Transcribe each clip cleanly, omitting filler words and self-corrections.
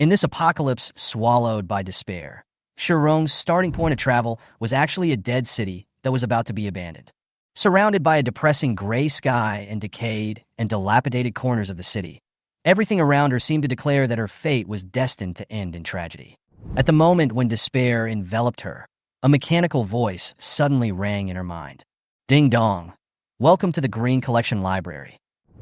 In this apocalypse swallowed by despair, Shirong's starting point of travel was actually a dead city that was about to be abandoned. Surrounded by a depressing gray sky and decayed and dilapidated corners of the city, everything around her seemed to declare that her fate was destined to end in tragedy. At the moment when despair enveloped her, a mechanical voice suddenly rang in her mind. Ding dong. Welcome to the Green Collection Library.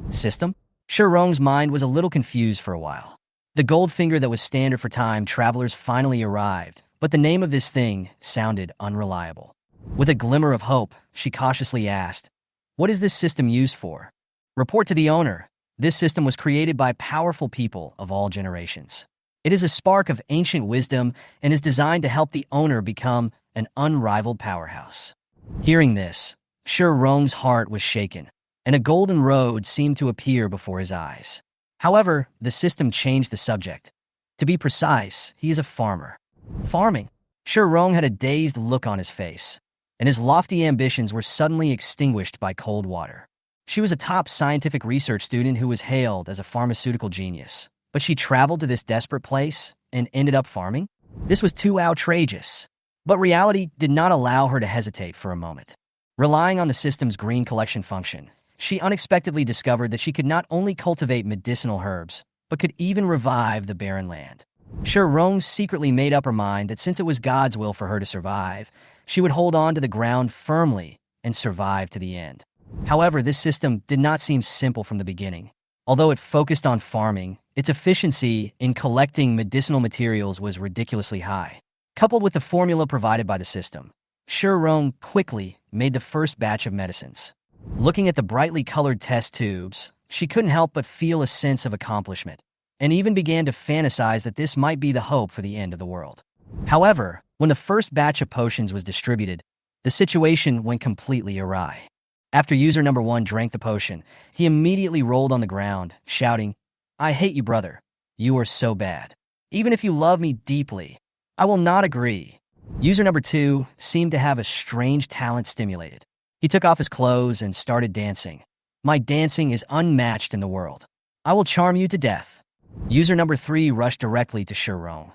System? Shirong's mind was a little confused for a while. The gold finger that was standard for time travelers finally arrived, but the name of this thing sounded unreliable. With a glimmer of hope, she cautiously asked, "What is this system used for?" Report to the owner. This system was created by powerful people of all generations. It is a spark of ancient wisdom and is designed to help the owner become an unrivaled powerhouse. Hearing this, Shirong's heart was shaken, and a golden road seemed to appear before his eyes. However, the system changed the subject. To be precise, he is a farmer. Farming? Shirong had a dazed look on his face, and his lofty ambitions were suddenly extinguished by cold water. She was a top scientific research student who was hailed as a pharmaceutical genius, but she traveled to this desperate place and ended up farming? This was too outrageous. But reality did not allow her to hesitate for a moment. Relying on the system's green collection function, she unexpectedly discovered that she could not only cultivate medicinal herbs, but could even revive the barren land. Shirong secretly made up her mind that since it was God's will for her to survive, she would hold on to the ground firmly and survive to the end. However, this system did not seem simple from the beginning. Although it focused on farming, its efficiency in collecting medicinal materials was ridiculously high. Coupled with the formula provided by the system, Shirong quickly made the first batch of medicines. Looking at the brightly colored test tubes, she couldn't help but feel a sense of accomplishment, and even began to fantasize that this might be the hope for the end of the world. However, when the first batch of potions was distributed, the situation went completely awry. After user number 1 drank the potion, he immediately rolled on the ground, shouting, "I hate you, brother. You are so bad. Even if you love me deeply, I will not agree." User number 2 seemed to have a strange talent stimulated. He took off his clothes and started dancing. "My dancing is unmatched in the world. I will charm you to death." User number 3 rushed directly to Shirong.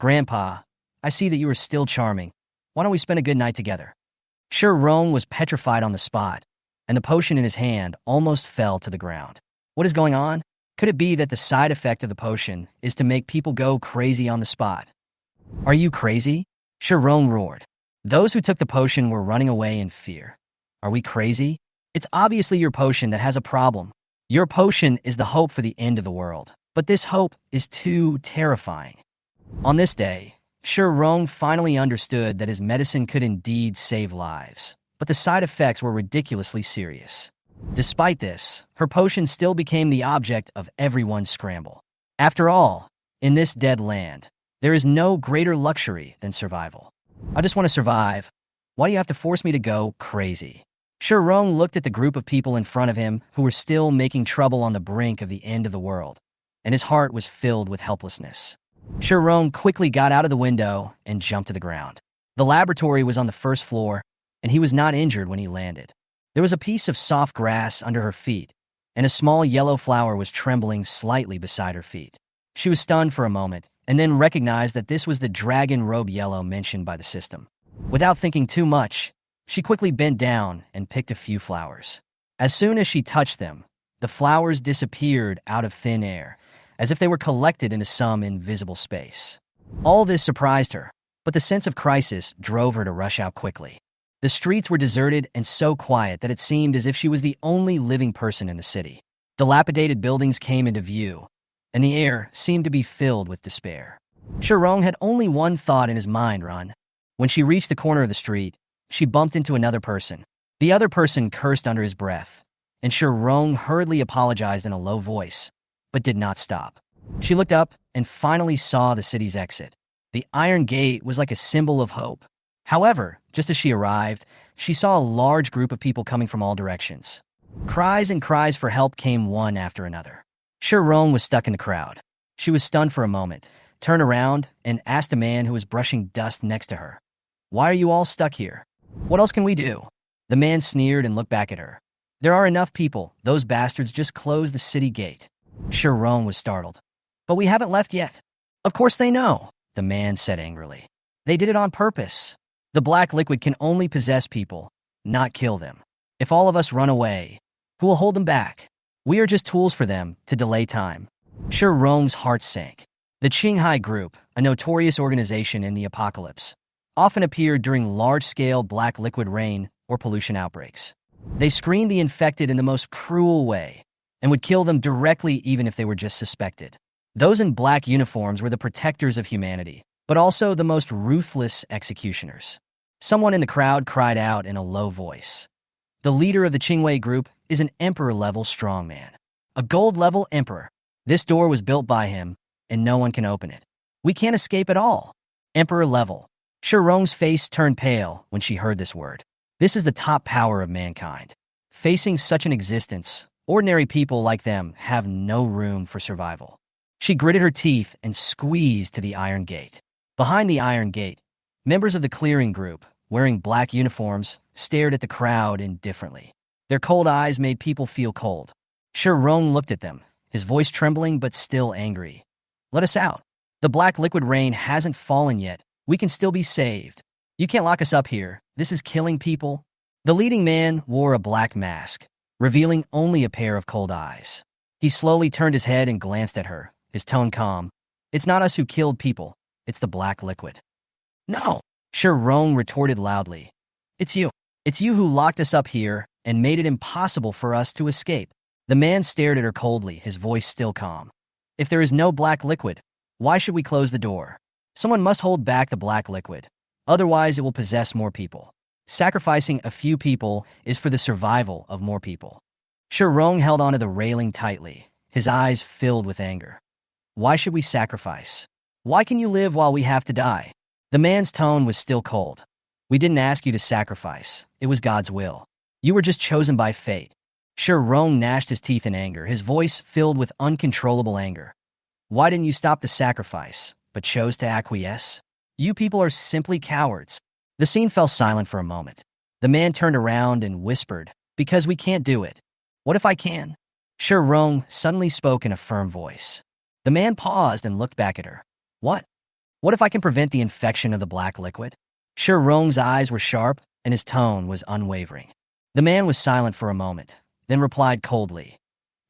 "Grandpa, I see that you are still charming. Why don't we spend a good night together?" Shirong was petrified on the spot, and the potion in his hand almost fell to the ground. What is going on? Could it be that the side effect of the potion is to make people go crazy on the spot? "Are you crazy?" Shirong roared. Those who took the potion were running away in fear. "Are we crazy? It's obviously your potion that has a problem. Your potion is the hope for the end of the world, but this hope is too terrifying." On this day, Shirong finally understood that his medicine could indeed save lives, but the side effects were ridiculously serious. Despite this, her potion still became the object of everyone's scramble. After all, in this dead land, there is no greater luxury than survival. "I just want to survive. Why do you have to force me to go crazy?" Shirong looked at the group of people in front of him who were still making trouble on the brink of the end of the world, and his heart was filled with helplessness. Shirong quickly got out of the window and jumped to the ground. The laboratory was on the first floor, and he was not injured when he landed. There was a piece of soft grass under her feet, and a small yellow flower was trembling slightly beside her feet. She was stunned for a moment, and then recognized that this was the dragon robe yellow mentioned by the system. Without thinking too much, she quickly bent down and picked a few flowers. As soon as she touched them, the flowers disappeared out of thin air, as if they were collected into some invisible space. All this surprised her, but the sense of crisis drove her to rush out quickly. The streets were deserted and so quiet that it seemed as if she was the only living person in the city. Dilapidated buildings came into view, and the air seemed to be filled with despair. Shirong had only one thought in his mind: run. When she reached the corner of the street, she bumped into another person. The other person cursed under his breath, and Shirong hurriedly apologized in a low voice, but did not stop. She looked up and finally saw the city's exit. The iron gate was like a symbol of hope. However, just as she arrived, she saw a large group of people coming from all directions. Cries and cries for help came one after another. Shirong was stuck in the crowd. She was stunned for a moment, turned around, and asked a man who was brushing dust next to her, "Why are you all stuck here? What else can we do?" The man sneered and looked back at her. "There are enough people. Those bastards just closed the city gate." Shirong was startled. "But we haven't left yet." Of course they know, the man said angrily. They did it on purpose. The black liquid can only possess people, not kill them. If all of us run away, who will hold them back? We are just tools for them to delay time. Shi Rong's heart sank. The Qinghai Group, a notorious organization in the apocalypse, often appeared during large-scale black liquid rain or pollution outbreaks. They screened the infected in the most cruel way and would kill them directly even if they were just suspected. Those in black uniforms were the protectors of humanity, but also the most ruthless executioners. Someone in the crowd cried out in a low voice. The leader of the Qingwei Group is an emperor-level strongman. A gold-level emperor. This door was built by him, and no one can open it. We can't escape at all. Emperor-level. Shi Rong's face turned pale when she heard this word. This is the top power of mankind. Facing such an existence, ordinary people like them have no room for survival. She gritted her teeth and squeezed to the iron gate. Behind the iron gate, members of the clearing group, wearing black uniforms, stared at the crowd indifferently. Their cold eyes made people feel cold. Shi Rong looked at them, his voice trembling but still angry. Let us out. The black liquid rain hasn't fallen yet. We can still be saved. You can't lock us up here. This is killing people. The leading man wore a black mask, revealing only a pair of cold eyes. He slowly turned his head and glanced at her, his tone calm. It's not us who killed people. It's the black liquid. No, Shi Rong retorted loudly. It's you. It's you who locked us up here and made it impossible for us to escape. The man stared at her coldly, his voice still calm. If there is no black liquid, why should we close the door? Someone must hold back the black liquid. Otherwise, it will possess more people. Sacrificing a few people is for the survival of more people. Shi Rong held onto the railing tightly, his eyes filled with anger. Why should we sacrifice? Why can you live while we have to die? The man's tone was still cold. We didn't ask you to sacrifice. It was God's will. You were just chosen by fate. Shi Rong gnashed his teeth in anger, his voice filled with uncontrollable anger. Why didn't you stop the sacrifice, but chose to acquiesce? You people are simply cowards. The scene fell silent for a moment. The man turned around and whispered, because we can't do it. What if I can? Shi Rong suddenly spoke in a firm voice. The man paused and looked back at her. What? What if I can prevent the infection of the black liquid? Shi Rong's eyes were sharp and his tone was unwavering. The man was silent for a moment, then replied coldly.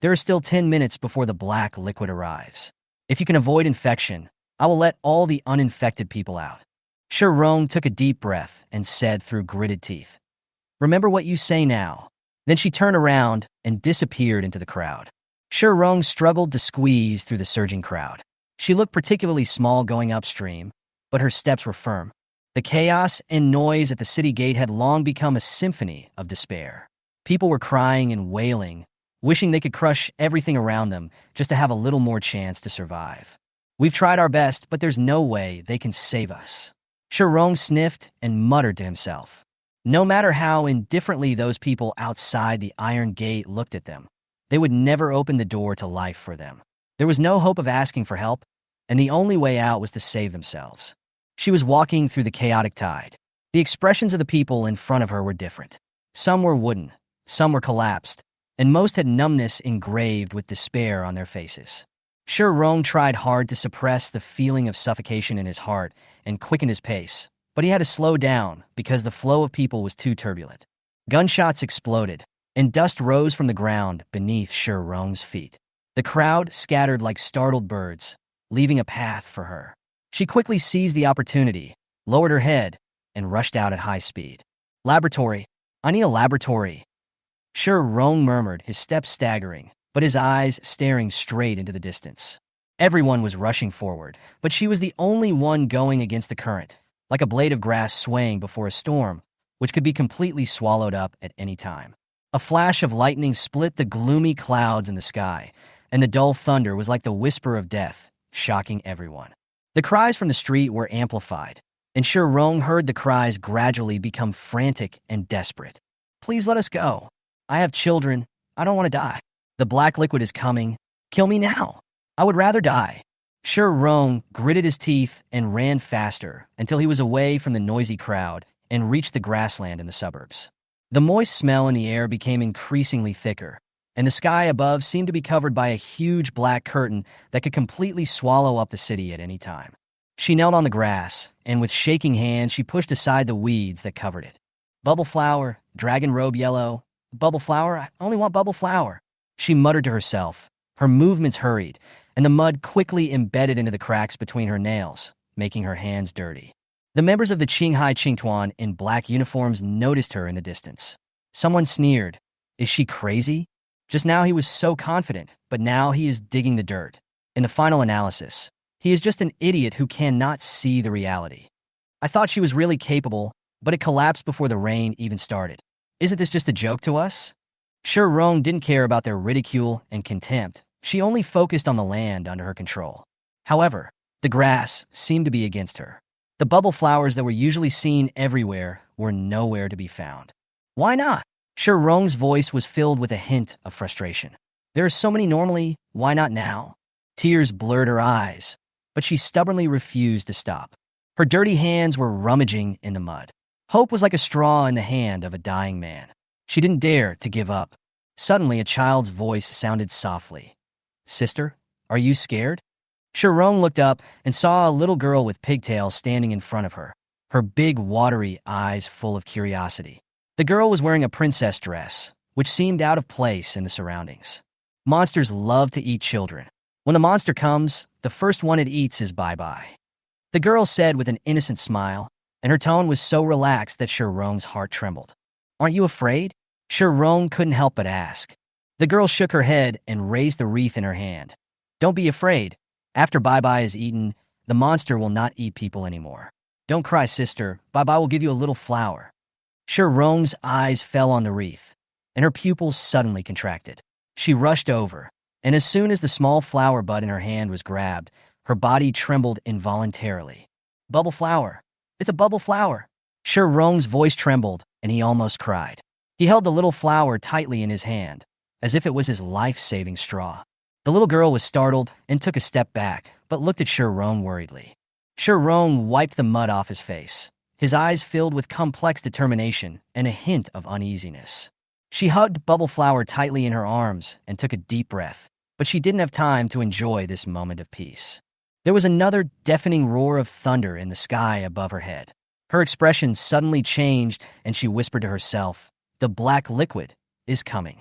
There are still 10 minutes before the black liquid arrives. If you can avoid infection, I will let all the uninfected people out. Shi Rong took a deep breath and said through gritted teeth, Remember what you say now. Then she turned around and disappeared into the crowd. Shi Rong struggled to squeeze through the surging crowd. She looked particularly small going upstream, but her steps were firm. The chaos and noise at the city gate had long become a symphony of despair. People were crying and wailing, wishing they could crush everything around them just to have a little more chance to survive. We've tried our best, but there's no way they can save us. Shi Rong sniffed and muttered to himself. No matter how indifferently those people outside the iron gate looked at them, they would never open the door to life for them. There was no hope of asking for help, and the only way out was to save themselves. She was walking through the chaotic tide. The expressions of the people in front of her were different. Some were wooden, some were collapsed, and most had numbness engraved with despair on their faces. Shi Rong tried hard to suppress the feeling of suffocation in his heart and quickened his pace, but he had to slow down because the flow of people was too turbulent. Gunshots exploded, and dust rose from the ground beneath Shi Rong's feet. The crowd scattered like startled birds, leaving a path for her. She quickly seized the opportunity, lowered her head, and rushed out at high speed. Laboratory. I need a laboratory. Shi Rong murmured, his steps staggering, but his eyes staring straight into the distance. Everyone was rushing forward, but she was the only one going against the current, like a blade of grass swaying before a storm, which could be completely swallowed up at any time. A flash of lightning split the gloomy clouds in the sky, and the dull thunder was like the whisper of death, shocking everyone. The cries from the street were amplified, and Shi Rong heard the cries gradually become frantic and desperate. Please let us go. I have children. I don't want to die. The black liquid is coming. Kill me now. I would rather die. Shi Rong gritted his teeth and ran faster until he was away from the noisy crowd and reached the grassland in the suburbs. The moist smell in the air became increasingly thicker, and the sky above seemed to be covered by a huge black curtain that could completely swallow up the city at any time. She knelt on the grass, and with shaking hands, she pushed aside the weeds that covered it. Bubble flower, dragon robe yellow, bubble flower, I only want bubble flower. She muttered to herself. Her movements hurried, and the mud quickly embedded into the cracks between her nails, making her hands dirty. The members of the Qinghai Qingtuan in black uniforms noticed her in the distance. Someone sneered. Is she crazy? Just now he was so confident, but now he is digging the dirt. In the final analysis, he is just an idiot who cannot see the reality. I thought she was really capable, but it collapsed before the rain even started. Isn't this just a joke to us? Sure, Rong didn't care about their ridicule and contempt. She only focused on the land under her control. However, the grass seemed to be against her. The bubble flowers that were usually seen everywhere were nowhere to be found. Why not? Sure, Rong's voice was filled with a hint of frustration. There are so many normally, why not now? Tears blurred her eyes, but she stubbornly refused to stop. Her dirty hands were rummaging in the mud. Hope was like a straw in the hand of a dying man. She didn't dare to give up. Suddenly, a child's voice sounded softly. Sister, are you scared? Shirong looked up and saw a little girl with pigtails standing in front of her, her big, watery eyes full of curiosity. The girl was wearing a princess dress, which seemed out of place in the surroundings. Monsters love to eat children. When the monster comes, the first one it eats is bye-bye. The girl said with an innocent smile, and her tone was so relaxed that Shirong's heart trembled. Aren't you afraid? Shirong couldn't help but ask. The girl shook her head and raised the wreath in her hand. Don't be afraid. After Bye-Bye is eaten, the monster will not eat people anymore. Don't cry, sister. Bye-Bye will give you a little flower. Shirong's eyes fell on the wreath, and her pupils suddenly contracted. She rushed over, and as soon as the small flower bud in her hand was grabbed, her body trembled involuntarily. Bubble flower. It's a bubble flower. Shirong's voice trembled, and he almost cried. He held the little flower tightly in his hand, as if it was his life-saving straw. The little girl was startled and took a step back, but looked at Shirong worriedly. Shirong wiped the mud off his face, his eyes filled with complex determination and a hint of uneasiness. She hugged Bubble Flower tightly in her arms and took a deep breath, but she didn't have time to enjoy this moment of peace. There was another deafening roar of thunder in the sky above her head. Her expression suddenly changed, and she whispered to herself, "The black liquid is coming."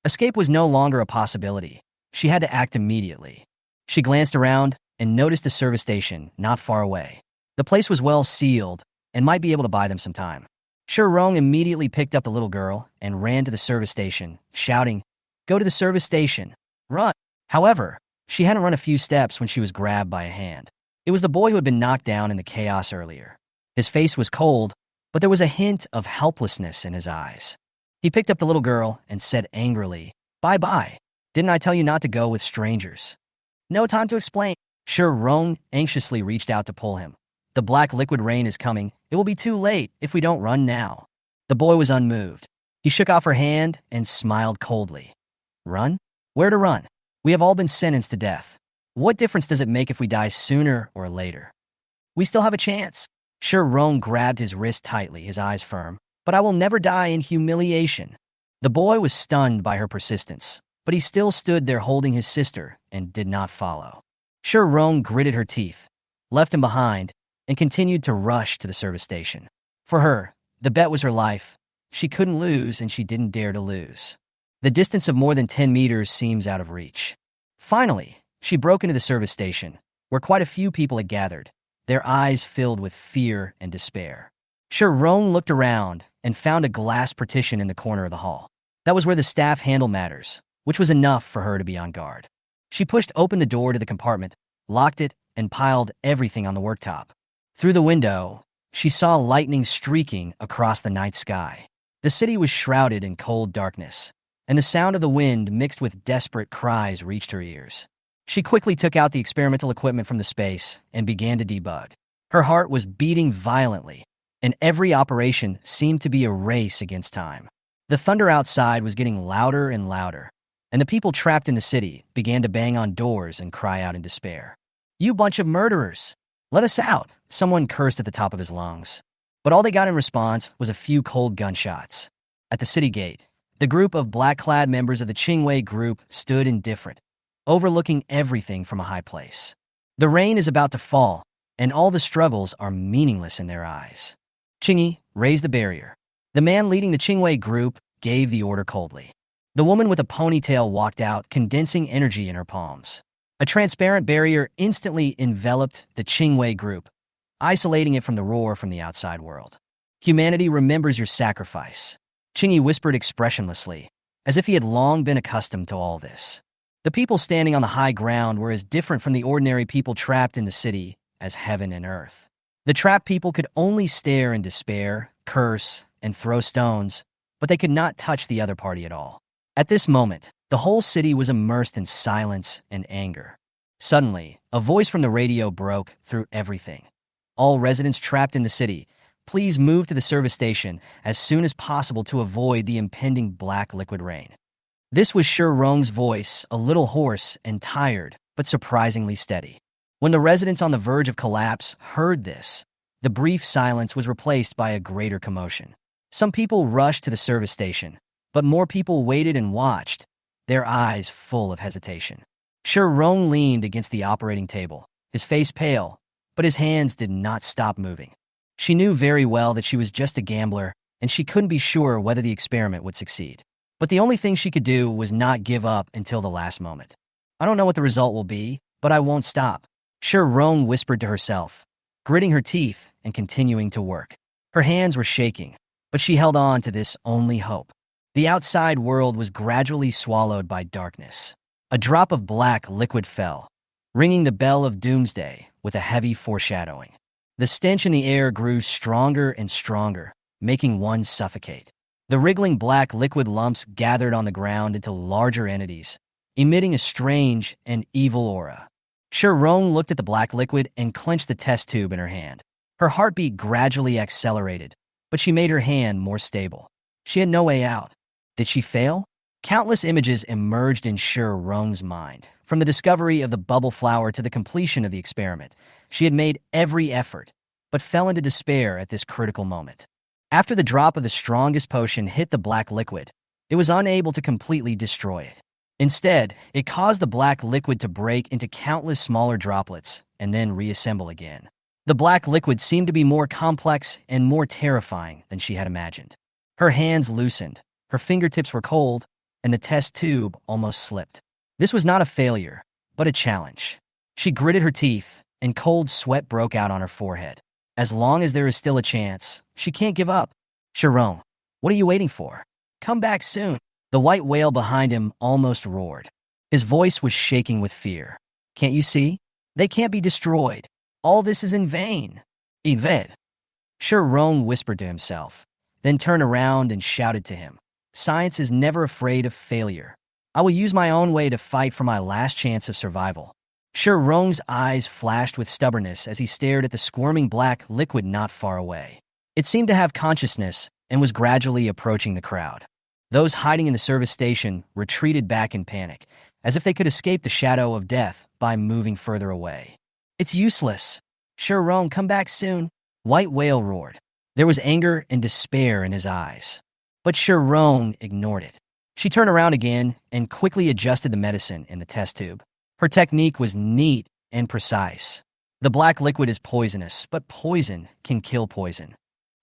Escape was no longer a possibility. She had to act immediately. She glanced around and noticed a service station not far away. The place was well sealed and might be able to buy them some time. Shirong immediately picked up the little girl and ran to the service station, shouting, "Go to the service station. Run!" However, she hadn't run a few steps when she was grabbed by a hand. It was the boy who had been knocked down in the chaos earlier. His face was cold, but there was a hint of helplessness in his eyes. He picked up the little girl and said angrily, "Bye-bye. Didn't I tell you not to go with strangers?" "No time to explain." Shirong anxiously reached out to pull him. "The black liquid rain is coming. It will be too late if we don't run now." The boy was unmoved. He shook off her hand and smiled coldly. "Run? Where to run? We have all been sentenced to death. What difference does it make if we die sooner or later? We still have a chance." Shirong grabbed his wrist tightly, his eyes firm. "But I will never die in humiliation." The boy was stunned by her persistence, but he still stood there holding his sister and did not follow. Shirong gritted her teeth, left him behind, and continued to rush to the service station. For her, the bet was her life. She couldn't lose, and she didn't dare to lose. The distance of more than 10 meters seems out of reach. Finally, she broke into the service station, where quite a few people had gathered, their eyes filled with fear and despair. Shirong looked around and found a glass partition in the corner of the hall. That was where the staff handled matters, which was enough for her to be on guard. She pushed open the door to the compartment, locked it, and piled everything on the worktop. Through the window, she saw lightning streaking across the night sky. The city was shrouded in cold darkness, and the sound of the wind mixed with desperate cries reached her ears. She quickly took out the experimental equipment from the space and began to debug. Her heart was beating violently, and every operation seemed to be a race against time. The thunder outside was getting louder and louder, and the people trapped in the city began to bang on doors and cry out in despair. "You bunch of murderers! Let us out!" Someone cursed at the top of his lungs. But all they got in response was a few cold gunshots. At the city gate, The group of black-clad members of the Qingwei group stood indifferent, overlooking everything from a high place. The rain is about to fall, and all the struggles are meaningless in their eyes. Qingyi, raise the barrier. The man leading the Qingwei group gave the order coldly. The woman with a ponytail walked out, condensing energy in her palms. A transparent barrier instantly enveloped the Qingwei group, isolating it from the roar from the outside world. Humanity remembers your sacrifice, Qingyi whispered expressionlessly, as if he had long been accustomed to all this. The people standing on the high ground were as different from the ordinary people trapped in the city as heaven and earth. The trapped people could only stare in despair, curse, and throw stones, but they could not touch the other party at all. At this moment, the whole city was immersed in silence and anger. Suddenly, a voice from the radio broke through everything. All residents trapped in the city, please move to the service station as soon as possible to avoid the impending black liquid rain. This was Shi Rong's voice, a little hoarse and tired, but surprisingly steady. When the residents on the verge of collapse heard this, the brief silence was replaced by a greater commotion. Some people rushed to the service station, but more people waited and watched, their eyes full of hesitation. Shi Rong leaned against the operating table, his face pale, but his hands did not stop moving. She knew very well that she was just a gambler, and she couldn't be sure whether the experiment would succeed. But the only thing she could do was not give up until the last moment. I don't know what the result will be, but I won't stop, Shi Rong whispered to herself, gritting her teeth and continuing to work. Her hands were shaking, but she held on to this only hope. The outside world was gradually swallowed by darkness. A drop of black liquid fell, ringing the bell of doomsday with a heavy foreshadowing. The stench in the air grew stronger and stronger, making one suffocate. The wriggling black liquid lumps gathered on the ground into larger entities, emitting a strange and evil aura. Shi Rong looked at the black liquid and clenched the test tube in her hand. Her heartbeat gradually accelerated, but she made her hand more stable. She had no way out. Did she fail? Countless images emerged in Shi Rong's mind. From the discovery of the bubble flower to the completion of the experiment, she had made every effort, but fell into despair at this critical moment. After the drop of the strongest potion hit the black liquid, it was unable to completely destroy it. Instead, it caused the black liquid to break into countless smaller droplets and then reassemble again. The black liquid seemed to be more complex and more terrifying than she had imagined. Her hands loosened, her fingertips were cold, and the test tube almost slipped. This was not a failure, but a challenge. She gritted her teeth, and cold sweat broke out on her forehead. As long as there is still a chance, she can't give up. Shi Rong, what are you waiting for? Come back soon. The white whale behind him almost roared. His voice was shaking with fear. Can't you see? They can't be destroyed. All this is in vain. Yvette. Shi Rong whispered to himself, then turned around and shouted to him. Science is never afraid of failure. I will use my own way to fight for my last chance of survival. Shi Rong's eyes flashed with stubbornness as he stared at the squirming black liquid not far away. It seemed to have consciousness and was gradually approaching the crowd. Those hiding in the service station retreated back in panic, as if they could escape the shadow of death by moving further away. It's useless. Shi Rong, come back soon. White Whale roared. There was anger and despair in his eyes. But Shi Rong ignored it. She turned around again and quickly adjusted the medicine in the test tube. Her technique was neat and precise. The black liquid is poisonous, but poison can kill poison.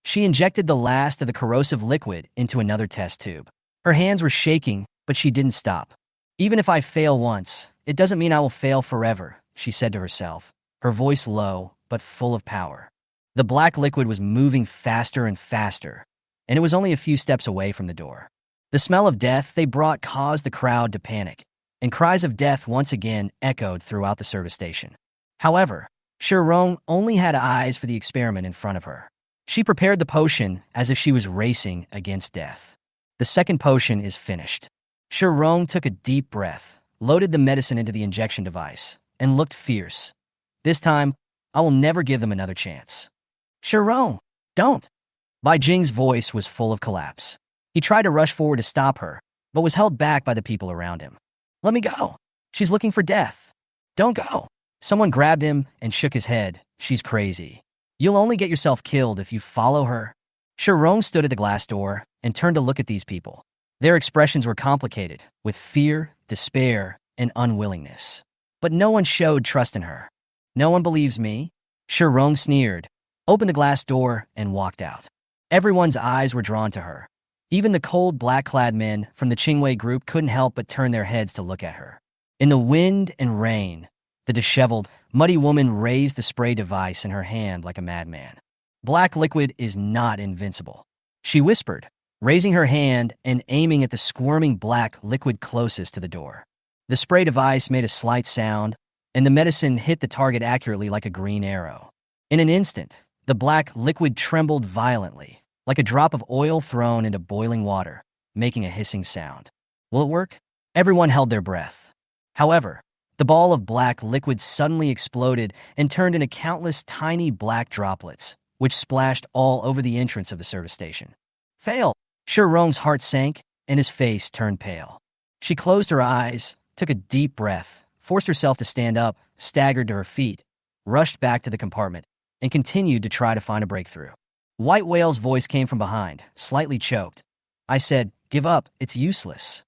She injected the last of the corrosive liquid into another test tube. Her hands were shaking, but she didn't stop. Even if I fail once, it doesn't mean I will fail forever, she said to herself, her voice low but full of power. The black liquid was moving faster and faster, and it was only a few steps away from the door. The smell of death they brought caused the crowd to panic, and cries of death once again echoed throughout the service station. However, Shi Rong only had eyes for the experiment in front of her. She prepared the potion as if she was racing against death. The second potion is finished. Shi Rong took a deep breath, loaded the medicine into the injection device, and looked fierce. This time, I will never give them another chance. Shi Rong, don't! Bai Jing's voice was full of collapse. He tried to rush forward to stop her, but was held back by the people around him. Let me go. She's looking for death. Don't go. Someone grabbed him and shook his head. She's crazy. You'll only get yourself killed if you follow her. Shi Rong stood at the glass door and turned to look at these people. Their expressions were complicated, with fear, despair, and unwillingness. But no one showed trust in her. "No one believes me?" Shirong sneered, opened the glass door, and walked out. Everyone's eyes were drawn to her. Even the cold, black-clad men from the Qingwei group couldn't help but turn their heads to look at her. In the wind and rain, the disheveled, muddy woman raised the spray device in her hand like a madman. "Black liquid is not invincible," she whispered, raising her hand and aiming at the squirming black liquid closest to the door. The spray device made a slight sound, and the medicine hit the target accurately like a green arrow. In an instant, the black liquid trembled violently, like a drop of oil thrown into boiling water, making a hissing sound. Will it work? Everyone held their breath. However, the ball of black liquid suddenly exploded and turned into countless tiny black droplets, which splashed all over the entrance of the service station. "Fail!" Shirong's heart sank, and his face turned pale. She closed her eyes, took a deep breath, forced herself to stand up, staggered to her feet, rushed back to the compartment, and continued to try to find a breakthrough. White Whale's voice came from behind, slightly choked. "I said, give up, it's useless."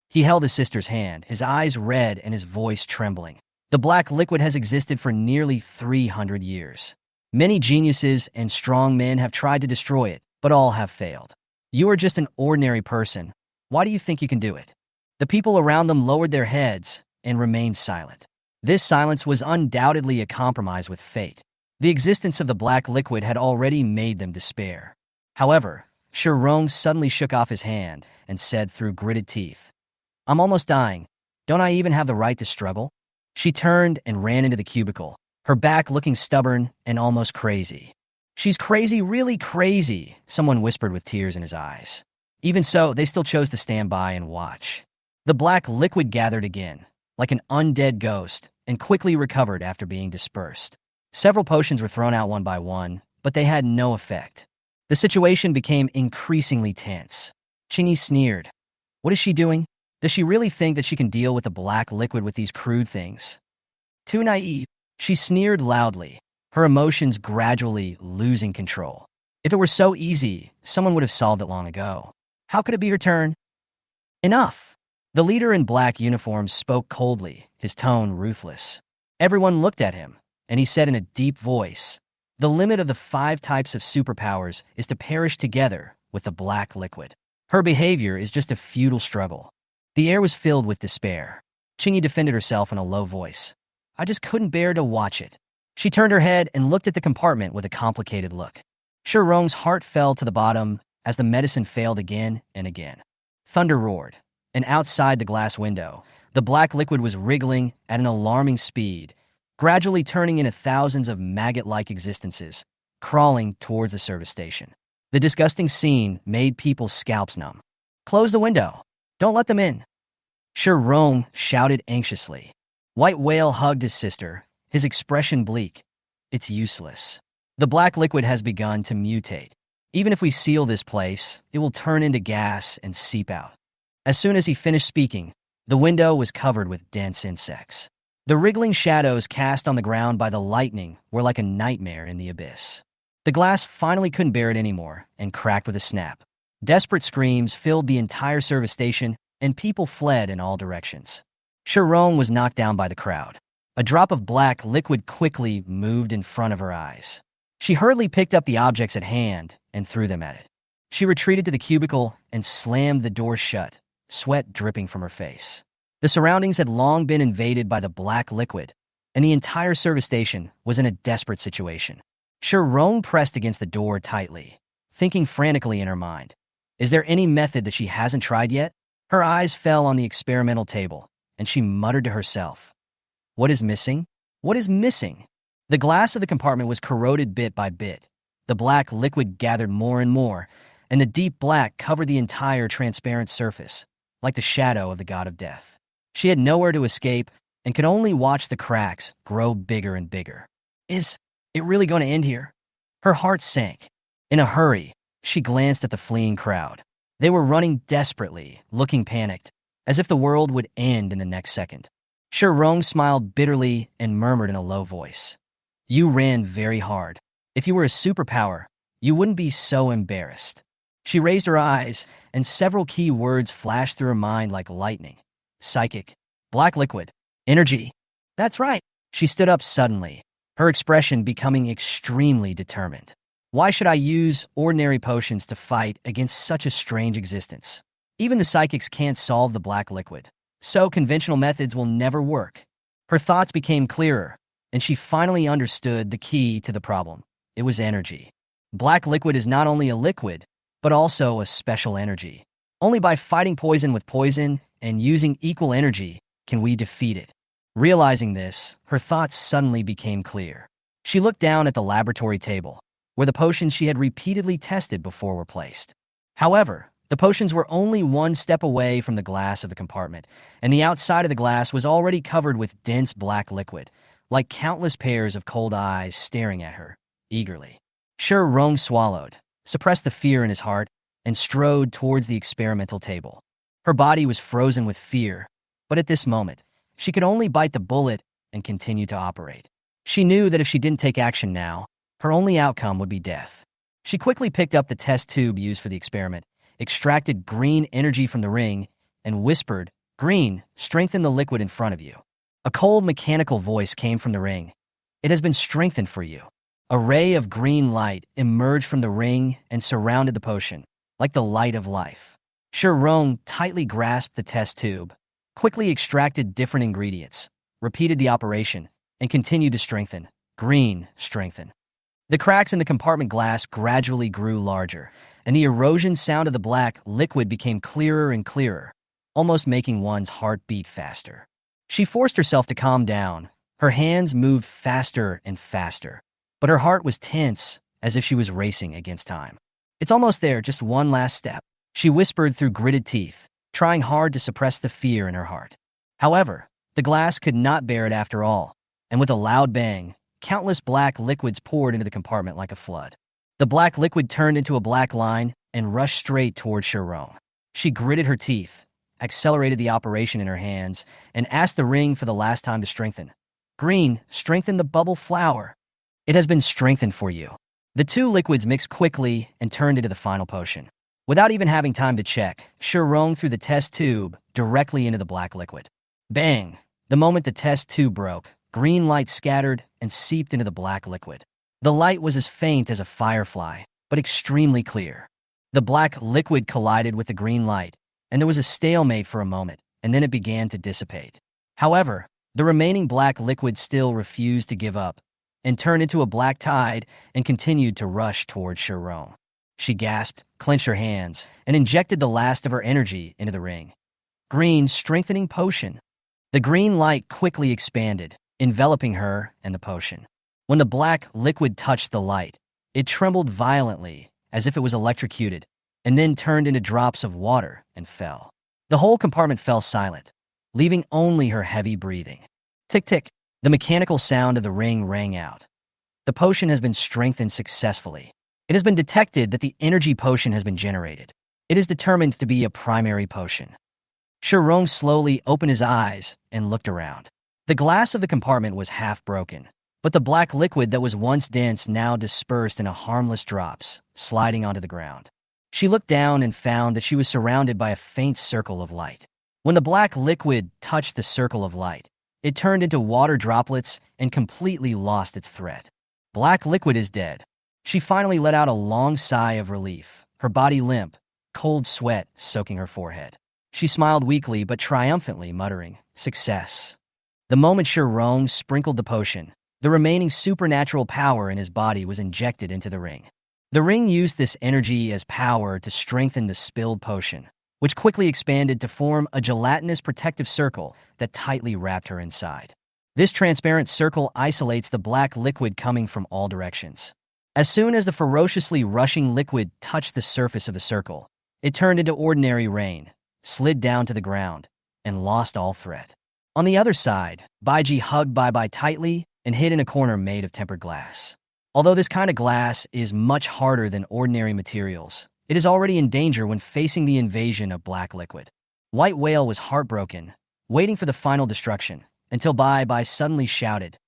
He held his sister's hand, his eyes red and his voice trembling. "The black liquid has existed for nearly 300 years. Many geniuses and strong men have tried to destroy it, but all have failed. You are just an ordinary person. Why do you think you can do it?" The people around them lowered their heads and remained silent. This silence was undoubtedly a compromise with fate. The existence of the black liquid had already made them despair. However, Shirong suddenly shook off his hand and said through gritted teeth, "I'm almost dying. Don't I even have the right to struggle?" She turned and ran into the cubicle, her back looking stubborn and almost crazy. "She's crazy, really crazy," someone whispered with tears in his eyes. Even so, they still chose to stand by and watch. The black liquid gathered again, like an undead ghost, and quickly recovered after being dispersed. Several potions were thrown out one by one, but they had no effect. The situation became increasingly tense. Qingyi sneered. "What is she doing? Does she really think that she can deal with the black liquid with these crude things? Too naive." She sneered loudly, her emotions gradually losing control. If it were so easy, someone would have solved it long ago. How could it be her turn? "Enough." The leader in black uniform spoke coldly, his tone ruthless. Everyone looked at him, and he said in a deep voice, "The limit of the 5 types of superpowers is to perish together with the black liquid. Her behavior is just a futile struggle." The air was filled with despair. Qingyi defended herself in a low voice. "I just couldn't bear to watch it." She turned her head and looked at the compartment with a complicated look. Shirong's heart fell to the bottom as the medicine failed again and again. Thunder roared, and outside the glass window, the black liquid was wriggling at an alarming speed, gradually turning into thousands of maggot-like existences, crawling towards the service station. The disgusting scene made people's scalps numb. "Close the window. Don't let them in." Shirong shouted anxiously. White Whale hugged his sister, his expression bleak. "It's useless. The black liquid has begun to mutate. Even if we seal this place, it will turn into gas and seep out." As soon as he finished speaking, the window was covered with dense insects. The wriggling shadows cast on the ground by the lightning were like a nightmare in the abyss. The glass finally couldn't bear it anymore and cracked with a snap. Desperate screams filled the entire service station, and people fled in all directions. Shirong was knocked down by the crowd. A drop of black liquid quickly moved in front of her eyes. She hurriedly picked up the objects at hand and threw them at it. She retreated to the cubicle and slammed the door shut, sweat dripping from her face. The surroundings had long been invaded by the black liquid, and the entire service station was in a desperate situation. Shirong pressed against the door tightly, thinking frantically in her mind. Is there any method that she hasn't tried yet? Her eyes fell on the experimental table, and she muttered to herself. What is missing? What is missing? The glass of the compartment was corroded bit by bit. The black liquid gathered more and more, and the deep black covered the entire transparent surface, like the shadow of the god of death. She had nowhere to escape and could only watch the cracks grow bigger and bigger. Is it really going to end here? Her heart sank. In a hurry, she glanced at the fleeing crowd. They were running desperately, looking panicked, as if the world would end in the next second. Shirong smiled bitterly and murmured in a low voice. You ran very hard. If you were a superpower, you wouldn't be so embarrassed. She raised her eyes, and several key words flashed through her mind like lightning. Psychic. Black liquid. Energy. That's right. She stood up suddenly, her expression becoming extremely determined. Why should I use ordinary potions to fight against such a strange existence? Even the psychics can't solve the black liquid, so conventional methods will never work. Her thoughts became clearer, and she finally understood the key to the problem. It was energy. Black liquid is not only a liquid, but also a special energy. Only by fighting poison with poison and using equal energy can we defeat it. Realizing this, her thoughts suddenly became clear. She looked down at the laboratory table, where the potions she had repeatedly tested before were placed. However, the potions were only one step away from the glass of the compartment, and the outside of the glass was already covered with dense black liquid, like countless pairs of cold eyes staring at her, eagerly. Sure, Rong swallowed, suppressed the fear in his heart, and strode towards the experimental table. Her body was frozen with fear, but at this moment, she could only bite the bullet and continue to operate. She knew that if she didn't take action now, her only outcome would be death. She quickly picked up the test tube used for the experiment, extracted green energy from the ring, and whispered, "Green, strengthen the liquid in front of you." A cold mechanical voice came from the ring. "It has been strengthened for you." A ray of green light emerged from the ring and surrounded the potion, like the light of life. Rong tightly grasped the test tube, quickly extracted different ingredients, repeated the operation, and continued to strengthen. Green, strengthen. The cracks in the compartment glass gradually grew larger, and the erosion sound of the black liquid became clearer and clearer, almost making one's heart beat faster. She forced herself to calm down. Her hands moved faster and faster, but her heart was tense, as if she was racing against time. "It's almost there, just one last step," she whispered through gritted teeth, trying hard to suppress the fear in her heart. However, the glass could not bear it after all, and with a loud bang, countless black liquids poured into the compartment like a flood. The black liquid turned into a black line and rushed straight toward Rong. She gritted her teeth, accelerated the operation in her hands, and asked the ring for the last time to strengthen. "Green, strengthen the bubble flower. It has been strengthened for you." The two liquids mixed quickly and turned into the final potion. Without even having time to check, Rong threw the test tube directly into the black liquid. Bang! The moment the test tube broke, green light scattered and seeped into the black liquid. The light was as faint as a firefly, but extremely clear. The black liquid collided with the green light, and there was a stalemate for a moment, and then it began to dissipate. However, the remaining black liquid still refused to give up, and turned into a black tide and continued to rush towards Rong. She gasped, clenched her hands, and injected the last of her energy into the ring. Green, strengthening potion. The green light quickly expanded, enveloping her and the potion. When the black liquid touched the light, it trembled violently, as if it was electrocuted, and then turned into drops of water and fell. The whole compartment fell silent, leaving only her heavy breathing. Tick-tick, the mechanical sound of the ring rang out. The potion has been strengthened successfully. It has been detected that the energy potion has been generated. It is determined to be a primary potion. Rong slowly opened his eyes and looked around. The glass of the compartment was half broken, but the black liquid that was once dense now dispersed into harmless drops, sliding onto the ground. She looked down and found that she was surrounded by a faint circle of light. When the black liquid touched the circle of light, it turned into water droplets and completely lost its threat. Black liquid is dead. She finally let out a long sigh of relief, her body limp, cold sweat soaking her forehead. She smiled weakly but triumphantly, muttering, "Success." The moment Rong sprinkled the potion, the remaining supernatural power in his body was injected into the ring. The ring used this energy as power to strengthen the spilled potion, which quickly expanded to form a gelatinous protective circle that tightly wrapped her inside. This transparent circle isolates the black liquid coming from all directions. As soon as the ferociously rushing liquid touched the surface of the circle, it turned into ordinary rain, slid down to the ground, and lost all threat. On the other side, Baiji hugged Bai tightly and hid in a corner made of tempered glass. Although this kind of glass is much harder than ordinary materials, it is already in danger when facing the invasion of black liquid. White Whale was heartbroken, waiting for the final destruction, until Bai suddenly shouted,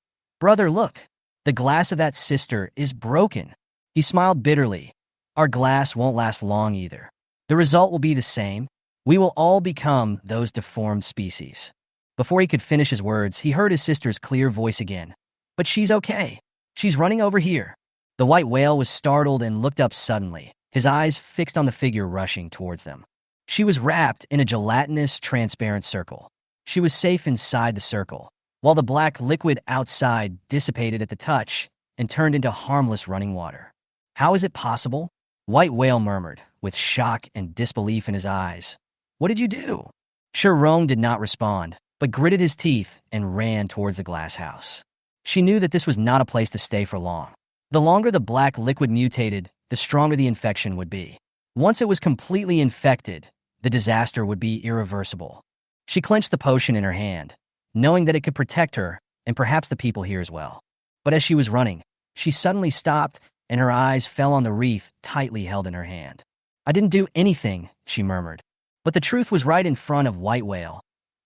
"Brother, look! The glass of that sister is broken." He smiled bitterly, Our glass won't last long either. The result will be the same. We will all become those deformed species. Before he could finish his words, he heard his sister's clear voice again. But she's okay. She's running over here. The white whale was startled and looked up suddenly, his eyes fixed on the figure rushing towards them. She was wrapped in a gelatinous, transparent circle. She was safe inside the circle, while the black liquid outside dissipated at the touch and turned into harmless running water. How is it possible? White Whale murmured, with shock and disbelief in his eyes. What did you do? Shirong did not respond, but gritted his teeth and ran towards the glass house. She knew that this was not a place to stay for long. The longer the black liquid mutated, the stronger the infection would be. Once it was completely infected, the disaster would be irreversible. She clenched the potion in her hand, knowing that it could protect her and perhaps the people here as well. But as she was running, she suddenly stopped and her eyes fell on the wreath tightly held in her hand. I didn't do anything, she murmured. But the truth was right in front of White Whale.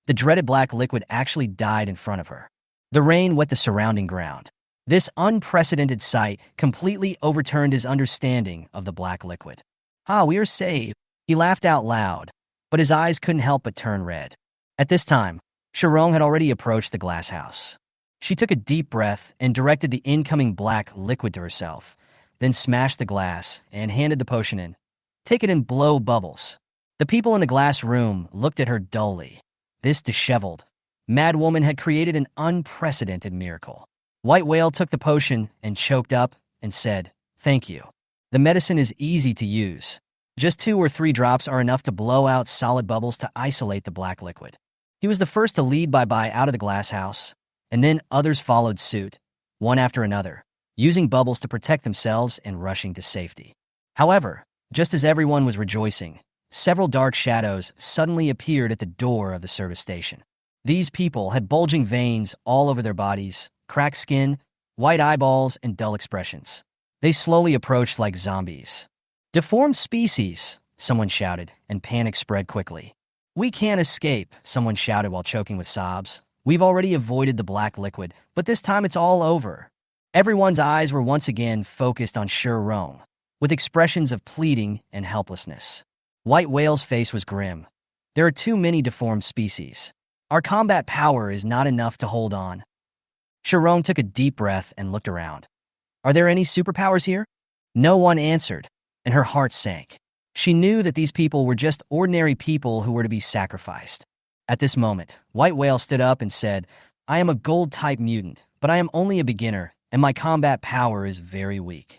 The dreaded black liquid actually died in front of her. The rain wet the surrounding ground. This unprecedented sight completely overturned his understanding of the black liquid. Ah, we are saved. He laughed out loud, but his eyes couldn't help but turn red. At this time, Shirong had already approached the glass house. She took a deep breath and directed the incoming black liquid to herself, then smashed the glass and handed the potion in. Take it and blow bubbles. The people in the glass room looked at her dully. This disheveled, mad woman had created an unprecedented miracle. White Whale took the potion and choked up and said, "Thank you. The medicine is easy to use. Just 2 or 3 drops are enough to blow out solid bubbles to isolate the black liquid." He was the first to lead Bye out of the glass house, and then others followed suit, one after another, using bubbles to protect themselves and rushing to safety. However, just as everyone was rejoicing, several dark shadows suddenly appeared at the door of the service station. These people had bulging veins all over their bodies, cracked skin, white eyeballs, and dull expressions. They slowly approached like zombies. "Deformed species," someone shouted, and panic spread quickly. "We can't escape," someone shouted while choking with sobs. "We've already avoided the black liquid, but this time it's all over." Everyone's eyes were once again focused on Shirong, with expressions of pleading and helplessness. White Whale's face was grim. "There are too many deformed species. Our combat power is not enough to hold on." Shirong took a deep breath and looked around. "Are there any superpowers here?" No one answered, and her heart sank. She knew that these people were just ordinary people who were to be sacrificed. At this moment, White Whale stood up and said, "I am a gold-type mutant, but I am only a beginner, and my combat power is very weak."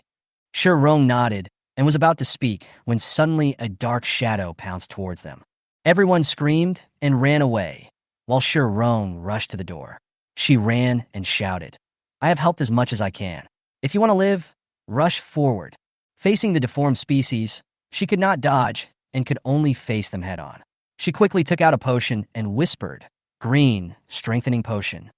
Shirong nodded and was about to speak when suddenly a dark shadow pounced towards them. Everyone screamed and ran away, while Shirong rushed to the door. She ran and shouted, "I have helped as much as I can. If you want to live, rush forward." Facing the deformed species, she could not dodge and could only face them head-on. She quickly took out a potion and whispered, "Green, strengthening potion."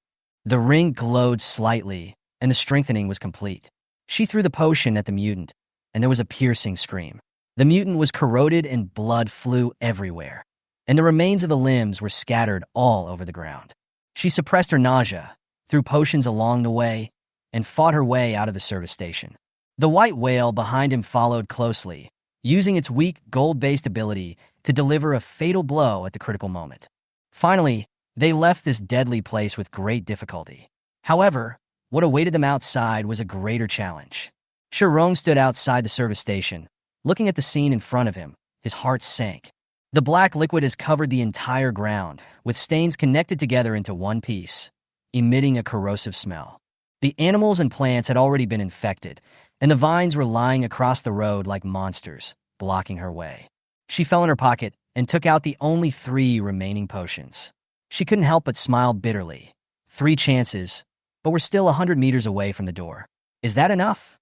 The ring glowed slightly, and the strengthening was complete. She threw the potion at the mutant, and there was a piercing scream. The mutant was corroded and blood flew everywhere, and the remains of the limbs were scattered all over the ground. She suppressed her nausea, threw potions along the way, and fought her way out of the service station. The White Whale behind him followed closely, using its weak gold-based ability to deliver a fatal blow at the critical moment. Finally, they left this deadly place with great difficulty. However, what awaited them outside was a greater challenge. Shirong stood outside the service station, looking at the scene in front of him. His heart sank. The black liquid has covered the entire ground, with stains connected together into one piece, emitting a corrosive smell. The animals and plants had already been infected, and the vines were lying across the road like monsters, blocking her way. She fell in her pocket and took out the only 3 remaining potions. She couldn't help but smile bitterly. 3 chances, but we're still 100 meters away from the door. Is that enough?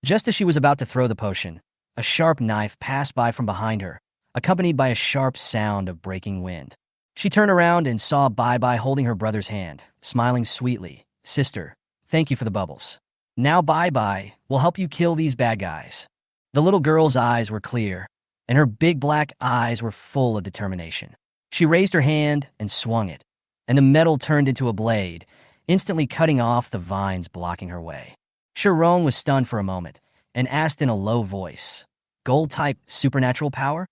Just as she was about to throw the potion, a sharp knife passed by from behind her, accompanied by a sharp sound of breaking wind. She turned around and saw Bye holding her brother's hand, smiling sweetly. "Sister, thank you for the bubbles. Now Bye will help you kill these bad guys." The little girl's eyes were clear, and her big black eyes were full of determination. She raised her hand and swung it, and the metal turned into a blade, instantly cutting off the vines blocking her way. Shirong was stunned for a moment and asked in a low voice, Gold-type supernatural power?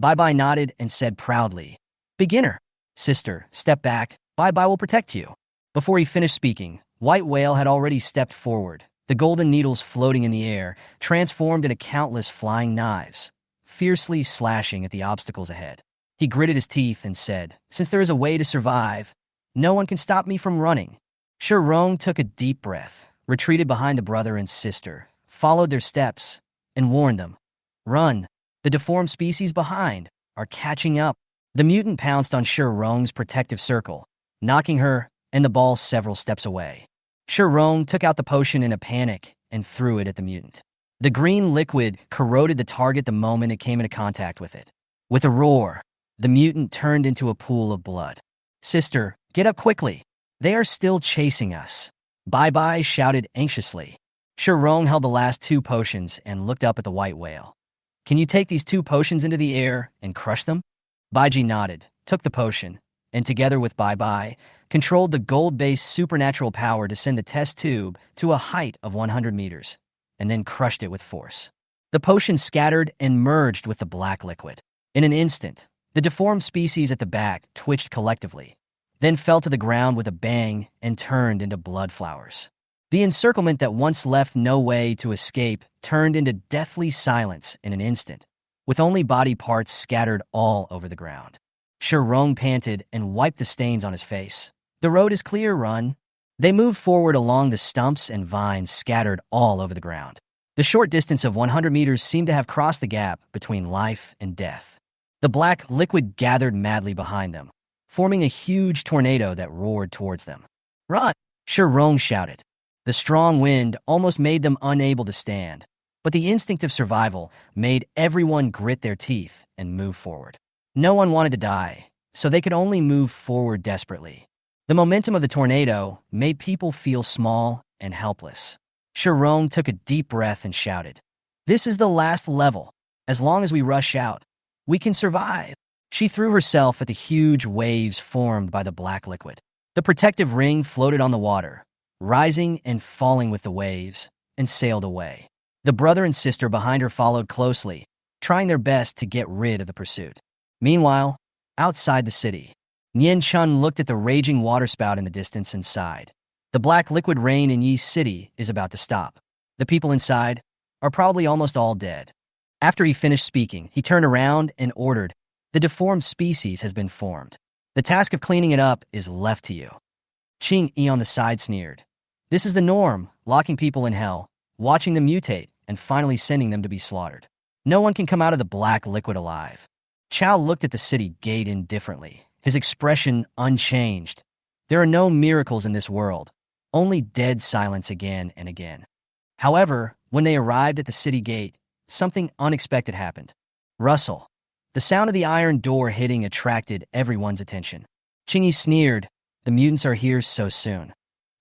Bai nodded and said proudly, "Beginner. Sister, step back. Bai will protect you." Before he finished speaking, White Whale had already stepped forward, the golden needles floating in the air, transformed into countless flying knives, fiercely slashing at the obstacles ahead. He gritted his teeth and said, "Since there is a way to survive, no one can stop me from running." Shirong took a deep breath, retreated behind the brother and sister, followed their steps, and warned them, "Run. The deformed species behind are catching up." The mutant pounced on Shirong's protective circle, knocking her and the ball several steps away. Shirong took out the potion in a panic and threw it at the mutant. The green liquid corroded the target the moment it came into contact with it. With a roar, the mutant turned into a pool of blood. "Sister, get up quickly. They are still chasing us." Bai shouted anxiously. Shirong held the last 2 potions and looked up at the White Whale. "Can you take these 2 potions into the air and crush them?" Baiji nodded, took the potion, and together with Bai, controlled the gold-based supernatural power to send the test tube to a height of 100 meters, and then crushed it with force. The potion scattered and merged with the black liquid. In an instant, the deformed species at the back twitched collectively, then fell to the ground with a bang and turned into blood flowers. The encirclement that once left no way to escape turned into deathly silence in an instant, with only body parts scattered all over the ground. Shirong panted and wiped the stains on his face. "The road is clear, run." They moved forward along the stumps and vines scattered all over the ground. The short distance of 100 meters seemed to have crossed the gap between life and death. The black liquid gathered madly behind them, forming a huge tornado that roared towards them. "Run!" Shirong shouted. The strong wind almost made them unable to stand, but the instinct of survival made everyone grit their teeth and move forward. No one wanted to die, so they could only move forward desperately. The momentum of the tornado made people feel small and helpless. Shirong took a deep breath and shouted, "This is the last level. As long as we rush out, we can survive." She threw herself at the huge waves formed by the black liquid. The protective ring floated on the water, rising and falling with the waves, and sailed away. The brother and sister behind her followed closely, trying their best to get rid of the pursuit. Meanwhile, outside the city, Nian Chun looked at the raging waterspout in the distance and sighed. The black liquid rain in Yi City is about to stop. The people inside are probably almost all dead. After he finished speaking, he turned around and ordered, "The deformed species has been formed. The task of cleaning it up is left to you." Qing Yi on the side sneered. "This is the norm, locking people in hell, watching them mutate, and finally sending them to be slaughtered. No one can come out of the black liquid alive." Chao looked at the city gate indifferently, his expression unchanged. There are no miracles in this world, only dead silence again and again. However, when they arrived at the city gate, something unexpected happened. Rustle. The sound of the iron door hitting attracted everyone's attention. Qingyi sneered, "The mutants are here so soon."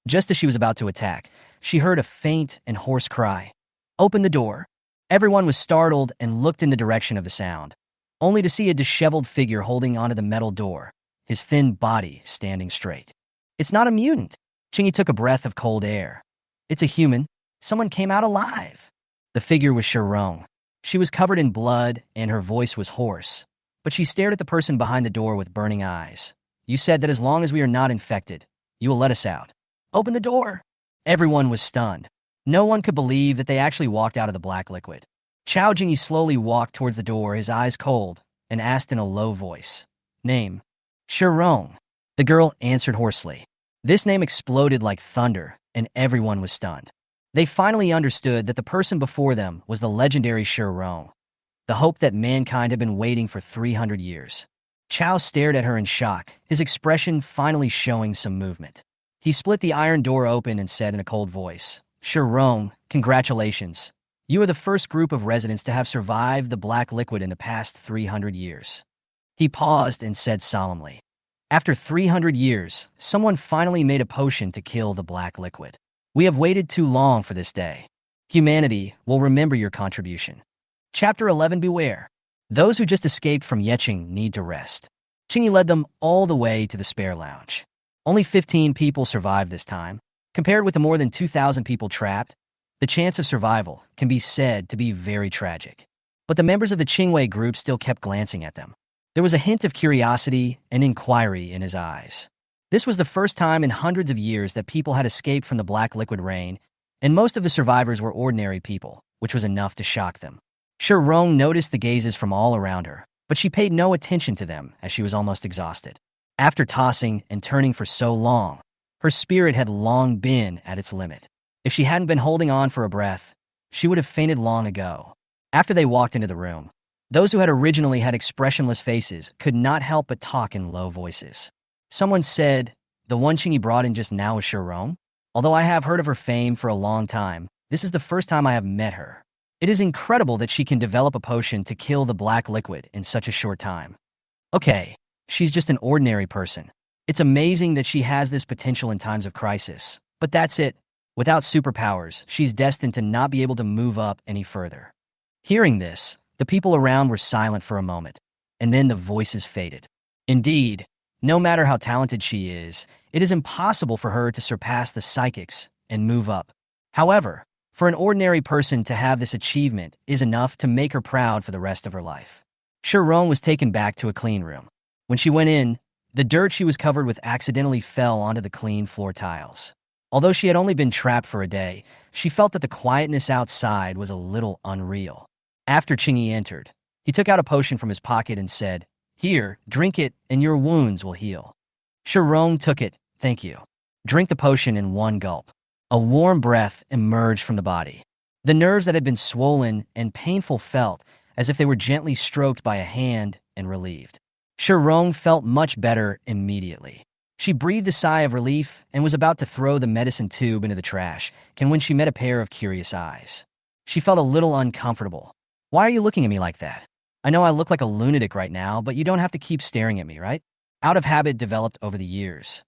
Just as she was about to attack, she heard a faint and hoarse cry. "Open the door." Everyone was startled and looked in the direction of the sound, only to see a disheveled figure holding onto the metal door, his thin body standing straight. "It's not a mutant." Qingyi took a breath of cold air. "It's a human. Someone came out alive." The figure was Shirong. She was covered in blood and her voice was hoarse, but she stared at the person behind the door with burning eyes. "You said that as long as we are not infected, you will let us out. Open the door." Everyone was stunned. No one could believe that they actually walked out of the black liquid. Chao Jingyi slowly walked towards the door, his eyes cold, and asked in a low voice, "Name?" "Shirong." The girl answered hoarsely. This name exploded like thunder, and everyone was stunned. They finally understood that the person before them was the legendary Shirong, the hope that mankind had been waiting for 300 years. Chao stared at her in shock, his expression finally showing some movement. He split the iron door open and said in a cold voice, "Shirong, congratulations. You are the first group of residents to have survived the black liquid in the past 300 years. He paused and said solemnly, "After 300 years, someone finally made a potion to kill the black liquid. We have waited too long for this day. Humanity will remember your contribution." Chapter 11. Beware. Those who just escaped from Yecheng need to rest. Qingyi led them all the way to the spare lounge. Only 15 people survived this time. Compared with the more than 2,000 people trapped, the chance of survival can be said to be very tragic. but the members of the Qingwei group still kept glancing at them. There was a hint of curiosity and inquiry in his eyes. This was the first time in hundreds of years that people had escaped from the black liquid rain, and most of the survivors were ordinary people, which was enough to shock them. Rong noticed the gazes from all around her, but she paid no attention to them as she was almost exhausted. After tossing and turning for so long, her spirit had long been at its limit. If she hadn't been holding on for a breath, she would have fainted long ago. After they walked into the room, those who had originally had expressionless faces could not help but talk in low voices. Someone said, "The one Qingyi brought in just now is Rong. Although I have heard of her fame for a long time, this is the first time I have met her. It is incredible that she can develop a potion to kill the black liquid in such a short time. Okay, she's just an ordinary person. It's amazing that she has this potential in times of crisis, but that's it. Without superpowers, she's destined to not be able to move up any further." Hearing this, the people around were silent for a moment, and then the voices faded. Indeed, no matter how talented she is, it is impossible for her to surpass the psychics and move up. However, for an ordinary person to have this achievement is enough to make her proud for the rest of her life. Rong was taken back to a clean room. When she went in, the dirt she was covered with accidentally fell onto the clean floor tiles. Although she had only been trapped for a day, she felt that the quietness outside was a little unreal. After Qingyi entered, he took out a potion from his pocket and said, "Here, drink it, and your wounds will heal." Rong took it. "Thank you." Drink the potion in one gulp. A warm breath emerged from the body. The nerves that had been swollen and painful felt as if they were gently stroked by a hand and relieved. Rong felt much better immediately. She breathed a sigh of relief and was about to throw the medicine tube into the trash when she met a pair of curious eyes. She felt a little uncomfortable. "Why are you looking at me like that? I know I look like a lunatic right now, but you don't have to keep staring at me, right?" Out of habit developed over the years,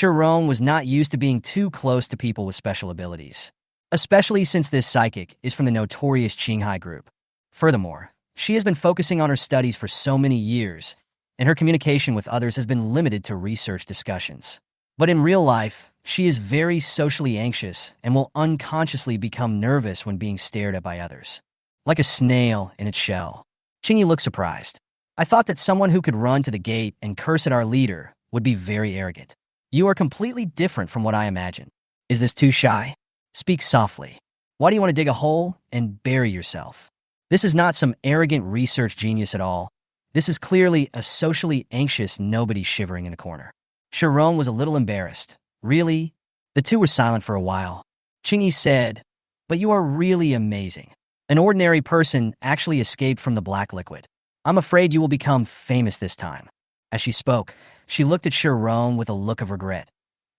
Rong was not used to being too close to people with special abilities, especially since this psychic is from the notorious Qinghai group. Furthermore, she has been focusing on her studies for so many years, and her communication with others has been limited to research discussions. But in real life, she is very socially anxious and will unconsciously become nervous when being stared at by others. Like a snail in its shell. Qingyi looked surprised. "I thought that someone who could run to the gate and curse at our leader would be very arrogant. You are completely different from what I imagined. Is this too shy? Speak softly. Why do you want to dig a hole and bury yourself? This is not some arrogant research genius at all. This is clearly a socially anxious nobody shivering in a corner." Rong was a little embarrassed. "Really?" The two were silent for a while. Qingyi said, "But you are really amazing. An ordinary person actually escaped from the black liquid. I'm afraid you will become famous this time." As she spoke, she looked at Rong with a look of regret.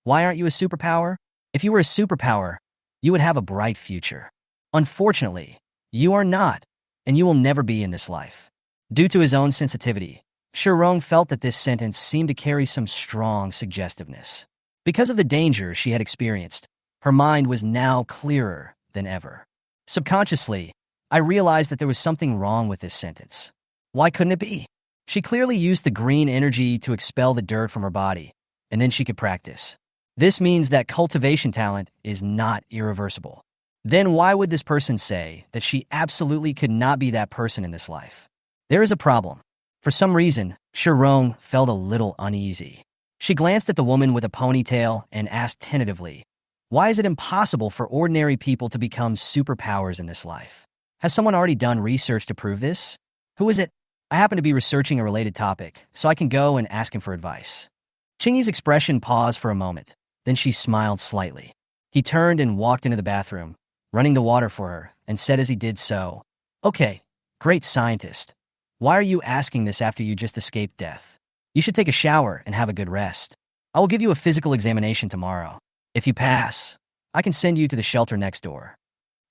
"Why aren't you a superpower? If you were a superpower, you would have a bright future. Unfortunately, you are not, and you will never be in this life." Due to his own sensitivity, Rong felt that this sentence seemed to carry some strong suggestiveness. Because of the danger she had experienced, her mind was now clearer than ever. Subconsciously, I realized that there was something wrong with this sentence. Why couldn't it be? She clearly used the green energy to expel the dirt from her body, and then she could practice. This means that cultivation talent is not irreversible. Then why would this person say that she absolutely could not be that person in this life? There is a problem. For some reason, Rong felt a little uneasy. She glanced at the woman with a ponytail and asked tentatively, "Why is it impossible for ordinary people to become superpowers in this life? Has someone already done research to prove this? Who is it? I happen to be researching a related topic, so I can go and ask him for advice." Qingyi's expression paused for a moment, then she smiled slightly. He turned and walked into the bathroom, running the water for her, and said as he did so, "Okay, great scientist. Why are you asking this after you just escaped death? You should take a shower and have a good rest. I will give you a physical examination tomorrow. If you pass, I can send you to the shelter next door."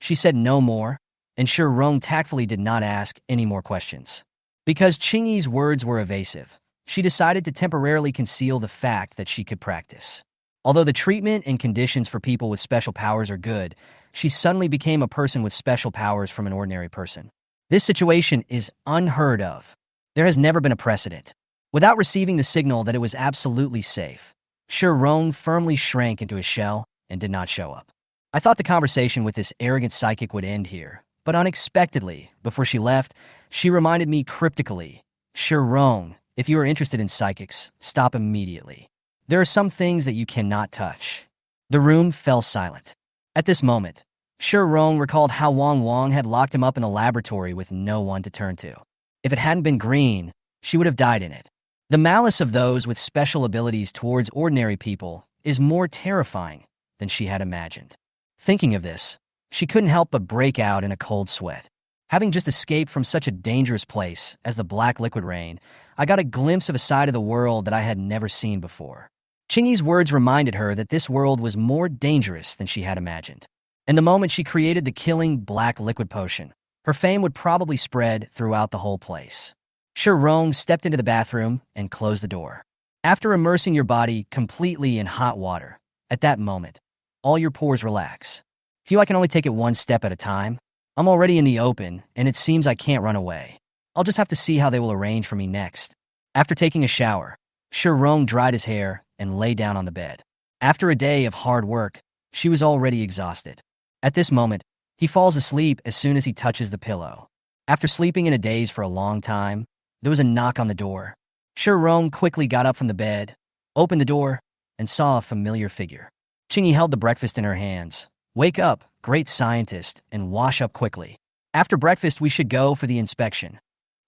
She said no more, and Rong tactfully did not ask any more questions. Because Qingyi's words were evasive, she decided to temporarily conceal the fact that she could practice. Although the treatment and conditions for people with special powers are good, she suddenly became a person with special powers from an ordinary person. This situation is unheard of. There has never been a precedent. Without receiving the signal that it was absolutely safe, Rong firmly shrank into his shell and did not show up. I thought the conversation with this arrogant psychic would end here, But unexpectedly, before she left, she reminded me cryptically, Shirong, if you are interested in psychics, stop immediately. There are some things that you cannot touch. The room fell silent. At this moment, Shirong recalled how Wang had locked him up in the laboratory with no one to turn to. If it hadn't been green, she would have died in it. The malice of those with special abilities towards ordinary people is more terrifying than she had imagined. Thinking of this, she couldn't help but break out in a cold sweat. Having just escaped from such a dangerous place as the Black Liquid Rain, I got a glimpse of a side of the world that I had never seen before. Qingyi's words reminded her that this world was more dangerous than she had imagined. And the moment she created the killing Black Liquid Potion, her fame would probably spread throughout the whole place. Shirong stepped into the bathroom and closed the door. After immersing your body completely in hot water, at that moment, all your pores relax. Phew, I can only take it one step at a time. I'm already in the open, and it seems I can't run away. I'll just have to see how they will arrange for me next. After taking a shower, Shirong dried his hair and lay down on the bed. After a day of hard work, she was already exhausted. At this moment, he falls asleep as soon as he touches the pillow. After sleeping in a daze for a long time, there was a knock on the door. Shirong quickly got up from the bed, opened the door, and saw a familiar figure. Qingyi held the breakfast in her hands. Wake up, great scientist, and wash up quickly. After breakfast, we should go for the inspection.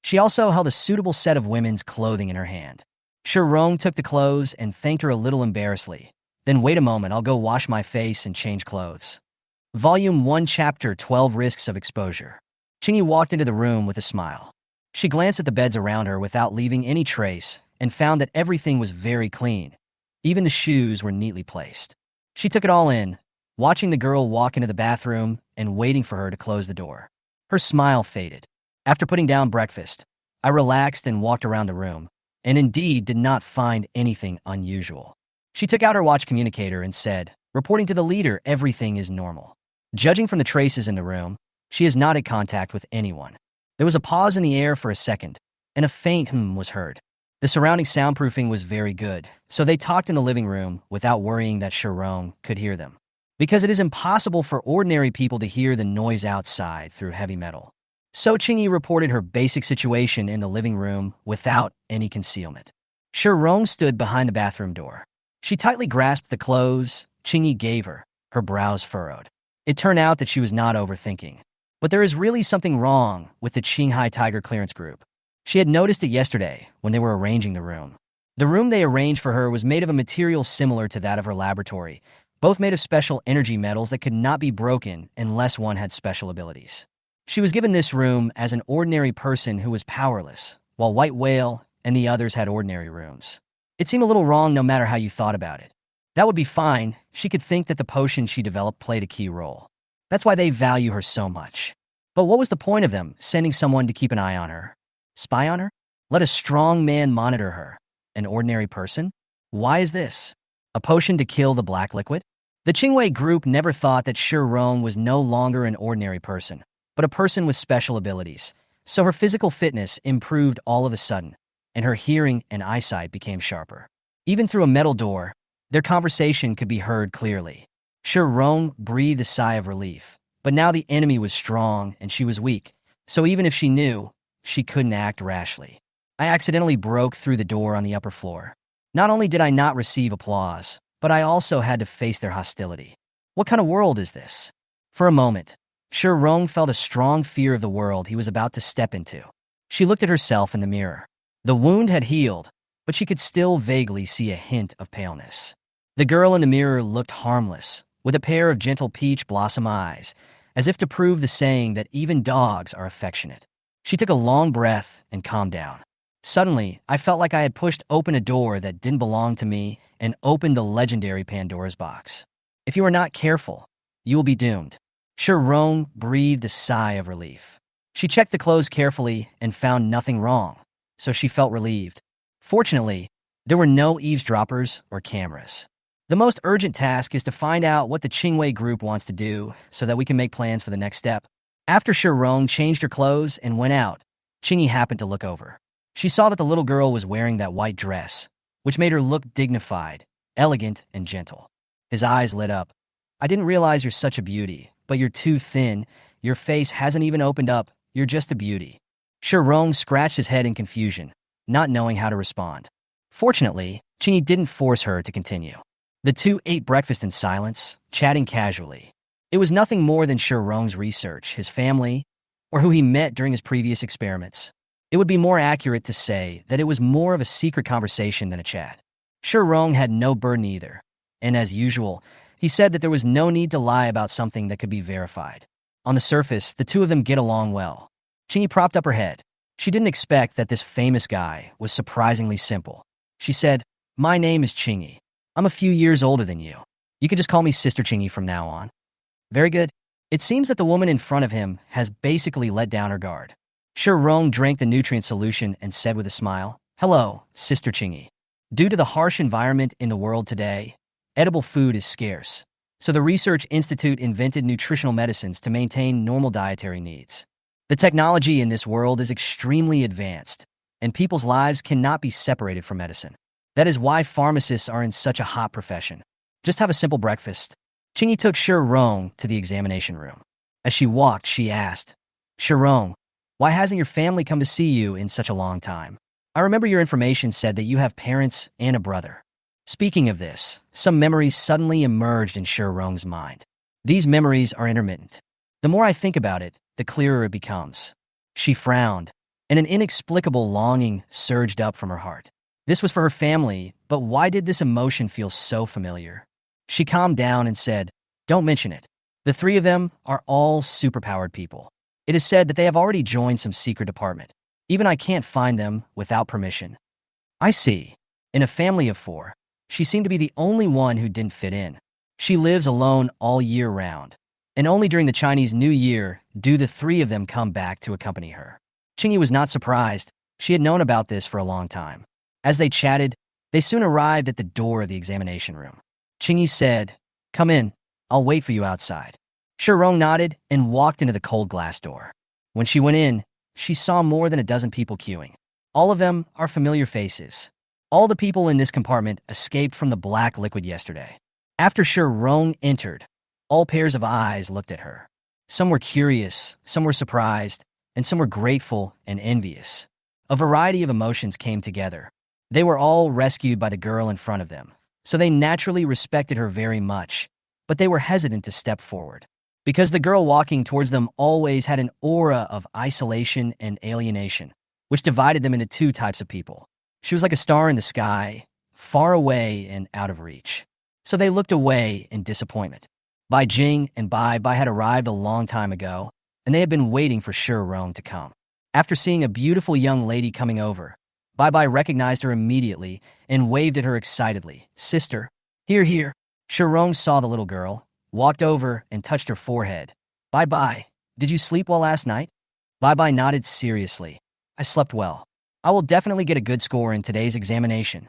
She also held a suitable set of women's clothing in her hand. Shirong took the clothes and thanked her a little embarrassedly. Then wait a moment, I'll go wash my face and change clothes. Volume 1, Chapter 12, Risks of Exposure. Qingyi walked into the room with a smile. She glanced at the beds around her without leaving any trace and found that everything was very clean. Even the shoes were neatly placed. She took it all in, watching the girl walk into the bathroom and waiting for her to close the door. Her smile faded. After putting down breakfast, I relaxed and walked around the room, and indeed did not find anything unusual. She took out her watch communicator and said, reporting to the leader, everything is normal. Judging from the traces in the room, she has not had contact with anyone. There was a pause in the air for a second, and a faint was heard. The surrounding soundproofing was very good, so they talked in the living room without worrying that Shirong could hear them. Because it is impossible for ordinary people to hear the noise outside through heavy metal. So Qingyi reported her basic situation in the living room without any concealment. Shirong stood behind the bathroom door. She tightly grasped the clothes Qingyi gave her, her brows furrowed. It turned out that she was not overthinking. But there is really something wrong with the Qinghai Tiger Clearance Group. She had noticed it yesterday when they were arranging the room. The room they arranged for her was made of a material similar to that of her laboratory, both made of special energy metals that could not be broken unless one had special abilities. She was given this room as an ordinary person who was powerless, while White Whale and the others had ordinary rooms. It seemed a little wrong no matter how you thought about it. That would be fine. She could think that the potion she developed played a key role. That's why they value her so much. But what was the point of them sending someone to keep an eye on her? Spy on her? Let a strong man monitor her. An ordinary person? Why is this? A potion to kill the Black Liquid? The Qingwei group never thought that Shirong was no longer an ordinary person, but a person with special abilities. So her physical fitness improved all of a sudden, and her hearing and eyesight became sharper. Even through a metal door, their conversation could be heard clearly. Shirong breathed a sigh of relief, but now the enemy was strong and she was weak, so even if she knew, she couldn't act rashly. I accidentally broke through the door on the upper floor. Not only did I not receive applause, but I also had to face their hostility. What kind of world is this? For a moment, Shirong felt a strong fear of the world he was about to step into. She looked at herself in the mirror. The wound had healed, but she could still vaguely see a hint of paleness. The girl in the mirror looked harmless, with a pair of gentle peach blossom eyes, as if to prove the saying that even dogs are affectionate. She took a long breath and calmed down. Suddenly, I felt like I had pushed open a door that didn't belong to me and opened the legendary Pandora's box. If you are not careful, you will be doomed. Shirong breathed a sigh of relief. She checked the clothes carefully and found nothing wrong, so she felt relieved. Fortunately, there were no eavesdroppers or cameras. The most urgent task is to find out what the Qingwei group wants to do so that we can make plans for the next step. After Shirong changed her clothes and went out, Qingyi happened to look over. She saw that the little girl was wearing that white dress, which made her look dignified, elegant, and gentle. His eyes lit up. I didn't realize you're such a beauty, but you're too thin, Your face hasn't even opened up. You're just a beauty." Shi Rong scratched his head in confusion, not knowing how to respond. Fortunately, Qingyi didn't force her to continue. The two ate breakfast in silence, chatting casually. It was nothing more than Shi Rong's research, his family, or who he met during his previous experiments. It would be more accurate to say that it was more of a secret conversation than a chat. Shi Rong had no burden either, and as usual, he said that there was no need to lie about something that could be verified. On the surface, the two of them get along well. Qingyi propped up her head. She didn't expect that this famous guy was surprisingly simple. She said, "My name is Qingyi. I'm a few years older than you. You can just call me Sister Qingyi from now on." Very good. It seems that the woman in front of him has basically let down her guard. Shi Rong drank the nutrient solution and said with a smile, "Hello, Sister Qingyi. Due to the harsh environment in the world today, edible food is scarce. So the Research Institute invented nutritional medicines to maintain normal dietary needs. The technology in this world is extremely advanced, and people's lives cannot be separated from medicine. That is why pharmacists are in such a hot profession. Just have a simple breakfast." Qingyi took Shi Rong to the examination room. As she walked, she asked, "Shi Rong, why hasn't your family come to see you in such a long time? I remember your information said that you have parents and a brother." Speaking of this, some memories suddenly emerged in Shi Rong's mind. These memories are intermittent. The more I think about it, the clearer it becomes. She frowned, and an inexplicable longing surged up from her heart. This was for her family, but why did this emotion feel so familiar? She calmed down and said, "Don't mention it. The three of them are all superpowered people. It is said that they have already joined some secret department. Even I can't find them without permission." I see. In a family of four, she seemed to be the only one who didn't fit in. She lives alone all year round, and only during the Chinese New Year do the three of them come back to accompany her. Qingyi was not surprised. She had known about this for a long time. As they chatted, they soon arrived at the door of the examination room. Qingyi said, "Come in. I'll wait for you outside." Shi Rong nodded and walked into the cold glass door. When she went in, she saw more than a dozen people queuing. All of them are familiar faces. All the people in this compartment escaped from the black liquid yesterday. After Shi Rong entered, all pairs of eyes looked at her. Some were curious, some were surprised, and some were grateful and envious. A variety of emotions came together. They were all rescued by the girl in front of them, so they naturally respected her very much, but they were hesitant to step forward. Because the girl walking towards them always had an aura of isolation and alienation, which divided them into two types of people. She was like a star in the sky, far away and out of reach. So they looked away in disappointment. Bai Jing and Bai Bai had arrived a long time ago, and they had been waiting for Shi Rong to come. After seeing a beautiful young lady coming over, Bai Bai recognized her immediately and waved at her excitedly. "Sister, here, here." Shi Rong saw the little girl, walked over and touched her forehead. "Bai Bai, did you sleep well last night?" Bai Bai nodded seriously. "I slept well. I will definitely get a good score in today's examination."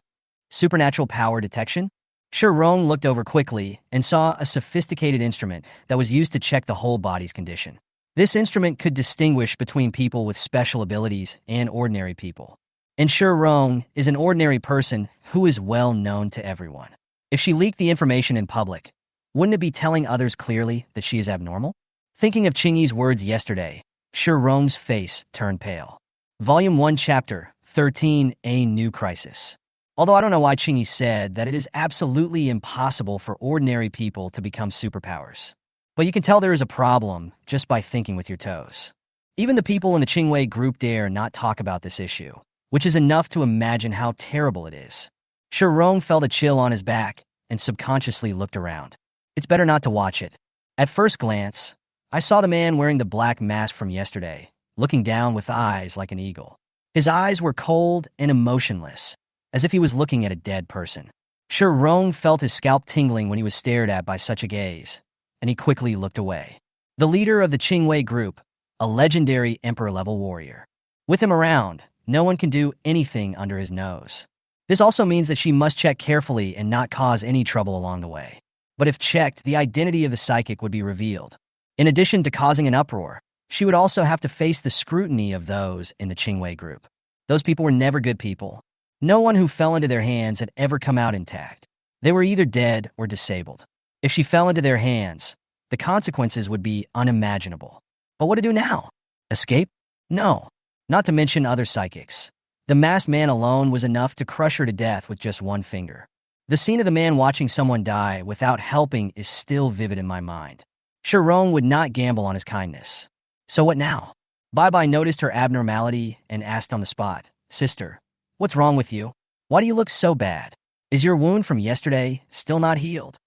Supernatural power detection? Shi Rong looked over quickly and saw a sophisticated instrument that was used to check the whole body's condition. This instrument could distinguish between people with special abilities and ordinary people. And Shi Rong is an ordinary person who is well known to everyone. If she leaked the information in public, wouldn't it be telling others clearly that she is abnormal? Thinking of Qingyi's words yesterday, Shi Rong's face turned pale. Volume 1, Chapter 13, A New Crisis. Although I don't know why Qingyi said that it is absolutely impossible for ordinary people to become superpowers. But you can tell there is a problem just by thinking with your toes. Even the people in the Qingwei group dare not talk about this issue, which is enough to imagine how terrible it is. Shi Rong felt a chill on his back and subconsciously looked around. It's better not to watch it. At first glance, I saw the man wearing the black mask from yesterday, looking down with eyes like an eagle. His eyes were cold and emotionless, as if he was looking at a dead person. Shi Rong felt his scalp tingling when he was stared at by such a gaze, and he quickly looked away. The leader of the Qingwei group, a legendary emperor-level warrior. With him around, no one can do anything under his nose. This also means that she must check carefully and not cause any trouble along the way. But if checked, the identity of the psychic would be revealed. In addition to causing an uproar, she would also have to face the scrutiny of those in the Qingwei group. Those people were never good people. No one who fell into their hands had ever come out intact. They were either dead or disabled. If she fell into their hands, the consequences would be unimaginable. But what to do now? Escape? No. Not to mention other psychics. The masked man alone was enough to crush her to death with just one finger. The scene of the man watching someone die without helping is still vivid in my mind. Sharon would not gamble on his kindness. So what now? Bye-Bye noticed her abnormality and asked on the spot, "Sister, what's wrong with you? Why do you look so bad? Is your wound from yesterday still not healed?"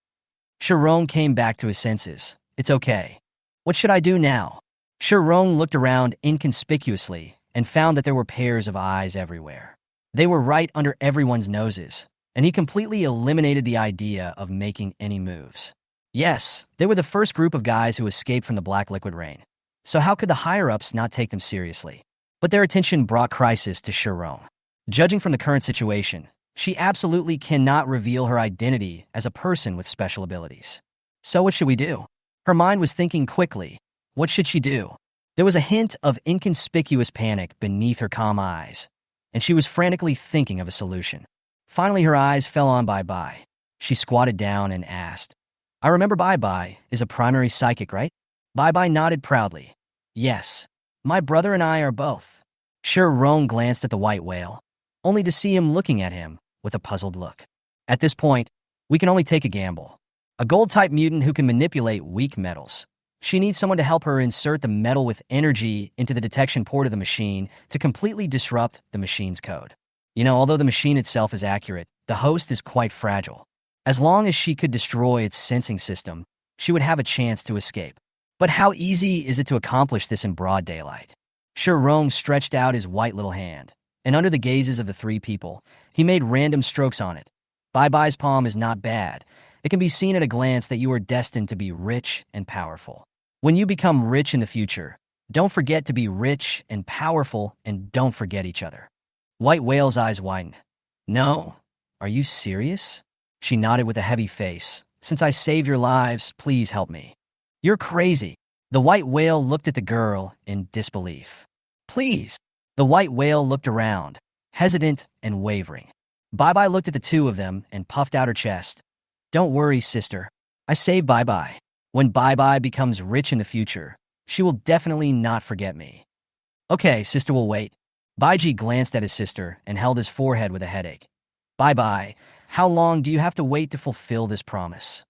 Sharon came back to his senses. "It's okay. What should I do now?" Sharon looked around inconspicuously and found that there were pairs of eyes everywhere. They were right under everyone's noses, and he completely eliminated the idea of making any moves. Yes, they were the first group of guys who escaped from the Black Liquid Rain. So how could the higher-ups not take them seriously? But their attention brought crisis to Sharon. Judging from the current situation, she absolutely cannot reveal her identity as a person with special abilities. So what should we do? Her mind was thinking quickly. What should she do? There was a hint of inconspicuous panic beneath her calm eyes, and she was frantically thinking of a solution. Finally, her eyes fell on Bye-Bye. She squatted down and asked, "I remember Bye-Bye is a primary psychic, right?" Bye-Bye nodded proudly. "Yes, my brother and I are both." Sharon glanced at the white whale, only to see him looking at him with a puzzled look. At this point, we can only take a gamble. A gold-type mutant who can manipulate weak metals. She needs someone to help her insert the metal with energy into the detection port of the machine to completely disrupt the machine's code. Although the machine itself is accurate, the host is quite fragile. As long as she could destroy its sensing system, she would have a chance to escape. But how easy is it to accomplish this in broad daylight? Sharon stretched out his white little hand, and under the gazes of the three people, he made random strokes on it. Bye-Bye's palm is not bad. It can be seen at a glance that you are destined to be rich and powerful. When you become rich in the future, don't forget to be rich and powerful, and don't forget each other. White Whale's eyes widened. "No? Are you serious?" She nodded with a heavy face. "Since I saved your lives, please help me." "You're crazy." The White Whale looked at the girl in disbelief. "Please." The White Whale looked around, hesitant and wavering. Bye-Bye looked at the two of them and puffed out her chest. "Don't worry, sister. I saved Bye-Bye. When Bye-Bye becomes rich in the future, she will definitely not forget me." "Okay, sister will wait." Baiji glanced at his sister and held his forehead with a headache. "Bye-Bye, how long do you have to wait to fulfill this promise?"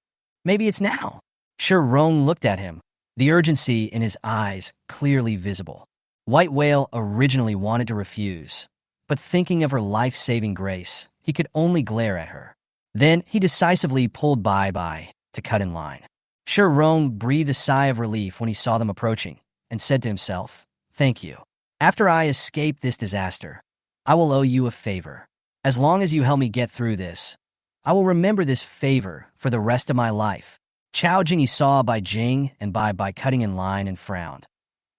"Maybe it's now." Sharon looked at him, the urgency in his eyes clearly visible. White Whale originally wanted to refuse, but thinking of her life-saving grace, he could only glare at her. Then he decisively pulled Bye-Bye to cut in line. Sharon breathed a sigh of relief when he saw them approaching and said to himself, "Thank you. After I escape this disaster, I will owe you a favor. As long as you help me get through this, I will remember this favor for the rest of my life." Chao Jing saw Bai Jing and Bye-Bye cutting in line and frowned.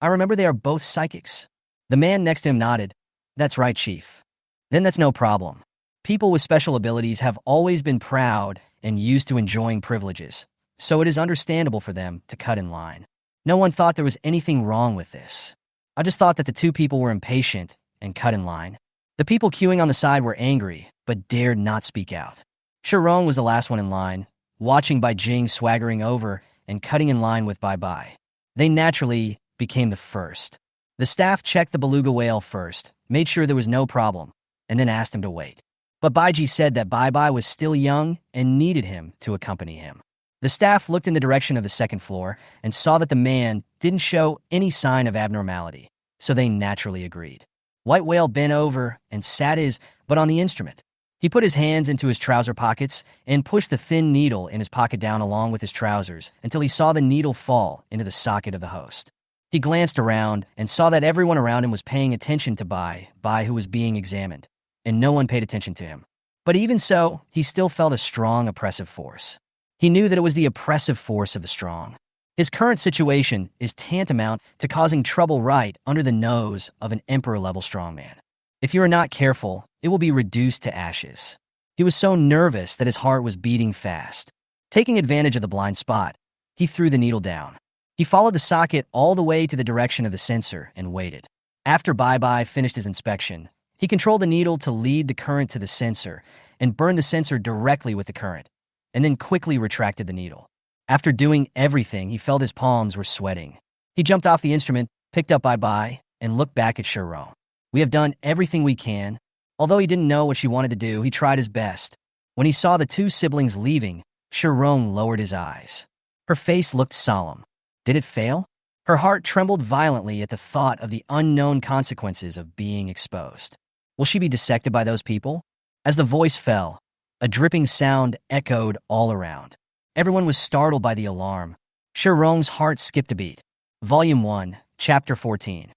"I remember they are both psychics." The man next to him nodded. "That's right, Chief." "Then that's no problem. People with special abilities have always been proud and used to enjoying privileges, so it is understandable for them to cut in line. No one thought there was anything wrong with this. I just thought that the two people were impatient and cut in line. The people queuing on the side were angry, but dared not speak out. Sharon was the last one in line, watching Bai Jing swaggering over and cutting in line with Bye-Bye. They naturally became the first. The staff checked the beluga whale first, made sure there was no problem, and then asked him to wait. But Baiji said that Bye-Bye was still young and needed him to accompany him. The staff looked in the direction of the second floor and saw that the man didn't show any sign of abnormality, so they naturally agreed. White Whale bent over and sat his butt on the instrument. He put his hands into his trouser pockets and pushed the thin needle in his pocket down along with his trousers until he saw the needle fall into the socket of the host. He glanced around and saw that everyone around him was paying attention to Bye, who was being examined, and no one paid attention to him. But even so, he still felt a strong oppressive force. He knew that it was the oppressive force of the strong. His current situation is tantamount to causing trouble right under the nose of an emperor-level strongman. If you are not careful, it will be reduced to ashes. He was so nervous that his heart was beating fast. Taking advantage of the blind spot, he threw the needle down. He followed the socket all the way to the direction of the sensor and waited. After Bye finished his inspection, he controlled the needle to lead the current to the sensor and burned the sensor directly with the current, and then quickly retracted the needle. After doing everything, he felt his palms were sweating. He jumped off the instrument, picked up bye-bye, and looked back at Shirong. We have done everything we can. Although he didn't know what she wanted to do, he tried his best. When he saw the two siblings leaving, Shirong lowered his eyes. Her face looked solemn. Did it fail? Her heart trembled violently at the thought of the unknown consequences of being exposed. Will she be dissected by those people? As the voice fell, a dripping sound echoed all around. Everyone was startled by the alarm. Shirong's heart skipped a beat. Volume 1, Chapter 14.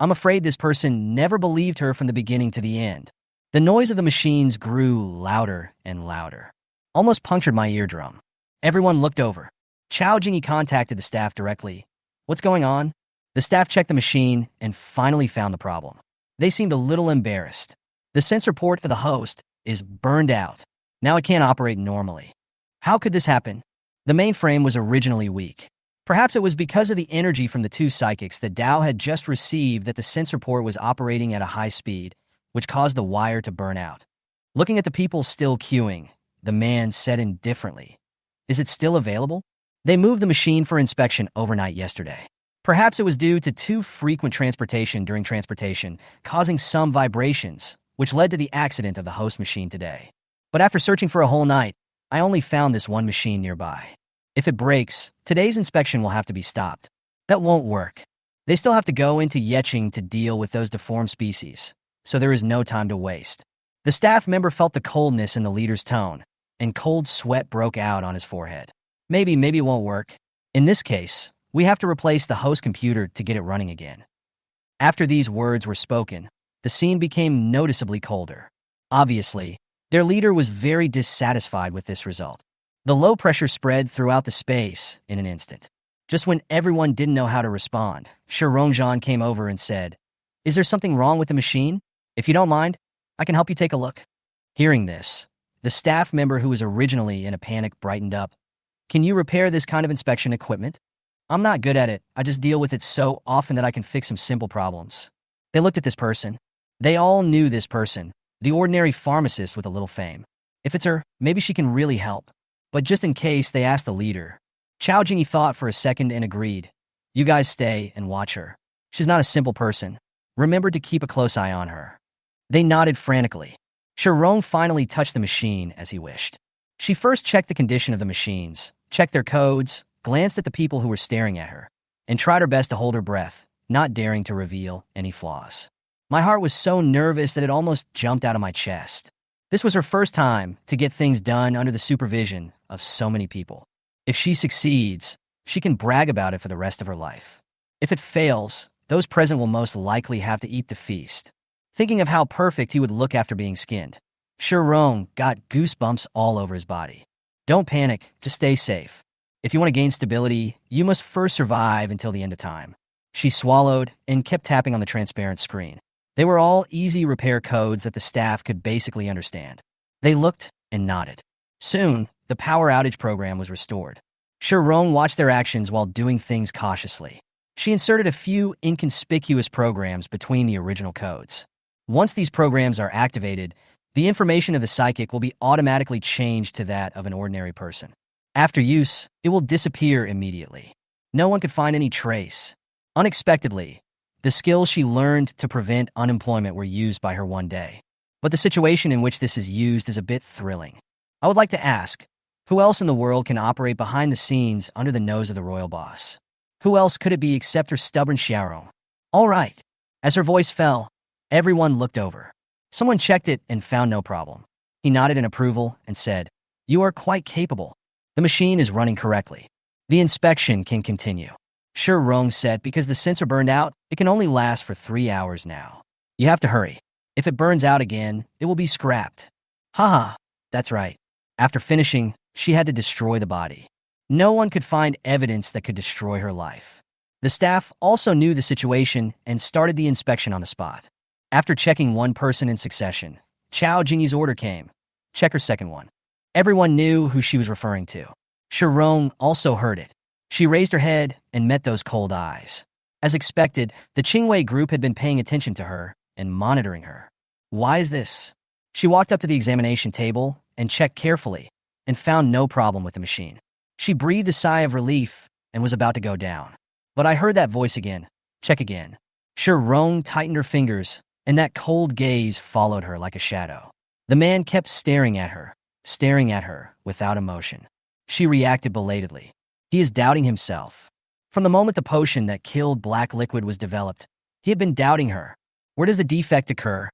I'm afraid this person never believed her from the beginning to the end. The noise of the machines grew louder and louder. Almost punctured my eardrum. Everyone looked over. Chao Jingyi contacted the staff directly. What's going on? The staff checked the machine and finally found the problem. They seemed a little embarrassed. The sensor port for the host is burned out. Now it can't operate normally. How could this happen? The mainframe was originally weak. Perhaps it was because of the energy from the two psychics that Dao had just received that the sensor port was operating at a high speed, which caused the wire to burn out. Looking at the people still queuing, the man said indifferently, "Is it still available?" They moved the machine for inspection overnight yesterday. Perhaps it was due to too frequent transportation during transportation, causing some vibrations, which led to the accident of the host machine today. But after searching for a whole night, I only found this one machine nearby. If it breaks, today's inspection will have to be stopped. That won't work. They still have to go into Yecheng to deal with those deformed species, so there is no time to waste. The staff member felt the coldness in the leader's tone, and cold sweat broke out on his forehead. Maybe it won't work. In this case, we have to replace the host computer to get it running again. After these words were spoken, the scene became noticeably colder. Obviously, their leader was very dissatisfied with this result. The low pressure spread throughout the space in an instant. Just when everyone didn't know how to respond, Shirongzhan came over and said, "Is there something wrong with the machine? If you don't mind, I can help you take a look." Hearing this, the staff member who was originally in a panic brightened up. "Can you repair this kind of inspection equipment? I'm not good at it. I just deal with it so often that I can fix some simple problems." They looked at this person. They all knew this person, the ordinary pharmacist with a little fame. If it's her, maybe she can really help. But just in case, they asked the leader. Chao Jingyi thought for a second and agreed. "You guys stay and watch her. She's not a simple person. Remember to keep a close eye on her." They nodded frantically. Shirong finally touched the machine as he wished. She first checked the condition of the machines, checked their codes, glanced at the people who were staring at her, and tried her best to hold her breath, not daring to reveal any flaws. My heart was so nervous that it almost jumped out of my chest. This was her first time to get things done under the supervision of so many people. If she succeeds, she can brag about it for the rest of her life. If it fails, those present will most likely have to eat the feast. Thinking of how perfect he would look after being skinned, Shirong got goosebumps all over his body. Don't panic, just stay safe. If you want to gain stability, you must first survive until the end of time. She swallowed and kept tapping on the transparent screen. They were all easy repair codes that the staff could basically understand. They looked and nodded. Soon, the power outage program was restored. Shirong watched their actions while doing things cautiously. She inserted a few inconspicuous programs between the original codes. Once these programs are activated, the information of the psychic will be automatically changed to that of an ordinary person. After use, it will disappear immediately. No one could find any trace. Unexpectedly, the skills she learned to prevent unemployment were used by her one day. But the situation in which this is used is a bit thrilling. I would like to ask, who else in the world can operate behind the scenes under the nose of the royal boss? Who else could it be except her stubborn Xiaorong? All right. As her voice fell, everyone looked over. Someone checked it and found no problem. He nodded in approval and said, "You are quite capable. The machine is running correctly. The inspection can continue." Shirong said, "Because the sensor burned out, it can only last for 3 hours now. You have to hurry. If it burns out again, it will be scrapped." Haha, that's right. After finishing, she had to destroy the body. No one could find evidence that could destroy her life. The staff also knew the situation and started the inspection on the spot. After checking one person in succession, Chao Jingyi's order came. Check her second one. Everyone knew who she was referring to. Shirong also heard it. She raised her head and met those cold eyes. As expected, the Qingwei group had been paying attention to her and monitoring her. Why is this? She walked up to the examination table and checked carefully and found no problem with the machine. She breathed a sigh of relief and was about to go down. But I heard that voice again. Check again. Rong tightened her fingers, and that cold gaze followed her like a shadow. The man kept staring at her, without emotion. She reacted belatedly. He is doubting himself. From the moment the potion that killed Black Liquid was developed, he had been doubting her. Where does the defect occur?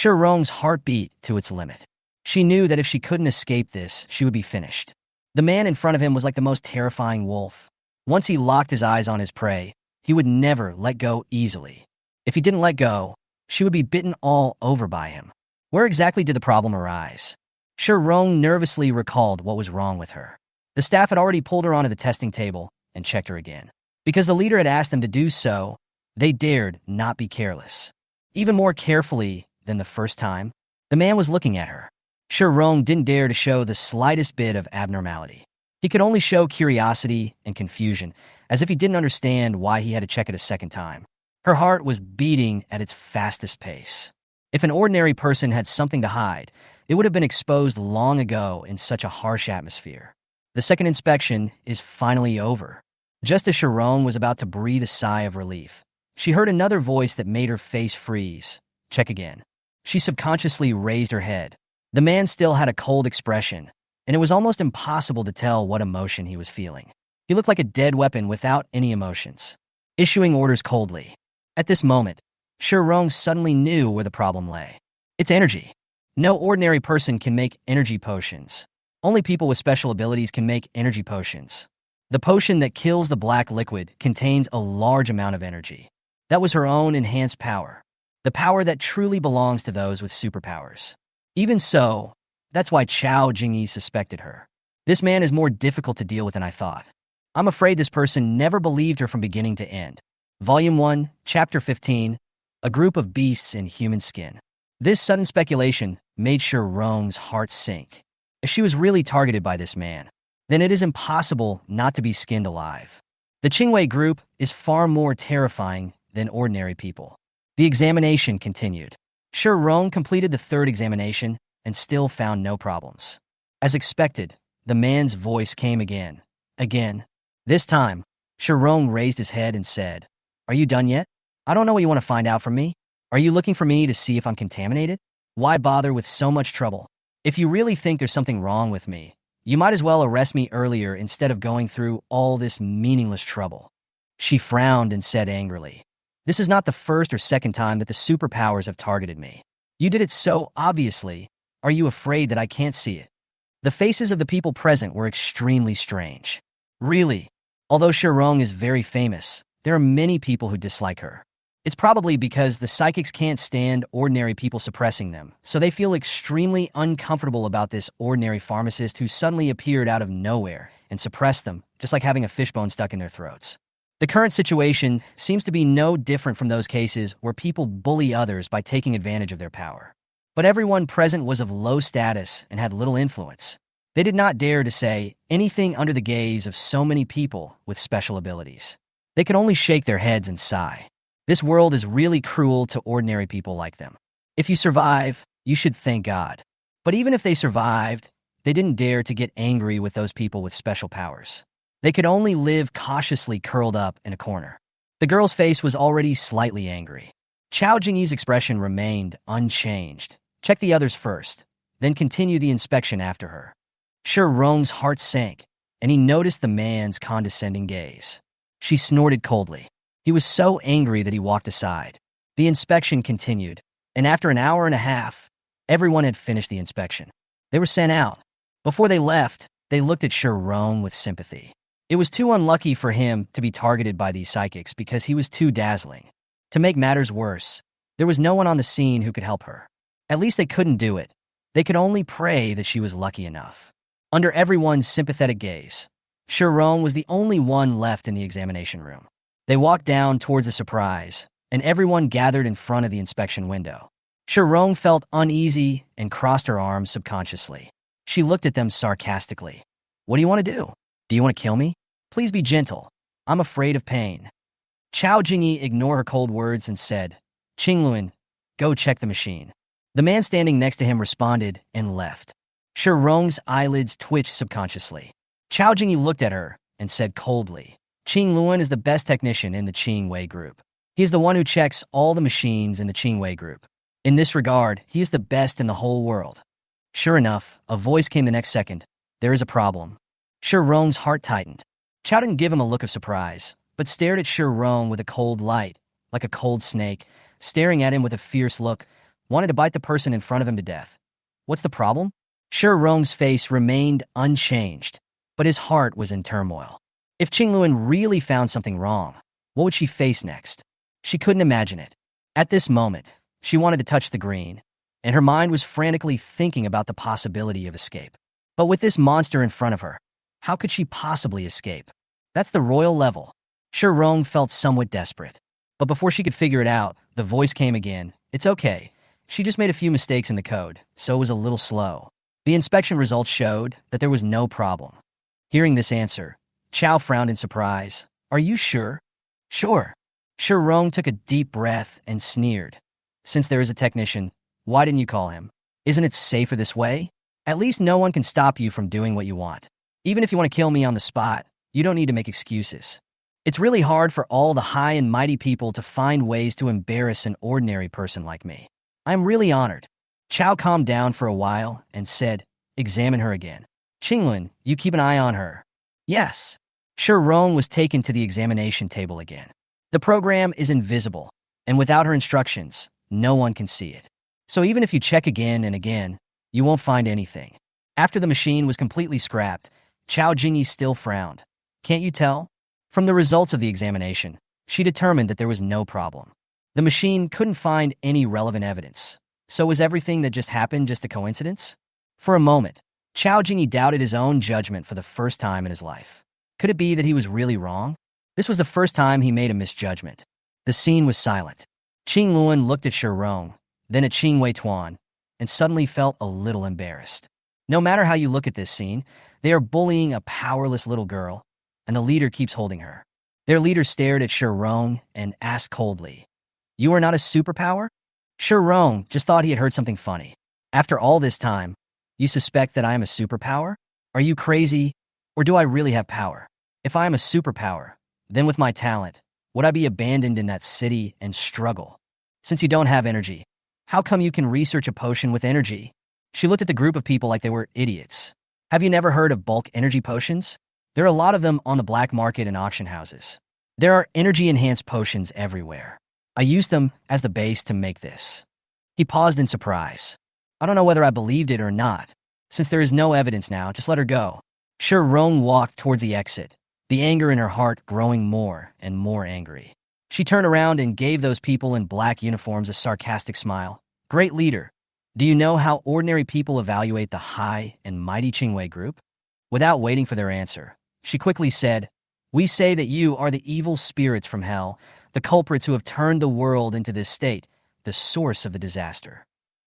Rong's heart beat to its limit. She knew that if she couldn't escape this, she would be finished. The man in front of him was like the most terrifying wolf. Once he locked his eyes on his prey, he would never let go easily. If he didn't let go, she would be bitten all over by him. Where exactly did the problem arise? Rong nervously recalled what was wrong with her. The staff had already pulled her onto the testing table and checked her again. Because the leader had asked them to do so, they dared not be careless. Even more carefully than the first time, the man was looking at her. Rong didn't dare to show the slightest bit of abnormality. He could only show curiosity and confusion, as if he didn't understand why he had to check it a second time. Her heart was beating at its fastest pace. If an ordinary person had something to hide, it would have been exposed long ago in such a harsh atmosphere. The second inspection is finally over. Just as Rong was about to breathe a sigh of relief, she heard another voice that made her face freeze. Check again. She subconsciously raised her head. The man still had a cold expression, and it was almost impossible to tell what emotion he was feeling. He looked like a dead weapon without any emotions, issuing orders coldly. At this moment, Rong suddenly knew where the problem lay. It's energy. No ordinary person can make energy potions. Only people with special abilities can make energy potions. The potion that kills the Black Liquid contains a large amount of energy. That was her own enhanced power. The power that truly belongs to those with superpowers. Even so, that's why Chao Jingyi suspected her. This man is more difficult to deal with than I thought. I'm afraid this person never believed her from beginning to end. Volume 1, Chapter 15, A Group of Beasts in Human Skin. This sudden speculation made Rong's heart sink. If she was really targeted by this man, then it is impossible not to be skinned alive. The Qingwei group is far more terrifying than ordinary people. The examination continued. Rong completed the third examination and still found no problems. As expected, the man's voice came again. This time, Rong raised his head and said, "Are you done yet? I don't know what you want to find out from me. Are you looking for me to see if I'm contaminated? Why bother with so much trouble? If you really think there's something wrong with me, you might as well arrest me earlier instead of going through all this meaningless trouble." She frowned and said angrily, "This is not the first or second time that the superpowers have targeted me. You did it so obviously. Are you afraid that I can't see it?" The faces of the people present were extremely strange. Really, although Rong is very famous, there are many people who dislike her. It's probably because the psychics can't stand ordinary people suppressing them, so they feel extremely uncomfortable about this ordinary pharmacist who suddenly appeared out of nowhere and suppressed them, just like having a fishbone stuck in their throats. The current situation seems to be no different from those cases where people bully others by taking advantage of their power. But everyone present was of low status and had little influence. They did not dare to say anything under the gaze of so many people with special abilities. They could only shake their heads and sigh. This world is really cruel to ordinary people like them. If you survive, you should thank God. But even if they survived, they didn't dare to get angry with those people with special powers. They could only live cautiously curled up in a corner. The girl's face was already slightly angry. Chao Jingyi's expression remained unchanged. Check the others first, then continue the inspection after her. Rong's heart sank, and he noticed the man's condescending gaze. She snorted coldly. He was so angry that he walked aside. The inspection continued, and after an hour and a half, everyone had finished the inspection. They were sent out. Before they left, they looked at Rong with sympathy. It was too unlucky for him to be targeted by these psychics because he was too dazzling. To make matters worse, there was no one on the scene who could help her. At least they couldn't do it. They could only pray that she was lucky enough. Under everyone's sympathetic gaze, Rong was the only one left in the examination room. They walked down towards the surprise, and everyone gathered in front of the inspection window. Rong felt uneasy and crossed her arms subconsciously. She looked at them sarcastically. "What do you want to do? Do you want to kill me? Please be gentle. I'm afraid of pain." Chao Jingyi ignored her cold words and said, "Qingluan, go check the machine." The man standing next to him responded and left. Rong's eyelids twitched subconsciously. Chao Jingyi looked at her and said coldly, Qing Luan is the best technician in the Qing Wei group. He is the one who checks all the machines in the Qing Wei group. In this regard, he is the best in the whole world. Sure enough, a voice came the next second. There is a problem. Shi Rong's heart tightened. Chow didn't give him a look of surprise, but stared at Shi Rong with a cold light, like a cold snake, staring at him with a fierce look, wanted to bite the person in front of him to death. What's the problem? Shi Rong's face remained unchanged, but his heart was in turmoil. If Qing Luan really found something wrong, what would she face next? She couldn't imagine it. At this moment, she wanted to touch the green, and her mind was frantically thinking about the possibility of escape. But with this monster in front of her, how could she possibly escape? That's the royal level. Shi Rong felt somewhat desperate. But before she could figure it out, the voice came again. It's okay. She just made a few mistakes in the code, so it was a little slow. The inspection results showed that there was no problem. Hearing this answer, Chow frowned in surprise. Are you sure? Sure. Shi Rong took a deep breath and sneered. Since there is a technician, why didn't you call him? Isn't it safer this way? At least no one can stop you from doing what you want. Even if you want to kill me on the spot, you don't need to make excuses. It's really hard for all the high and mighty people to find ways to embarrass an ordinary person like me. I'm really honored. Chow calmed down for a while and said, examine her again. Qingluan, you keep an eye on her. Yes. Shi Rong was taken to the examination table again. The program is invisible, and without her instructions, no one can see it. So even if you check again and again, you won't find anything. After the machine was completely scrapped, Chow Jingyi still frowned. Can't you tell? From the results of the examination, she determined that there was no problem. The machine couldn't find any relevant evidence. So was everything that just happened just a coincidence? For a moment, Chow Jingyi doubted his own judgment for the first time in his life. Could it be that he was really wrong? This was the first time he made a misjudgment. The scene was silent. Qing Luan looked at Shi Rong, then at Qing Wei Tuan, and suddenly felt a little embarrassed. No matter how you look at this scene, they are bullying a powerless little girl, and the leader keeps holding her. Their leader stared at Shi Rong and asked coldly, You are not a superpower? Shi Rong just thought he had heard something funny. After all this time, you suspect that I am a superpower? Are you crazy? Or do I really have power? If I am a superpower, then with my talent, would I be abandoned in that city and struggle? Since you don't have energy, how come you can research a potion with energy? She looked at the group of people like they were idiots. Have you never heard of bulk energy potions? There are a lot of them on the black market and auction houses. There are energy-enhanced potions everywhere. I used them as the base to make this. He paused in surprise. I don't know whether I believed it or not. Since there is no evidence now, just let her go. Shi Rong walked towards the exit, the anger in her heart growing more and more angry. She turned around and gave those people in black uniforms a sarcastic smile. Great leader, do you know how ordinary people evaluate the high and mighty Qingwei group? Without waiting for their answer, she quickly said, We say that you are the evil spirits from hell, the culprits who have turned the world into this state, the source of the disaster.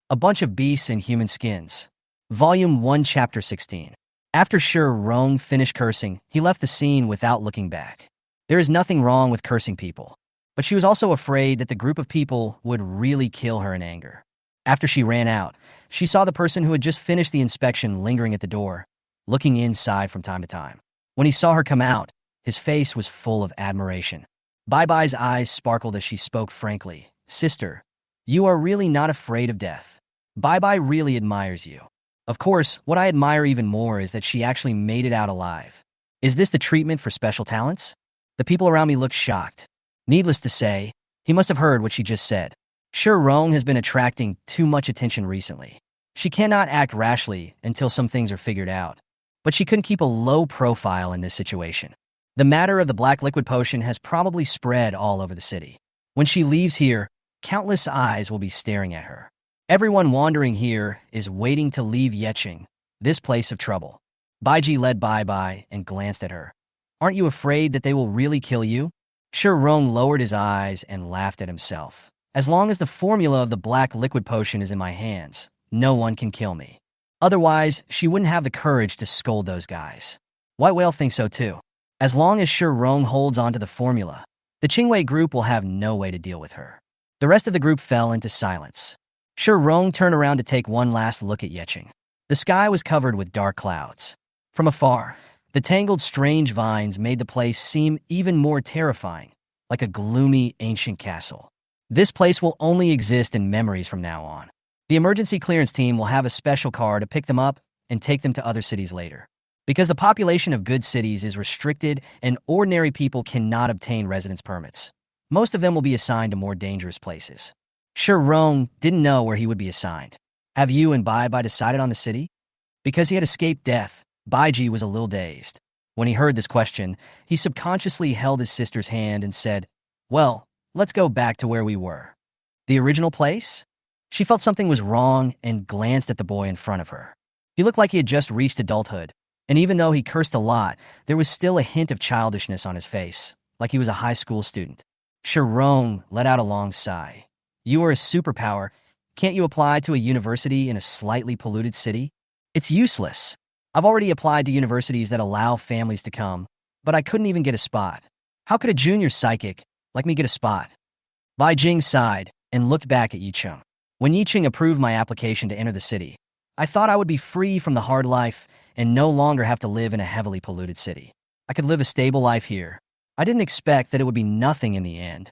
A bunch of beasts in human skins. Volume 1, Chapter 16. After Shi Rong finished cursing, he left the scene without looking back. There is nothing wrong with cursing people, but she was also afraid that the group of people would really kill her in anger. After she ran out, she saw the person who had just finished the inspection lingering at the door, looking inside from time to time. When he saw her come out, his face was full of admiration. Bai Bai's eyes sparkled as she spoke frankly. Sister, you are really not afraid of death. Bai Bai really admires you. Of course, what I admire even more is that she actually made it out alive. Is this the treatment for special talents? The people around me looked shocked. Needless to say, he must have heard what she just said. Shi Rong has been attracting too much attention recently. She cannot act rashly until some things are figured out. But she couldn't keep a low profile in this situation. The matter of the black liquid potion has probably spread all over the city. When she leaves here, countless eyes will be staring at her. Everyone wandering here is waiting to leave Yeqing, this place of trouble. Baiji led Bai Bai and glanced at her. Aren't you afraid that they will really kill you? Shi Rong lowered his eyes and laughed at himself. As long as the formula of the black liquid potion is in my hands, no one can kill me. Otherwise, she wouldn't have the courage to scold those guys. White Whale thinks so too. As long as Shi Rong holds onto the formula, the Qingwei group will have no way to deal with her. The rest of the group fell into silence. Shi Rong turned around to take one last look at Yeqing. The sky was covered with dark clouds. From afar, The tangled, strange vines made the place seem even more terrifying, like a gloomy, ancient castle. This place will only exist in memories from now on. The emergency clearance team will have a special car to pick them up and take them to other cities later. Because the population of good cities is restricted and ordinary people cannot obtain residence permits, most of them will be assigned to more dangerous places. Sure, Rong didn't know where he would be assigned. Have you and Bai Bai decided on the city? Because he had escaped death, Baiji was a little dazed. When he heard this question, he subconsciously held his sister's hand and said, "Well, let's go back to where we were." The original place? She felt something was wrong and glanced at the boy in front of her. He looked like he had just reached adulthood, and even though he cursed a lot, there was still a hint of childishness on his face, like he was a high school student. Shirong let out a long sigh. "You are a superpower. Can't you apply to a university in a slightly polluted city?" "It's useless. I've already applied to universities that allow families to come, but I couldn't even get a spot. How could a junior psychic like me get a spot?" Bai Jing sighed and looked back at Yicheng. "When Yicheng approved my application to enter the city, I thought I would be free from the hard life and no longer have to live in a heavily polluted city. I could live a stable life here. I didn't expect that it would be nothing in the end."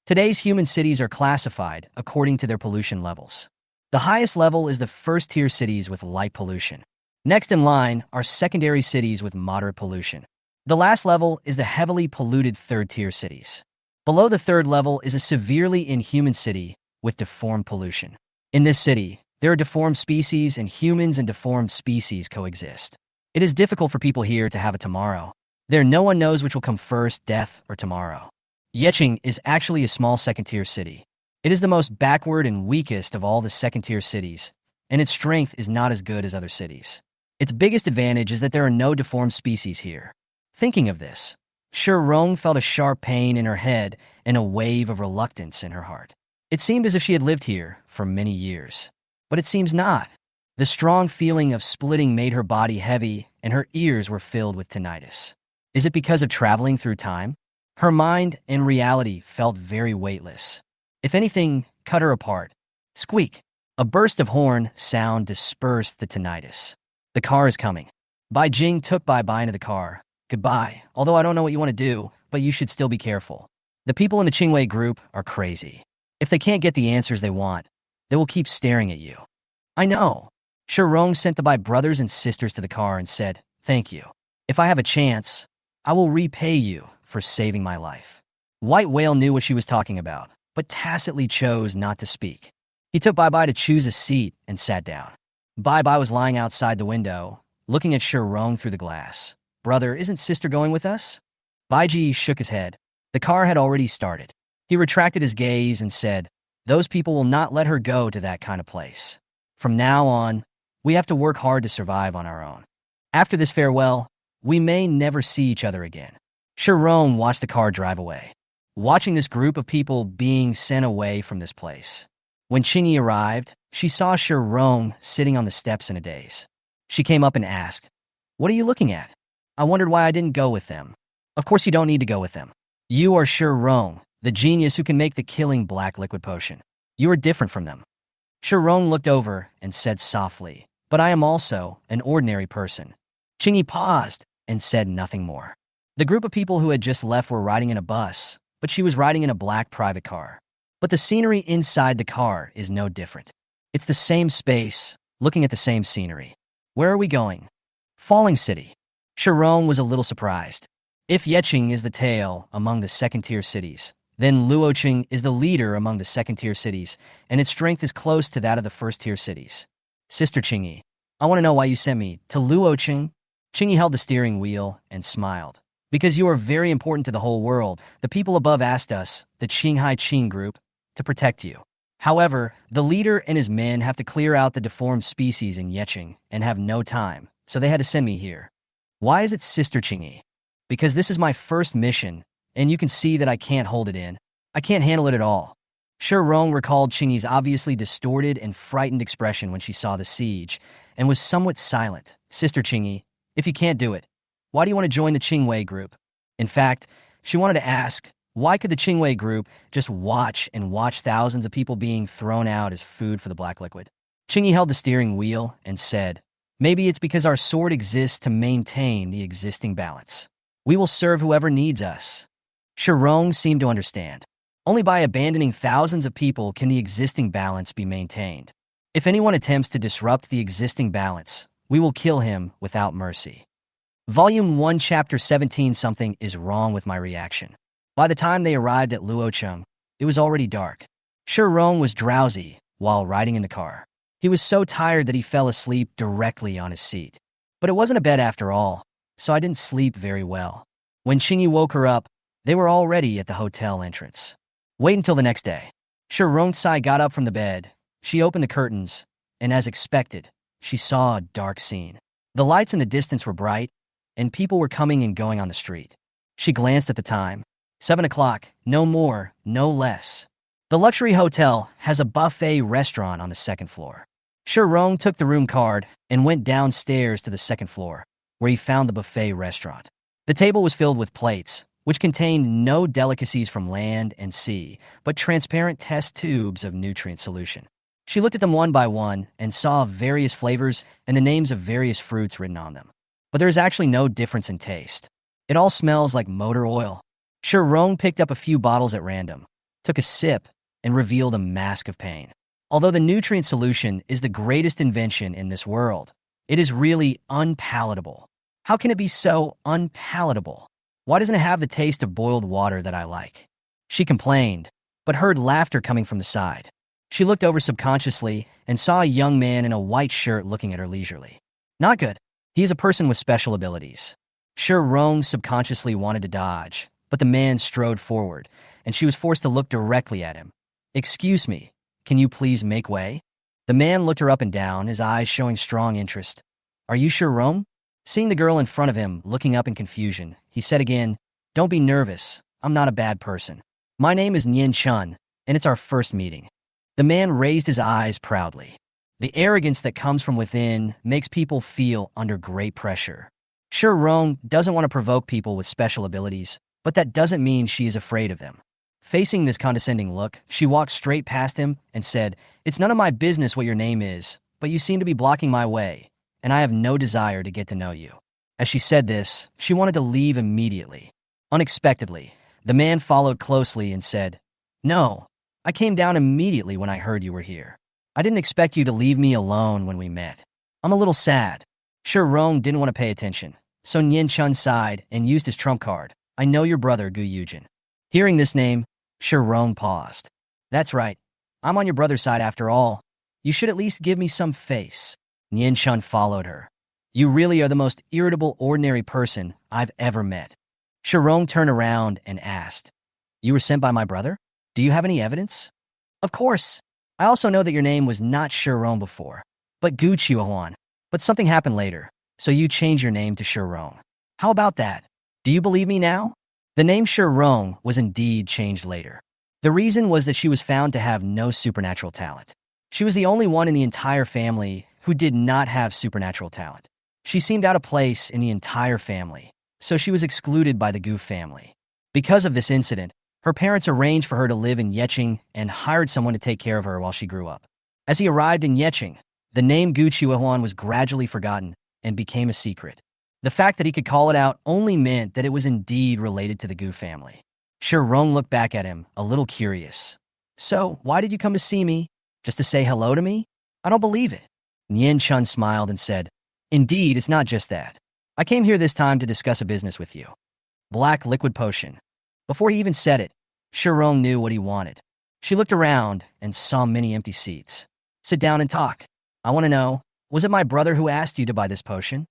Today's human cities are classified according to their pollution levels. The highest level is the first-tier cities with light pollution. Next in line are secondary cities with moderate pollution. The last level is the heavily polluted third-tier cities. Below the third level is a severely inhuman city with deformed pollution. In this city, there are deformed species and humans and deformed species coexist. It is difficult for people here to have a tomorrow. There no one knows which will come first, death or tomorrow. Yeqing is actually a small second-tier city. It is the most backward and weakest of all the second-tier cities, and its strength is not as good as other cities. Its biggest advantage is that there are no deformed species here. Thinking of this, Shirong felt a sharp pain in her head and a wave of reluctance in her heart. It seemed as if she had lived here for many years. But it seems not. The strong feeling of splitting made her body heavy and her ears were filled with tinnitus. Is it because of traveling through time? Her mind and reality felt very weightless. If anything cut her apart. Squeak! A burst of horn sound dispersed the tinnitus. The car is coming. Bai Jing took Bai Bai into the car. "Goodbye, although I don't know what you want to do, but you should still be careful. The people in the Qingwei group are crazy. If they can't get the answers they want, they will keep staring at you." "I know." Shirong sent the Bai brothers and sisters to the car and said, "Thank you. If I have a chance, I will repay you for saving my life." White Whale knew what she was talking about, but tacitly chose not to speak. He took Bai Bai to choose a seat and sat down. Bai Bai was lying outside the window, looking at Shirong through the glass. "Brother, isn't sister going with us?" Baiji shook his head. The car had already started. He retracted his gaze and said, "Those people will not let her go to that kind of place. From now on, we have to work hard to survive on our own. After this farewell, we may never see each other again." Shirong watched the car drive away, watching this group of people being sent away from this place. When Qingyi arrived, she saw Shirong sitting on the steps in a daze. She came up and asked, "What are you looking at?" "I wondered why I didn't go with them." "Of course you don't need to go with them. You are Shirong, the genius who can make the killing black liquid potion. You are different from them." Shirong looked over and said softly, "But I am also an ordinary person." Qingyi paused and said nothing more. The group of people who had just left were riding in a bus, but she was riding in a black private car. But the scenery inside the car is no different. It's the same space, looking at the same scenery. "Where are we going?" "Falling City." Shirong was a little surprised. If Yeqing is the tail among the second-tier cities, then Luoqing is the leader among the second-tier cities, and its strength is close to that of the first-tier cities. "Sister Qingyi, I want to know why you sent me to Luoqing." Qingyi held the steering wheel and smiled. "Because you are very important to the whole world. The people above asked us, the Qinghai Qing group, to protect you. However, the leader and his men have to clear out the deformed species in Yeqing and have no time, so they had to send me here." "Why is it Sister Qingyi?" "Because this is my first mission, and you can see that I can't hold it in. I can't handle it at all." Shirong recalled Qingyi's obviously distorted and frightened expression when she saw the siege, and was somewhat silent. "Sister Qingyi, if you can't do it, why do you want to join the Qingwei group?" In fact, she wanted to ask, why could the Qingwei group just watch and watch thousands of people being thrown out as food for the black liquid? Qingyi held the steering wheel and said, Maybe it's because our sword exists to maintain the existing balance. We will serve whoever needs us. Shirong seemed to understand. Only by abandoning thousands of people can the existing balance be maintained. If anyone attempts to disrupt the existing balance, we will kill him without mercy. Volume 1, Chapter 17. Something is wrong with my reaction. By the time they arrived at Luocheng, it was already dark. Shirong was drowsy while riding in the car. He was so tired that he fell asleep directly on his seat. But it wasn't a bed after all, so I didn't sleep very well. When Qingyi woke her up, they were already at the hotel entrance. Wait until the next day. Shirong got up from the bed. She opened the curtains, and as expected, she saw a dark scene. The lights in the distance were bright, and people were coming and going on the street. She glanced at the time. 7 o'clock, no more, no less. The luxury hotel has a buffet restaurant on the second floor. Shirong took the room card and went downstairs to the second floor, where he found the buffet restaurant. The table was filled with plates, which contained no delicacies from land and sea, but transparent test tubes of nutrient solution. She looked at them one by one and saw various flavors and the names of various fruits written on them. But there is actually no difference in taste. It all smells like motor oil. Shirong picked up a few bottles at random, took a sip, and revealed a mask of pain. Although the nutrient solution is the greatest invention in this world, it is really unpalatable. How can it be so unpalatable? Why doesn't it have the taste of boiled water that I like? She complained, but heard laughter coming from the side. She looked over subconsciously and saw a young man in a white shirt looking at her leisurely. Not good. He is a person with special abilities. Shirong subconsciously wanted to dodge, but the man strode forward, and she was forced to look directly at him. Excuse me, can you please make way? The man looked her up and down, his eyes showing strong interest. Are you Shirong? Seeing the girl in front of him, looking up in confusion, he said again, Don't be nervous, I'm not a bad person. My name is Nian Chun, and it's our first meeting. The man raised his eyes proudly. The arrogance that comes from within makes people feel under great pressure. Shirong doesn't want to provoke people with special abilities, but that doesn't mean she is afraid of them. Facing this condescending look, she walked straight past him and said, It's none of my business what your name is, but you seem to be blocking my way, and I have no desire to get to know you. As she said this, she wanted to leave immediately. Unexpectedly, the man followed closely and said, No, I came down immediately when I heard you were here. I didn't expect you to leave me alone when we met. I'm a little sad. Shirong didn't want to pay attention, so Nian Chun sighed and used his trump card. I know your brother, Gu Yujin. Hearing this name, Shirong paused. That's right. I'm on your brother's side after all. You should at least give me some face. Nian Chun followed her. You really are the most irritable, ordinary person I've ever met. Shirong turned around and asked, You were sent by my brother? Do you have any evidence? Of course. I also know that your name was not Shirong before, but Gu Qiuhuan. But something happened later, so you changed your name to Shirong. How about that? Do you believe me now? The name Shirong was indeed changed later. The reason was that she was found to have no supernatural talent. She was the only one in the entire family who did not have supernatural talent. She seemed out of place in the entire family, so she was excluded by the Gu family. Because of this incident, her parents arranged for her to live in Yeqing and hired someone to take care of her while she grew up. As he arrived in Yeqing, the name Gu Qiuhuan was gradually forgotten and became a secret. The fact that he could call it out only meant that it was indeed related to the Gu family. Shirong looked back at him, a little curious. So, why did you come to see me? Just to say hello to me? I don't believe it. Nian Chun smiled and said, Indeed, it's not just that. I came here this time to discuss a business with you. Black liquid potion. Before he even said it, Shirong knew what he wanted. She looked around and saw many empty seats. Sit down and talk. I want to know, was it my brother who asked you to buy this potion?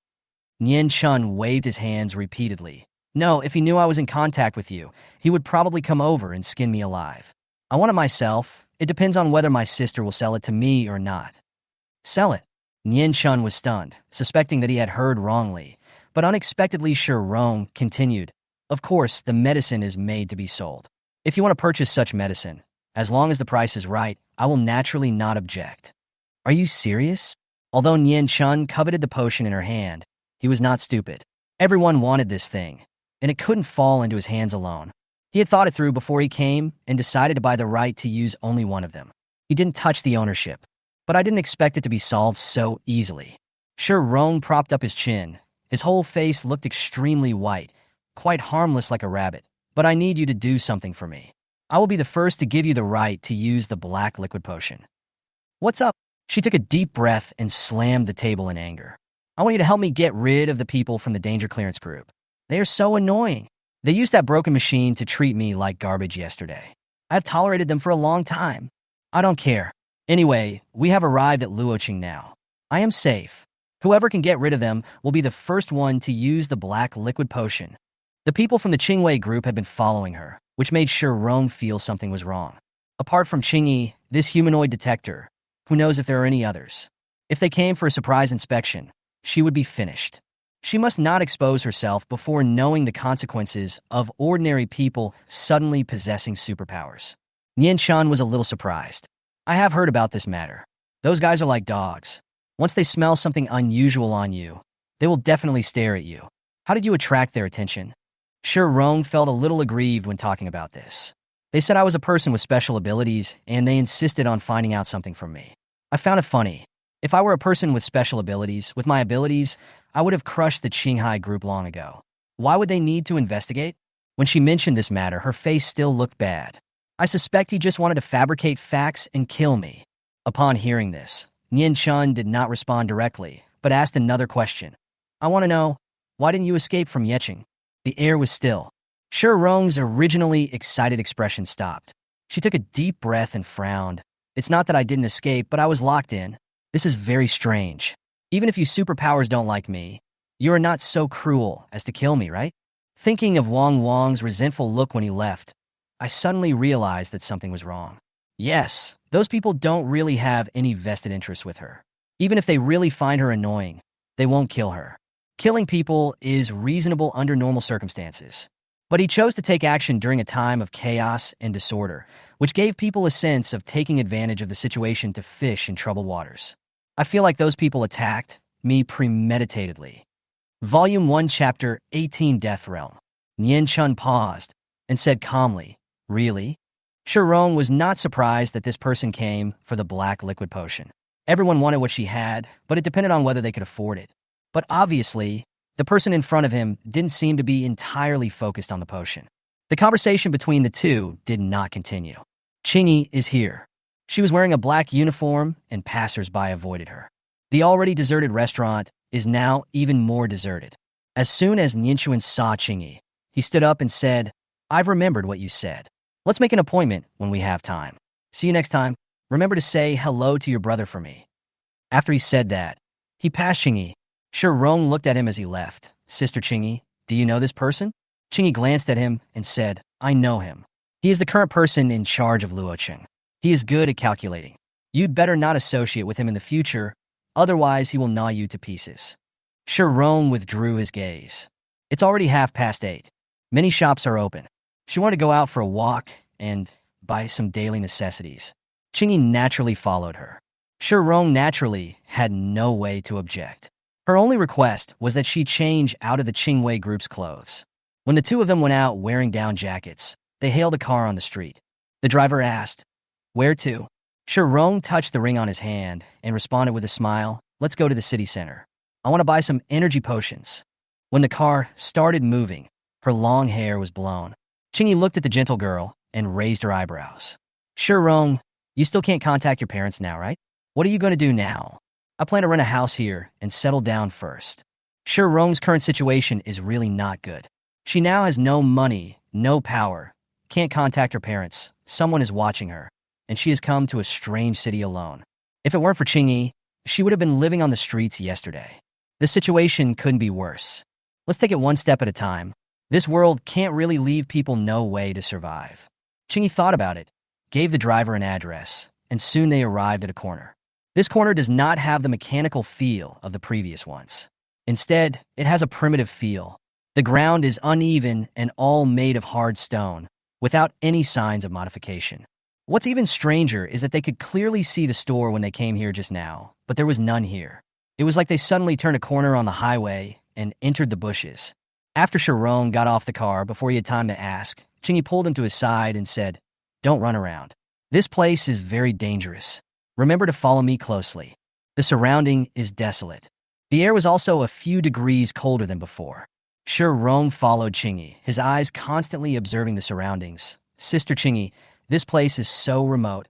Nian Chun waved his hands repeatedly. No, if he knew I was in contact with you, he would probably come over and skin me alive. I want it myself. It depends on whether my sister will sell it to me or not. Sell it. Nian Chun was stunned, suspecting that he had heard wrongly, but unexpectedly Shirong continued. Of course, the medicine is made to be sold. If you want to purchase such medicine, as long as the price is right, I will naturally not object. Are you serious? Although Nian Chun coveted the potion in her hand, he was not stupid. Everyone wanted this thing, and it couldn't fall into his hands alone. He had thought it through before he came and decided to buy the right to use only one of them. He didn't touch the ownership, but I didn't expect it to be solved so easily. Rong propped up his chin. His whole face looked extremely white, quite harmless like a rabbit. But I need you to do something for me. I will be the first to give you the right to use the black liquid potion. What's up? She took a deep breath and slammed the table in anger. I want you to help me get rid of the people from the danger clearance group. They are so annoying. They used that broken machine to treat me like garbage yesterday. I've tolerated them for a long time. I don't care. Anyway, we have arrived at Luoqing now. I am safe. Whoever can get rid of them will be the first one to use the black liquid potion. The people from the Qingwei group had been following her, which made sure Rong feel something was wrong. Apart from Qingyi, this humanoid detector, who knows if there are any others? If they came for a surprise inspection, she would be finished. She must not expose herself before knowing the consequences of ordinary people suddenly possessing superpowers. Nian Shan was a little surprised. I have heard about this matter. Those guys are like dogs. Once they smell something unusual on you, they will definitely stare at you. How did you attract their attention? Rong felt a little aggrieved when talking about this. They said I was a person with special abilities, and they insisted on finding out something from me. I found it funny. If I were a person with special abilities, with my abilities, I would have crushed the Qinghai group long ago. Why would they need to investigate? When she mentioned this matter, her face still looked bad. I suspect he just wanted to fabricate facts and kill me. Upon hearing this, Nian Chun did not respond directly, but asked another question. I want to know, why didn't you escape from Yeqing? The air was still. Rong's originally excited expression stopped. She took a deep breath and frowned. It's not that I didn't escape, but I was locked in. This is very strange. Even if you superpowers don't like me, you are not so cruel as to kill me, right? Thinking of Wang's resentful look when he left, I suddenly realized that something was wrong. Yes, those people don't really have any vested interest with her. Even if they really find her annoying, they won't kill her. Killing people is reasonable under normal circumstances. But he chose to take action during a time of chaos and disorder, which gave people a sense of taking advantage of the situation to fish in troubled waters. I feel like those people attacked me premeditatedly. Volume 1, Chapter 18, Death Realm. Nian Chun paused and said calmly, Really? Rong was not surprised that this person came for the black liquid potion. Everyone wanted what she had, but it depended on whether they could afford it. But obviously, the person in front of him didn't seem to be entirely focused on the potion. The conversation between the two did not continue. Qingyi is here. She was wearing a black uniform, and passers-by avoided her. The already deserted restaurant is now even more deserted. As soon as Nianchuan saw Qingyi, he stood up and said, I've remembered what you said. Let's make an appointment when we have time. See you next time. Remember to say hello to your brother for me. After he said that, he passed Qingyi. Rong looked at him as he left. Sister Qingyi, do you know this person? Qingyi glanced at him and said, I know him. He is the current person in charge of Luoqing. He is good at calculating. You'd better not associate with him in the future, otherwise he will gnaw you to pieces. Rong withdrew his gaze. It's already 8:30. Many shops are open. She wanted to go out for a walk and buy some daily necessities. Qingyi naturally followed her. Rong naturally had no way to object. Her only request was that she change out of the Qingwei group's clothes. When the two of them went out wearing down jackets, they hailed a car on the street. The driver asked, Where to? Rong touched the ring on his hand and responded with a smile, Let's go to the city center. I want to buy some energy potions. When the car started moving, her long hair was blown. Qingyi looked at the gentle girl and raised her eyebrows. Rong, you still can't contact your parents now, right? What are you going to do now? I plan to rent a house here and settle down first. Rong's current situation is really not good. She now has no money, no power, can't contact her parents, someone is watching her, and she has come to a strange city alone. If it weren't for Qingyi, she would have been living on the streets yesterday. The situation couldn't be worse. Let's take it one step at a time. This world can't really leave people no way to survive. Qingyi thought about it, gave the driver an address, and soon they arrived at a corner. This corner does not have the mechanical feel of the previous ones. Instead, it has a primitive feel. The ground is uneven and all made of hard stone, without any signs of modification. What's even stranger is that they could clearly see the store when they came here just now, but there was none here. It was like they suddenly turned a corner on the highway and entered the bushes. After Rong got off the car before he had time to ask, Qingyi pulled him to his side and said, Don't run around. This place is very dangerous. Remember to follow me closely. The surrounding is desolate. The air was also a few degrees colder than before. Rong followed Qingyi, his eyes constantly observing the surroundings. Sister Qingyi, this place is so remote.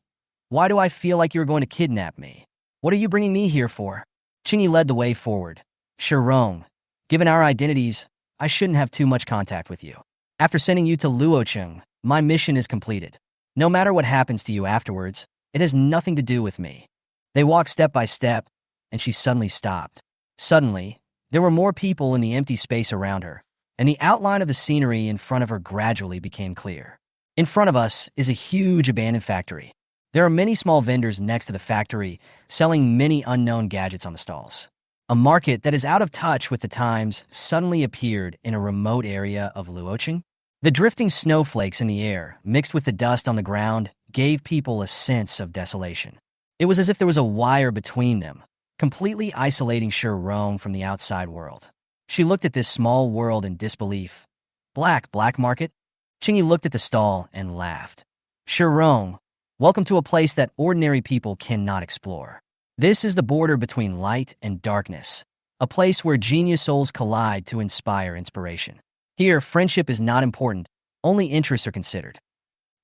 Why do I feel like you're going to kidnap me? What are you bringing me here for? Qingyi led the way forward. Rong, given our identities, I shouldn't have too much contact with you. After sending you to Luocheng, my mission is completed. No matter what happens to you afterwards, it has nothing to do with me. They walked step by step, and she suddenly stopped. Suddenly, there were more people in the empty space around her, and the outline of the scenery in front of her gradually became clear. In front of us is a huge abandoned factory. There are many small vendors next to the factory, selling many unknown gadgets on the stalls. A market that is out of touch with the times suddenly appeared in a remote area of Luocheng. The drifting snowflakes in the air, mixed with the dust on the ground, gave people a sense of desolation. It was as if there was a wire between them, completely isolating Rong from the outside world. She looked at this small world in disbelief. Black market? Qingyi looked at the stall and laughed. Rong, welcome to a place that ordinary people cannot explore. This is the border between light and darkness, a place where genius souls collide to inspire inspiration. Here, friendship is not important, only interests are considered.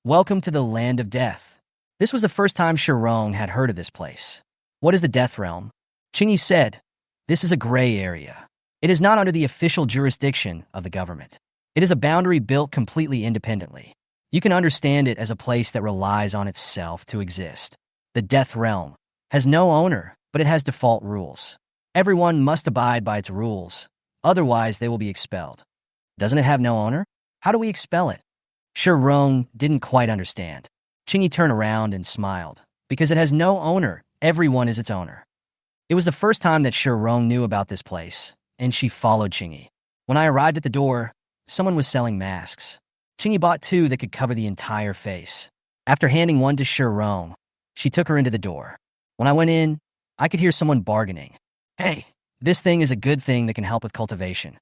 Welcome to the land of death. This was the first time Rong had heard of this place. What is the Death Realm? Qingyi said, this is a gray area. It is not under the official jurisdiction of the government. It is a boundary built completely independently. You can understand it as a place that relies on itself to exist. The Death Realm has no owner, but it has default rules. Everyone must abide by its rules, otherwise they will be expelled. Doesn't it have no owner? How do we expel it? Rong didn't quite understand. Qingyi turned around and smiled. Because it has no owner, everyone is its owner. It was the first time that Rong knew about this place, and she followed Qingyi. When I arrived at the door, someone was selling masks. Qingyi bought 2 that could cover the entire face. After handing one to Rong, she took her into the door. When I went in, I could hear someone bargaining. Hey, this thing is a good thing that can help with cultivation.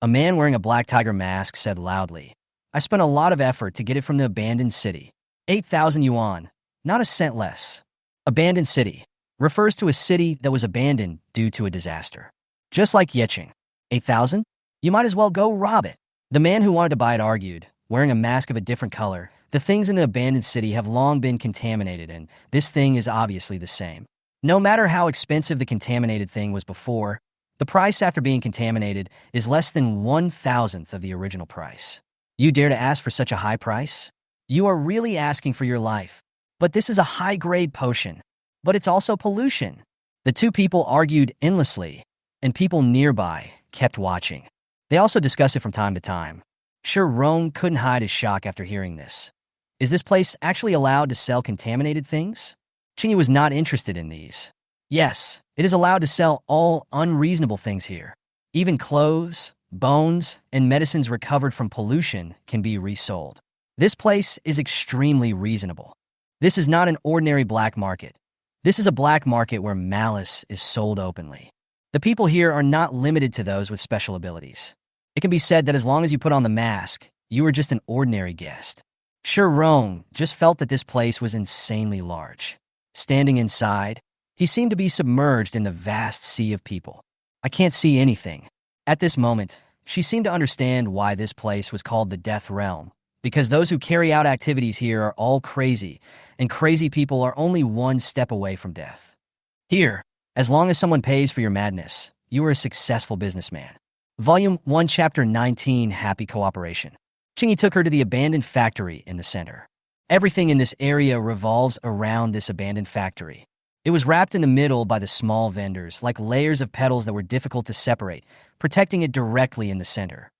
A man wearing a black tiger mask said loudly. I spent a lot of effort to get it from the abandoned city. 8,000 yuan, not a cent less. Abandoned city refers to a city that was abandoned due to a disaster. Just like Yeqing. 8,000? You might as well go rob it. The man who wanted to buy it argued, wearing a mask of a different color. The things in the abandoned city have long been contaminated, and this thing is obviously the same. No matter how expensive the contaminated thing was before, the price after being contaminated is less than 1,000th of the original price. You dare to ask for such a high price? You are really asking for your life. But this is a high-grade potion. But it's also pollution. The 2 people argued endlessly, and people nearby kept watching. They also discussed it from time to time. Rong couldn't hide his shock after hearing this. Is this place actually allowed to sell contaminated things? Qingyi was not interested in these. Yes, it is allowed to sell all unreasonable things here. Even clothes, bones, and medicines recovered from pollution can be resold. This place is extremely reasonable. This is not an ordinary black market. This is a black market where malice is sold openly. The people here are not limited to those with special abilities. It can be said that as long as you put on the mask, you are just an ordinary guest. Rong just felt that this place was insanely large. Standing inside, he seemed to be submerged in the vast sea of people. I can't see anything. At this moment, she seemed to understand why this place was called the Death Realm, because those who carry out activities here are all crazy, and crazy people are only one step away from death. Here, as long as someone pays for your madness, you are a successful businessman. Volume 1, Chapter 19, Happy Cooperation. Qingyi took her to the abandoned factory in the center. Everything in this area revolves around this abandoned factory. It was wrapped in the middle by the small vendors, like layers of petals that were difficult to separate, protecting it directly in the center.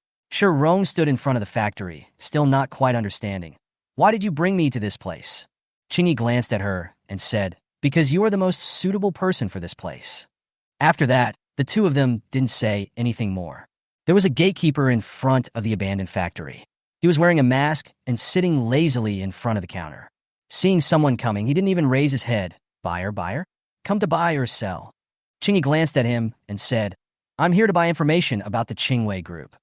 Rong stood in front of the factory, still not quite understanding. Why did you bring me to this place? Qingyi glanced at her and said, because you are the most suitable person for this place. After that, the 2 of them didn't say anything more. There was a gatekeeper in front of the abandoned factory. He was wearing a mask and sitting lazily in front of the counter. Seeing someone coming, he didn't even raise his head. Buyer? Come to buy or sell? Qingyi glanced at him and said, I'm here to buy information about the Qingwei Group.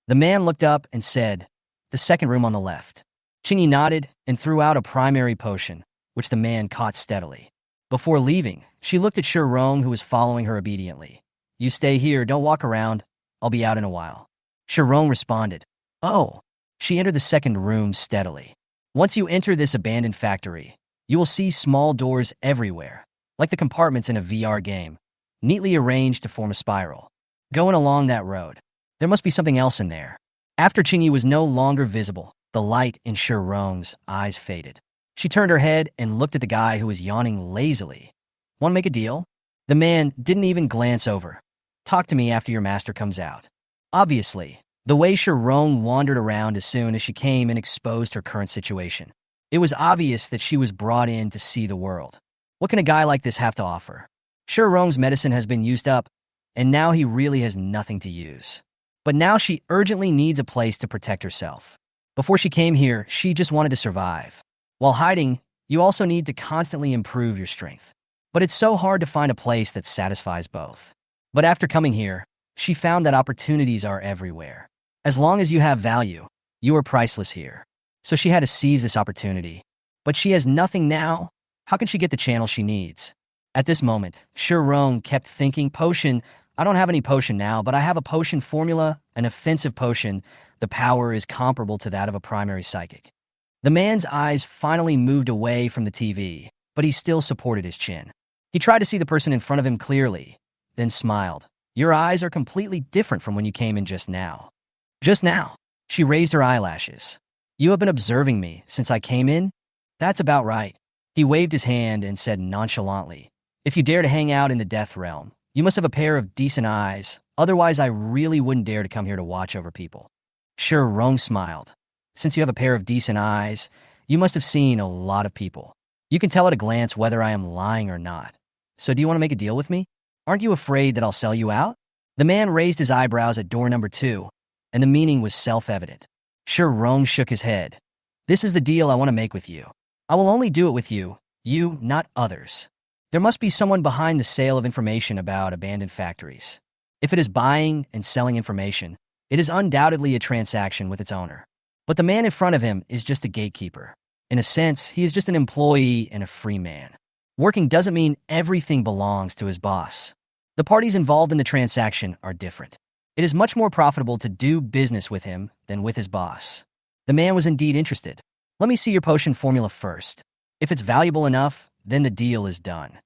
The man looked up and said, the second room on the left. Qingyi nodded and threw out a primary potion, which the man caught steadily. Before leaving, she looked at Rong, who was following her obediently. You stay here, don't walk around. I'll be out in a while. Sharon responded. Oh. She entered the second room steadily. Once you enter this abandoned factory, you will see small doors everywhere, like the compartments in a VR game, neatly arranged to form a spiral. Going along that road, there must be something else in there. After Chingy was no longer visible, the light in Sharon's eyes faded. She turned her head and looked at the guy who was yawning lazily. Want to make a deal? The man didn't even glance over. Talk to me after your master comes out. Obviously, the way Sharon wandered around as soon as she came and exposed her current situation. It was obvious that she was brought in to see the world. What can a guy like this have to offer? Sharon's medicine has been used up, and now he really has nothing to use. But now she urgently needs a place to protect herself. Before she came here, she just wanted to survive. While hiding, you also need to constantly improve your strength. But it's so hard to find a place that satisfies both. But after coming here, she found that opportunities are everywhere. As long as you have value, you are priceless here. So she had to seize this opportunity. But she has nothing now. How can she get the channel she needs? At this moment, Sharon kept thinking, potion. I don't have any potion now, but I have a potion formula, an offensive potion. The power is comparable to that of a primary psychic. The man's eyes finally moved away from the TV, but he still supported his chin. He tried to see the person in front of him clearly, then smiled. Your eyes are completely different from when you came in just now. Just now. She raised her eyelashes. You have been observing me since I came in? That's about right. He waved his hand and said nonchalantly, if you dare to hang out in the death realm, you must have a pair of decent eyes, otherwise I really wouldn't dare to come here to watch over people. Sharon smiled. Since you have a pair of decent eyes, you must have seen a lot of people. You can tell at a glance whether I am lying or not. So do you want to make a deal with me? Aren't you afraid that I'll sell you out? The man raised his eyebrows at door number 2, and the meaning was self-evident. Sharon shook his head. This is the deal I want to make with you. I will only do it with you, not others. There must be someone behind the sale of information about abandoned factories. If it is buying and selling information, it is undoubtedly a transaction with its owner. But the man in front of him is just a gatekeeper. In a sense, he is just an employee and a free man. Working doesn't mean everything belongs to his boss. The parties involved in the transaction are different. It is much more profitable to do business with him than with his boss. The man was indeed interested. Let me see your potion formula first. If it's valuable enough, then the deal is done.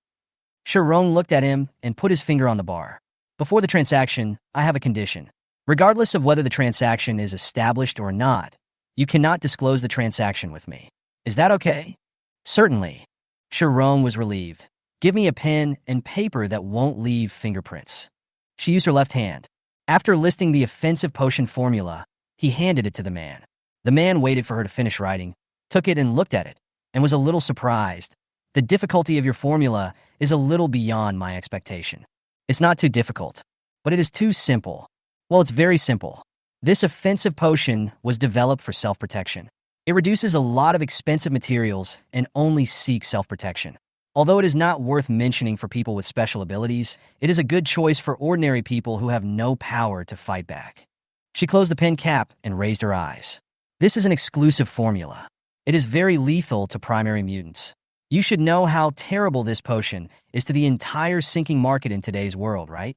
Sharon looked at him and put his finger on the bar. Before the transaction, I have a condition. Regardless of whether the transaction is established or not, you cannot disclose the transaction with me. Is that okay? Certainly. Sharon was relieved. Give me a pen and paper that won't leave fingerprints. She used her left hand. After listing the offensive potion formula, he handed it to the man. The man waited for her to finish writing, took it and looked at it, and was a little surprised. The difficulty of your formula is a little beyond my expectation. It's not too difficult, but it is too simple. Well, it's very simple. This offensive potion was developed for self-protection. It reduces a lot of expensive materials and only seeks self-protection. Although it is not worth mentioning for people with special abilities, it is a good choice for ordinary people who have no power to fight back. She closed the pen cap and raised her eyes. This is an exclusive formula. It is very lethal to primary mutants. You should know how terrible this potion is to the entire sinking market in today's world, right?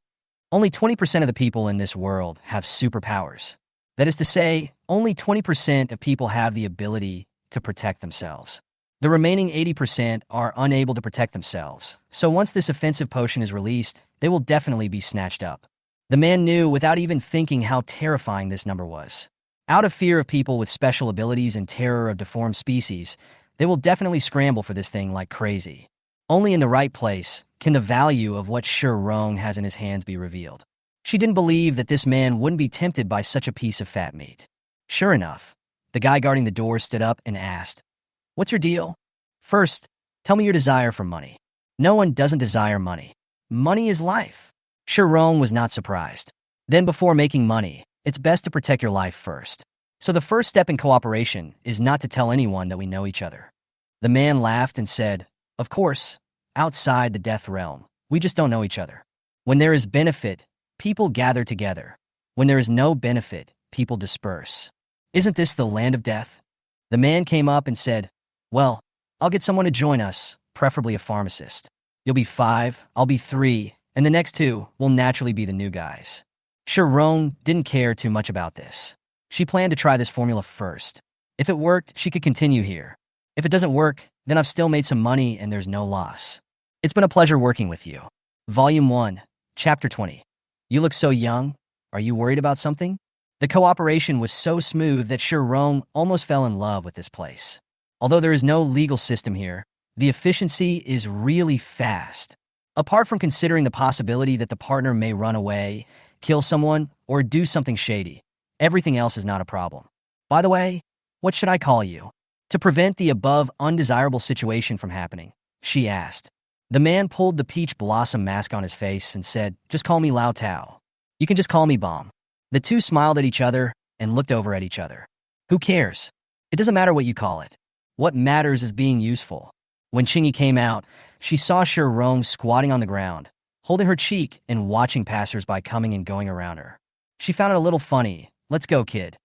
Only 20% of the people in this world have superpowers. That is to say, only 20% of people have the ability to protect themselves. The remaining 80% are unable to protect themselves, so once this offensive potion is released, they will definitely be snatched up. The man knew without even thinking how terrifying this number was. Out of fear of people with special abilities and terror of deformed species, they will definitely scramble for this thing like crazy. Only in the right place can the value of what Sharon has in his hands be revealed. She didn't believe that this man wouldn't be tempted by such a piece of fat meat. Sure enough, the guy guarding the door stood up and asked, "What's your deal? First, tell me your desire for money." No one doesn't desire money. Money is life. Sharon was not surprised. Then before making money, it's best to protect your life first. So the first step in cooperation is not to tell anyone that we know each other. The man laughed and said, "Of course, outside the death realm, we just don't know each other. When there is benefit, people gather together. When there is no benefit, people disperse. Isn't this the land of death?" The man came up and said, "Well, I'll get someone to join us, preferably a pharmacist. You'll be 5, I'll be 3, and the next two will naturally be the new guys. Sharon didn't care too much about this. She planned to try this formula first. If it worked, she could continue here. If it doesn't work, then I've still made some money and there's no loss. It's been a pleasure working with you. Volume 1, Chapter 20. You look so young. Are you worried about something? The cooperation was so smooth that Sharon almost fell in love with this place. Although there is no legal system here, the efficiency is really fast. Apart from considering the possibility that the partner may run away, kill someone, or do something shady, everything else is not a problem. By the way, what should I call you? To prevent the above undesirable situation from happening, she asked. The man pulled the peach blossom mask on his face and said, "Just call me Lao Tao. You can just call me Bomb." The two smiled at each other and looked over at each other. Who cares? It doesn't matter what you call it. What matters is being useful. When Chingy came out, she saw Sharon squatting on the ground, holding her cheek and watching passersby coming and going around her. She found it a little funny. "Let's go, kid."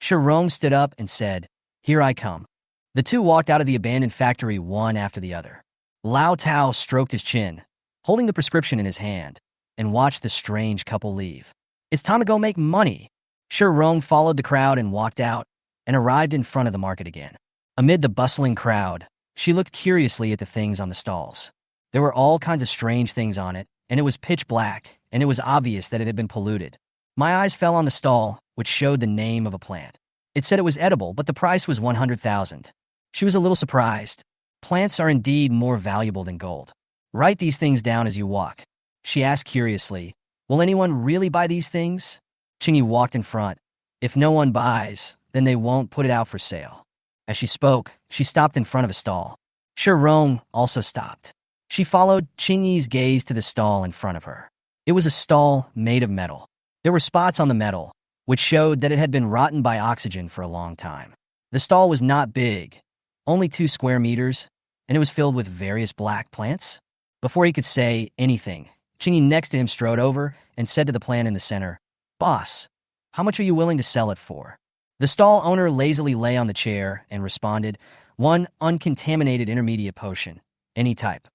Sharon stood up and said, "Here I come." The two walked out of the abandoned factory one after the other. Lao Tao stroked his chin, holding the prescription in his hand, and watched the strange couple leave. It's time to go make money. Sharon followed the crowd and walked out, and arrived in front of the market again. Amid the bustling crowd, she looked curiously at the things on the stalls. There were all kinds of strange things on it, and it was pitch black, and it was obvious that it had been polluted. My eyes fell on the stall, which showed the name of a plant. It said it was edible, but the price was 100,000. She was a little surprised. Plants are indeed more valuable than gold. Write these things down as you walk. She asked curiously, "Will anyone really buy these things?" Chingy walked in front. "If no one buys, then they won't put it out for sale." As she spoke, she stopped in front of a stall. Sharon also stopped. She followed Chingy's gaze to the stall in front of her. It was a stall made of metal. There were spots on the metal, which showed that it had been rotten by oxygen for a long time. The stall was not big, only 2 square meters, and it was filled with various black plants. Before he could say anything, Chingy next to him strode over and said to the plant in the center, "Boss, how much are you willing to sell it for?" The stall owner lazily lay on the chair and responded, "1 uncontaminated intermediate potion, any type."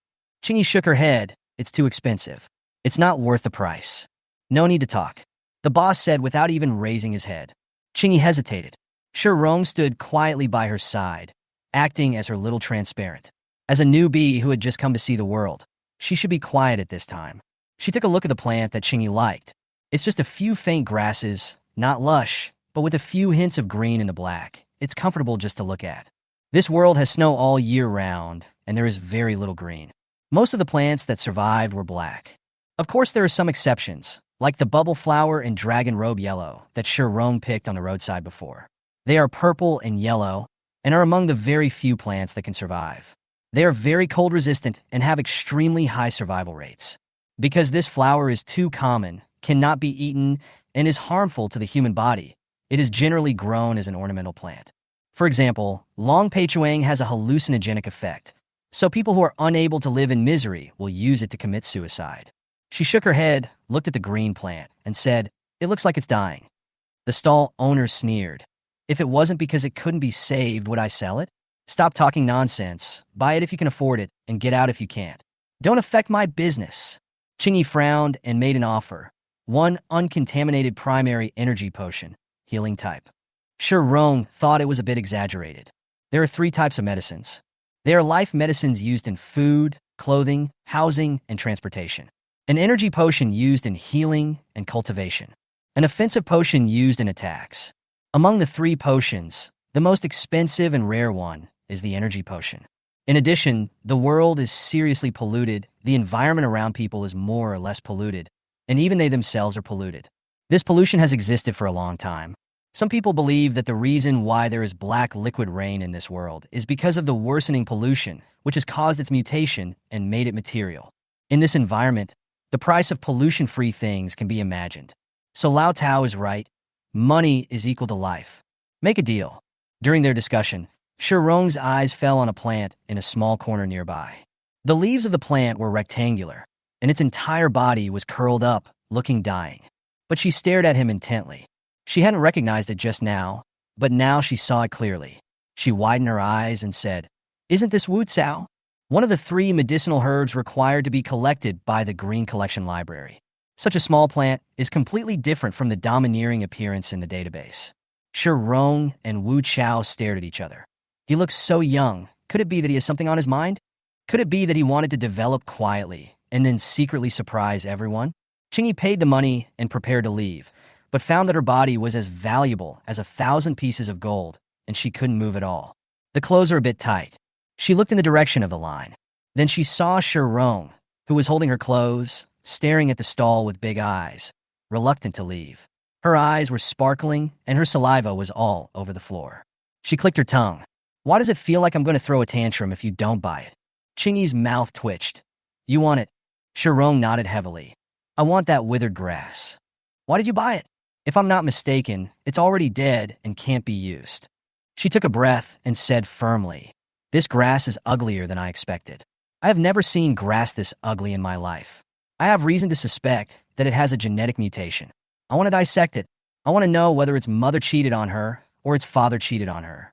Chingy shook her head. "It's too expensive. It's not worth the price." "No need to talk," the boss said without even raising his head. Chingy hesitated. Sharon stood quietly by her side, acting as her little transparent. As a newbie who had just come to see the world, she should be quiet at this time. She took a look at the plant that Chingy liked. It's just a few faint grasses, not lush, but with a few hints of green in the black. It's comfortable just to look at. This world has snow all year round, and there is very little green. Most of the plants that survived were black. Of course, there are some exceptions, like the bubble flower and dragon robe yellow that Sharon picked on the roadside before. They are purple and yellow, and are among the very few plants that can survive. They are very cold resistant and have extremely high survival rates. Because this flower is too common, cannot be eaten, and is harmful to the human body, it is generally grown as an ornamental plant. For example, Long Pei Chuang has a hallucinogenic effect, so people who are unable to live in misery will use it to commit suicide. She shook her head, looked at the green plant, and said, "It looks like it's dying." The stall owner sneered. "If it wasn't because it couldn't be saved, would I sell it? Stop talking nonsense. Buy it if you can afford it, and get out if you can't. Don't affect my business." Chingy frowned and made an offer. 1 uncontaminated primary energy potion, healing type. Sharon thought it was a bit exaggerated. There are 3 types of medicines. They are life medicines used in food, clothing, housing, and transportation. An energy potion used in healing and cultivation. An offensive potion used in attacks. Among the 3 potions, the most expensive and rare one is the energy potion. In addition, the world is seriously polluted, the environment around people is more or less polluted, and even they themselves are polluted. This pollution has existed for a long time. Some people believe that the reason why there is black liquid rain in this world is because of the worsening pollution, which has caused its mutation and made it material. In this environment, the price of pollution-free things can be imagined. So Lao Tao is right. Money is equal to life. Make a deal. During their discussion, Sharon's eyes fell on a plant in a small corner nearby. The leaves of the plant were rectangular, and its entire body was curled up, looking dying. But she stared at him intently. She hadn't recognized it just now, but now she saw it clearly. She widened her eyes and said, "Isn't this Wu Cao?" one of the 3 medicinal herbs required to be collected by the Green Collection Library. Such a small plant is completely different from the domineering appearance in the database. Shi Rong and Wu Chao stared at each other. He looks so young. Could it be that he has something on his mind? Could it be that he wanted to develop quietly and then secretly surprise everyone? Qingyi paid the money and prepared to leave, but found that her body was as valuable as 1,000 pieces of gold, and she couldn't move at all. The clothes are a bit tight. She looked in the direction of the line. Then she saw Shi Rong, who was holding her clothes, staring at the stall with big eyes, reluctant to leave. Her eyes were sparkling, and her saliva was all over the floor. She clicked her tongue. Why does it feel like I'm going to throw a tantrum if you don't buy it? Qingyi's mouth twitched. You want it? Shi Rong nodded heavily. I want that withered grass. Why did you buy it? If I'm not mistaken, it's already dead and can't be used. She took a breath and said firmly, This grass is uglier than I expected. I have never seen grass this ugly in my life. I have reason to suspect that it has a genetic mutation. I want to dissect it. I want to know whether its mother cheated on her or its father cheated on her.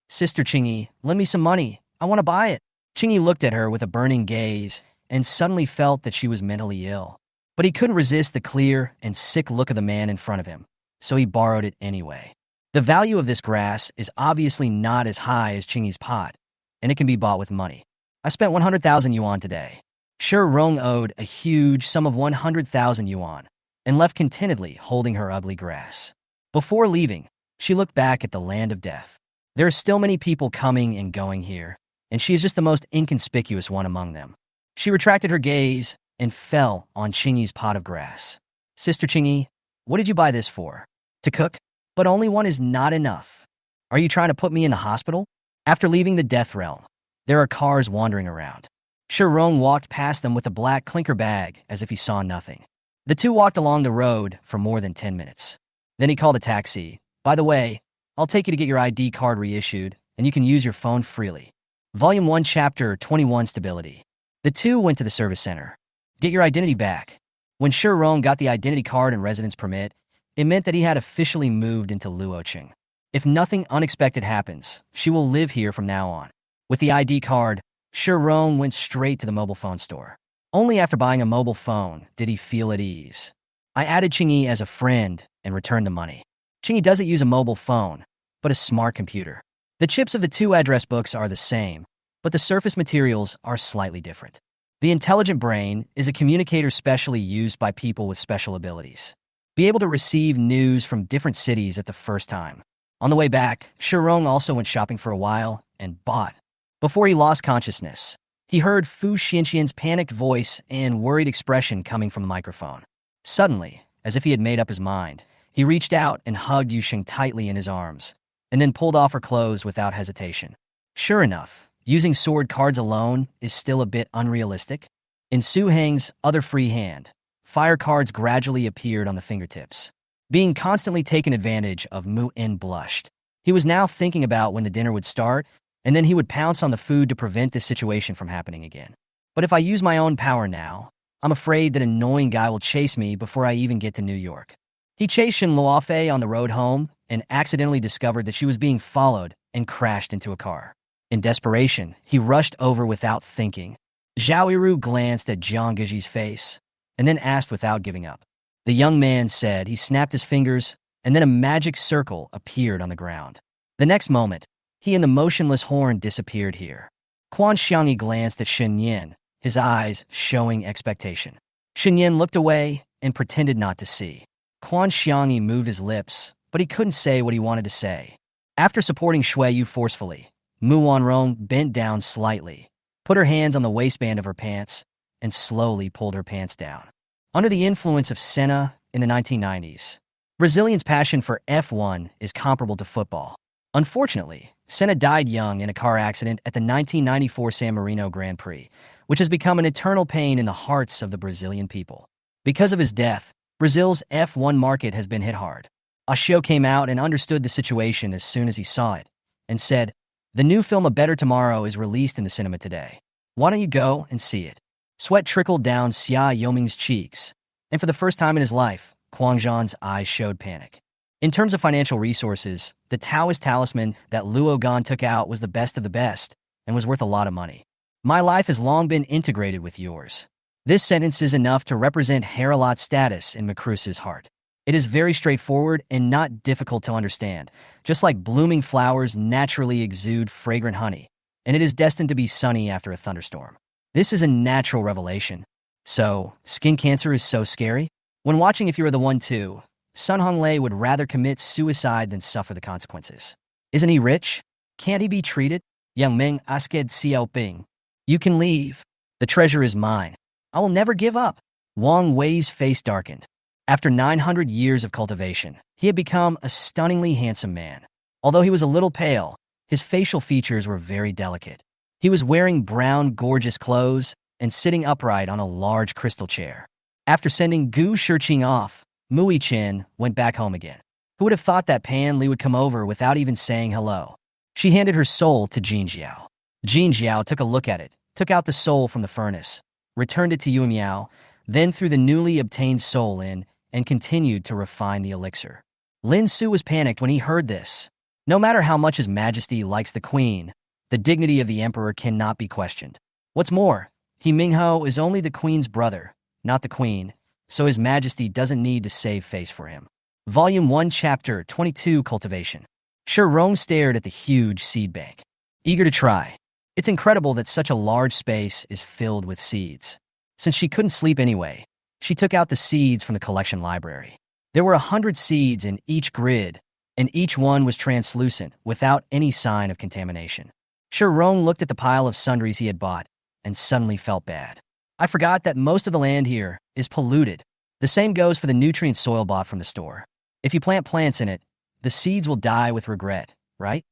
Sister Qingyi, lend me some money. I want to buy it. Qingyi looked at her with a burning gaze and suddenly felt that she was mentally ill. But he couldn't resist the clear and sick look of the man in front of him, so he borrowed it anyway. The value of this grass is obviously not as high as Qingyi's pot, and it can be bought with money. I spent 100,000 yuan today. Shi Rong owed a huge sum of 100,000 yuan and left contentedly holding her ugly grass. Before leaving, she looked back at the land of death. There are still many people coming and going here, and she is just the most inconspicuous one among them. She retracted her gaze and fell on Qingyi's pot of grass. Sister Qingyi, what did you buy this for? To cook? But only one is not enough. Are you trying to put me in the hospital? After leaving the death realm, there are cars wandering around. Shi Rong walked past them with a black clinker bag as if he saw nothing. The two walked along the road for more than 10 minutes. Then he called a taxi. By the way, I'll take you to get your ID card reissued, and you can use your phone freely. Volume 1, Chapter 21, Stability. The two went to the service center. Get your identity back. When Shi Rong got the identity card and residence permit, it meant that he had officially moved into Luoqing. If nothing unexpected happens, she will live here from now on. With the ID card, Shi Rong went straight to the mobile phone store. Only after buying a mobile phone did he feel at ease. I added Qingyi as a friend and returned the money. Qingyi doesn't use a mobile phone, but a smart computer. The chips of the two address books are the same, but the surface materials are slightly different. The intelligent brain is a communicator specially used by people with special abilities. Be able to receive news from different cities at the first time. On the way back, Shi Rong also went shopping for a while and bought. Before he lost consciousness, he heard Fu Xianqian's panicked voice and worried expression coming from the microphone. Suddenly, as if he had made up his mind, he reached out and hugged Yusheng tightly in his arms, and then pulled off her clothes without hesitation. Sure enough, using sword cards alone is still a bit unrealistic. In Su Heng's other free hand, fire cards gradually appeared on the fingertips. Being constantly taken advantage of, Mu En blushed. He was now thinking about when the dinner would start, and then he would pounce on the food to prevent this situation from happening again. But if I use my own power now, I'm afraid that annoying guy will chase me before I even get to New York. He chased Shen Luofei on the road home and accidentally discovered that she was being followed and crashed into a car. In desperation, he rushed over without thinking. Zhao Yiru glanced at Jiang Geji's face and then asked without giving up. The young man said he snapped his fingers, and then a magic circle appeared on the ground. The next moment, he and the motionless horn disappeared here. Quan Xiangyi glanced at Shen Yin, his eyes showing expectation. Shen Yin looked away and pretended not to see. Quan Xiangyi moved his lips, but he couldn't say what he wanted to say. After supporting Shui Yu forcefully, Mu Wanrong bent down slightly, put her hands on the waistband of her pants, and slowly pulled her pants down. Under the influence of Senna in the 1990s, Brazilians' passion for F1 is comparable to football. Unfortunately, Senna died young in a car accident at the 1994 San Marino Grand Prix, which has become an eternal pain in the hearts of the Brazilian people. Because of his death, Brazil's F1 market has been hit hard. Ashio came out and understood the situation as soon as he saw it, and said, "The new film A Better Tomorrow is released in the cinema today. Why don't you go and see it?" Sweat trickled down Xia Yoming's cheeks, and for the first time in his life, Quang Zhan's eyes showed panic. In terms of financial resources, the Taoist talisman that Luo Gan took out was the best of the best and was worth a lot of money. My life has long been integrated with yours. This sentence is enough to represent Haralot's status in Macrus's heart. It is very straightforward and not difficult to understand, just like blooming flowers naturally exude fragrant honey, and it is destined to be sunny after a thunderstorm. This is a natural revelation. So, skin cancer is so scary? When watching If You Were the One too, Sun Honglei would rather commit suicide than suffer the consequences. Isn't he rich? Can't he be treated? Young Ming asked Xiaoping. You can leave. The treasure is mine. I will never give up. Wang Wei's face darkened. After 900 years of cultivation, he had become a stunningly handsome man. Although he was a little pale, his facial features were very delicate. He was wearing brown, gorgeous clothes and sitting upright on a large crystal chair. After sending Gu Shiqing off, Mui Chen went back home again. Who would have thought that Pan Li would come over without even saying hello? She handed her soul to Jin Jiao. Jin Jiao took a look at it, took out the soul from the furnace, returned it to Yu Miao, then threw the newly obtained soul in and continued to refine the elixir. Lin Su was panicked when he heard this. No matter how much His Majesty likes the Queen, the dignity of the Emperor cannot be questioned. What's more, He Mingho is only the Queen's brother, not the Queen, so His Majesty doesn't need to save face for him. Volume 1 Chapter 22 Cultivation. Shi Rong stared at the huge seed bank, eager to try. It's incredible that such a large space is filled with seeds. Since she couldn't sleep anyway, she took out the seeds from the collection library. There were 100 seeds in each grid, and each one was translucent, without any sign of contamination. Shi Rong looked at the pile of sundries he had bought, and suddenly felt bad. I forgot that most of the land here is polluted. The same goes for the nutrient soil bought from the store. If you plant plants in it, the seeds will die with regret, right?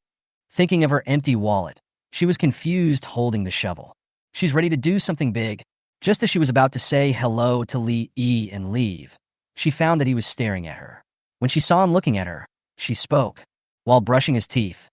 Thinking of her empty wallet, she was confused holding the shovel. She's ready to do something big. Just as she was about to say hello to Li Yi and leave, she found that he was staring at her. When she saw him looking at her, she spoke. While brushing his teeth,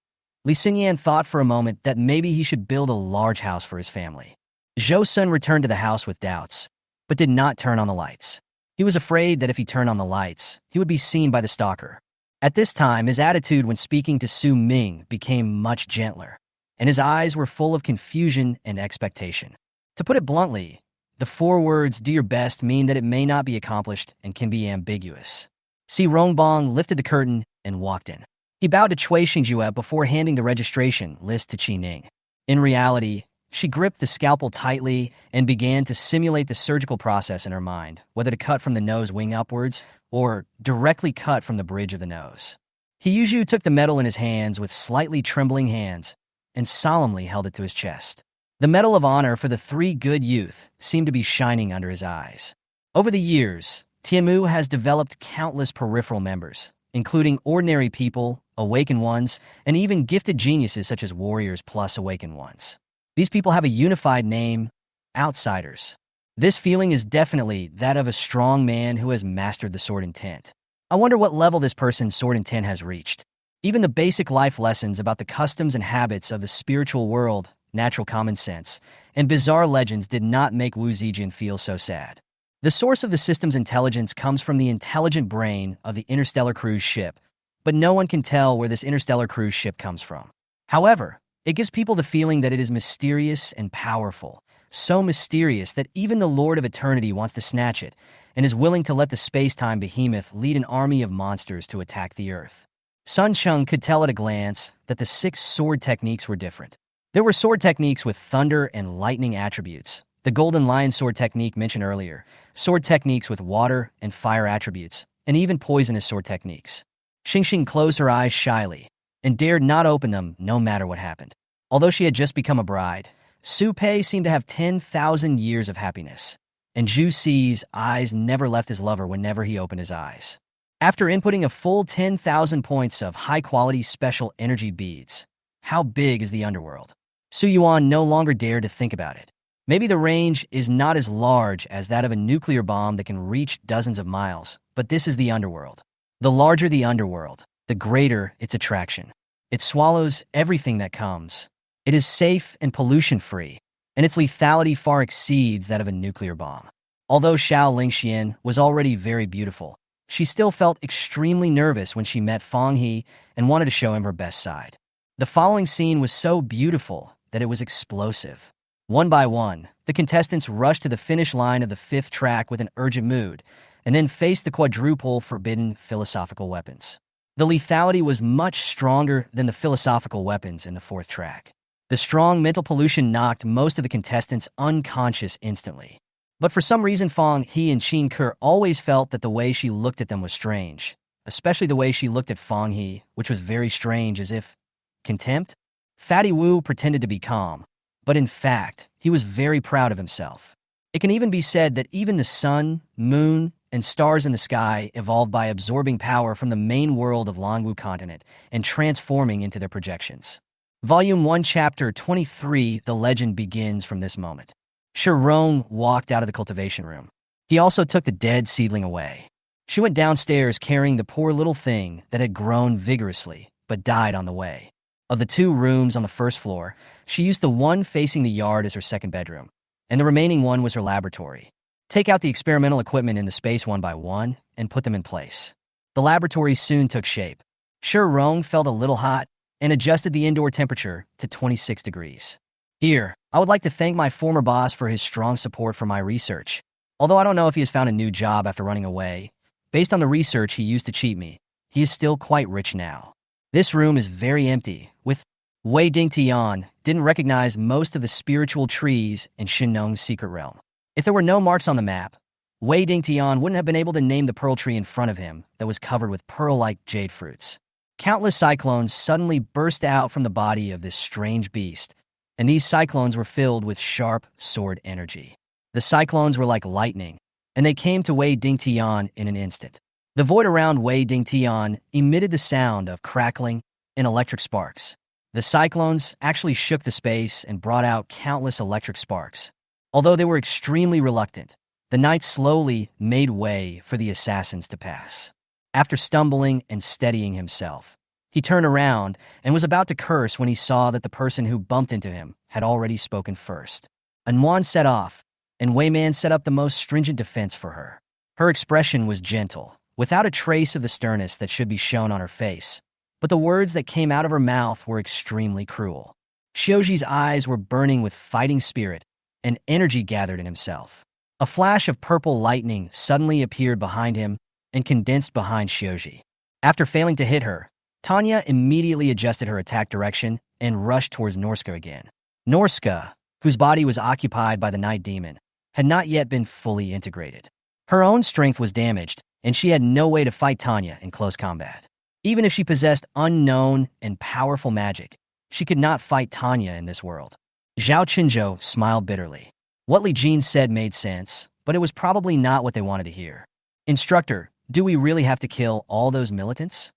Li Xingyan thought for a moment that maybe he should build a large house for his family. Zhou Sun returned to the house with doubts, but did not turn on the lights. He was afraid that if he turned on the lights, he would be seen by the stalker. At this time, his attitude when speaking to Su Ming became much gentler, and his eyes were full of confusion and expectation. To put it bluntly, the 4 words "do your best" mean that it may not be accomplished and can be ambiguous. Si Rongbong lifted the curtain and walked in. He bowed to Cui Xingjue before handing the registration list to Qi Ning. In reality, she gripped the scalpel tightly and began to simulate the surgical process in her mind, whether to cut from the nose wing upwards or directly cut from the bridge of the nose. He Yuzhu took the medal in his hands with slightly trembling hands and solemnly held it to his chest. The Medal of Honor for the 3 good youth seemed to be shining under his eyes. Over the years, Tianmu has developed countless peripheral members, including ordinary people, awakened ones, and even gifted geniuses such as warriors plus awakened ones. These people have a unified name: outsiders. This feeling is definitely that of a strong man who has mastered the sword intent. I wonder what level this person's sword intent has reached. Even the basic life lessons about the customs and habits of the spiritual world, natural common sense, and bizarre legends did not make Wu Zijin feel so sad. The source of the system's intelligence comes from the intelligent brain of the interstellar cruise ship, but no one can tell where this interstellar cruise ship comes from. However, it gives people the feeling that it is mysterious and powerful, so mysterious that even the Lord of Eternity wants to snatch it and is willing to let the space-time behemoth lead an army of monsters to attack the Earth. Sun Chung could tell at a glance that the 6 sword techniques were different. There were sword techniques with thunder and lightning attributes, the Golden Lion sword technique mentioned earlier, sword techniques with water and fire attributes, and even poisonous sword techniques. Xingxing closed her eyes shyly and dared not open them no matter what happened. Although she had just become a bride, Su Pei seemed to have 10,000 years of happiness, and Zhu Si's eyes never left his lover whenever he opened his eyes. After inputting a full 10,000 points of high-quality special energy beads, how big is the underworld? Su Yuan no longer dared to think about it. Maybe the range is not as large as that of a nuclear bomb that can reach dozens of miles, but this is the underworld. The larger the underworld, the greater its attraction. It swallows everything that comes. It is safe and pollution-free, and its lethality far exceeds that of a nuclear bomb. Although Xiao Lingxian was already very beautiful, she still felt extremely nervous when she met Fang He and wanted to show him her best side. The following scene was so beautiful that it was explosive. One by one, the contestants rushed to the finish line of the fifth track with an urgent mood, and then faced the quadruple forbidden philosophical weapons. The lethality was much stronger than the philosophical weapons in the fourth track. The strong mental pollution knocked most of the contestants unconscious instantly. But for some reason, Fong He and Qin Ke always felt that the way she looked at them was strange, especially the way she looked at Fong He, which was very strange, as if contempt. Fatty Wu pretended to be calm, but in fact, he was very proud of himself. It can even be said that even the sun, moon, and stars in the sky evolved by absorbing power from the main world of Longwu continent and transforming into their projections. Volume 1, Chapter 23, The Legend begins from this moment. Shirong walked out of the cultivation room. He also took the dead seedling away. She went downstairs carrying the poor little thing that had grown vigorously, but died on the way. Of the two rooms on the first floor, she used the one facing the yard as her second bedroom, and the remaining one was her laboratory. Take out the experimental equipment in the space one by one and put them in place. The laboratory soon took shape. Shirong felt a little hot and adjusted the indoor temperature to 26 degrees. Here, I would like to thank my former boss for his strong support for my research. Although I don't know if he has found a new job after running away, based on the research he used to cheat me, he is still quite rich now. This room is very empty, with Wei Dingtian didn't recognize most of the spiritual trees in Shinnong's secret realm. If there were no marks on the map, Wei Dingtian wouldn't have been able to name the pearl tree in front of him that was covered with pearl-like jade fruits. Countless cyclones suddenly burst out from the body of this strange beast, and these cyclones were filled with sharp sword energy. The cyclones were like lightning, and they came to Wei Dingtian in an instant. The void around Wei Dingtian emitted the sound of crackling and electric sparks. The cyclones actually shook the space and brought out countless electric sparks. Although they were extremely reluctant, the knight slowly made way for the assassins to pass. After stumbling and steadying himself, he turned around and was about to curse when he saw that the person who bumped into him had already spoken first. Anwan set off, and Wei Man set up the most stringent defense for her. Her expression was gentle, without a trace of the sternness that should be shown on her face, but the words that came out of her mouth were extremely cruel. Xiuji's eyes were burning with fighting spirit, and energy gathered in himself. A flash of purple lightning suddenly appeared behind him and condensed behind Xiuji. After failing to hit her, Tanya immediately adjusted her attack direction and rushed towards Norska again. Norska, whose body was occupied by the night demon, had not yet been fully integrated. Her own strength was damaged, and she had no way to fight Tanya in close combat. Even if she possessed unknown and powerful magic, she could not fight Tanya in this world. Zhao Qinzhou smiled bitterly. What Li Jin said made sense, but it was probably not what they wanted to hear. Instructor, do we really have to kill all those militants?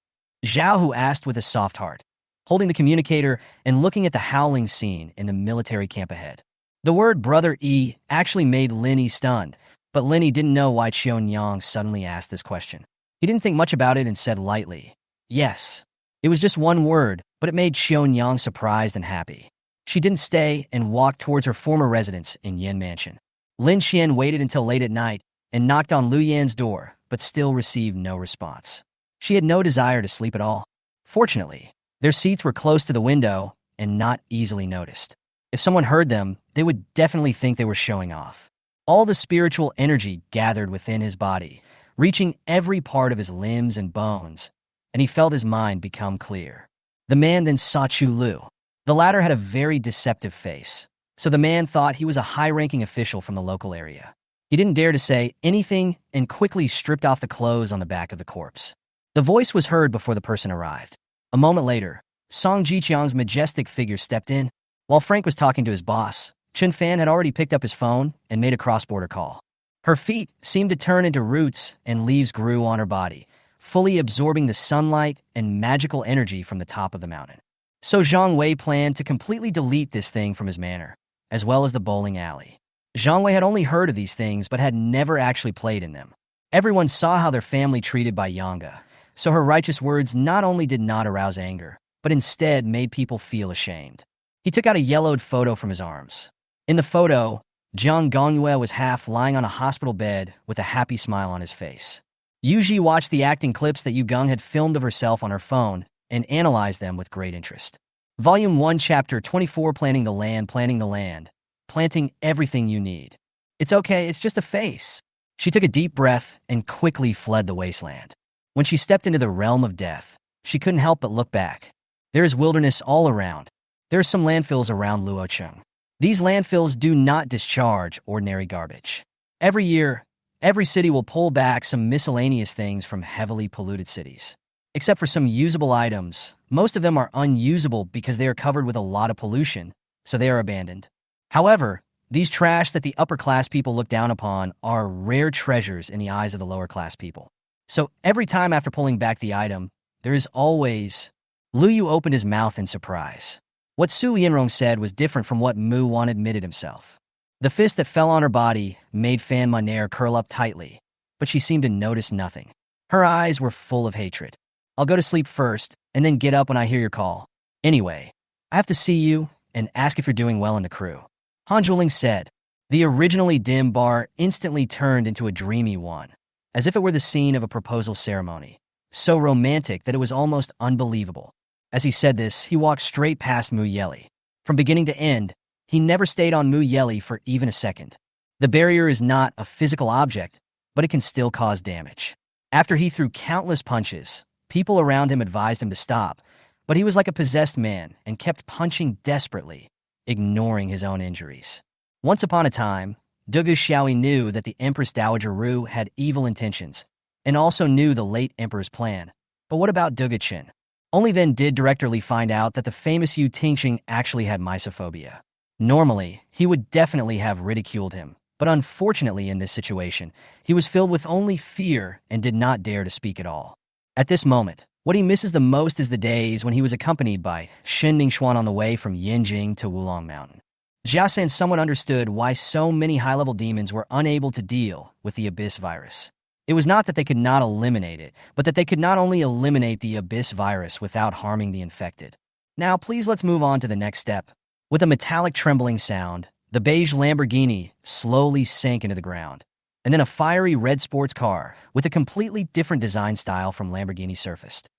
Zhao Hu asked with a soft heart, holding the communicator and looking at the howling scene in the military camp ahead. The word Brother E actually made Lin Yi stunned, but Lin Yi didn't know why Qion Yang suddenly asked this question. He didn't think much about it and said lightly, yes. It was just one word, but it made Qion Yang surprised and happy. She didn't stay and walked towards her former residence in Yin Mansion. Lin Xian waited until late at night and knocked on Lu Yan's door, but still received no response. She had no desire to sleep at all. Fortunately, their seats were close to the window and not easily noticed. If someone heard them, they would definitely think they were showing off. All the spiritual energy gathered within his body, reaching every part of his limbs and bones, and he felt his mind become clear. The man then saw Chu Lu. The latter had a very deceptive face, so the man thought he was a high-ranking official from the local area. He didn't dare to say anything and quickly stripped off the clothes on the back of the corpse. The voice was heard before the person arrived. A moment later, Song Jiqiang's majestic figure stepped in. While Frank was talking to his boss, Chun Fan had already picked up his phone and made a cross-border call. Her feet seemed to turn into roots and leaves grew on her body, fully absorbing the sunlight and magical energy from the top of the mountain. So Zhang Wei planned to completely delete this thing from his manor, as well as the bowling alley. Zhang Wei had only heard of these things but had never actually played in them. Everyone saw how their family treated Bai Yanga, so her righteous words not only did not arouse anger, but instead made people feel ashamed. He took out a yellowed photo from his arms. In the photo, Jiang Gongyue was half lying on a hospital bed with a happy smile on his face. Yuji watched the acting clips that Yu Geng had filmed of herself on her phone and analyzed them with great interest. Volume 1, Chapter 24, Planning the Land, planting everything you need. It's okay, it's just a face. She took a deep breath and quickly fled the wasteland. When she stepped into the realm of death, she couldn't help but look back. There is wilderness all around. There are some landfills around Luocheng. These landfills do not discharge ordinary garbage. Every year, every city will pull back some miscellaneous things from heavily polluted cities. Except for some usable items, most of them are unusable because they are covered with a lot of pollution, so they are abandoned. However, these trash that the upper-class people look down upon are rare treasures in the eyes of the lower-class people. So every time after pulling back the item, there is always... Lu Yu opened his mouth in surprise. What Su Yinrong said was different from what Mu Wan admitted himself. The fist that fell on her body made Fan Monaire curl up tightly, but she seemed to notice nothing. Her eyes were full of hatred. I'll go to sleep first, and then get up when I hear your call. Anyway, I have to see you and ask if you're doing well in the crew. Han Zhuling said. The originally dim bar instantly turned into a dreamy one, as if it were the scene of a proposal ceremony, so romantic that it was almost unbelievable. As he said this, he walked straight past Mu Yeli. From beginning to end, he never stayed on Mu Yeli for even a second. The barrier is not a physical object, but it can still cause damage. After he threw countless punches, people around him advised him to stop, but he was like a possessed man and kept punching desperately, ignoring his own injuries. Once upon a time, Dugu Xiaoyi knew that the Empress Dowager Ru had evil intentions, and also knew the late emperor's plan. But what about Dugu Qin? Only then did Director Li find out that the famous Yu Tingxing actually had mysophobia. Normally, he would definitely have ridiculed him, but unfortunately in this situation, he was filled with only fear and did not dare to speak at all. At this moment, what he misses the most is the days when he was accompanied by Shen Ningxuan on the way from Yinjing to Wulong Mountain. Jiasan somewhat understood why so many high-level demons were unable to deal with the Abyss virus. It was not that they could not eliminate it, but that they could not only eliminate the Abyss virus without harming the infected. Now, please let's move on to the next step. With a metallic trembling sound, the beige Lamborghini slowly sank into the ground, and then a fiery red sports car with a completely different design style from Lamborghini surfaced.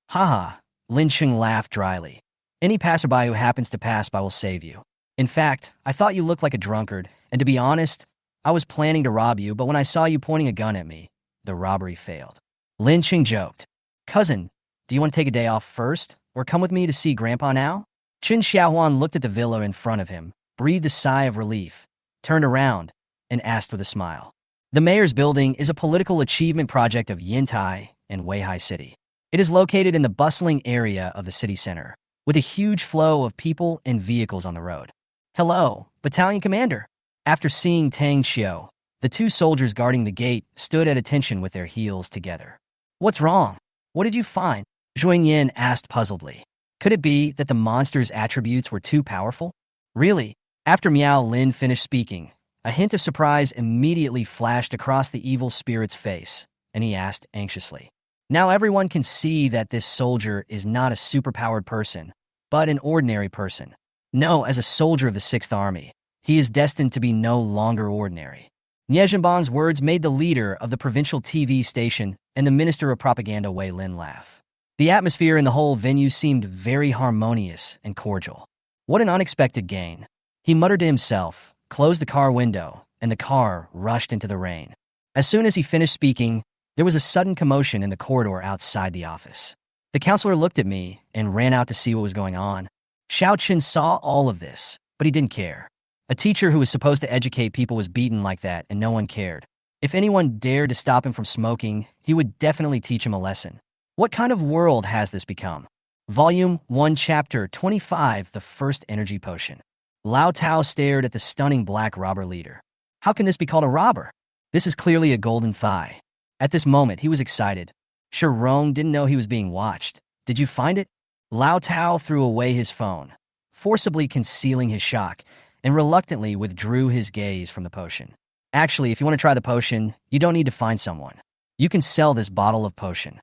Haha, Lin Cheng laughed dryly. Any passerby who happens to pass by will save you. In fact, I thought you looked like a drunkard, and to be honest, I was planning to rob you, but when I saw you pointing a gun at me, the robbery failed. Lin Cheng joked. Cousin, do you want to take a day off first, or come with me to see Grandpa now? Qin Xiaohuan looked at the villa in front of him, breathed a sigh of relief, turned around, and asked with a smile. The mayor's building is a political achievement project of Yintai and Weihai City. It is located in the bustling area of the city center, with a huge flow of people and vehicles on the road. Hello, Battalion Commander. After seeing Tang Xiu, the two soldiers guarding the gate stood at attention with their heels together. What's wrong? What did you find? Zhuang Yin asked puzzledly. Could it be that the monster's attributes were too powerful? Really? After Miao Lin finished speaking, a hint of surprise immediately flashed across the evil spirit's face, and he asked anxiously. Now everyone can see that this soldier is not a superpowered person, but an ordinary person. No, as a soldier of the 6th Army, he is destined to be no longer ordinary. Nie Zhenban's words made the leader of the provincial TV station and the Minister of Propaganda Wei Lin laugh. The atmosphere in the whole venue seemed very harmonious and cordial. What an unexpected gain. He muttered to himself, closed the car window, and the car rushed into the rain. As soon as he finished speaking, there was a sudden commotion in the corridor outside the office. The counselor looked at me and ran out to see what was going on. Xiao Qin saw all of this, but he didn't care. A teacher who was supposed to educate people was beaten like that, and no one cared. If anyone dared to stop him from smoking, he would definitely teach him a lesson. What kind of world has this become? Volume 1, Chapter 25, The First Energy Potion. Lao Tao stared at the stunning black robber leader. How can this be called a robber? This is clearly a golden thigh. At this moment, he was excited. Rong didn't know he was being watched. Did you find it? Lao Tao threw away his phone, forcibly concealing his shock, and reluctantly withdrew his gaze from the potion. Actually, if you want to try the potion, you don't need to find someone. You can sell this bottle of potion.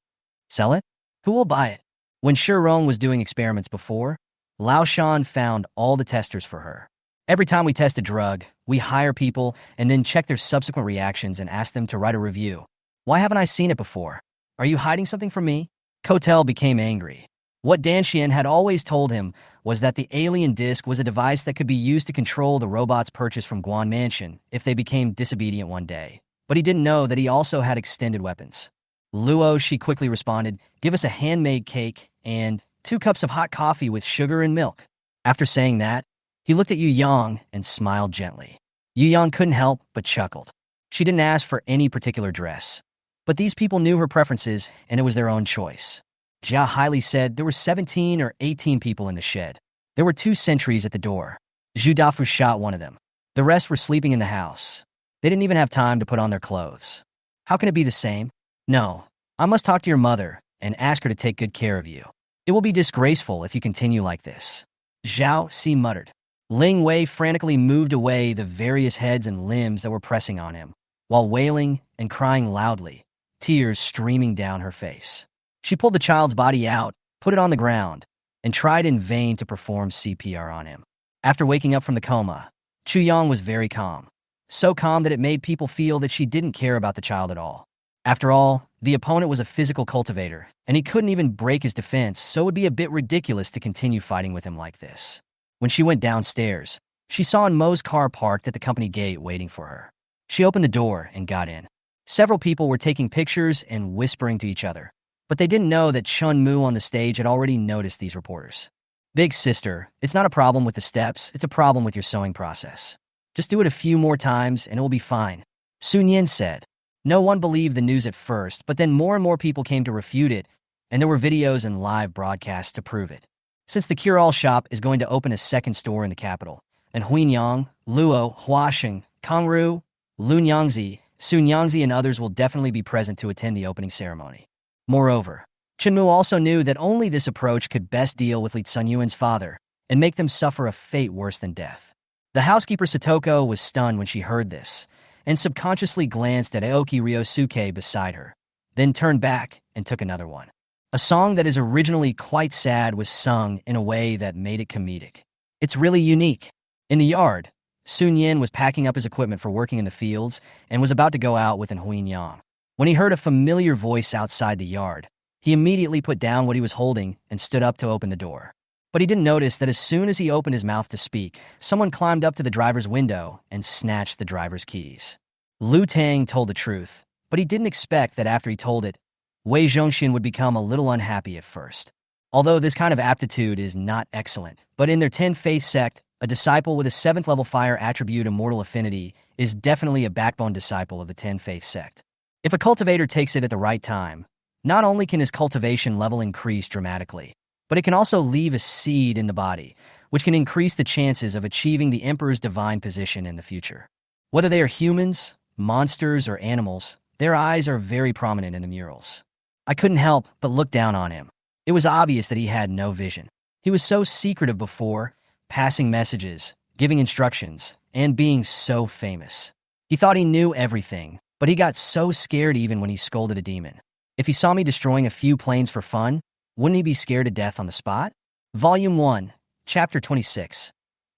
Sell it? Who will buy it? When Rong was doing experiments before, Lao Shan found all the testers for her. Every time we test a drug, we hire people and then check their subsequent reactions and ask them to write a review. Why haven't I seen it before? Are you hiding something from me? Kotel became angry. What Dan Xian had always told him was that the alien disc was a device that could be used to control the robots purchased from Guan Mansion if they became disobedient one day. But he didn't know that he also had extended weapons. Luo, she quickly responded, give us a handmade cake and 2 cups of hot coffee with sugar and milk. After saying that, he looked at Yu Yang and smiled gently. Yu Yang couldn't help but chuckled. She didn't ask for any particular dress. But these people knew her preferences, and it was their own choice. Jia highly said there were 17 or 18 people in the shed. There were 2 sentries at the door. Zhu Dafu shot one of them. The rest were sleeping in the house. They didn't even have time to put on their clothes. How can it be the same? No, I must talk to your mother and ask her to take good care of you. It will be disgraceful if you continue like this. Zhao Si muttered. Ling Wei frantically moved away the various heads and limbs that were pressing on him, while wailing and crying loudly, tears streaming down her face. She pulled the child's body out, put it on the ground, and tried in vain to perform CPR on him. After waking up from the coma, Chu Yang was very calm. So calm that it made people feel that she didn't care about the child at all. After all, the opponent was a physical cultivator, and he couldn't even break his defense, so it would be a bit ridiculous to continue fighting with him like this. When she went downstairs, she saw Mo's car parked at the company gate waiting for her. She opened the door and got in. Several people were taking pictures and whispering to each other, but they didn't know that Chun Mu on the stage had already noticed these reporters. Big sister, it's not a problem with the steps, it's a problem with your sewing process. Just do it a few more times and it will be fine, Sun Yin said. No one believed the news at first, but then more and more people came to refute it, and there were videos and live broadcasts to prove it. Since the Cure-All shop is going to open a second store in the capital, and Huinyang, Luo, Huasheng, Kangru, Lunyangzi, Sun Yangzi and others will definitely be present to attend the opening ceremony. Moreover, Chenmu also knew that only this approach could best deal with Li Tsunyuan's father and make them suffer a fate worse than death. The housekeeper Satoko was stunned when she heard this, and subconsciously glanced at Aoki Ryosuke beside her, then turned back and took another one. A song that is originally quite sad was sung in a way that made it comedic. It's really unique. In the yard, Sun Yin was packing up his equipment for working in the fields and was about to go out with Huin Yang. When he heard a familiar voice outside the yard, he immediately put down what he was holding and stood up to open the door. But he didn't notice that as soon as he opened his mouth to speak, someone climbed up to the driver's window and snatched the driver's keys. Lu Tang told the truth, but he didn't expect that after he told it, Wei Zhongxin would become a little unhappy at first. Although this kind of aptitude is not excellent, but in their 10-faith sect, a disciple with a 7th level fire attribute Immortal Affinity is definitely a backbone disciple of the 10-faith sect. If a cultivator takes it at the right time, not only can his cultivation level increase dramatically, but it can also leave a seed in the body, which can increase the chances of achieving the Emperor's divine position in the future. Whether they are humans, monsters, or animals, their eyes are very prominent in the murals. I couldn't help but look down on him. It was obvious that he had no vision. He was so secretive before, passing messages, giving instructions, and being so famous. He thought he knew everything, but he got so scared even when he scolded a demon. If he saw me destroying a few planes for fun, wouldn't he be scared to death on the spot? Volume 1, Chapter 26.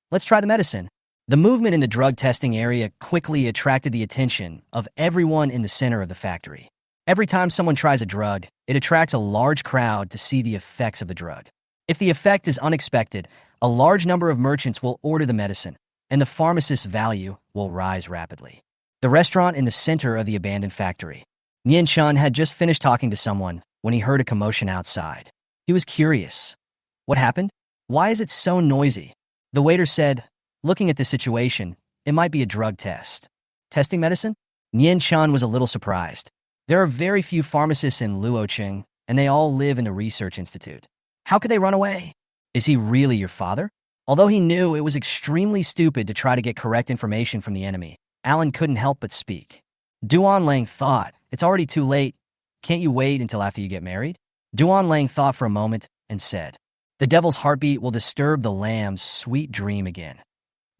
Let's try the medicine. The movement in the drug testing area quickly attracted the attention of everyone in the center of the factory. Every time someone tries a drug, it attracts a large crowd to see the effects of the drug. If the effect is unexpected, a large number of merchants will order the medicine, and the pharmacist's value will rise rapidly. The restaurant in the center of the abandoned factory. Nian Chun had just finished talking to someone when he heard a commotion outside. He was curious. What happened? Why is it so noisy? The waiter said, looking at the situation, it might be a drug test. Testing medicine? Nian Chun was a little surprised. There are very few pharmacists in Luocheng, and they all live in a research institute. How could they run away? Is he really your father? Although he knew it was extremely stupid to try to get correct information from the enemy, Alan couldn't help but speak. Duan Lang thought, it's already too late. Can't you wait until after you get married? Duan Lang thought for a moment and said, the devil's heartbeat will disturb the lamb's sweet dream again.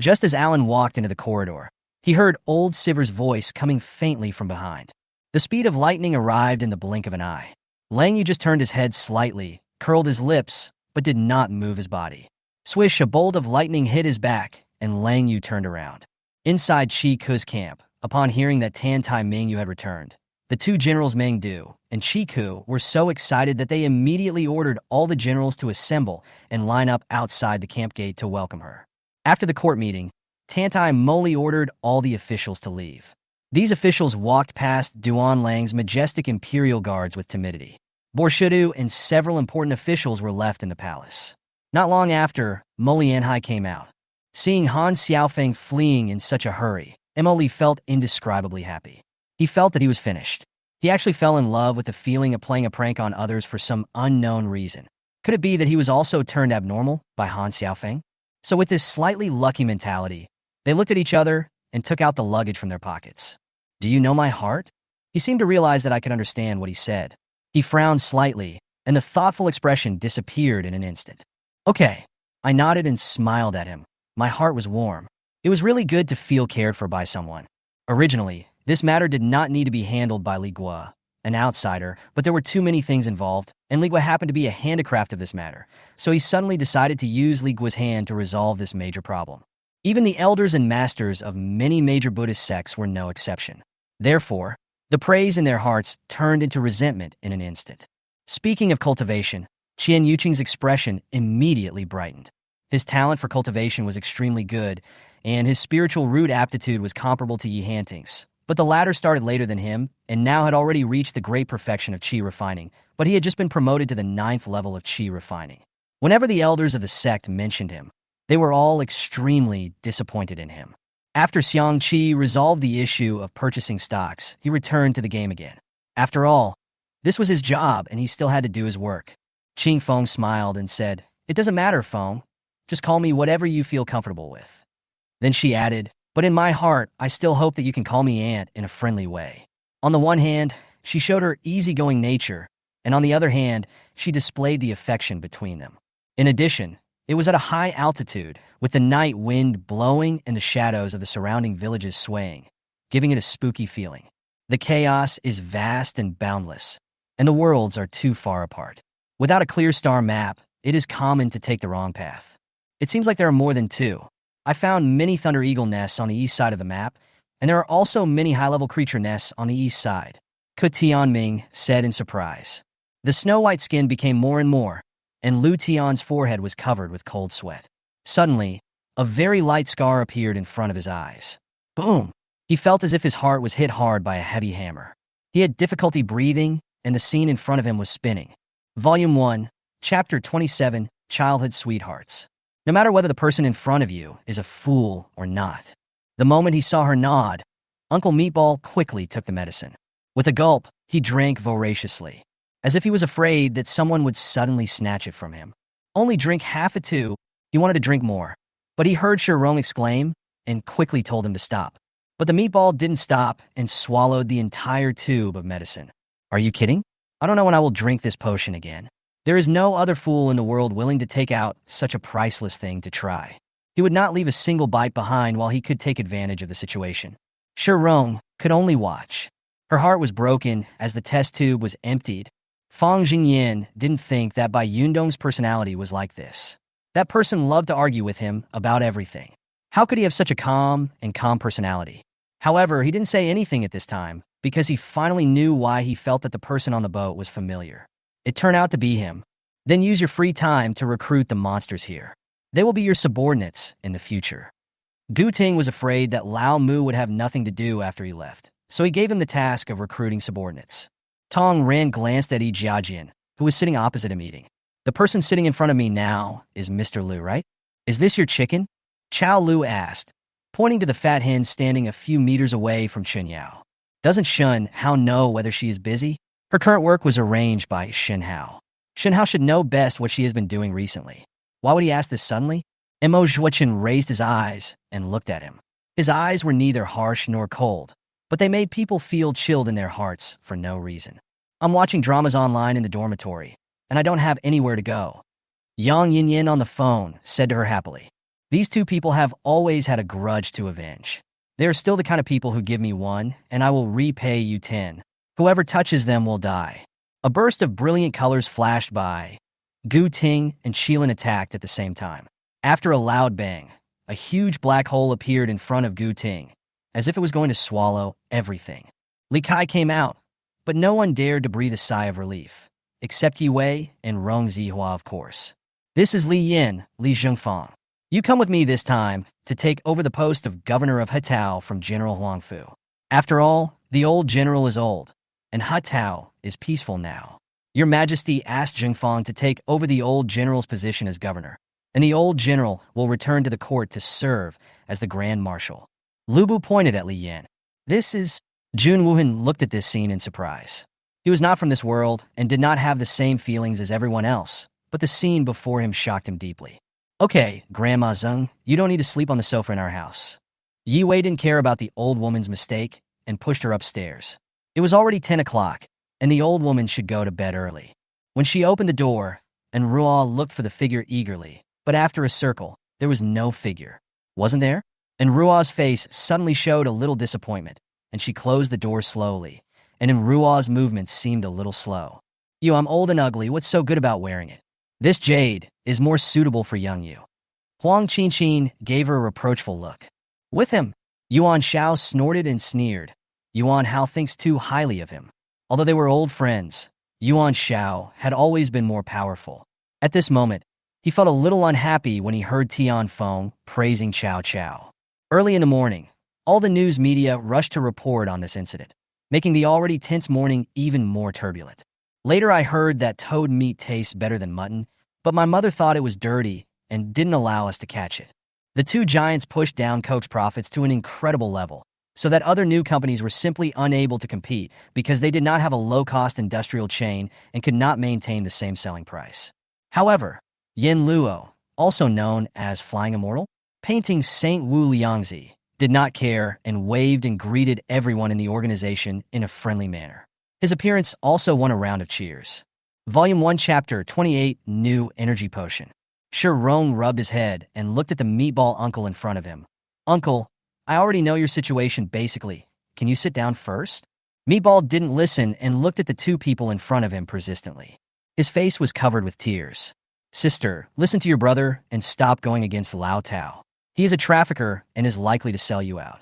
Just as Alan walked into the corridor, he heard old Siver's voice coming faintly from behind. The speed of lightning arrived in the blink of an eye. Lang Yu just turned his head slightly, curled his lips, but did not move his body. Swish, a bolt of lightning hit his back, and Lang Yu turned around. Inside Chi Ku's camp, upon hearing that Tan Tai Mingyu had returned, The two generals Meng Du and Chiku were so excited that they immediately ordered all the generals to assemble and line up outside the camp gate to welcome her. After the court meeting, Tantai Moli ordered all the officials to leave. These officials walked past Duan Lang's majestic imperial guards with timidity. Borshudu and several important officials were left in the palace. Not long after, Moli Enhai came out. Seeing Han Xiaofeng fleeing in such a hurry, Emoli felt indescribably happy. He felt that he was finished. He actually fell in love with the feeling of playing a prank on others for some unknown reason. Could it be that he was also turned abnormal by Han Xiaofeng? So with this slightly lucky mentality, they looked at each other and took out the luggage from their pockets. "Do you know my heart?" He seemed to realize that I could understand what he said. He frowned slightly, and the thoughtful expression disappeared in an instant. "Okay." I nodded and smiled at him. My heart was warm. It was really good to feel cared for by someone. Originally, this matter did not need to be handled by Li Guo, an outsider, but there were too many things involved, and Li Guo happened to be a handicraft of this matter, so he suddenly decided to use Li Guo's hand to resolve this major problem. Even the elders and masters of many major Buddhist sects were no exception. Therefore, the praise in their hearts turned into resentment in an instant. Speaking of cultivation, Qian Yuqing's expression immediately brightened. His talent for cultivation was extremely good, and his spiritual root aptitude was comparable to Yi Hanting's. But the latter started later than him, and now had already reached the great perfection of qi refining, but he had just been promoted to the 9th level of qi refining. Whenever the elders of the sect mentioned him, they were all extremely disappointed in him. After Xiang Qi resolved the issue of purchasing stocks, he returned to the game again. After all, this was his job, and he still had to do his work. Qing Feng smiled and said, "It doesn't matter, Feng. Just call me whatever you feel comfortable with." Then she added, "But in my heart, I still hope that you can call me Aunt in a friendly way." On the one hand, she showed her easygoing nature, and on the other hand, she displayed the affection between them. In addition, it was at a high altitude, with the night wind blowing and the shadows of the surrounding villages swaying, giving it a spooky feeling. The chaos is vast and boundless, and the worlds are too far apart. Without a clear star map, it is common to take the wrong path. It seems like there are more than two. I found many Thunder Eagle nests on the east side of the map, and there are also many high-level creature nests on the east side, Ke Tianming said in surprise. The snow-white skin became more and more, and Lu Tian's forehead was covered with cold sweat. Suddenly, a very light scar appeared in front of his eyes. Boom! He felt as if his heart was hit hard by a heavy hammer. He had difficulty breathing, and the scene in front of him was spinning. Volume 1, Chapter 27, Childhood Sweethearts. No matter whether the person in front of you is a fool or not. The moment he saw her nod, Uncle Meatball quickly took the medicine. With a gulp, he drank voraciously, as if he was afraid that someone would suddenly snatch it from him. Only drink half a tube. He wanted to drink more, but he heard Shirong exclaim and quickly told him to stop. But the meatball didn't stop and swallowed the entire tube of medicine. "Are you kidding? I don't know when I will drink this potion again. There is no other fool in the world willing to take out such a priceless thing to try." He would not leave a single bite behind while he could take advantage of the situation. Shirong could only watch. Her heart was broken as the test tube was emptied. Fang Jingyan didn't think that Bai Yundong's personality was like this. That person loved to argue with him about everything. How could he have such a calm personality? However, he didn't say anything at this time because he finally knew why he felt that the person on the boat was familiar. It turned out to be him. Then use your free time to recruit the monsters here. They will be your subordinates in the future. Gu Ting was afraid that Lao Mu would have nothing to do after he left, so he gave him the task of recruiting subordinates. Tong Ran glanced at Yi Jiajian, who was sitting opposite him eating. "The person sitting in front of me now is Mr. Liu, right? Is this your chicken?" Chao Lu asked, pointing to the fat hen standing a few meters away from Chen Yao. Doesn't Shun Hao know whether she is busy? Her current work was arranged by Shen Hao. Shen Hao should know best what she has been doing recently. Why would he ask this suddenly? Mo Zhuochen raised his eyes and looked at him. His eyes were neither harsh nor cold, but they made people feel chilled in their hearts for no reason. "I'm watching dramas online in the dormitory, and I don't have anywhere to go." Yang Yin on the phone said to her happily. "These two people have always had a grudge to avenge. They are still the kind of people who give me 1, and I will repay you 10. Whoever touches them will die." A burst of brilliant colors flashed by. Gu Ting and Shilin attacked at the same time. After a loud bang, a huge black hole appeared in front of Gu Ting, as if it was going to swallow everything. Li Kai came out, but no one dared to breathe a sigh of relief, except Yi Wei and Rong Zihua, of course. This is Li Yin, Li Zhengfang. You come with me this time to take over the post of governor of Hetao from General Huangfu. After all, the old general is old, and Hetao is peaceful now. Your Majesty asked Zhengfang to take over the old general's position as governor, and the old general will return to the court to serve as the Grand Marshal. Lu Bu pointed at Li Yin. This is... Jun Wuhan looked at this scene in surprise. He was not from this world and did not have the same feelings as everyone else, but the scene before him shocked him deeply. Okay, Grandma Zeng, you don't need to sleep on the sofa in our house. Yi Wei didn't care about the old woman's mistake and pushed her upstairs. It was already 10 o'clock, and the old woman should go to bed early. When she opened the door, and Ruo looked for the figure eagerly, but after a circle, there was no figure. Wasn't there? And Ruo's face suddenly showed a little disappointment, and she closed the door slowly, and in Ruo's movements seemed a little slow. I'm old and ugly, what's so good about wearing it? This jade is more suitable for young you. Huang Qinqin gave her a reproachful look. With him, Yuan Shao snorted and sneered. Yuan Hao thinks too highly of him. Although they were old friends, Yuan Shao had always been more powerful. At this moment, he felt a little unhappy when he heard Tian Feng praising Cao Cao. Early in the morning, all the news media rushed to report on this incident, making the already tense morning even more turbulent. Later I heard that toad meat tastes better than mutton, but my mother thought it was dirty and didn't allow us to catch it. The two giants pushed down Coke's profits to an incredible level, so that other new companies were simply unable to compete because they did not have a low-cost industrial chain and could not maintain the same selling price. However, Yin Luo, also known as Flying Immortal, painting Saint Wu Liangzi, did not care and waved and greeted everyone in the organization in a friendly manner. His appearance also won a round of cheers. Volume 1, Chapter 28, New Energy Potion. Shi Rong rubbed his head and looked at the meatball uncle in front of him. Uncle, I already know your situation basically. Can you sit down first? Meatball didn't listen and looked at the two people in front of him persistently. His face was covered with tears. Sister, listen to your brother and stop going against Lao Tao. He is a trafficker and is likely to sell you out.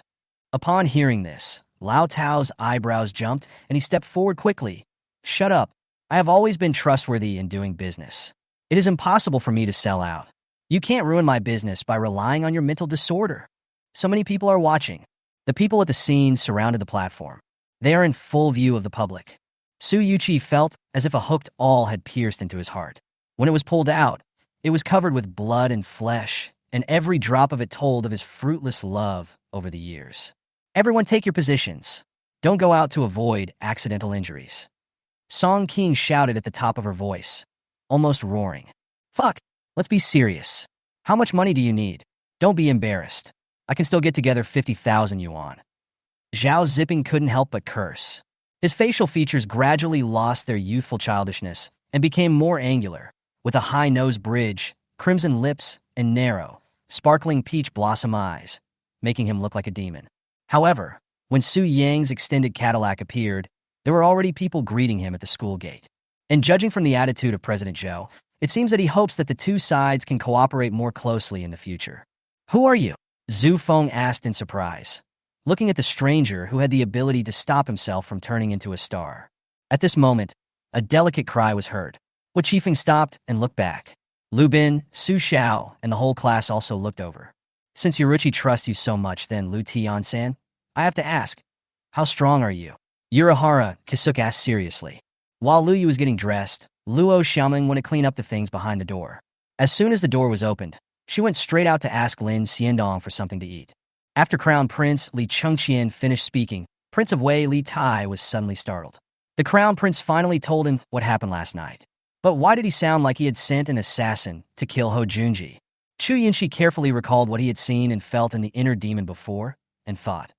Upon hearing this, Lao Tao's eyebrows jumped and he stepped forward quickly. Shut up. I have always been trustworthy in doing business. It is impossible for me to sell out. You can't ruin my business by relying on your mental disorder. So many people are watching. The people at the scene surrounded the platform. They are in full view of the public. Su Yuqi felt as if a hooked awl had pierced into his heart. When it was pulled out, it was covered with blood and flesh, and every drop of it told of his fruitless love over the years. Everyone take your positions. Don't go out to avoid accidental injuries. Song King shouted at the top of her voice, almost roaring. Fuck, let's be serious. How much money do you need? Don't be embarrassed. I can still get together 50,000 yuan. Zhao Zipping couldn't help but curse. His facial features gradually lost their youthful childishness and became more angular, with a high nose bridge, crimson lips, and narrow, sparkling peach blossom eyes, making him look like a demon. However, when Su Yang's extended Cadillac appeared, there were already people greeting him at the school gate. And judging from the attitude of President Zhou, it seems that he hopes that the two sides can cooperate more closely in the future. Who are you? Zhu Feng asked in surprise, looking at the stranger who had the ability to stop himself from turning into a star. At this moment, a delicate cry was heard. Wu Qifeng stopped and looked back. Lu Bin, Su Xiao, and the whole class also looked over. Since Yoruchi trusts you so much, then Lu Tian-san, I have to ask, how strong are you? Urahara Kisuk asked seriously. While Lu Yu was getting dressed, Luo Xiaoming went to clean up the things behind the door. As soon as the door was opened, she went straight out to ask Lin Xiandong for something to eat. After Crown Prince Li Chengqian finished speaking, Prince of Wei Li Tai was suddenly startled. The Crown Prince finally told him what happened last night. But why did he sound like he had sent an assassin to kill Ho Junji? Chu Yinshi carefully recalled what he had seen and felt in the inner demon before, and thought,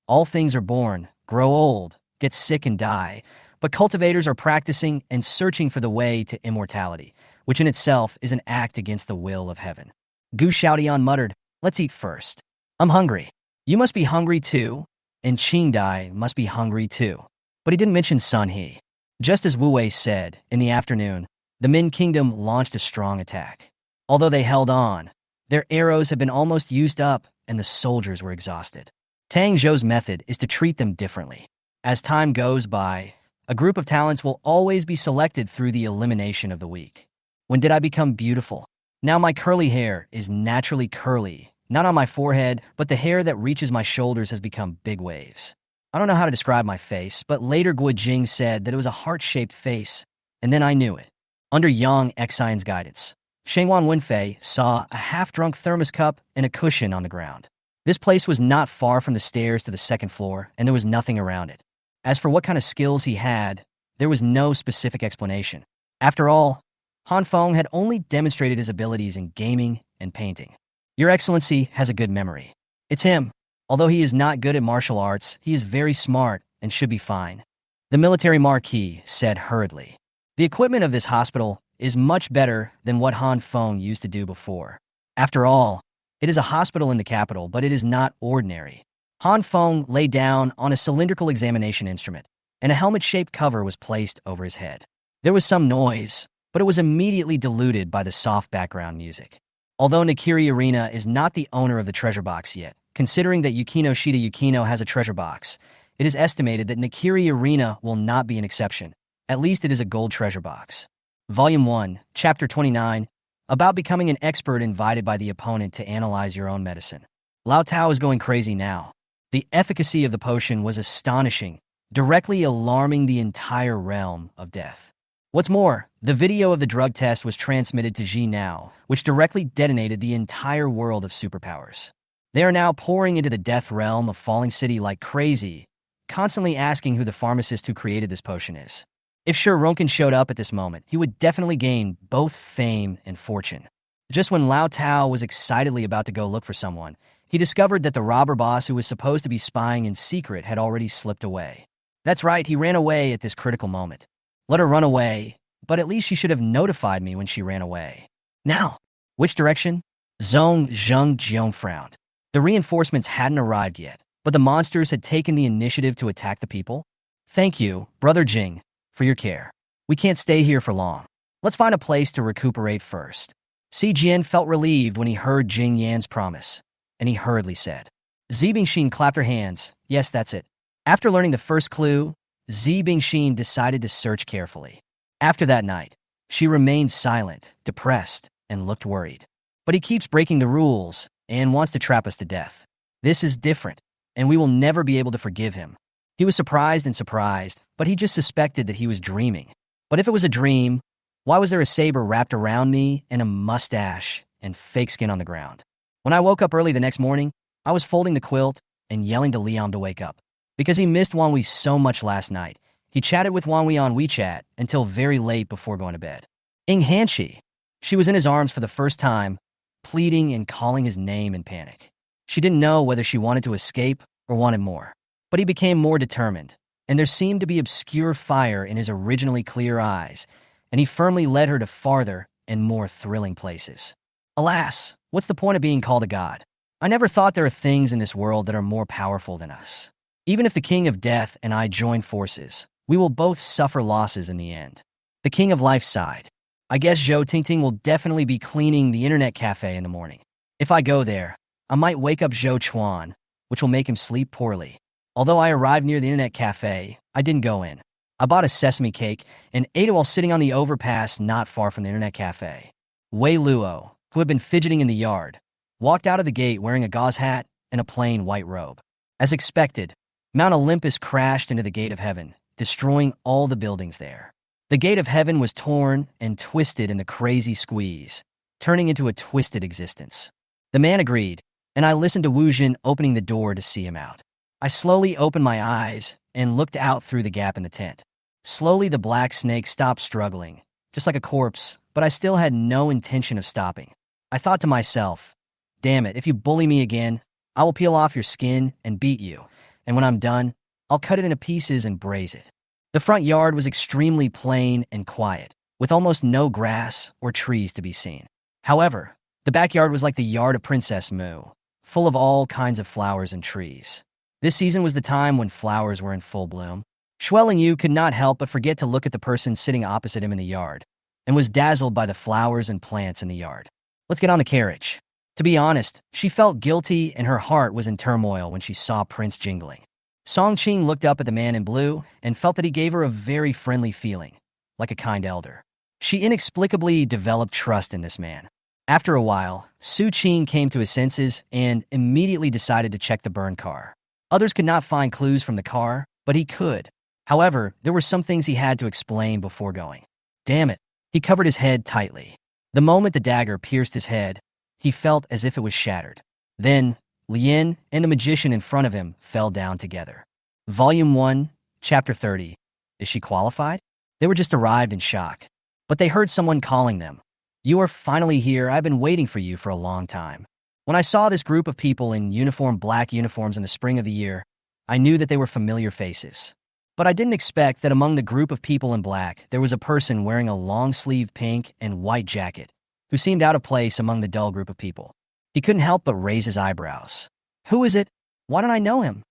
all things are born, grow old, get sick and die, but cultivators are practicing and searching for the way to immortality, which in itself is an act against the will of heaven. Gu Xiaodian muttered, let's eat first. I'm hungry. You must be hungry too, and Qingdai must be hungry too. But he didn't mention Sun He. Just as Wu Wei said, in the afternoon, the Min Kingdom launched a strong attack. Although they held on, their arrows had been almost used up and the soldiers were exhausted. Tang Zhou's method is to treat them differently. As time goes by, A group of talents will always be selected through the elimination of the weak. When did I become beautiful? Now my curly hair is naturally curly, not on my forehead, but the hair that reaches my shoulders has become big waves. I don't know how to describe my face, but later Guo Jing said that it was a heart-shaped face, and then I knew it. Under Yang Xian's guidance, Shengwan Wenfei saw a half-drunk thermos cup and a cushion on the ground. This place was not far from the stairs to the second floor, and there was nothing around it. As for what kind of skills he had, there was no specific explanation. After all, Han Feng had only demonstrated his abilities in gaming and painting. Your Excellency has a good memory. It's him. Although he is not good at martial arts, he is very smart and should be fine. The military marquis said hurriedly. The equipment of this hospital is much better than what Han Feng used to do before. After all, it is a hospital in the capital, but it is not ordinary. Han Feng lay down on a cylindrical examination instrument, and a helmet-shaped cover was placed over his head. There was some noise, but it was immediately diluted by the soft background music. Although Nakiri Arena is not the owner of the treasure box yet, considering that Yukino Shida Yukino has a treasure box, it is estimated that Nakiri Arena will not be an exception. At least it is a gold treasure box. Volume 1, Chapter 29, about becoming an expert invited by the opponent to analyze your own medicine. Lao Tao is going crazy now. The efficacy of the potion was astonishing, directly alarming the entire realm of death. What's more, the video of the drug test was transmitted to Ji Now, which directly detonated the entire world of superpowers. They are now pouring into the death realm of Falling City like crazy, constantly asking who the pharmacist who created this potion is. If Ronkin showed up at this moment, he would definitely gain both fame and fortune. Just when Lao Tao was excitedly about to go look for someone, he discovered that the robber boss who was supposed to be spying in secret had already slipped away. That's right, he ran away at this critical moment. Let her run away, but at least she should have notified me when she ran away. Now, which direction? Zhong Jiong frowned. The reinforcements hadn't arrived yet, but the monsters had taken the initiative to attack the people. Thank you, Brother Jing, for your care. We can't stay here for long. Let's find a place to recuperate first. Si Jian felt relieved when he heard Jing Yan's promise, and he hurriedly said. Zi Bingxin clapped her hands. Yes, that's it. After learning the first clue, Zi Bingxin decided to search carefully. After that night, she remained silent, depressed, and looked worried. But he keeps breaking the rules and wants to trap us to death. This is different, and we will never be able to forgive him. He was surprised, but he just suspected that he was dreaming. But if it was a dream, why was there a saber wrapped around me and a mustache and fake skin on the ground? When I woke up early the next morning, I was folding the quilt and yelling to Liam to wake up. Because he missed Wanhui so much last night, he chatted with Wanhui on WeChat until very late before going to bed. Ing Hanshi. She was in his arms for the first time, pleading and calling his name in panic. She didn't know whether she wanted to escape or wanted more. But he became more determined, and there seemed to be obscure fire in his originally clear eyes, and he firmly led her to farther and more thrilling places. Alas, what's the point of being called a god? I never thought there are things in this world that are more powerful than us. Even if the King of Death and I join forces, we will both suffer losses in the end. The King of Life sighed. I guess Zhou Tingting will definitely be cleaning the internet cafe in the morning. If I go there, I might wake up Zhou Chuan, which will make him sleep poorly. Although I arrived near the internet cafe, I didn't go in. I bought a sesame cake and ate it while sitting on the overpass not far from the internet cafe. Wei Luo, who had been fidgeting in the yard, walked out of the gate wearing a gauze hat and a plain white robe. As expected, Mount Olympus crashed into the Gate of Heaven, destroying all the buildings there. The Gate of Heaven was torn and twisted in the crazy squeeze, turning into a twisted existence. The man agreed, and I listened to Wu Jin opening the door to see him out. I slowly opened my eyes and looked out through the gap in the tent. Slowly, the black snake stopped struggling, just like a corpse, but I still had no intention of stopping. I thought to myself, damn it, if you bully me again, I will peel off your skin and beat you, and when I'm done, I'll cut it into pieces and braise it. The front yard was extremely plain and quiet, with almost no grass or trees to be seen. However, the backyard was like the yard of Princess Mu, full of all kinds of flowers and trees. This season was the time when flowers were in full bloom. Xueling Yu could not help but forget to look at the person sitting opposite him in the yard, and was dazzled by the flowers and plants in the yard. Let's get on the carriage. To be honest, she felt guilty and her heart was in turmoil when she saw Prince Jingling. Song Qing looked up at the man in blue and felt that he gave her a very friendly feeling, like a kind elder. She inexplicably developed trust in this man. After a while, Su Qing came to his senses and immediately decided to check the burned car. Others could not find clues from the car, but he could. However, there were some things he had to explain before going. Damn it. He covered his head tightly. The moment the dagger pierced his head, he felt as if it was shattered. Then, Lien and the magician in front of him fell down together. Volume 1, Chapter 30. Is she qualified? They were just arrived in shock. But they heard someone calling them. You are finally here. I've been waiting for you for a long time. When I saw this group of people in black uniforms in the spring of the year, I knew that they were familiar faces. But I didn't expect that among the group of people in black, there was a person wearing a long-sleeved pink and white jacket, who seemed out of place among the dull group of people. He couldn't help but raise his eyebrows. Who is it? Why don't I know him?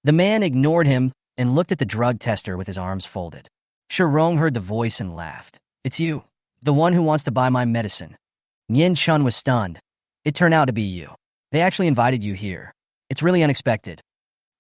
The man ignored him and looked at the drug tester with his arms folded. Shirong heard the voice and laughed. It's you, the one who wants to buy my medicine. Yin Chun was stunned. It turned out to be you. They actually invited you here. It's really unexpected.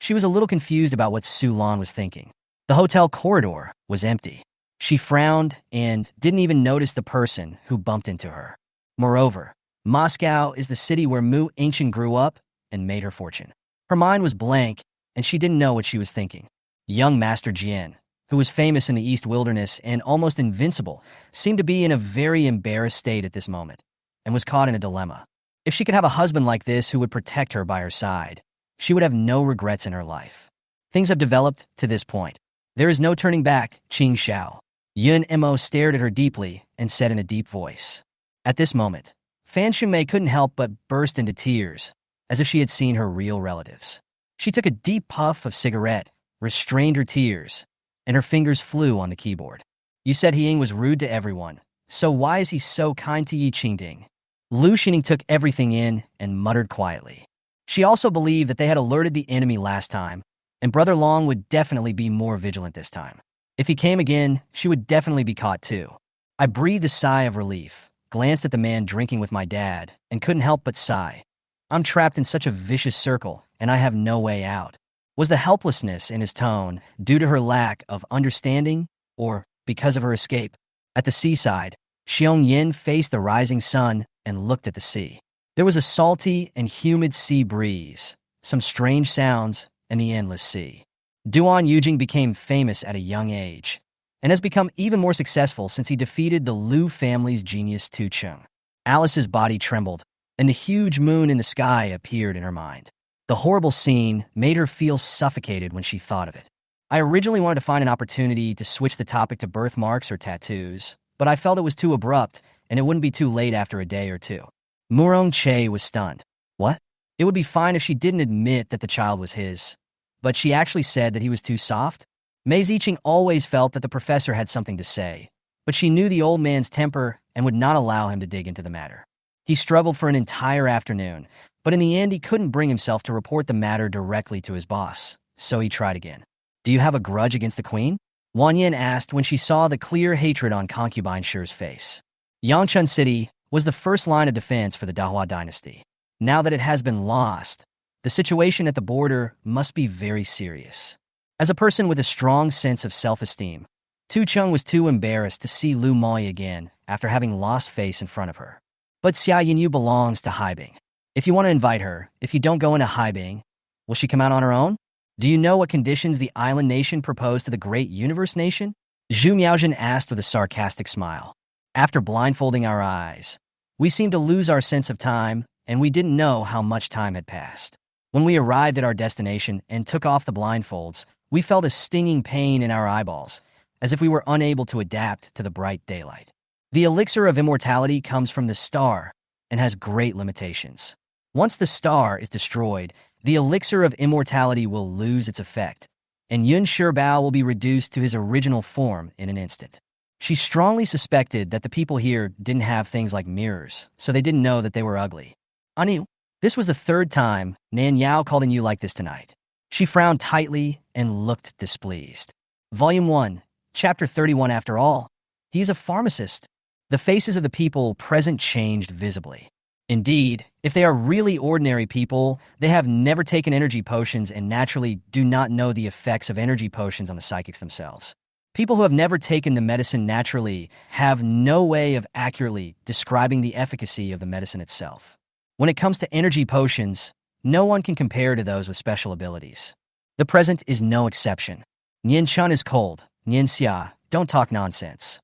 She was a little confused about what Su Lan was thinking. The hotel corridor was empty. She frowned and didn't even notice the person who bumped into her. Moreover, Moscow is the city where Mu Ancient grew up and made her fortune. Her mind was blank, and she didn't know what she was thinking. Young Master Jian, who was famous in the East Wilderness and almost invincible, seemed to be in a very embarrassed state at this moment, and was caught in a dilemma. If she could have a husband like this who would protect her by her side, she would have no regrets in her life. Things have developed to this point. There is no turning back, Qing Xiao. Yun Mo stared at her deeply and said in a deep voice. At this moment, Fan Shumei couldn't help but burst into tears, as if she had seen her real relatives. She took a deep puff of cigarette, restrained her tears, and her fingers flew on the keyboard. You said He Ying was rude to everyone, so why is he so kind to Yi Qingding? Lu Xining took everything in and muttered quietly. She also believed that they had alerted the enemy last time, and Brother Long would definitely be more vigilant this time. If he came again, she would definitely be caught too. I breathed a sigh of relief, glanced at the man drinking with my dad, and couldn't help but sigh. I'm trapped in such a vicious circle, and I have no way out. Was the helplessness in his tone due to her lack of understanding, or because of her escape? At the seaside, Xiong Yin faced the rising sun and looked at the sea. There was a salty and humid sea breeze, some strange sounds, and the endless sea. Duan Yujing became famous at a young age, and has become even more successful since he defeated the Liu family's genius Tu Cheng. Alice's body trembled, and the huge moon in the sky appeared in her mind. The horrible scene made her feel suffocated when she thought of it. I originally wanted to find an opportunity to switch the topic to birthmarks or tattoos, but I felt it was too abrupt, and it wouldn't be too late after a day or two. Murong Che was stunned. What? It would be fine if she didn't admit that the child was his, but she actually said that he was too soft? Mei Ziqing always felt that the professor had something to say, but she knew the old man's temper and would not allow him to dig into the matter. He struggled for an entire afternoon, but in the end he couldn't bring himself to report the matter directly to his boss, so he tried again. Do you have a grudge against the queen? Wang Yin asked when she saw the clear hatred on concubine Shi's face. Yangchun City was the first line of defense for the Dahua dynasty. Now that it has been lost, the situation at the border must be very serious. As a person with a strong sense of self-esteem, Tu Cheng was too embarrassed to see Lu Moi again after having lost face in front of her. But Xia Yinyu belongs to Haibing. If you want to invite her, if you don't go into Haibing, will she come out on her own? Do you know what conditions the island nation proposed to the great universe nation? Zhu Miaojin asked with a sarcastic smile. After blindfolding our eyes, we seemed to lose our sense of time, and we didn't know how much time had passed. When we arrived at our destination and took off the blindfolds, we felt a stinging pain in our eyeballs, as if we were unable to adapt to the bright daylight. The elixir of immortality comes from the star and has great limitations. Once the star is destroyed, the elixir of immortality will lose its effect, and Yun Shirbao will be reduced to his original form in an instant. She strongly suspected that the people here didn't have things like mirrors, so they didn't know that they were ugly. Anu, this was the third time Nan Yao called on you like this tonight. She frowned tightly and looked displeased. Volume 1, Chapter 31. After all, he is a pharmacist. The faces of the people present changed visibly. Indeed, if they are really ordinary people, they have never taken energy potions and naturally do not know the effects of energy potions on the psychics themselves. People who have never taken the medicine naturally have no way of accurately describing the efficacy of the medicine itself. When it comes to energy potions, no one can compare to those with special abilities. The present is no exception. Nian Chun is cold. Nian Xia, don't talk nonsense.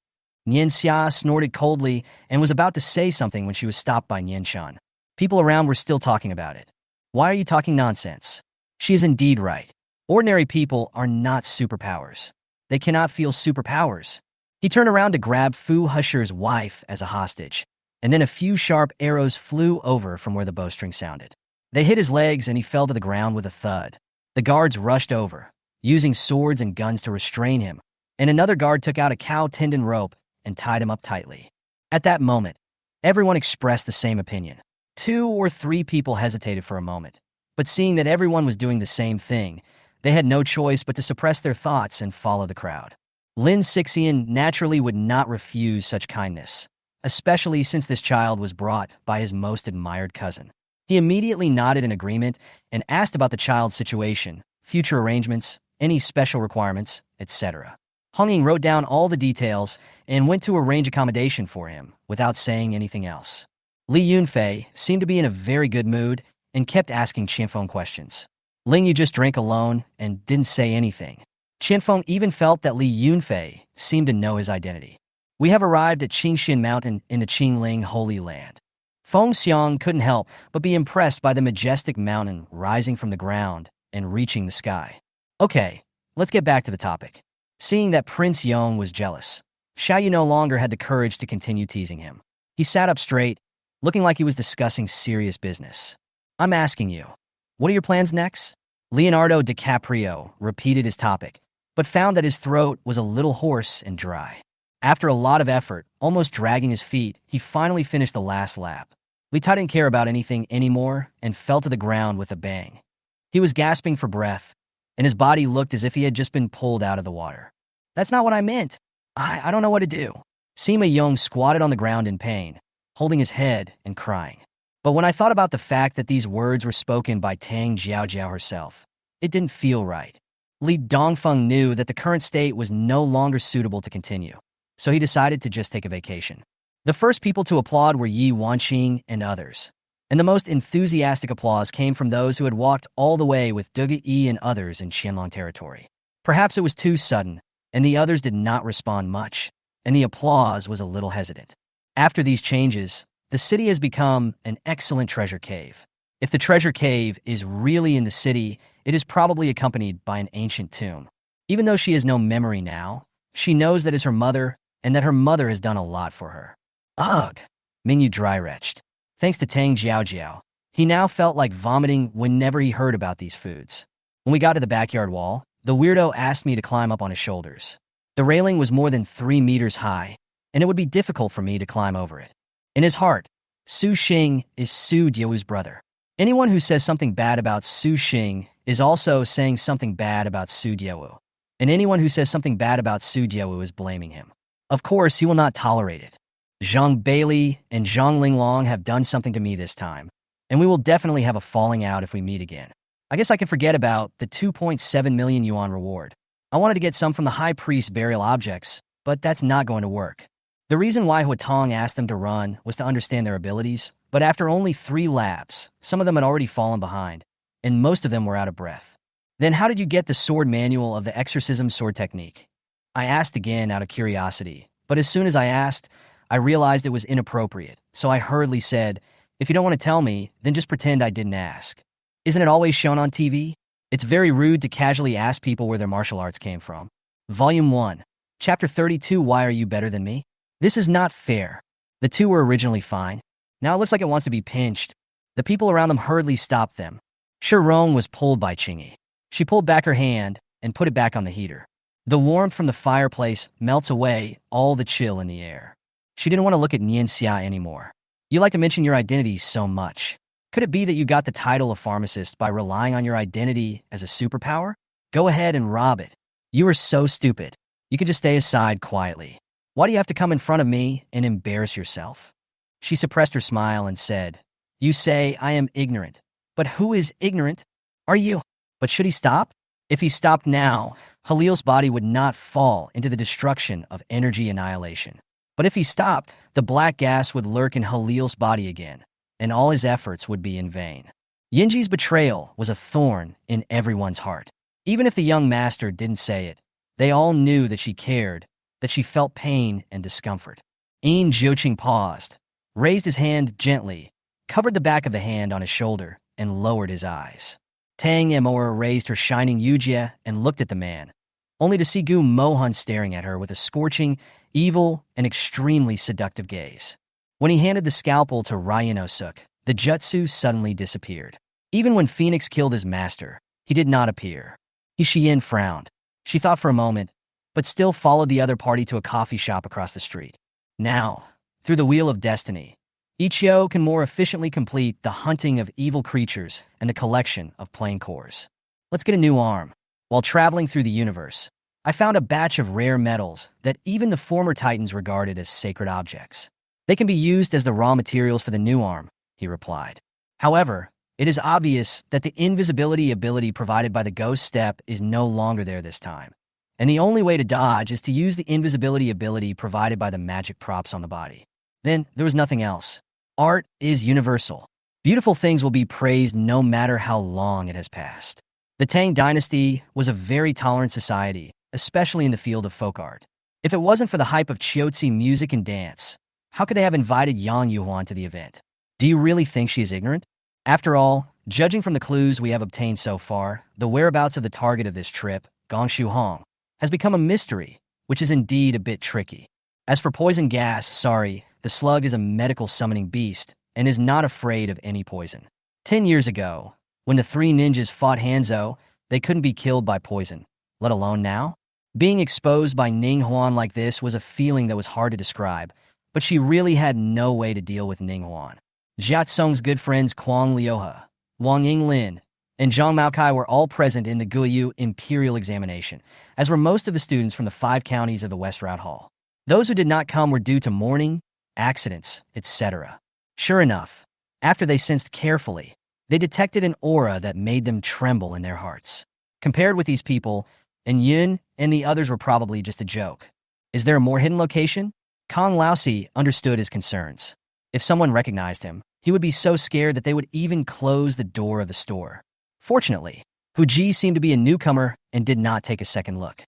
Nian Xia snorted coldly and was about to say something when she was stopped by Nian Chun. People around were still talking about it. Why are you talking nonsense? She is indeed right. Ordinary people are not superpowers. They cannot feel superpowers. He turned around to grab Fu Husher's wife as a hostage, and then a few sharp arrows flew over from where the bowstring sounded. They hit his legs and he fell to the ground with a thud. The guards rushed over, using swords and guns to restrain him, and another guard took out a cow tendon rope and tied him up tightly. At that moment, everyone expressed the same opinion. 2 or 3 people hesitated for a moment, but seeing that everyone was doing the same thing, they had no choice but to suppress their thoughts and follow the crowd. Lin Sixian naturally would not refuse such kindness, especially since this child was brought by his most admired cousin. He immediately nodded in agreement and asked about the child's situation, future arrangements, any special requirements, etc. Hong Ying wrote down all the details and went to arrange accommodation for him without saying anything else. Li Yunfei seemed to be in a very good mood and kept asking Qianfeng questions. Ling Yu just drank alone and didn't say anything. Qianfeng even felt that Li Yunfei seemed to know his identity. We have arrived at Qingxin Mountain in the Qingling Holy Land. Feng Xiang couldn't help but be impressed by the majestic mountain rising from the ground and reaching the sky. Okay, let's get back to the topic. Seeing that Prince Yong was jealous, Xiaoyu no longer had the courage to continue teasing him. He sat up straight, looking like he was discussing serious business. I'm asking you, what are your plans next? Leonardo DiCaprio repeated his topic, but found that his throat was a little hoarse and dry. After a lot of effort, almost dragging his feet, he finally finished the last lap. Li Tai didn't care about anything anymore and fell to the ground with a bang. He was gasping for breath, and his body looked as if he had just been pulled out of the water. That's not what I meant. I don't know what to do. Sima Yong squatted on the ground in pain, holding his head and crying. But when I thought about the fact that these words were spoken by Tang Jiaojiao herself, it didn't feel right. Li Dongfeng knew that the current state was no longer suitable to continue, so he decided to just take a vacation. The first people to applaud were Yi Wanqing and others, and the most enthusiastic applause came from those who had walked all the way with Duge Yi and others in Qianlong territory. Perhaps it was too sudden, and the others did not respond much, and the applause was a little hesitant. After these changes, the city has become an excellent treasure cave. If the treasure cave is really in the city, it is probably accompanied by an ancient tomb. Even though she has no memory now, she knows that is her mother and that her mother has done a lot for her. Ugh! Mingyu dry-retched. Thanks to Tang Jiaojiao, he now felt like vomiting whenever he heard about these foods. When we got to the backyard wall, the weirdo asked me to climb up on his shoulders. The railing was more than 3 meters high, and it would be difficult for me to climb over it. In his heart, Su Xing is Su Diawu's brother. Anyone who says something bad about Su Xing is also saying something bad about Su Diawu. And anyone who says something bad about Su Diawu is blaming him. Of course, he will not tolerate it. Zhang Bailey and Zhang Linglong have done something to me this time, and we will definitely have a falling out if we meet again. I guess I can forget about the 2.7 million yuan reward. I wanted to get some from the High Priest's burial objects, but that's not going to work. The reason why Huatong asked them to run was to understand their abilities, but after only 3 laps, some of them had already fallen behind, and most of them were out of breath. Then how did you get the sword manual of the exorcism sword technique? I asked again out of curiosity, but as soon as I asked, I realized it was inappropriate, so I hurriedly said, if you don't want to tell me, then just pretend I didn't ask. Isn't it always shown on TV? It's very rude to casually ask people where their martial arts came from. Volume 1, Chapter 32, Why Are You Better Than Me? This is not fair. The two were originally fine. Now it looks like it wants to be pinched. The people around them hurriedly stopped them. Shirong was pulled by Qingyi. She pulled back her hand and put it back on the heater. The warmth from the fireplace melts away all the chill in the air. She didn't want to look at Nian Xia anymore. You like to mention your identity so much. Could it be that you got the title of pharmacist by relying on your identity as a superpower? Go ahead and rob it. You are so stupid. You could just stay aside quietly. Why do you have to come in front of me and embarrass yourself? She suppressed her smile and said, You say, I am ignorant. But who is ignorant? Are you? But should he stop? If he stopped now, Halil's body would not fall into the destruction of energy annihilation. But if he stopped, the black gas would lurk in Halil's body again, and all his efforts would be in vain. Yinji's betrayal was a thorn in everyone's heart. Even if the young master didn't say it, they all knew that she cared, that she felt pain and discomfort. Yin Zhouqing paused, raised his hand gently, covered the back of the hand on his shoulder, and lowered his eyes. Tang Emora raised her shining yujia and looked at the man, only to see Gu Mohan staring at her with a scorching, evil, and extremely seductive gaze. When he handed the scalpel to Ryanosuk, the jutsu suddenly disappeared. Even when Phoenix killed his master, he did not appear. Shiyin frowned. She thought for a moment, but still followed the other party to a coffee shop across the street. Now, through the Wheel of Destiny, Ichio can more efficiently complete the hunting of evil creatures and the collection of plain cores. Let's get a new arm. While traveling through the universe, I found a batch of rare metals that even the former Titans regarded as sacred objects. They can be used as the raw materials for the new arm, he replied. However, it is obvious that the invisibility ability provided by the Ghost Step is no longer there this time, and the only way to dodge is to use the invisibility ability provided by the magic props on the body. Then there was nothing else. Art is universal. Beautiful things will be praised no matter how long it has passed. The Tang Dynasty was a very tolerant society, especially in the field of folk art. If it wasn't for the hype of Qiuzi music and dance, how could they have invited Yang Yuhuan to the event? Do you really think she is ignorant? After all, judging from the clues we have obtained so far, the whereabouts of the target of this trip, Gong Shuhong, has become a mystery, which is indeed a bit tricky. As for poison gas, sorry, the slug is a medical summoning beast and is not afraid of any poison. 10 years ago, when the three ninjas fought Hanzo, they couldn't be killed by poison, let alone now. Being exposed by Ning Huan like this was a feeling that was hard to describe, but she really had no way to deal with Ning Huan. Jia Tsung's good friends Kwang Liuhe, Wang Yinglin, and Zhang Maokai were all present in the Guiyu Imperial examination, as were most of the students from the 5 counties of the West Route Hall. Those who did not come were due to mourning, accidents, etc. Sure enough, after they sensed carefully, they detected an aura that made them tremble in their hearts. Compared with these people, and Yun and the others were probably just a joke. Is there a more hidden location? Kong Laosi understood his concerns. If someone recognized him, he would be so scared that they would even close the door of the store. Fortunately, Hu Ji seemed to be a newcomer and did not take a second look.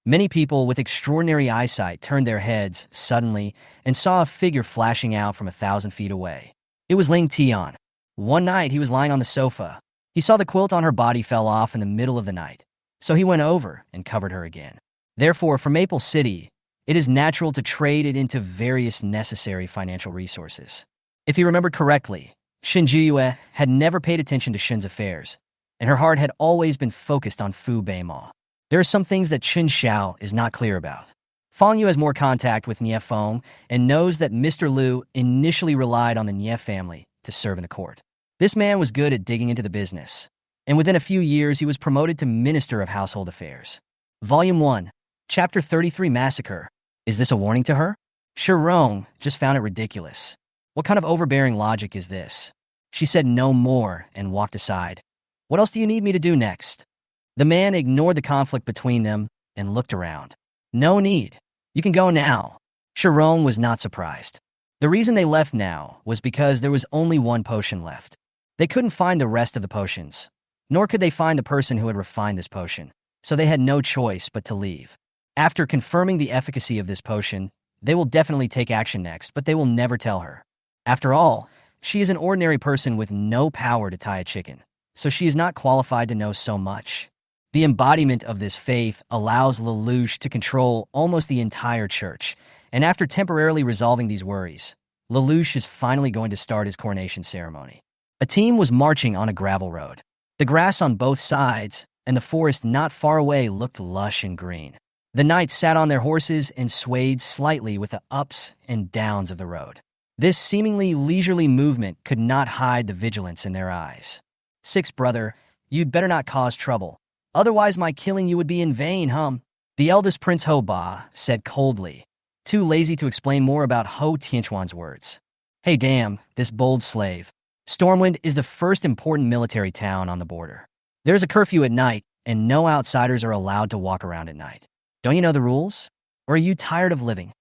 Many people with extraordinary eyesight turned their heads suddenly and saw a figure flashing out from 1,000 feet away. It was Ling Tian. One night he was lying on the sofa. He saw the quilt on her body fell off in the middle of the night, so he went over and covered her again. Therefore, for Maple City, it is natural to trade it into various necessary financial resources. If he remembered correctly, Shin Jiyue had never paid attention to Shin's affairs, and her heart had always been focused on Fu Beima. There are some things that Chen Xiao is not clear about. Fang Yu has more contact with Nie Feng and knows that Mr. Liu initially relied on the Nie family to serve in the court. This man was good at digging into the business, and within a few years he was promoted to Minister of Household Affairs. Volume 1, Chapter 33 Massacre. Is this a warning to her? Shirong just found it ridiculous. What kind of overbearing logic is this? She said no more and walked aside. What else do you need me to do next? The man ignored the conflict between them and looked around. No need. You can go now. Shirong was not surprised. The reason they left now was because there was only one potion left. They couldn't find the rest of the potions, nor could they find the person who had refined this potion, so they had no choice but to leave. After confirming the efficacy of this potion, they will definitely take action next, but they will never tell her. After all, she is an ordinary person with no power to tie a chicken, so she is not qualified to know so much. The embodiment of this faith allows Lelouch to control almost the entire church, and after temporarily resolving these worries, Lelouch is finally going to start his coronation ceremony. A team was marching on a gravel road. The grass on both sides and the forest not far away looked lush and green. The knights sat on their horses and swayed slightly with the ups and downs of the road. This seemingly leisurely movement could not hide the vigilance in their eyes. Six, brother, you'd better not cause trouble. Otherwise my killing you would be in vain, The eldest Prince Ho Ba said coldly, too lazy to explain more about Ho Tianchuan's words. Hey damn, this bold slave. Stormwind is the first important military town on the border. There's a curfew at night, and no outsiders are allowed to walk around at night. Don't you know the rules? Or are you tired of living?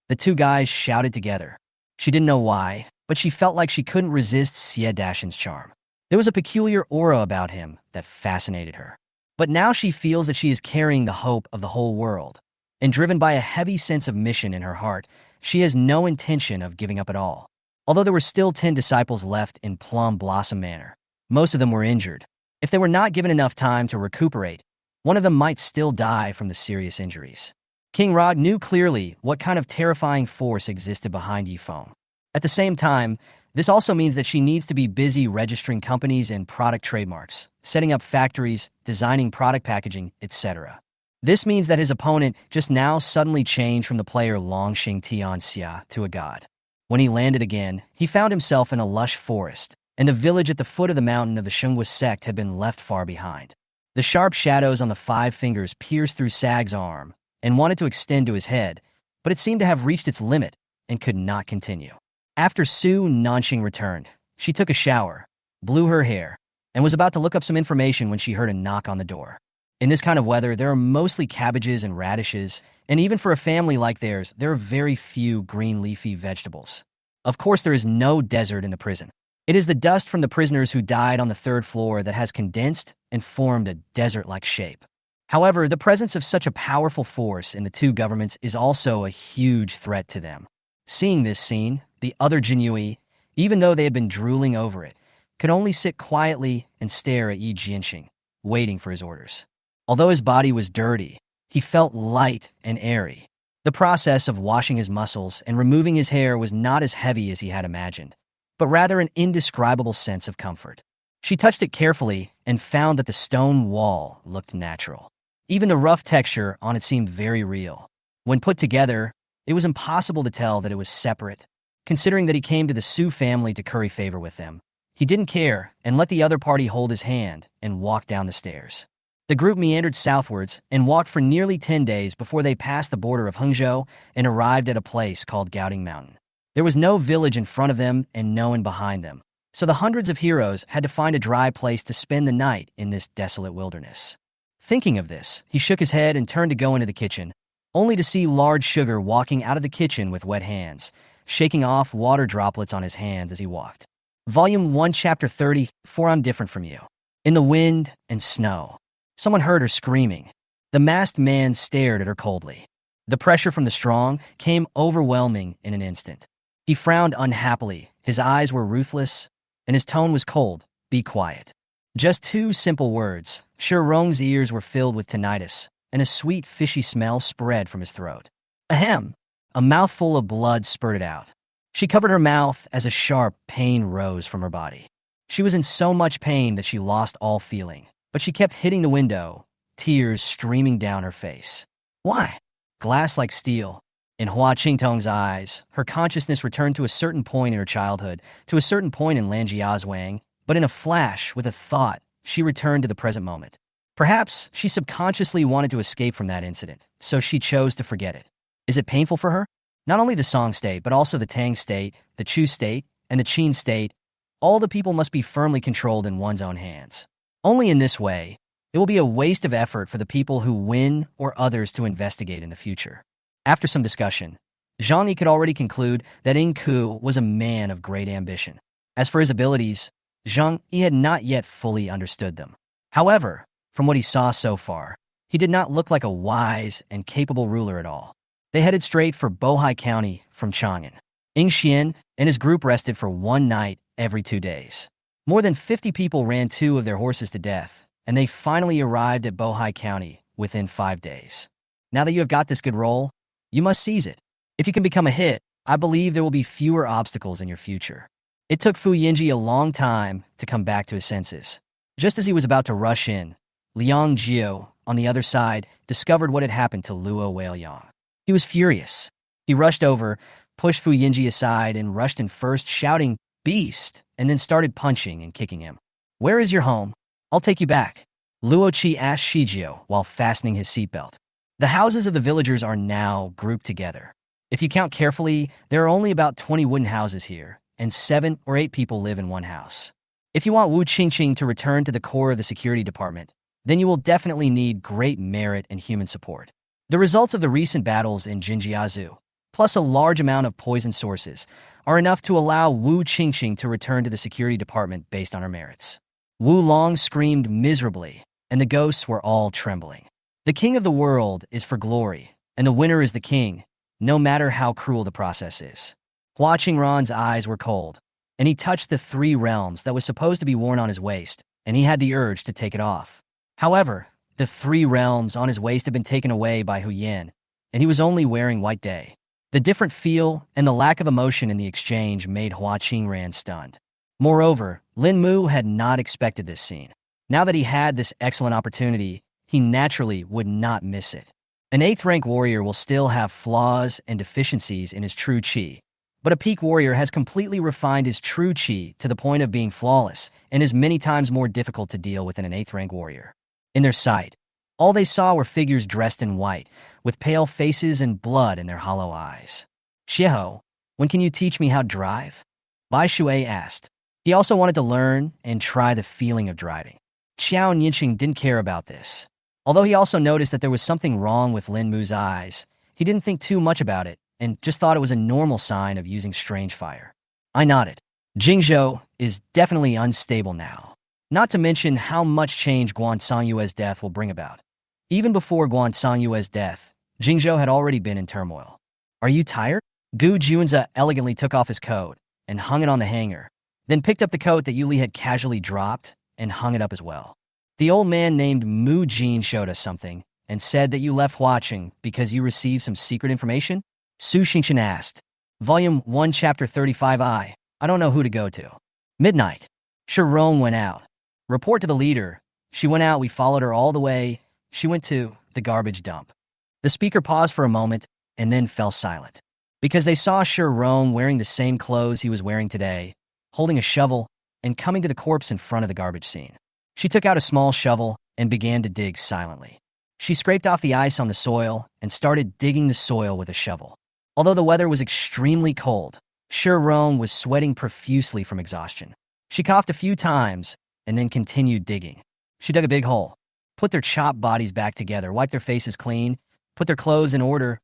The two guys shouted together. She didn't know why, but she felt like she couldn't resist Xie Dashin's charm. There was a peculiar aura about him that fascinated her. But now she feels that she is carrying the hope of the whole world. And driven by a heavy sense of mission in her heart, she has no intention of giving up at all. Although there were still 10 disciples left in Plum Blossom Manor, most of them were injured. If they were not given enough time to recuperate, one of them might still die from the serious injuries. King Rog knew clearly what kind of terrifying force existed behind Yifeng. At the same time, this also means that she needs to be busy registering companies and product trademarks, setting up factories, designing product packaging, etc. This means that his opponent just now suddenly changed from the player Longxing Tianxia to a god. When he landed again, he found himself in a lush forest, and the village at the foot of the mountain of the Shunghua sect had been left far behind. The sharp shadows on the 5 fingers pierced through Sag's arm and wanted to extend to his head, but it seemed to have reached its limit and could not continue. After Su Nanxing returned, she took a shower, blew her hair, and was about to look up some information when she heard a knock on the door. In this kind of weather, there are mostly cabbages and radishes, and even for a family like theirs, there are very few green leafy vegetables. Of course, there is no desert in the prison. It is the dust from the prisoners who died on the 3rd floor that has condensed and formed a desert-like shape. However, the presence of such a powerful force in the two governments is also a huge threat to them. Seeing this scene, the other Jinyui, even though they had been drooling over it, could only sit quietly and stare at Yi Jianxing, waiting for his orders. Although his body was dirty, he felt light and airy. The process of washing his muscles and removing his hair was not as heavy as he had imagined, but rather an indescribable sense of comfort. She touched it carefully and found that the stone wall looked natural. Even the rough texture on it seemed very real. When put together, it was impossible to tell that it was separate. Considering that he came to the Su family to curry favor with them, he didn't care and let the other party hold his hand and walk down the stairs. The group meandered southwards and walked for nearly 10 days before they passed the border of Hangzhou and arrived at a place called Gaoding Mountain. There was no village in front of them and no one behind them, so the hundreds of heroes had to find a dry place to spend the night in this desolate wilderness. Thinking of this, he shook his head and turned to go into the kitchen, only to see Large Sugar walking out of the kitchen with wet hands, shaking off water droplets on his hands as he walked. Volume 1, Chapter 30, For I'm Different From You. In the wind and snow. Someone heard her screaming. The masked man stared at her coldly. The pressure from the strong came overwhelming in an instant. He frowned unhappily, his eyes were ruthless, and his tone was cold. Be quiet. Just 2 simple words. Shirong's ears were filled with tinnitus, and a sweet fishy smell spread from his throat. Ahem! A mouthful of blood spurted out. She covered her mouth as a sharp pain rose from her body. She was in so much pain that she lost all feeling, but she kept hitting the window, tears streaming down her face. Why? Glass like steel. In Hua Qingtong's eyes, her consciousness returned to a certain point in her childhood, to a certain point in Lanjia's Wang, but in a flash, with a thought, she returned to the present moment. Perhaps she subconsciously wanted to escape from that incident, so she chose to forget it. Is it painful for her? Not only the Song state, but also the Tang state, the Chu state, and the Qin state. All the people must be firmly controlled in one's own hands. Only in this way, it will be a waste of effort for the people who win or others to investigate in the future. After some discussion, Zhang Yi could already conclude that Ing Ku was a man of great ambition. As for his abilities, Zhang Yi had not yet fully understood them. However, from what he saw so far, he did not look like a wise and capable ruler at all. They headed straight for Bohai County from Chang'an. Ing Xian and his group rested for 1 night every 2 days. More than 50 people ran 2 of their horses to death, and they finally arrived at Bohai County within 5 days. Now that you have got this good role, you must seize it. If you can become a hit, I believe there will be fewer obstacles in your future. It took Fu Yinji a long time to come back to his senses. Just as he was about to rush in, Liang Jiu, on the other side, discovered what had happened to Luo Weiyang. He was furious. He rushed over, pushed Fu Yinji aside, and rushed in first, shouting, "Beast!" and then started punching and kicking him. "Where is your home? I'll take you back," Luo Qi asked Shijio while fastening his seatbelt. The houses of the villagers are now grouped together. If you count carefully, there are only about 20 wooden houses here, and 7 or 8 people live in one house. If you want Wu Qingqing to return to the core of the security department, then you will definitely need great merit and human support. The results of the recent battles in Jinjiazu, plus a large amount of poison sources, are enough to allow Wu Qingqing to return to the security department based on her merits. Wu Long screamed miserably, and the ghosts were all trembling. The king of the world is for glory, and the winner is the king, no matter how cruel the process is. Hua Qingran's eyes were cold, and he touched the 3 realms that was supposed to be worn on his waist, and he had the urge to take it off. However, the 3 realms on his waist had been taken away by Hu Yan, and he was only wearing White Day. The different feel and the lack of emotion in the exchange made Hua Qingran stunned. Moreover, Lin Mu had not expected this scene. Now that he had this excellent opportunity, he naturally would not miss it. An 8th rank warrior will still have flaws and deficiencies in his true qi, but a peak warrior has completely refined his true qi to the point of being flawless and is many times more difficult to deal with than an 8th rank warrior. In their sight, all they saw were figures dressed in white, with pale faces and blood in their hollow eyes. Xiehou, when can you teach me how to drive? Bai Shui asked. He also wanted to learn and try the feeling of driving. Xiao Nianqing didn't care about this. Although he also noticed that there was something wrong with Lin Mu's eyes, he didn't think too much about it and just thought it was a normal sign of using strange fire. I nodded. Jingzhou is definitely unstable now. Not to mention how much change Guan Songyue's death will bring about. Even before Guan Songyue's death, Jingzhou had already been in turmoil. Are you tired? Gu Junzi elegantly took off his coat and hung it on the hanger, then picked up the coat that Yuli had casually dropped and hung it up as well. The old man named Mu Jin showed us something and said that you left watching because you received some secret information? Su Xingchen asked. Volume 1, Chapter 35I. I don't know who to go to. Midnight. Sharon went out. Report to the leader. She went out, we followed her all the way. She went to the garbage dump. The speaker paused for a moment and then fell silent. Because they saw Sharon wearing the same clothes he was wearing today, holding a shovel and coming to the corpse in front of the garbage scene. She took out a small shovel and began to dig silently. She scraped off the ice on the soil and started digging the soil with a shovel. Although the weather was extremely cold, Sharon was sweating profusely from exhaustion. She coughed a few times and then continued digging. She dug a big hole, put their chopped bodies back together, wiped their faces clean, put their clothes in order.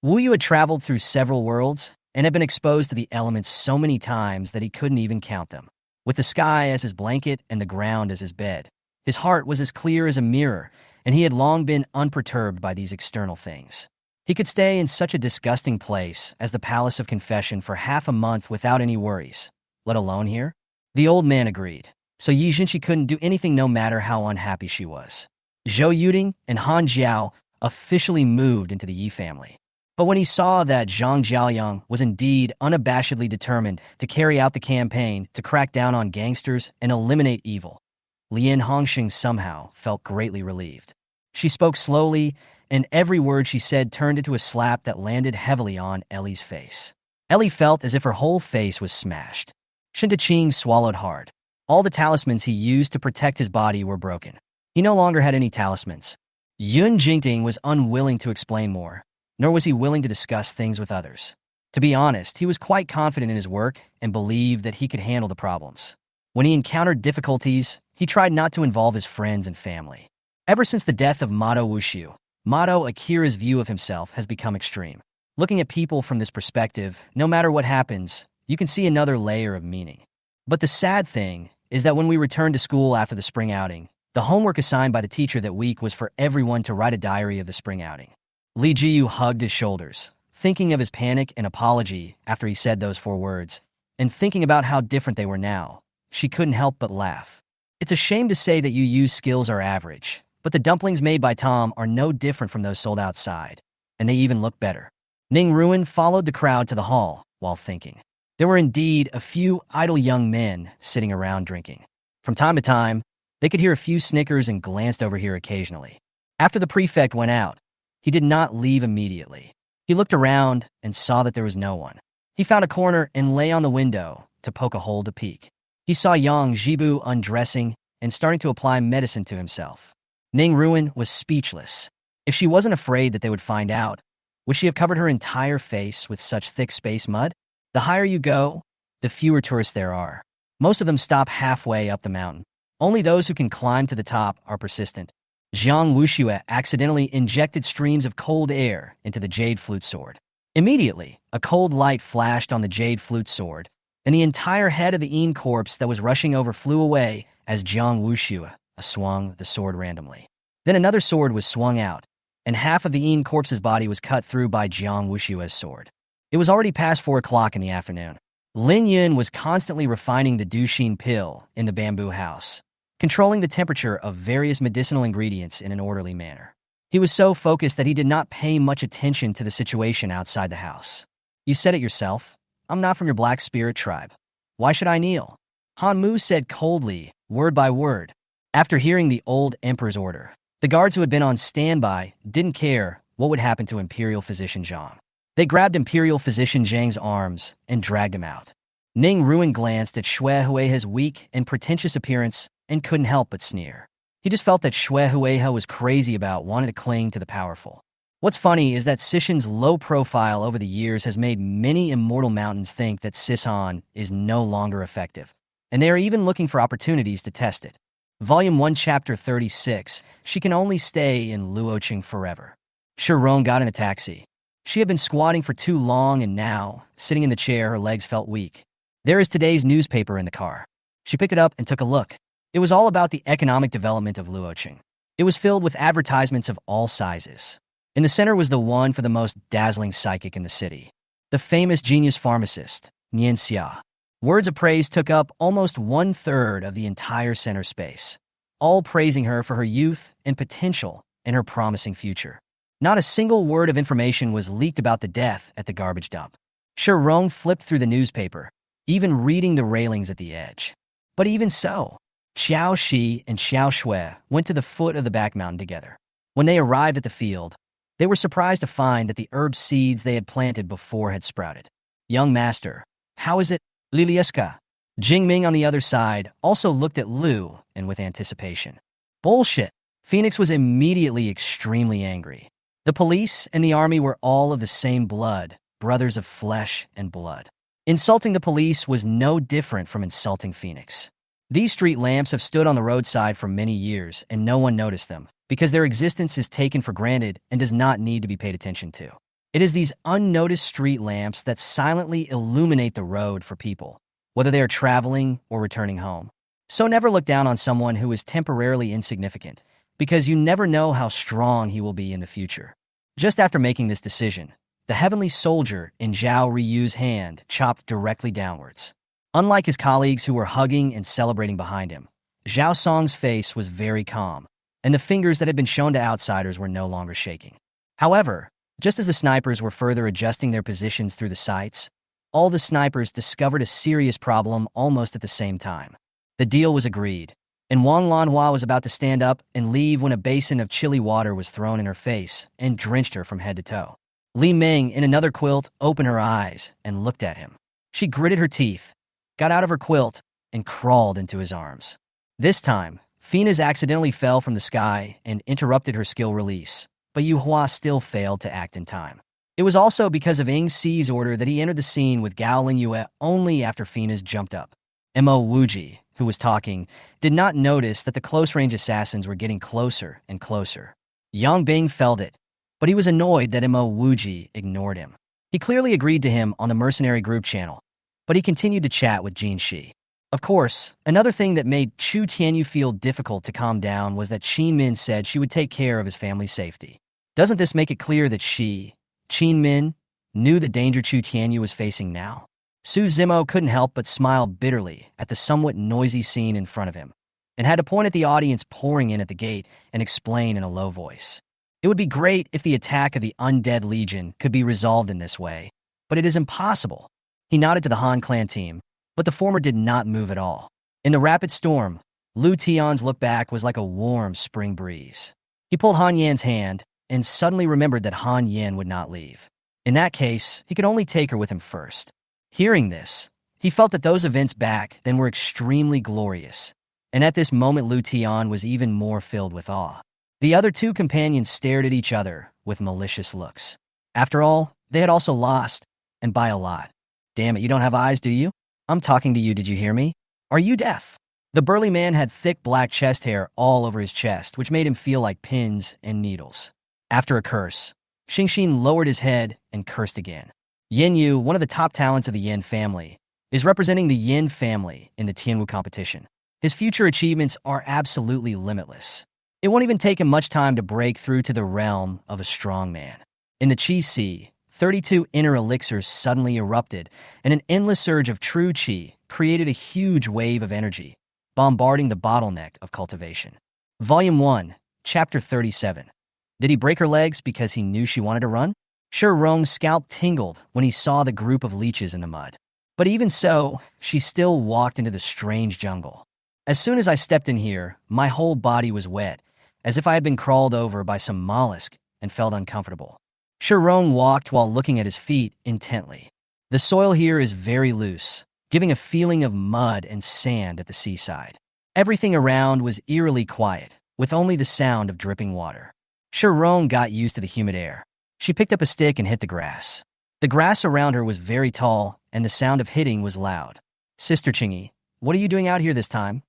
Wu Yu had traveled through several worlds and had been exposed to the elements so many times that he couldn't even count them. With the sky as his blanket and the ground as his bed, his heart was as clear as a mirror, and he had long been unperturbed by these external things. He could stay in such a disgusting place as the Palace of Confession for half a month without any worries, let alone here. The old man agreed, so Yi Jinshi couldn't do anything no matter how unhappy she was. Zhou Yuding and Han Jiao officially moved into the Yi family. But when he saw that Zhang Jiaoyang was indeed unabashedly determined to carry out the campaign to crack down on gangsters and eliminate evil, Lian Hongxing somehow felt greatly relieved. She spoke slowly, and every word she said turned into a slap that landed heavily on Ellie's face. Ellie felt as if her whole face was smashed. Shinta-Ching swallowed hard. All the talismans he used to protect his body were broken. He no longer had any talismans. Yun Jingting was unwilling to explain more, nor was he willing to discuss things with others. To be honest, he was quite confident in his work and believed that he could handle the problems. When he encountered difficulties, he tried not to involve his friends and family. Ever since the death of Mato Wushu, Mato Akira's view of himself has become extreme. Looking at people from this perspective, no matter what happens, you can see another layer of meaning. But the sad thing is that when we returned to school after the spring outing, the homework assigned by the teacher that week was for everyone to write a diary of the spring outing. Li Jiyu hugged his shoulders, thinking of his panic and apology after he said those 4 words, and thinking about how different they were now. She couldn't help but laugh. It's a shame to say that Yu's skills are average, but the dumplings made by Tom are no different from those sold outside, and they even look better. Ning Ruin followed the crowd to the hall while thinking. There were indeed a few idle young men sitting around drinking. From time to time, they could hear a few snickers and glanced over here occasionally. After the prefect went out, he did not leave immediately. He looked around and saw that there was no one. He found a corner and lay on the window to poke a hole to peek. He saw Yang Jibu undressing and starting to apply medicine to himself. Ning Ruin was speechless. If she wasn't afraid that they would find out, would she have covered her entire face with such thick space mud? The higher you go, the fewer tourists there are. Most of them stop halfway up the mountain. Only those who can climb to the top are persistent. Zhang Wuxue accidentally injected streams of cold air into the jade flute sword. Immediately, a cold light flashed on the jade flute sword, and the entire head of the Yin corpse that was rushing over flew away as Zhang Wuxue swung the sword randomly. Then another sword was swung out, and half of the Yin corpse's body was cut through by Zhang Wuxue's sword. It was already past 4 o'clock in the afternoon. Lin Yun was constantly refining the Duxin pill in the bamboo house, controlling the temperature of various medicinal ingredients in an orderly manner. He was so focused that he did not pay much attention to the situation outside the house. "You said it yourself. I'm not from your black spirit tribe. Why should I kneel?" Han Mu said coldly, word by word. After hearing the old emperor's order, the guards who had been on standby didn't care what would happen to Imperial Physician Zhang. They grabbed Imperial Physician Zhang's arms and dragged him out. Ning Ruin glanced at Xue Huihe's weak and pretentious appearance and couldn't help but sneer. He just felt that Xue Huihe was crazy about wanting to cling to the powerful. What's funny is that Sishan's low profile over the years has made many immortal mountains think that Sisan is no longer effective, and they are even looking for opportunities to test it. Volume 1, Chapter 36, She Can Only Stay in Luoqing Forever. Shirong got in a taxi. She had been squatting for too long, and now, sitting in the chair, her legs felt weak. There is today's newspaper in the car. She picked it up and took a look. It was all about the economic development of Luoqing. It was filled with advertisements of all sizes. In the center was the one for the most dazzling psychic in the city, the famous genius pharmacist, Nian Xia. Words of praise took up almost 1/3 of the entire center space, all praising her for her youth and potential and her promising future. Not a single word of information was leaked about the death at the garbage dump. Shirong flipped through the newspaper, even reading the railings at the edge. But even so, Xiao Shi and Xiao Shui went to the foot of the back mountain together. When they arrived at the field, they were surprised to find that the herb seeds they had planted before had sprouted. "Young master, how is it, Lilieska?" Jingming on the other side also looked at Lu and with anticipation. "Bullshit." Phoenix was immediately extremely angry. The police and the army were all of the same blood, brothers of flesh and blood. Insulting the police was no different from insulting Phoenix. These street lamps have stood on the roadside for many years, and no one noticed them, because their existence is taken for granted and does not need to be paid attention to. It is these unnoticed street lamps that silently illuminate the road for people, whether they are traveling or returning home. So never look down on someone who is temporarily insignificant, because you never know how strong he will be in the future. Just after making this decision, the heavenly soldier in Zhao Riyu's hand chopped directly downwards. Unlike his colleagues who were hugging and celebrating behind him, Zhao Song's face was very calm, and the fingers that had been shown to outsiders were no longer shaking. However, just as the snipers were further adjusting their positions through the sights, all the snipers discovered a serious problem almost at the same time. The deal was agreed, and Wang Lanhua was about to stand up and leave when a basin of chilly water was thrown in her face and drenched her from head to toe. Li Ming, in another quilt, opened her eyes and looked at him. She gritted her teeth, got out of her quilt, and crawled into his arms. This time, Phoenix accidentally fell from the sky and interrupted her skill release, but Yu Hua still failed to act in time. It was also because of Ing Si's order that he entered the scene with Gao Lingyue only after Phoenix jumped up. Mo Wuji, who was talking, did not notice that the close-range assassins were getting closer and closer. Yang Bing felt it, but he was annoyed that Mo Wuji ignored him. He clearly agreed to him on the mercenary group channel, but he continued to chat with Jin Shi. Of course, another thing that made Chu Tianyu feel difficult to calm down was that Qin Min said she would take care of his family's safety. Doesn't this make it clear that Qin Min, knew the danger Chu Tianyu was facing now? Su Zimo couldn't help but smile bitterly at the somewhat noisy scene in front of him, and had to point at the audience pouring in at the gate and explain in a low voice. It would be great if the attack of the Undead Legion could be resolved in this way, but it is impossible. He nodded to the Han clan team, but the former did not move at all. In the rapid storm, Lu Tian's look back was like a warm spring breeze. He pulled Han Yan's hand and suddenly remembered that Han Yan would not leave. In that case, he could only take her with him first. Hearing this, he felt that those events back then were extremely glorious, and at this moment Lu Tian was even more filled with awe. The other two companions stared at each other with malicious looks. After all, they had also lost, and by a lot. "Damn it, you don't have eyes, do you?" I'm talking to you, did you hear me? Are you deaf? The burly man had thick black chest hair all over his chest, which made him feel like pins and needles. After a curse, Xingxin lowered his head and cursed again. Yin Yu, one of the top talents of the Yin family, is representing the Yin family in the Tianwu competition. His future achievements are absolutely limitless. It won't even take him much time to break through to the realm of a strong man. In the Qi Sea, 32 inner elixirs suddenly erupted, and an endless surge of true Qi created a huge wave of energy, bombarding the bottleneck of cultivation. Volume 1, Chapter 37. Did he break her legs because he knew she wanted to run? Sure, Rome's scalp tingled when he saw the group of leeches in the mud. But even so, she still walked into the strange jungle. As soon as I stepped in here, my whole body was wet, as if I had been crawled over by some mollusk and felt uncomfortable. Chiron walked while looking at his feet intently. The soil here is very loose, giving a feeling of mud and sand at the seaside. Everything around was eerily quiet, with only the sound of dripping water. Chiron got used to the humid air. She picked up a stick and hit the grass. The grass around her was very tall, and the sound of hitting was loud. Sister Chingy, what are you doing out here this time?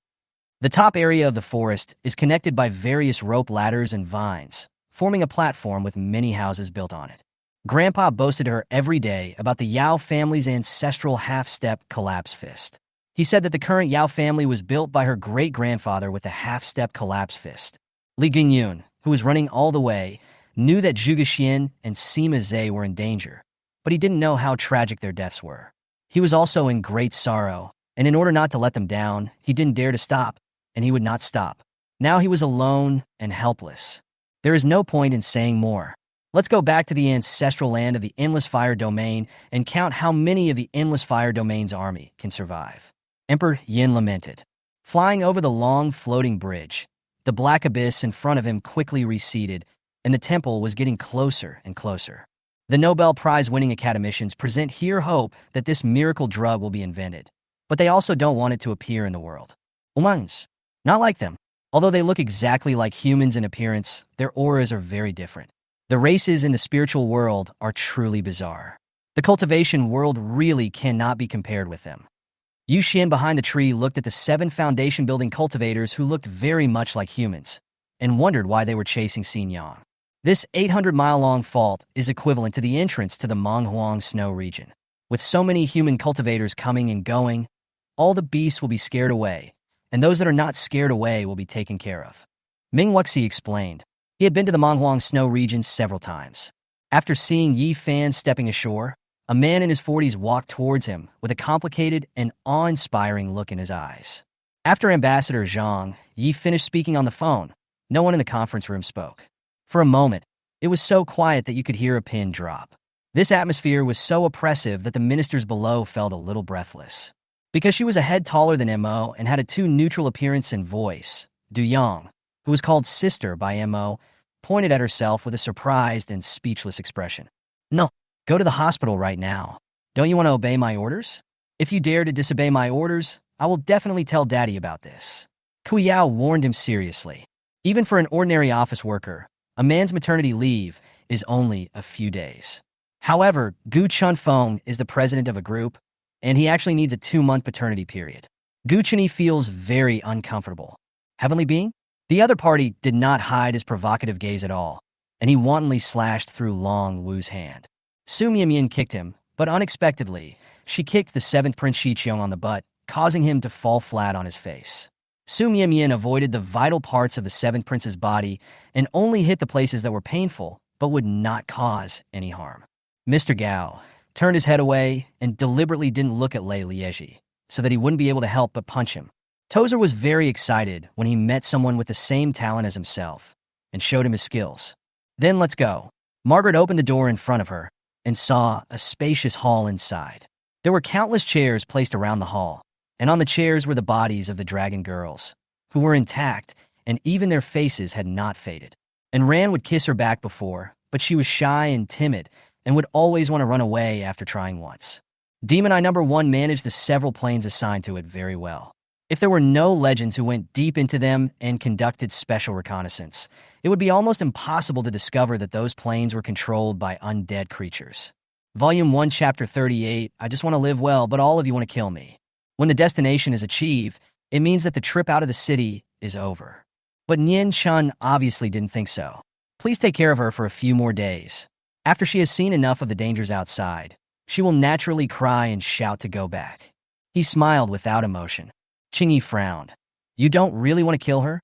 The top area of the forest is connected by various rope ladders and vines, forming a platform with many houses built on it. Grandpa boasted to her every day about the Yao family's ancestral half-step collapse fist. He said that the current Yao family was built by her great-grandfather with a half-step collapse fist. Li Gingyun, who was running all the way, knew that Zhuge Xian and Sima Zhe were in danger, but he didn't know how tragic their deaths were. He was also in great sorrow, and in order not to let them down, he didn't dare to stop, and he would not stop. Now he was alone and helpless. There is no point in saying more. Let's go back to the ancestral land of the Endless Fire Domain and count how many of the Endless Fire Domain's army can survive. Emperor Yin lamented. Flying over the long floating bridge, the black abyss in front of him quickly receded, and the temple was getting closer and closer. The Nobel Prize-winning academicians present here hope that this miracle drug will be invented, but they also don't want it to appear in the world. Humans, not like them. Although they look exactly like humans in appearance, their auras are very different. The races in the spiritual world are truly bizarre. The cultivation world really cannot be compared with them. Yu Xian behind the tree looked at the 7 foundation-building cultivators who looked very much like humans, and wondered why they were chasing Xin Yang. This 800-mile-long fault is equivalent to the entrance to the Menghuang snow region. With so many human cultivators coming and going, all the beasts will be scared away, and those that are not scared away will be taken care of. Ming Wuxi explained. He had been to the Menghuang snow region several times. After seeing Yi Fan stepping ashore, a man in his 40s walked towards him with a complicated and awe-inspiring look in his eyes. After Ambassador Zhang, Yi finished speaking on the phone. No one in the conference room spoke. For a moment, it was so quiet that you could hear a pin drop. This atmosphere was so oppressive that the ministers below felt a little breathless. Because she was a head taller than Mo and had a too neutral appearance and voice, Du Yang, who was called sister by Mo, pointed at herself with a surprised and speechless expression. No, go to the hospital right now. Don't you want to obey my orders? If you dare to disobey my orders, I will definitely tell Daddy about this. Ku Yao warned him seriously. Even for an ordinary office worker, a man's maternity leave is only a few days. However, Gu Chunfeng is the president of a group, and he actually needs a 2-month paternity period. Gu Chunyi feels very uncomfortable. Heavenly being? The other party did not hide his provocative gaze at all, and he wantonly slashed through Long Wu's hand. Su Mianmian kicked him, but unexpectedly, she kicked the 7th Prince Shiqiong on the butt, causing him to fall flat on his face. Su Mianmian avoided the vital parts of the 7th Prince's body and only hit the places that were painful, but would not cause any harm. Mr. Gao turned his head away and deliberately didn't look at Lei Lieji, so that he wouldn't be able to help but punch him. Tozer was very excited when he met someone with the same talent as himself, and showed him his skills. Then let's go. Margaret opened the door in front of her, and saw a spacious hall inside. There were countless chairs placed around the hall, and on the chairs were the bodies of the dragon girls, who were intact, and even their faces had not faded. And Ran would kiss her back before, but she was shy and timid, and would always want to run away after trying once. Demon Eye number 1 managed the several planes assigned to it very well. If there were no legends who went deep into them and conducted special reconnaissance, it would be almost impossible to discover that those planes were controlled by undead creatures. Volume 1, Chapter 38, I just want to live well, but all of you want to kill me. When the destination is achieved, it means that the trip out of the city is over. But Nian Chun obviously didn't think so. Please take care of her for a few more days. After she has seen enough of the dangers outside, she will naturally cry and shout to go back. He smiled without emotion. Qingyi frowned. You don't really want to kill her?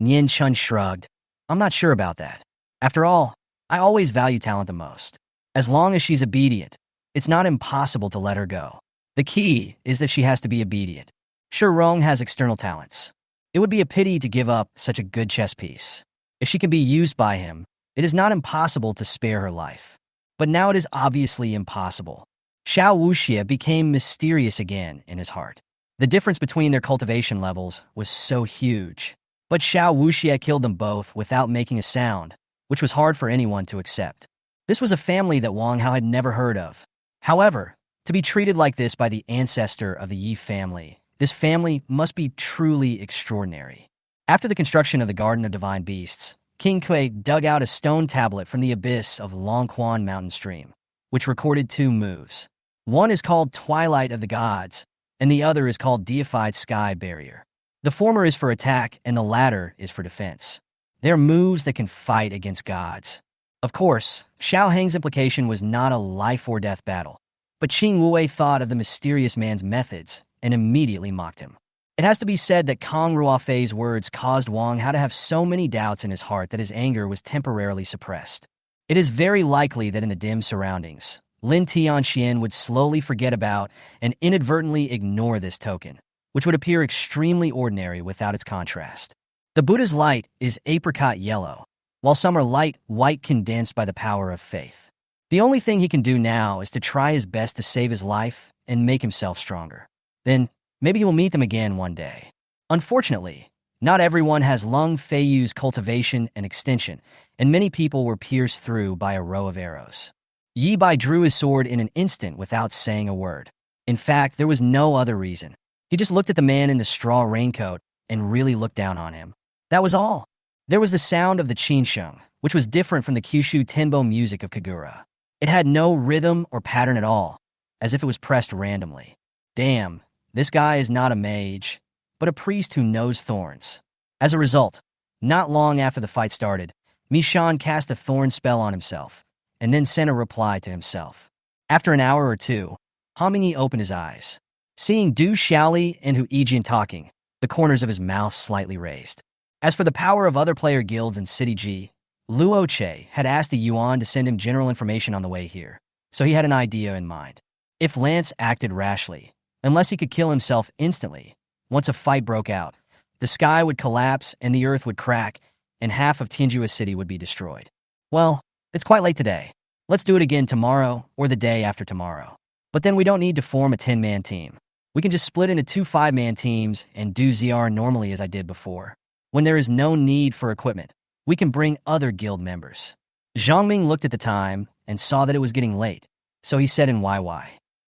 Nian Chun shrugged. I'm not sure about that. After all, I always value talent the most. As long as she's obedient, it's not impossible to let her go. The key is that she has to be obedient. Shi Rong has external talents. It would be a pity to give up such a good chess piece. If she can be used by him, it is not impossible to spare her life. But now it is obviously impossible. Xiao Wuxia became mysterious again in his heart. The difference between their cultivation levels was so huge. But Xiao Wuxia killed them both without making a sound, which was hard for anyone to accept. This was a family that Wang Hao had never heard of. However, to be treated like this by the ancestor of the Yi family, this family must be truly extraordinary. After the construction of the Garden of Divine Beasts, King Kui dug out a stone tablet from the abyss of Longquan Mountain Stream, which recorded two moves. One is called Twilight of the Gods, and the other is called Deified Sky Barrier. The former is for attack, and the latter is for defense. They're moves that can fight against gods. Of course, Xiao Heng's implication was not a life-or-death battle, but Qing Wei thought of the mysterious man's methods and immediately mocked him. It has to be said that Kong Ruofei's words caused Wang Hao to have so many doubts in his heart that his anger was temporarily suppressed. It is very likely that in the dim surroundings, Lin Tianxian would slowly forget about and inadvertently ignore this token, which would appear extremely ordinary without its contrast. The Buddha's light is apricot yellow, while some are light white condensed by the power of faith. The only thing he can do now is to try his best to save his life and make himself stronger. Then, maybe he will meet them again one day. Unfortunately, not everyone has Lung Feiyu's cultivation and extension, and many people were pierced through by a row of arrows. Yi Bai drew his sword in an instant without saying a word. In fact, there was no other reason. He just looked at the man in the straw raincoat and really looked down on him. That was all. There was the sound of the qinsheng, which was different from the Kyushu Tenbo music of Kagura. It had no rhythm or pattern at all, as if it was pressed randomly. Damn, this guy is not a mage, but a priest who knows thorns. As a result, not long after the fight started, Mishan cast a thorn spell on himself, and then sent a reply to himself. After an hour or two, Hamingi opened his eyes. Seeing Du Xiaoli and Hu Yijian talking, the corners of his mouth slightly raised. As for the power of other player guilds in City G, Luo Che had asked the Yuan to send him general information on the way here, so he had an idea in mind. If Lance acted rashly, unless he could kill himself instantly, once a fight broke out, the sky would collapse and the earth would crack, and half of Tianjua City would be destroyed. Well, it's quite late today. Let's do it again tomorrow or the day after tomorrow. But then we don't need to form a 10-man team. We can just split into 2 5-man teams and do ZR normally as I did before. When there is no need for equipment, we can bring other guild members. Zhang looked at the time and saw that it was getting late, so he said in YY.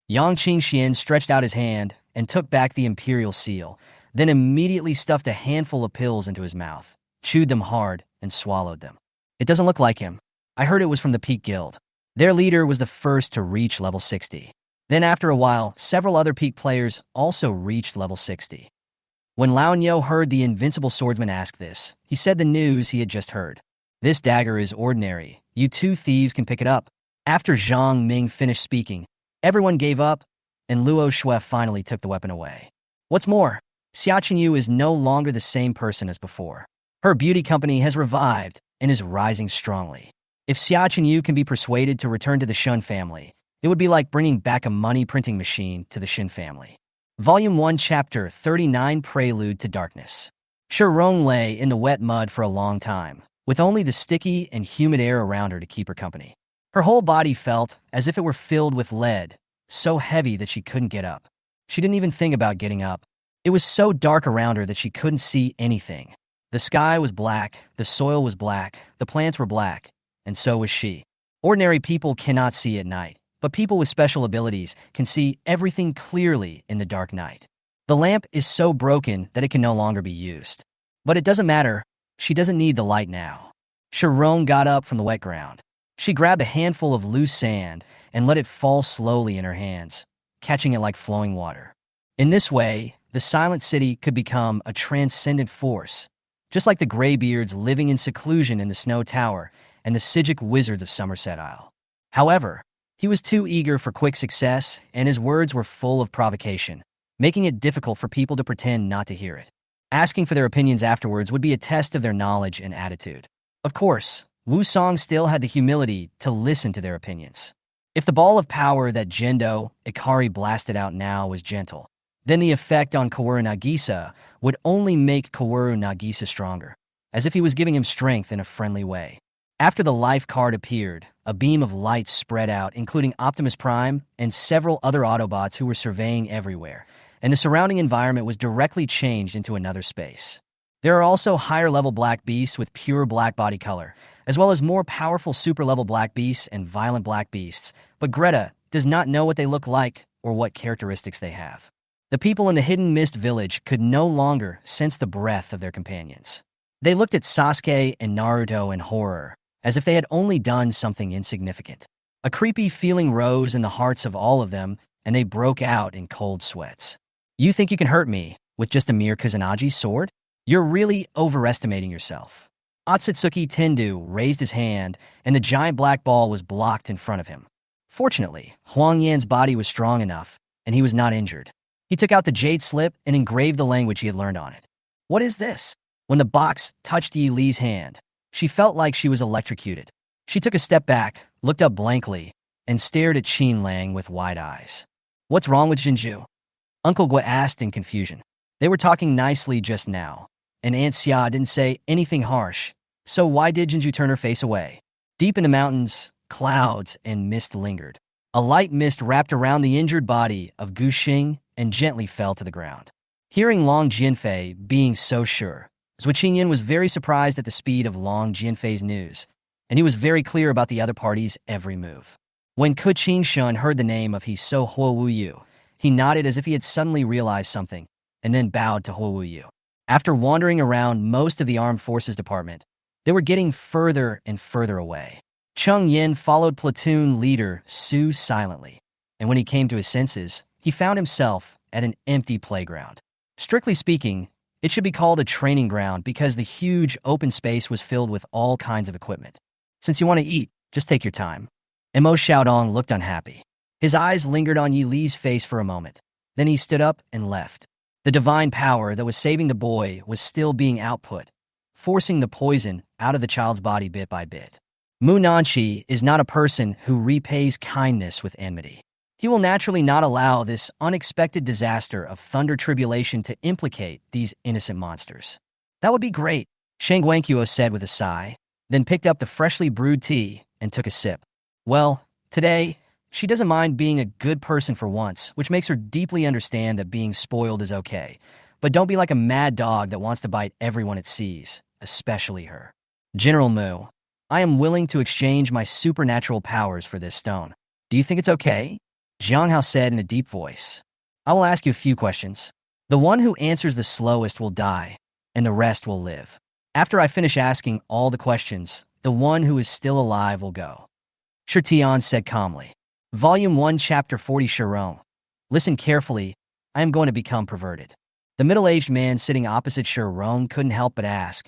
Yang Qingxian stretched out his hand and took back the imperial seal, then immediately stuffed a handful of pills into his mouth, chewed them hard, and swallowed them. It doesn't look like him. I heard it was from the Peak Guild. Their leader was the first to reach level 60. Then after a while, several other Peak players also reached level 60. When Lao Nyo heard the invincible swordsman ask this, he said the news he had just heard. This dagger is ordinary. You 2 thieves can pick it up. After Zhang Ming finished speaking, everyone gave up, and Luo Shui finally took the weapon away. What's more, Xia Qingyu is no longer the same person as before. Her beauty company has revived and is rising strongly. If Xia Qingyu can be persuaded to return to the Shun family, it would be like bringing back a money printing machine to the Shin family. Volume 1, Chapter 39, Prelude to Darkness. Shi Rong lay in the wet mud for a long time, with only the sticky and humid air around her to keep her company. Her whole body felt as if it were filled with lead, so heavy that she couldn't get up. She didn't even think about getting up. It was so dark around her that she couldn't see anything. The sky was black, the soil was black, the plants were black, and so was she. Ordinary people cannot see at night, but people with special abilities can see everything clearly in the dark night. The lamp is so broken that it can no longer be used. But it doesn't matter. She doesn't need the light now. Shi Rong got up from the wet ground. She grabbed a handful of loose sand and let it fall slowly in her hands, catching it like flowing water. In this way, the Silent City could become a transcendent force, just like the Greybeards living in seclusion in the Snow Tower and the Sigic Wizards of Somerset Isle. However, he was too eager for quick success, and his words were full of provocation, making it difficult for people to pretend not to hear it. Asking for their opinions afterwards would be a test of their knowledge and attitude. Of course, Wu Song still had the humility to listen to their opinions. If the ball of power that Gendo Ikari blasted out now was gentle, then the effect on Kaworu Nagisa would only make Kaworu Nagisa stronger, as if he was giving him strength in a friendly way. After the life card appeared, a beam of light spread out, including Optimus Prime and several other Autobots who were surveying everywhere, and the surrounding environment was directly changed into another space. There are also higher-level black beasts with pure black body color, as well as more powerful super-level black beasts and violent black beasts, but Greta does not know what they look like or what characteristics they have. The people in the Hidden Mist village could no longer sense the breath of their companions. They looked at Sasuke and Naruto in horror, as if they had only done something insignificant. A creepy feeling rose in the hearts of all of them, and they broke out in cold sweats. You think you can hurt me with just a mere Kusanagi sword? You're really overestimating yourself. Otsutsuki Tendu raised his hand, and the giant black ball was blocked in front of him. Fortunately, Huang Yan's body was strong enough, and he was not injured. He took out the jade slip and engraved the language he had learned on it. What is this? When the box touched Yi Li's hand, she felt like she was electrocuted. She took a step back, looked up blankly, and stared at Qin Lang with wide eyes. What's wrong with Jinju? Uncle Gui asked in confusion. They were talking nicely just now, and Aunt Xia didn't say anything harsh, so why did Jinju turn her face away? Deep in the mountains, clouds and mist lingered. A light mist wrapped around the injured body of Gu Xing and gently fell to the ground. Hearing Long Jianfei being so sure, Zhou Qingyan was very surprised at the speed of Long Jianfei's news, and he was very clear about the other party's every move. When Ku Qingshun heard the name of Hiso Huo Wu Yu, he nodded as if he had suddenly realized something, and then bowed to Huo Wu Yu. After wandering around most of the Armed Forces Department, they were getting further and further away. Cheng Yin followed platoon leader Su silently, and when he came to his senses, he found himself at an empty playground. Strictly speaking, it should be called a training ground because the huge open space was filled with all kinds of equipment. Since you want to eat, just take your time. Mo Xiaodong looked unhappy. His eyes lingered on Yi Li's face for a moment. Then he stood up and left. The divine power that was saving the boy was still being output, forcing the poison out of the child's body bit by bit. Mu Nanqi is not a person who repays kindness with enmity. He will naturally not allow this unexpected disaster of thunder tribulation to implicate these innocent monsters. That would be great, Shang Guangqiu said with a sigh, then picked up the freshly brewed tea and took a sip. Well, today, she doesn't mind being a good person for once, which makes her deeply understand that being spoiled is okay. But don't be like a mad dog that wants to bite everyone it sees, especially her. General Mu, I am willing to exchange my supernatural powers for this stone. Do you think it's okay? Zhang Hao said in a deep voice. I will ask you a few questions. The one who answers the slowest will die, and the rest will live. After I finish asking all the questions, the one who is still alive will go. Shi Tian said calmly. Volume 1, Chapter 40 Chiron. Listen carefully, I am going to become perverted. The middle-aged man sitting opposite Chiron couldn't help but ask,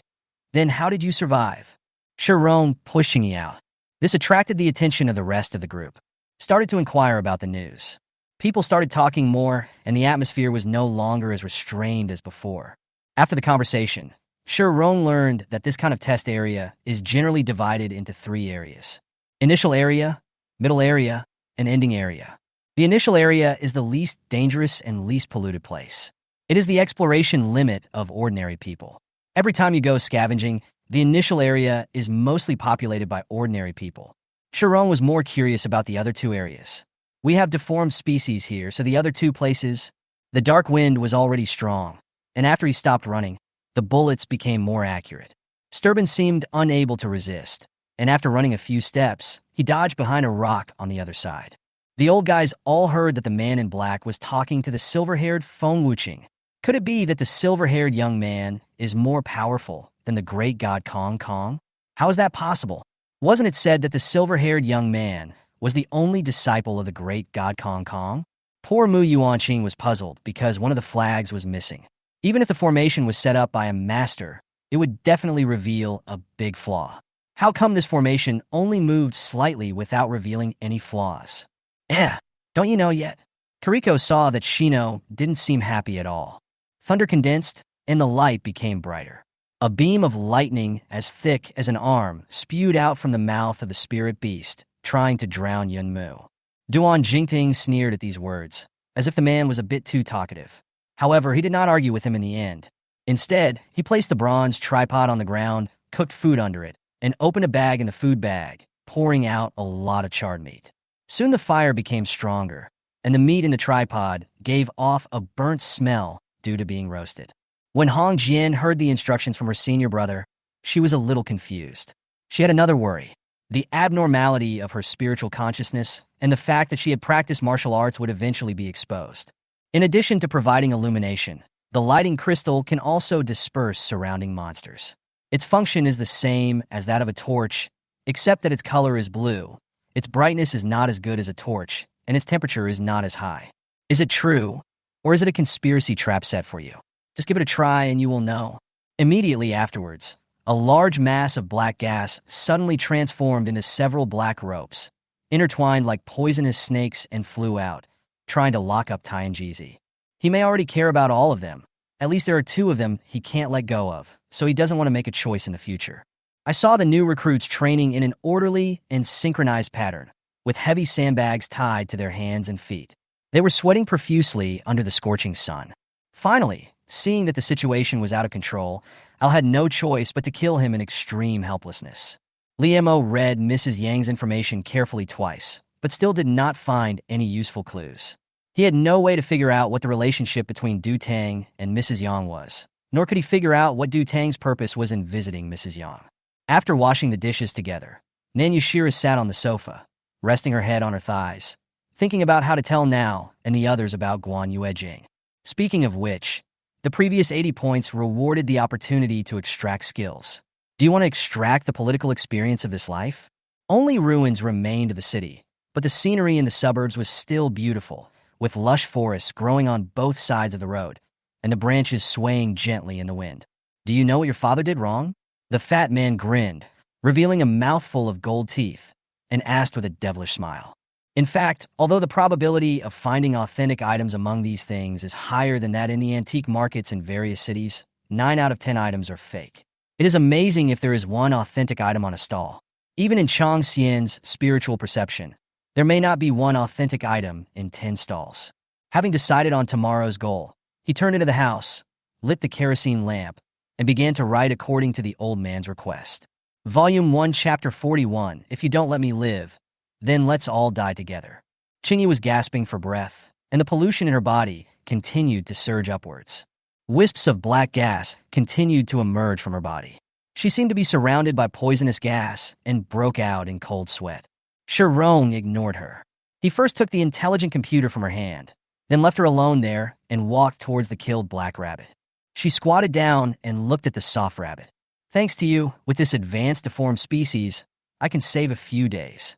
then how did you survive? Chiron pushing you out. This attracted the attention of the rest of the group. Started to inquire about the news. People started talking more, and the atmosphere was no longer as restrained as before. After the conversation, Chiron learned that this kind of test area is generally divided into 3 areas. Initial area, middle area, and ending area. The initial area is the least dangerous and least polluted place. It is the exploration limit of ordinary people. Every time you go scavenging, the initial area is mostly populated by ordinary people. Chiron was more curious about the other 2 areas. We have deformed species here, so the other 2 places, the dark wind was already strong, and after he stopped running, the bullets became more accurate. Sturban seemed unable to resist, and after running a few steps, he dodged behind a rock on the other side. The old guys all heard that the man in black was talking to the silver-haired Feng Wuqing. Could it be that the silver-haired young man is more powerful than the great god Kong Kong? How is that possible? Wasn't it said that the silver-haired young man was the only disciple of the great god Kong Kong? Poor Mu Yuanqing was puzzled because one of the flags was missing. Even if the formation was set up by a master, it would definitely reveal a big flaw. How come this formation only moved slightly without revealing any flaws? Don't you know yet? Kiriko saw that Shino didn't seem happy at all. Thunder condensed, and the light became brighter. A beam of lightning as thick as an arm spewed out from the mouth of the spirit beast, trying to drown Yunmu. Duan Jingting sneered at these words, as if the man was a bit too talkative. However, he did not argue with him in the end. Instead, he placed the bronze tripod on the ground, cooked food under it, and opened a bag in the food bag, pouring out a lot of charred meat. Soon the fire became stronger, and the meat in the tripod gave off a burnt smell due to being roasted. When Hong Jian heard the instructions from her senior brother, she was a little confused. She had another worry: the abnormality of her spiritual consciousness and the fact that she had practiced martial arts would eventually be exposed. In addition to providing illumination, the lighting crystal can also disperse surrounding monsters. Its function is the same as that of a torch, except that its color is blue. Its brightness is not as good as a torch, and its temperature is not as high. Is it true, or is it a conspiracy trap set for you? Just give it a try and you will know. Immediately afterwards, a large mass of black gas suddenly transformed into several black ropes, intertwined like poisonous snakes, and flew out, trying to lock up Tianjizi. He may already care about all of them. At least there are two of them he can't let go of, so he doesn't want to make a choice in the future. I saw the new recruits training in an orderly and synchronized pattern, with heavy sandbags tied to their hands and feet. They were sweating profusely under the scorching sun. Finally, seeing that the situation was out of control, Al had no choice but to kill him in extreme helplessness. Liemo read Mrs. Yang's information carefully twice, but still did not find any useful clues. He had no way to figure out what the relationship between Du Tang and Mrs. Yang was, nor could he figure out what Du Tang's purpose was in visiting Mrs. Yang. After washing the dishes together, Nan Yushira sat on the sofa, resting her head on her thighs, thinking about how to tell Now and the others about Guan Yuejing. Speaking of which, the previous 80 points rewarded the opportunity to extract skills. Do you want to extract the political experience of this life? Only ruins remained of the city, but the scenery in the suburbs was still beautiful, with lush forests growing on both sides of the road, and the branches swaying gently in the wind. Do you know what your father did wrong? The fat man grinned, revealing a mouthful of gold teeth, and asked with a devilish smile. In fact, although the probability of finding authentic items among these things is higher than that in the antique markets in various cities, 9 out of 10 items are fake. It is amazing if there is one authentic item on a stall. Even in Chang Xian's spiritual perception, there may not be one authentic item in 10 stalls. Having decided on tomorrow's goal, he turned into the house, lit the kerosene lamp, and began to write according to the old man's request. Volume 1, Chapter 41, If You Don't Let Me Live, Then Let's All Die Together. Qingyi was gasping for breath, and the pollution in her body continued to surge upwards. Wisps of black gas continued to emerge from her body. She seemed to be surrounded by poisonous gas and broke out in cold sweat. Shirong ignored her. He first took the intelligent computer from her hand, then left her alone there and walked towards the killed black rabbit. She squatted down and looked at the soft rabbit. Thanks to you, with this advanced deformed species, I can save a few days.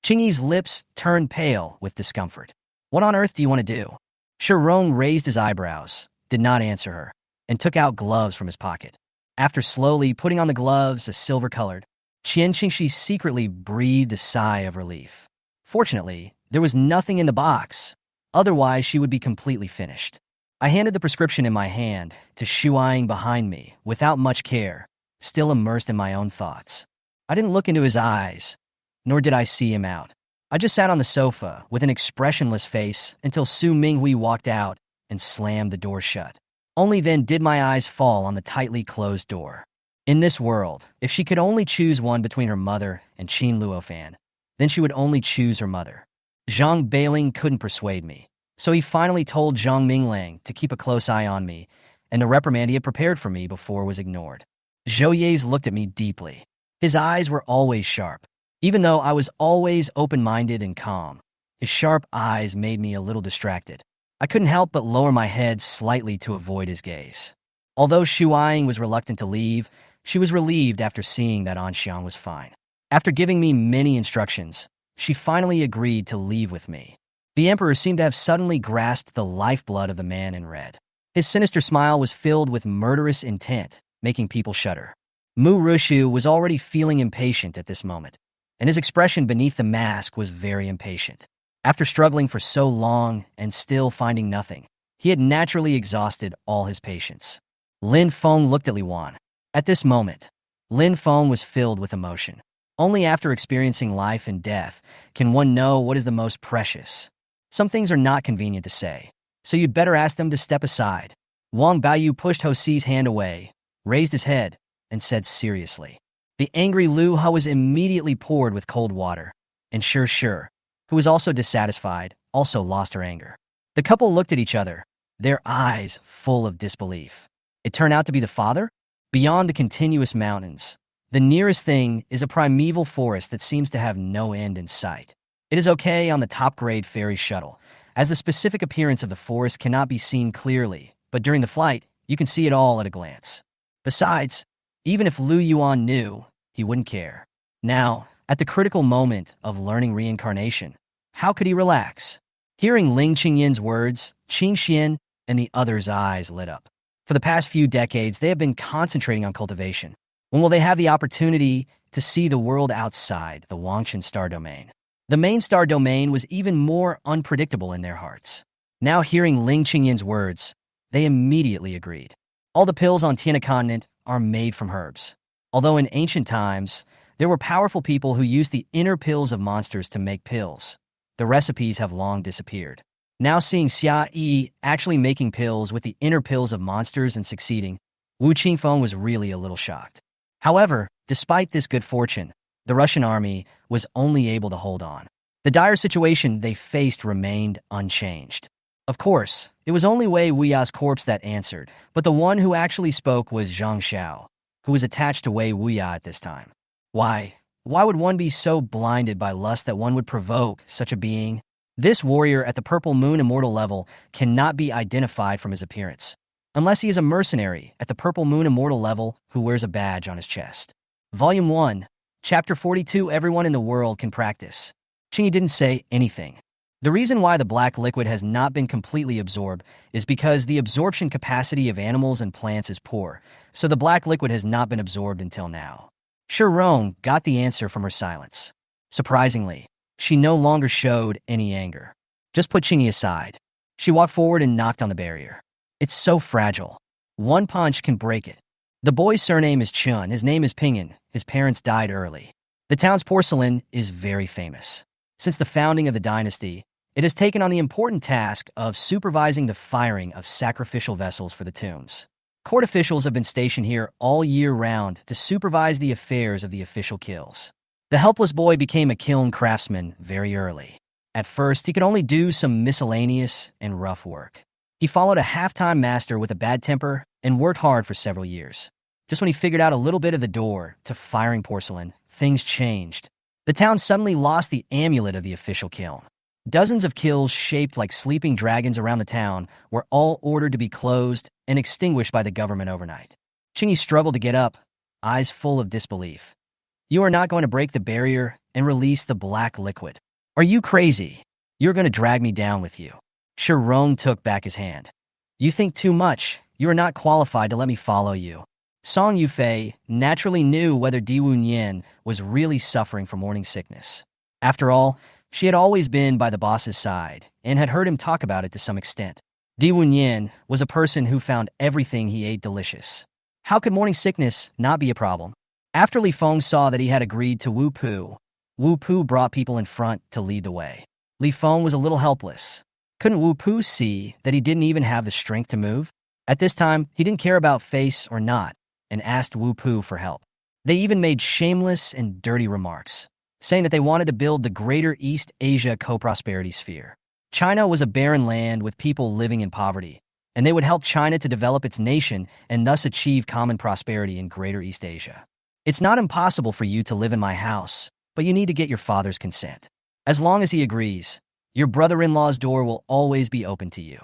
Qingyi's lips turned pale with discomfort. What on earth do you want to do? Shirong raised his eyebrows, did not answer her, and took out gloves from his pocket. After slowly putting on the gloves, a silver-colored, Qian Qingxi secretly breathed a sigh of relief. Fortunately, there was nothing in the box. Otherwise, she would be completely finished. I handed the prescription in my hand to Shuang behind me without much care, still immersed in my own thoughts. I didn't look into his eyes, nor did I see him out. I just sat on the sofa with an expressionless face until Su Minghui walked out and slammed the door shut. Only then did my eyes fall on the tightly closed door. In this world, if she could only choose one between her mother and Qin Luofan, then she would only choose her mother. Zhang Beiling couldn't persuade me, so he finally told Zhang Minglang to keep a close eye on me, and the reprimand he had prepared for me before was ignored. Zhou Yez looked at me deeply. His eyes were always sharp. Even though I was always open-minded and calm, his sharp eyes made me a little distracted. I couldn't help but lower my head slightly to avoid his gaze. Although Shuang was reluctant to leave, she was relieved after seeing that Anxiang was fine. After giving me many instructions, she finally agreed to leave with me. The emperor seemed to have suddenly grasped the lifeblood of the man in red. His sinister smile was filled with murderous intent, making people shudder. Mu Rushu was already feeling impatient at this moment, and his expression beneath the mask was very impatient. After struggling for so long and still finding nothing, he had naturally exhausted all his patience. Lin Feng looked at Li Wan. At this moment, Lin Feng was filled with emotion. Only after experiencing life and death can one know what is the most precious. Some things are not convenient to say, so you'd better ask them to step aside. Wang Baoyu pushed Ho Si's hand away, raised his head, and said seriously. The angry Lu He was immediately poured with cold water, and Sure, who was also dissatisfied, also lost her anger. The couple looked at each other, their eyes full of disbelief. It turned out to be the father? Beyond the continuous mountains, the nearest thing is a primeval forest that seems to have no end in sight. It is okay on the top-grade ferry shuttle, as the specific appearance of the forest cannot be seen clearly, but during the flight, you can see it all at a glance. Besides, even if Lu Yuan knew, he wouldn't care. Now, at the critical moment of learning reincarnation, how could he relax? Hearing Ling Qingyin's words, Qing Xian and the others' eyes lit up. For the past few decades, they have been concentrating on cultivation. When will they have the opportunity to see the world outside the Wangchen star domain? The main star domain was even more unpredictable in their hearts. Now hearing Ling Qingyin's words, they immediately agreed. All the pills on Tiana continent are made from herbs. Although in ancient times, there were powerful people who used the inner pills of monsters to make pills, the recipes have long disappeared. Now seeing Xia Yi actually making pills with the inner pills of monsters and succeeding, Wu Qingfeng was really a little shocked. However, despite this good fortune, the Russian army was only able to hold on. The dire situation they faced remained unchanged. Of course, it was only Wei Wuya's corpse that answered, but the one who actually spoke was Zhang Xiao, who was attached to Wei Wuya at this time. Why would one be so blinded by lust that one would provoke such a being? This warrior at the Purple Moon Immortal level cannot be identified from his appearance, unless he is a mercenary at the Purple Moon Immortal level who wears a badge on his chest. Volume 1, Chapter 42. Everyone in the world can practice. Qingyi didn't say anything. The reason why the black liquid has not been completely absorbed is because the absorption capacity of animals and plants is poor, so the black liquid has not been absorbed until now. Shirong got the answer from her silence. Surprisingly, she no longer showed any anger. Just put Qingyi aside. She walked forward and knocked on the barrier. It's so fragile. One punch can break it. The boy's surname is Chun, his name is Pinyin, his parents died early. The town's porcelain is very famous. Since the founding of the dynasty, it has taken on the important task of supervising the firing of sacrificial vessels for the tombs. Court officials have been stationed here all year round to supervise the affairs of the official kills. The helpless boy became a kiln craftsman very early. At first, he could only do some miscellaneous and rough work. He followed a half-time master with a bad temper and worked hard for several years. Just when he figured out a little bit of the door to firing porcelain, things changed. The town suddenly lost the amulet of the official kiln. Dozens of kilns shaped like sleeping dragons around the town were all ordered to be closed and extinguished by the government overnight. Qingyi struggled to get up, eyes full of disbelief. You are not going to break the barrier and release the black liquid. Are you crazy? You're going to drag me down with you. Shirong took back his hand. You think too much. You are not qualified to let me follow you. Song Yufei naturally knew whether Di Wunyan was really suffering from morning sickness. After all, she had always been by the boss's side and had heard him talk about it to some extent. Di Wunyan was a person who found everything he ate delicious. How could morning sickness not be a problem? After Li Feng saw that he had agreed to Wu Pu brought people in front to lead the way. Li Feng was a little helpless. Couldn't Wu Pu see that he didn't even have the strength to move? At this time, he didn't care about face or not, and asked Wu Pu for help. They even made shameless and dirty remarks, saying that they wanted to build the Greater East Asia Co-Prosperity Sphere. China was a barren land with people living in poverty, and they would help China to develop its nation and thus achieve common prosperity in Greater East Asia. It's not impossible for you to live in my house, but you need to get your father's consent. As long as he agrees, your brother-in-law's door will always be open to you.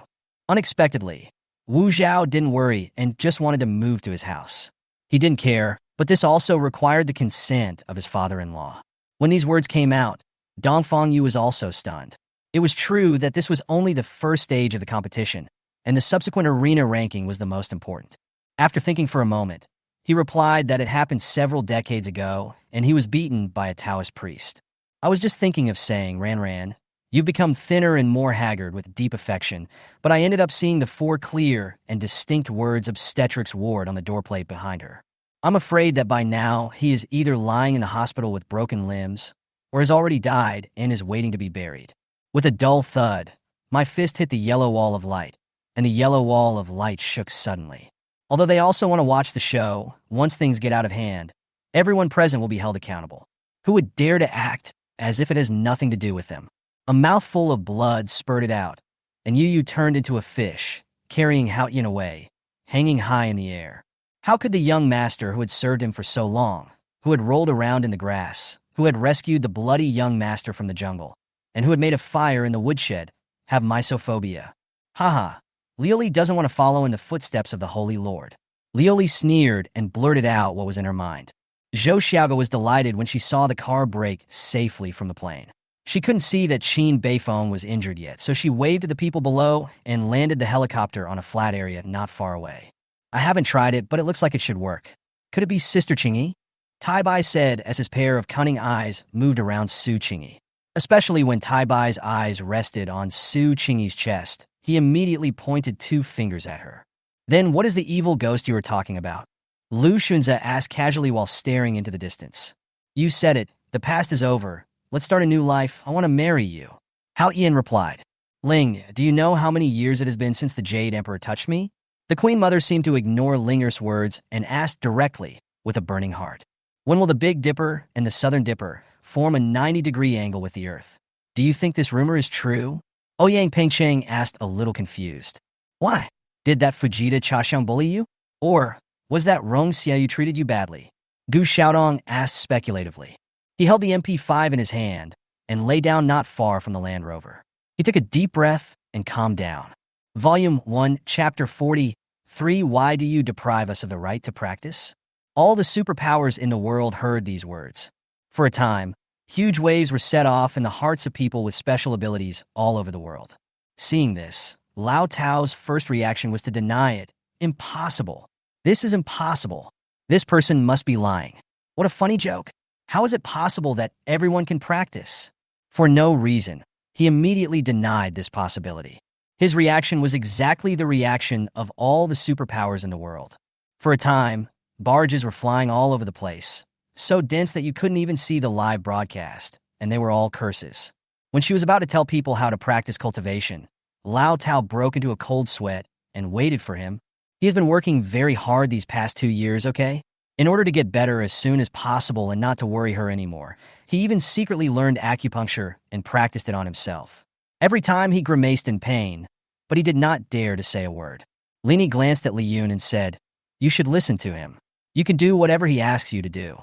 Unexpectedly, Wu Zhao didn't worry and just wanted to move to his house. He didn't care, but this also required the consent of his father-in-law. When these words came out, Dong Fengyu was also stunned. It was true that this was only the first stage of the competition, and the subsequent arena ranking was the most important. After thinking for a moment, he replied that it happened several decades ago, and he was beaten by a Taoist priest. I was just thinking of saying, Ran, you've become thinner and more haggard with deep affection, but I ended up seeing the four clear and distinct words obstetrics ward on the doorplate behind her. I'm afraid that by now he is either lying in the hospital with broken limbs, or has already died and is waiting to be buried. With a dull thud, my fist hit the yellow wall of light, and the yellow wall of light shook suddenly. Although they also want to watch the show, once things get out of hand, everyone present will be held accountable. Who would dare to act as if it has nothing to do with them? A mouthful of blood spurted out, and Yu turned into a fish, carrying Hao Yin away, hanging high in the air. How could the young master who had served him for so long, who had rolled around in the grass, who had rescued the bloody young master from the jungle, and who had made a fire in the woodshed, have misophobia? Haha, Lioli doesn't want to follow in the footsteps of the Holy Lord. Lioli sneered and blurted out what was in her mind. Zhou Xiaoga was delighted when she saw the car brake safely from the plane. She couldn't see that Qin Beifeng was injured yet, so she waved to the people below and landed the helicopter on a flat area not far away. I haven't tried it, but it looks like it should work. Could it be Sister Qingyi? Tai Bai said as his pair of cunning eyes moved around Su Qingyi. Especially when Tai Bai's eyes rested on Su Qingyi's chest, he immediately pointed two fingers at her. Then what is the evil ghost you were talking about? Lu Xunze asked casually while staring into the distance. You said it. The past is over. Let's start a new life. I want to marry you. Hao Yin replied. Ling, do you know how many years it has been since the Jade Emperor touched me? The Queen Mother seemed to ignore Linger's words and asked directly, with a burning heart. When will the Big Dipper and the Southern Dipper form a 90-degree angle with the Earth? Do you think this rumor is true? Ouyang Pengcheng asked, a little confused. Why? Did that Fujita Chaxiang bully you? Or was that Rong Xiaoyu treated you badly? Gu Xiaodong asked speculatively. He held the MP5 in his hand and lay down not far from the Land Rover. He took a deep breath and calmed down. Volume 1, Chapter 43, Why do you deprive us of the right to practice? All the superpowers in the world heard these words. For a time, huge waves were set off in the hearts of people with special abilities all over the world. Seeing this, Lao Tao's first reaction was to deny it. Impossible. This is impossible. This person must be lying. What a funny joke. How is it possible that everyone can practice? For no reason, he immediately denied this possibility. His reaction was exactly the reaction of all the superpowers in the world. For a time, barges were flying all over the place, so dense that you couldn't even see the live broadcast, and they were all curses. When she was about to tell people how to practice cultivation, Lao Tao broke into a cold sweat and waited for him. He has been working very hard these past 2 years, okay? In order to get better as soon as possible and not to worry her anymore, he even secretly learned acupuncture and practiced it on himself. Every time he grimaced in pain, but he did not dare to say a word. Lini glanced at Li Yun and said, You should listen to him. You can do whatever he asks you to do.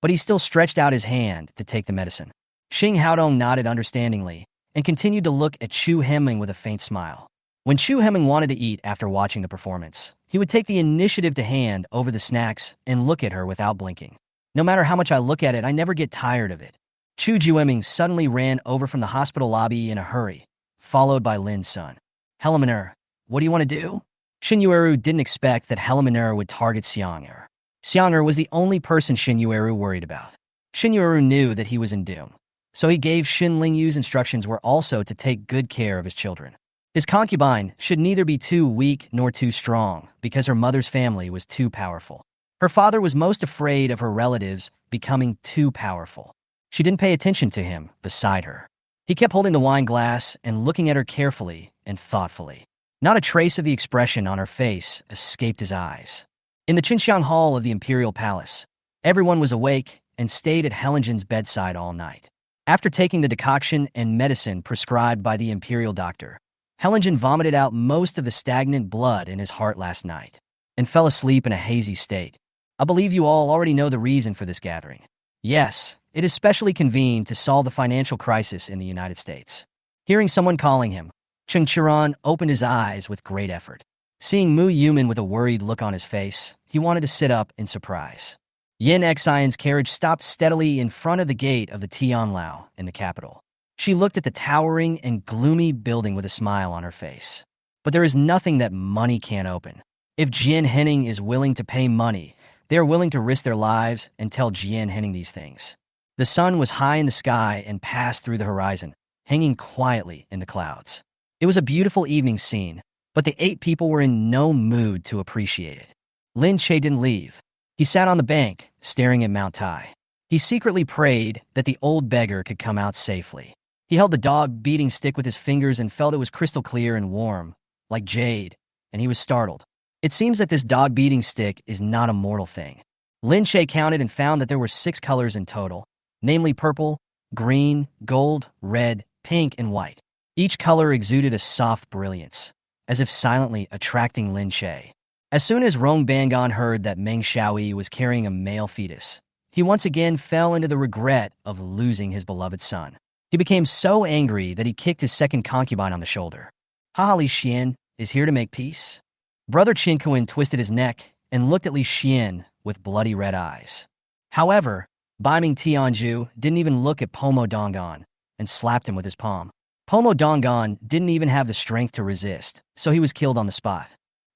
But he still stretched out his hand to take the medicine. Xing Haodong nodded understandingly and continued to look at Chu Hemming with a faint smile. When Chu Hemming wanted to eat after watching the performance, he would take the initiative to hand over the snacks and look at her without blinking. No matter how much I look at it, I never get tired of it. Chu Jueming suddenly ran over from the hospital lobby in a hurry, followed by Lin's son. Hellemanur, what do you want to do? Xin Yueru didn't expect that Hellemanur would target Xiang'er. Xiang'er was the only person Xin Yueru worried about. Xin Yueru knew that he was in doom, so he gave Xin Lingyu's instructions were also to take good care of his children. His concubine should neither be too weak nor too strong, because her mother's family was too powerful. Her father was most afraid of her relatives becoming too powerful. She didn't pay attention to him beside her. He kept holding the wine glass and looking at her carefully and thoughtfully. Not a trace of the expression on her face escaped his eyes. In the Qinxiang Hall of the Imperial Palace, everyone was awake and stayed at Hellingen's bedside all night. After taking the decoction and medicine prescribed by the imperial doctor, Hellingen vomited out most of the stagnant blood in his heart last night and fell asleep in a hazy state. I believe you all already know the reason for this gathering. Yes, it is specially convened to solve the financial crisis in the United States. Hearing someone calling him, Cheng Qiran opened his eyes with great effort. Seeing Mu Yuman with a worried look on his face, he wanted to sit up in surprise. Yin Xion's carriage stopped steadily in front of the gate of the Tianlao in the capital. She looked at the towering and gloomy building with a smile on her face. But there is nothing that money can't open. If Jian Henning is willing to pay money, they are willing to risk their lives and tell Jian Henning these things. The sun was high in the sky and passed through the horizon, hanging quietly in the clouds. It was a beautiful evening scene, but the 8 people were in no mood to appreciate it. Lin Che didn't leave. He sat on the bank, staring at Mount Tai. He secretly prayed that the old beggar could come out safely. He held the dog beating stick with his fingers and felt it was crystal clear and warm, like jade, and he was startled. It seems that this dog beating stick is not a mortal thing. Lin Che counted and found that there were 6 colors in total, namely purple, green, gold, red, pink, and white. Each color exuded a soft brilliance, as if silently attracting Lin Che. As soon as Rong Bangon heard that Meng Xiaoyi was carrying a male fetus, he once again fell into the regret of losing his beloved son. He became so angry that he kicked his second concubine on the shoulder. Haha, Li Xian is here to make peace. Brother Qin Kuan twisted his neck and looked at Li Xian with bloody red eyes. However, Baiming Tianju didn't even look at Pomo Dongon and slapped him with his palm. Pomo Dongon didn't even have the strength to resist, so he was killed on the spot.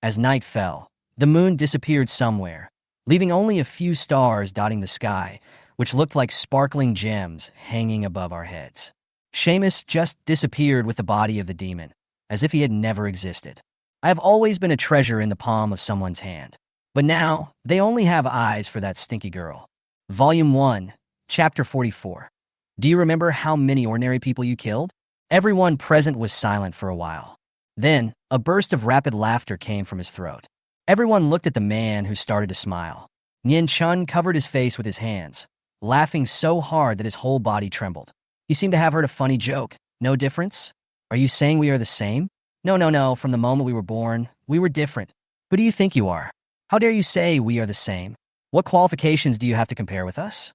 As night fell, the moon disappeared somewhere, leaving only a few stars dotting the sky, which looked like sparkling gems hanging above our heads. Seamus just disappeared with the body of the demon, as if he had never existed. I have always been a treasure in the palm of someone's hand, but now they only have eyes for that stinky girl. Volume 1, Chapter 44. Do you remember how many ordinary people you killed? Everyone present was silent for a while. Then, a burst of rapid laughter came from his throat. Everyone looked at the man who started to smile. Nian Chun covered his face with his hands, laughing so hard that his whole body trembled. He seemed to have heard a funny joke. No difference? Are you saying we are the same? No. From the moment we were born, we were different. Who do you think you are? How dare you say we are the same? What qualifications do you have to compare with us?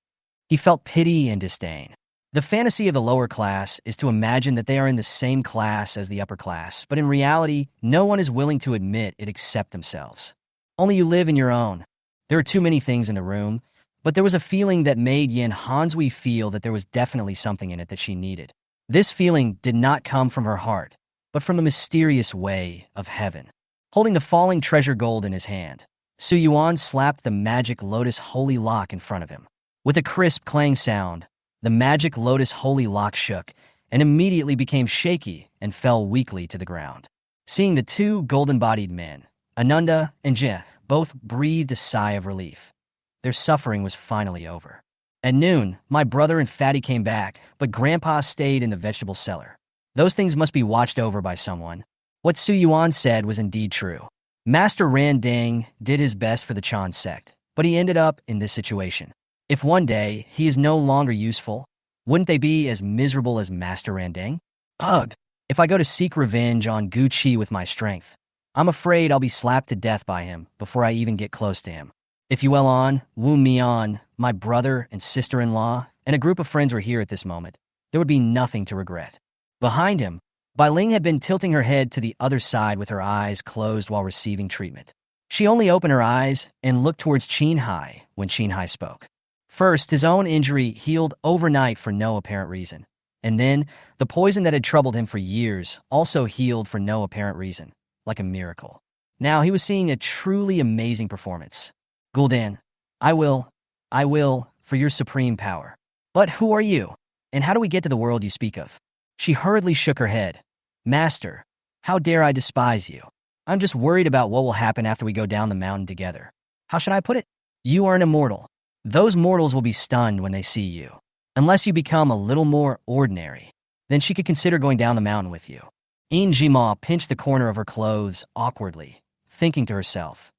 He felt pity and disdain. The fantasy of the lower class is to imagine that they are in the same class as the upper class, but in reality, no one is willing to admit it except themselves. Only you live in your own. There are too many things in the room, but there was a feeling that made Yin Hansui feel that there was definitely something in it that she needed. This feeling did not come from her heart, but from the mysterious way of heaven. Holding the falling treasure gold in his hand, Su Yuan slapped the magic lotus holy lock in front of him. With a crisp clang sound, the magic lotus holy lock shook and immediately became shaky and fell weakly to the ground. Seeing the 2 golden-bodied men, Ananda and Jie, both breathed a sigh of relief. Their suffering was finally over. At noon, my brother and Fatty came back, but Grandpa stayed in the vegetable cellar. Those things must be watched over by someone. What Su Yuan said was indeed true. Master Ran Ding did his best for the Chan sect, but he ended up in this situation. If one day he is no longer useful, wouldn't they be as miserable as Master Randang? Ugh, if I go to seek revenge on Gu Qi with my strength, I'm afraid I'll be slapped to death by him before I even get close to him. If Yuelon, Wu Mian, my brother and sister-in-law, and a group of friends were here at this moment, there would be nothing to regret. Behind him, Bai Ling had been tilting her head to the other side with her eyes closed while receiving treatment. She only opened her eyes and looked towards Qin Hai when Qin Hai spoke. First, his own injury healed overnight for no apparent reason. And then, the poison that had troubled him for years also healed for no apparent reason, like a miracle. Now he was seeing a truly amazing performance. Gul'dan, I will, for your supreme power. But who are you? And how do we get to the world you speak of? She hurriedly shook her head. Master, how dare I despise you? I'm just worried about what will happen after we go down the mountain together. How should I put it? You are an immortal. Those mortals will be stunned when they see you. Unless you become a little more ordinary, then she could consider going down the mountain with you. Yin Jima pinched the corner of her clothes awkwardly, thinking to herself,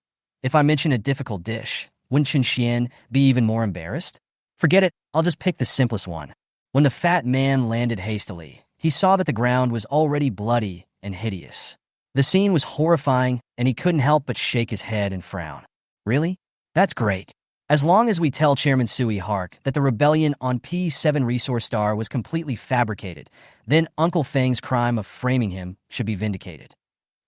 if I mention a difficult dish, wouldn't Chen Xian be even more embarrassed? Forget it, I'll just pick the simplest one. When the fat man landed hastily, he saw that the ground was already bloody and hideous. The scene was horrifying, and he couldn't help but shake his head and frown. Really? That's great. As long as we tell Chairman Sui Hark that the rebellion on P7 Resource Star was completely fabricated, then Uncle Feng's crime of framing him should be vindicated.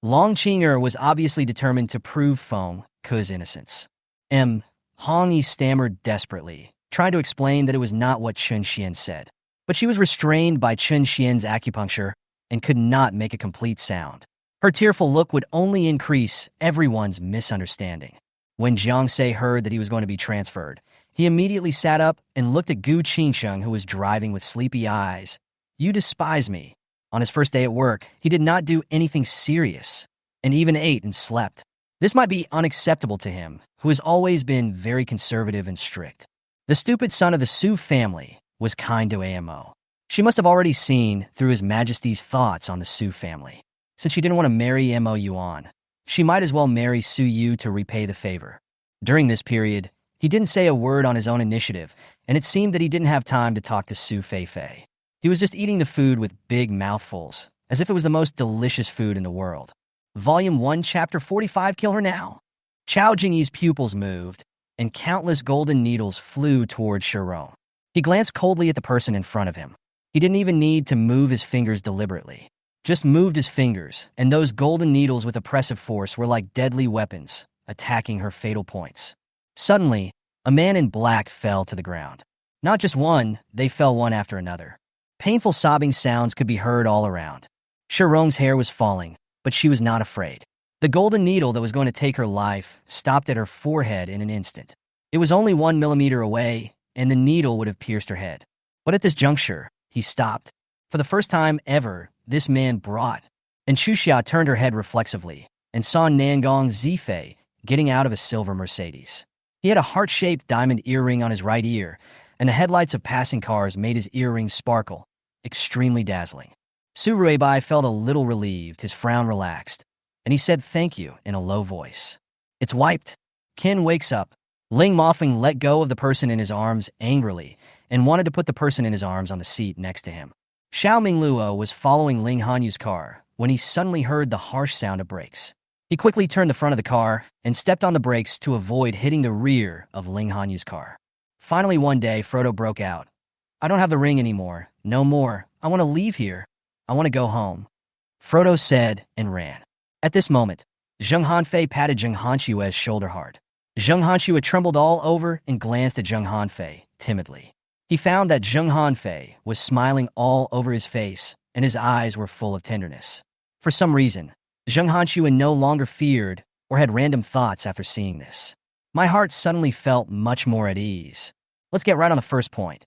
Long Qinger was obviously determined to prove Feng Ke's innocence. Hong Yi stammered desperately, trying to explain that it was not what Chen Xian said. But she was restrained by Chun Xian's acupuncture and could not make a complete sound. Her tearful look would only increase everyone's misunderstanding. When Jiang Se heard that he was going to be transferred, he immediately sat up and looked at Gu Qingsheng, who was driving with sleepy eyes. "You despise me." On his first day at work, he did not do anything serious, and even ate and slept. This might be unacceptable to him, who has always been very conservative and strict. The stupid son of the Su family was kind to Amo. She must have already seen through His Majesty's thoughts on the Su family. Since she didn't want to marry Mo Yuan, she might as well marry Su Yu to repay the favor. During this period, he didn't say a word on his own initiative, and it seemed that he didn't have time to talk to Su Feifei. He was just eating the food with big mouthfuls, as if it was the most delicious food in the world. Volume 1, Chapter 45, Kill Her Now. Chao Jingyi's pupils moved, and countless golden needles flew toward Shirong. He glanced coldly at the person in front of him. He didn't even need to move his fingers deliberately. Just moved his fingers, and those golden needles with oppressive force were like deadly weapons, attacking her fatal points. Suddenly, a man in black fell to the ground. Not just one, they fell one after another. Painful sobbing sounds could be heard all around. Shirong's hair was falling, but she was not afraid. The golden needle that was going to take her life stopped at her forehead in an instant. It was only 1 millimeter away, and the needle would have pierced her head. But at this juncture, he stopped. For the first time ever, this man brought. And Chuxia turned her head reflexively and saw Nangong Zifei getting out of a silver Mercedes. He had a heart-shaped diamond earring on his right ear, and the headlights of passing cars made his earring sparkle, extremely dazzling. Su Ruibai felt a little relieved, his frown relaxed, and he said thank you in a low voice. "It's wiped." Ken wakes up. Ling Mofeng let go of the person in his arms angrily and wanted to put the person in his arms on the seat next to him. Xiao Mingluo was following Ling Hanyu's car when he suddenly heard the harsh sound of brakes. He quickly turned the front of the car and stepped on the brakes to avoid hitting the rear of Ling Hanyu's car. Finally, one day, Frodo broke out. "I don't have the ring anymore. No more. I want to leave here. I want to go home," Frodo said and ran. At this moment, Zheng Hanfei patted Zheng Hanshue's shoulder hard. Zheng Hanshue trembled all over and glanced at Zheng Hanfei timidly. He found that Zheng Hanfei was smiling all over his face, and his eyes were full of tenderness. For some reason, Zheng Hanshue no longer feared or had random thoughts after seeing this. My heart suddenly felt much more at ease. Let's get right on the first point.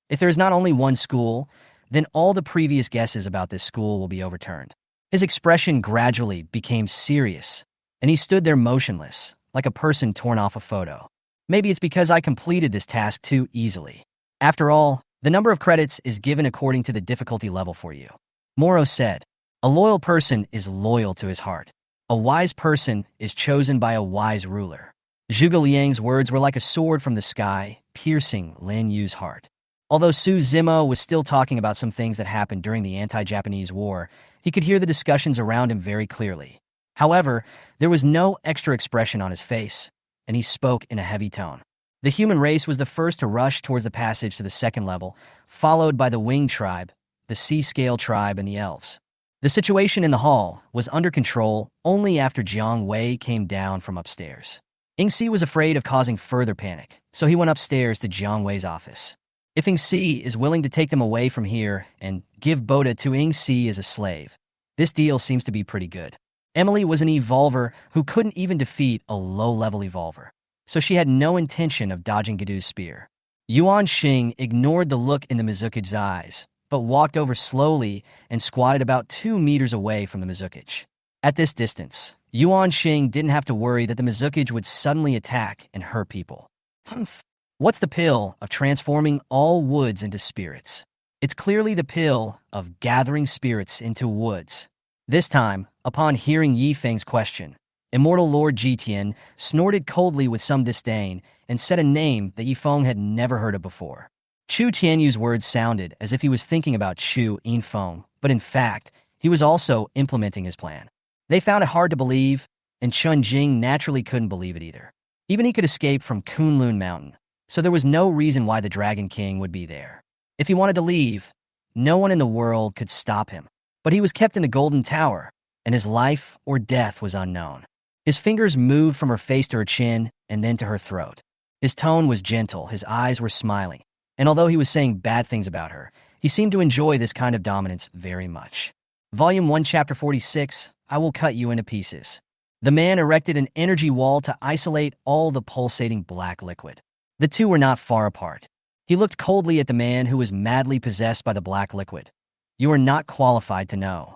If there is not only one school, then all the previous guesses about this school will be overturned. His expression gradually became serious, and he stood there motionless, like a person torn off a photo. Maybe it's because I completed this task too easily. After all, the number of credits is given according to the difficulty level for you. Moro said, "A loyal person is loyal to his heart. A wise person is chosen by a wise ruler." Zhuge Liang's words were like a sword from the sky, piercing Lin Yu's heart. Although Su Zimo was still talking about some things that happened during the anti-Japanese war, he could hear the discussions around him very clearly. However, there was no extra expression on his face, and he spoke in a heavy tone. The human race was the first to rush towards the passage to the second level, followed by the Winged Tribe, the Sea-Scale Tribe, and the Elves. The situation in the hall was under control only after Jiang Wei came down from upstairs. Yingxi was afraid of causing further panic, so he went upstairs to Jiang Wei's office. If Yingxi is willing to take them away from here and give Boda to Yingxi as a slave, this deal seems to be pretty good. Emily was an evolver who couldn't even defeat a low-level evolver, so she had no intention of dodging Gadu's spear. Yuan Xing ignored the look in the Mizuki's eyes, but walked over slowly and squatted about 2 meters away from the Mizuki. At this distance, Yuan Xing didn't have to worry that the Mizuki would suddenly attack and hurt people. Humph. What's the pill of transforming all woods into spirits? It's clearly the pill of gathering spirits into woods. This time, upon hearing Yi Feng's question, Immortal Lord Jitian snorted coldly with some disdain and said a name that Yi Feng had never heard of before. Chu Tianyu's words sounded as if he was thinking about Chu Yinfeng, but in fact, he was also implementing his plan. They found it hard to believe, and Chun Jing naturally couldn't believe it either. Even he could escape from Kunlun Mountain, so there was no reason why the Dragon King would be there. If he wanted to leave, no one in the world could stop him. But he was kept in the Golden Tower, and his life or death was unknown. His fingers moved from her face to her chin and then to her throat. His tone was gentle, his eyes were smiling, and although he was saying bad things about her, He seemed to enjoy this kind of dominance very much. Volume 1, Chapter 46, I Will Cut You into Pieces. The man erected an energy wall to isolate all the pulsating black liquid. The two were not far apart. He looked coldly at the man who was madly possessed by the black liquid. You are not qualified to know.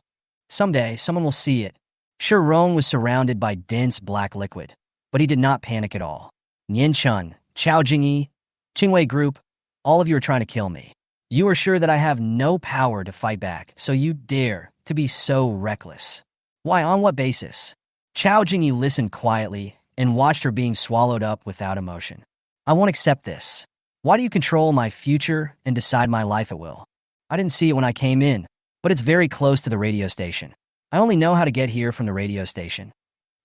Someday, someone will see it. Shirong was surrounded by dense black liquid, but he did not panic at all. Nian Chun, Chao Jingyi, Qingwei Group, all of you are trying to kill me. You are sure that I have no power to fight back, so you dare to be so reckless. Why, on what basis? Chao Jingyi listened quietly and watched her being swallowed up without emotion. I won't accept this. Why do you control my future and decide my life at will? I didn't see it when I came in, but it's very close to the radio station. I only know how to get here from the radio station.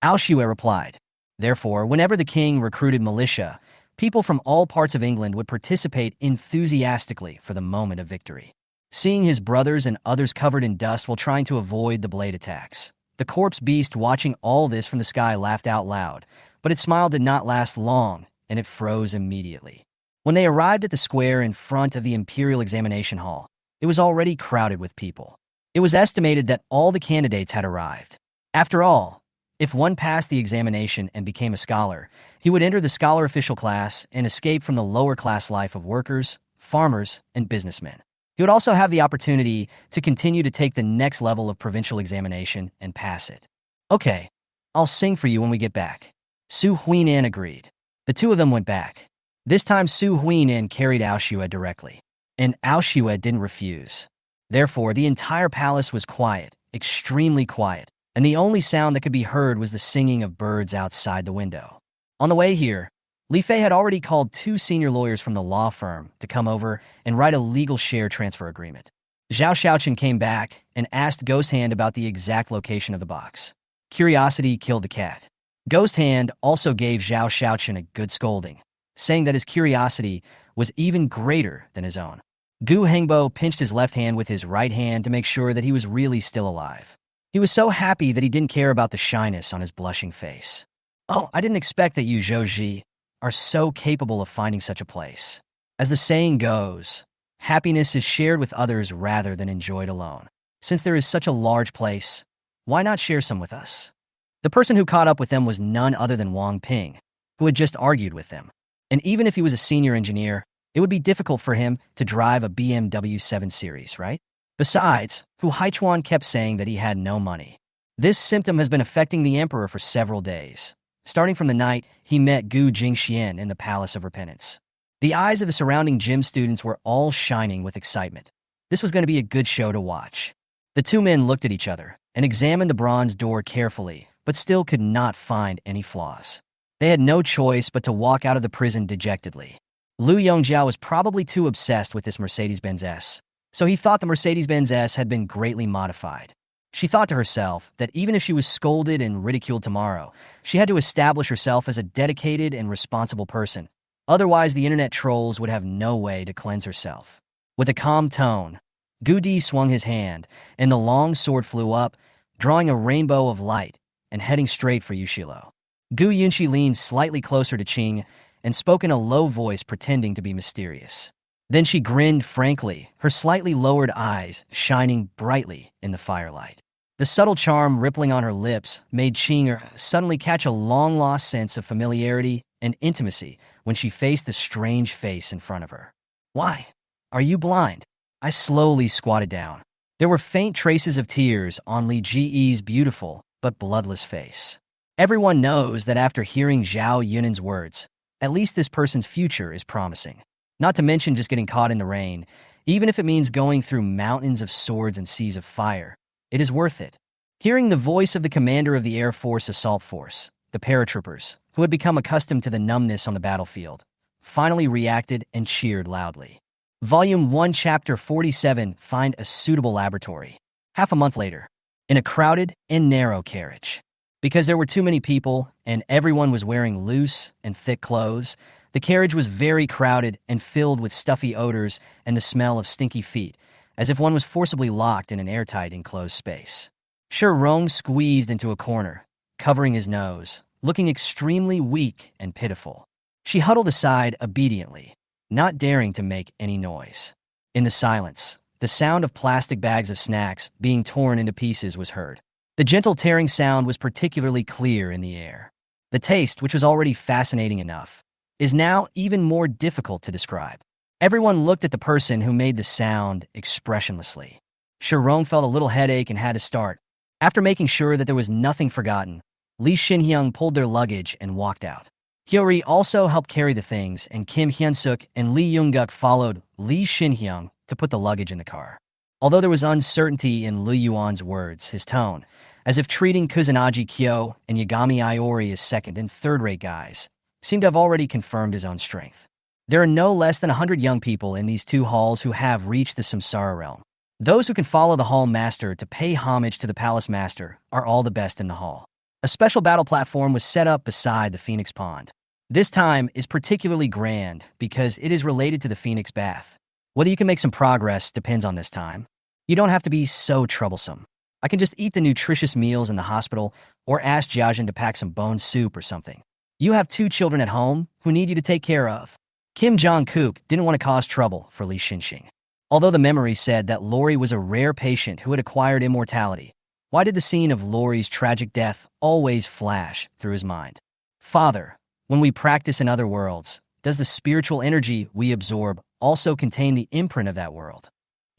Ao Shue replied. Therefore, whenever the king recruited militia, people from all parts of England would participate enthusiastically for the moment of victory. Seeing his brothers and others covered in dust while trying to avoid the blade attacks, the corpse beast watching all this from the sky laughed out loud, but its smile did not last long, and it froze immediately. When they arrived at the square in front of the Imperial Examination Hall, it was already crowded with people. It was estimated that all the candidates had arrived. After all, if one passed the examination and became a scholar, he would enter the scholar official class and escape from the lower class life of workers, farmers, and businessmen. He would also have the opportunity to continue to take the next level of provincial examination and pass it. Okay, I'll sing for you when we get back. Su Huinan agreed. The two of them went back. This time Su Huinan carried Ao Shue directly, and Ao Shue didn't refuse. Therefore, the entire palace was quiet, extremely quiet, and the only sound that could be heard was the singing of birds outside the window. On the way here, Li Fei had already called 2 senior lawyers from the law firm to come over and write a legal share transfer agreement. Zhao Xiaochen came back and asked Ghost Hand about the exact location of the box. Curiosity killed the cat. Ghost Hand also gave Zhao Xiaochen a good scolding, saying that his curiosity was even greater than his own. Gu Hengbo pinched his left hand with his right hand to make sure that he was really still alive. He was so happy that he didn't care about the shyness on his blushing face. Oh, I didn't expect that you, Zhou Ji, are so capable of finding such a place. As the saying goes, happiness is shared with others rather than enjoyed alone. Since there is such a large place, why not share some with us? The person who caught up with them was none other than Wang Ping, who had just argued with them. And even if he was a senior engineer, it would be difficult for him to drive a BMW 7 Series, right? Besides, Hu Haichuan kept saying that he had no money. This symptom has been affecting the emperor for several days, starting from the night he met Gu Jingxian in the Palace of Repentance. The eyes of the surrounding gym students were all shining with excitement. This was going to be a good show to watch. The two men looked at each other and examined the bronze door carefully, but still could not find any flaws. They had no choice but to walk out of the prison dejectedly. Lu Yongjiao was probably too obsessed with this Mercedes-Benz S, so he thought the Mercedes-Benz S had been greatly modified. She thought to herself that even if she was scolded and ridiculed tomorrow, she had to establish herself as a dedicated and responsible person. Otherwise, the internet trolls would have no way to cleanse herself. With a calm tone, Gu Di swung his hand, and the long sword flew up, drawing a rainbow of light and heading straight for Yushilo. Gu Yunqi leaned slightly closer to Qing and spoke in a low voice, pretending to be mysterious. Then she grinned frankly, her slightly lowered eyes shining brightly in the firelight. The subtle charm rippling on her lips made Qing suddenly catch a long-lost sense of familiarity and intimacy when she faced the strange face in front of her. Why? Are you blind? I slowly squatted down. There were faint traces of tears on Li Ji's beautiful but bloodless face. Everyone knows that after hearing Zhao Yunan's words, at least this person's future is promising. Not to mention just getting caught in the rain, even if it means going through mountains of swords and seas of fire, it is worth it. Hearing the voice of the commander of the Air Force Assault Force, the paratroopers, who had become accustomed to the numbness on the battlefield, finally reacted and cheered loudly. Volume 1, Chapter 47, Find a Suitable Laboratory. Half a month later, in a crowded and narrow carriage. Because there were too many people and everyone was wearing loose and thick clothes, the carriage was very crowded and filled with stuffy odors and the smell of stinky feet, as if one was forcibly locked in an airtight enclosed space. Shirong squeezed into a corner, covering his nose, looking extremely weak and pitiful. She huddled aside obediently, not daring to make any noise. In the silence, the sound of plastic bags of snacks being torn into pieces was heard. The gentle tearing sound was particularly clear in the air. The taste, which was already fascinating enough, is now even more difficult to describe. Everyone looked at the person who made the sound expressionlessly. Sharon felt a little headache and had to start. After making sure that there was nothing forgotten, Lee Shin-hyung pulled their luggage and walked out. Hyori also helped carry the things, and Kim Hyun-suk and Lee Young-guk followed Lee Shin-hyung to put the luggage in the car. Although there was uncertainty in Lee Yuan's words, his tone, as if treating Kusanagi Kyo and Yagami Iori as second and third-rate guys, seemed to have already confirmed his own strength. There are no less than 100 young people in these two halls who have reached the Samsara realm. Those who can follow the Hall Master to pay homage to the Palace Master are all the best in the hall. A special battle platform was set up beside the Phoenix Pond. This time is particularly grand because it is related to the Phoenix Bath. Whether you can make some progress depends on this time. You don't have to be so troublesome. I can just eat the nutritious meals in the hospital or ask Jiajin to pack some bone soup or something. You have 2 children at home who need you to take care of. Kim Jong-kook didn't want to cause trouble for Lee Shin-shing. Although the memory said that Lori was a rare patient who had acquired immortality, why did the scene of Lori's tragic death always flash through his mind? Father, when we practice in other worlds, does the spiritual energy we absorb also contain the imprint of that world?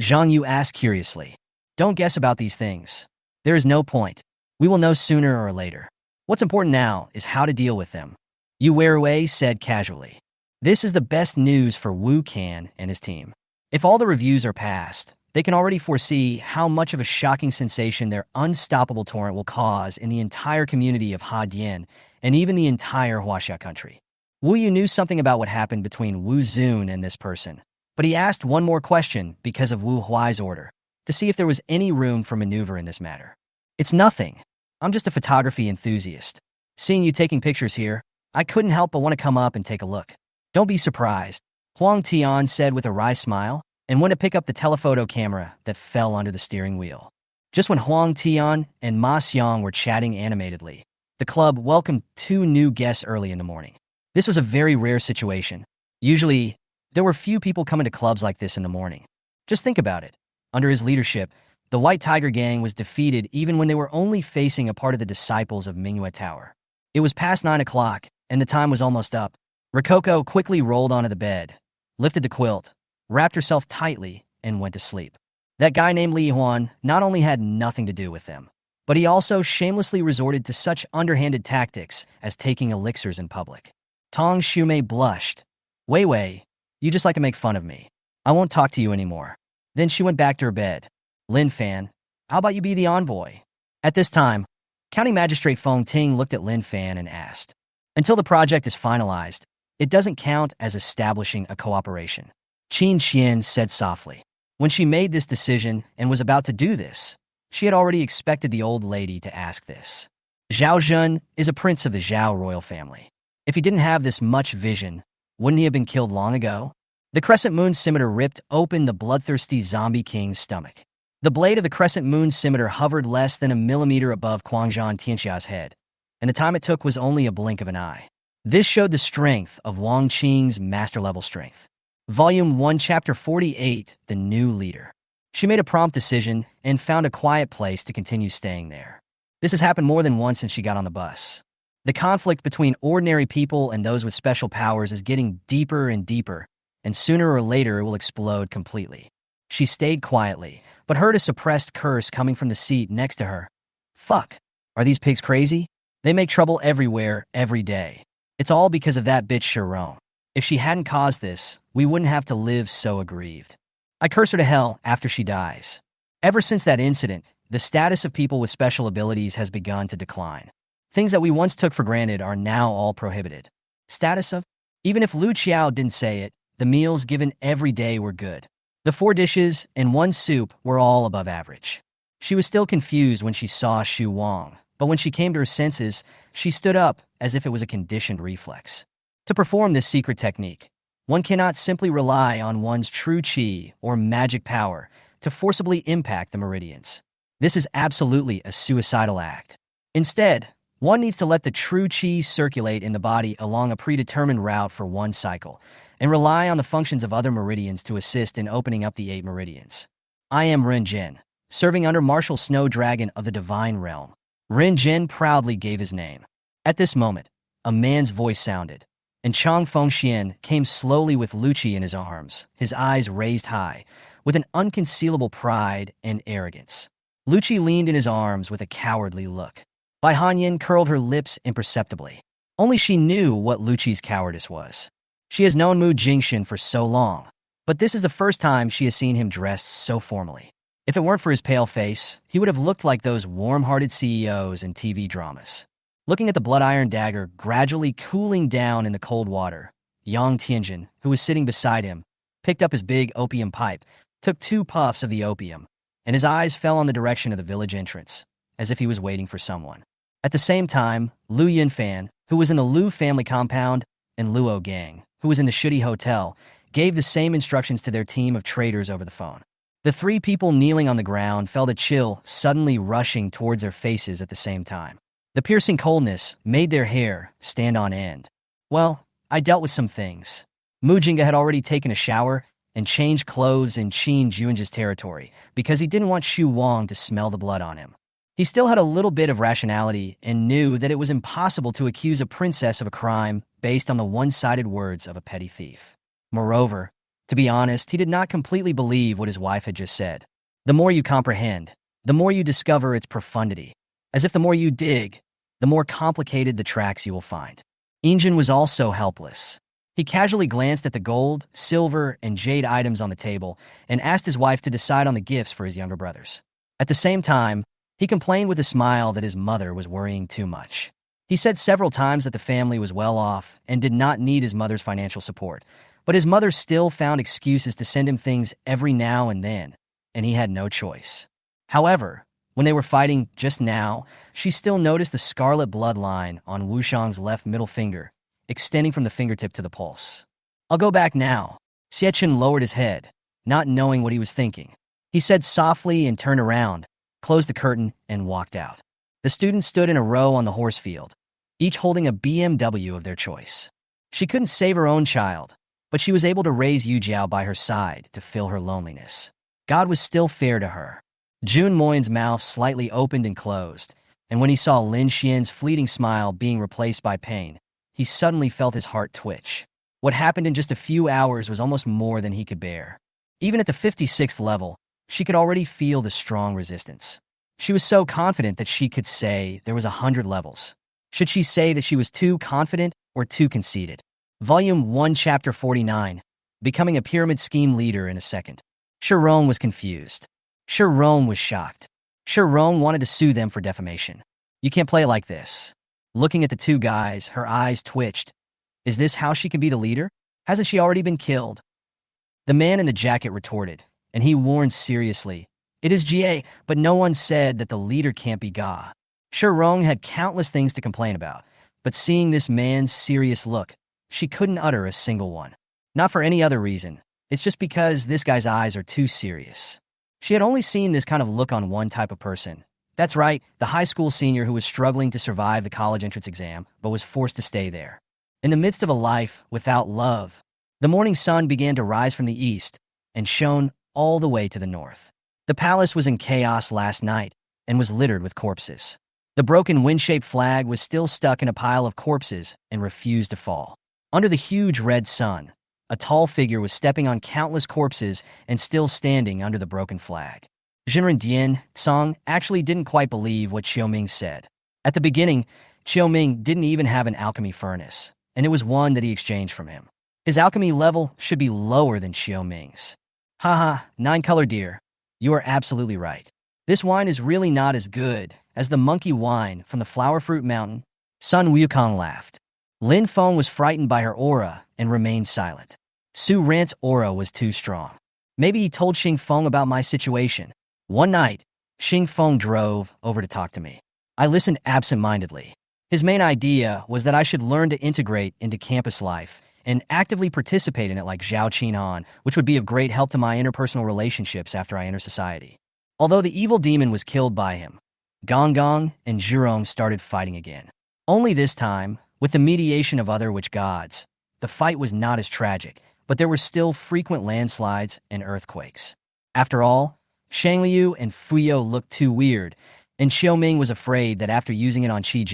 Zhang Yu asked curiously. Don't guess about these things. There is no point. We will know sooner or later. What's important now is how to deal with them. Yu Wei said casually. This is the best news for Wu Can and his team. If all the reviews are passed, they can already foresee how much of a shocking sensation their unstoppable torrent will cause in the entire community of Hadian and even the entire Huaxia country. Wu Yu knew something about what happened between Wu Zun and this person, but he asked one more question because of Wu Huai's order, to see if there was any room for maneuver in this matter. It's nothing. I'm just a photography enthusiast. Seeing you taking pictures here, I couldn't help but want to come up and take a look. Don't be surprised, Huang Tian said with a wry smile, and went to pick up the telephoto camera that fell under the steering wheel. Just when Huang Tian and Ma Xiang were chatting animatedly, the club welcomed 2 new guests early in the morning. This was a very rare situation. Usually, there were few people coming to clubs like this in the morning. Just think about it. Under his leadership, the White Tiger Gang was defeated even when they were only facing a part of the disciples of Mingyue Tower. It was past 9 o'clock, and the time was almost up. Rokoko quickly rolled onto the bed, lifted the quilt, wrapped herself tightly, and went to sleep. That guy named Li Huan not only had nothing to do with them, but he also shamelessly resorted to such underhanded tactics as taking elixirs in public. Tong Shumei blushed. Wei Wei, you just like to make fun of me. I won't talk to you anymore. Then she went back to her bed. Lin Fan, how about you be the envoy? At this time, County Magistrate Feng Ting looked at Lin Fan and asked, until the project is finalized, it doesn't count as establishing a cooperation. Qin Qian said softly. When she made this decision and was about to do this, she had already expected the old lady to ask this. Zhao Zhen is a prince of the Zhao royal family. If he didn't have this much vision, wouldn't he have been killed long ago? The crescent moon scimitar ripped open the bloodthirsty zombie king's stomach. The blade of the crescent moon scimitar hovered less than a millimeter above Quangzhan Tianxia's head, and the time it took was only a blink of an eye. This showed the strength of Wang Qing's master-level strength. Volume 1, Chapter 48, The New Leader. She made a prompt decision and found a quiet place to continue staying there. This has happened more than once since she got on the bus. The conflict between ordinary people and those with special powers is getting deeper and deeper, and sooner or later it will explode completely. She stayed quietly, but heard a suppressed curse coming from the seat next to her. Fuck. Are these pigs crazy? They make trouble everywhere, every day. It's all because of that bitch Sharon. If she hadn't caused this, we wouldn't have to live so aggrieved. I curse her to hell after she dies. Ever since that incident, the status of people with special abilities has begun to decline. Things that we once took for granted are now all prohibited. Status of? Even if Lu Qiao didn't say it, the meals given every day were good. The 4 dishes and 1 soup were all above average. She was still confused when she saw Xu Wang, but when she came to her senses, she stood up as if it was a conditioned reflex. To perform this secret technique, one cannot simply rely on one's true qi or magic power to forcibly impact the meridians. This is absolutely a suicidal act. Instead, one needs to let the true qi circulate in the body along a predetermined route for one cycle, and rely on the functions of other meridians to assist in opening up the 8 meridians. I am Ren Jin, serving under Marshal Snow Dragon of the Divine Realm. Ren Jin proudly gave his name. At this moment, a man's voice sounded, and Chang Fengxian came slowly with Lucci in his arms, his eyes raised high, with an unconcealable pride and arrogance. Lucci leaned in his arms with a cowardly look. Bai Hanyin curled her lips imperceptibly. Only she knew what Lucci's cowardice was. She has known Mu Jingxin for so long, but this is the first time she has seen him dressed so formally. If it weren't for his pale face, he would have looked like those warm-hearted CEOs in TV dramas. Looking at the blood iron dagger gradually cooling down in the cold water, Yang Tianjin, who was sitting beside him, picked up his big opium pipe, took 2 puffs of the opium, and his eyes fell on the direction of the village entrance, as if he was waiting for someone. At the same time, Lu Yinfan, who was in the Lu family compound, and Luo Gang, who was in the Shudi Hotel, gave the same instructions to their team of traders over the phone. The 3 people kneeling on the ground felt a chill suddenly rushing towards their faces at the same time. The piercing coldness made their hair stand on end. Well, I dealt with some things. Mujinga had already taken a shower and changed clothes in Qin Juanji's territory because he didn't want Xu Wang to smell the blood on him. He still had a little bit of rationality and knew that it was impossible to accuse a princess of a crime based on the one-sided words of a petty thief. Moreover, to be honest, he did not completely believe what his wife had just said. The more you comprehend, the more you discover its profundity. As if the more you dig, the more complicated the tracks you will find. Injin was also helpless. He casually glanced at the gold, silver, and jade items on the table and asked his wife to decide on the gifts for his younger brothers. At the same time, he complained with a smile that his mother was worrying too much. He said several times that the family was well off and did not need his mother's financial support, but his mother still found excuses to send him things every now and then, and he had no choice. However, when they were fighting just now, she still noticed the scarlet bloodline on Wushang's left middle finger, extending from the fingertip to the pulse. I'll go back now. Xiechen lowered his head, not knowing what he was thinking. He said softly and turned around, closed the curtain, and walked out. The students stood in a row on the horse field, each holding a BMW of their choice. She couldn't save her own child, but she was able to raise Yu Jiao by her side to fill her loneliness. God was still fair to her. Jun Moyin's mouth slightly opened and closed, and when he saw Lin Xian's fleeting smile being replaced by pain, he suddenly felt his heart twitch. What happened in just a few hours was almost more than he could bear. Even at the 56th level, she could already feel the strong resistance. She was so confident that she could say there was 100 levels. Should she say that she was too confident or too conceited? Volume 1, Chapter 49, Becoming a Pyramid Scheme Leader in a Second. Shirong was confused. Shirong was shocked. Shirong wanted to sue them for defamation. You can't play like this. Looking at the 2 guys, her eyes twitched. Is this how she can be the leader? Hasn't she already been killed? The man in the jacket retorted, and he warned seriously. It is Jie, but no one said that the leader can't be Ga. Shirong had countless things to complain about, but seeing this man's serious look, she couldn't utter a single one. Not for any other reason. It's just because this guy's eyes are too serious. She had only seen this kind of look on one type of person. That's right, the high school senior who was struggling to survive the college entrance exam, but was forced to stay there. In the midst of a life without love, the morning sun began to rise from the east and shone all the way to the north. The palace was in chaos last night and was littered with corpses. The broken wind-shaped flag was still stuck in a pile of corpses and refused to fall. Under the huge red sun, a tall figure was stepping on countless corpses and still standing under the broken flag. Jinren Dian Song actually didn't quite believe what Xiaoming said. At the beginning, Xiaoming didn't even have an alchemy furnace, and it was one that he exchanged from him. His alchemy level should be lower than Xiaoming's. Haha, 9-color deer, you are absolutely right. This wine is really not as good as the monkey wine from the Flower Fruit Mountain. Sun Wukong laughed. Lin Feng was frightened by her aura and remained silent. Su Rant's aura was too strong. Maybe he told Xing Feng about my situation. One night, Xing Feng drove over to talk to me. I listened absent-mindedly. His main idea was that I should learn to integrate into campus life and actively participate in it like Zhao Qinhan, which would be of great help to my interpersonal relationships after I enter society. Although the evil demon was killed by him, Gong Gong and Zhurong started fighting again. Only this time, with the mediation of other witch gods, the fight was not as tragic, but there were still frequent landslides and earthquakes. After all, Shang Liu and Fuyo looked too weird, and Xiao Ming was afraid that after using it on Qi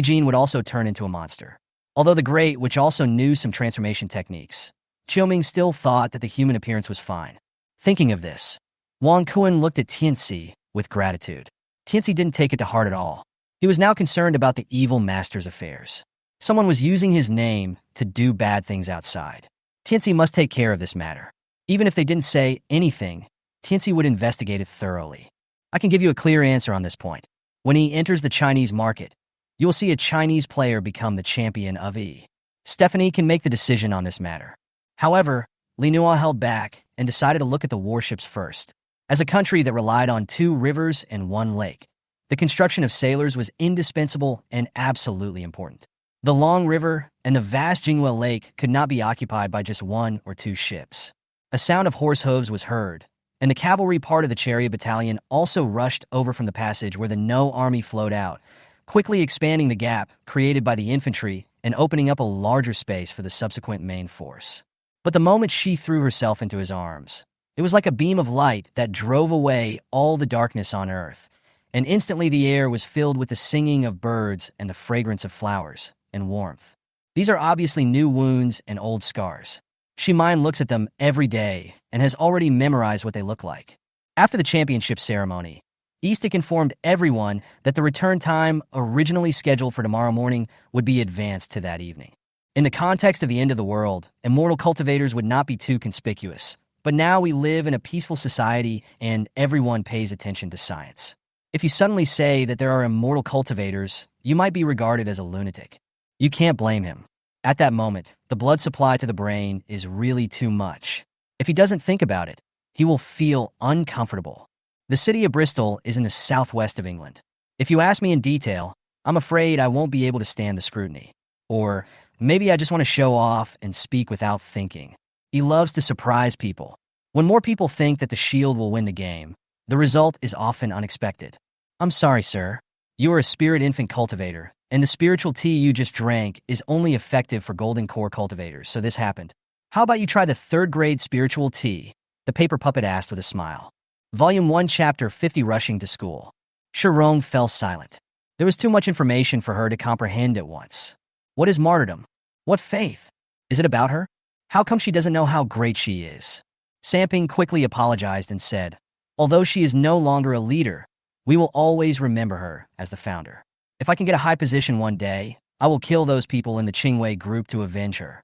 Jin would also turn into a monster. Although the Great Witch also knew some transformation techniques, Xiao Ming still thought that the human appearance was fine. Thinking of this, Wang Kuan looked at Tianxi with gratitude. Tianxi didn't take it to heart at all. He was now concerned about the evil master's affairs. Someone was using his name to do bad things outside. Tianxi must take care of this matter. Even if they didn't say anything, Tianxi would investigate it thoroughly. I can give you a clear answer on this point. When he enters the Chinese market, you will see a Chinese player become the champion of E. Stephanie can make the decision on this matter. However, Li Nua held back and decided to look at the warships first. As a country that relied on 2 rivers and 1 lake, the construction of sailors was indispensable and absolutely important. The Long River and the vast Jinghua Lake could not be occupied by just 1 or 2 ships. A sound of horse hooves was heard, and the cavalry part of the chariot battalion also rushed over from the passage where the No army flowed out, quickly expanding the gap created by the infantry and opening up a larger space for the subsequent main force. But the moment she threw herself into his arms, it was like a beam of light that drove away all the darkness on earth, and instantly the air was filled with the singing of birds and the fragrance of flowers and warmth. These are obviously new wounds and old scars. Shimin looks at them every day and has already memorized what they look like. After the championship ceremony, Eastic informed everyone that the return time originally scheduled for tomorrow morning would be advanced to that evening. In the context of the end of the world, immortal cultivators would not be too conspicuous, but now we live in a peaceful society and everyone pays attention to science. If you suddenly say that there are immortal cultivators, you might be regarded as a lunatic. You can't blame him. At that moment, the blood supply to the brain is really too much. If he doesn't think about it, he will feel uncomfortable. The city of Bristol is in the southwest of England. If you ask me in detail, I'm afraid I won't be able to stand the scrutiny. Or maybe I just want to show off and speak without thinking. He loves to surprise people. When more people think that the shield will win the game, the result is often unexpected. I'm sorry, sir. You are a spirit infant cultivator, and the spiritual tea you just drank is only effective for golden core cultivators, so this happened. How about you try the 3rd grade spiritual tea? The paper puppet asked with a smile. Volume 1, Chapter 50, Rushing to School. Shirong fell silent. There was too much information for her to comprehend at once. What is martyrdom? What faith? Is it about her? How come she doesn't know how great she is? Samping quickly apologized and said, although she is no longer a leader, we will always remember her as the founder. If I can get a high position one day, I will kill those people in the Qingwei group to avenge her.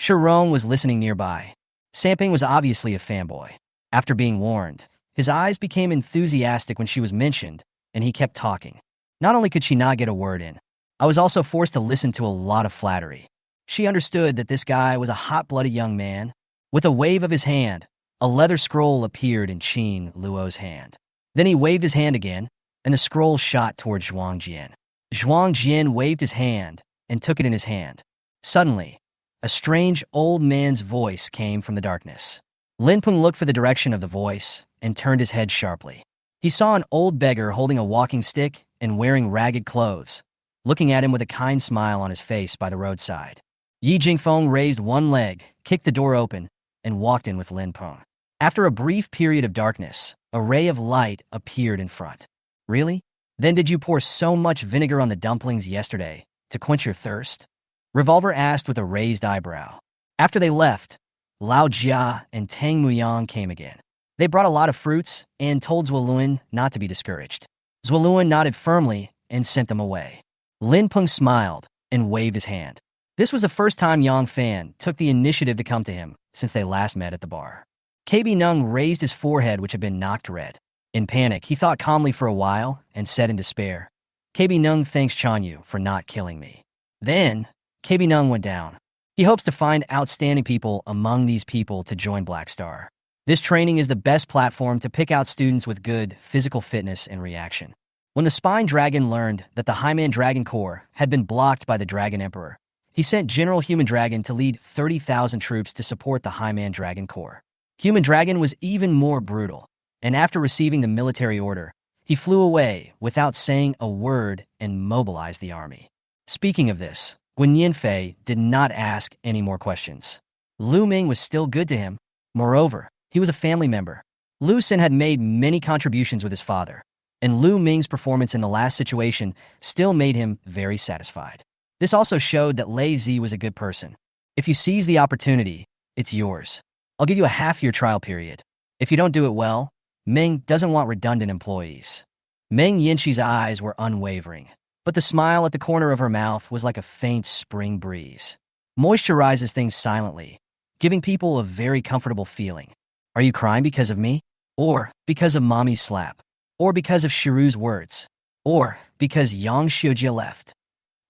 Shirong was listening nearby. Samping was obviously a fanboy. After being warned, his eyes became enthusiastic when she was mentioned, and he kept talking. Not only could she not get a word in, I was also forced to listen to a lot of flattery. She understood that this guy was a hot-blooded young man. With a wave of his hand, a leather scroll appeared in Qin Luo's hand. Then he waved his hand again, and the scroll shot toward Zhuang Jian. Zhuang Jian waved his hand and took it in his hand. Suddenly, a strange old man's voice came from the darkness. Lin Peng looked for the direction of the voice and turned his head sharply. He saw an old beggar holding a walking stick and wearing ragged clothes, looking at him with a kind smile on his face by the roadside. Yi Jingfeng raised one leg, kicked the door open, and walked in with Lin Peng. After a brief period of darkness, a ray of light appeared in front. Really? Then did you pour so much vinegar on the dumplings yesterday to quench your thirst? Revolver asked with a raised eyebrow. After they left, Lao Jia and Tang Muyang came again. They brought a lot of fruits and told Zhuoluan not to be discouraged. Zhuoluan nodded firmly and sent them away. Lin Peng smiled and waved his hand. This was the first time Yang Fan took the initiative to come to him since they last met at the bar. KB Nung raised his forehead, which had been knocked red. In panic, he thought calmly for a while and said in despair, KB Nung thanks Chanyu for not killing me. Then, KB Nung went down. He hopes to find outstanding people among these people to join Black Star. This training is the best platform to pick out students with good physical fitness and reaction. When the Spine Dragon learned that the Highman Dragon Corps had been blocked by the Dragon Emperor, he sent General Human Dragon to lead 30,000 troops to support the Highman Dragon Corps. Human Dragon was even more brutal, and after receiving the military order, he flew away without saying a word and mobilized the army. Speaking of this, Guan Yinfei did not ask any more questions. Lu Ming was still good to him. Moreover, he was a family member. Lu Xun had made many contributions with his father, and Lu Ming's performance in the last situation still made him very satisfied. This also showed that Lei Zi was a good person. If you seize the opportunity, it's yours. I'll give you a half-year trial period. If you don't do it well, Ming doesn't want redundant employees. Meng Yanqi's eyes were unwavering, but the smile at the corner of her mouth was like a faint spring breeze. Moisturizes things silently, giving people a very comfortable feeling. Are you crying because of me? Or because of Mommy's slap? Or because of Shiru's words? Or because Yang Xiujia left?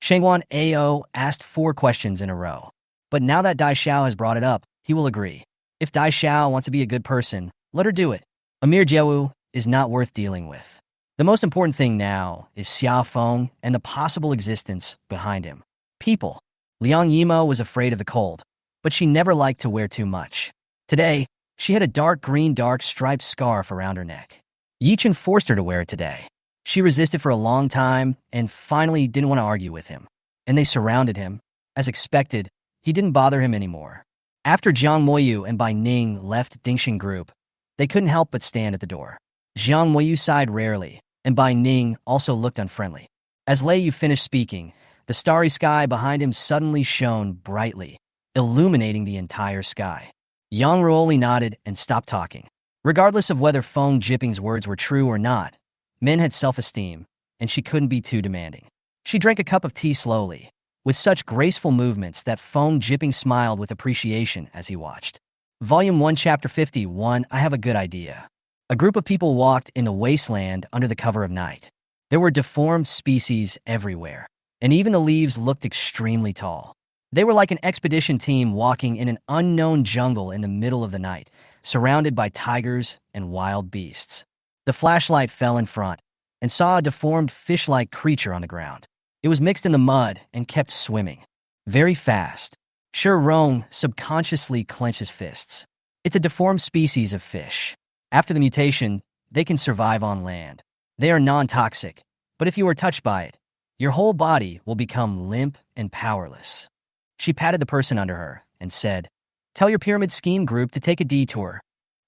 Shengguan Ao asked 4 questions in a row. But now that Dai Xiao has brought it up, he will agree. If Dai Xiao wants to be a good person, let her do it. Amir Jiewu is not worth dealing with. The most important thing now is Xia Feng and the possible existence behind him. People. Liang Yimo was afraid of the cold, but she never liked to wear too much. Today, she had a dark green striped scarf around her neck. Yichen forced her to wear it today. She resisted for a long time and finally didn't want to argue with him. And they surrounded him. As expected, he didn't bother him anymore. After Jiang Moyu and Bai Ning left Dingxing Group, they couldn't help but stand at the door. Jiang Moyu sighed rarely, and Bai Ning also looked unfriendly. As Lei Yu finished speaking, the starry sky behind him suddenly shone brightly, illuminating the entire sky. Yang Ruoli nodded and stopped talking. Regardless of whether Feng Jiping's words were true or not, Min had self-esteem, and she couldn't be too demanding. She drank a cup of tea slowly, with such graceful movements that Feng Jiping smiled with appreciation as he watched. Volume 1, Chapter 51, I have a good idea. A group of people walked in the wasteland under the cover of night. There were deformed species everywhere, and even the leaves looked extremely tall. They were like an expedition team walking in an unknown jungle in the middle of the night, surrounded by tigers and wild beasts. The flashlight fell in front and saw a deformed fish-like creature on the ground. It was mixed in the mud and kept swimming. Very fast. Shi Rong subconsciously clenched his fists. It's a deformed species of fish. After the mutation, they can survive on land. They are non-toxic, but if you are touched by it, your whole body will become limp and powerless. She patted the person under her and said, "Tell your pyramid scheme group to take a detour."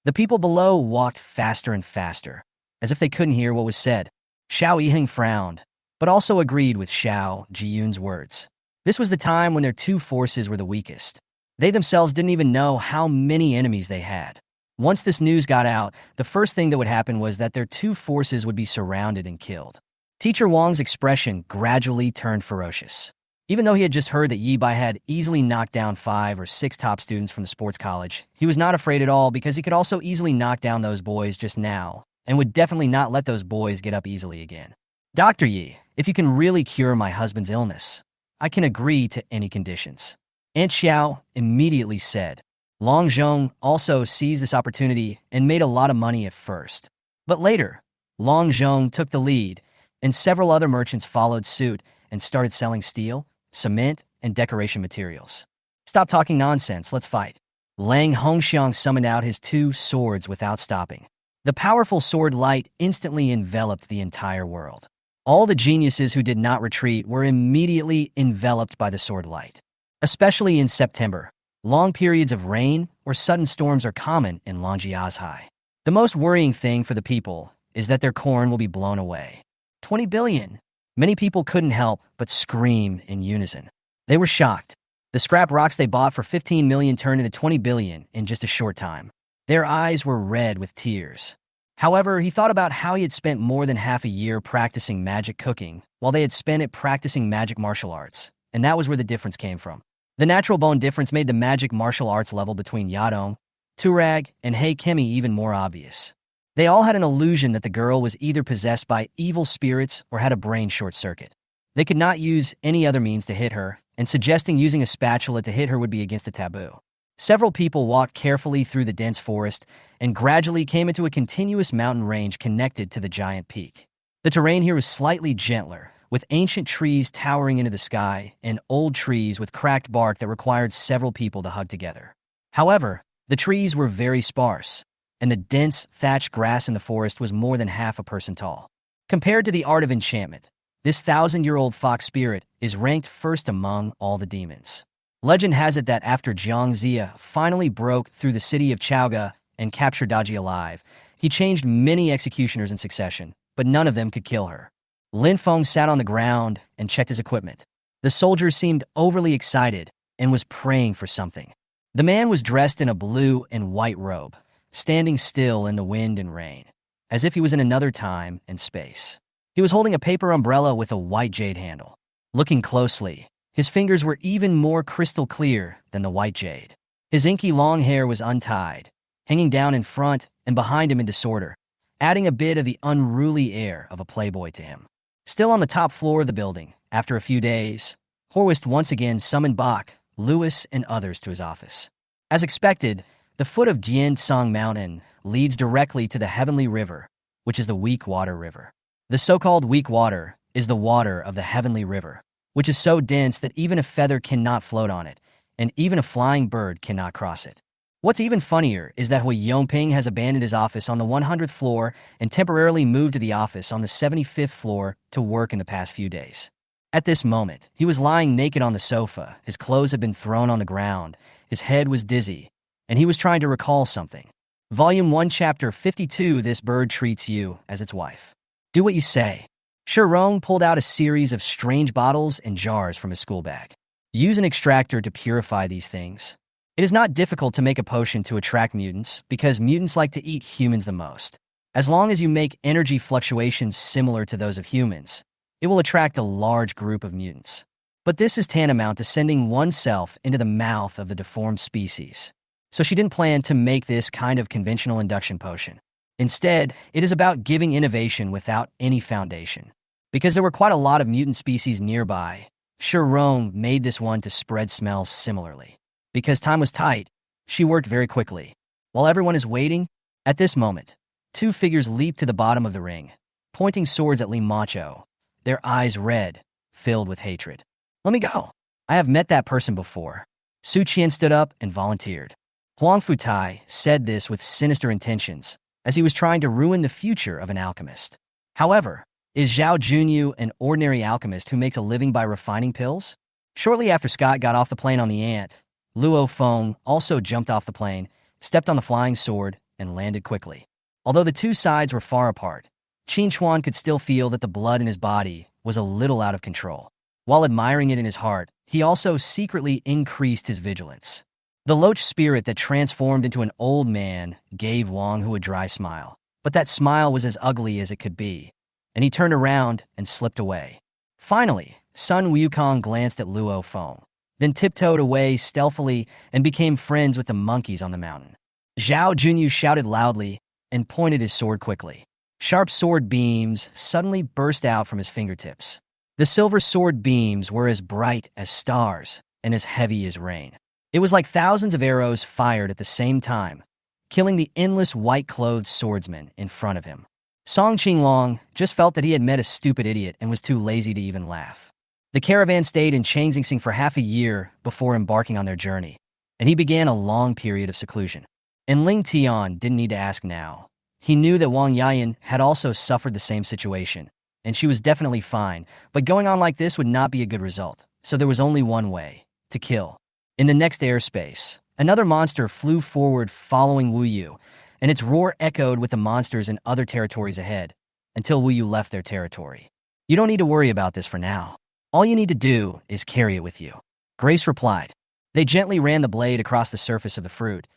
The people below walked faster and faster, as if they couldn't hear what was said. Xiao Yiheng frowned, but also agreed with Xiao Jiyun's words. This was the time when their 2 forces were the weakest. They themselves didn't even know how many enemies they had. Once this news got out, the first thing that would happen was that their 2 forces would be surrounded and killed. Teacher Wang's expression gradually turned ferocious. Even though he had just heard that Yi Bai had easily knocked down 5 or 6 top students from the sports college, he was not afraid at all because he could also easily knock down those boys just now and would definitely not let those boys get up easily again. "Dr. Yi, if you can really cure my husband's illness, I can agree to any conditions." Aunt Xiao immediately said. Long Zhong also seized this opportunity and made a lot of money at first. But later, Long Zhong took the lead, and several other merchants followed suit and started selling steel, cement, and decoration materials. "Stop talking nonsense, let's fight." Lang Hongxiang summoned out his 2 swords without stopping. The powerful sword light instantly enveloped the entire world. All the geniuses who did not retreat were immediately enveloped by the sword light. Especially in September, long periods of rain or sudden storms are common in Longjiazhai. The most worrying thing for the people is that their corn will be blown away. 20 billion! Many people couldn't help but scream in unison. They were shocked. The scrap rocks they bought for 15 million turned into 20 billion in just a short time. Their eyes were red with tears. However, he thought about how he had spent more than half a year practicing magic cooking, while they had spent it practicing magic martial arts, and that was where the difference came from. The natural bone difference made the magic martial arts level between Yadong, Turag, and Hei Kemi even more obvious. They all had an illusion that the girl was either possessed by evil spirits or had a brain short circuit. They could not use any other means to hit her, and suggesting using a spatula to hit her would be against the taboo. Several people walked carefully through the dense forest and gradually came into a continuous mountain range connected to the giant peak. The terrain here was slightly gentler, with ancient trees towering into the sky and old trees with cracked bark that required several people to hug together. However, the trees were very sparse, and the dense, thatched grass in the forest was more than half a person tall. Compared to the art of enchantment, this 1,000-year-old fox spirit is ranked first among all the demons. Legend has it that after Jiang Zia finally broke through the city of Chaoga and captured Daji alive, He changed many executioners in succession, but none of them could kill her. Lin Feng sat on the ground and checked his equipment. The soldier seemed overly excited and was praying for something. The man was dressed in a blue and white robe, standing still in the wind and rain, as if he was in another time and space. He was holding a paper umbrella with a white jade handle. Looking closely, his fingers were even more crystal clear than the white jade. His inky long hair was untied, hanging down in front and behind him in disorder, adding a bit of the unruly air of a playboy to him. Still on the top floor of the building, after a few days, Horwist once again summoned Bach, Lewis, and others to his office. As expected, the foot of Jiansong Mountain leads directly to the Heavenly River, which is the Weak Water River. The so-called weak water is the water of the Heavenly River, which is so dense that even a feather cannot float on it, and even a flying bird cannot cross it. What's even funnier is that Hui Yongping has abandoned his office on the 100th floor and temporarily moved to the office on the 75th floor to work in the past few days. At this moment, he was lying naked on the sofa, his clothes had been thrown on the ground, his head was dizzy, and he was trying to recall something. Volume 1, Chapter 52, This Bird Treats You as Its Wife. Do what you say. Shirong pulled out a series of strange bottles and jars from his school bag. Use an extractor to purify these things. It is not difficult to make a potion to attract mutants because mutants like to eat humans the most. As long as you make energy fluctuations similar to those of humans, it will attract a large group of mutants. But this is tantamount to sending oneself into the mouth of the deformed species. So she didn't plan to make this kind of conventional induction potion. Instead, it is about giving innovation without any foundation. Because there were quite a lot of mutant species nearby, Shirong made this one to spread smells similarly. Because time was tight, she worked very quickly. While everyone is waiting, at this moment, two figures leap to the bottom of the ring, pointing swords at Li Macho, their eyes red, filled with hatred. Let me go. I have met that person before. Su Qian stood up and volunteered. Huang Futai said this with sinister intentions, as he was trying to ruin the future of an alchemist. However, is Zhao Junyu an ordinary alchemist who makes a living by refining pills? Shortly after Scott got off the plane on the Ant, Luo Feng also jumped off the plane, stepped on the flying sword, and landed quickly. Although the two sides were far apart, Qin Chuan could still feel that the blood in his body was a little out of control. While admiring it in his heart, he also secretly increased his vigilance. The loach spirit that transformed into an old man gave Wang Hu a dry smile, but that smile was as ugly as it could be, and he turned around and slipped away. Finally, Sun Wukong glanced at Luo Feng, then tiptoed away stealthily and became friends with the monkeys on the mountain. Zhao Junyu shouted loudly and pointed his sword quickly. Sharp sword beams suddenly burst out from his fingertips. The silver sword beams were as bright as stars and as heavy as rain. It was like thousands of arrows fired at the same time, killing the endless white-clothed swordsman in front of him. Song Qinglong just felt that he had met a stupid idiot and was too lazy to even laugh. The caravan stayed in Changxing for half a year before embarking on their journey, and he began a long period of seclusion. And Ling Tian didn't need to ask now. He knew that Wang Yayan had also suffered the same situation, and she was definitely fine, but going on like this would not be a good result, so there was only one way: to kill. In the next airspace, another monster flew forward following Wu Yu, and its roar echoed with the monsters in other territories ahead, until Wu Yu left their territory. You don't need to worry about this for now. All you need to do is carry it with you. Grace replied. They gently ran the blade across the surface of the fruit,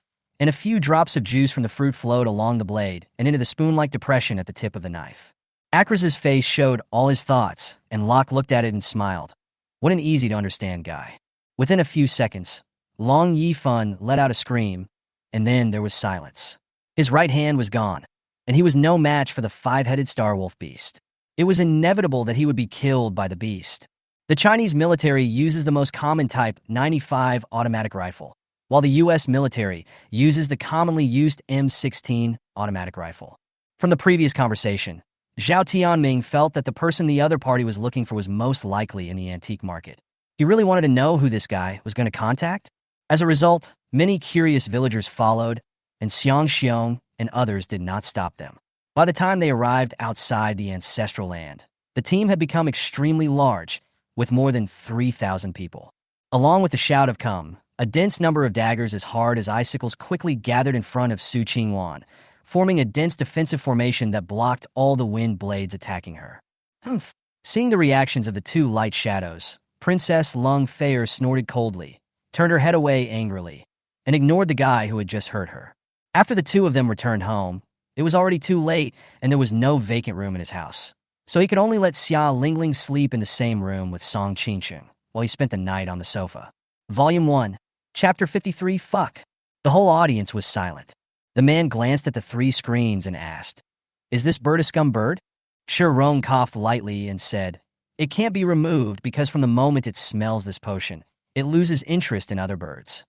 and a few drops of juice from the fruit flowed along the blade and into the spoon-like depression at the tip of the knife. Akraz's face showed all his thoughts, and Locke looked at it and smiled. What an easy-to-understand guy. Within a few seconds, Long Yifan let out a scream, and then there was silence. His right hand was gone, and he was no match for the five-headed Starwolf beast. It was inevitable that he would be killed by the beast. The Chinese military uses the most common type 95 automatic rifle, while the U.S. military uses the commonly used M16 automatic rifle. From the previous conversation, Zhao Tianming felt that the person the other party was looking for was most likely in the antique market. He really wanted to know who this guy was going to contact. As a result, many curious villagers followed, and Xiang Xiong and others did not stop them. By the time they arrived outside the ancestral land, the team had become extremely large, with more than 3,000 people. Along with the shout of "Come," a dense number of daggers as hard as icicles quickly gathered in front of Su Qingwan, forming a dense defensive formation that blocked all the wind blades attacking her. Humph. Seeing the reactions of the two light shadows, Princess Lung Fei snorted coldly, turned her head away angrily, and ignored the guy who had just hurt her. After the two of them returned home, it was already too late and there was no vacant room in his house. So he could only let Xia Lingling sleep in the same room with Song Qingsheng while he spent the night on the sofa. Volume 1, Chapter 53, Fuck. The whole audience was silent. The man glanced at the three screens and asked, "Is this bird a scum bird?" Shirong coughed lightly and said, "It can't be removed because from the moment it smells this potion, it loses interest in other birds.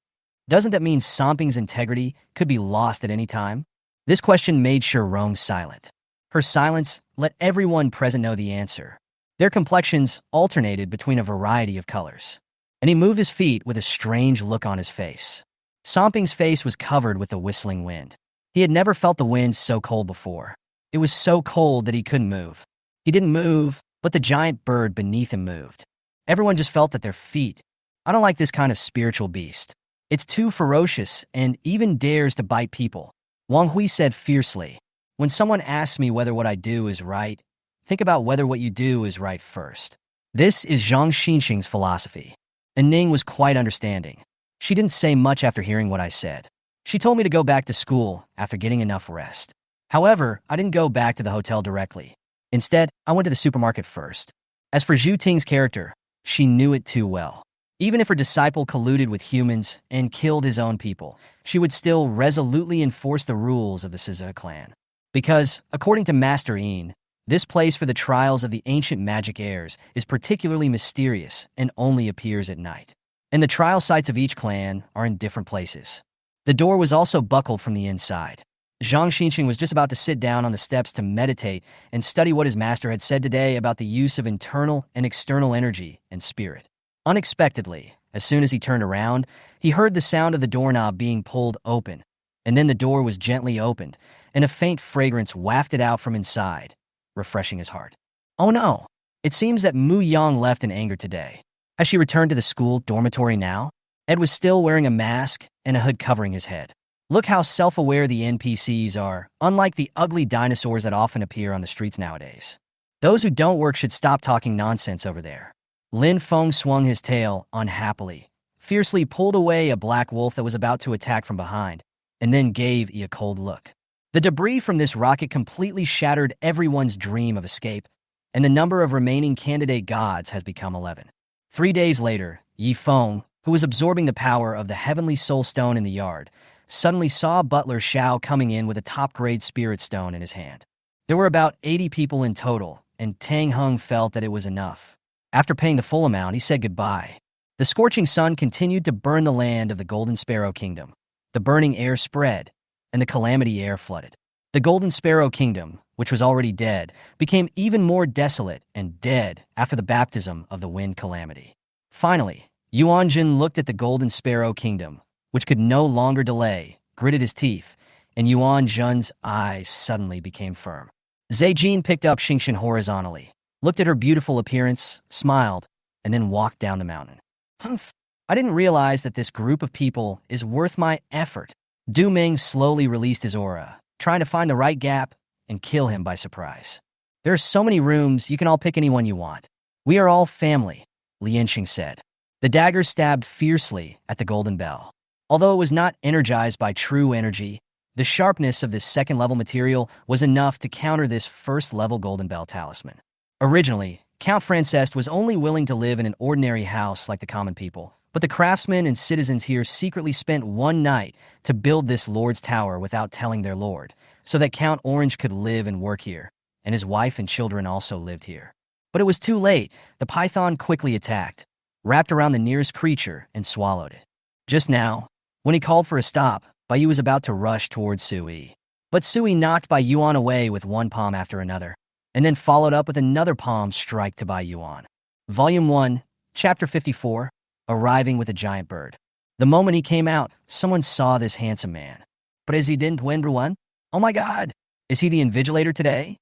Doesn't that mean Somping's integrity could be lost at any time?" This question made Shirong silent. Her silence let everyone present know the answer. Their complexions alternated between a variety of colors, and he moved his feet with a strange look on his face. Somping's face was covered with the whistling wind. He had never felt the wind so cold before. It was so cold that he couldn't move. He didn't move, but the giant bird beneath him moved. Everyone just felt at their feet. I don't like this kind of spiritual beast. It's too ferocious and even dares to bite people. Wang Hui said fiercely, "When someone asks me whether what I do is right, think about whether what you do is right first." This is Zhang Xinxing's philosophy. And Ning was quite understanding. She didn't say much after hearing what I said. She told me to go back to school after getting enough rest. However, I didn't go back to the hotel directly. Instead, I went to the supermarket first. As for Zhu Ting's character, she knew it too well. Even if her disciple colluded with humans and killed his own people, she would still resolutely enforce the rules of the Sizhe clan. Because, according to Master Yin, this place for the trials of the ancient magic heirs is particularly mysterious and only appears at night. And the trial sites of each clan are in different places. The door was also buckled from the inside. Zhang Xinxing was just about to sit down on the steps to meditate and study what his master had said today about the use of internal and external energy and spirit. Unexpectedly, as soon as he turned around, he heard the sound of the doorknob being pulled open, and then the door was gently opened, and a faint fragrance wafted out from inside, refreshing his heart. Oh no! It seems that Mu Yang left in anger today. Has she returned to the school dormitory now? Ed was still wearing a mask and a hood covering his head. Look how self-aware the NPCs are, unlike the ugly dinosaurs that often appear on the streets nowadays. Those who don't work should stop talking nonsense over there. Lin Feng swung his tail unhappily, fiercely pulled away a black wolf that was about to attack from behind, and then gave Yi a cold look. The debris from this rocket completely shattered everyone's dream of escape, and the number of remaining candidate gods has become 11. 3 days later, Yi Feng, who was absorbing the power of the heavenly soul stone in the yard, suddenly saw Butler Xiao coming in with a top-grade spirit stone in his hand. There were about 80 people in total, and Tang Heng felt that it was enough. After paying the full amount, he said goodbye. The scorching sun continued to burn the land of the Golden Sparrow Kingdom. The burning air spread, and the calamity air flooded. The Golden Sparrow Kingdom, which was already dead, became even more desolate and dead after the baptism of the wind calamity. Finally, Yuanjin looked at the Golden Sparrow Kingdom, which could no longer delay, gritted his teeth, and Yuanjin's eyes suddenly became firm. Zheijin picked up Xingxin horizontally, looked at her beautiful appearance, smiled, and then walked down the mountain. Humph! I didn't realize that this group of people is worth my effort. Du Ming slowly released his aura, trying to find the right gap and kill him by surprise. There are so many rooms, you can all pick anyone you want. We are all family, Lianxing said. The dagger stabbed fiercely at the golden bell. Although it was not energized by true energy, the sharpness of this second-level material was enough to counter this first-level golden bell talisman. Originally, Count Francesc was only willing to live in an ordinary house like the common people, but the craftsmen and citizens here secretly spent one night to build this lord's tower without telling their lord, so that Count Orange could live and work here, and his wife and children also lived here. But it was too late. The python quickly attacked, wrapped around the nearest creature, and swallowed it. Just now, when he called for a stop, Baiyu was about to rush towards Sui. But Sui knocked Bai Yuan away with one palm after another, and then followed up with another palm strike to Bai Yuan. Volume 1, Chapter 54, Arriving with a Giant Bird. The moment he came out, someone saw this handsome man. President Wenruan? Oh my God! Is he the invigilator today?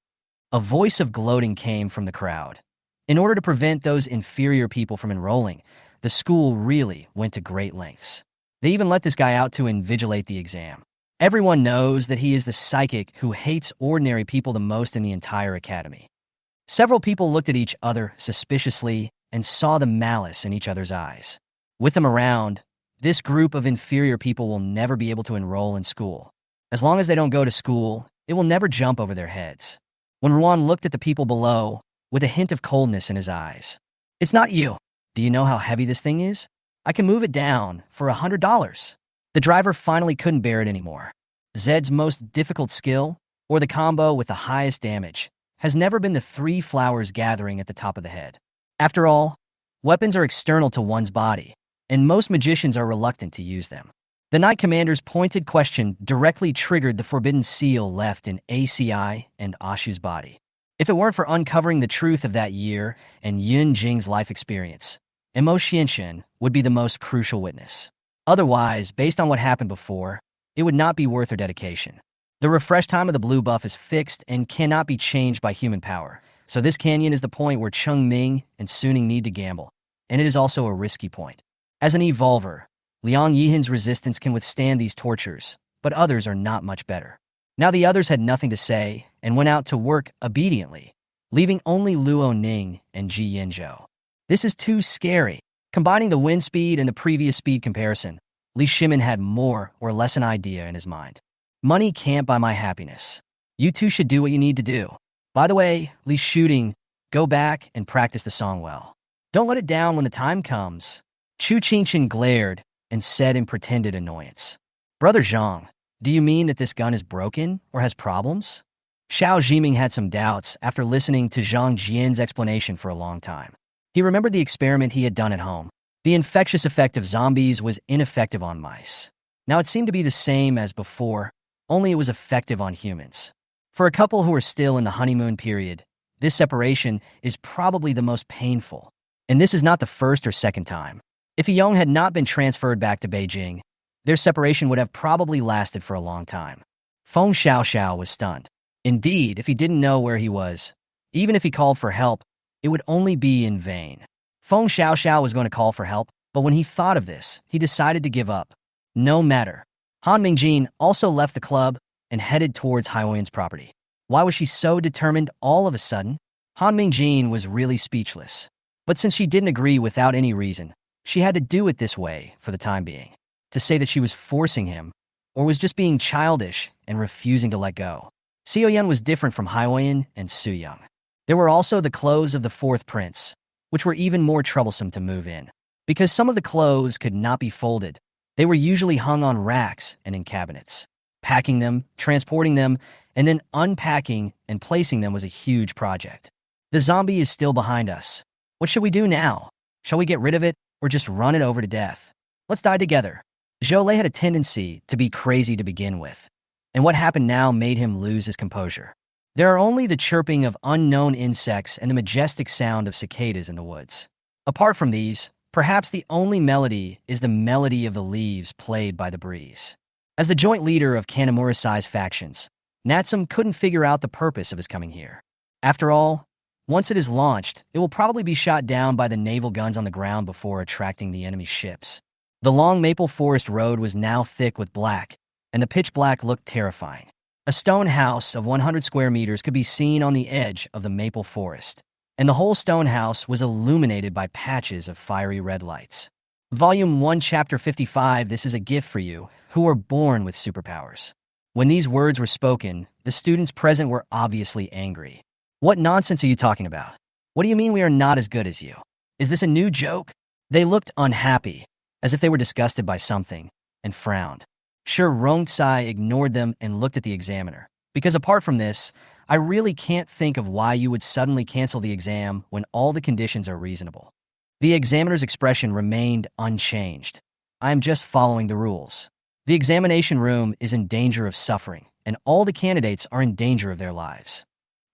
A voice of gloating came from the crowd. In order to prevent those inferior people from enrolling, the school really went to great lengths. They even let this guy out to invigilate the exam. Everyone knows that he is the psychic who hates ordinary people the most in the entire academy. Several people looked at each other suspiciously and saw the malice in each other's eyes. With them around, this group of inferior people will never be able to enroll in school. As long as they don't go to school, it will never jump over their heads. When Ruan looked at the people below, with a hint of coldness in his eyes. "It's not you. Do you know how heavy this thing is? I can move it down for $100. The driver finally couldn't bear it anymore. Zed's most difficult skill, or the combo with the highest damage, has never been the three flowers gathering at the top of the head. After all, weapons are external to one's body, and most magicians are reluctant to use them. The Knight Commander's pointed question directly triggered the forbidden seal left in ACI and Ashu's body. If it weren't for uncovering the truth of that year and Yun Jing's life experience, Imo Xianxian would be the most crucial witness. Otherwise, based on what happened before, it would not be worth her dedication. The refresh time of the blue buff is fixed and cannot be changed by human power, so this canyon is the point where Cheng Ming and Suning need to gamble, and it is also a risky point. As an evolver, Liang Yihan's resistance can withstand these tortures, but others are not much better. Now the others had nothing to say and went out to work obediently, leaving only Luo Ning and Ji Yinzhou. This is too scary. Combining the wind speed and the previous speed comparison, Li Shimin had more or less an idea in his mind. Money can't buy my happiness. You two should do what you need to do. By the way, Li Shooting, go back and practice the song well. Don't let it down when the time comes. Chu Qingchen glared and said in pretended annoyance. Brother Zhang, do you mean that this gun is broken or has problems? Xiao Jiming had some doubts after listening to Zhang Jian's explanation for a long time. He remembered the experiment he had done at home. The infectious effect of zombies was ineffective on mice. Now it seemed to be the same as before, only it was effective on humans. For a couple who are still in the honeymoon period, this separation is probably the most painful. And this is not the first or second time. If Yong had not been transferred back to Beijing, their separation would have probably lasted for a long time. Feng Xiaoxiao was stunned. Indeed, if he didn't know where he was, even if he called for help, it would only be in vain. Feng Xiaoxiao was going to call for help, but when he thought of this, he decided to give up. No matter. Han Mingjin also left the club and headed towards Haiyan's property. Why was she so determined all of a sudden? Han Mingjin was really speechless. But since she didn't agree without any reason, she had to do it this way for the time being. To say that she was forcing him, or was just being childish and refusing to let go. Xiaoyan was different from Haiyan and Su Yang. There were also the clothes of the fourth prince, which were even more troublesome to move in. Because some of the clothes could not be folded, they were usually hung on racks and in cabinets. Packing them, transporting them, and then unpacking and placing them was a huge project. The zombie is still behind us. What should we do now? Shall we get rid of it, or just run it over to death? Let's die together. Zhou Lei had a tendency to be crazy to begin with, and what happened now made him lose his composure. There are only the chirping of unknown insects and the majestic sound of cicadas in the woods. Apart from these, perhaps the only melody is the melody of the leaves played by the breeze. As the joint leader of Kanamura-Sai's factions, Natsum couldn't figure out the purpose of his coming here. After all, once it is launched, it will probably be shot down by the naval guns on the ground before attracting the enemy's ships. The long maple forest road was now thick with black, and the pitch black looked terrifying. A stone house of 100 square meters could be seen on the edge of the maple forest, and the whole stone house was illuminated by patches of fiery red lights. Volume 1, Chapter 55, This is a gift for you, who were born with superpowers. When these words were spoken, the students present were obviously angry. What nonsense are you talking about? What do you mean we are not as good as you? Is this a new joke? They looked unhappy, as if they were disgusted by something, and frowned. Sure, Rongcai ignored them and looked at the examiner. Because apart from this, I really can't think of why you would suddenly cancel the exam when all the conditions are reasonable. The examiner's expression remained unchanged. I am just following the rules. The examination room is in danger of suffering, and all the candidates are in danger of their lives.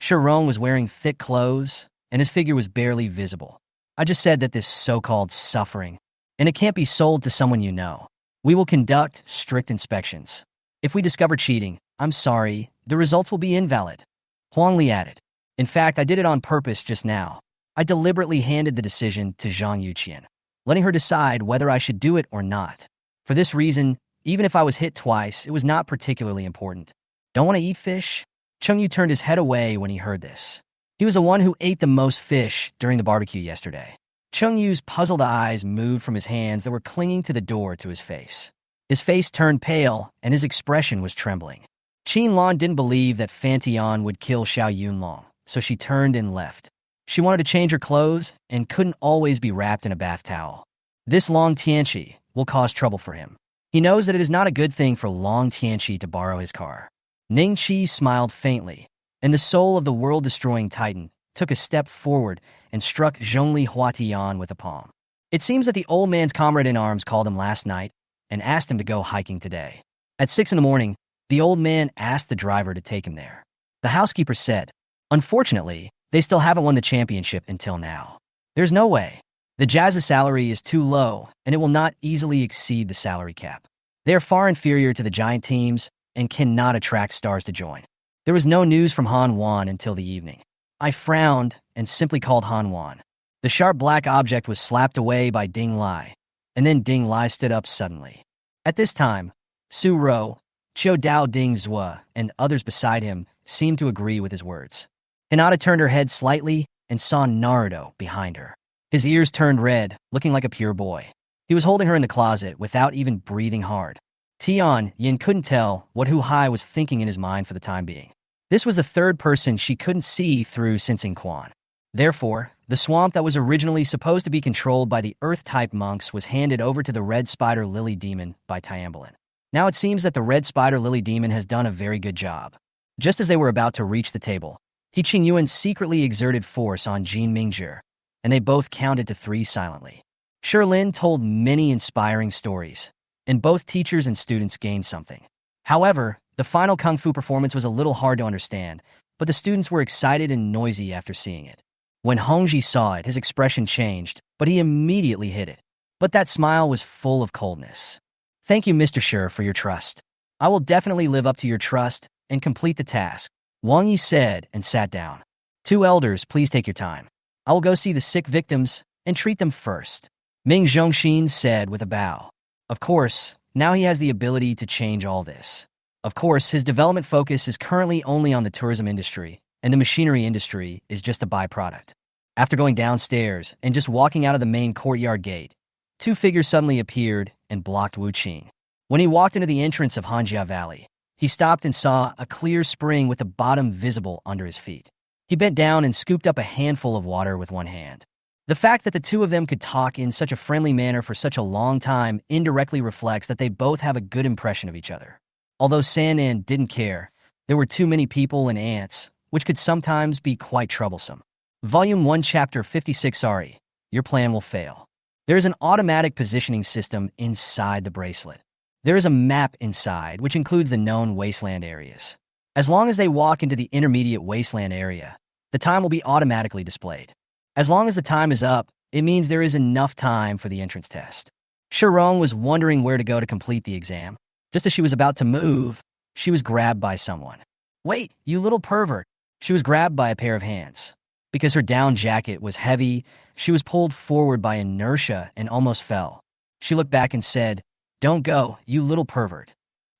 Shirong was wearing thick clothes, and his figure was barely visible. I just said that this so-called suffering, and it can't be sold to someone you know. We will conduct strict inspections. If we discover cheating, I'm sorry, the results will be invalid. Huang Li added. In fact, I did it on purpose just now. I deliberately handed the decision to Zhang Yuqian, letting her decide whether I should do it or not. For this reason, Even if I was hit twice, it was not particularly important. Don't want to eat fish? Chung Yu turned his head away when he heard this. He was the one who ate the most fish during the barbecue yesterday. Chung Yu's puzzled eyes moved from his hands that were clinging to the door to his face. His face turned pale, and his expression was trembling. Qin Lan didn't believe that Fan Tian would kill Xiao Yunlong, so she turned and left. She wanted to change her clothes and couldn't always be wrapped in a bath towel. This Long Tianqi will cause trouble for him. He knows that it is not a good thing for Long Tianqi to borrow his car. Ning Qi smiled faintly, and the soul of the world-destroying titan took a step forward and struck Zhongli Huatian with a palm. It seems that the old man's comrade-in-arms called him last night and asked him to go hiking today. At 6 in the morning, the old man asked the driver to take him there. The housekeeper said, "Unfortunately, they still haven't won the championship until now. There's no way. The Jazz's salary is too low, and it will not easily exceed the salary cap. They are far inferior to the giant teams and cannot attract stars to join." There was no news from Han Wan until the evening. I frowned and simply called Han Wan. The sharp black object was slapped away by Ding Lai, and then Ding Lai stood up suddenly. At this time, Su Ro, Qiu Dao Ding Zhua, and others beside him seemed to agree with his words. Hinata turned her head slightly and saw Naruto behind her. His ears turned red, looking like a pure boy. He was holding her in the closet without even breathing hard. Tian Yin couldn't tell what Hu Hai was thinking in his mind for the time being. This was the third person she couldn't see through sensing Quan. Therefore, the swamp that was originally supposed to be controlled by the Earth-type monks was handed over to the Red Spider Lily Demon by Tiambalin. Now it seems that the Red Spider Lily Demon has done a very good job. Just as they were about to reach the table, He Qingyuan secretly exerted force on Jin Mingjie, and they both counted to 3 silently. Sherlin told many inspiring stories, and both teachers and students gained something. However, the final kung fu performance was a little hard to understand, but the students were excited and noisy after seeing it. When Hongji saw it, his expression changed, but he immediately hid it. But that smile was full of coldness. "Thank you, Mr. Shi, for your trust. I will definitely live up to your trust and complete the task," Wang Yi said and sat down. "2 elders, please take your time. I will go see the sick victims and treat them first," Ming Zhongxin said with a bow. Of course, now he has the ability to change all this. Of course, his development focus is currently only on the tourism industry, and the machinery industry is just a byproduct. After going downstairs and just walking out of the main courtyard gate, 2 figures suddenly appeared and blocked Wu Qing. When he walked into the entrance of Hanjia Valley, he stopped and saw a clear spring with the bottom visible under his feet. He bent down and scooped up a handful of water with one hand. The fact that the 2 of them could talk in such a friendly manner for such a long time indirectly reflects that they both have a good impression of each other. Although Sanan didn't care, there were too many people and ants, which could sometimes be quite troublesome. Volume 1, Chapter 56. Sorry, your plan will fail. There is an automatic positioning system inside the bracelet. There is a map inside, which includes the known wasteland areas. As long as they walk into the intermediate wasteland area, the time will be automatically displayed. As long as the time is up, it means there is enough time for the entrance test. Shirong was wondering where to go to complete the exam. Just as she was about to move, she was grabbed by someone. "Wait, you little pervert." She was grabbed by a pair of hands. Because her down jacket was heavy, she was pulled forward by inertia and almost fell. She looked back and said, "Don't go, you little pervert."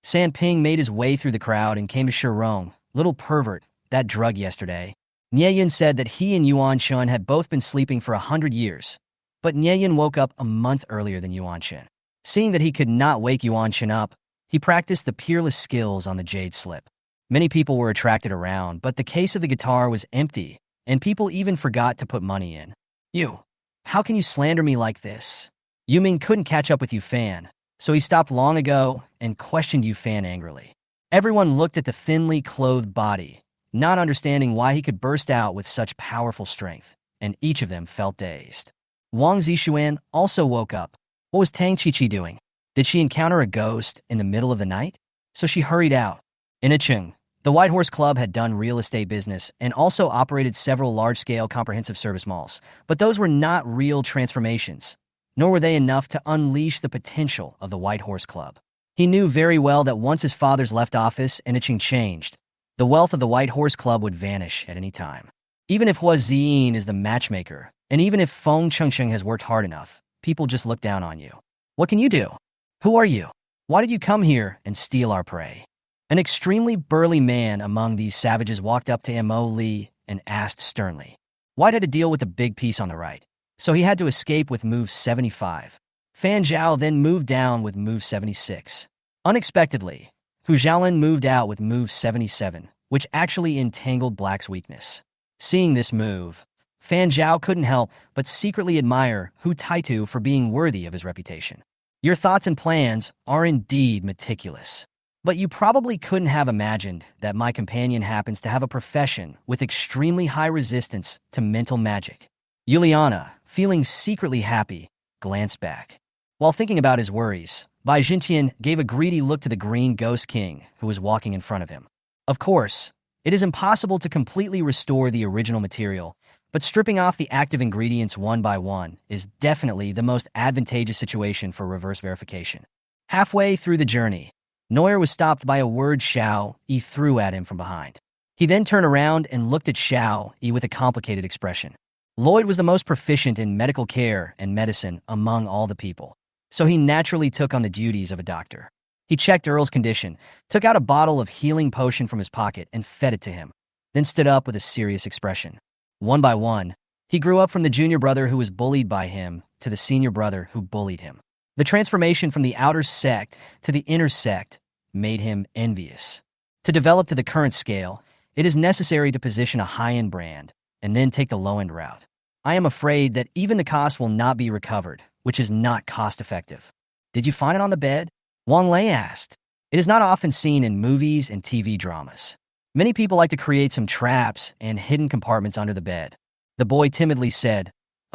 San Ping made his way through the crowd and came to Shirong. "Little pervert, that drug yesterday." Nieyan said that he and Yuan Shun had both been sleeping for 100 years, but Nieyan woke up a month earlier than Yuan Shen. Seeing that he could not wake Yuan Shen up, he practiced the peerless skills on the jade slip. Many people were attracted around, but the case of the guitar was empty, and people even forgot to put money in. "You, how can you slander me like this?" Yu Ming couldn't catch up with Yu Fan, so he stopped long ago and questioned Yu Fan angrily. Everyone looked at the thinly clothed body, not understanding why he could burst out with such powerful strength, and each of them felt dazed. Wang Zixuan also woke up. What was Tang Qiqi doing? Did she encounter a ghost in the middle of the night? So she hurried out. In Icheng, the White Horse Club had done real estate business and also operated several large-scale comprehensive service malls, but those were not real transformations, nor were they enough to unleash the potential of the White Horse Club. He knew very well that once his father's left office and Icheng changed, the wealth of the White Horse Club would vanish at any time. Even if Hua Ziyin is the matchmaker, and even if Feng Chengsheng has worked hard enough, people just look down on you. What can you do? Who are you? Why did you come here and steal our prey? An extremely burly man among these savages walked up to Mo Lee and asked sternly. White had to deal with a big piece on the right, so he had to escape with move 75. Fan Zhao then moved down with move 76. Unexpectedly, Hu Xiaolin moved out with move 77, which actually entangled Black's weakness. Seeing this move, Fan Zhao couldn't help but secretly admire Hu Taitu for being worthy of his reputation. Your thoughts and plans are indeed meticulous. But you probably couldn't have imagined that my companion happens to have a profession with extremely high resistance to mental magic. Juliana, feeling secretly happy, glanced back. While thinking about his worries, Bai Jintian gave a greedy look to the green ghost king who was walking in front of him. Of course, it is impossible to completely restore the original material, but stripping off the active ingredients one by one is definitely the most advantageous situation for reverse verification. Halfway through the journey, Neuer was stopped by a word Xiao Yi threw at him from behind. He then turned around and looked at Xiao Yi with a complicated expression. Lloyd was the most proficient in medical care and medicine among all the people, so he naturally took on the duties of a doctor. He checked Earl's condition, took out a bottle of healing potion from his pocket and fed it to him, then stood up with a serious expression. One by one, he grew up from the junior brother who was bullied by him to the senior brother who bullied him. The transformation from the outer sect to the inner sect made him envious. To develop to the current scale, it is necessary to position a high-end brand and then take the low-end route. I am afraid that even the cost will not be recovered, which is not cost-effective. Did you find it on the bed? Wang Lei asked. It is not often seen in movies and TV dramas. Many people like to create some traps and hidden compartments under the bed. The boy timidly said,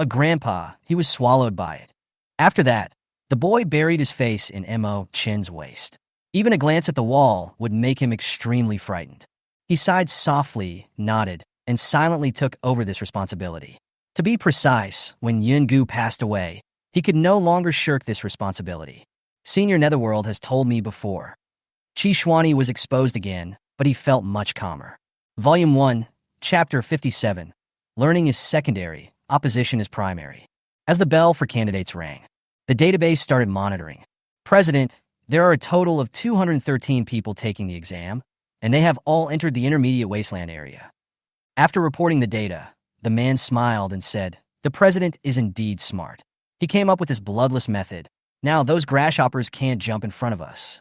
Grandpa, he was swallowed by it. After that, the boy buried his face in Mo Chen's waist. Even a glance at the wall would make him extremely frightened. He sighed softly, nodded, and silently took over this responsibility. To be precise, when Yun Gu passed away, he could no longer shirk this responsibility. Senior Netherworld has told me before. Qi Shuani was exposed again, but he felt much calmer. Volume 1, Chapter 57. Learning is secondary, opposition is primary. As the bell for candidates rang, the database started monitoring. President, there are a total of 213 people taking the exam, and they have all entered the intermediate wasteland area. After reporting the data, the man smiled and said, the president is indeed smart. He came up with this bloodless method. Now those grasshoppers can't jump in front of us.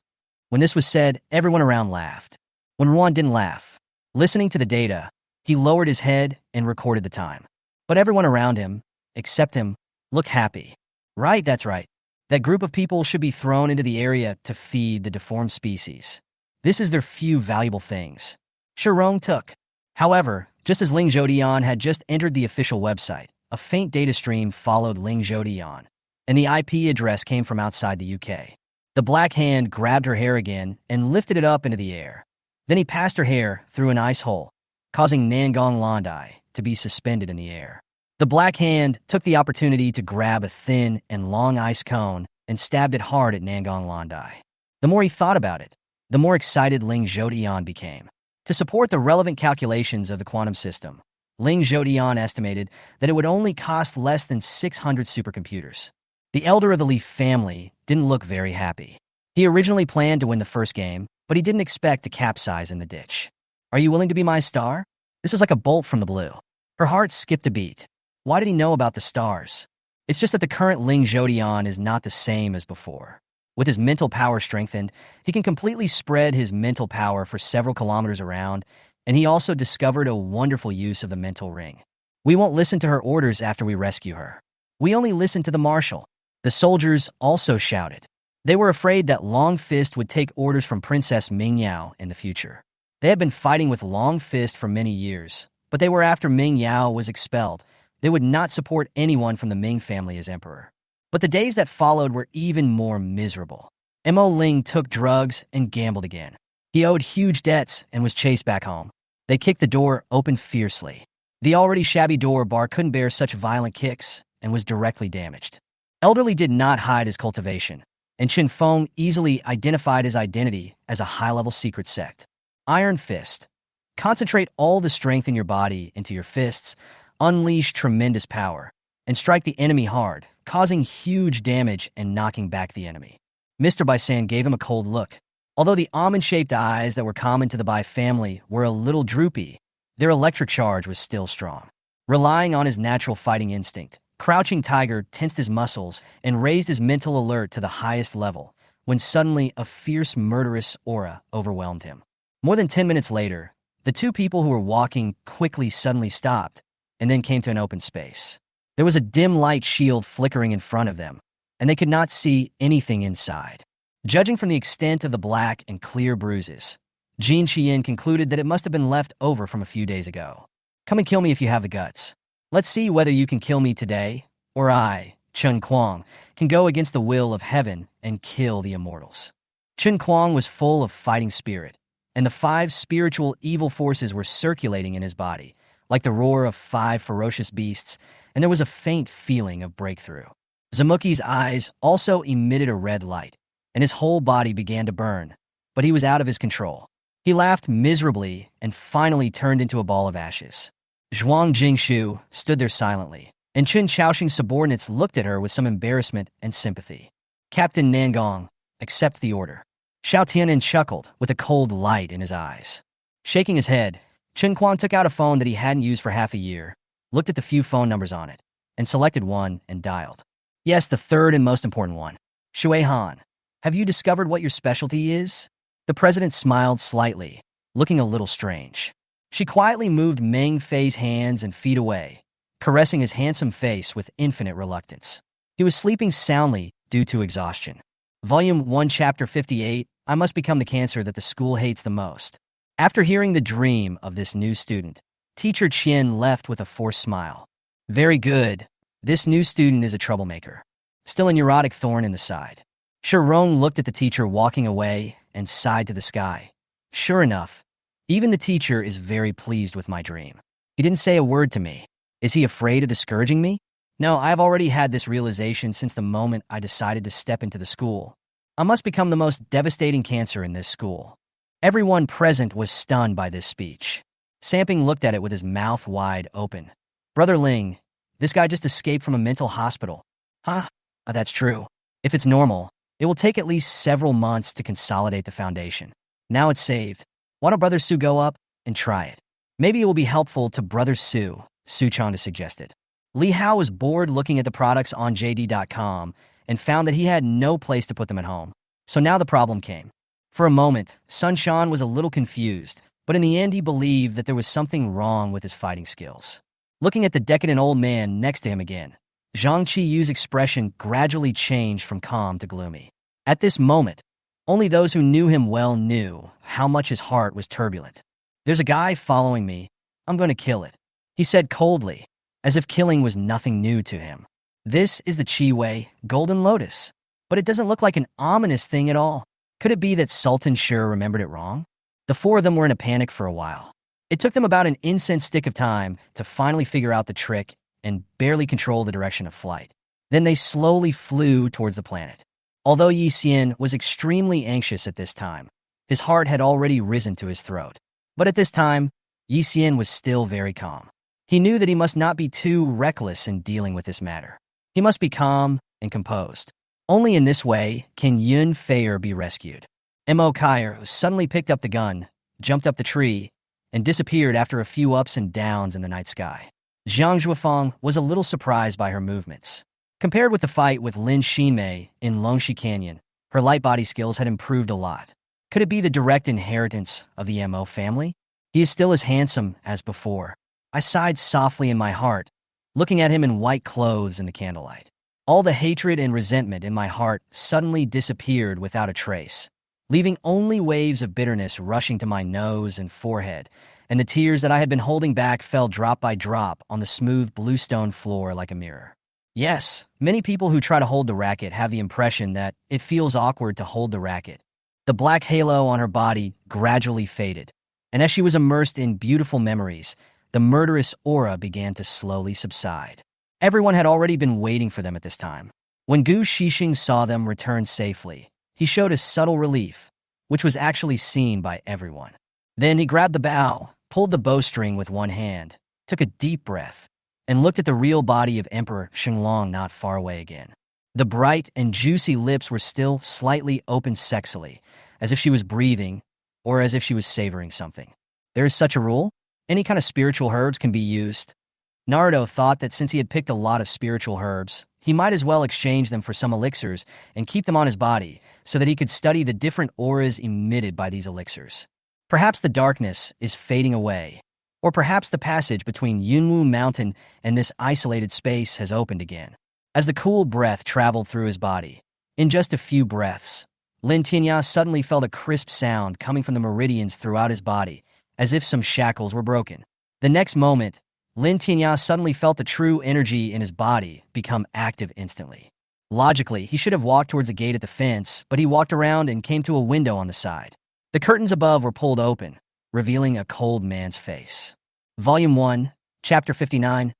When this was said, everyone around laughed. When Ruan didn't laugh, listening to the data, he lowered his head and recorded the time. But everyone around him, except him, looked happy. Right, that's right. That group of people should be thrown into the area to feed the deformed species. This is their few valuable things. Shirong took. However, just as Ling Zhodian had just entered the official website, a faint data stream followed Ling Zhodian, and the IP address came from outside the UK. The black hand grabbed her hair again and lifted it up into the air. Then he passed her hair through an ice hole, causing Nangong Landai to be suspended in the air. The black hand took the opportunity to grab a thin and long ice cone and stabbed it hard at Nangong Landai. The more he thought about it, the more excited Ling Zhodian became. To support the relevant calculations of the quantum system, Ling Zhodian estimated that it would only cost less than 600 supercomputers. The elder of the Leaf family didn't look very happy. He originally planned to win the first game, but he didn't expect to capsize in the ditch. Are you willing to be my star? This is like a bolt from the blue. Her heart skipped a beat. Why did he know about the stars? It's just that the current Ling Zhodian is not the same as before. With his mental power strengthened, he can completely spread his mental power for several kilometers around, and he also discovered a wonderful use of the mental ring. We won't listen to her orders after we rescue her. We only listen to the marshal. The soldiers also shouted. They were afraid that Long Fist would take orders from Princess Ming Yao in the future. They had been fighting with Long Fist for many years, but they were after Ming Yao was expelled. They would not support anyone from the Ming family as emperor. But the days that followed were even more miserable. Mo Ling took drugs and gambled again. He owed huge debts and was chased back home. They kicked the door open fiercely. The already shabby door bar couldn't bear such violent kicks and was directly damaged. Elderly did not hide his cultivation, and Qin Feng easily identified his identity as a high-level secret sect. Iron Fist. Concentrate all the strength in your body into your fists, unleash tremendous power, and strike the enemy hard, causing huge damage and knocking back the enemy. Mr. Baisan gave him a cold look. Although the almond-shaped eyes that were common to the Bai family were a little droopy, their electric charge was still strong. Relying on his natural fighting instinct, Crouching Tiger tensed his muscles and raised his mental alert to the highest level when suddenly a fierce, murderous aura overwhelmed him. More than 10 minutes later, the two people who were walking quickly suddenly stopped and then came to an open space. There was a dim light shield flickering in front of them, and they could not see anything inside. Judging from the extent of the black and clear bruises, Jin Qian concluded that it must have been left over from a few days ago. Come and kill me if you have the guts. Let's see whether you can kill me today, or I, Chen Kuang, can go against the will of heaven and kill the immortals. Chen Kuang was full of fighting spirit, and the 5 spiritual evil forces were circulating in his body, like the roar of 5 ferocious beasts, and there was a faint feeling of breakthrough. Zamuki's eyes also emitted a red light, and his whole body began to burn, but he was out of his control. He laughed miserably and finally turned into a ball of ashes. Zhuang Jingshu stood there silently, and Chen Chaoxing's subordinates looked at her with some embarrassment and sympathy. Captain Nangong, accept the order. Xiao Tianan chuckled with a cold light in his eyes. Shaking his head, Chen Kuang took out a phone that he hadn't used for half a year, looked at the few phone numbers on it, and selected one and dialed. Yes, the third and most important one. Shui Han, have you discovered what your specialty is? The president smiled slightly, looking a little strange. She quietly moved Meng Fei's hands and feet away, caressing his handsome face with infinite reluctance. He was sleeping soundly due to exhaustion. Volume 1, Chapter 58, I must become the cancer that the school hates the most. After hearing the dream of this new student, Teacher Qian left with a forced smile. Very good. This new student is a troublemaker. Still a neurotic thorn in the side. Shirong looked at the teacher walking away and sighed to the sky. Sure enough, even the teacher is very pleased with my dream. He didn't say a word to me. Is he afraid of discouraging me? No, I've already had this realization since the moment I decided to step into the school. I must become the most devastating cancer in this school. Everyone present was stunned by this speech. Samping looked at it with his mouth wide open. Brother Ling, this guy just escaped from a mental hospital. Huh? That's true. If it's normal, it will take at least several months to consolidate the foundation. Now it's saved. Why don't Brother Su go up and try it? Maybe it will be helpful to Brother Su, Su Chanda suggested. Li Hao was bored looking at the products on JD.com and found that he had no place to put them at home. So now the problem came. For a moment, Sun Shan was a little confused, but in the end he believed that there was something wrong with his fighting skills. Looking at the decadent old man next to him again, Zhang Qiyu's expression gradually changed from calm to gloomy. At this moment, only those who knew him well knew how much his heart was turbulent. There's a guy following me. I'm going to kill it, he said coldly, as if killing was nothing new to him. This is the Qi Wei Golden Lotus, but it doesn't look like an ominous thing at all. Could it be that Sultan Shi remembered it wrong? The 4 of them were in a panic for a while. It took them about an incense stick of time to finally figure out the trick and barely control the direction of flight. Then they slowly flew towards the planet. Although Yi Xian was extremely anxious at this time, his heart had already risen to his throat. But at this time, Yi Xian was still very calm. He knew that he must not be too reckless in dealing with this matter. He must be calm and composed. Only in this way can Yun Feier be rescued. Mo Kaier suddenly picked up the gun, jumped up the tree, and disappeared after a few ups and downs in the night sky. Zhang Zhuofeng was a little surprised by her movements. Compared with the fight with Lin Xinmei in Longxi Canyon, her light body skills had improved a lot. Could it be the direct inheritance of the Mo family? He is still as handsome as before. I sighed softly in my heart, looking at him in white clothes in the candlelight. All the hatred and resentment in my heart suddenly disappeared without a trace, leaving only waves of bitterness rushing to my nose and forehead, and the tears that I had been holding back fell drop by drop on the smooth bluestone floor like a mirror. Yes, many people who try to hold the racket have the impression that it feels awkward to hold the racket. The black halo on her body gradually faded, and as she was immersed in beautiful memories, the murderous aura began to slowly subside. Everyone had already been waiting for them at this time. When Gu Shixing saw them return safely, he showed a subtle relief, which was actually seen by everyone. Then he grabbed the bow, pulled the bowstring with one hand, took a deep breath, and looked at the real body of Emperor Xinglong not far away again. The bright and juicy lips were still slightly open sexily, as if she was breathing or as if she was savoring something. There is such a rule. Any kind of spiritual herbs can be used. Naruto thought that since he had picked a lot of spiritual herbs, he might as well exchange them for some elixirs and keep them on his body so that he could study the different auras emitted by these elixirs. Perhaps the darkness is fading away, or perhaps the passage between Yunwu Mountain and this isolated space has opened again. As the cool breath traveled through his body, in just a few breaths, Lin Tianya suddenly felt a crisp sound coming from the meridians throughout his body, as if some shackles were broken. The next moment, Lin Tianya suddenly felt the true energy in his body become active instantly. Logically, he should have walked towards the gate at the fence, but he walked around and came to a window on the side. The curtains above were pulled open, revealing a cold man's face. Volume 1, Chapter 59,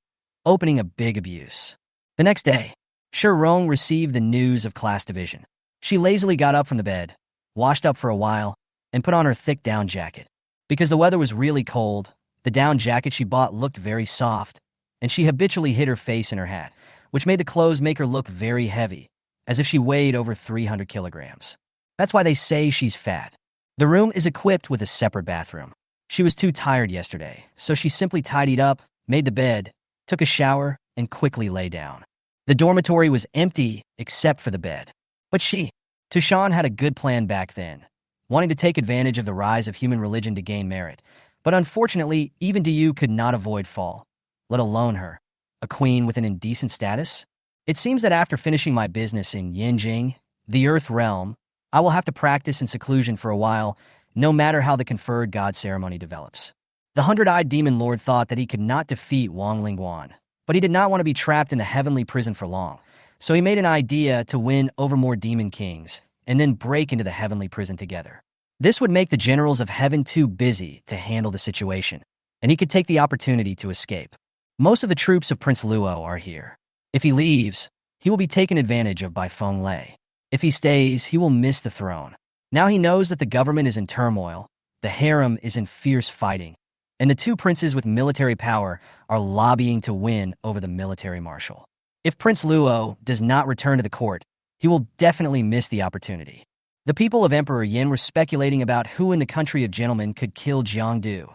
Opening a Big Abuse. The next day, Shi Rong received the news of class division. She lazily got up from the bed, washed up for a while, and put on her thick down jacket. Because the weather was really cold, the down jacket she bought looked very soft, and she habitually hid her face in her hat, which made the clothes make her look very heavy, as if she weighed over 300 kilograms. That's why they say she's fat. The room is equipped with a separate bathroom. She was too tired yesterday, so she simply tidied up, made the bed, took a shower, and quickly lay down. The dormitory was empty except for the bed. But Tushan had a good plan back then, wanting to take advantage of the rise of human religion to gain merit. But unfortunately, even Diyu could not avoid fall, let alone her, a queen with an indecent status. It seems that after finishing my business in Yinjing, the Earth Realm, I will have to practice in seclusion for a while, no matter how the conferred god ceremony develops. The hundred-eyed demon lord thought that he could not defeat Wang Lingguan, but he did not want to be trapped in the heavenly prison for long, so he made an idea to win over more demon kings and then break into the heavenly prison together. This would make the generals of heaven too busy to handle the situation, and he could take the opportunity to escape. Most of the troops of Prince Luo are here. If he leaves, he will be taken advantage of by Feng Lei. If he stays, he will miss the throne. Now he knows that the government is in turmoil, the harem is in fierce fighting, and the two princes with military power are lobbying to win over the military marshal. If Prince Luo does not return to the court, he will definitely miss the opportunity. The people of Emperor Yin were speculating about who in the country of gentlemen could kill Jiangdu,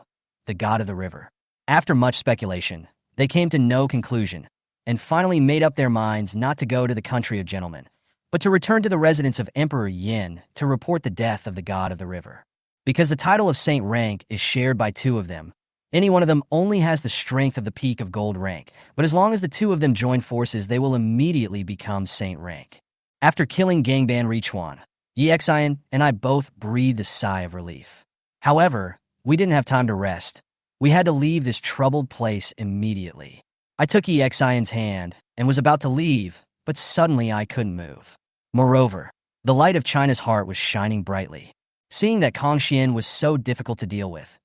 the god of the river. After much speculation, they came to no conclusion, and finally made up their minds not to go to the country of gentlemen, but to return to the residence of Emperor Yin to report the death of the god of the river. Because the title of Saint Rank is shared by two of them, any one of them only has the strength of the peak of gold rank, but as long as the two of them join forces, they will immediately become Saint Rank. After killing Gangban Richuan, Yi Xian and I both breathed a sigh of relief. However, we didn't have time to rest. We had to leave this troubled place immediately. I took Yi Xian's hand and was about to leave, but suddenly I couldn't move. Moreover, the light of China's heart was shining brightly. Seeing that Kong Xian was so difficult to deal with,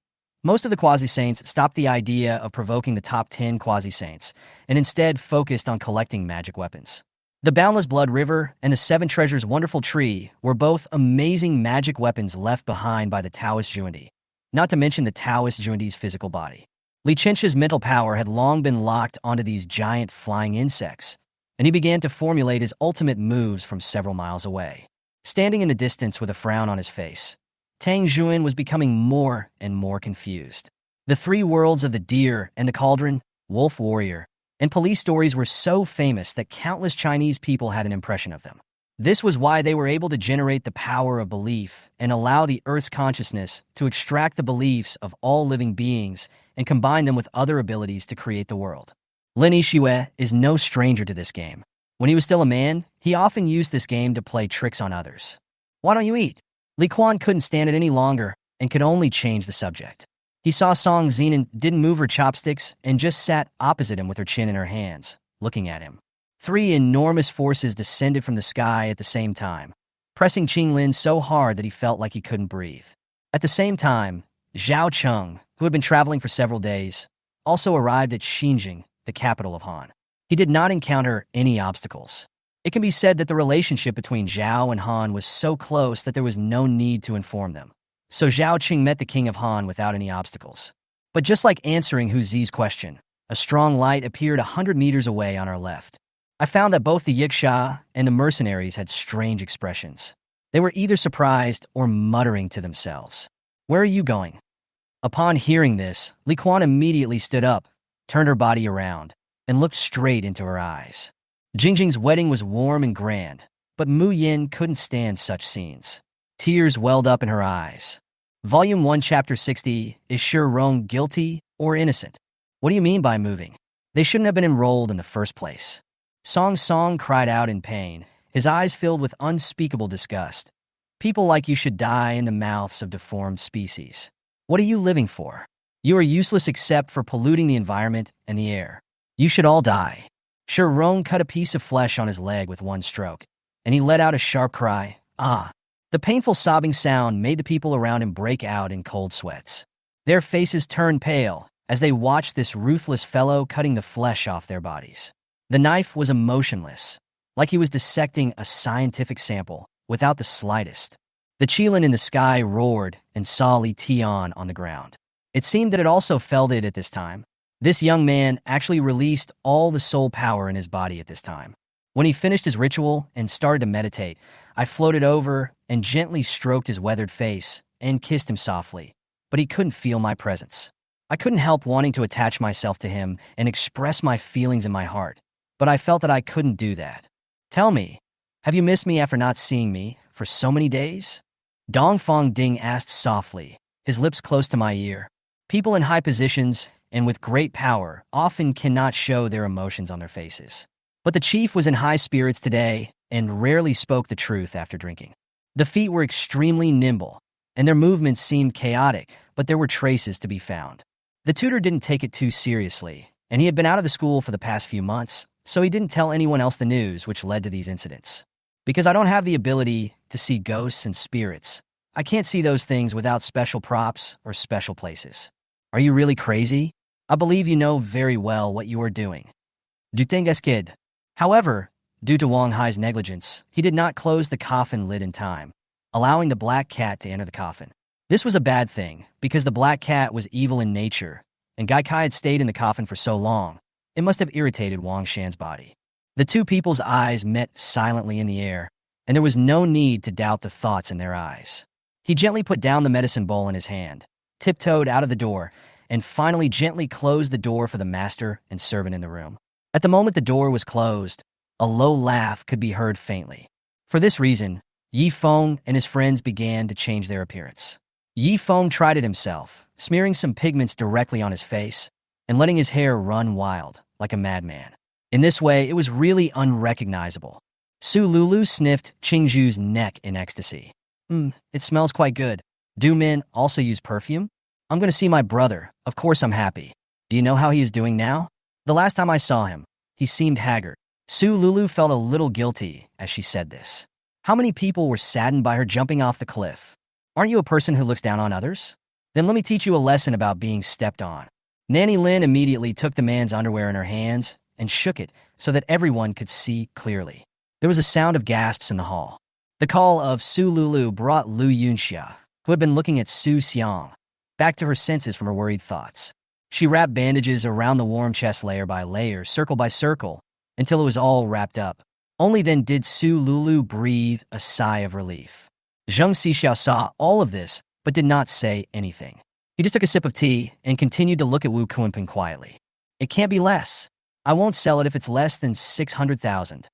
most of the Quasi-Saints stopped the idea of provoking the top 10 Quasi-Saints and instead focused on collecting magic weapons. The Boundless Blood River and the Seven Treasures Wonderful Tree were both amazing magic weapons left behind by the Taoist Jundi, not to mention the Taoist Jundi's physical body. Li Qinsha's mental power had long been locked onto these giant flying insects, and he began to formulate his ultimate moves from several miles away. Standing in the distance with a frown on his face, Tang Zhuan was becoming more and more confused. The three worlds of the deer and the cauldron, wolf warrior, and police stories were so famous that countless Chinese people had an impression of them. This was why they were able to generate the power of belief and allow the Earth's consciousness to extract the beliefs of all living beings and combine them with other abilities to create the world. Lin Yixue is no stranger to this game. When he was still a man, he often used this game to play tricks on others. Why don't you eat? Li Quan couldn't stand it any longer and could only change the subject. He saw Song Zenan didn't move her chopsticks and just sat opposite him with her chin in her hands, looking at him. Three enormous forces descended from the sky at the same time, pressing Qing Lin so hard that he felt like he couldn't breathe. At the same time, Zhao Cheng, who had been traveling for several days, also arrived at Xinjiang, the capital of Han. He did not encounter any obstacles. It can be said that the relationship between Zhao and Han was so close that there was no need to inform them. So Zhao Qing met the king of Han without any obstacles. But just like answering Hu Zi's question, a strong light appeared 100 meters away on our left. I found that both the Yiksha and the mercenaries had strange expressions. They were either surprised or muttering to themselves. Where are you going? Upon hearing this, Li Quan immediately stood up, turned her body around, and looked straight into her eyes. Jingjing's wedding was warm and grand, but Mu Yin couldn't stand such scenes. Tears welled up in her eyes. Volume 1, Chapter 60, Is Shi Rong guilty or innocent? What do you mean by moving? They shouldn't have been enrolled in the first place. Song Song cried out in pain, his eyes filled with unspeakable disgust. People like you should die in the mouths of deformed species. What are you living for? You are useless except for polluting the environment and the air. You should all die. Shi Rong cut a piece of flesh on his leg with one stroke, and he let out a sharp cry, ah. The painful sobbing sound made the people around him break out in cold sweats. Their faces turned pale as they watched this ruthless fellow cutting the flesh off their bodies. The knife was emotionless, like he was dissecting a scientific sample, without the slightest. The Qilin in the sky roared and saw Li Tian on the ground. It seemed that it also felt it at this time. This young man actually released all the soul power in his body at this time. When he finished his ritual and started to meditate, I floated over and gently stroked his weathered face and kissed him softly, but he couldn't feel my presence. I couldn't help wanting to attach myself to him and express my feelings in my heart, but I felt that I couldn't do that. Tell me, have you missed me after not seeing me for so many days? Dong Fong Ding asked softly, his lips close to my ear. People in high positions and with great power often cannot show their emotions on their faces. But the chief was in high spirits today and rarely spoke the truth after drinking. The feet were extremely nimble, and their movements seemed chaotic, but there were traces to be found. The tutor didn't take it too seriously, and he had been out of the school for the past few months, so he didn't tell anyone else the news which led to these incidents. Because I don't have the ability to see ghosts and spirits, I can't see those things without special props or special places. Are you really crazy? I believe you know very well what you are doing. Du tengas kid. However, due to Wang Hai's negligence, he did not close the coffin lid in time, allowing the black cat to enter the coffin. This was a bad thing, because the black cat was evil in nature, and Gai Kai had stayed in the coffin for so long, it must have irritated Wang Shan's body. The two people's eyes met silently in the air, and there was no need to doubt the thoughts in their eyes. He gently put down the medicine bowl in his hand, tiptoed out of the door, and finally gently closed the door for the master and servant in the room. At the moment the door was closed, a low laugh could be heard faintly. For this reason, Yi Feng and his friends began to change their appearance. Yi Feng tried it himself, smearing some pigments directly on his face and letting his hair run wild, like a madman. In this way, it was really unrecognizable. Su Lulu sniffed Qingzhu's neck in ecstasy. It smells quite good. Do men also use perfume? I'm going to see my brother. Of course I'm happy. Do you know how he is doing now? The last time I saw him, he seemed haggard. Su Lulu felt a little guilty as she said this. How many people were saddened by her jumping off the cliff? Aren't you a person who looks down on others? Then let me teach you a lesson about being stepped on. Nanny Lin immediately took the man's underwear in her hands and shook it so that everyone could see clearly. There was a sound of gasps in the hall. The call of Su Lulu brought Lu Yunxia, who had been looking at Su Xiang, back to her senses from her worried thoughts. She wrapped bandages around the warm chest layer by layer, circle by circle, until it was all wrapped up. Only then did Su Lulu breathe a sigh of relief. Zheng Xixiao saw all of this, but did not say anything. He just took a sip of tea and continued to look at Wu Kunping quietly. It can't be less. I won't sell it if it's less than 600,000.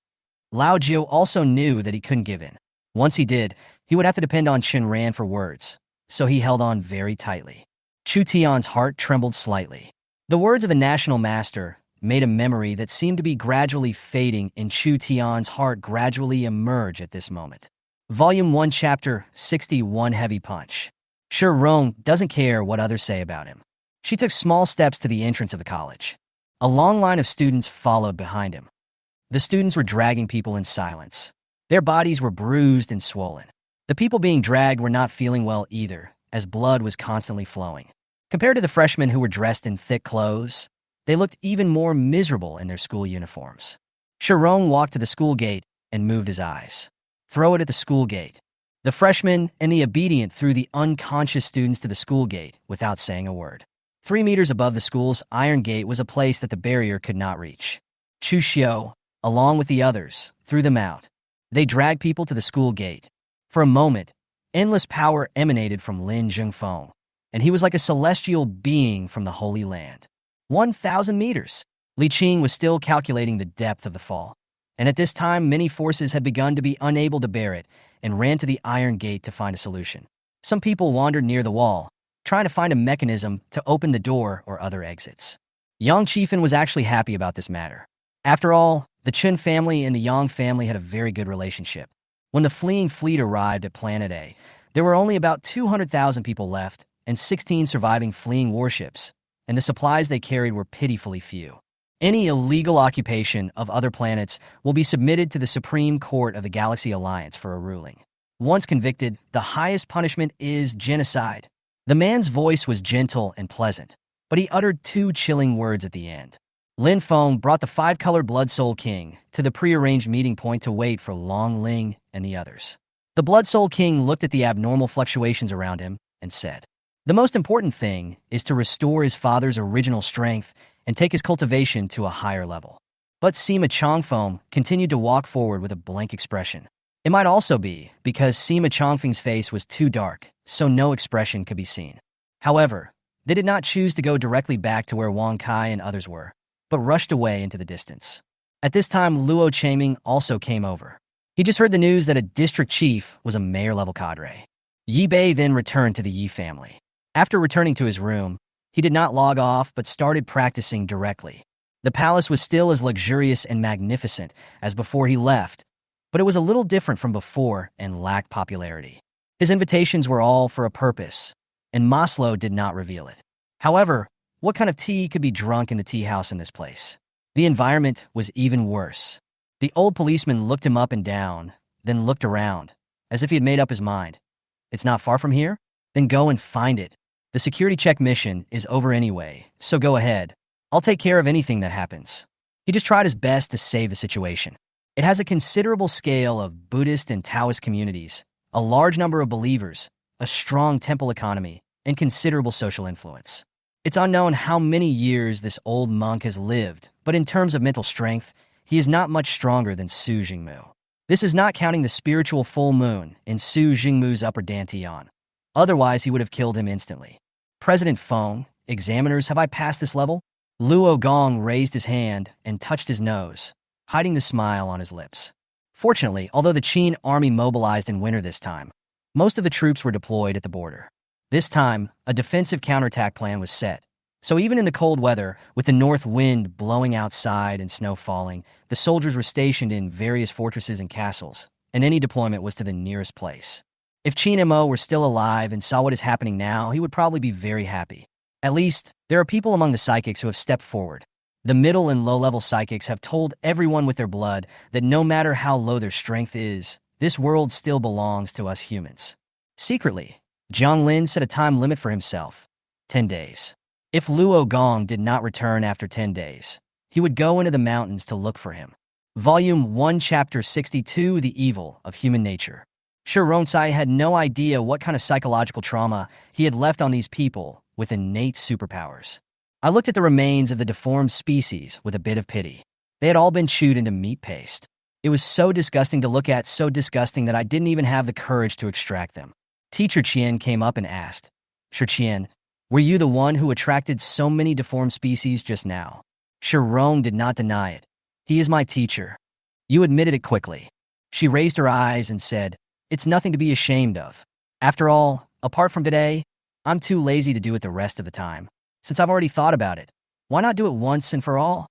Lao Jiu also knew that he couldn't give in. Once he did, he would have to depend on Qin Ran for words, so he held on very tightly. Chu Tian's heart trembled slightly. The words of the national master made a memory that seemed to be gradually fading in Chu Tian's heart gradually emerge at this moment. Volume 1, Chapter 61, Heavy Punch. Shi Rong doesn't care what others say about him. She took small steps to the entrance of the college. A long line of students followed behind him. The students were dragging people in silence. Their bodies were bruised and swollen. The people being dragged were not feeling well either, as blood was constantly flowing. Compared to the freshmen who were dressed in thick clothes, they looked even more miserable in their school uniforms. Shi Rong walked to the school gate and moved his eyes. Throw it at the school gate. The freshmen and the obedient threw the unconscious students to the school gate without saying a word. 3 meters above the school's iron gate was a place that the barrier could not reach. Chu Xiu, along with the others, threw them out. They dragged people to the school gate. For a moment, endless power emanated from Lin Zhengfeng, and he was like a celestial being from the Holy Land. 1,000 meters. Li Qing was still calculating the depth of the fall, and at this time many forces had begun to be unable to bear it and ran to the Iron Gate to find a solution. Some people wandered near the wall, trying to find a mechanism to open the door or other exits. Yang Qifan was actually happy about this matter. After all, the Chen family and the Yang family had a very good relationship. When the fleeing fleet arrived at Planet A, there were only about 200,000 people left and 16 surviving fleeing warships, and the supplies they carried were pitifully few. Any illegal occupation of other planets will be submitted to the Supreme Court of the Galaxy Alliance for a ruling. Once convicted, the highest punishment is genocide. The man's voice was gentle and pleasant, but he uttered two chilling words at the end. Lin Feng brought the five-colored Blood Soul King to the prearranged meeting point to wait for Long Ling and the others. The Blood Soul King looked at the abnormal fluctuations around him and said, "The most important thing is to restore his father's original strength and take his cultivation to a higher level." But Sima Changfeng continued to walk forward with a blank expression. It might also be because Sima Changfeng's face was too dark, so no expression could be seen. However, they did not choose to go directly back to where Wang Kai and others were, but rushed away into the distance. At this time, Luo Changming also came over. He just heard the news that a district chief was a mayor-level cadre. Yi Bei then returned to the Yi family. After returning to his room, he did not log off but started practicing directly. The palace was still as luxurious and magnificent as before he left, but it was a little different from before and lacked popularity. His invitations were all for a purpose, and Maslow did not reveal it. However, what kind of tea could be drunk in the tea house in this place? The environment was even worse. The old policeman looked him up and down, then looked around, as if he had made up his mind. "It's not far from here? Then go and find it. The security check mission is over anyway, so go ahead. I'll take care of anything that happens." He just tried his best to save the situation. It has a considerable scale of Buddhist and Taoist communities, a large number of believers, a strong temple economy, and considerable social influence. It's unknown how many years this old monk has lived, but in terms of mental strength, he is not much stronger than Su Jingmu. This is not counting the spiritual full moon in Su Jingmu's upper dantian. Otherwise, he would have killed him instantly. "President Feng, examiners, have I passed this level?" Luo Gong raised his hand and touched his nose, hiding the smile on his lips. Fortunately, although the Qin army mobilized in winter this time, most of the troops were deployed at the border. This time, a defensive counterattack plan was set. So even in the cold weather, with the north wind blowing outside and snow falling, the soldiers were stationed in various fortresses and castles, and any deployment was to the nearest place. If Qin Mo were still alive and saw what is happening now, he would probably be very happy. At least, there are people among the psychics who have stepped forward. The middle and low-level psychics have told everyone with their blood that no matter how low their strength is, this world still belongs to us humans. Secretly, Jiang Lin set a time limit for himself, 10 days. If Luo Gong did not return after 10 days, he would go into the mountains to look for him. Volume 1, Chapter 62, The Evil of Human Nature. Shi Rongcai had no idea what kind of psychological trauma he had left on these people with innate superpowers. I looked at the remains of the deformed species with a bit of pity. They had all been chewed into meat paste. It was so disgusting to look at, so disgusting that I didn't even have the courage to extract them. Teacher Qian came up and asked, "Shi Qian, were you the one who attracted so many deformed species just now?" Shi Rong did not deny it. "He is my teacher." "You admitted it quickly." She raised her eyes and said, "It's nothing to be ashamed of. After all, apart from today, I'm too lazy to do it the rest of the time. Since I've already thought about it, why not do it once and for all?"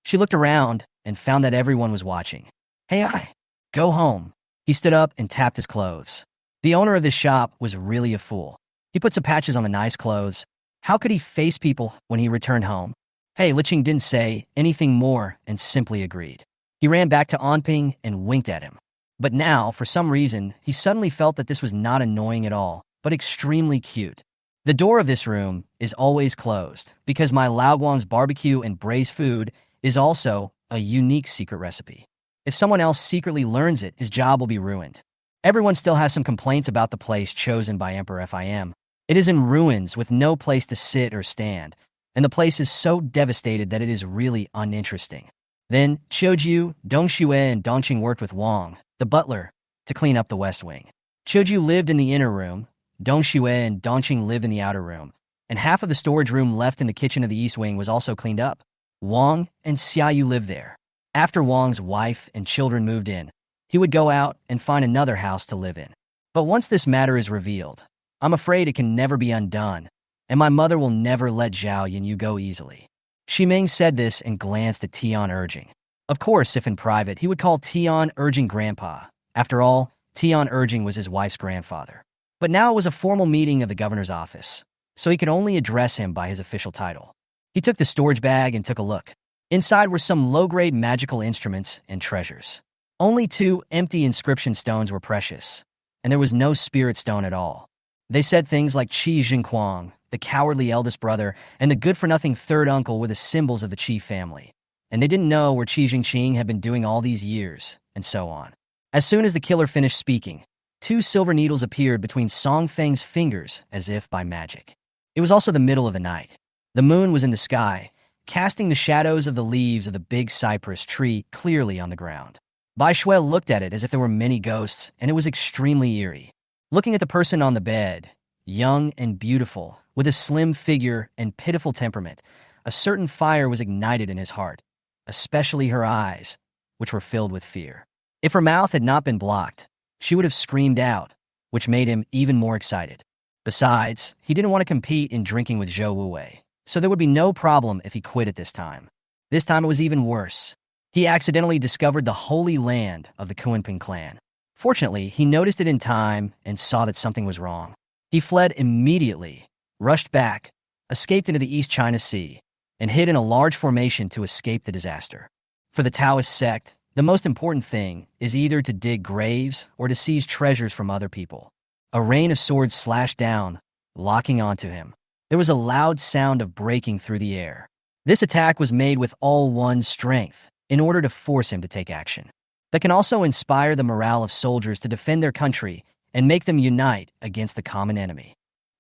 She looked around and found that everyone was watching. "Hey, go home." He stood up and tapped his clothes. The owner of this shop was really a fool. He put some patches on the nice clothes. How could he face people when he returned home? Hey, Liqing didn't say anything more and simply agreed. He ran back to Anping and winked at him. But now, for some reason, he suddenly felt that this was not annoying at all, but extremely cute. The door of this room is always closed because my Laoguang's barbecue and braised food is also a unique secret recipe. If someone else secretly learns it, his job will be ruined. Everyone still has some complaints about the place chosen by Emperor Fim. It is in ruins with no place to sit or stand, and the place is so devastated that it is really uninteresting. Then Choju, Dongxue, and Dongqing worked with Wang, the butler, to clean up the West Wing. Choju lived in the inner room, Dongxue and Dongqing lived in the outer room, and half of the storage room left in the kitchen of the East Wing was also cleaned up. Wang and Xiaoyu lived there. After Wang's wife and children moved in, he would go out and find another house to live in. But once this matter is revealed, I'm afraid it can never be undone, and my mother will never let Zhao Yinyu go easily. Shimeng said this and glanced at Tian Urging. Of course, if in private, he would call Tian Urging grandpa. After all, Tian Urging was his wife's grandfather. But now it was a formal meeting of the governor's office, so he could only address him by his official title. He took the storage bag and took a look. Inside were some low-grade magical instruments and treasures. Only 2 empty inscription stones were precious, and there was no spirit stone at all. They said things like Qi Jinquang, the cowardly eldest brother, and the good-for-nothing third uncle were the symbols of the Qi family. And they didn't know where Qi Jingqing had been doing all these years, and so on. As soon as the killer finished speaking, 2 silver needles appeared between Song Feng's fingers as if by magic. It was also the middle of the night. The moon was in the sky, casting the shadows of the leaves of the big cypress tree clearly on the ground. Bai Shui looked at it as if there were many ghosts, and it was extremely eerie. Looking at the person on the bed, young and beautiful, with a slim figure and pitiful temperament, a certain fire was ignited in his heart, especially her eyes, which were filled with fear. If her mouth had not been blocked, she would have screamed out, which made him even more excited. Besides, he didn't want to compete in drinking with Zhou Wuwei, so there would be no problem if he quit at this time. This time it was even worse. He accidentally discovered the holy land of the Kuanping clan. Fortunately, he noticed it in time and saw that something was wrong. He fled immediately, rushed back, escaped into the East China Sea, and hid in a large formation to escape the disaster. For the Taoist sect, the most important thing is either to dig graves or to seize treasures from other people. A rain of swords slashed down, locking onto him. There was a loud sound of breaking through the air. This attack was made with all one's strength in order to force him to take action. That can also inspire the morale of soldiers to defend their country and make them unite against the common enemy.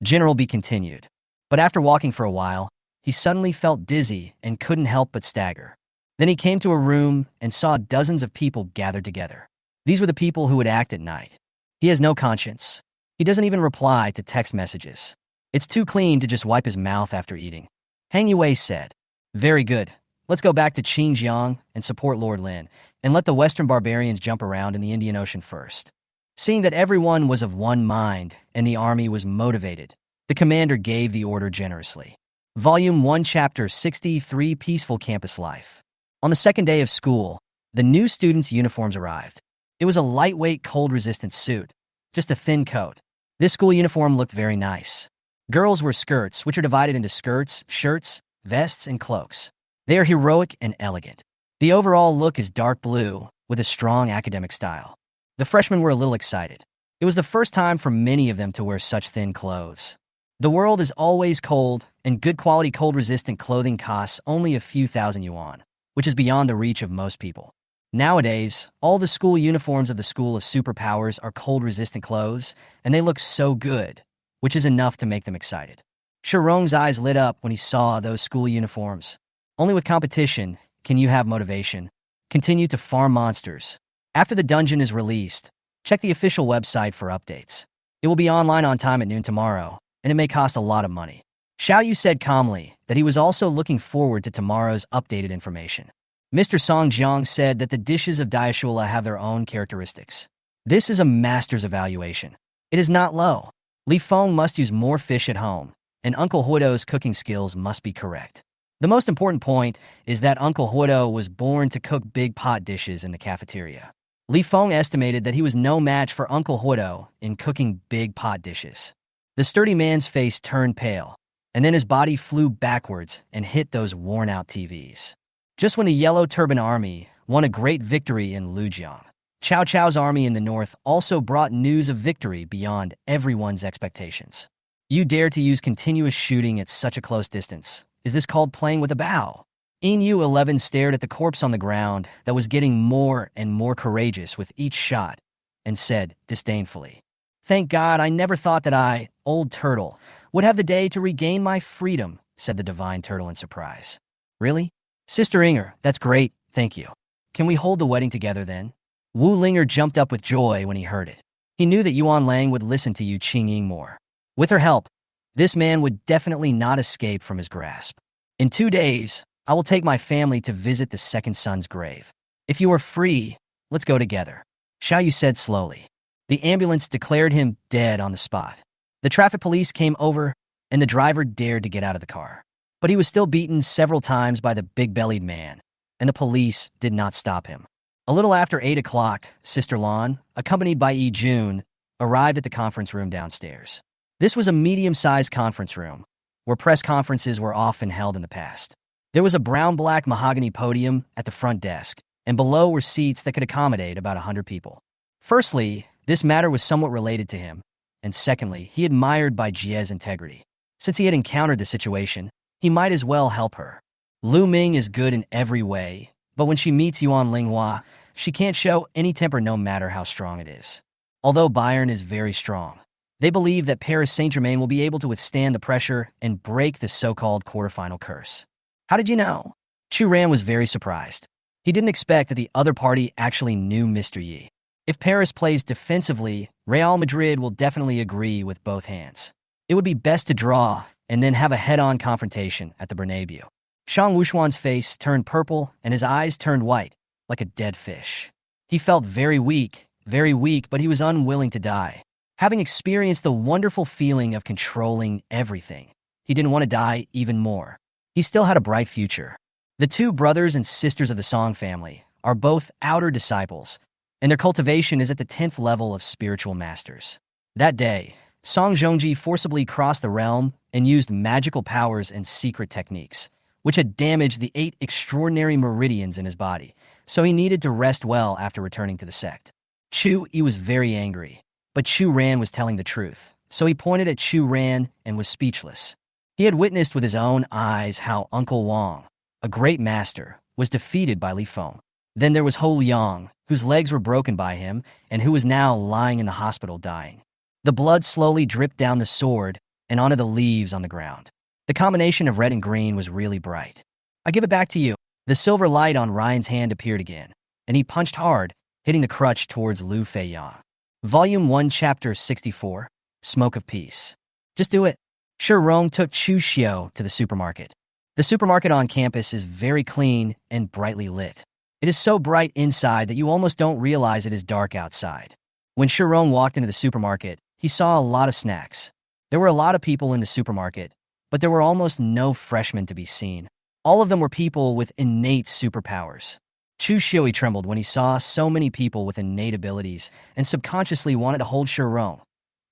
General B continued. But after walking for a while, he suddenly felt dizzy and couldn't help but stagger. Then he came to a room and saw dozens of people gathered together. These were the people who would act at night. He has no conscience. He doesn't even reply to text messages. It's too clean to just wipe his mouth after eating. Hang Yue said, "Very good. Let's go back to Xinjiang and support Lord Lin, and let the Western barbarians jump around in the Indian Ocean first." Seeing that everyone was of one mind and the army was motivated, the commander gave the order generously. Volume 1, Chapter 63, Peaceful Campus Life. On the second day of school, the new students' uniforms arrived. It was a lightweight, cold-resistant suit, just a thin coat. This school uniform looked very nice. Girls wear skirts, which are divided into skirts, shirts, vests, and cloaks. They are heroic and elegant. The overall look is dark blue, with a strong academic style. The freshmen were a little excited. It was the first time for many of them to wear such thin clothes. The world is always cold, and good quality cold-resistant clothing costs only a few thousand yuan, which is beyond the reach of most people. Nowadays, all the school uniforms of the School of Superpowers are cold-resistant clothes, and they look so good, which is enough to make them excited. Shirong's eyes lit up when he saw those school uniforms. Only with competition can you have motivation. Continue to farm monsters. After the dungeon is released, check the official website for updates. It will be online on time at noon tomorrow, and it may cost a lot of money. Xiaoyu said calmly that he was also looking forward to tomorrow's updated information. Mr. Song Jiang said that the dishes of Daishula have their own characteristics. This is a master's evaluation. It is not low. Li Feng must use more fish at home, and Uncle Huido's cooking skills must be correct. The most important point is that Uncle Huido was born to cook big pot dishes in the cafeteria. Li Feng estimated that he was no match for Uncle Huido in cooking big pot dishes. The sturdy man's face turned pale, and then his body flew backwards and hit those worn-out TVs. Just when the Yellow Turban Army won a great victory in Lujiang, Cao Cao's army in the north also brought news of victory beyond everyone's expectations. You dare to use continuous shooting at such a close distance. Is this called playing with a bow? Inu 11 stared at the corpse on the ground that was getting more and more courageous with each shot and said disdainfully, "Thank God I never thought that I, old turtle, would have the day to regain my freedom," said the divine turtle in surprise. "Really? Sister Inger, that's great. Thank you. Can we hold the wedding together then? Wu Linger jumped up with joy when he heard it. He knew that Yuan Lang would listen to Yu Qingying more. With her help, this man would definitely not escape from his grasp. In 2 days, I will take my family to visit the second son's grave. If you are free, let's go together, Xiao Yu said slowly. The ambulance declared him dead on the spot. The traffic police came over, and the driver dared to get out of the car. But he was still beaten several times by the big-bellied man, and the police did not stop him. A little after 8 o'clock, Sister Lan, accompanied by Yi Jun, arrived at the conference room downstairs. This was a medium-sized conference room, where press conferences were often held in the past. There was a brown-black mahogany podium at the front desk, and below were seats that could accommodate about 100 people. Firstly, this matter was somewhat related to him, and secondly, he admired Bai Jie's integrity. Since he had encountered the situation, he might as well help her. Lu Ming is good in every way, but when she meets Yuan Linghua, she can't show any temper no matter how strong it is. Although Bayern is very strong, they believe that Paris Saint-Germain will be able to withstand the pressure and break the so-called quarterfinal curse. How did you know? Chu Ran was very surprised. He didn't expect that the other party actually knew Mr. Yi. If Paris plays defensively, Real Madrid will definitely agree with both hands. It would be best to draw and then have a head-on confrontation at the Bernabeu. Shang Wuxuan's face turned purple and his eyes turned white, like a dead fish. He felt very weak, but he was unwilling to die. Having experienced the wonderful feeling of controlling everything, he didn't want to die even more. He still had a bright future. The 2 brothers and sisters of the Song family are both outer disciples, and their cultivation is at the 10th level of spiritual masters. That day, Song Zhongji forcibly crossed the realm and used magical powers and secret techniques, which had damaged the 8 extraordinary meridians in his body, so he needed to rest well after returning to the sect. Chu Yi was very angry, but Chu Ran was telling the truth, so he pointed at Chu Ran and was speechless. He had witnessed with his own eyes how Uncle Wang, a great master, was defeated by Li Feng. Then there was Ho Liang, whose legs were broken by him and who was now lying in the hospital dying. The blood slowly dripped down the sword and onto the leaves on the ground. The combination of red and green was really bright. I give it back to you. The silver light on Ryan's hand appeared again, and he punched hard, hitting the crutch towards Lu Feiyang. Volume 1, Chapter 64, Smoke of Peace. Just do it. Shi Rong took Chu Xiao to the supermarket. The supermarket on campus is very clean and brightly lit. It is so bright inside that you almost don't realize it is dark outside. When Shi Rong walked into the supermarket, he saw a lot of snacks. There were a lot of people in the supermarket, but there were almost no freshmen to be seen. All of them were people with innate superpowers. Chu Xiui trembled when he saw so many people with innate abilities and subconsciously wanted to hold Shi Rong.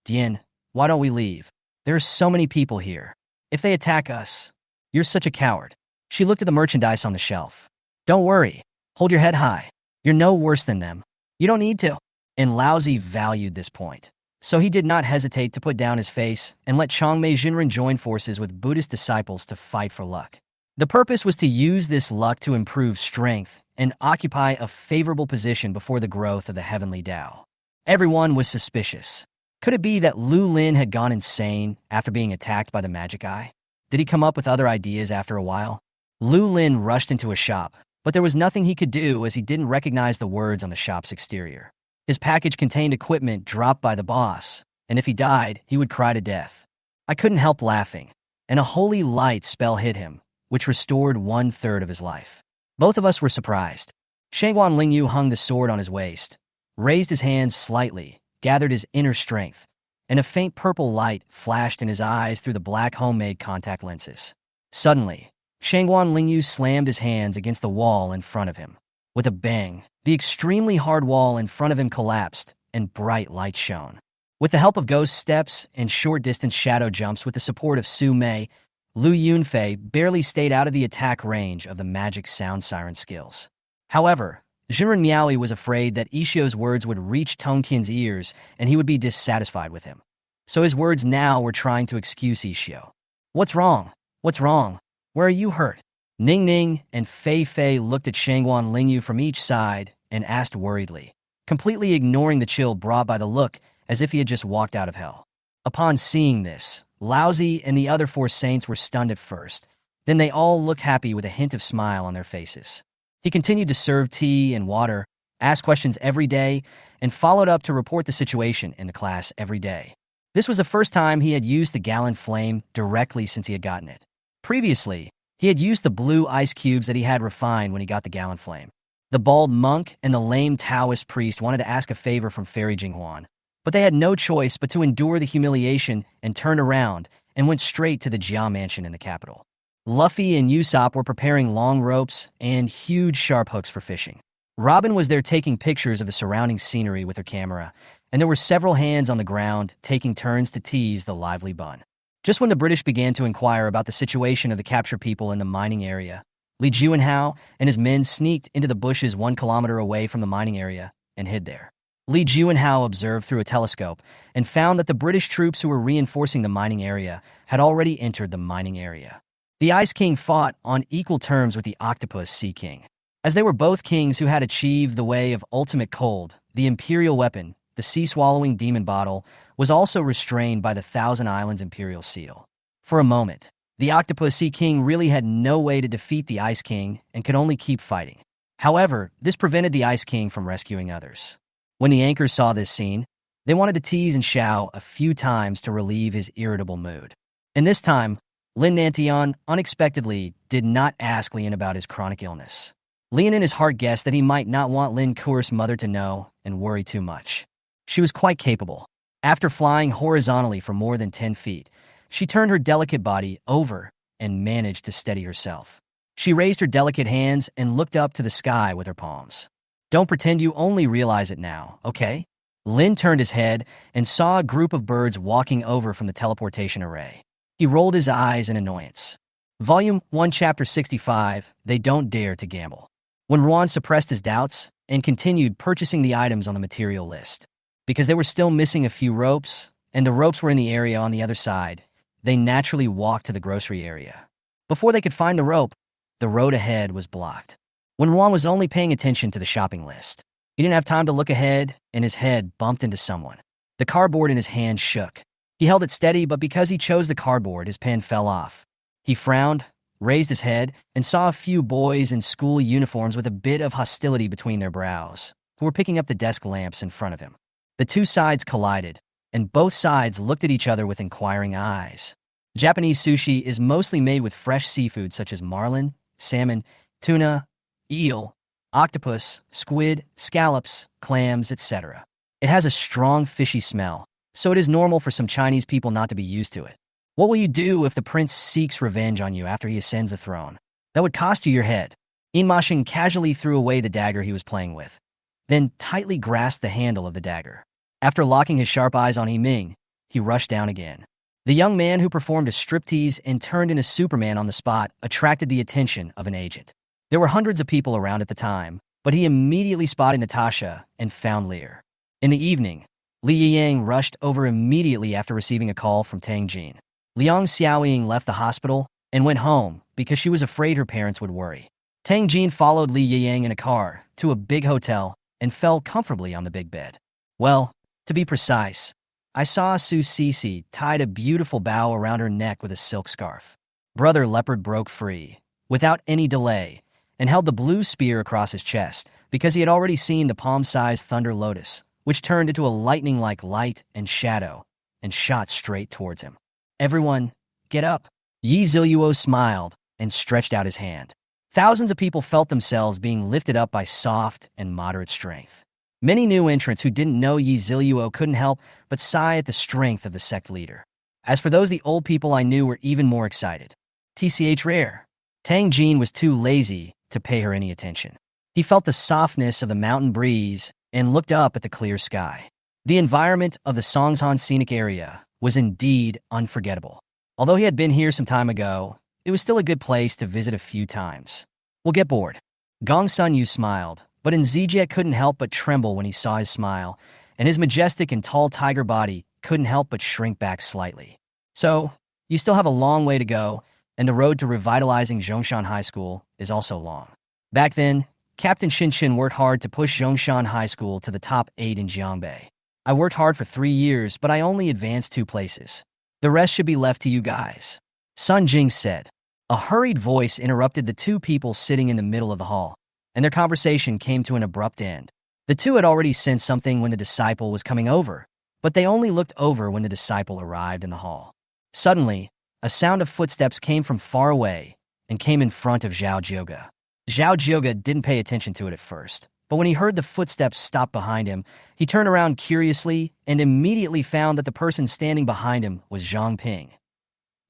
Dian, why don't we leave? There are so many people here. If they attack us, you're such a coward. She looked at the merchandise on the shelf. Don't worry. Hold your head high. You're no worse than them. You don't need to. And Laozi valued this point. So he did not hesitate to put down his face and let Changmei Jinren join forces with Buddhist disciples to fight for luck. The purpose was to use this luck to improve strength and occupy a favorable position before the growth of the heavenly Tao. Everyone was suspicious. Could it be that Lu Lin had gone insane after being attacked by the magic eye? Did he come up with other ideas after a while? Lu Lin rushed into a shop, but there was nothing he could do as he didn't recognize the words on the shop's exterior. His package contained equipment dropped by the boss, and if he died, he would cry to death. I couldn't help laughing, and a holy light spell hit him, which restored 1/3 of his life. Both of us were surprised. Shangguan Lingyu hung the sword on his waist, raised his hands slightly, gathered his inner strength, and a faint purple light flashed in his eyes through the black homemade contact lenses. Suddenly, Shangguan Lingyu slammed his hands against the wall in front of him. With a bang, the extremely hard wall in front of him collapsed, and bright light shone. With the help of ghost steps and short-distance shadow jumps with the support of Su Mei, Lu Yunfei barely stayed out of the attack range of the magic sound siren skills. However, Jinren Miaoi was afraid that Ishio's words would reach Tong Tian's ears and he would be dissatisfied with him. So his words now were trying to excuse Ishio. What's wrong? What's wrong? Where are you hurt? Ning Ning and Fei Fei looked at Shangguan Lingyu from each side and asked worriedly, completely ignoring the chill brought by the look as if he had just walked out of hell. Upon seeing this, Laozi and the other 4 saints were stunned at first. Then they all looked happy with a hint of smile on their faces. He continued to serve tea and water, asked questions every day, and followed up to report the situation in the class every day. This was the first time he had used the gallon flame directly since he had gotten it. Previously, he had used the blue ice cubes that he had refined when he got the gallon flame. The bald monk and the lame Taoist priest wanted to ask a favor from Fairy Jinghuan, but they had no choice but to endure the humiliation and turned around and went straight to the Jia mansion in the capital. Luffy and Usopp were preparing long ropes and huge sharp hooks for fishing. Robin was there taking pictures of the surrounding scenery with her camera, and there were several hands on the ground taking turns to tease the lively bun. Just when the British began to inquire about the situation of the captured people in the mining area, Li Juanhao and his men sneaked into the bushes 1 kilometer away from the mining area and hid there. Li Juanhao observed through a telescope and found that the British troops who were reinforcing the mining area had already entered the mining area. The Ice King fought on equal terms with the Octopus Sea King. As they were both kings who had achieved the way of ultimate cold, the imperial weapon, the sea-swallowing demon bottle, was also restrained by the Thousand Islands Imperial Seal. For a moment, the Octopus Sea King really had no way to defeat the Ice King and could only keep fighting. However, this prevented the Ice King from rescuing others. When the anchors saw this scene, they wanted to tease and shout a few times to relieve his irritable mood. And this time, Lin Nantian unexpectedly did not ask Lien about his chronic illness. Lien in his heart guessed that he might not want Lin Kuur's mother to know and worry too much. She was quite capable. After flying horizontally for more than 10 feet, she turned her delicate body over and managed to steady herself. She raised her delicate hands and looked up to the sky with her palms. Don't pretend you only realize it now, okay? Lin turned his head and saw a group of birds walking over from the teleportation array. He rolled his eyes in annoyance. Volume 1, Chapter 65, They Don't Dare to Gamble. When Ruan suppressed his doubts and continued purchasing the items on the material list, because they were still missing a few ropes, and the ropes were in the area on the other side, they naturally walked to the grocery area. Before they could find the rope, the road ahead was blocked. When Ruan was only paying attention to the shopping list, he didn't have time to look ahead, and his head bumped into someone. The cardboard in his hand shook. He held it steady, but because he chose the cardboard, his pen fell off. He frowned, raised his head, and saw a few boys in school uniforms with a bit of hostility between their brows, who were picking up the desk lamps in front of him. The two sides collided, and both sides looked at each other with inquiring eyes. Japanese sushi is mostly made with fresh seafood such as marlin, salmon, tuna, eel, octopus, squid, scallops, clams, etc. It has a strong fishy smell, so it is normal for some Chinese people not to be used to it. What will you do if the prince seeks revenge on you after he ascends the throne? That would cost you your head. Inmashin casually threw away the dagger he was playing with, then tightly grasped the handle of the dagger. After locking his sharp eyes on Yiming, he rushed down again. The young man who performed a striptease and turned into Superman on the spot attracted the attention of an agent. There were hundreds of people around at the time, but he immediately spotted Natasha and found Lear. In the evening, Li Yiyang rushed over immediately after receiving a call from Tang Jin. Liang Xiaoying left the hospital and went home because she was afraid her parents would worry. Tang Jin followed Li Yiyang in a car to a big hotel and fell comfortably on the big bed. Well, to be precise, I saw Su Cece tied a beautiful bow around her neck with a silk scarf. Brother Leopard broke free, without any delay, and held the blue spear across his chest because he had already seen the palm-sized Thunder Lotus, which turned into a lightning-like light and shadow and shot straight towards him. Everyone, get up. Yi Ziluo smiled and stretched out his hand. Thousands of people felt themselves being lifted up by soft and moderate strength. Many new entrants who didn't know Yi Ziluo couldn't help but sigh at the strength of the sect leader. As for the old people I knew were even more excited. TCH rare. Tang Jin was too lazy to pay her any attention. He felt the softness of the mountain breeze and looked up at the clear sky. The environment of the Songzhan scenic area was indeed unforgettable. Although he had been here some time ago, it was still a good place to visit a few times. We'll get bored. Gong Sun Yu smiled, but Nzijie couldn't help but tremble when he saw his smile, and his majestic and tall tiger body couldn't help but shrink back slightly. So, you still have a long way to go, and the road to revitalizing Zhongshan High School is also long. Back then, Captain Shinshin worked hard to push Zhongshan High School to the top 8 in Jiangbei. I worked hard for 3 years, but I only advanced 2 places. The rest should be left to you guys. Sun Jing said. A hurried voice interrupted the 2 people sitting in the middle of the hall. and their conversation came to an abrupt end. The two had already sensed something when the disciple was coming over, but they only looked over when the disciple arrived in the hall. Suddenly, a sound of footsteps came from far away and came in front of Zhao Jioga. Zhao Jioga didn't pay attention to it at first, but when he heard the footsteps stop behind him, he turned around curiously and immediately found that the person standing behind him was Zhang Ping,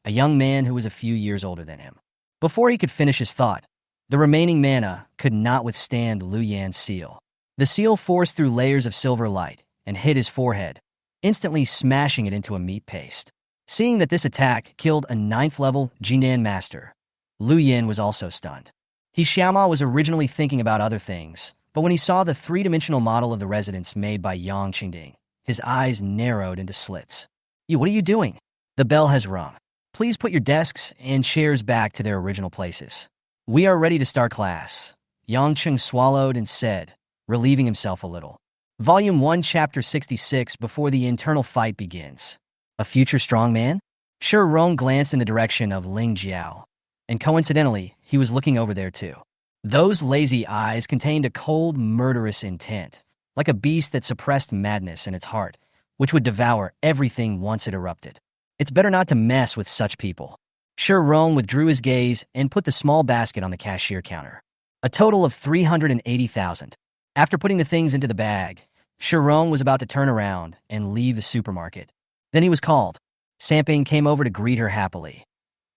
a young man who was a few years older than him. Before he could finish his thought, the remaining mana could not withstand Lu Yan's seal. The seal forced through layers of silver light and hit his forehead, instantly smashing it into a meat paste. Seeing that this attack killed a 9th-level Jinan master, Lu Yan was also stunned. Xiaoma was originally thinking about other things, but when he saw the three-dimensional model of the residence made by Yang Qingding, his eyes narrowed into slits. What are you doing? The bell has rung. Please put your desks and chairs back to their original places. We are ready to start class. Yang Cheng swallowed and said, relieving himself a little. Volume 1, Chapter 66, Before the Internal Fight Begins. A future strongman? Shi Rong glanced in the direction of Ling Jiao, and coincidentally, he was looking over there too. Those lazy eyes contained a cold, murderous intent, like a beast that suppressed madness in its heart, which would devour everything once it erupted. It's better not to mess with such people. Shi Rong withdrew his gaze and put the small basket on the cashier counter. A total of 380,000. After putting the things into the bag, Shi Rong was about to turn around and leave the supermarket. Then he was called. Samping came over to greet her happily.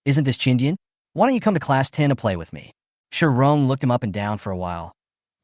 Isn't this Qindian? Why don't you come to class 10 to play with me? Shi Rong looked him up and down for a while.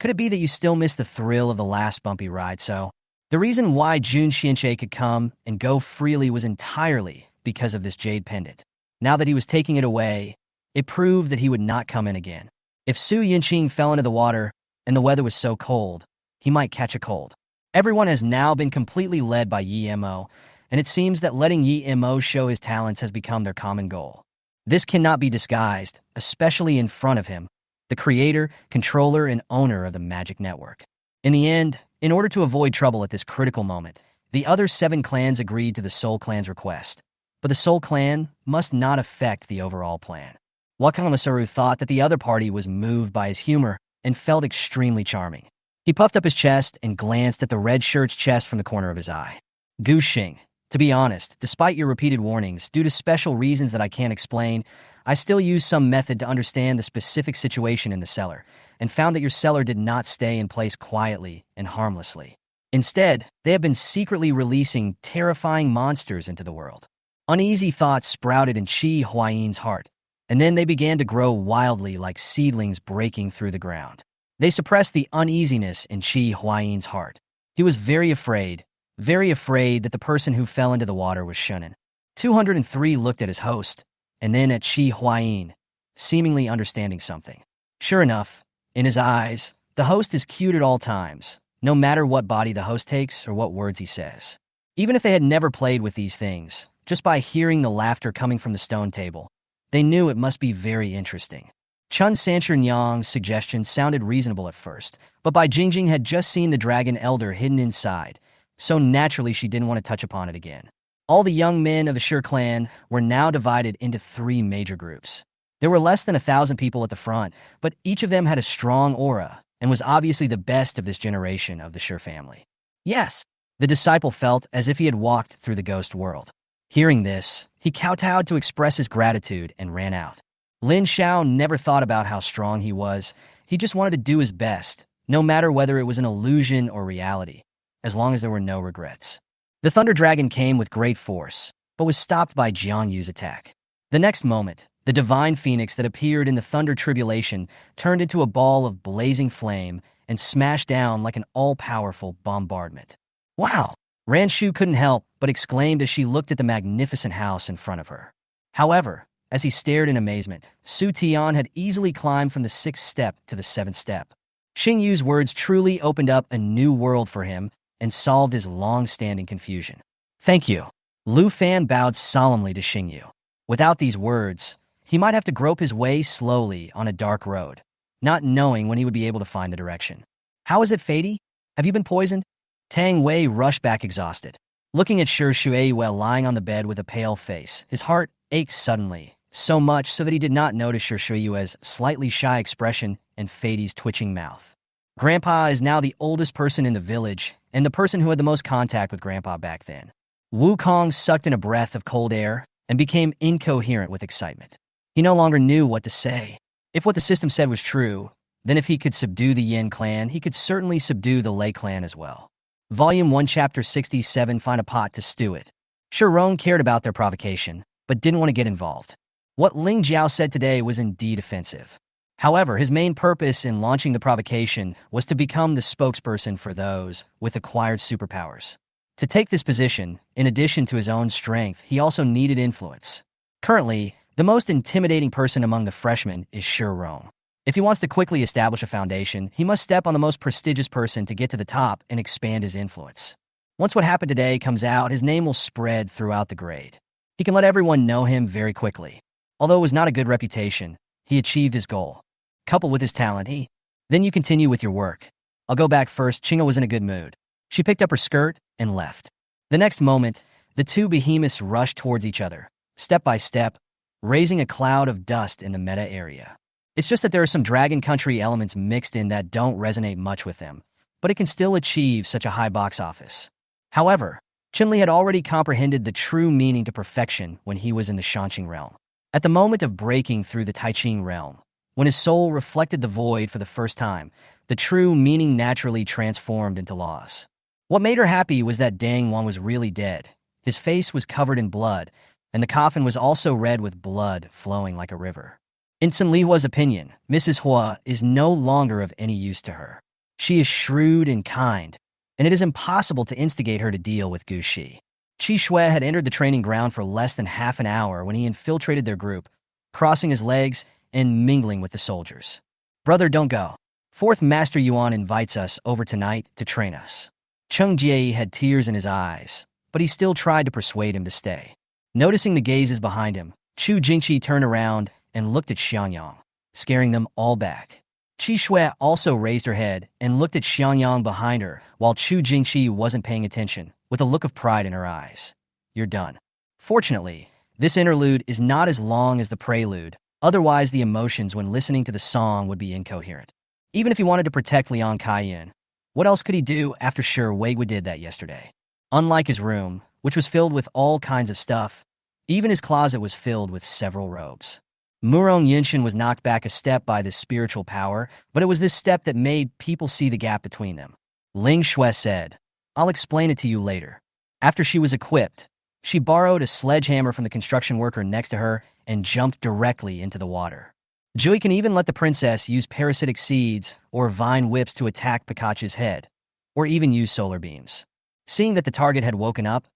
Could it be that you still miss the thrill of the last bumpy ride? So, the reason why Jun Xianche could come and go freely was entirely because of this jade pendant. Now that he was taking it away, it proved that he would not come in again. If Su Yinqing fell into the water and the weather was so cold, he might catch a cold. Everyone has now been completely led by Yi Mo, and it seems that letting Yi Mo show his talents has become their common goal. This cannot be disguised, especially in front of him, the creator, controller, and owner of the Magic Network. In the end, in order to avoid trouble at this critical moment, the other 7 clans agreed to the Soul Clan's request, but the Soul Clan must not affect the overall plan. Wakamasaru thought that the other party was moved by his humor and felt extremely charming. He puffed up his chest and glanced at the red shirt's chest from the corner of his eye. Gu Xing, to be honest, despite your repeated warnings, due to special reasons that I can't explain, I still used some method to understand the specific situation in the cellar, and found that your cellar did not stay in place quietly and harmlessly. Instead, they have been secretly releasing terrifying monsters into the world. Uneasy thoughts sprouted in Qi Huayin's heart, and then they began to grow wildly like seedlings breaking through the ground. They suppressed the uneasiness in Qi Huayin's heart. He was very afraid that the person who fell into the water was Shunan. 203 looked at his host, and then at Qi Huayin, seemingly understanding something. Sure enough, in his eyes, the host is cute at all times, no matter what body the host takes or what words he says. Even if they had never played with these things, just by hearing the laughter coming from the stone table, they knew it must be very interesting. Chun Sanchun Yang's suggestion sounded reasonable at first, but Bai Jingjing had just seen the dragon elder hidden inside, so naturally she didn't want to touch upon it again. All the young men of the Shi clan were now divided into 3 major groups. There were less than 1,000 people at the front, but each of them had a strong aura and was obviously the best of this generation of the Shi family. Yes, the disciple felt as if he had walked through the ghost world. Hearing this, he kowtowed to express his gratitude and ran out. Lin Xiao never thought about how strong he was. He just wanted to do his best, no matter whether it was an illusion or reality, as long as there were no regrets. The Thunder Dragon came with great force, but was stopped by Jiang Yu's attack. The next moment, the divine phoenix that appeared in the thunder tribulation turned into a ball of blazing flame and smashed down like an all-powerful bombardment. Wow! Ranshu couldn't help but exclaimed as she looked at the magnificent house in front of her. However, as he stared in amazement, Su Tian had easily climbed from the 6th step to the 7th step. Xing Yu's words truly opened up a new world for him and solved his long-standing confusion. Thank you. Lu Fan bowed solemnly to Xing Yu. Without these words, he might have to grope his way slowly on a dark road, not knowing when he would be able to find the direction. How is it, Fady? Have you been poisoned? Tang Wei rushed back exhausted. Looking at Shi Shuiwei lying on the bed with a pale face, his heart ached suddenly, so much so that he did not notice Shi Shuiwei's slightly shy expression and Feidi's twitching mouth. Grandpa is now the oldest person in the village and the person who had the most contact with Grandpa back then. Wukong sucked in a breath of cold air and became incoherent with excitement. He no longer knew what to say. If what the system said was true, then if he could subdue the Yin clan, he could certainly subdue the Lei clan as well. Volume 1, Chapter 67, Find a Pot to Stew It. Shirong cared about their provocation, but didn't want to get involved. What Ling Jiao said today was indeed offensive. However, his main purpose in launching the provocation was to become the spokesperson for those with acquired superpowers. To take this position, in addition to his own strength, he also needed influence. Currently, the most intimidating person among the freshmen is Shirong. If he wants to quickly establish a foundation, he must step on the most prestigious person to get to the top and expand his influence. Once what happened today comes out, his name will spread throughout the grade. He can let everyone know him very quickly. Although it was not a good reputation, he achieved his goal. Coupled with his talent, then you continue with your work. I'll go back first. Chinga was in a good mood. She picked up her skirt and left. The next moment, the two behemoths rushed towards each other, step by step, raising a cloud of dust in the meta area. It's just that there are some Dragon Country elements mixed in that don't resonate much with them, but it can still achieve such a high box office. However, Qinli had already comprehended the true meaning to perfection when he was in the Shanqing realm. At the moment of breaking through the Taiqing realm, when his soul reflected the void for the first time, the true meaning naturally transformed into laws. What made her happy was that Dang Wan was really dead. His face was covered in blood, and the coffin was also red with blood flowing like a river. In Sun Lihua's opinion, Mrs. Hua is no longer of any use to her. She is shrewd and kind, and it is impossible to instigate her to deal with Gu Shi. Qi Shui had entered the training ground for less than half an hour when he infiltrated their group, crossing his legs and mingling with the soldiers. Brother, don't go. Fourth Master Yuan invites us over tonight to train us. Cheng Jie had tears in his eyes, but he still tried to persuade him to stay. Noticing the gazes behind him, Chu Jingqi turned around and looked at Xiangyang, scaring them all back. Qi Shui also raised her head and looked at Xiangyang behind her, while Chu Jingqi wasn't paying attention, with a look of pride in her eyes. You're done. Fortunately, this interlude is not as long as the prelude, otherwise the emotions when listening to the song would be incoherent. Even if he wanted to protect Liang Kaiyan, what else could he do after Wei did that yesterday? Unlike his room, which was filled with all kinds of stuff, even his closet was filled with several robes. Murong Yinshin was knocked back a step by this spiritual power, but it was this step that made people see the gap between them. Ling Shui said, I'll explain it to you later. After she was equipped, she borrowed a sledgehammer from the construction worker next to her and jumped directly into the water. Jui can even let the princess use parasitic seeds or vine whips to attack Pikachu's head, or even use solar beams. Seeing that the target had woken up,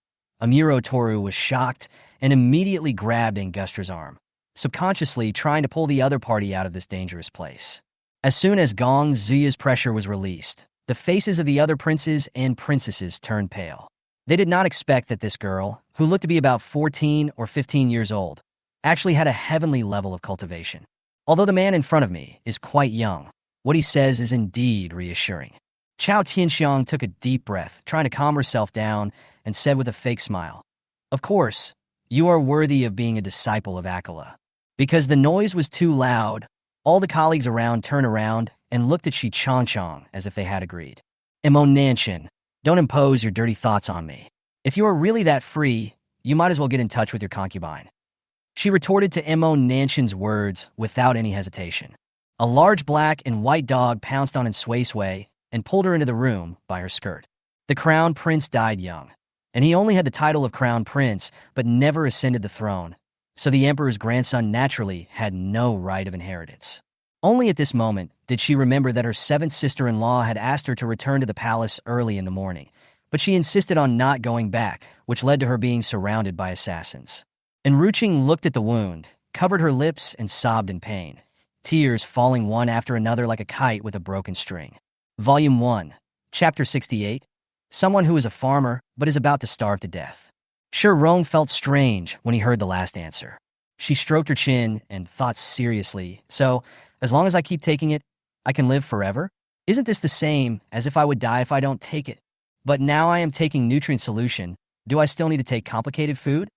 Amuro Toru was shocked and immediately grabbed Angustra's arm, subconsciously trying to pull the other party out of this dangerous place. As soon as Gong Ziya's pressure was released, the faces of the other princes and princesses turned pale. They did not expect that this girl, who looked to be about 14 or 15 years old, actually had a heavenly level of cultivation. Although the man in front of me is quite young, what he says is indeed reassuring. Chao Tianxiang took a deep breath, trying to calm herself down, and said with a fake smile, Of course, you are worthy of being a disciple of Akela. Because the noise was too loud, all the colleagues around turned around and looked at Shi Changchang as if they had agreed. Imo Nanshin, don't impose your dirty thoughts on me. If you are really that free, you might as well get in touch with your concubine. She retorted to Imo Nanshin's words without any hesitation. A large black and white dog pounced on Sui Sui and pulled her into the room by her skirt. The crown prince died young, and he only had the title of crown prince but never ascended the throne, so the emperor's grandson naturally had no right of inheritance. Only at this moment did she remember that her seventh sister-in-law had asked her to return to the palace early in the morning, but she insisted on not going back, which led to her being surrounded by assassins. Enruching looked at the wound, covered her lips, and sobbed in pain, tears falling one after another like a kite with a broken string. Volume 1, Chapter 68, Someone who is a farmer but is about to starve to death. Rong felt strange when he heard the last answer. She stroked her chin and thought seriously, so, as long as I keep taking it, I can live forever? Isn't this the same as if I would die if I don't take it? But now I am taking nutrient solution, do I still need to take complicated food?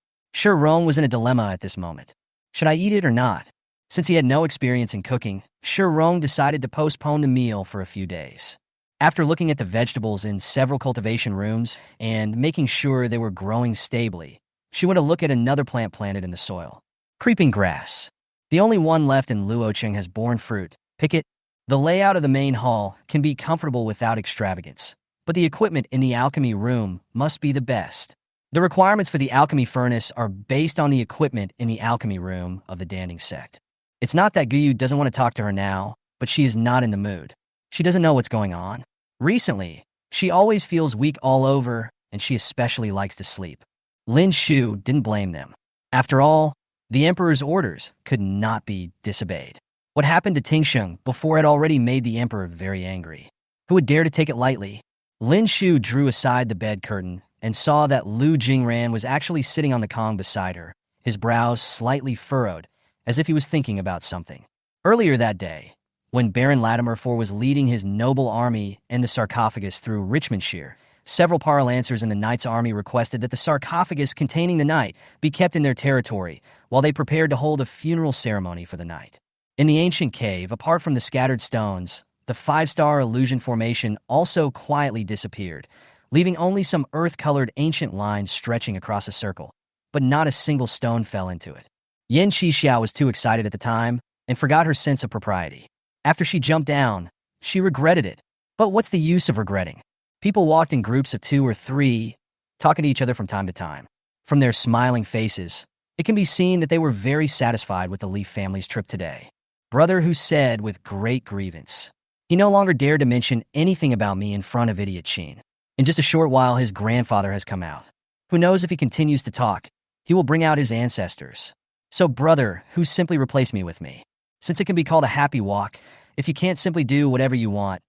Rong was in a dilemma at this moment. Should I eat it or not? Since he had no experience in cooking, Shi Rong decided to postpone the meal for a few days. After looking at the vegetables in several cultivation rooms and making sure they were growing stably, she went to look at another plant planted in the soil. Creeping grass. The only one left in Luocheng has borne fruit. Pick it. The layout of the main hall can be comfortable without extravagance, but the equipment in the alchemy room must be the best. The requirements for the alchemy furnace are based on the equipment in the alchemy room of the Danding sect. It's not that Guyu doesn't want to talk to her now, but she is not in the mood. She doesn't know what's going on. Recently, she always feels weak all over, and she especially likes to sleep. Lin Shu didn't blame them. After all, the emperor's orders could not be disobeyed. What happened to Tingsheng before had already made the emperor very angry. Who would dare to take it lightly? Lin Shu drew aside the bed curtain and saw that Lu Jingran was actually sitting on the Kong beside her, his brows slightly furrowed, as if he was thinking about something. Earlier that day, when Baron Latimer IV was leading his noble army and the sarcophagus through Richmondshire, several Paralancers in the Knight's army requested that the sarcophagus containing the knight be kept in their territory while they prepared to hold a funeral ceremony for the knight. In the ancient cave, apart from the scattered stones, the five-star illusion formation also quietly disappeared, leaving only some earth-colored ancient lines stretching across a circle, but not a single stone fell into it. Yen Xixiao was too excited at the time and forgot her sense of propriety. After she jumped down, she regretted it. But what's the use of regretting? People walked in groups of 2 or 3, talking to each other from time to time. From their smiling faces, it can be seen that they were very satisfied with the Leaf family's trip today. Brother Hu said with great grievance. He no longer dared to mention anything about me in front of Idiot Sheen. In just a short while, his grandfather has come out. Who knows if he continues to talk, he will bring out his ancestors. So brother Hu simply replaced me with me. Since it can be called a happy walk, if you can't simply do whatever you want,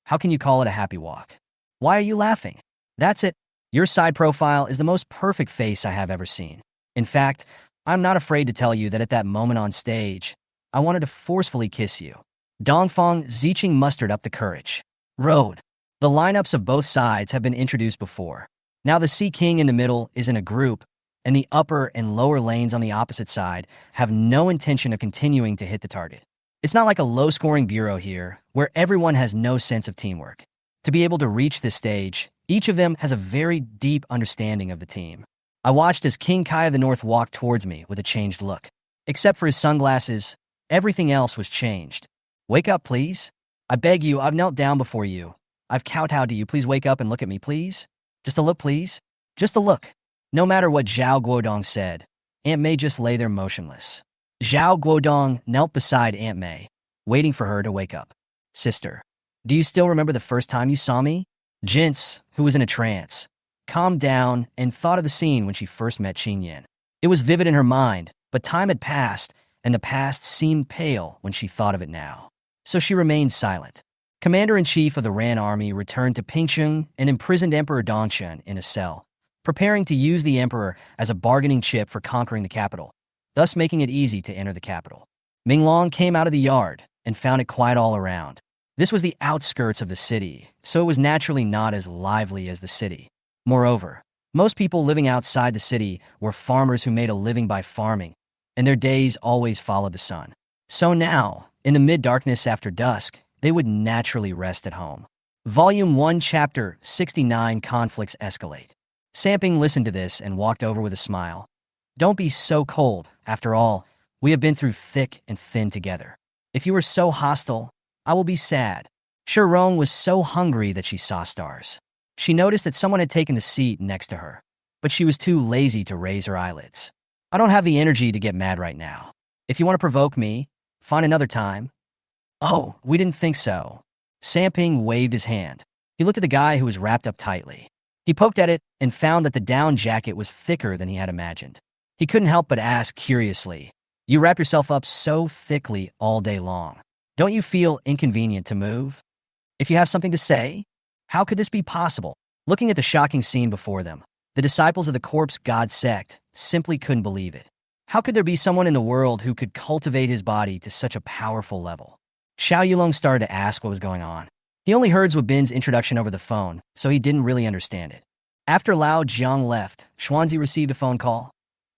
how can you call it a happy walk? Why are you laughing? That's it. Your side profile is the most perfect face I have ever seen. In fact, I'm not afraid to tell you that at that moment on stage, I wanted to forcefully kiss you. Dongfang Ziqing mustered up the courage. Road. The lineups of both sides have been introduced before. Now the Sea King in the middle is in a group, and the upper and lower lanes on the opposite side have no intention of continuing to hit the target. It's not like a low-scoring bureau here, where everyone has no sense of teamwork. To be able to reach this stage, each of them has a very deep understanding of the team. I watched as King Kai of the North walked towards me with a changed look. Except for his sunglasses, everything else was changed. Wake up, please. I beg you, I've knelt down before you. I've kowtowed to you. Please wake up and look at me, please. Just a look, please. Just a look. No matter what Zhao Guodong said, Aunt May just lay there motionless. Zhao Guodong knelt beside Aunt May, waiting for her to wake up. Sister, do you still remember the first time you saw me? Jinx, who was in a trance, calmed down and thought of the scene when she first met Qin Yan. It was vivid in her mind, but time had passed, and the past seemed pale when she thought of it now. So she remained silent. Commander-in-Chief of the Ran army returned to Pingcheng and imprisoned Emperor Dongshen in a cell, preparing to use the emperor as a bargaining chip for conquering the capital, thus making it easy to enter the capital. Minglong came out of the yard and found it quiet all around. This was the outskirts of the city, so it was naturally not as lively as the city. Moreover, most people living outside the city were farmers who made a living by farming, and their days always followed the sun. So now, in the mid-darkness after dusk, they would naturally rest at home. Volume 1, Chapter 69, Conflicts Escalate. Samping listened to this and walked over with a smile. Don't be so cold. After all, we have been through thick and thin together. If you were so hostile, I will be sad. Shi Rong was so hungry that she saw stars. She noticed that someone had taken the seat next to her, but she was too lazy to raise her eyelids. I don't have the energy to get mad right now. If you want to provoke me, find another time. Oh, we didn't think so. Samping waved his hand. He looked at the guy who was wrapped up tightly. He poked at it and found that the down jacket was thicker than he had imagined. He couldn't help but ask curiously, "You wrap yourself up so thickly all day long. Don't you feel inconvenient to move? If you have something to say, how could this be possible?" Looking at the shocking scene before them, the disciples of the Corpse God sect simply couldn't believe it. How could there be someone in the world who could cultivate his body to such a powerful level? Xiao Yulong started to ask what was going on. He only heard Zhuobin's introduction over the phone, so he didn't really understand it. After Lao Jiang left, Xuanzi received a phone call.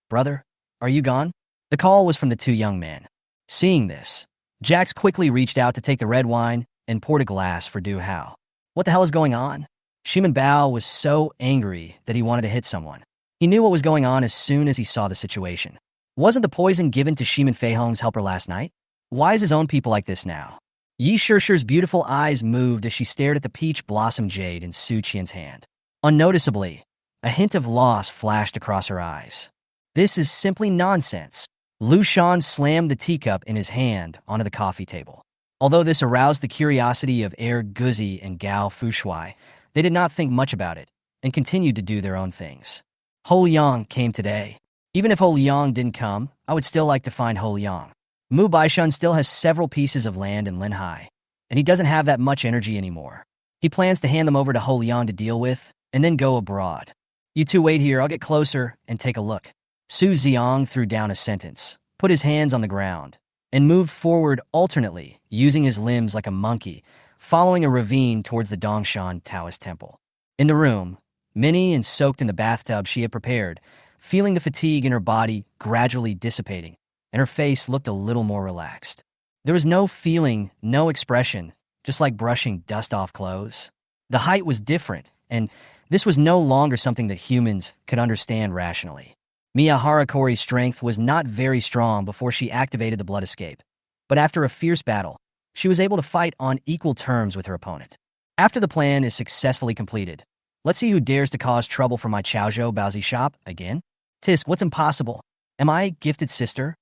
"Brother, are you gone?" The call was from the two young men. Seeing this, Jax quickly reached out to take the red wine and poured a glass for Du Hao. What the hell is going on? Shiman Bao was so angry that he wanted to hit someone. He knew what was going on as soon as he saw the situation. Wasn't the poison given to Shiman Feihong's helper last night? Why is his own people like this now? Yi Shishir's beautiful eyes moved as she stared at the peach blossom jade in Su Qian's hand. Unnoticeably, a hint of loss flashed across her eyes. This is simply nonsense. Lu Shan slammed the teacup in his hand onto the coffee table. Although this aroused the curiosity of Guzi and Gao Fushuai, they did not think much about it and continued to do their own things. Ho Liang came today. Even if Ho Liang didn't come, I would still like to find Ho Liang. Mu Baishun still has several pieces of land in Linhai, and he doesn't have that much energy anymore. He plans to hand them over to Ho Liang to deal with, and then go abroad. You two wait here, I'll get closer and take a look. Su Xiang threw down a sentence, put his hands on the ground, and moved forward alternately, using his limbs like a monkey, following a ravine towards the Dongshan Taoist temple. In the room, Minnie and soaked in the bathtub she had prepared, feeling the fatigue in her body gradually dissipating, and her face looked a little more relaxed. There was no feeling, no expression, just like brushing dust off clothes. The height was different, and this was no longer something that humans could understand rationally. Miyahara Kori's strength was not very strong before she activated the blood escape, but after a fierce battle, she was able to fight on equal terms with her opponent. After the plan is successfully completed, let's see who dares to cause trouble for my Chaozhou Baozi shop again. Tisk, what's impossible? Am I gifted sister?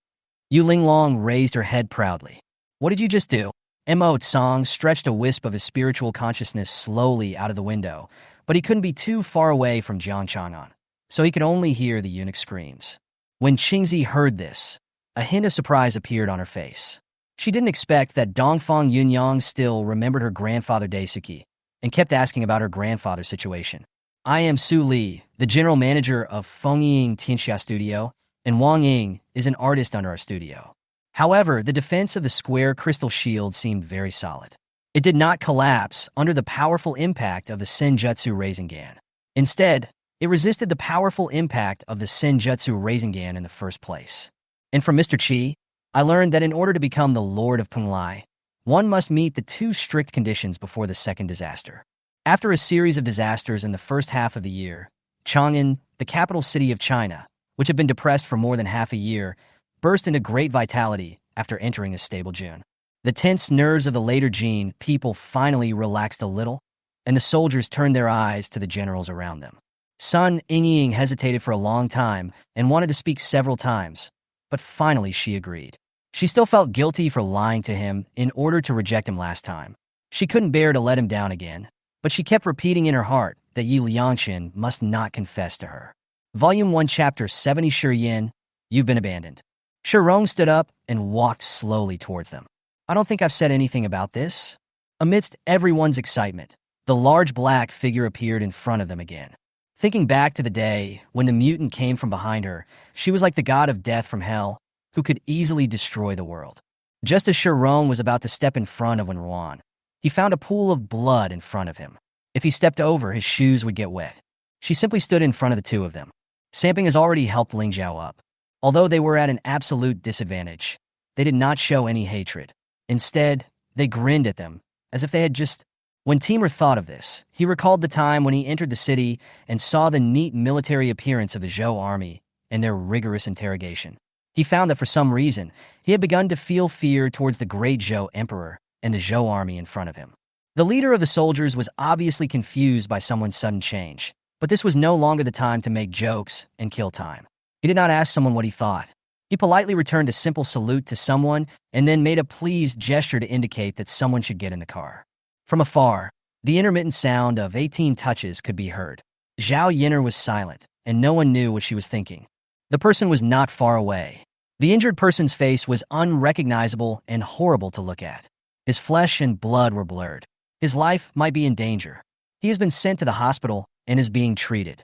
Yu Linglong raised her head proudly. What did you just do? Mo Tsang stretched a wisp of his spiritual consciousness slowly out of the window, but he couldn't be too far away from Jiang Chang'an, so he could only hear the eunuch's screams. When Qingzi heard this, a hint of surprise appeared on her face. She didn't expect that Dongfang Yunyang still remembered her grandfather Daisuke and kept asking about her grandfather's situation. I am Su Li, the general manager of Fengying Tianxia Studio, and Wang Ying is an artist under our studio. However, the defense of the square crystal shield seemed very solid. It did not collapse under the powerful impact of the Senjutsu Rasengan. Instead, it resisted the powerful impact of the Senjutsu Rasengan in the first place. And from Mr. Qi, I learned that in order to become the Lord of Penglai, one must meet the two strict conditions before the second disaster. After a series of disasters in the first half of the year, Chang'an, the capital city of China, which had been depressed for more than half a year, burst into great vitality after entering a stable June. The tense nerves of the later Jin people finally relaxed a little, and the soldiers turned their eyes to the generals around them. Sun Yingying hesitated for a long time and wanted to speak several times, but finally she agreed. She still felt guilty for lying to him in order to reject him last time. She couldn't bear to let him down again, but she kept repeating in her heart that Yi Liangqin must not confess to her. Volume 1, Chapter 70. Shi Yin, you've been abandoned. Shi Rong stood up and walked slowly towards them. I don't think I've said anything about this. Amidst everyone's excitement, the large black figure appeared in front of them again. Thinking back to the day when the mutant came from behind her, she was like the god of death from hell, who could easily destroy the world. Just as Shi Rong was about to step in front of Wenruan, he found a pool of blood in front of him. If he stepped over, his shoes would get wet. She simply stood in front of the two of them. Samping has already helped Ling Zhao up. Although they were at an absolute disadvantage, they did not show any hatred. Instead, they grinned at them, as if they had just... When Timur thought of this, he recalled the time when he entered the city and saw the neat military appearance of the Zhou army and their rigorous interrogation. He found that for some reason, he had begun to feel fear towards the great Zhou emperor and the Zhou army in front of him. The leader of the soldiers was obviously confused by someone's sudden change, but this was no longer the time to make jokes and kill time. He did not ask someone what he thought. He politely returned a simple salute to someone and then made a pleased gesture to indicate that someone should get in the car. From afar, the intermittent sound of 18 touches could be heard. Zhao Yinner was silent, and no one knew what she was thinking. The person was not far away. The injured person's face was unrecognizable and horrible to look at. His flesh and blood were blurred. His life might be in danger. He has been sent to the hospital and is being treated.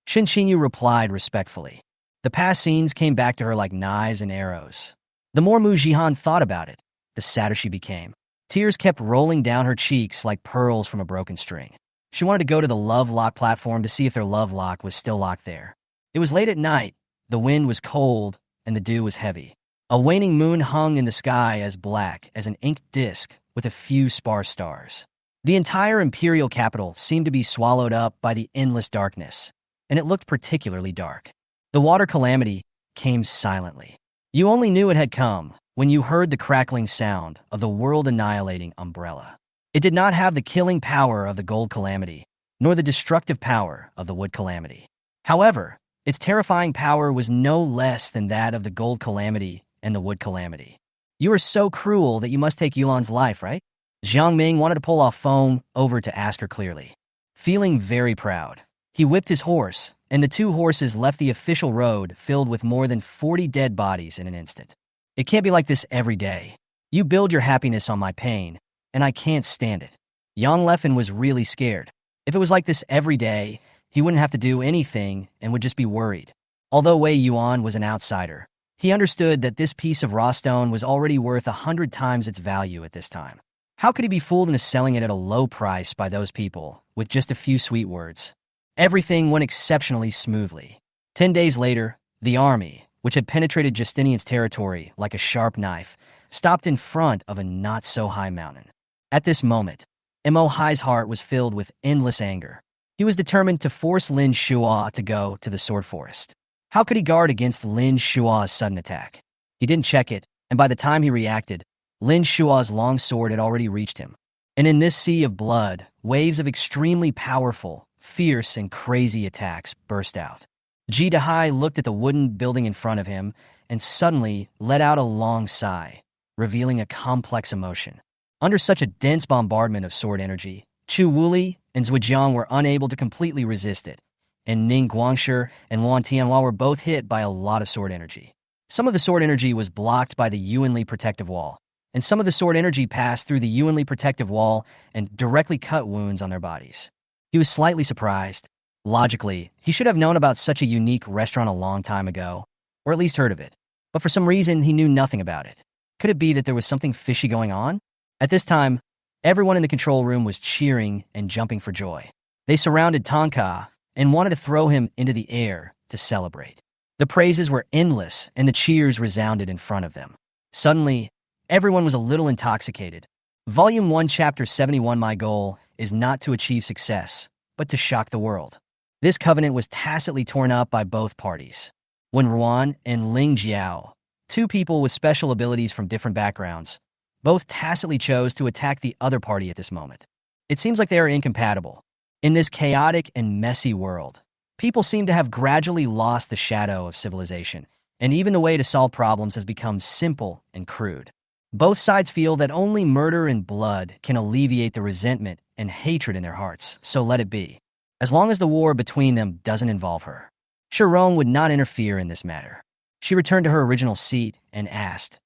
Shin Qingyu replied respectfully. The past scenes came back to her like knives and arrows. The more Mu Jihan thought about it, the sadder she became. Tears kept rolling down her cheeks like pearls from a broken string. She wanted to go to the Love Lock platform to see if their Love Lock was still locked there. It was late at night, the wind was cold, and the dew was heavy. A waning moon hung in the sky as black as an inked disk with a few sparse stars. The entire imperial capital seemed to be swallowed up by the endless darkness, and it looked particularly dark. The water calamity came silently. You only knew it had come when you heard the crackling sound of the world-annihilating umbrella. It did not have the killing power of the gold calamity, nor the destructive power of the wood calamity. However, its terrifying power was no less than that of the gold calamity and the wood calamity. You are so cruel that you must take Yulan's life, right? Jiang Ming wanted to pull off phone over to ask her clearly. Feeling very proud, he whipped his horse, and the two horses left the official road filled with more than 40 dead bodies in an instant. It can't be like this every day. You build your happiness on my pain, and I can't stand it. Yang Leffen was really scared. If it was like this every day, he wouldn't have to do anything and would just be worried. Although Wei Yuan was an outsider, he understood that this piece of raw stone was already worth 100 times its value at this time. How could he be fooled into selling it at a low price by those people, with just a few sweet words? Everything went exceptionally smoothly. 10 days later, the army, which had penetrated Justinian's territory like a sharp knife, stopped in front of a not-so-high mountain. At this moment, Mo Hai's heart was filled with endless anger. He was determined to force Lin Shua to go to the Sword Forest. How could he guard against Lin Shua's sudden attack? He didn't check it, and by the time he reacted, Lin Shua's long sword had already reached him. And in this sea of blood, waves of extremely powerful, fierce, and crazy attacks burst out. Ji Dahai looked at the wooden building in front of him and suddenly let out a long sigh, revealing a complex emotion. Under such a dense bombardment of sword energy, Chu Wuli and Zhujiang were unable to completely resist it, and Ning Guangshi and Luan Tianhua were both hit by a lot of sword energy. Some of the sword energy was blocked by the Yuanli protective wall, and some of the sword energy passed through the Yuanli protective wall and directly cut wounds on their bodies. He was slightly surprised. Logically, he should have known about such a unique restaurant a long time ago, or at least heard of it. But for some reason, he knew nothing about it. Could it be that there was something fishy going on? At this time, everyone in the control room was cheering and jumping for joy. They surrounded Tonka and wanted to throw him into the air to celebrate. The praises were endless, and the cheers resounded in front of them. Suddenly, everyone was a little intoxicated. Volume 1, Chapter 71. My goal is not to achieve success, but to shock the world. This covenant was tacitly torn up by both parties. When Ruan and Ling Jiao, two people with special abilities from different backgrounds, both tacitly chose to attack the other party at this moment. It seems like they are incompatible. In this chaotic and messy world, people seem to have gradually lost the shadow of civilization, and even the way to solve problems has become simple and crude. Both sides feel that only murder and blood can alleviate the resentment and hatred in their hearts, so let it be. As long as the war between them doesn't involve her. Shirong would not interfere in this matter. She returned to her original seat and asked,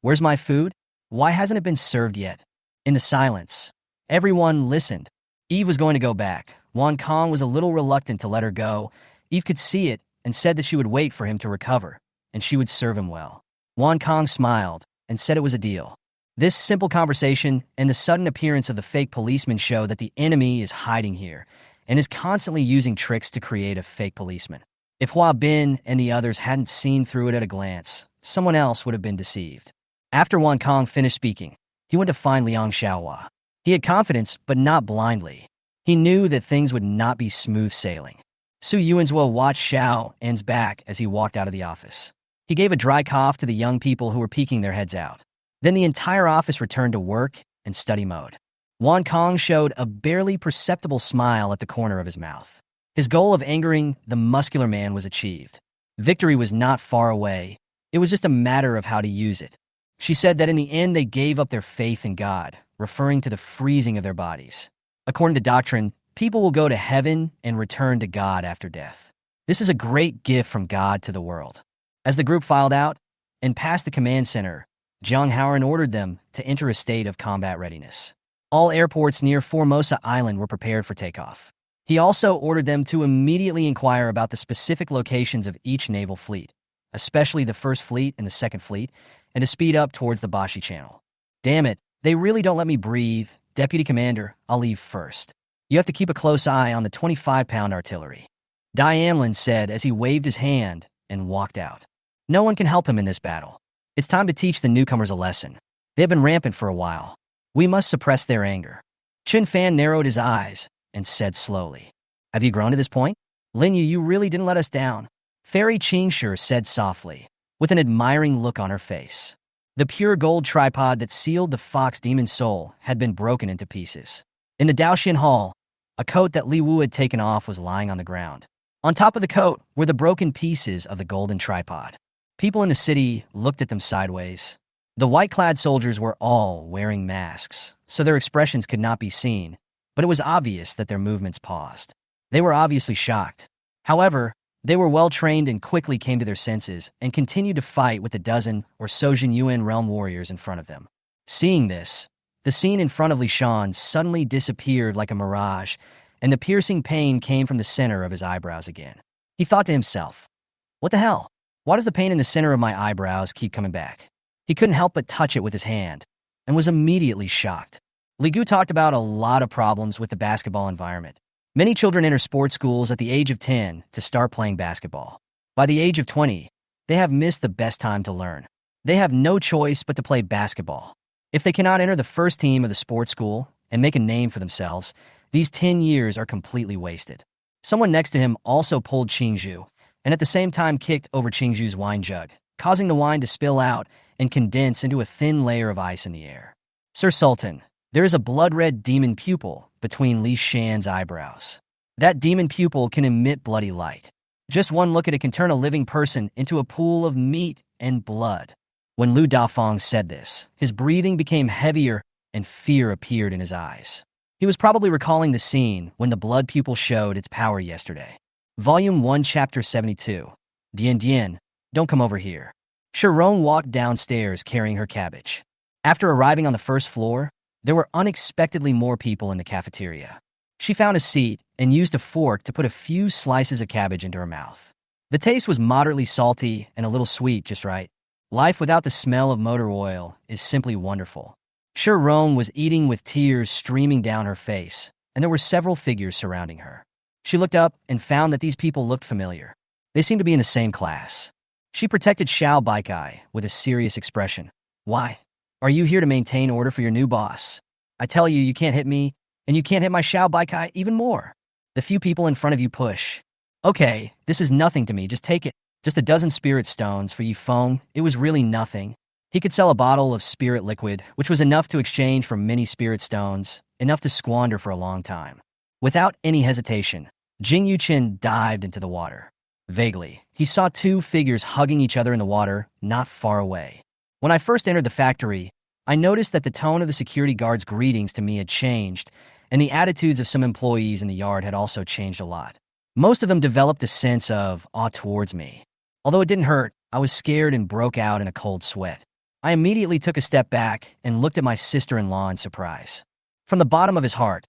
"Where's my food? Why hasn't it been served yet?" In the silence, everyone listened. Eve was going to go back. Wan Kong was a little reluctant to let her go. Eve could see it and said that she would wait for him to recover, and she would serve him well. Wan Kong smiled and said it was a deal. This simple conversation and the sudden appearance of the fake policeman show that the enemy is hiding here and is constantly using tricks to create a fake policeman. If Hua Bin and the others hadn't seen through it at a glance, someone else would have been deceived. After Wan Kong finished speaking, he went to find Liang Xiaohua. He had confidence, but not blindly. He knew that things would not be smooth sailing. Su Yuanzhuo watched Xiao En's back as he walked out of the office. He gave a dry cough to the young people who were peeking their heads out. Then the entire office returned to work and study mode. Wan Kong showed a barely perceptible smile at the corner of his mouth. His goal of angering the muscular man was achieved. Victory was not far away. It was just a matter of how to use it. She said that in the end they gave up their faith in God, referring to the freezing of their bodies. According to doctrine, people will go to heaven and return to God after death. This is a great gift from God to the world. As the group filed out and passed the command center, Zhang Haoran ordered them to enter a state of combat readiness. All airports near Formosa Island were prepared for takeoff. He also ordered them to immediately inquire about the specific locations of each naval fleet, especially the First Fleet and the Second Fleet, and to speed up towards the Bashi Channel. Damn it, they really don't let me breathe. Deputy Commander, I'll leave first. You have to keep a close eye on the 25-pound artillery. Dai Amlin said as he waved his hand and walked out. No one can help him in this battle. It's time to teach the newcomers a lesson. They have been rampant for a while. We must suppress their anger. Chen Fan narrowed his eyes and said slowly, "Have you grown to this point? Lin Yu, you really didn't let us down." Fairy Qingshi said softly, with an admiring look on her face. The pure gold tripod that sealed the fox demon soul had been broken into pieces. In the Daoxian Hall, a coat that Li Wu had taken off was lying on the ground. On top of the coat were the broken pieces of the golden tripod. People in the city looked at them sideways. The white-clad soldiers were all wearing masks, so their expressions could not be seen, but it was obvious that their movements paused. They were obviously shocked. However, they were well-trained and quickly came to their senses and continued to fight with the dozen or so Jin Yuan realm warriors in front of them. Seeing this, the scene in front of Li Shan suddenly disappeared like a mirage, and the piercing pain came from the center of his eyebrows again. He thought to himself, "What the hell? Why does the pain in the center of my eyebrows keep coming back?" He couldn't help but touch it with his hand, and was immediately shocked. Li Gu talked about a lot of problems with the basketball environment. Many children enter sports schools at the age of 10 to start playing basketball. By the age of 20, they have missed the best time to learn. They have no choice but to play basketball. If they cannot enter the first team of the sports school and make a name for themselves, these 10 years are completely wasted. Someone next to him also pulled Qingzhu, and at the same time kicked over Qingzhu's wine jug, causing the wine to spill out and condense into a thin layer of ice in the air. "Sir Sultan, there is a blood-red demon pupil between Li Shan's eyebrows. That demon pupil can emit bloody light. Just one look at it can turn a living person into a pool of meat and blood." When Lu Dafeng said this, his breathing became heavier and fear appeared in his eyes. He was probably recalling the scene when the blood pupil showed its power yesterday. Volume 1, Chapter 72. Dian Dian, don't come over here. Sharon walked downstairs carrying her cabbage. After arriving on the first floor, there were unexpectedly more people in the cafeteria. She found a seat and used a fork to put a few slices of cabbage into her mouth. The taste was moderately salty and a little sweet, just right. Life without the smell of motor oil is simply wonderful. Sharon was eating with tears streaming down her face, and there were several figures surrounding her. She looked up and found that these people looked familiar. They seemed to be in the same class. She protected Xiao Baikai with a serious expression. "Why? Are you here to maintain order for your new boss? I tell you, you can't hit me, and you can't hit my Xiao Baikai even more. The few people in front of you push. Okay, this is nothing to me, just take it. Just a dozen spirit stones for Yi Feng. It was really nothing." He could sell a bottle of spirit liquid, which was enough to exchange for many spirit stones, enough to squander for a long time. Without any hesitation, Jing Yuqin dived into the water. Vaguely, he saw two figures hugging each other in the water, not far away. When I first entered the factory, I noticed that the tone of the security guards' greetings to me had changed, and the attitudes of some employees in the yard had also changed a lot. Most of them developed a sense of awe towards me. Although it didn't hurt, I was scared and broke out in a cold sweat. I immediately took a step back and looked at my sister-in-law in surprise. From the bottom of his heart,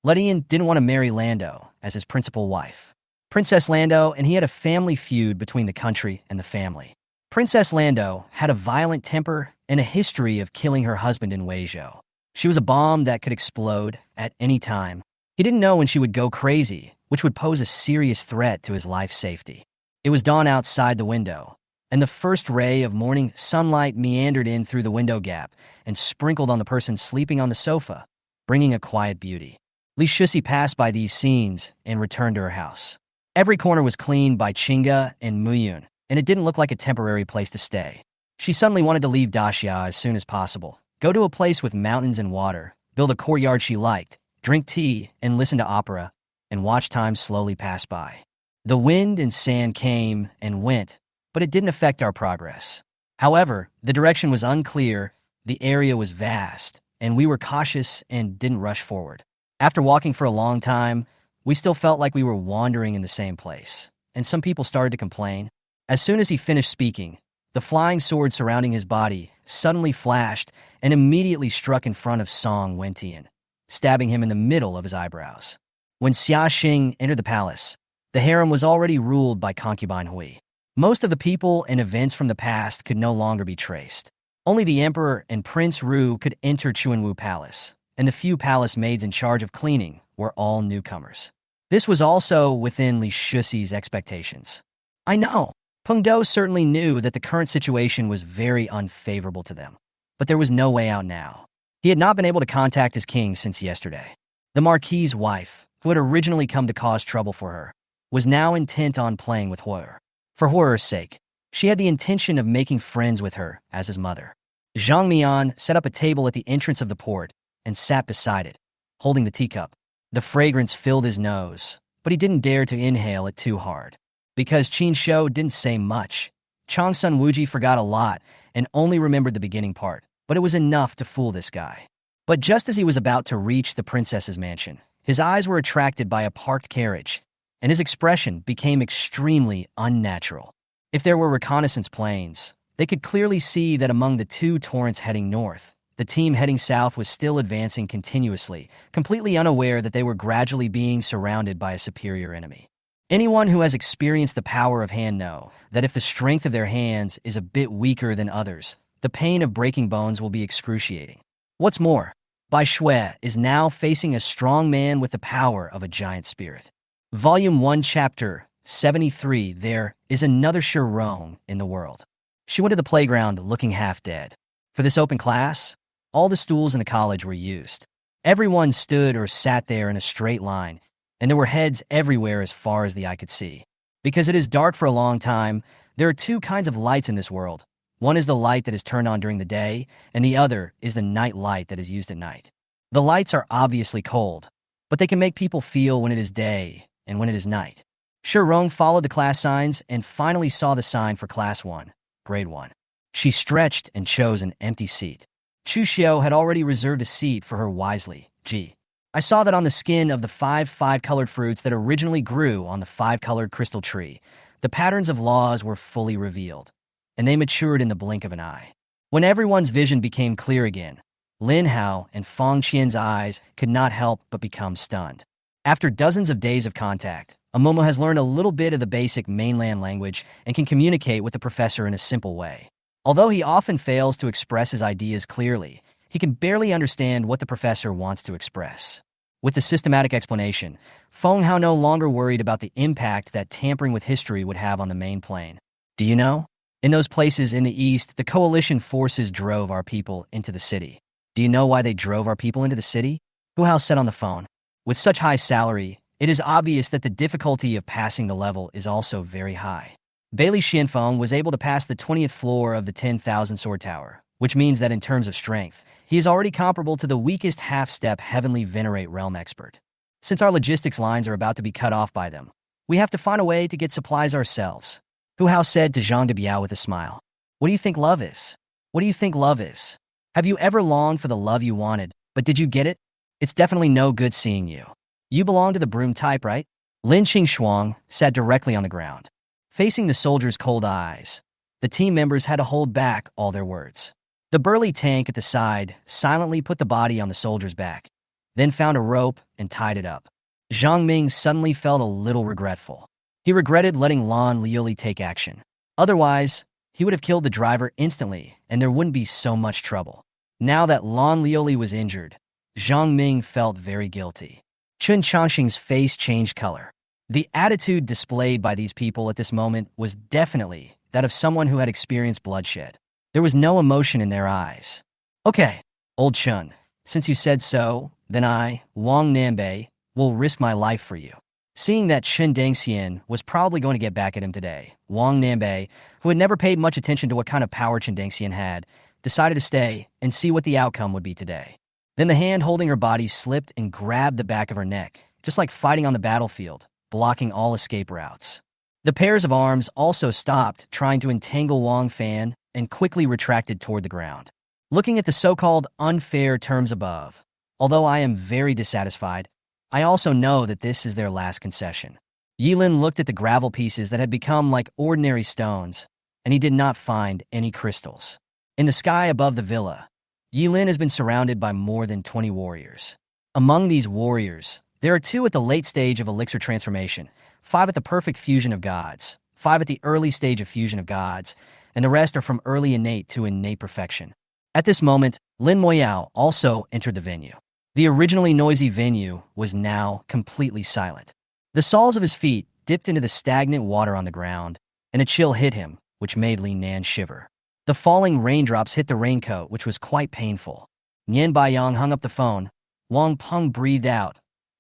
Ledian didn't want to marry Lando as his principal wife. Princess Lando and he had a family feud between the country and the family. Princess Lando had a violent temper and a history of killing her husband in Weizhou. She was a bomb that could explode at any time. He didn't know when she would go crazy, which would pose a serious threat to his life safety. It was dawn outside the window, and the first ray of morning sunlight meandered in through the window gap and sprinkled on the person sleeping on the sofa, bringing a quiet beauty. Li Shusi passed by these scenes and returned to her house. Every corner was cleaned by Chinga and Muyun, and it didn't look like a temporary place to stay. She suddenly wanted to leave Daxia as soon as possible, go to a place with mountains and water, build a courtyard she liked, drink tea and listen to opera, and watch time slowly pass by. The wind and sand came and went, but it didn't affect our progress. However, the direction was unclear, the area was vast, and we were cautious and didn't rush forward. After walking for a long time, we still felt like we were wandering in the same place, and some people started to complain. As soon as he finished speaking, the flying sword surrounding his body suddenly flashed and immediately struck in front of Song Wentian, stabbing him in the middle of his eyebrows. When Xia Xing entered the palace, the harem was already ruled by concubine Hui. Most of the people and events from the past could no longer be traced. Only the emperor and Prince Ru could enter Chuanwu Palace, and the few palace maids in charge of cleaning were all newcomers. This was also within Li Shusi's expectations. "I know. Peng Do certainly knew that the current situation was very unfavorable to them, but there was no way out now. He had not been able to contact his king since yesterday. The Marquis's wife, who had originally come to cause trouble for her, was now intent on playing with Huer. For Huer's sake, she had the intention of making friends with her as his mother. Zhang Mian set up a table at the entrance of the port and sat beside it, holding the teacup. The fragrance filled his nose, but he didn't dare to inhale it too hard. Because Qin Shou didn't say much, Chang Sun Wuji forgot a lot and only remembered the beginning part, but it was enough to fool this guy. But just as he was about to reach the princess's mansion, his eyes were attracted by a parked carriage, and his expression became extremely unnatural. If there were reconnaissance planes, they could clearly see that among the two torrents heading north, the team heading south was still advancing continuously, completely unaware that they were gradually being surrounded by a superior enemy. Anyone who has experienced the power of hand know that if the strength of their hands is a bit weaker than others, the pain of breaking bones will be excruciating. What's more, Bai Shui is now facing a strong man with the power of a giant spirit. Volume 1, Chapter 73. There is another Shi Rong in the world. She went to the playground looking half dead. For this open class, all the stools in the college were used. Everyone stood or sat there in a straight line, and there were heads everywhere as far as the eye could see. Because it is dark for a long time, there are two kinds of lights in this world. One is the light that is turned on during the day, and the other is the night light that is used at night. The lights are obviously cold, but they can make people feel when it is day and when it is night. Shi Rong followed the class signs and finally saw the sign for Class 1, Grade 1. She stretched and chose an empty seat. Chu Xiao had already reserved a seat for her wisely. Gee, I saw that on the skin of the five-colored fruits that originally grew on the five-colored crystal tree, the patterns of laws were fully revealed, and they matured in the blink of an eye. When everyone's vision became clear again, Lin Hao and Fang Qian's eyes could not help but become stunned. After dozens of days of contact, Amomo has learned a little bit of the basic mainland language and can communicate with the professor in a simple way. Although he often fails to express his ideas clearly, he can barely understand what the professor wants to express. With the systematic explanation, Feng Hao no longer worried about the impact that tampering with history would have on the main plane. Do you know? In those places in the east, the coalition forces drove our people into the city. Do you know why they drove our people into the city? Hu Hao said on the phone. With such high salary, it is obvious that the difficulty of passing the level is also very high. Bailey Xianfeng was able to pass the 20th floor of the 10,000 sword tower, which means that in terms of strength, he is already comparable to the weakest half-step Heavenly Venerate realm expert. Since our logistics lines are about to be cut off by them, we have to find a way to get supplies ourselves. Hu Hao said to Zhang Debiao with a smile. What do you think love is? What do you think love is? Have you ever longed for the love you wanted, but did you get it? It's definitely no good seeing you. You belong to the broom type, right? Lin Qingxuang sat directly on the ground. Facing the soldiers' cold eyes, the team members had to hold back all their words. The burly tank at the side silently put the body on the soldier's back, then found a rope and tied it up. Zhang Ming suddenly felt a little regretful. He regretted letting Lan Liuli take action. Otherwise, he would have killed the driver instantly, and there wouldn't be so much trouble. Now that Lan Liuli was injured, Zhang Ming felt very guilty. Chun Changxing's face changed color. The attitude displayed by these people at this moment was definitely that of someone who had experienced bloodshed. There was no emotion in their eyes. Okay, old Chun, since you said so, then I, Wang Nanbei, will risk my life for you. Seeing that Chen Dengxian was probably going to get back at him today, Wang Nanbei, who had never paid much attention to what kind of power Chen Dengxian had, decided to stay and see what the outcome would be today. Then the hand holding her body slipped and grabbed the back of her neck, just like fighting on the battlefield, blocking all escape routes. The pairs of arms also stopped trying to entangle Wang Fan and quickly retracted toward the ground. Looking at the so-called unfair terms above, although I am very dissatisfied, I also know that this is their last concession. Yilin looked at the gravel pieces that had become like ordinary stones, and he did not find any crystals. In the sky above the villa, Yilin has been surrounded by more than 20 warriors. Among these warriors, there are 2 at the late stage of elixir transformation, 5 at the perfect fusion of gods, 5 at the early stage of fusion of gods, and the rest are from early innate to innate perfection. At this moment, Lin Moyao also entered the venue. The originally noisy venue was now completely silent. The soles of his feet dipped into the stagnant water on the ground, and a chill hit him, which made Li Nan shiver. The falling raindrops hit the raincoat, which was quite painful. Nian Baiyang hung up the phone. Wang Peng breathed out,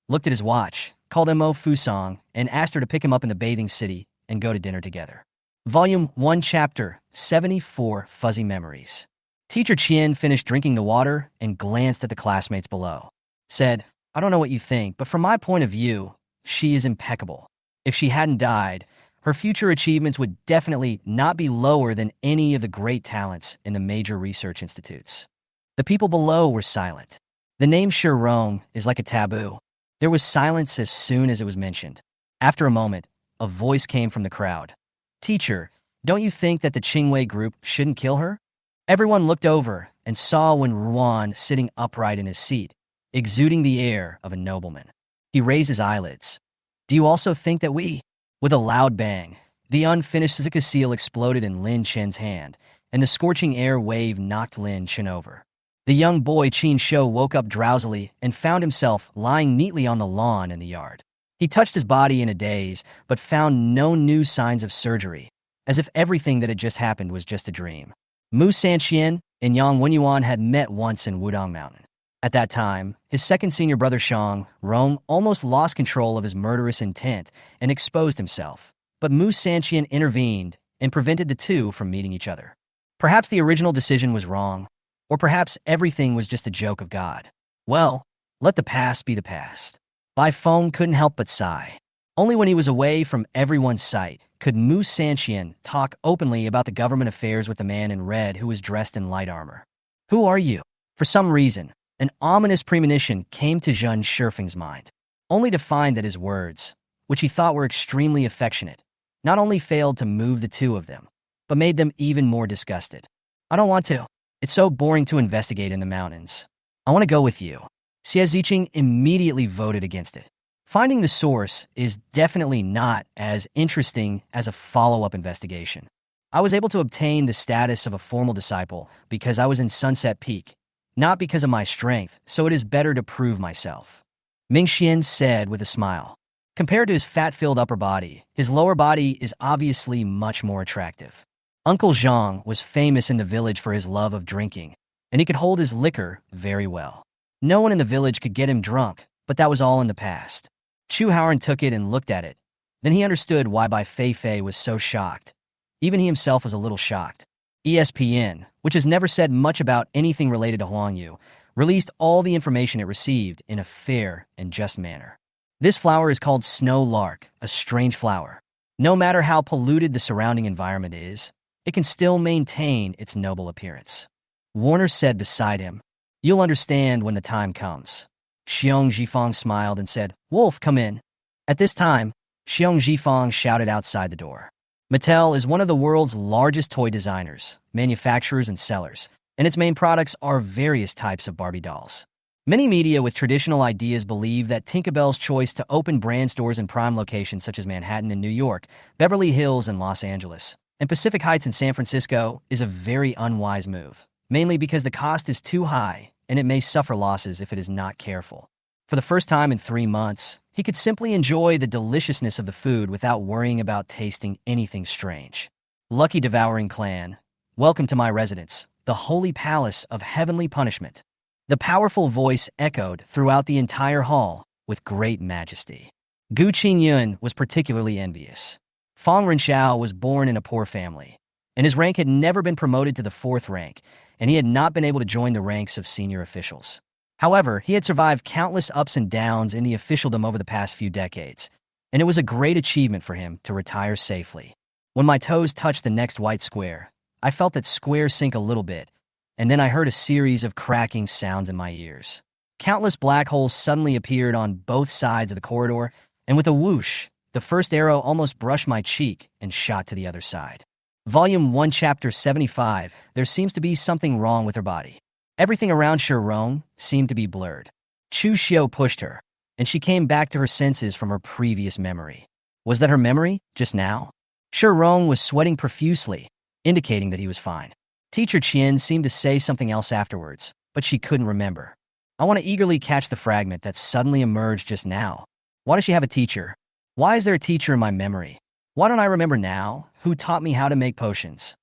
looked at his watch, called Mo Fusang, and asked her to pick him up in the bathing city and go to dinner together. Volume 1, Chapter 74, Fuzzy Memories. Teacher Qian finished drinking the water and glanced at the classmates below. Said, "I don't know what you think, but from my point of view, she is impeccable. If she hadn't died, her future achievements would definitely not be lower than any of the great talents in the major research institutes." The people below were silent. The name Shirong is like a taboo. There was silence as soon as it was mentioned. After a moment, a voice came from the crowd. "Teacher, don't you think that the Qingwei group shouldn't kill her?" Everyone looked over and saw Wen Ruan sitting upright in his seat, exuding the air of a nobleman. He raised his eyelids. "Do you also think that we—" With a loud bang, the unfinished Zika seal exploded in Lin Chen's hand, and the scorching air wave knocked Lin Chen over. The young boy Qin Shou woke up drowsily and found himself lying neatly on the lawn in the yard. He touched his body in a daze, but found no new signs of surgery, as if everything that had just happened was just a dream. Mu Sanqian and Yang Wenyuan had met once in Wudong Mountain. At that time, his second senior brother Shang Rong almost lost control of his murderous intent and exposed himself, but Mu Sanqian intervened and prevented the two from meeting each other. Perhaps the original decision was wrong, or perhaps everything was just a joke of God. Well, let the past be the past. Bai Feng couldn't help but sigh. Only when he was away from everyone's sight could Mu Sanqian talk openly about the government affairs with the man in red who was dressed in light armor. "Who are you?" For some reason, an ominous premonition came to Zheng Shifeng's mind, only to find that his words, which he thought were extremely affectionate, not only failed to move the two of them, but made them even more disgusted. "I don't want to. It's so boring to investigate in the mountains. I want to go with you." Xie Ziqing immediately voted against it. Finding the source is definitely not as interesting as a follow-up investigation. I was able to obtain the status of a formal disciple because I was in Sunset Peak, not because of my strength, so it is better to prove myself. Ming Xian said with a smile. Compared to his fat-filled upper body, his lower body is obviously much more attractive. Uncle Zhang was famous in the village for his love of drinking, and he could hold his liquor very well. No one in the village could get him drunk, but that was all in the past. Chu Haoran took it and looked at it. Then he understood why Bai Fei was so shocked. Even he himself was a little shocked. ESPN, which has never said much about anything related to Huang Yu, released all the information it received in a fair and just manner. This flower is called snow lark, a strange flower. No matter how polluted the surrounding environment is, it can still maintain its noble appearance. Warner said beside him, "You'll understand when the time comes." Xiong Zhifang smiled and said, "Wolf, come in." At this time, Xiong Zhifang shouted outside the door. Mattel is one of the world's largest toy designers, manufacturers, and sellers, and its main products are various types of Barbie dolls. Many media with traditional ideas believe that Tinkerbell's choice to open brand stores in prime locations such as Manhattan in New York, Beverly Hills in Los Angeles, and Pacific Heights in San Francisco is a very unwise move, mainly because the cost is too high and it may suffer losses if it is not careful. For the first time in 3 months, he could simply enjoy the deliciousness of the food without worrying about tasting anything strange. Lucky Devouring Clan, welcome to my residence, the holy palace of heavenly punishment. The powerful voice echoed throughout the entire hall with great majesty. Gu Qingyun was particularly envious. Fang Renshao was born in a poor family, and his rank had never been promoted to the 4th rank, and he had not been able to join the ranks of senior officials. However, he had survived countless ups and downs in the officialdom over the past few decades, and it was a great achievement for him to retire safely. When my toes touched the next white square, I felt that square sink a little bit, and then I heard a series of cracking sounds in my ears. Countless black holes suddenly appeared on both sides of the corridor, and with a whoosh, the first arrow almost brushed my cheek and shot to the other side. Volume 1, Chapter 75, there seems to be something wrong with her body. Everything around Shirong seemed to be blurred. Chu Xiu pushed her, and she came back to her senses from her previous memory. Was that her memory, just now? Shirong was sweating profusely, indicating that he was fine. Teacher Qian seemed to say something else afterwards, but she couldn't remember. I want to eagerly catch the fragment that suddenly emerged just now. Why does she have a teacher? Why is there a teacher in my memory? Why don't I remember now? Who taught me how to make potions?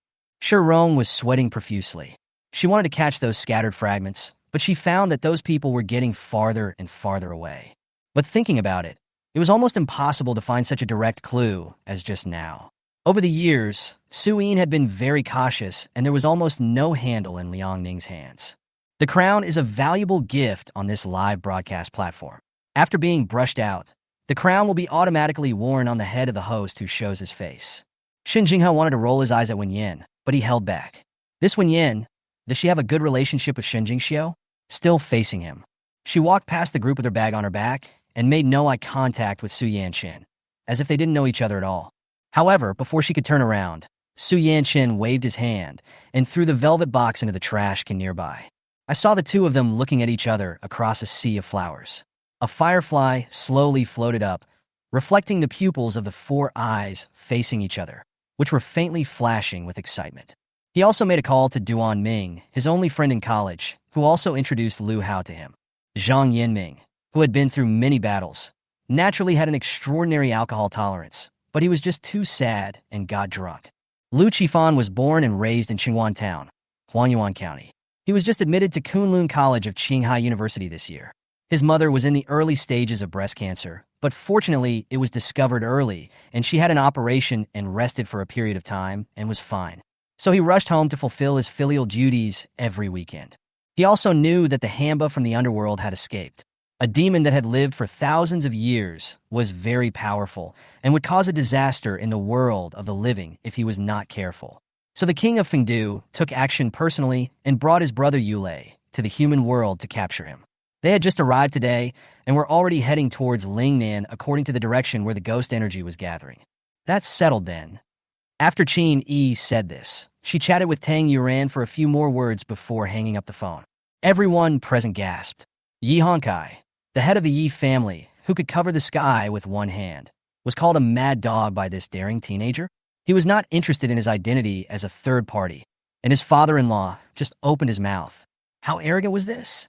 Sharon was sweating profusely. She wanted to catch those scattered fragments, but she found that those people were getting farther and farther away. But thinking about it, it was almost impossible to find such a direct clue as just now. Over the years, Suyin had been very cautious, and there was almost no handle in Liang Ning's hands. The crown is a valuable gift on this live broadcast platform. After being brushed out, the crown will be automatically worn on the head of the host who shows his face. Shin Jinghe wanted to roll his eyes at Wen Yin, but he held back. This Wen Yin, does she have a good relationship with Shin Jingxiu? Still facing him. She walked past the group with her bag on her back and made no eye contact with Su Yanqin, as if they didn't know each other at all. However, before she could turn around, Su Yanqin waved his hand and threw the velvet box into the trash can nearby. I saw the two of them looking at each other across a sea of flowers. A firefly slowly floated up, reflecting the pupils of the four eyes facing each other, which were faintly flashing with excitement. He also made a call to Duan Ming, his only friend in college, who also introduced Lu Hao to him. Zhang Yinming, who had been through many battles, naturally had an extraordinary alcohol tolerance, but he was just too sad and got drunk. Lu Qifan was born and raised in Qingyuan Town, Huanyuan County. He was just admitted to Kunlun College of Qinghai University this year. His mother was in the early stages of breast cancer, but fortunately it was discovered early, and she had an operation and rested for a period of time and was fine. So he rushed home to fulfill his filial duties every weekend. He also knew that the Hamba from the underworld had escaped. A demon that had lived for thousands of years was very powerful and would cause a disaster in the world of the living if he was not careful. So the king of Fengdu took action personally and brought his brother Yulei to the human world to capture him. They had just arrived today and were already heading towards Lingnan according to the direction where the ghost energy was gathering. That's settled then. After Qin Yi said this, she chatted with Tang Yuran for a few more words before hanging up the phone. Everyone present gasped. Yi Honkai, the head of the Yi family, who could cover the sky with one hand, was called a mad dog by this daring teenager. He was not interested in his identity as a third party, and his father-in-law just opened his mouth. How arrogant was this?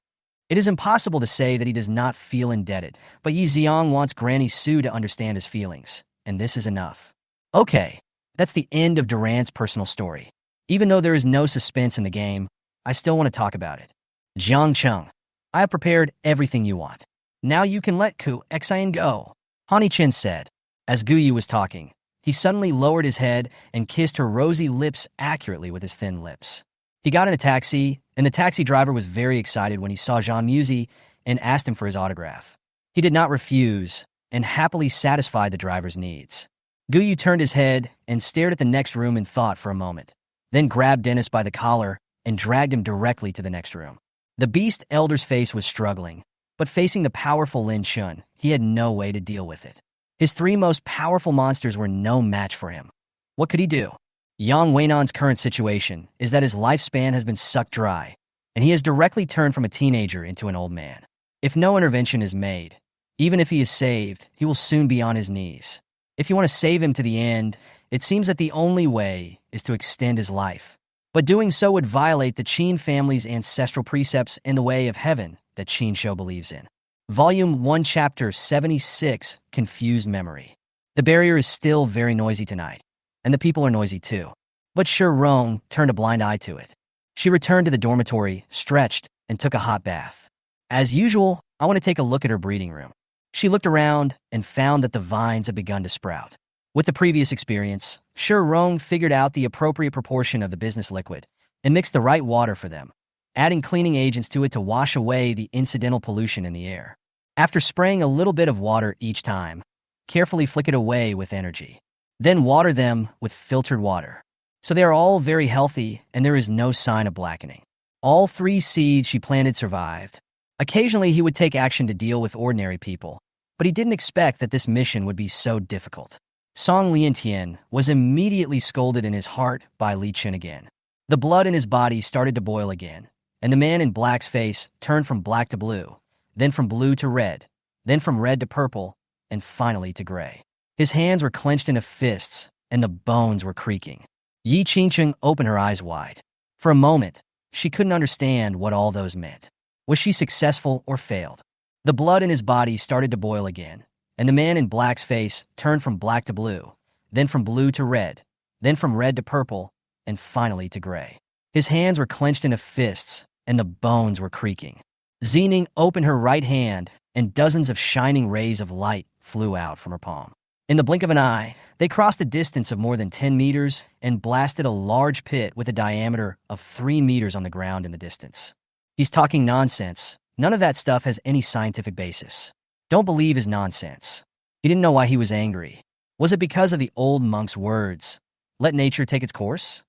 It is impossible to say that he does not feel indebted, but Yi Xiang wants Granny Su to understand his feelings, and this is enough. Okay, that's the end of Durant's personal story. Even though there is no suspense in the game, I still want to talk about it. Jiang Cheng, I have prepared everything you want. Now you can let Ku Xian go, Hani Chen said. As Gu Yu was talking, he suddenly lowered his head and kissed her rosy lips accurately with his thin lips. He got in a taxi, and the taxi driver was very excited when he saw Jean Musi and asked him for his autograph. He did not refuse and happily satisfied the driver's needs. Gu Yu turned his head and stared at the next room in thought for a moment, then grabbed Dennis by the collar and dragged him directly to the next room. The beast elder's face was struggling, but facing the powerful Lin Chun, he had no way to deal with it. His three most powerful monsters were no match for him. What could he do? Yang Weinan's current situation is that his lifespan has been sucked dry, and he has directly turned from a teenager into an old man. If no intervention is made, even if he is saved, he will soon be on his knees. If you want to save him to the end, it seems that the only way is to extend his life. But doing so would violate the Qin family's ancestral precepts in the way of heaven that Qin Shou believes in. Volume 1, Chapter 76, Confused Memory. The barrier is still very noisy tonight, and the people are noisy too. But Shi Rong turned a blind eye to it. She returned to the dormitory, stretched, and took a hot bath. As usual, I want to take a look at her breeding room. She looked around and found that the vines had begun to sprout. With the previous experience, Shi Rong figured out the appropriate proportion of the business liquid and mixed the right water for them, adding cleaning agents to it to wash away the incidental pollution in the air. After spraying a little bit of water each time, carefully flick it away with energy. Then water them with filtered water. So they are all very healthy and there is no sign of blackening. All 3 seeds she planted survived. Occasionally he would take action to deal with ordinary people, but he didn't expect that this mission would be so difficult. Song Liantian was immediately scolded in his heart by Li Chen again. The blood in his body started to boil again, and the man in black's face turned from black to blue, then from blue to red, then from red to purple, and finally to gray. His hands were clenched into fists, and the bones were creaking. Yi Qingcheng opened her eyes wide. For a moment, she couldn't understand what all those meant. Was she successful or failed? The blood in his body started to boil again, and the man in black's face turned from black to blue, then from blue to red, then from red to purple, and finally to gray. His hands were clenched into fists, and the bones were creaking. Xining opened her right hand, and dozens of shining rays of light flew out from her palm. In the blink of an eye, they crossed a distance of more than 10 meters and blasted a large pit with a diameter of 3 meters on the ground in the distance. He's talking nonsense. None of that stuff has any scientific basis. Don't believe his nonsense. He didn't know why he was angry. Was it because of the old monk's words? Let nature take its course?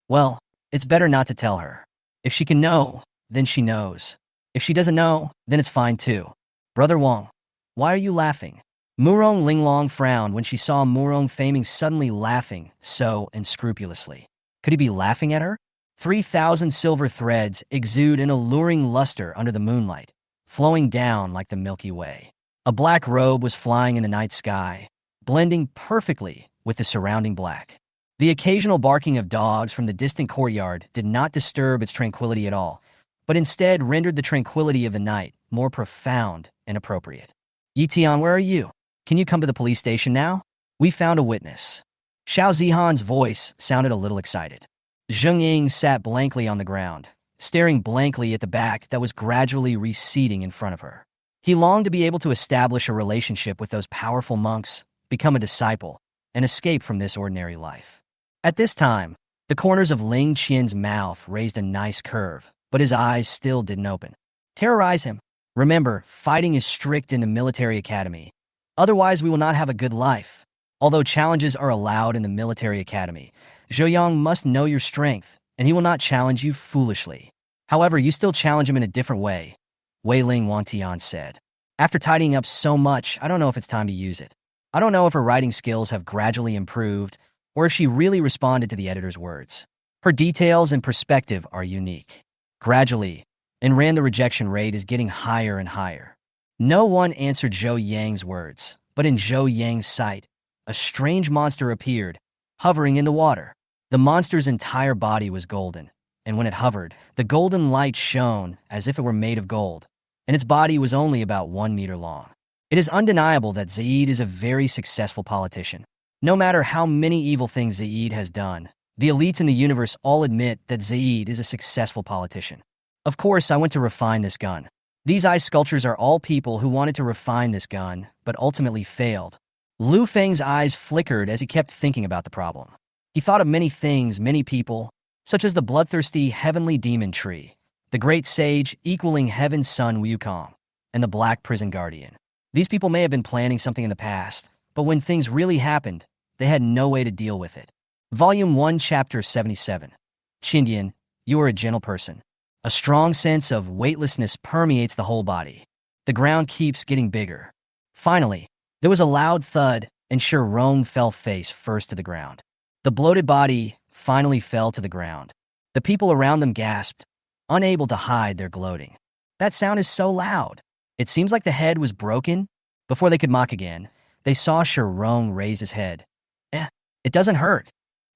Well, it's better not to tell her. If she can know, then she knows. If she doesn't know, then it's fine too. Brother Wang, why are you laughing? Murong Linglong frowned when she saw Murong Faming suddenly laughing so unscrupulously. Could he be laughing at her? 3,000 silver threads exude an alluring luster under the moonlight, flowing down like the Milky Way. A black robe was flying in the night sky, blending perfectly with the surrounding black. The occasional barking of dogs from the distant courtyard did not disturb its tranquility at all, but instead rendered the tranquility of the night more profound and appropriate. Yitian, where are you? Can you come to the police station now? We found a witness. Xiao Zihan's voice sounded a little excited. Zheng Ying sat blankly on the ground, staring blankly at the back that was gradually receding in front of her. He longed to be able to establish a relationship with those powerful monks, become a disciple, and escape from this ordinary life. At this time, the corners of Ling Qian's mouth raised a nice curve, but his eyes still didn't open. Terrorize him. Remember, fighting is strict in the military academy. Otherwise, we will not have a good life. Although challenges are allowed in the military academy, Zhou must know your strength, and he will not challenge you foolishly. However, you still challenge him in a different way, Wei Ling Wantian said. After tidying up so much, I don't know if it's time to use it. I don't know if her writing skills have gradually improved, or if she really responded to the editor's words. Her details and perspective are unique. Gradually, the rejection rate is getting higher and higher. No one answered Zhou Yang's words, but in Zhou Yang's sight, a strange monster appeared, hovering in the water. The monster's entire body was golden, and when it hovered, the golden light shone as if it were made of gold, and its body was only about 1 meter long. It is undeniable that Zaid is a very successful politician. No matter how many evil things Zaid has done, the elites in the universe all admit that Zaid is a successful politician. Of course, I went to refine this gun. These eye sculptures are all people who wanted to refine this gun, but ultimately failed. Lu Feng's eyes flickered as he kept thinking about the problem. He thought of many things, many people, such as the bloodthirsty heavenly demon tree, the great sage equaling heaven's son Wukong, and the black prison guardian. These people may have been planning something in the past, but when things really happened, they had no way to deal with it. Volume 1, Chapter 77. Qindian, you are a gentle person. A strong sense of weightlessness permeates the whole body. The ground keeps getting bigger. Finally, there was a loud thud, and Shirong fell face first to the ground. The bloated body finally fell to the ground. The people around them gasped, unable to hide their gloating. That sound is so loud. It seems like the head was broken. Before they could mock again, they saw Shirong raise his head. It doesn't hurt.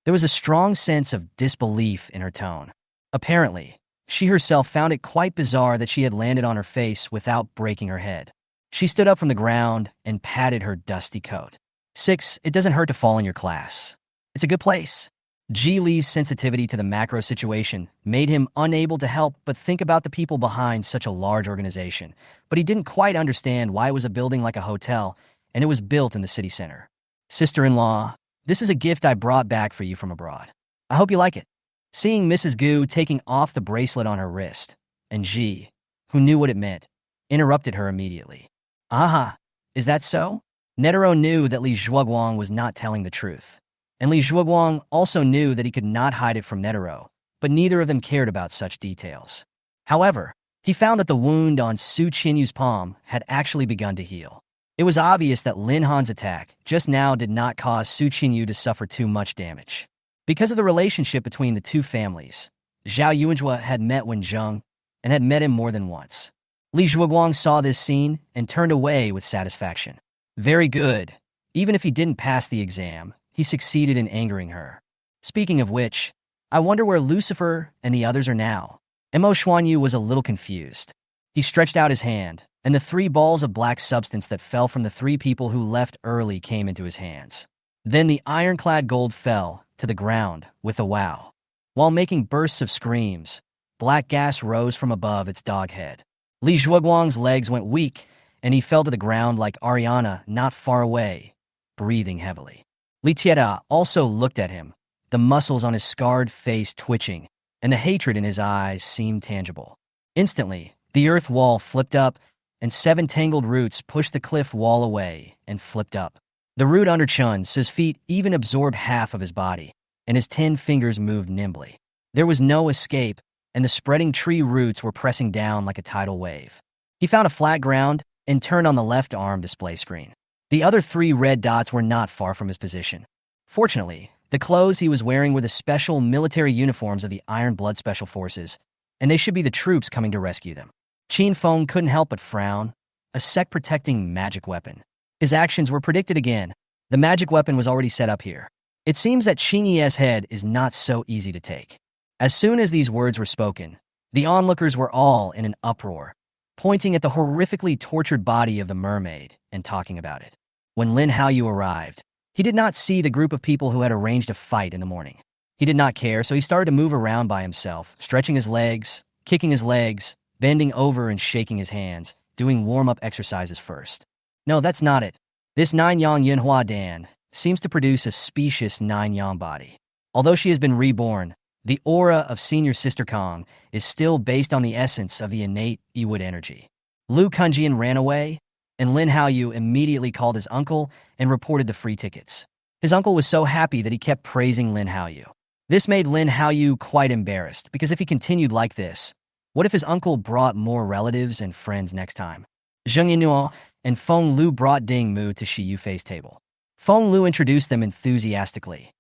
There was a strong sense of disbelief in her tone. Apparently, she herself found it quite bizarre that she had landed on her face without breaking her head. She stood up from the ground and patted her dusty coat. 6, it doesn't hurt to fall in your class. It's a good place. Ji Li's sensitivity to the macro situation made him unable to help but think about the people behind such a large organization, but he didn't quite understand why it was a building like a hotel and it was built in the city center. Sister-in-law, this is a gift I brought back for you from abroad. I hope you like it. Seeing Mrs. Gu taking off the bracelet on her wrist, and Ji, who knew what it meant, interrupted her immediately. Aha, is that so? Netero knew that Li Zhuoguang was not telling the truth, and Li Zhuoguang also knew that he could not hide it from Netero, but neither of them cared about such details. However, he found that the wound on Su Qinyu's palm had actually begun to heal. It was obvious that Lin Han's attack just now did not cause Su Qinyu to suffer too much damage. Because of the relationship between the two families, Zhao Yuanjua had met Wen Zheng and had met him more than once. Li Zhuoguang saw this scene and turned away with satisfaction. Very good. Even if he didn't pass the exam, he succeeded in angering her. Speaking of which, I wonder where Lucifer and the others are now. Mo Xuanyu was a little confused. He stretched out his hand, and the 3 balls of black substance that fell from the 3 people who left early came into his hands. Then the ironclad gold fell to the ground with a wow. While making bursts of screams, black gas rose from above its dog head. Li Zhuoguang's legs went weak, and he fell to the ground like Ariana not far away, breathing heavily. Li Tieta also looked at him, the muscles on his scarred face twitching, and the hatred in his eyes seemed tangible. Instantly, the earth wall flipped up, and 7 tangled roots pushed the cliff wall away and flipped up. The root under Chun's feet even absorbed half of his body, and his 10 fingers moved nimbly. There was no escape, and the spreading tree roots were pressing down like a tidal wave. He found a flat ground and turned on the left arm display screen. The other 3 red dots were not far from his position. Fortunately, the clothes he was wearing were the special military uniforms of the Iron Blood Special Forces, and they should be the troops coming to rescue them. Qin Feng couldn't help but frown. A sect-protecting magic weapon. His actions were predicted again. The magic weapon was already set up here. It seems that Qin Ye's head is not so easy to take. As soon as these words were spoken, the onlookers were all in an uproar, pointing at the horrifically tortured body of the mermaid and talking about it. When Lin Haoyu arrived, he did not see the group of people who had arranged a fight in the morning. He did not care, so he started to move around by himself, stretching his legs, kicking his legs, bending over and shaking his hands, doing warm-up exercises first. No, that's not it. This Nine-Yang Yinhua Dan seems to produce a specious Nine-Yang body. Although she has been reborn, the aura of Senior Sister Kong is still based on the essence of the innate Yiwood energy. Lu Kunjian ran away, and Lin Haoyu immediately called his uncle and reported the free tickets. His uncle was so happy that he kept praising Lin Haoyu. This made Lin Haoyu quite embarrassed, because if he continued like this, what if his uncle brought more relatives and friends next time? Zheng Yinuo and Feng Lu brought Ding Mu to Shi Yufei's table. Feng Lu introduced them enthusiastically.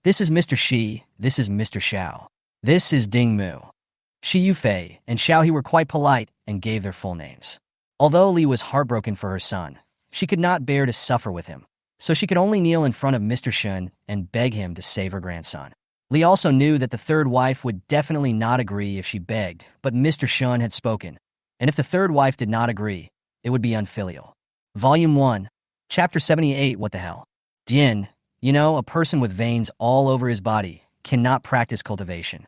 This is Mr. Shi, this is Mr. Xiao. This is Ding Mu. Shi Yufei and Xiao He were quite polite and gave their full names. Although Li was heartbroken for her son, she could not bear to suffer with him, so she could only kneel in front of Mr. Shun and beg him to save her grandson. Li also knew that the third wife would definitely not agree if she begged, but Mr. Shun had spoken, and if the third wife did not agree, it would be unfilial. Volume 1, Chapter 78. What the hell? Dian, you know, a person with veins all over his body cannot practice cultivation.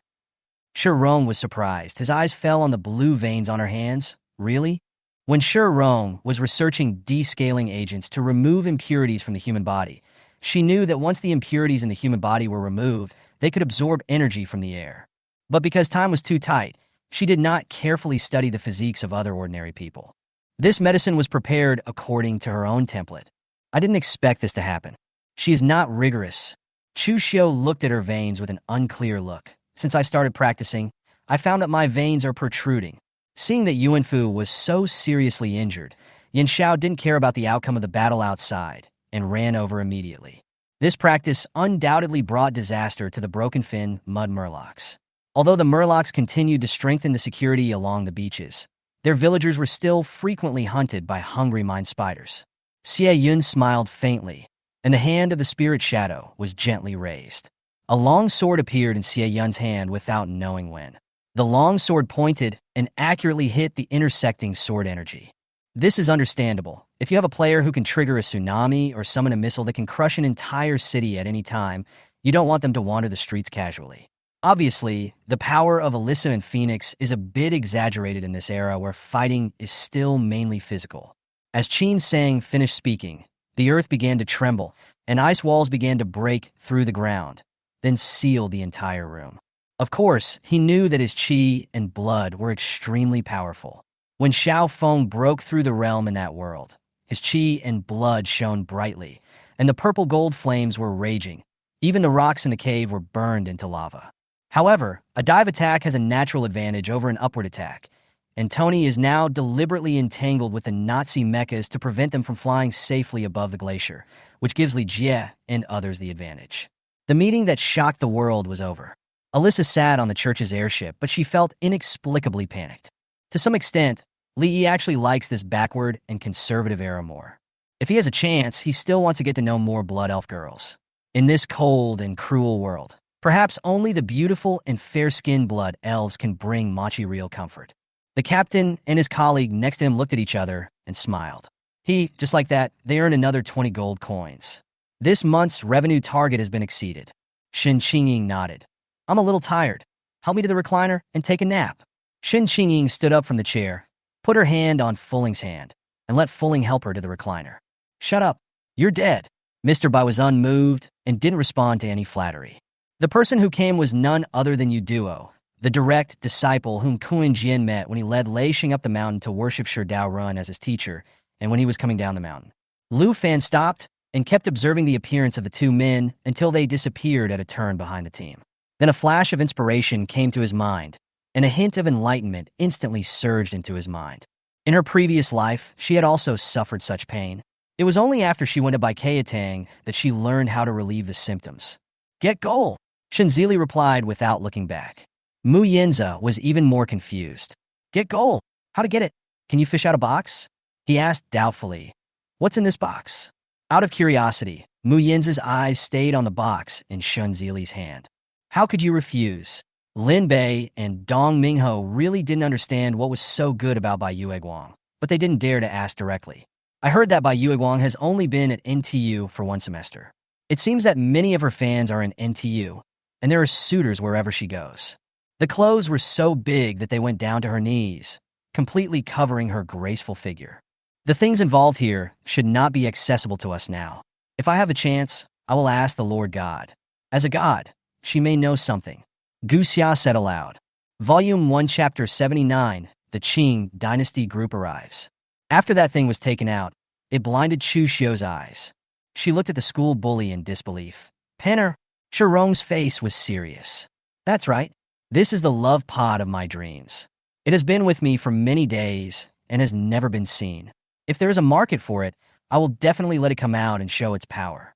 Shi Rong was surprised. His eyes fell on the blue veins on her hands. Really? When Shi Rong was researching descaling agents to remove impurities from the human body, she knew that once the impurities in the human body were removed, they could absorb energy from the air. But because time was too tight, she did not carefully study the physiques of other ordinary people. This medicine was prepared according to her own template. I didn't expect this to happen. She is not rigorous. Chu Xiu looked at her veins with an unclear look. Since I started practicing, I found that my veins are protruding. Seeing that Yuan Fu was so seriously injured, Yin Xiao didn't care about the outcome of the battle outside and ran over immediately. This practice undoubtedly brought disaster to the Broken Fin mud murlocs. Although the murlocs continued to strengthen the security along the beaches, their villagers were still frequently hunted by hungry mine spiders. Xie Yun smiled faintly, and the hand of the spirit shadow was gently raised. A long sword appeared in Xie Yun's hand without knowing when. The long sword pointed and accurately hit the intersecting sword energy. This is understandable. If you have a player who can trigger a tsunami or summon a missile that can crush an entire city at any time, you don't want them to wander the streets casually. Obviously, the power of Alyssa and Phoenix is a bit exaggerated in this era where fighting is still mainly physical. As Qin Sang finished speaking, the earth began to tremble, and ice walls began to break through the ground, then seal the entire room. Of course, he knew that his qi and blood were extremely powerful. When Xiao Feng broke through the realm in that world, his qi and blood shone brightly, and the purple gold flames were raging. Even the rocks in the cave were burned into lava. However, a dive attack has a natural advantage over an upward attack, and Tony is now deliberately entangled with the Nazi mechas to prevent them from flying safely above the glacier, which gives Li Jie and others the advantage. The meeting that shocked the world was over. Alyssa sat on the church's airship, but she felt inexplicably panicked. To some extent, Li Yi actually likes this backward and conservative era more. If he has a chance, he still wants to get to know more Blood Elf girls. In this cold and cruel world, perhaps only the beautiful and fair-skinned Blood Elves can bring Machi real comfort. The captain and his colleague next to him looked at each other and smiled. Just like that, they earned another 20 gold coins. This month's revenue target has been exceeded. Shen Qingying nodded. I'm a little tired. Help me to the recliner and take a nap. Shen Qingying stood up from the chair, put her hand on Fulling's hand, and let Fulling help her to the recliner. Shut up. You're dead. Mr. Bai was unmoved and didn't respond to any flattery. The person who came was none other than Yu Duo, the direct disciple whom Kuan Jin met when he led Lei Xing up the mountain to worship Shi Dao Run as his teacher, and when he was coming down the mountain. Lu Fan stopped and kept observing the appearance of the two men until they disappeared at a turn behind the team. Then a flash of inspiration came to his mind, and a hint of enlightenment instantly surged into his mind. In her previous life, she had also suffered such pain. It was only after she went to Baikayatang that she learned how to relieve the symptoms. Get goal, Shinzili replied without looking back. Mu Yinza was even more confused. Get goal? How to get it? Can you fish out a box? He asked doubtfully. What's in this box? Out of curiosity, Mu Yinza's eyes stayed on the box in Shunzili's hand. How could you refuse? Lin Bei and Dong Mingho really didn't understand what was so good about Bai Yueguang, but they didn't dare to ask directly. I heard that Bai Yueguang has only been at NTU for 1 semester. It seems that many of her fans are in NTU, and there are suitors wherever she goes. The clothes were so big that they went down to her knees, completely covering her graceful figure. The things involved here should not be accessible to us now. If I have a chance, I will ask the Lord God. As a god, she may know something. Gu Xia said aloud. Volume 1, Chapter 79, The Qing Dynasty Group arrives. After that thing was taken out, it blinded Chu Xiu's eyes. She looked at the school bully in disbelief. Penner, Shirong's face was serious. That's right. This is the love pod of my dreams. It has been with me for many days and has never been seen. If there is a market for it, I will definitely let it come out and show its power.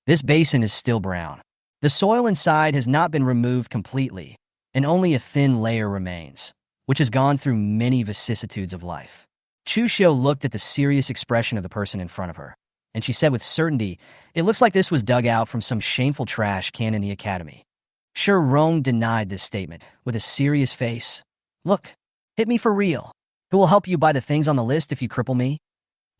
This basin is still brown. The soil inside has not been removed completely, and only a thin layer remains, which has gone through many vicissitudes of life. Chu Xiu looked at the serious expression of the person in front of her, and she said with certainty, it looks like this was dug out from some shameful trash can in the academy. Shi Rong denied this statement with a serious face. Look, hit me for real. Who will help you buy the things on the list if you cripple me?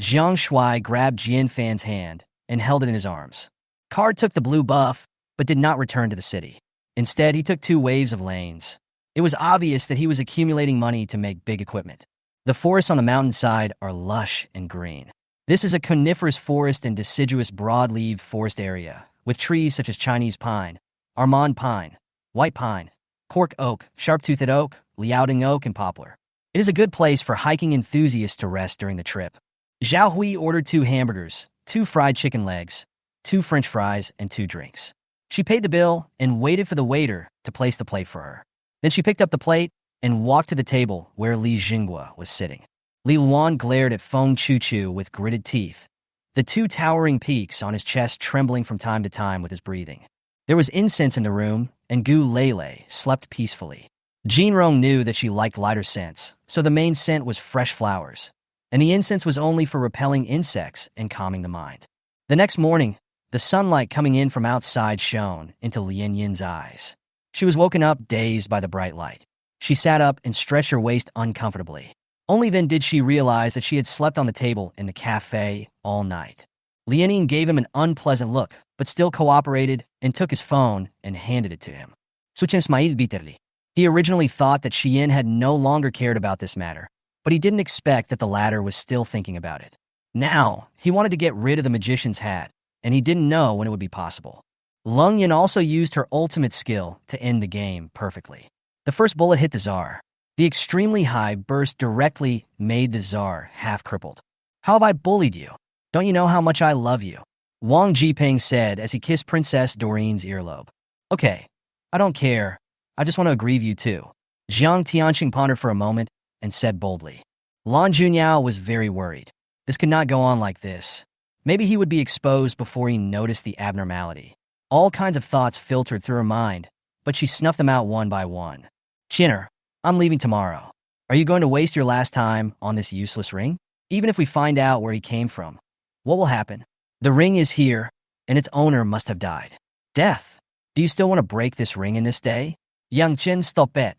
Jiang Shui grabbed Jian Fan's hand and held it in his arms. Card took the blue buff, but did not return to the city. Instead, he took 2 waves of lanes. It was obvious that he was accumulating money to make big equipment. The forests on the mountainside are lush and green. This is a coniferous forest and deciduous broad-leaved forest area, with trees such as Chinese pine, Armand pine, white pine, cork oak, sharp-toothed oak, liaoding oak, and poplar. It is a good place for hiking enthusiasts to rest during the trip. Zhao Hui ordered 2 hamburgers, 2 fried chicken legs, 2 French fries, and 2 drinks. She paid the bill and waited for the waiter to place the plate for her. Then she picked up the plate and walked to the table where Li Jinghua was sitting. Li Luan glared at Feng Chuchu with gritted teeth, the 2 towering peaks on his chest trembling from time to time with his breathing. There was incense in the room, and Gu Lele slept peacefully. Jin Rong knew that she liked lighter scents, so the main scent was fresh flowers, and the incense was only for repelling insects and calming the mind. The next morning, the sunlight coming in from outside shone into Lien Yin's eyes. She was woken up dazed by the bright light. She sat up and stretched her waist uncomfortably. Only then did she realize that she had slept on the table in the cafe all night. Lianing gave him an unpleasant look, but still cooperated and took his phone and handed it to him. He originally thought that Xian had no longer cared about this matter, but he didn't expect that the latter was still thinking about it. Now, he wanted to get rid of the magician's hat, and he didn't know when it would be possible. Lung Yin also used her ultimate skill to end the game perfectly. The first bullet hit the Tsar. The extremely high burst directly made the Tsar half crippled. How have I bullied you? Don't you know how much I love you? Wang Jiping said as he kissed Princess Doreen's earlobe. Okay, I don't care. I just want to aggrieve you too. Jiang Tianqing pondered for a moment and said boldly. Lan Junyao was very worried. This could not go on like this. Maybe he would be exposed before he noticed the abnormality. All kinds of thoughts filtered through her mind, but she snuffed them out one by one. Chinner, I'm leaving tomorrow. Are you going to waste your last time on this useless ring? Even if we find out where he came from, what will happen? The ring is here, and its owner must have died. Death. Do you still want to break this ring in this day? Yang Chen stop it.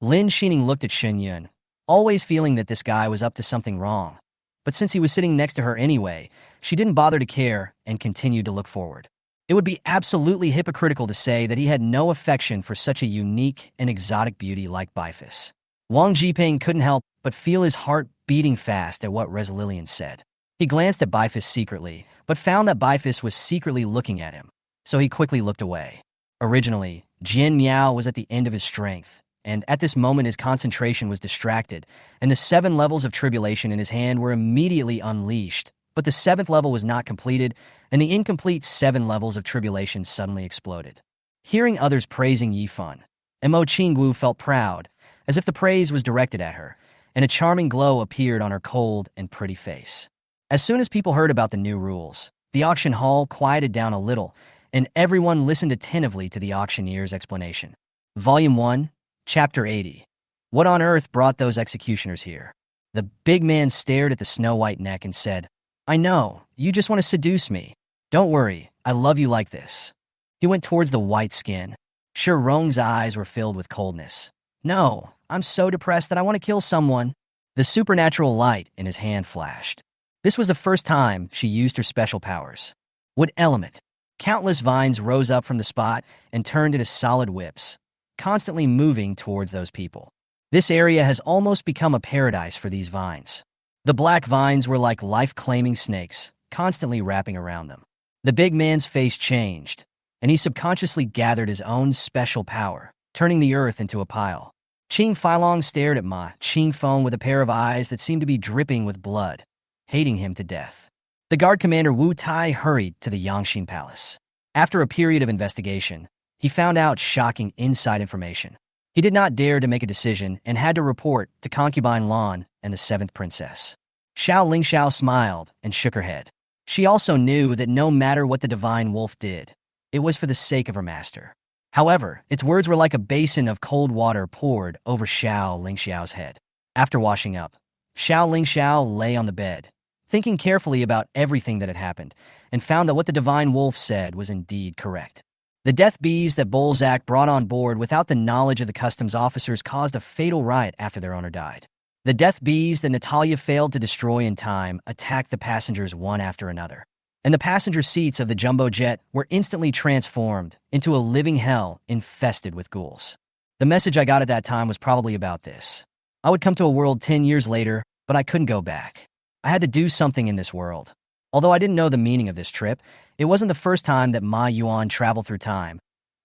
Lin Xining looked at Shen Yun, always feeling that this guy was up to something wrong. But since he was sitting next to her anyway, she didn't bother to care and continued to look forward. It would be absolutely hypocritical to say that he had no affection for such a unique and exotic beauty like Bifus. Wang Jiping couldn't help but feel his heart beating fast at what Resililian said. He glanced at Bifus secretly, but found that Bifus was secretly looking at him, so he quickly looked away. Originally, Jian Miao was at the end of his strength, and at this moment his concentration was distracted, and the 7 levels of tribulation in his hand were immediately unleashed. But the 7th level was not completed, and the incomplete 7 levels of tribulation suddenly exploded. Hearing others praising Yifan, Mo Qingwu felt proud, as if the praise was directed at her, and a charming glow appeared on her cold and pretty face. As soon as people heard about the new rules, the auction hall quieted down a little, and everyone listened attentively to the auctioneer's explanation. Volume 1, Chapter 80. What on earth brought those executioners here? The big man stared at the snow-white neck and said, I know, you just want to seduce me. Don't worry, I love you like this. He went towards the white skin. Shirong's eyes were filled with coldness. No, I'm so depressed that I want to kill someone. The supernatural light in his hand flashed. This was the first time she used her special powers. Wood element. Countless vines rose up from the spot and turned into solid whips, constantly moving towards those people. This area has almost become a paradise for these vines. The black vines were like life-claiming snakes, constantly wrapping around them. The big man's face changed, and he subconsciously gathered his own special power, turning the earth into a pile. Qing Feilong stared at Ma Qingfeng with a pair of eyes that seemed to be dripping with blood, hating him to death. The guard commander Wu Tai hurried to the Yangxin Palace. After a period of investigation, he found out shocking inside information. He did not dare to make a decision and had to report to concubine Lan and the 7th princess. Xiao Lingxiao smiled and shook her head. She also knew that no matter what the divine wolf did, it was for the sake of her master. However, its words were like a basin of cold water poured over Xiao Lingxiao's head. After washing up, Xiao Lingxiao lay on the bed, thinking carefully about everything that had happened, and found that what the divine wolf said was indeed correct. The death bees that Bolzak brought on board without the knowledge of the customs officers caused a fatal riot after their owner died. The death bees that Natalia failed to destroy in time attacked the passengers one after another, and the passenger seats of the jumbo jet were instantly transformed into a living hell infested with ghouls. The message I got at that time was probably about this. I would come to a world 10 years later, but I couldn't go back. I had to do something in this world. Although I didn't know the meaning of this trip, it wasn't the first time that Ma Yuan traveled through time,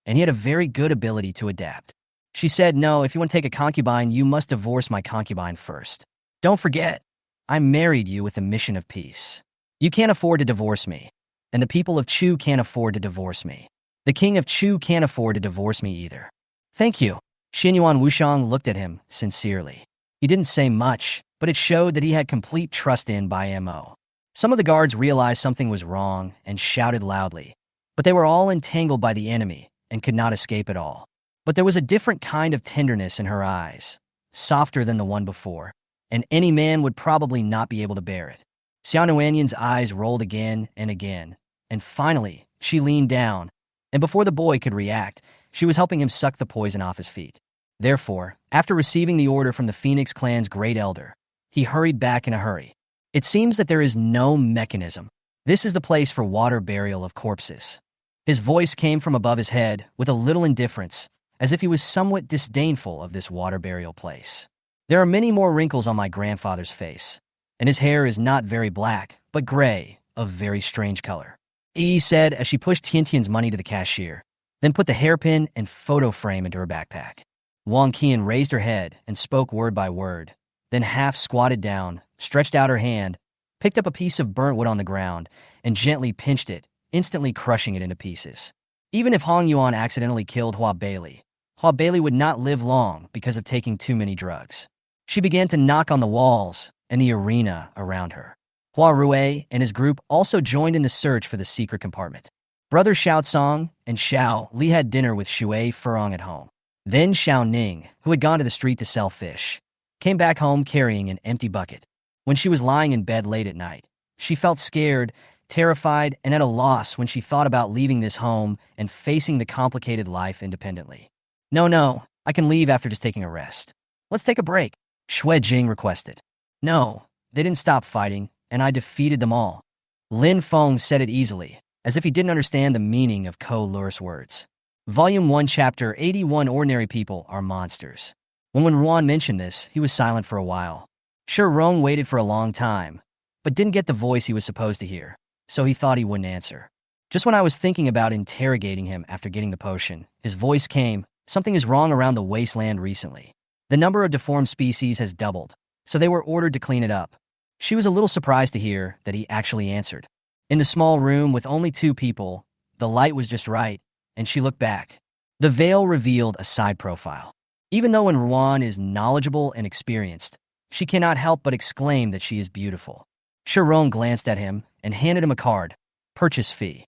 and he had a very good ability to adapt. She said, no, if you want to take a concubine, you must divorce my concubine first. Don't forget, I married you with a mission of peace. You can't afford to divorce me, and the people of Chu can't afford to divorce me. The king of Chu can't afford to divorce me either. Thank you. Xinyuan Wushang looked at him sincerely. He didn't say much, but it showed that he had complete trust in by Mo. Some of the guards realized something was wrong and shouted loudly, but they were all entangled by the enemy and could not escape at all. But there was a different kind of tenderness in her eyes, softer than the one before, and any man would probably not be able to bear it. Xiaonuanyan's eyes rolled again, and finally, she leaned down, and before the boy could react, she was helping him suck the poison off his feet. Therefore, after receiving the order from the Phoenix clan's great elder, he hurried back in a hurry. It seems that there is no mechanism. This is the place for water burial of corpses. His voice came from above his head with a little indifference, as if he was somewhat disdainful of this water burial place. There are many more wrinkles on my grandfather's face, and his hair is not very black, but gray, of very strange color. Yi said as she pushed Tiantian's money to the cashier, then put the hairpin and photo frame into her backpack. Wang Qian raised her head and spoke word by word, then half squatted down, stretched out her hand, picked up a piece of burnt wood on the ground, and gently pinched it, instantly crushing it into pieces. Even if Hong Yuan accidentally killed Hua Bailey would not live long because of taking too many drugs. She began to knock on the walls and the arena around her. Hua Rui and his group also joined in the search for the secret compartment. Brother Xiao Tsong and Xiao Li had dinner with Shui Furong at home. Then Xiao Ning, who had gone to the street to sell fish, came back home carrying an empty bucket. When she was lying in bed late at night, she felt scared, terrified, and at a loss when she thought about leaving this home and facing the complicated life independently. No, I can leave after just taking a rest. Let's take a break, Shui Jing requested. No, They didn't stop fighting, and I defeated them all. Lin Feng said it easily, as if he didn't understand the meaning of Ko Lure's words. Volume 1, Chapter 81. Ordinary people are monsters. When Ruan mentioned this, he was silent for a while. Shi Rong waited for a long time, but didn't get the voice he was supposed to hear, so he thought he wouldn't answer. Just when I was thinking about interrogating him after getting the potion, his voice came. Something is wrong around the wasteland recently. The number of deformed species has doubled, so they were ordered to clean it up. She was a little surprised to hear that he actually answered. In the small room with only 2 people, the light was just right, and she looked back. The veil revealed a side profile. Even though Ruan is knowledgeable and experienced, she cannot help but exclaim that she is beautiful. Shi Rong glanced at him and handed him a card. Purchase fee.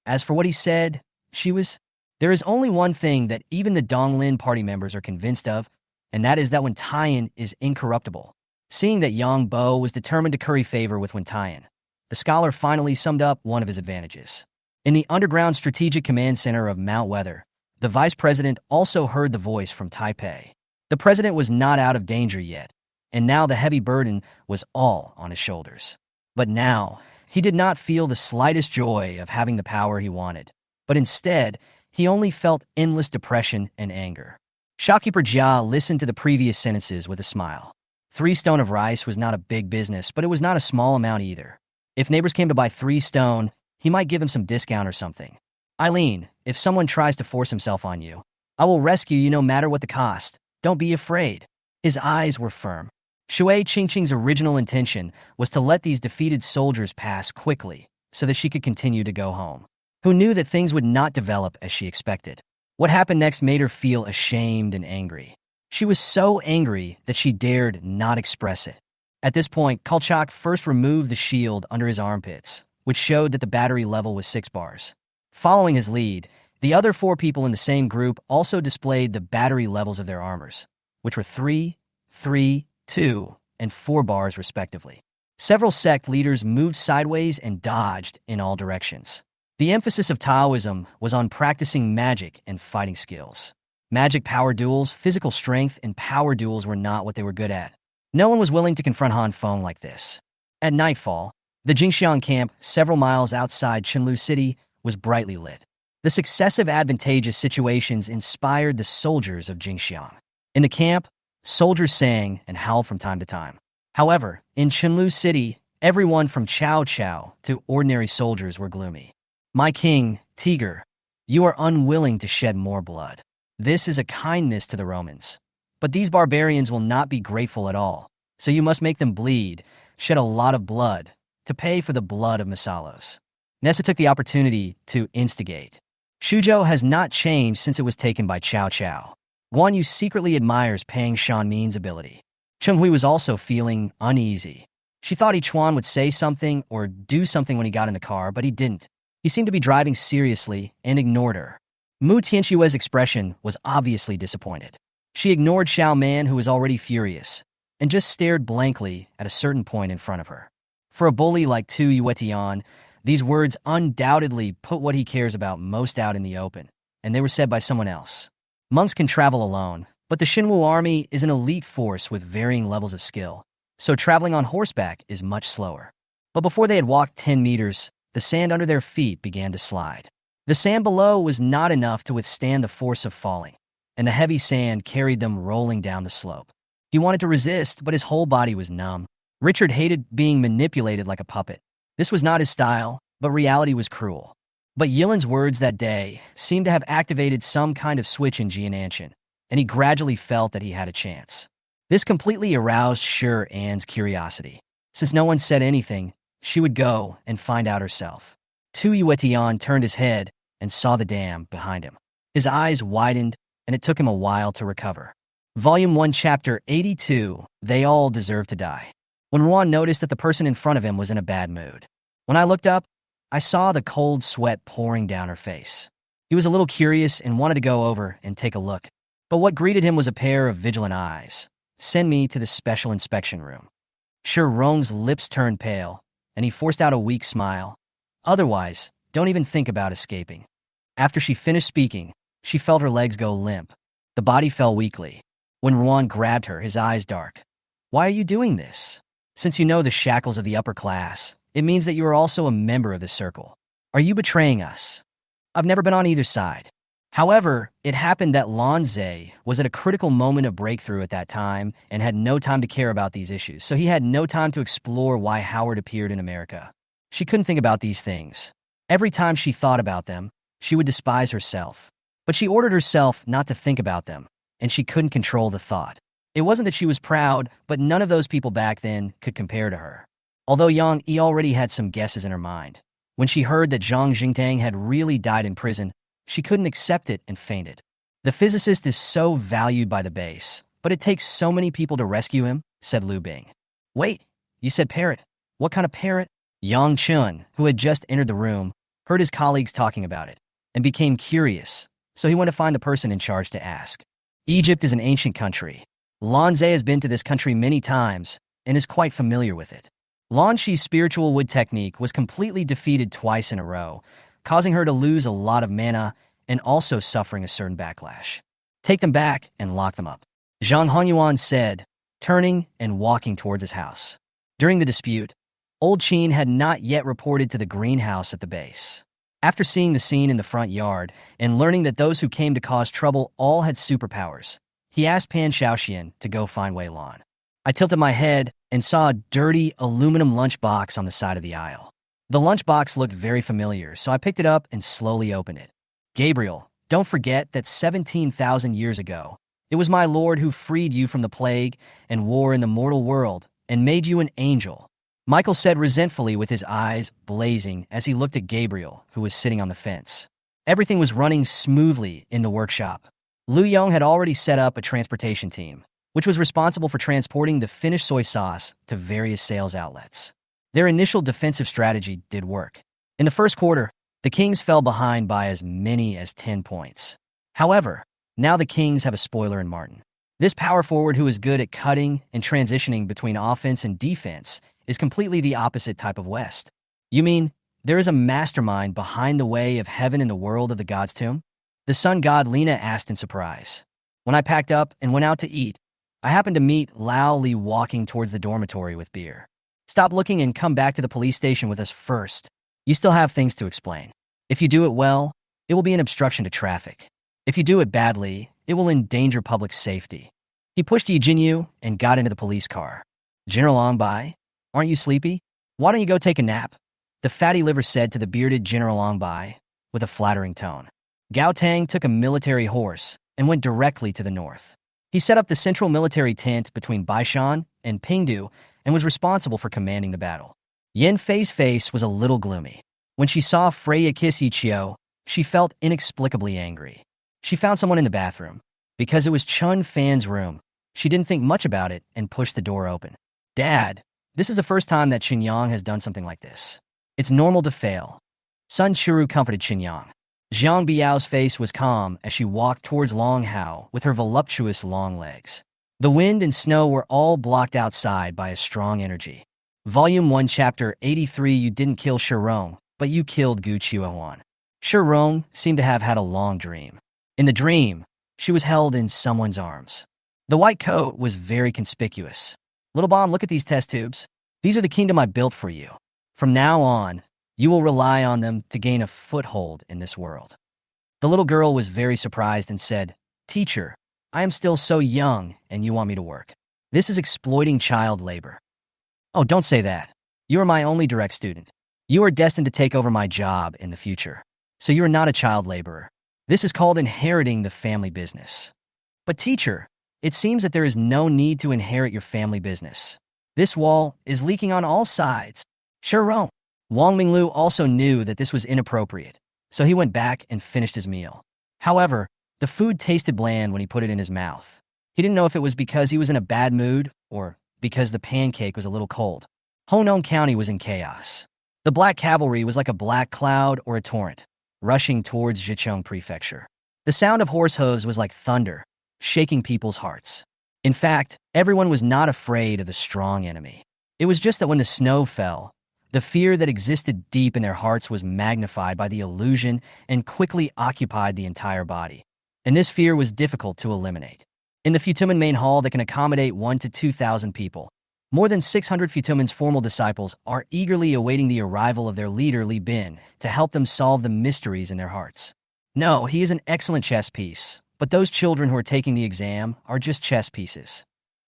As for what he said, there is only one thing that even the Donglin party members are convinced of, and that is that Wentayan is incorruptible. Seeing that Yang Bo was determined to curry favor with Wentayan, the scholar finally summed up one of his advantages. In the underground strategic command center of Mount Weather, the vice president also heard the voice from Taipei. The president was not out of danger yet, and now the heavy burden was all on his shoulders. But now, he did not feel the slightest joy of having the power he wanted, but instead, he only felt endless depression and anger. Shopkeeper Jia listened to the previous sentences with a smile. 3 stone of rice was not a big business, but it was not a small amount either. If neighbors came to buy 3 stone, he might give them some discount or something. Eileen, if someone tries to force himself on you, I will rescue you no matter what the cost. Don't be afraid. His eyes were firm. Shui Qingqing's original intention was to let these defeated soldiers pass quickly so that she could continue to go home. Who knew that things would not develop as she expected? What happened next made her feel ashamed and angry. She was so angry that she dared not express it. At this point, Kolchak first removed the shield under his armpits, which showed that the battery level was 6 bars. Following his lead, the other 4 people in the same group also displayed the battery levels of their armors, which were 3, 3, 2, and 4 bars respectively. Several sect leaders moved sideways and dodged in all directions. The emphasis of Taoism was on practicing magic and fighting skills. Magic power duels, physical strength, and power duels were not what they were good at. No one was willing to confront Han Feng like this. At nightfall, the Jingxiang camp, several miles outside Chenlu City, was brightly lit. The successive advantageous situations inspired the soldiers of Jingxiang. In the camp, soldiers sang and howled from time to time. However, in Chenlu City, everyone from Cao Cao to ordinary soldiers were gloomy. My king, Tiger, you are unwilling to shed more blood. This is a kindness to the Romans. But these barbarians will not be grateful at all, so you must make them bleed, shed a lot of blood, to pay for the blood of Masalos. Nessa took the opportunity to instigate. Shuzhou has not changed since it was taken by Cao Cao. Guan Yu secretly admires Pang Shanmin's ability. Chenghui was also feeling uneasy. She thought Yichuan would say something or do something when he got in the car, but he didn't. He seemed to be driving seriously and ignored her. Mu Tianxue's expression was obviously disappointed. She ignored Xiao Man, who was already furious, and just stared blankly at a certain point in front of her. For a bully like Tu Yuetian, these words undoubtedly put what he cares about most out in the open, and they were said by someone else. Monks can travel alone, but the Xinwu army is an elite force with varying levels of skill, so traveling on horseback is much slower. But before they had walked 10 meters, the sand under their feet began to slide. The sand below was not enough to withstand the force of falling, and the heavy sand carried them rolling down the slope. He wanted to resist, but his whole body was numb. Richard hated being manipulated like a puppet. This was not his style, but reality was cruel. But Yilin's words that day seemed to have activated some kind of switch in Jiananshan, and he gradually felt that he had a chance. This completely aroused Shi An's curiosity. Since no one said anything, she would go and find out herself. Tu Yuetian turned his head and saw the dam behind him. His eyes widened, and it took him a while to recover. Volume 1, Chapter 82, They All Deserve to Die. When Ruan noticed that the person in front of him was in a bad mood. When I looked up, I saw the cold sweat pouring down her face. He was a little curious and wanted to go over and take a look. But what greeted him was a pair of vigilant eyes. Send me to the special inspection room. Shi Rong's lips turned pale, and he forced out a weak smile. Otherwise, don't even think about escaping. After she finished speaking, she felt her legs go limp. The body fell weakly. When Ruan grabbed her, his eyes dark. Why are you doing this? Since you know the shackles of the upper class, it means that you are also a member of this circle. Are you betraying us? I've never been on either side. However, it happened that Lan Ze was at a critical moment of breakthrough at that time and had no time to care about these issues, so he had no time to explore why Howard appeared in America. She couldn't think about these things. Every time she thought about them, she would despise herself. But she ordered herself not to think about them, and she couldn't control the thought. It wasn't that she was proud, but none of those people back then could compare to her. Although Yang Yi already had some guesses in her mind. When she heard that Zhang Jingtang had really died in prison, she couldn't accept it and fainted. The physicist is so valued by the base, but it takes so many people to rescue him, said Lu Bing. Wait, you said parrot. What kind of parrot? Yang Chun, who had just entered the room, heard his colleagues talking about it, and became curious, so he went to find the person in charge to ask. Egypt is an ancient country. Lan Ze has been to this country many times and is quite familiar with it. Lan Shi's spiritual wood technique was completely defeated twice in a row, causing her to lose a lot of mana and also suffering a certain backlash. Take them back and lock them up, Zhang Hongyuan said, turning and walking towards his house. During the dispute, Old Qin had not yet reported to the greenhouse at the base. After seeing the scene in the front yard and learning that those who came to cause trouble all had superpowers, he asked Pan Xiaoxian to go find Wei Lan. I tilted my head and saw a dirty aluminum lunchbox on the side of the aisle. The lunchbox looked very familiar, so I picked it up and slowly opened it. Gabriel, don't forget that 17,000 years ago, it was my lord who freed you from the plague and war in the mortal world and made you an angel. Michael said resentfully with his eyes blazing as he looked at Gabriel, who was sitting on the fence. Everything was running smoothly in the workshop. Lu Yong had already set up a transportation team, which was responsible for transporting the finished soy sauce to various sales outlets. Their initial defensive strategy did work. In the first quarter, the Kings fell behind by as many as 10 points. However, now the Kings have a spoiler in Martin. This power forward who is good at cutting and transitioning between offense and defense is completely the opposite type of West. You mean, there is a mastermind behind the way of heaven in the world of the God's tomb? The sun god Lena asked in surprise. When I packed up and went out to eat, I happened to meet Lao Li walking towards the dormitory with beer. Stop looking and come back to the police station with us first. You still have things to explain. If you do it well, it will be an obstruction to traffic. If you do it badly, it will endanger public safety. He pushed Yi Jinyu and got into the police car. General Longbai, aren't you sleepy? Why don't you go take a nap? The fatty liver said to the bearded General Longbai with a flattering tone. Gao Tang took a military horse and went directly to the north. He set up the central military tent between Baishan and Pingdu and was responsible for commanding the battle. Yen Fei's face was a little gloomy. When she saw Freya kiss Ichio, she felt inexplicably angry. She found someone in the bathroom. Because it was Chun Fan's room, she didn't think much about it and pushed the door open. Dad, this is the first time that Qinyang has done something like this. It's normal to fail. Sun Churu comforted Qinyang. Zhang Biao's face was calm as she walked towards Long Hao with her voluptuous long legs. The wind and snow were all blocked outside by a strong energy. Volume 1, Chapter 83. You didn't kill Shirong, but you killed Gu Qiuhuan. Shirong seemed to have had a long dream. In the dream, she was held in someone's arms. The white coat was very conspicuous. Little Bomb, look at these test tubes. These are the kingdom I built for you. From now on, you will rely on them to gain a foothold in this world. The little girl was very surprised and said, Teacher, I am still so young and you want me to work. This is exploiting child labor. Oh, don't say that. You are my only direct student. You are destined to take over my job in the future. So you are not a child laborer. This is called inheriting the family business. But teacher, it seems that there is no need to inherit your family business. This wall is leaking on all sides. Sure. Wang Minglu also knew that this was inappropriate, so he went back and finished his meal. However, the food tasted bland when he put it in his mouth. He didn't know if it was because he was in a bad mood or because the pancake was a little cold. Honong County was in chaos. The Black Cavalry was like a black cloud or a torrent, rushing towards Zhicheng Prefecture. The sound of horse hooves was like thunder, shaking people's hearts. In fact, everyone was not afraid of the strong enemy. It was just that when the snow fell, the fear that existed deep in their hearts was magnified by the illusion and quickly occupied the entire body. And this fear was difficult to eliminate. In the Futuman main hall that can accommodate 1,000 to 2,000 people, More than 600 Futomen's formal disciples are eagerly awaiting the arrival of their leader Li Bin to help them solve the mysteries in their hearts. No, he is an excellent chess piece, but those children who are taking the exam are just chess pieces.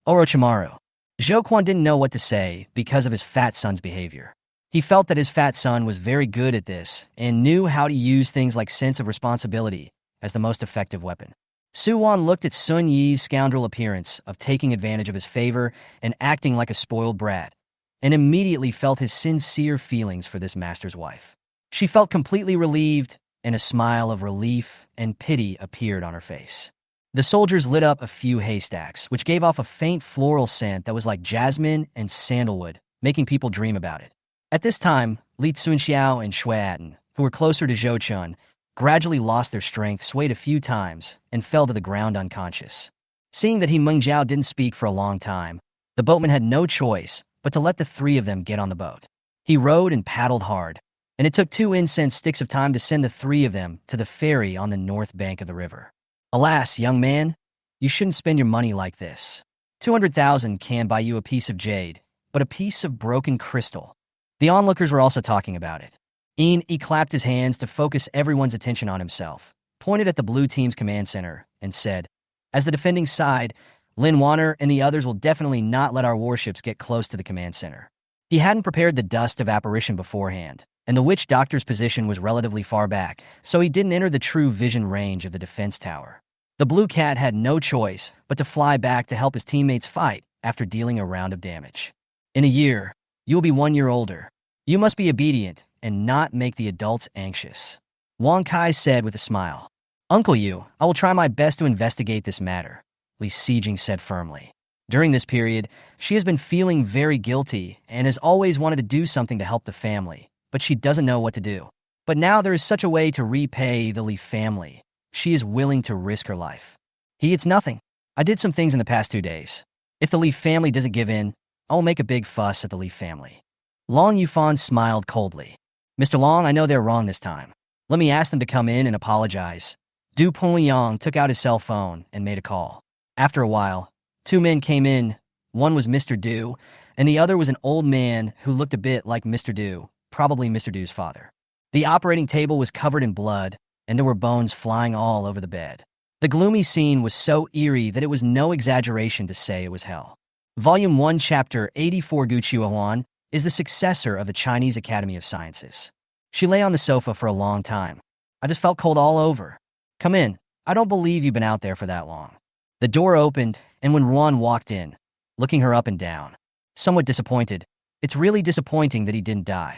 Orochimaru. Zhou Quan didn't know what to say because of his fat son's behavior. He felt that his fat son was very good at this and knew how to use things like sense of responsibility as the most effective weapon. Su Wan looked at Sun Yi's scoundrel appearance of taking advantage of his favor and acting like a spoiled brat, and immediately felt his sincere feelings for this master's wife. She felt completely relieved, and a smile of relief and pity appeared on her face. The soldiers lit up a few haystacks, which gave off a faint floral scent that was like jasmine and sandalwood, making people dream about it. At this time, Li Tsunxiao and Shui Atten, who were closer to Zhou Chun, gradually lost their strength, swayed a few times, and fell to the ground unconscious. Seeing that He Mengjiao didn't speak for a long time, the boatman had no choice but to let the three of them get on the boat. He rowed and paddled hard, and it took 2 incense sticks of time to send the three of them to the ferry on the north bank of the river. Alas, young man, you shouldn't spend your money like this. 200,000 can buy you a piece of jade, but a piece of broken crystal. The onlookers were also talking about it. He clapped his hands to focus everyone's attention on himself, pointed at the blue team's command center, and said, as the defending side, Lin Wanner and the others will definitely not let our warships get close to the command center. He hadn't prepared the dust of apparition beforehand, and the witch doctor's position was relatively far back, so he didn't enter the true vision range of the defense tower. The blue cat had no choice but to fly back to help his teammates fight after dealing a round of damage. In a year, you'll be 1 year older. You must be obedient and not make the adults anxious. Wang Kai said with a smile. Uncle Yu, I will try my best to investigate this matter, Li Sijing said firmly. During this period, she has been feeling very guilty and has always wanted to do something to help the family, but she doesn't know what to do. But now there is such a way to repay the Li family. She is willing to risk her life. It's nothing. I did some things in the past 2 days. If the Li family doesn't give in, I will make a big fuss at the Li family. Long Yufan smiled coldly. Mr. Long, I know they're wrong this time. Let me ask them to come in and apologize. Du Pongyang took out his cell phone and made a call. After a while, 2 men came in. One was Mr. Du, and the other was an old man who looked a bit like Mr. Du, probably Mr. Du's father. The operating table was covered in blood, and there were bones flying all over the bed. The gloomy scene was so eerie that it was no exaggeration to say it was hell. Volume 1, Chapter 84 Guqiu Huan is the successor of the Chinese Academy of Sciences. She lay on the sofa for a long time. I just felt cold all over. Come in. I don't believe you've been out there for that long. The door opened, and when Ruan walked in, looking her up and down, somewhat disappointed, it's really disappointing that he didn't die.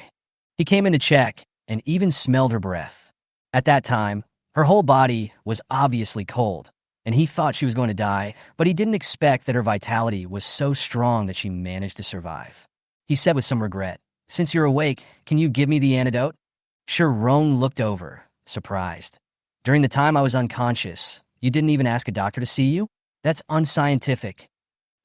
He came in to check and even smelled her breath. At that time, her whole body was obviously cold, and he thought she was going to die, but he didn't expect that her vitality was so strong that she managed to survive. He said with some regret, Since you're awake, can you give me the antidote? Sure, Roan looked over, surprised. During the time I was unconscious, you didn't even ask a doctor to see you? That's unscientific.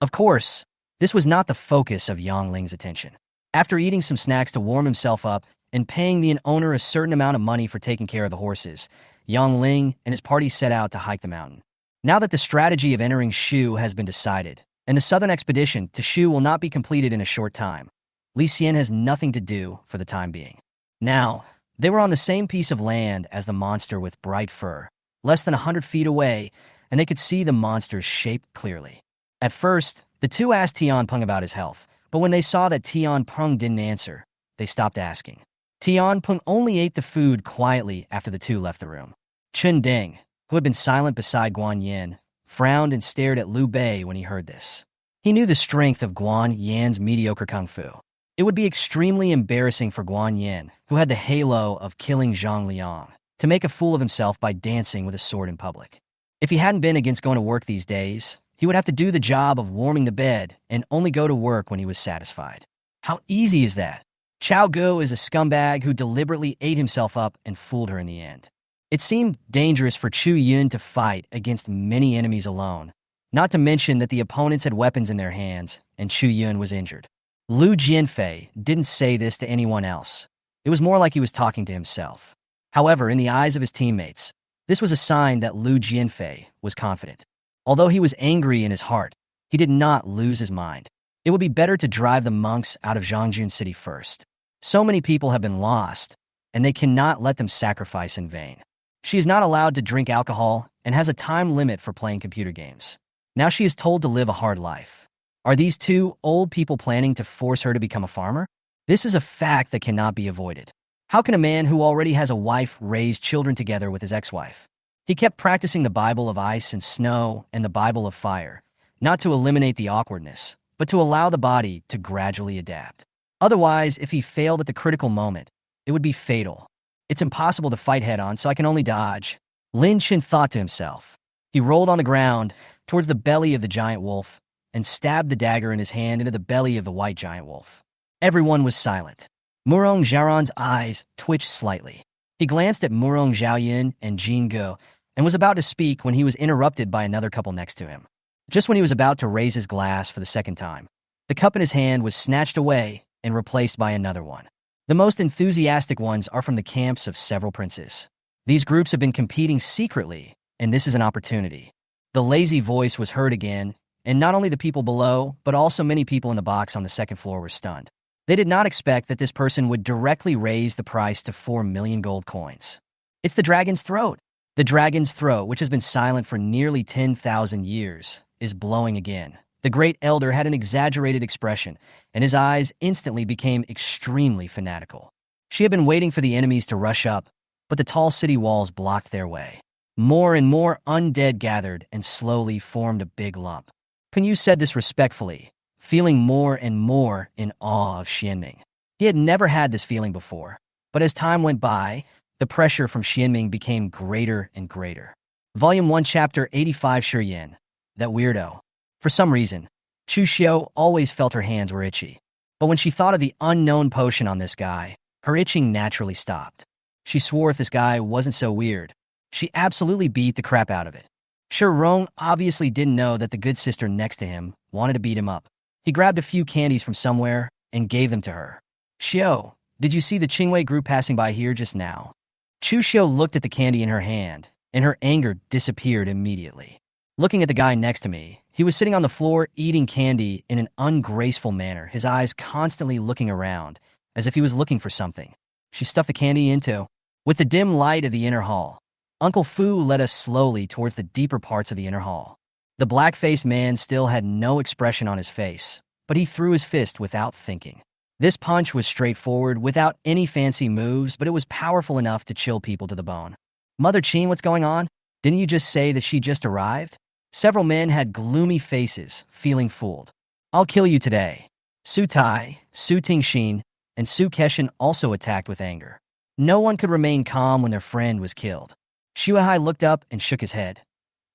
Of course, this was not the focus of Yang Ling's attention. After eating some snacks to warm himself up and paying the owner a certain amount of money for taking care of the horses, Yang Ling and his party set out to hike the mountain. Now that the strategy of entering Shu has been decided, and the southern expedition to Shu will not be completed in a short time, Li Xian has nothing to do for the time being. Now, they were on the same piece of land as the monster with bright fur, less than 100 feet away, and they could see the monster's shape clearly. At first, the two asked Tian Peng about his health, but when they saw that Tian Peng didn't answer, they stopped asking. Tian Peng only ate the food quietly after the two left the room. Chen Deng, who had been silent beside Guan Yin, frowned and stared at Liu Bei when he heard this. He knew the strength of Guan Yan's mediocre kung fu. It would be extremely embarrassing for Guan Yin, who had the halo of killing Zhang Liang, to make a fool of himself by dancing with a sword in public. If he hadn't been against going to work these days, he would have to do the job of warming the bed and only go to work when he was satisfied. How easy is that? Chao Gu is a scumbag who deliberately ate himself up and fooled her in the end. It seemed dangerous for Chu Yun to fight against many enemies alone, not to mention that the opponents had weapons in their hands and Chu Yun was injured. Lu Jianfei didn't say this to anyone else. It was more like he was talking to himself. However, in the eyes of his teammates, this was a sign that Lu Jianfei was confident. Although he was angry in his heart, he did not lose his mind. It would be better to drive the monks out of Zhongjun City first. So many people have been lost, and they cannot let them sacrifice in vain. She is not allowed to drink alcohol and has a time limit for playing computer games. Now she is told to live a hard life. Are these two old people planning to force her to become a farmer? This is a fact that cannot be avoided. How can a man who already has a wife raise children together with his ex-wife? He kept practicing the Bible of ice and snow and the Bible of fire, not to eliminate the awkwardness, but to allow the body to gradually adapt. Otherwise, if he failed at the critical moment, it would be fatal. It's impossible to fight head-on, so I can only dodge. Lin Chen thought to himself. He rolled on the ground towards the belly of the giant wolf and stabbed the dagger in his hand into the belly of the white giant wolf. Everyone was silent. Murong Xiaoran's eyes twitched slightly. He glanced at Murong Xiaoyan and Jin Ge and was about to speak when he was interrupted by another couple next to him. Just when he was about to raise his glass for the second time, the cup in his hand was snatched away and replaced by another one. The most enthusiastic ones are from the camps of several princes. These groups have been competing secretly, and this is an opportunity. The lazy voice was heard again, and not only the people below, but also many people in the box on the second floor were stunned. They did not expect that this person would directly raise the price to 4 million gold coins. It's the dragon's throat. The dragon's throat, which has been silent for nearly 10,000 years, is blowing again. The great elder had an exaggerated expression, and his eyes instantly became extremely fanatical. She had been waiting for the enemies to rush up, but the tall city walls blocked their way. More and more undead gathered and slowly formed a big lump. Pinyu said this respectfully, feeling more and more in awe of Xianming. He had never had this feeling before, but as time went by, the pressure from Xianming became greater and greater. Volume 1, Chapter 85. Shiyan, that weirdo. For some reason, Chu Xiao always felt her hands were itchy. But when she thought of the unknown potion on this guy, her itching naturally stopped. She swore if this guy wasn't so weird, she absolutely beat the crap out of it. Shi Rong obviously didn't know that the good sister next to him wanted to beat him up. He grabbed a few candies from somewhere and gave them to her. Xiao, did you see the Qingwei group passing by here just now? Chu Xiao looked at the candy in her hand, and her anger disappeared immediately. Looking at the guy next to me, he was sitting on the floor eating candy in an ungraceful manner, his eyes constantly looking around, as if he was looking for something. She stuffed the candy into. With the dim light of the inner hall, Uncle Fu led us slowly towards the deeper parts of the inner hall. The black-faced man still had no expression on his face, but he threw his fist without thinking. This punch was straightforward, without any fancy moves, but it was powerful enough to chill people to the bone. Mother Qin, what's going on? Didn't you just say that she just arrived? Several men had gloomy faces, feeling fooled. I'll kill you today. Su Tai, Su Tingxin, and Su Keshan also attacked with anger. No one could remain calm when their friend was killed. Xuehai looked up and shook his head.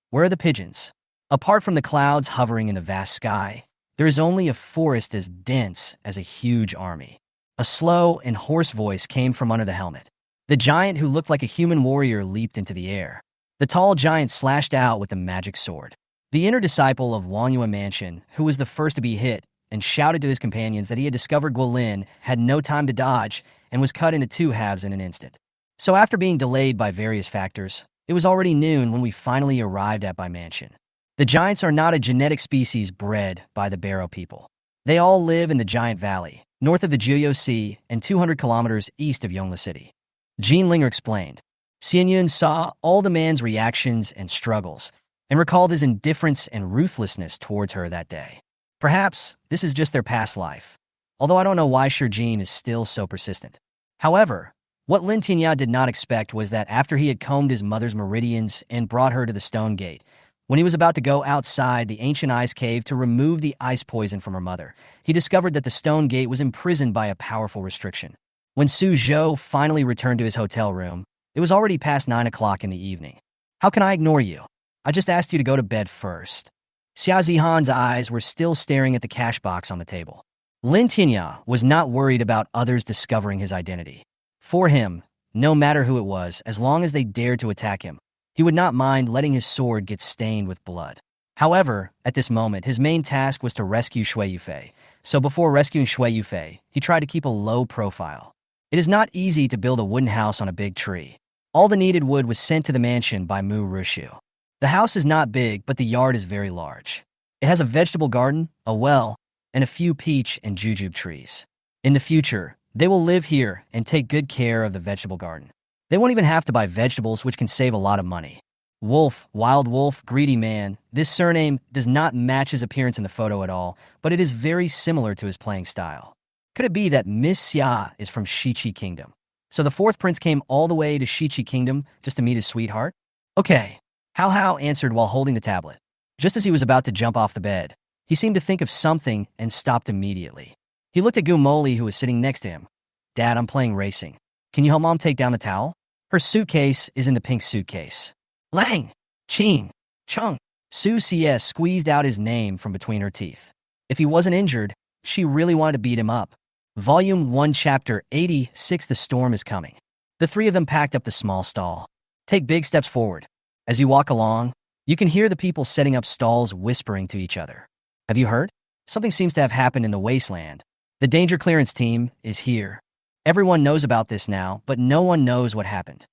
Where are the pigeons? Apart from the clouds hovering in the vast sky, there is only a forest as dense as a huge army. A slow and hoarse voice came from under the helmet. The giant who looked like a human warrior leaped into the air. The tall giant slashed out with a magic sword. The inner disciple of Wang Yue Mansion, who was the first to be hit, and shouted to his companions that he had discovered Guolin, had no time to dodge and was cut into two halves in an instant. So after being delayed by various factors, it was already noon when we finally arrived at Bai Mansion. The giants are not a genetic species bred by the Barrow people. They all live in the Giant Valley, north of the Jiuyou Sea and 200 kilometers east of Yongla City. Jean Linger explained. Xian Yun saw all the man's reactions and struggles and recalled his indifference and ruthlessness towards her that day. Perhaps this is just their past life, although I don't know why Shi Jin is still so persistent. However, what Lin Tinya did not expect was that after he had combed his mother's meridians and brought her to the stone gate, when he was about to go outside the ancient ice cave to remove the ice poison from her mother, he discovered that the stone gate was imprisoned by a powerful restriction. When Su Zhou finally returned to his hotel room, it was already past 9 o'clock in the evening. How can I ignore you? I just asked you to go to bed first. Xia Zihan's eyes were still staring at the cash box on the table. Lin Tinya was not worried about others discovering his identity. For him, no matter who it was, as long as they dared to attack him, he would not mind letting his sword get stained with blood. However, at this moment, his main task was to rescue Shui Yufei. So before rescuing Shui Yufei, he tried to keep a low profile. It is not easy to build a wooden house on a big tree. All the needed wood was sent to the mansion by Mu Rushu. The house is not big, but the yard is very large. It has a vegetable garden, a well, and a few peach and jujube trees. In the future, they will live here and take good care of the vegetable garden. They won't even have to buy vegetables, which can save a lot of money. Wolf, Wild Wolf, Greedy Man. This surname does not match his appearance in the photo at all, but it is very similar to his playing style. Could it be that Miss Xia is from Shichi Kingdom? So the fourth prince came all the way to Shichi Kingdom just to meet his sweetheart? Okay. Hao answered while holding the tablet. Just as he was about to jump off the bed, he seemed to think of something and stopped immediately. He looked at Gumoli, who was sitting next to him. Dad, I'm playing racing. Can you help Mom take down the towel? Her suitcase is in the pink suitcase. Lang! Qing! Chung! Su CS squeezed out his name from between her teeth. If he wasn't injured, she really wanted to beat him up. Volume 1, Chapter 86. The storm is coming. The three of them packed up the small stall. Take big steps forward. As you walk along, you can hear the people setting up stalls whispering to each other. Have you heard? Something seems to have happened in the wasteland. The danger clearance team is here. Everyone knows about this now, but no one knows what happened.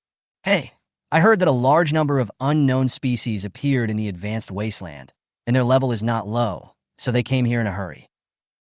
Hey, I heard that a large number of unknown species appeared in the advanced wasteland, and their level is not low, so they came here in a hurry.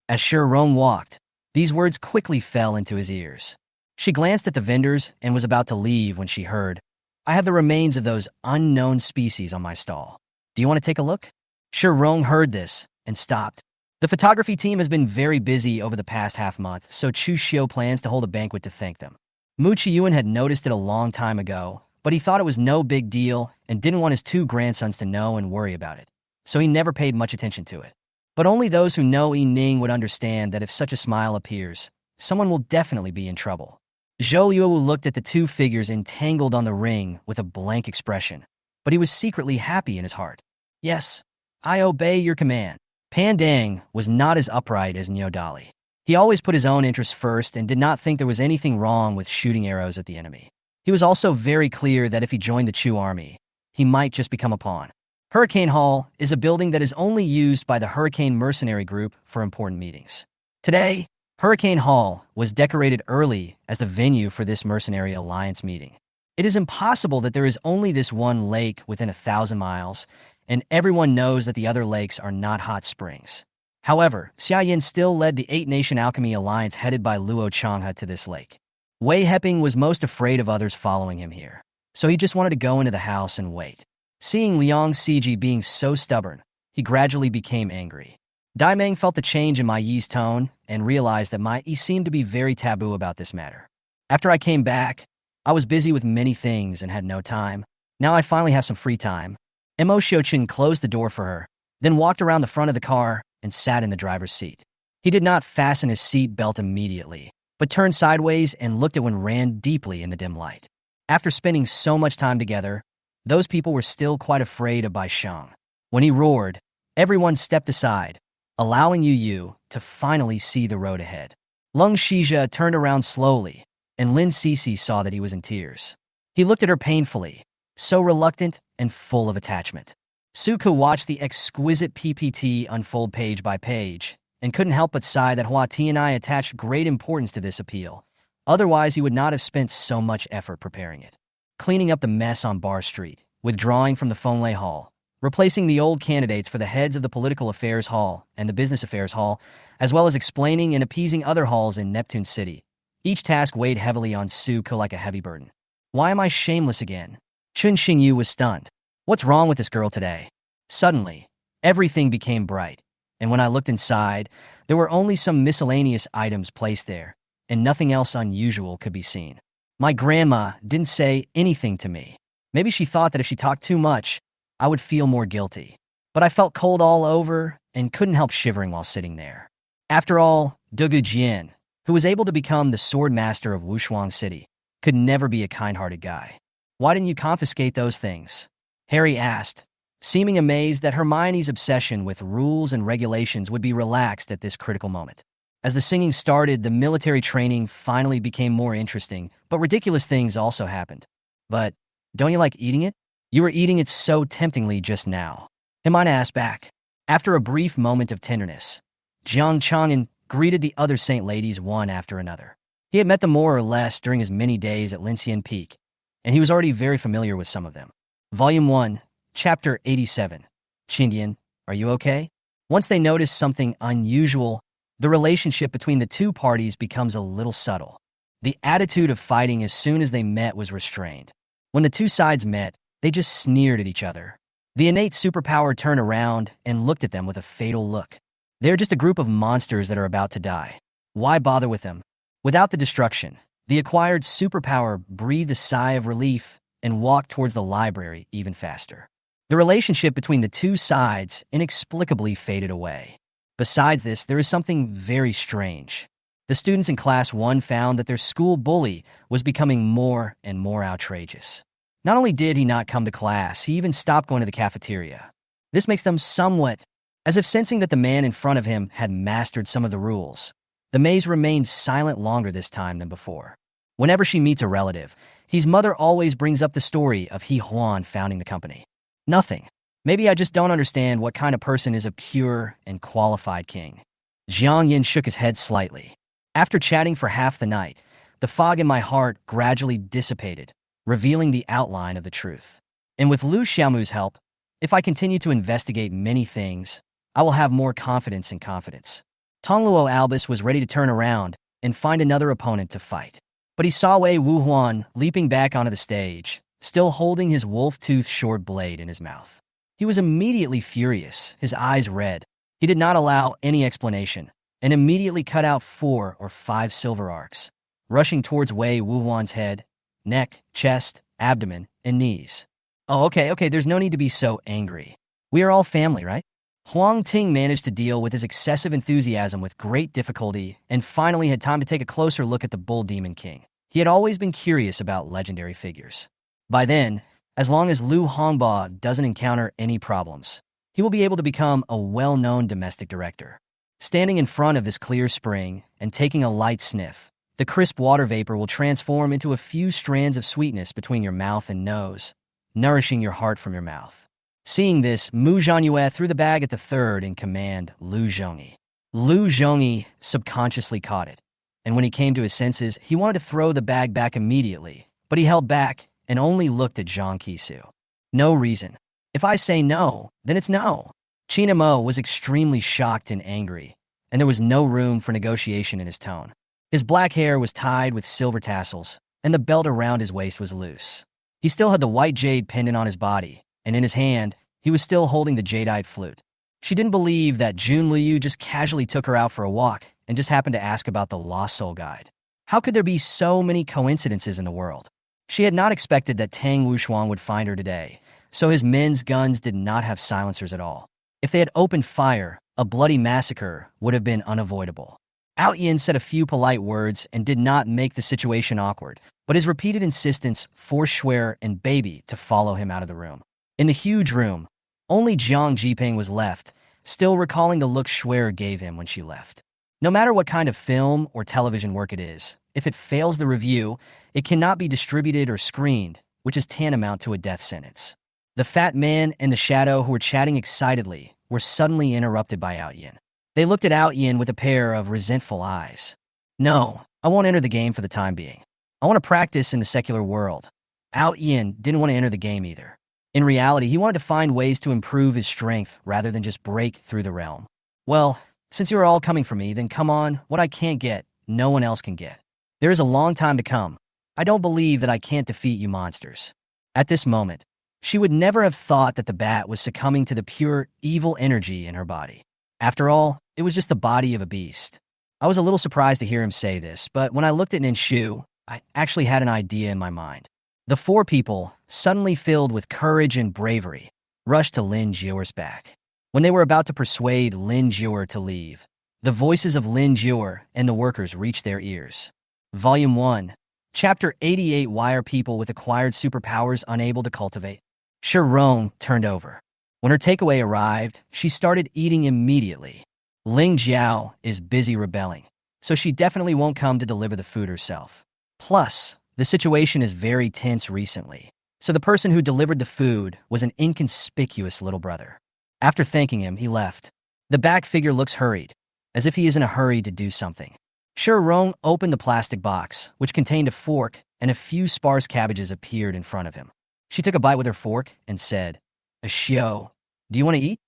As Shirong walked, these words quickly fell into his ears. She glanced at the vendors and was about to leave when she heard, I have the remains of those unknown species on my stall. Do you want to take a look? Shirong heard this and stopped. The photography team has been very busy over the past half-month, so Chu Xiu plans to hold a banquet to thank them. Mu Chiyuan had noticed it a long time ago, but he thought it was no big deal and didn't want his two grandsons to know and worry about it, so he never paid much attention to it. But only those who know Yi Ning would understand that if such a smile appears, someone will definitely be in trouble. Zhou Yuo looked at the two figures entangled on the ring with a blank expression, but he was secretly happy in his heart. Yes, I obey your command. Pan Dang was not as upright as Nyodali. He always put his own interests first and did not think there was anything wrong with shooting arrows at the enemy. He was also very clear that if he joined the Chu army, he might just become a pawn. Hurricane Hall is a building that is only used by the Hurricane Mercenary Group for important meetings. Today, Hurricane Hall was decorated early as the venue for this Mercenary Alliance meeting. It is impossible that there is only this one lake within 1,000 miles, and everyone knows that the other lakes are not hot springs. However, Xia Yin still led the Eight-Nation Alchemy Alliance headed by Luo Changhe to this lake. Wei Heping was most afraid of others following him here, so he just wanted to go into the house and wait. Seeing Liang Siji being so stubborn, he gradually became angry. Dai Meng felt the change in Mai Yi's tone and realized that Mai Yi seemed to be very taboo about this matter. After I came back, I was busy with many things and had no time. Now I finally have some free time. Mo Xiuqun closed the door for her, then walked around the front of the car and sat in the driver's seat. He did not fasten his seat belt immediately, but turned sideways and looked at Wen Ran deeply in the dim light. After spending so much time together, those people were still quite afraid of Bai Sheng. When he roared, everyone stepped aside, allowing Yu Yu to finally see the road ahead. Lung Shizha turned around slowly, and Lin Sisi saw that he was in tears. He looked at her painfully, so reluctant and full of attachment. Suku watched the exquisite PPT unfold page by page, and couldn't help but sigh that Hua Tianai attached great importance to this appeal. Otherwise, he would not have spent so much effort preparing it. Cleaning up the mess on Bar Street, withdrawing from the Fenlei Hall, replacing the old candidates for the heads of the Political Affairs Hall and the Business Affairs Hall, as well as explaining and appeasing other halls in Neptune City. Each task weighed heavily on Suku like a heavy burden. Why am I shameless again? Chun Xingyu was stunned. What's wrong with this girl today? Suddenly, everything became bright, and when I looked inside, there were only some miscellaneous items placed there, and nothing else unusual could be seen. My grandma didn't say anything to me. Maybe she thought that if she talked too much, I would feel more guilty. But I felt cold all over and couldn't help shivering while sitting there. After all, Dugu Jian, who was able to become the sword master of Wushuang City, could never be a kind-hearted guy. Why didn't you confiscate those things? Harry asked, seeming amazed that Hermione's obsession with rules and regulations would be relaxed at this critical moment. As the singing started, the military training finally became more interesting, but ridiculous things also happened. But don't you like eating it? You were eating it so temptingly just now. Hermione asked back. After a brief moment of tenderness, Jiang Chang'an greeted the other saint ladies one after another. He had met them more or less during his many days at Lincian Peak, and he was already very familiar with some of them. Volume 1, Chapter 87. Qingdian, are you okay? Once they noticed something unusual, the relationship between the two parties becomes a little subtle. The attitude of fighting as soon as they met was restrained. When the two sides met, they just sneered at each other. The innate superpower turned around and looked at them with a fatal look. They're just a group of monsters that are about to die. Why bother with them? Without the destruction, the acquired superpower breathed a sigh of relief and walked towards the library even faster. The relationship between the two sides inexplicably faded away. Besides this, there is something very strange. The students in Class 1 found that their school bully was becoming more and more outrageous. Not only did he not come to class, he even stopped going to the cafeteria. This makes them somewhat, as if sensing that the man in front of him had mastered some of the rules. The maze remained silent longer this time than before. Whenever she meets a relative, his mother always brings up the story of He Huan founding the company. Nothing. Maybe I just don't understand what kind of person is a pure and qualified king. Jiang Yin shook his head slightly. After chatting for half the night, the fog in my heart gradually dissipated, revealing the outline of the truth. And with Lu Xiaomu's help, if I continue to investigate many things, I will have more confidence in confidence. Tongluo Albus was ready to turn around and find another opponent to fight. But he saw Wei Wuhuan leaping back onto the stage, still holding his wolf-toothed short blade in his mouth. He was immediately furious, his eyes red. He did not allow any explanation, and immediately cut out 4 or 5 silver arcs, rushing towards Wei Wuhuan's head, neck, chest, abdomen, and knees. Oh, okay, there's no need to be so angry. We are all family, right? Huang Ting managed to deal with his excessive enthusiasm with great difficulty and finally had time to take a closer look at the Bull Demon King. He had always been curious about legendary figures. By then, as long as Lu Hongba doesn't encounter any problems, he will be able to become a well-known domestic director. Standing in front of this clear spring and taking a light sniff, the crisp water vapor will transform into a few strands of sweetness between your mouth and nose, nourishing your heart from your mouth. Seeing this, Mu Zhanyue threw the bag at the third in command, Lu Zhongyi. Lu Zhongyi subconsciously caught it, and when he came to his senses, he wanted to throw the bag back immediately, but he held back and only looked at Zhang Qisu. No reason. If I say no, then it's no. China Mo was extremely shocked and angry, and there was no room for negotiation in his tone. His black hair was tied with silver tassels, and the belt around his waist was loose. He still had the white jade pendant on his body, and in his hand, he was still holding the jadeite flute. She didn't believe that Jun Liu just casually took her out for a walk and just happened to ask about the Lost Soul Guide. How could there be so many coincidences in the world? She had not expected that Tang Wushuang would find her today, so his men's guns did not have silencers at all. If they had opened fire, a bloody massacre would have been unavoidable. Out Yin said a few polite words and did not make the situation awkward, but his repeated insistence forced Shuer and Baby to follow him out of the room. In the huge room, only Jiang Jiping was left, still recalling the look Shuer gave him when she left. No matter what kind of film or television work it is, if it fails the review, it cannot be distributed or screened, which is tantamount to a death sentence. The fat man and the shadow who were chatting excitedly were suddenly interrupted by Out Yin. They looked at Out Yin with a pair of resentful eyes. No, I won't enter the game for the time being. I want to practice in the secular world. Out Yin didn't want to enter the game either. In reality, he wanted to find ways to improve his strength rather than just break through the realm. Well, since you are all coming for me, then come on, what I can't get, no one else can get. There is a long time to come. I don't believe that I can't defeat you monsters. At this moment, she would never have thought that the bat was succumbing to the pure evil energy in her body. After all, it was just the body of a beast. I was a little surprised to hear him say this, but when I looked at Ninshu, I actually had an idea in my mind. The 4 people, suddenly filled with courage and bravery, rushed to Lin Jiuer's back. When they were about to persuade Lin Jiuer to leave, the voices of Lin Jiuer and the workers reached their ears. Volume 1, Chapter 88. Why are people with acquired superpowers unable to cultivate? Shirong turned over. When her takeaway arrived, she started eating immediately. Ling Jiao is busy rebelling, so she definitely won't come to deliver the food herself. Plus, the situation is very tense recently, so the person who delivered the food was an inconspicuous little brother. After thanking him, he left. The back figure looks hurried, as if he is in a hurry to do something. Shirong opened the plastic box, which contained a fork, and a few sparse cabbages appeared in front of him. She took a bite with her fork and said, "Xiao, do you want to eat?"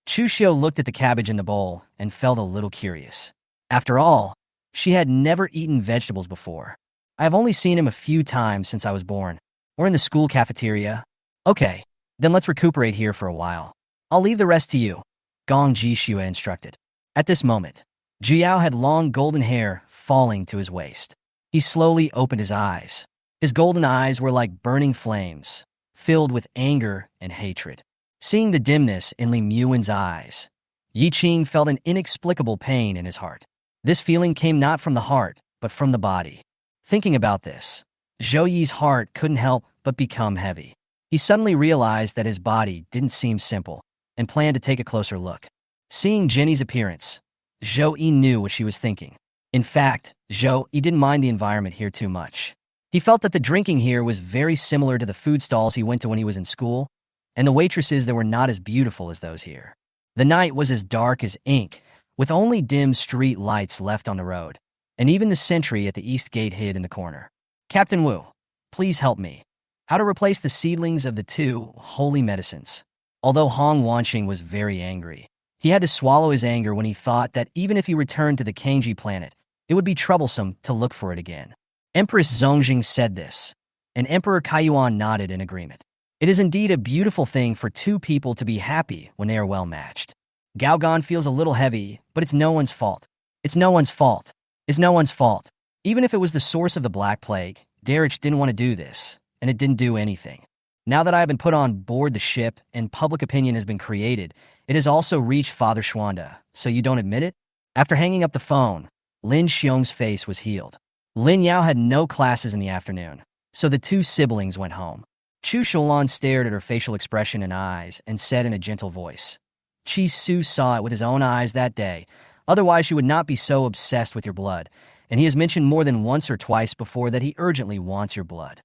Chu Xiao looked at the cabbage in the bowl and felt a little curious. After all, she had never eaten vegetables before. I have only seen him a few times since I was born, or in the school cafeteria. Okay, then let's recuperate here for a while. I'll leave the rest to you, Gong Jishua instructed. At this moment, Jiao had long golden hair falling to his waist. He slowly opened his eyes. His golden eyes were like burning flames, filled with anger and hatred. Seeing the dimness in Li Muin's eyes, Yi Qing felt an inexplicable pain in his heart. This feeling came not from the heart, but from the body. Thinking about this, Zhou Yi's heart couldn't help but become heavy. He suddenly realized that his body didn't seem simple, and planned to take a closer look. Seeing Jenny's appearance, Zhou Yi knew what she was thinking. In fact, Zhou Yi didn't mind the environment here too much. He felt that the drinking here was very similar to the food stalls he went to when he was in school, and the waitresses that were not as beautiful as those here. The night was as dark as ink, with only dim street lights left on the road, and even the sentry at the east gate hid in the corner. Captain Wu, please help me. How to replace the seedlings of the two holy medicines. Although Hong Wanqing was very angry, he had to swallow his anger when he thought that even if he returned to the Kangji planet, it would be troublesome to look for it again. Empress Zongjing said this, and Emperor Kaiyuan nodded in agreement. It is indeed a beautiful thing for two people to be happy when they are well matched. Gaogan feels a little heavy, but it's no one's fault. It's no one's fault. It's no one's fault. Even if it was the source of the Black Plague, Darich didn't want to do this, and it didn't do anything. Now that I have been put on board the ship and public opinion has been created, it has also reached Father Schwanda, so you don't admit it? After hanging up the phone, Lin Xiong's face was healed. Lin Yao had no classes in the afternoon, so the two siblings went home. Chu Shulan stared at her facial expression and eyes and said in a gentle voice, Chi Su saw it with his own eyes that day, otherwise she would not be so obsessed with your blood, and he has mentioned more than once or twice before that he urgently wants your blood.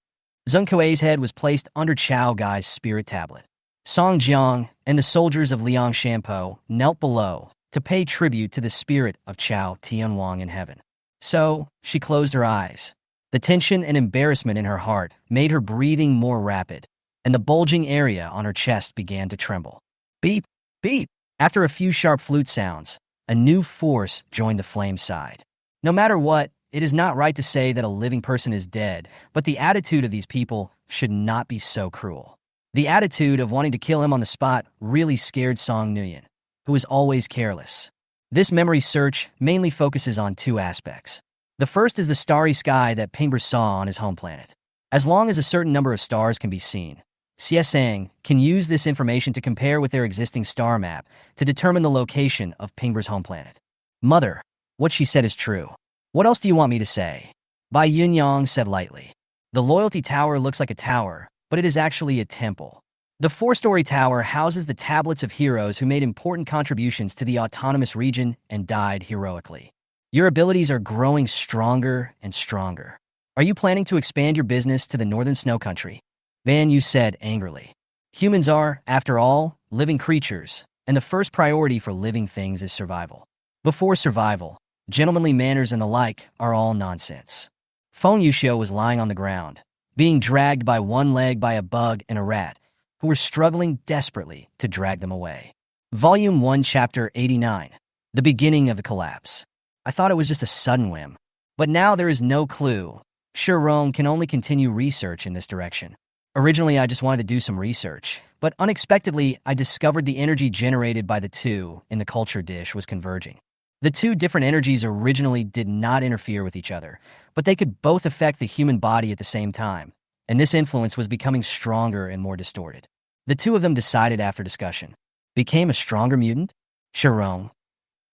Zheng Kuei's head was placed under Chao Gai's spirit tablet. Song Jiang and the soldiers of Liang Shampo knelt below to pay tribute to the spirit of Chao Tianwang in heaven. So, she closed her eyes. The tension and embarrassment in her heart made her breathing more rapid, and the bulging area on her chest began to tremble. Beep, beep. After a few sharp flute sounds, a new force joined the flame side. No matter what, it is not right to say that a living person is dead, but the attitude of these people should not be so cruel. The attitude of wanting to kill him on the spot really scared Song Nguyen, who was always careless. This memory search mainly focuses on two aspects. The first is the starry sky that Pingber saw on his home planet. As long as a certain number of stars can be seen, Xiesang can use this information to compare with their existing star map to determine the location of Pingber's home planet. Mother, what she said is true. What else do you want me to say? Bai Yunyang said lightly. The Loyalty Tower looks like a tower, but it is actually a temple. The four-story tower houses the tablets of heroes who made important contributions to the autonomous region and died heroically. Your abilities are growing stronger and stronger. Are you planning to expand your business to the northern snow country? Van Yu said angrily. Humans are, after all, living creatures, and the first priority for living things is survival. Before survival, gentlemanly manners and the like are all nonsense. Feng Yuxiu was lying on the ground, being dragged by one leg by a bug and a rat, who were struggling desperately to drag them away. Volume 1, Chapter 89. The beginning of the collapse. I thought it was just a sudden whim, but now there is no clue. Shirong can only continue research in this direction. Originally, I just wanted to do some research, but unexpectedly, I discovered the energy generated by the two in the culture dish was converging. The two different energies originally did not interfere with each other, but they could both affect the human body at the same time, and this influence was becoming stronger and more distorted. The two of them decided after discussion. Became a stronger mutant? Shirong.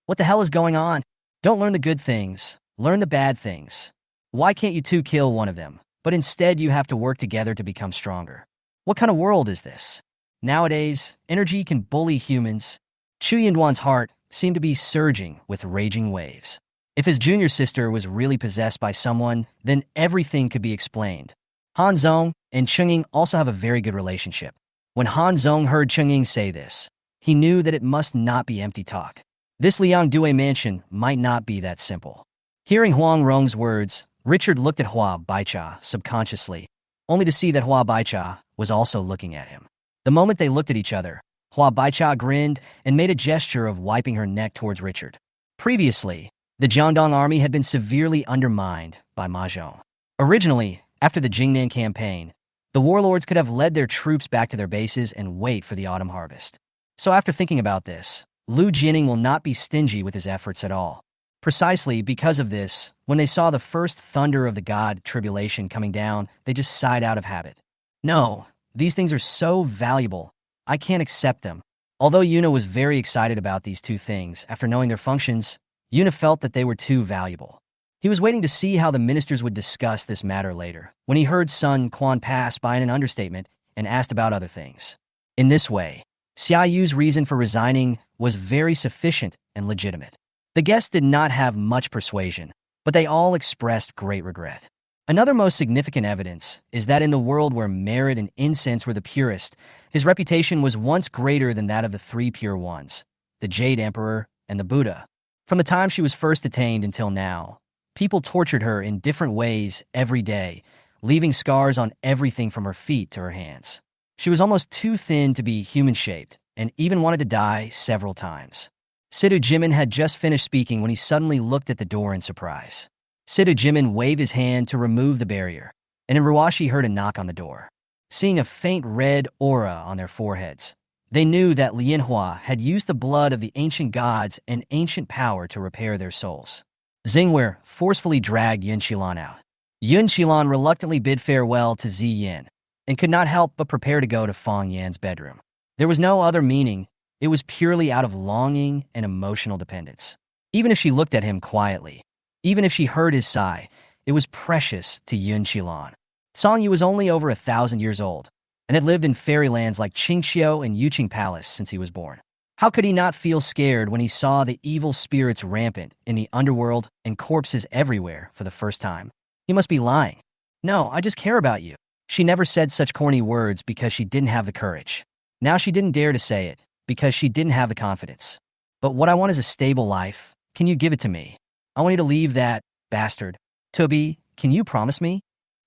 What the hell is going on? Don't learn the good things, learn the bad things. Why can't you two kill one of them, but instead you have to work together to become stronger? What kind of world is this? Nowadays, energy can bully humans. Chu Yinduan's heart seemed to be surging with raging waves. If his junior sister was really possessed by someone, then everything could be explained. Han Zong and Cheng Ying also have a very good relationship. When Han Zong heard Cheng Ying say this, he knew that it must not be empty talk. This Liang Due mansion might not be that simple. Hearing Huang Rong's words, Richard looked at Hua Baicha subconsciously, only to see that Hua Baicha was also looking at him. The moment they looked at each other, Hua Baicha grinned and made a gesture of wiping her neck towards Richard. Previously, The Jiangdong army had been severely undermined by Ma Zhong. Originally, after the Jingnan campaign, the warlords could have led their troops back to their bases and wait for the autumn harvest. So after thinking about this, Liu Jianing will not be stingy with his efforts at all. Precisely because of this, when they saw the first thunder of the god tribulation coming down, they just sighed out of habit. No, these things are so valuable. I can't accept them. Although Yuna was very excited about these two things, after knowing their functions, Yuna felt that they were too valuable. He was waiting to see how the ministers would discuss this matter later, when he heard Sun Quan pass by in an understatement and asked about other things. In this way, Xia Yu's reason for resigning was very sufficient and legitimate. The guests did not have much persuasion, but they all expressed great regret. Another most significant evidence is that in the world where merit and incense were the purest, his reputation was once greater than that of the three pure ones, the Jade Emperor and the Buddha. From the time she was first attained until now, people tortured her in different ways every day, leaving scars on everything from her feet to her hands. She was almost too thin to be human-shaped and even wanted to die several times. Sidu Jimin had just finished speaking when he suddenly looked at the door in surprise. Sidu Jimin waved his hand to remove the barrier, and Ruashi heard a knock on the door. Seeing a faint red aura on their foreheads, they knew that Lianhua had used the blood of the ancient gods and ancient power to repair their souls. Xingwei forcefully dragged Yun Qilan out. Yun Qilan reluctantly bid farewell to Zi Yin, and could not help but prepare to go to Fang Yan's bedroom. There was no other meaning. It was purely out of longing and emotional dependence. Even if she looked at him quietly, even if she heard his sigh, it was precious to Yun Qilan. Song Yu was only over 1,000 years old, and had lived in fairylands like Qingqiu and Yuqing Palace since he was born. How could he not feel scared when he saw the evil spirits rampant in the underworld and corpses everywhere for the first time? He must be lying. No, I just care about you. She never said such corny words because she didn't have the courage. Now she didn't dare to say it because she didn't have the confidence. But what I want is a stable life. Can you give it to me? I want you to leave that bastard. Tubi, can you promise me?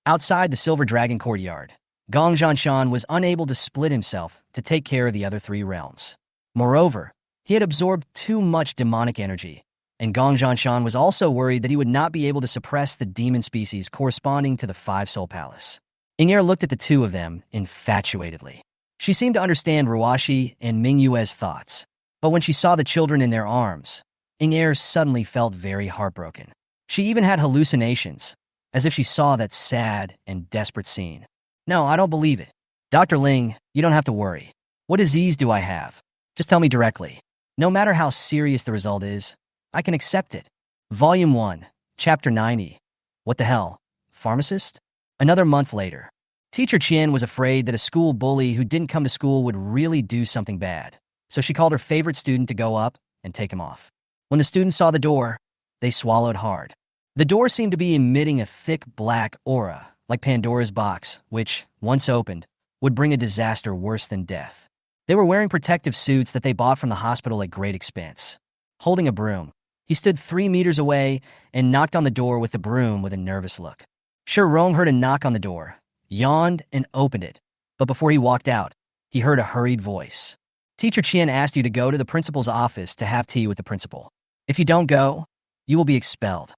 Outside the Silver Dragon courtyard, Gong Zhanshan was unable to split himself to take care of the other three realms. Moreover, he had absorbed too much demonic energy, and Gong Zhanshan was also worried that he would not be able to suppress the demon species corresponding to the Five Soul Palace. Inger looked at the two of them infatuatedly. She seemed to understand Ruashi and Ming Yue's thoughts, but when she saw the children in their arms, Inger suddenly felt very heartbroken. She even had hallucinations, as if she saw that sad and desperate scene. No, I don't believe it. Dr. Ling, you don't have to worry. What disease do I have? Just tell me directly. No matter how serious the result is, I can accept it. Volume 1, Chapter 90. What the hell? Pharmacist? Another month later. Teacher Qian was afraid that a school bully who didn't come to school would really do something bad, so she called her favorite student to go up and take him off. When the students saw the door, they swallowed hard. The door seemed to be emitting a thick black aura, like Pandora's box, which, once opened, would bring a disaster worse than death. They were wearing protective suits that they bought from the hospital at great expense. Holding a broom, he stood 3 meters away and knocked on the door with the broom with a nervous look. Rong heard a knock on the door, yawned, and opened it, but before he walked out, he heard a hurried voice. Teacher Qian asked you to go to the principal's office to have tea with the principal. If you don't go, you will be expelled.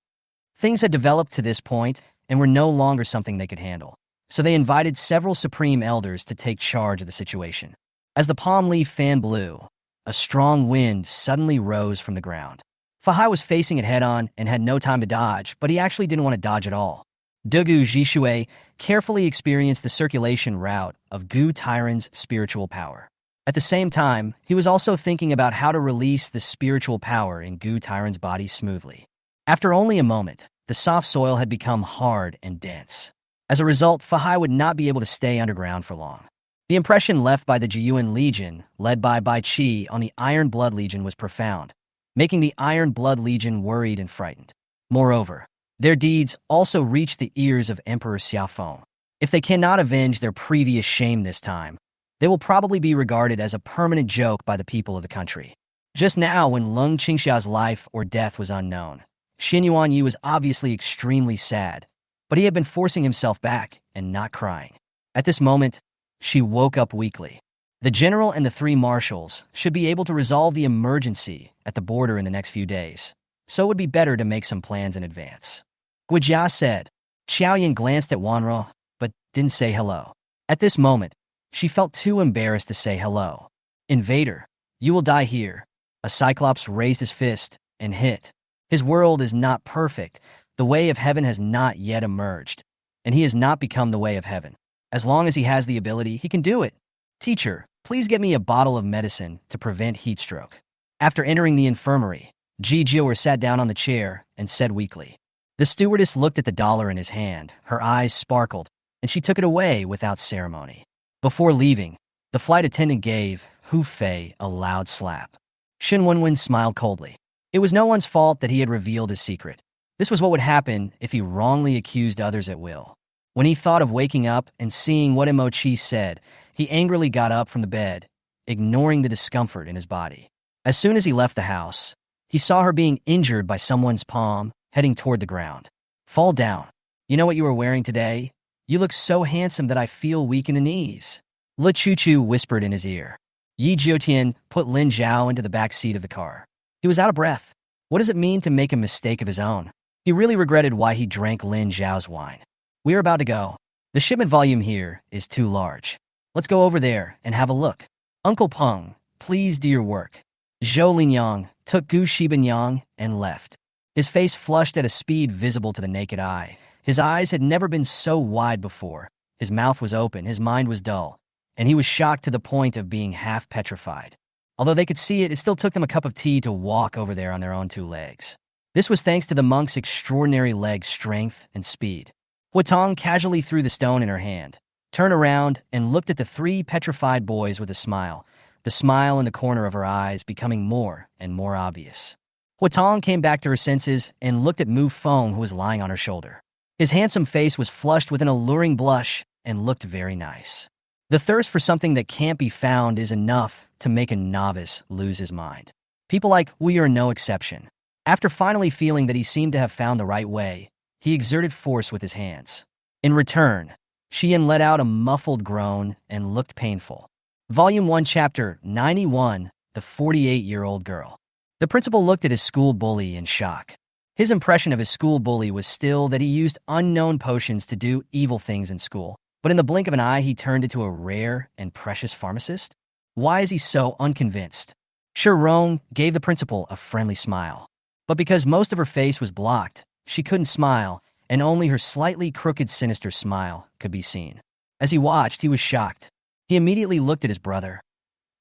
Things had developed to this point and were no longer something they could handle, so they invited several supreme elders to take charge of the situation. As the palm leaf fan blew, a strong wind suddenly rose from the ground. Fahai was facing it head-on and had no time to dodge, but he actually didn't want to dodge at all. Dugu Jishui carefully experienced the circulation route of Gu Tairan's spiritual power. At the same time, he was also thinking about how to release the spiritual power in Gu Tairan's body smoothly. After only a moment, the soft soil had become hard and dense. As a result, Fahai would not be able to stay underground for long. The impression left by the Jiyuan Legion, led by Bai Qi, on the Iron Blood Legion was profound, making the Iron Blood Legion worried and frightened. Moreover, their deeds also reached the ears of Emperor Xiaofeng. If they cannot avenge their previous shame this time, they will probably be regarded as a permanent joke by the people of the country. Just now, when Leng Qingxia's life or death was unknown, Xin Yuanyi was obviously extremely sad, but he had been forcing himself back and not crying. At this moment, she woke up weakly. The general and the 3 marshals should be able to resolve the emergency at the border in the next few days, so it would be better to make some plans in advance. Guijia said. Xiaoyan glanced at Wanro, but didn't say hello. At this moment, she felt too embarrassed to say hello. Invader, you will die here. A Cyclops raised his fist and hit. His world is not perfect. The way of heaven has not yet emerged, and he has not become the way of heaven. As long as he has the ability, he can do it. Teacher, please get me a bottle of medicine to prevent heat stroke. After entering the infirmary, Ji Jiawer sat down on the chair and said weakly. The stewardess looked at the dollar in his hand. Her eyes sparkled, and she took it away without ceremony. Before leaving, the flight attendant gave Hu Fei a loud slap. Shen Wenwen smiled coldly. It was no one's fault that he had revealed his secret. This was what would happen if he wrongly accused others at will. When he thought of waking up and seeing what Mo Chi said, he angrily got up from the bed, ignoring the discomfort in his body. As soon as he left the house, he saw her being injured by someone's palm, heading toward the ground. Fall down. You know what you were wearing today? You look so handsome that I feel weak in the knees. Le Chu whispered in his ear. Yi Jiutian put Lin Zhao into the back seat of the car. He was out of breath. What does it mean to make a mistake of his own? He really regretted why he drank Lin Zhao's wine. We are about to go. The shipment volume here is too large. Let's go over there and have a look. Uncle Peng, please do your work. Zhou Linyang took Gu Shibanyang and left. His face flushed at a speed visible to the naked eye. His eyes had never been so wide before. His mouth was open, his mind was dull, and he was shocked to the point of being half petrified. Although they could see it, it still took them a cup of tea to walk over there on their own two legs. This was thanks to the monk's extraordinary leg strength and speed. Huatong casually threw the stone in her hand, turned around, and looked at the three petrified boys with a smile, the smile in the corner of her eyes becoming more and more obvious. Huatong came back to her senses and looked at Mu Feng, who was lying on her shoulder. His handsome face was flushed with an alluring blush and looked very nice. The thirst for something that can't be found is enough to make a novice lose his mind. People like we are no exception. After finally feeling that he seemed to have found the right way, he exerted force with his hands. In return, Xian let out a muffled groan and looked painful. Volume 1, Chapter 91, The 48-Year-Old Girl. The principal looked at his school bully in shock. His impression of his school bully was still that he used unknown potions to do evil things in school, but in the blink of an eye he turned into a rare and precious pharmacist? Why is he so unconvinced? Shirong gave the principal a friendly smile. But because most of her face was blocked, she couldn't smile, and only her slightly crooked, sinister smile could be seen. As he watched, he was shocked. He immediately looked at his brother.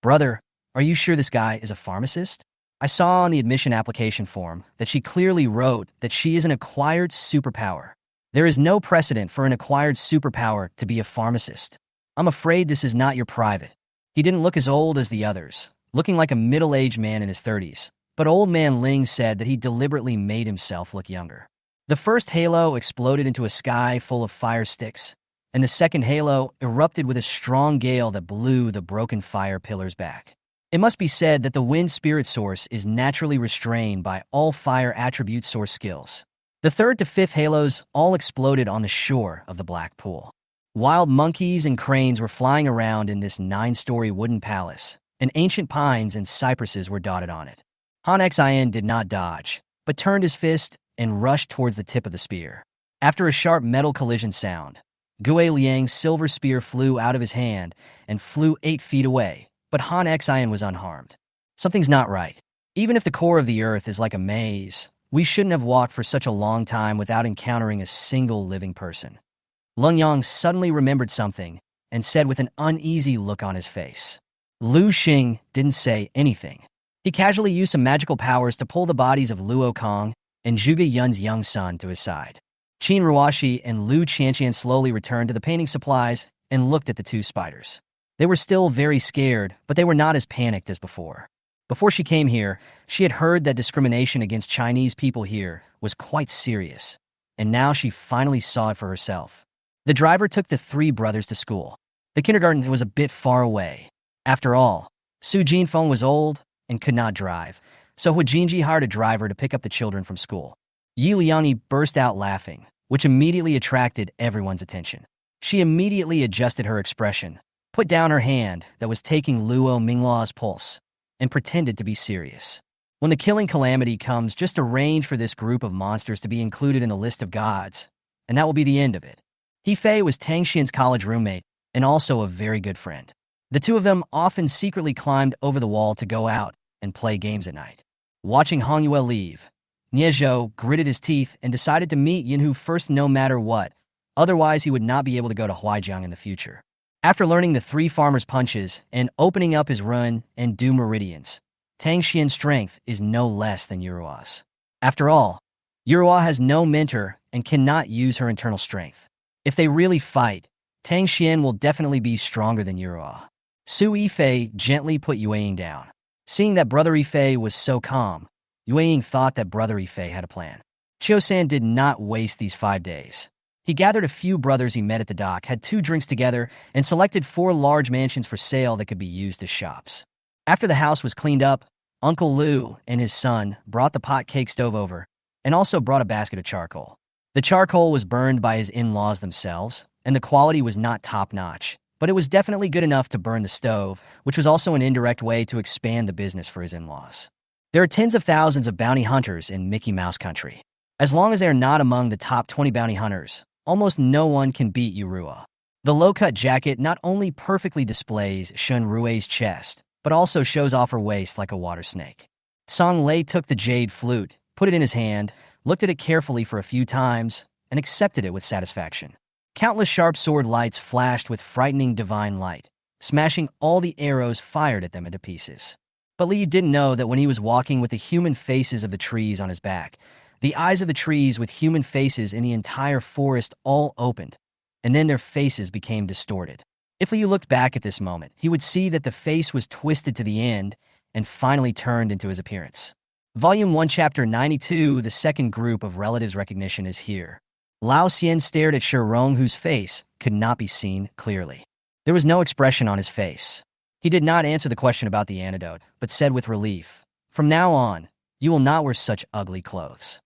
Brother, are you sure this guy is a pharmacist? I saw on the admission application form that she clearly wrote that she is an acquired superpower. There is no precedent for an acquired superpower to be a pharmacist. I'm afraid this is not your private. He didn't look as old as the others, looking like a middle-aged man in his 30s, but Old Man Ling said that he deliberately made himself look younger. The first halo exploded into a sky full of fire sticks, and the second halo erupted with a strong gale that blew the broken fire pillars back. It must be said that the wind spirit source is naturally restrained by all fire attribute source skills. The third to fifth halos all exploded on the shore of the Black Pool. Wild monkeys and cranes were flying around in this 9-story wooden palace, and ancient pines and cypresses were dotted on it. Han Xian did not dodge, but turned his fist and rushed towards the tip of the spear. After a sharp metal collision sound, Gue Liang's silver spear flew out of his hand and flew 8 feet away, but Han Xian was unharmed. Something's not right. Even if the core of the earth is like a maze, we shouldn't have walked for such a long time without encountering a single living person. Lung Yang suddenly remembered something and said with an uneasy look on his face. Lu Xing didn't say anything. He casually used some magical powers to pull the bodies of Luo Kong and Zhuge Yun's young son to his side. Qin Ruoshi and Lu Qianqian slowly returned to the painting supplies and looked at the two spiders. They were still very scared, but they were not as panicked as before. Before she came here, she had heard that discrimination against Chinese people here was quite serious, and now she finally saw it for herself. The driver took the 3 brothers to school. The kindergarten was a bit far away. After all, Su Jinfeng was old and could not drive, so Hu Jinji hired a driver to pick up the children from school. Yi Liangyi burst out laughing, which immediately attracted everyone's attention. She immediately adjusted her expression, put down her hand that was taking Luo Minglao's pulse, and pretended to be serious. When the killing calamity comes, just arrange for this group of monsters to be included in the list of gods, and that will be the end of it. He Fei was Tang Xian's college roommate and also a very good friend. The two of them often secretly climbed over the wall to go out and play games at night. Watching Hong Yue leave, Nie Zhou gritted his teeth and decided to meet Yinhu first no matter what, otherwise he would not be able to go to Huaijiang in the future. After learning the three farmers' punches and opening up his run and Du meridians, Tang Xian's strength is no less than Yurua's. After all, Yurua has no mentor and cannot use her internal strength. If they really fight, Tang Xian will definitely be stronger than Yurua. Su Yifei gently put Yueying down. Seeing that Brother Yifei was so calm, Yueying thought that Brother Yifei had a plan. Chio-san did not waste these 5 days. He gathered a few brothers he met at the dock, had 2 drinks together, and selected 4 large mansions for sale that could be used as shops. After the house was cleaned up, Uncle Liu and his son brought the pot cake stove over and also brought a basket of charcoal. The charcoal was burned by his in-laws themselves, and the quality was not top-notch, but it was definitely good enough to burn the stove, which was also an indirect way to expand the business for his in-laws. There are tens of thousands of bounty hunters in Mickey Mouse Country. As long as they are not among the top 20 bounty hunters, almost no one can beat Yurua. The low-cut jacket not only perfectly displays Shun Rui's chest, but also shows off her waist like a water snake. Song Lei took the jade flute, put it in his hand, looked at it carefully for a few times, and accepted it with satisfaction. Countless sharp sword lights flashed with frightening divine light, smashing all the arrows fired at them into pieces. But Li didn't know that when he was walking with the human faces of the trees on his back, the eyes of the trees with human faces in the entire forest all opened, and then their faces became distorted. If Liu looked back at this moment, he would see that the face was twisted to the end and finally turned into his appearance. Volume 1, Chapter 92, the second group of relatives recognition is here. Lao Xian stared at Shi Rong, whose face could not be seen clearly. There was no expression on his face. He did not answer the question about the antidote, but said with relief, "From now on, you will not wear such ugly clothes."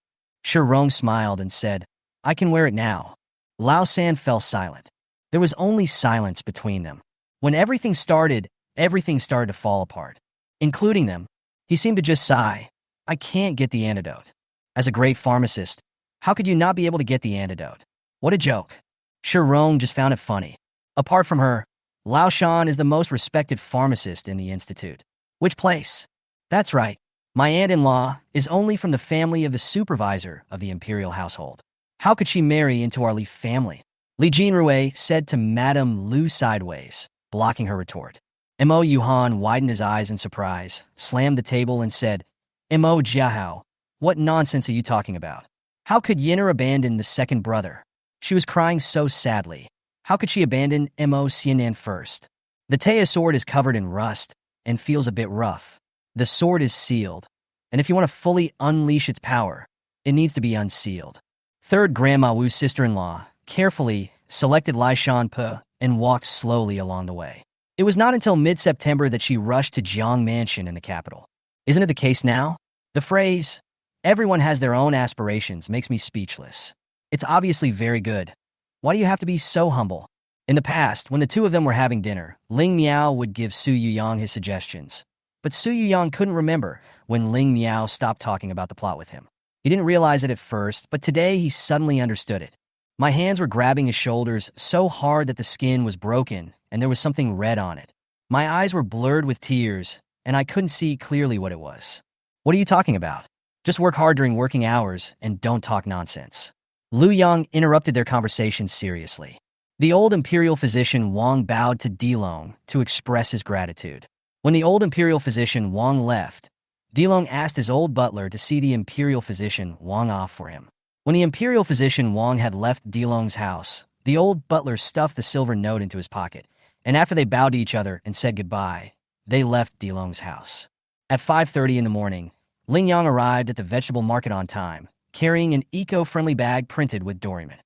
Shi Rong smiled and said, "I can wear it now." Lao San fell silent. There was only silence between them. When everything started to fall apart, including them. He seemed to just sigh. "I can't get the antidote. As a great pharmacist, how could you not be able to get the antidote? What a joke." Shi Rong just found it funny. Apart from her, Lao Shan is the most respected pharmacist in the institute. Which place? That's right. My aunt-in-law is only from the family of the supervisor of the imperial household. How could she marry into our Li family? Li Jinrui said to Madame Lu sideways, blocking her retort. Mo Yuhan widened his eyes in surprise, slammed the table and said, "Mo Jiahao, what nonsense are you talking about? How could Yin'er abandon the second brother?" She was crying so sadly. How could she abandon Mo Xianan first? The Taya sword is covered in rust and feels a bit rough. The sword is sealed, and if you want to fully unleash its power, it needs to be unsealed. Third Grandma Wu's sister-in-law carefully selected Lai Shanpe and walked slowly along the way. It was not until mid-September that she rushed to Jiang Mansion in the capital. Isn't it the case now? The phrase, "everyone has their own aspirations," makes me speechless. It's obviously very good. Why do you have to be so humble? In the past, when the two of them were having dinner, Ling Miao would give Su Yuyang his suggestions. But Su Yuyang couldn't remember when Ling Miao stopped talking about the plot with him. He didn't realize it at first, but today he suddenly understood it. My hands were grabbing his shoulders so hard that the skin was broken and there was something red on it. My eyes were blurred with tears, and I couldn't see clearly what it was. "What are you talking about? Just work hard during working hours and don't talk nonsense." Lu Yang interrupted their conversation seriously. The old imperial physician Wang bowed to Dilong to express his gratitude. When the old imperial physician Wang left, Dilong asked his old butler to see the imperial physician Wang off for him. When the imperial physician Wang had left Dilong's house, the old butler stuffed the silver note into his pocket, and after they bowed to each other and said goodbye, they left Dilong's house. At 5:30 in the morning, Ling Yang arrived at the vegetable market on time, carrying an eco-friendly bag printed with Doraemon.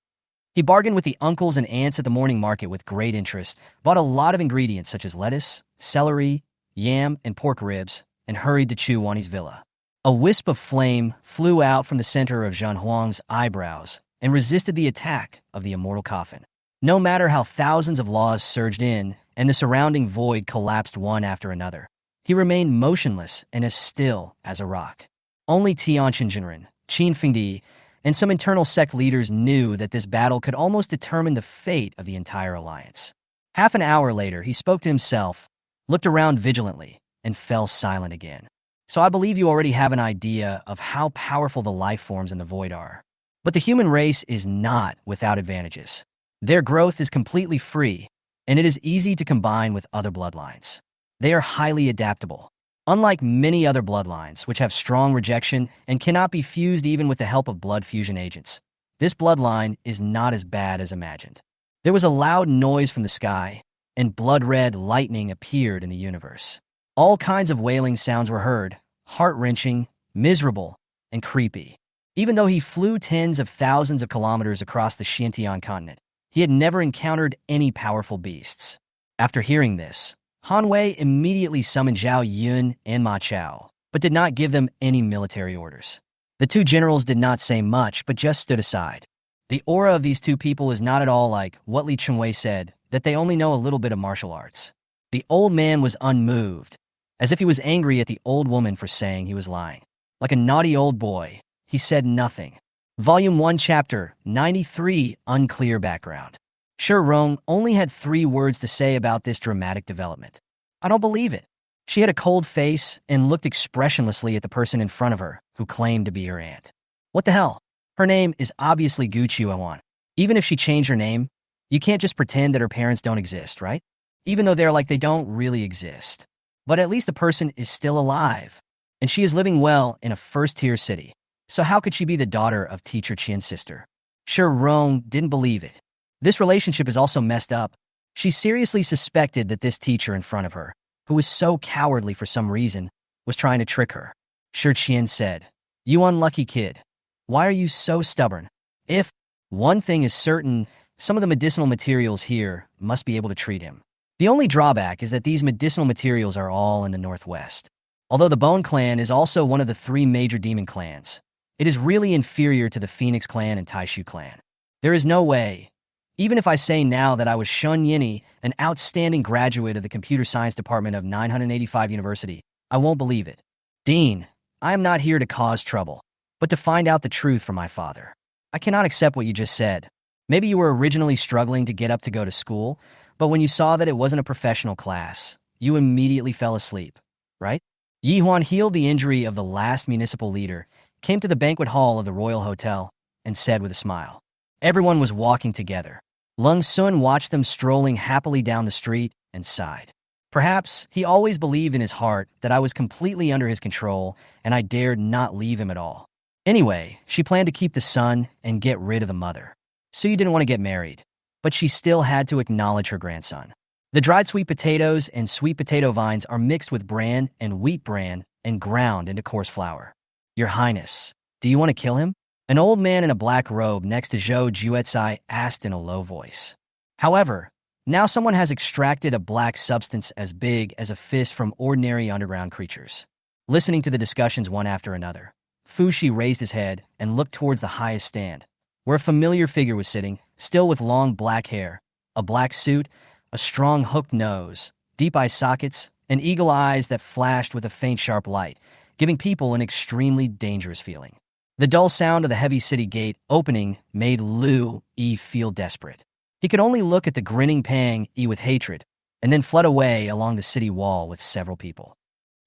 He bargained with the uncles and aunts at the morning market with great interest, bought a lot of ingredients such as lettuce, celery, yam, and pork ribs, and hurried to Chu Wani's villa. A wisp of flame flew out from the center of Zhan Huang's eyebrows and resisted the attack of the immortal coffin. No matter how thousands of laws surged in and the surrounding void collapsed one after another, He remained motionless and as still as a rock. Only Tian Jinren, Qin Fengdi, and some internal sect leaders knew that this battle could almost determine the fate of the entire alliance. Half an hour later, he spoke to himself, looked around vigilantly, and fell silent again. So I believe you already have an idea of how powerful the life forms in the void are. But the human race is not without advantages. Their growth is completely free, and it is easy to combine with other bloodlines. They are highly adaptable. Unlike many other bloodlines, which have strong rejection and cannot be fused even with the help of blood fusion agents, this bloodline is not as bad as imagined. There was a loud noise from the sky, and blood-red lightning appeared in the universe. All kinds of wailing sounds were heard, heart-wrenching, miserable, and creepy. Even though he flew tens of thousands of kilometers across the Xintian continent, he had never encountered any powerful beasts. After hearing this, Han Wei immediately summoned Zhao Yun and Ma Chao, but did not give them any military orders. The two generals did not say much, but just stood aside. The aura of these two people is not at all like what Li Chengwei said, that they only know a little bit of martial arts. The old man was unmoved, as if he was angry at the old woman for saying he was lying. Like a naughty old boy, he said nothing. Volume 1, Chapter 93, Unclear Background. Shi Rong only had 3 words to say about this dramatic development. I don't believe it. She had a cold face and looked expressionlessly at the person in front of her, who claimed to be her aunt. What the hell? Her name is obviously Gu Chuan. Even if she changed her name, you can't just pretend that her parents don't exist, right? Even though they're like they don't really exist. But at least the person is still alive, and she is living well in a first-tier city. So how could she be the daughter of Teacher Qian's sister? Shi Rong didn't believe it. This relationship is also messed up. She seriously suspected that this teacher in front of her, who was so cowardly for some reason, was trying to trick her. Shi Qian said, "You unlucky kid. Why are you so stubborn? If one thing is certain, some of the medicinal materials here must be able to treat him. The only drawback is that these medicinal materials are all in the northwest. Although the Bone Clan is also one of the 3 major demon clans, it is really inferior to the Phoenix Clan and Taishu Clan. There is no way. Even if I say now that I was Shun Yini, an outstanding graduate of the Computer Science Department of 985 University, I won't believe it. Dean, I am not here to cause trouble, but to find out the truth from my father. I cannot accept what you just said. Maybe you were originally struggling to get up to go to school, but when you saw that it wasn't a professional class, you immediately fell asleep, right?" Yi Huan healed the injury of the last municipal leader, came to the banquet hall of the Royal Hotel, and said with a smile. Everyone was walking together. Lung Sun watched them strolling happily down the street and sighed. Perhaps he always believed in his heart that I was completely under his control and I dared not leave him at all. Anyway, she planned to keep the son and get rid of the mother. Sue didn't want to get married, but she still had to acknowledge her grandson. The dried sweet potatoes and sweet potato vines are mixed with bran and wheat bran and ground into coarse flour. Your Highness, do you want to kill him? An old man in a black robe next to Zhou Juetzai asked in a low voice. However, now someone has extracted a black substance as big as a fist from ordinary underground creatures. Listening to the discussions one after another, Fu Shi raised his head and looked towards the highest stand, where a familiar figure was sitting, still with long black hair, a black suit, a strong hooked nose, deep eye sockets, and eagle eyes that flashed with a faint sharp light, giving people an extremely dangerous feeling. The dull sound of the heavy city gate opening made Liu Yi feel desperate. He could only look at the grinning Pang Yi with hatred, and then fled away along the city wall with several people.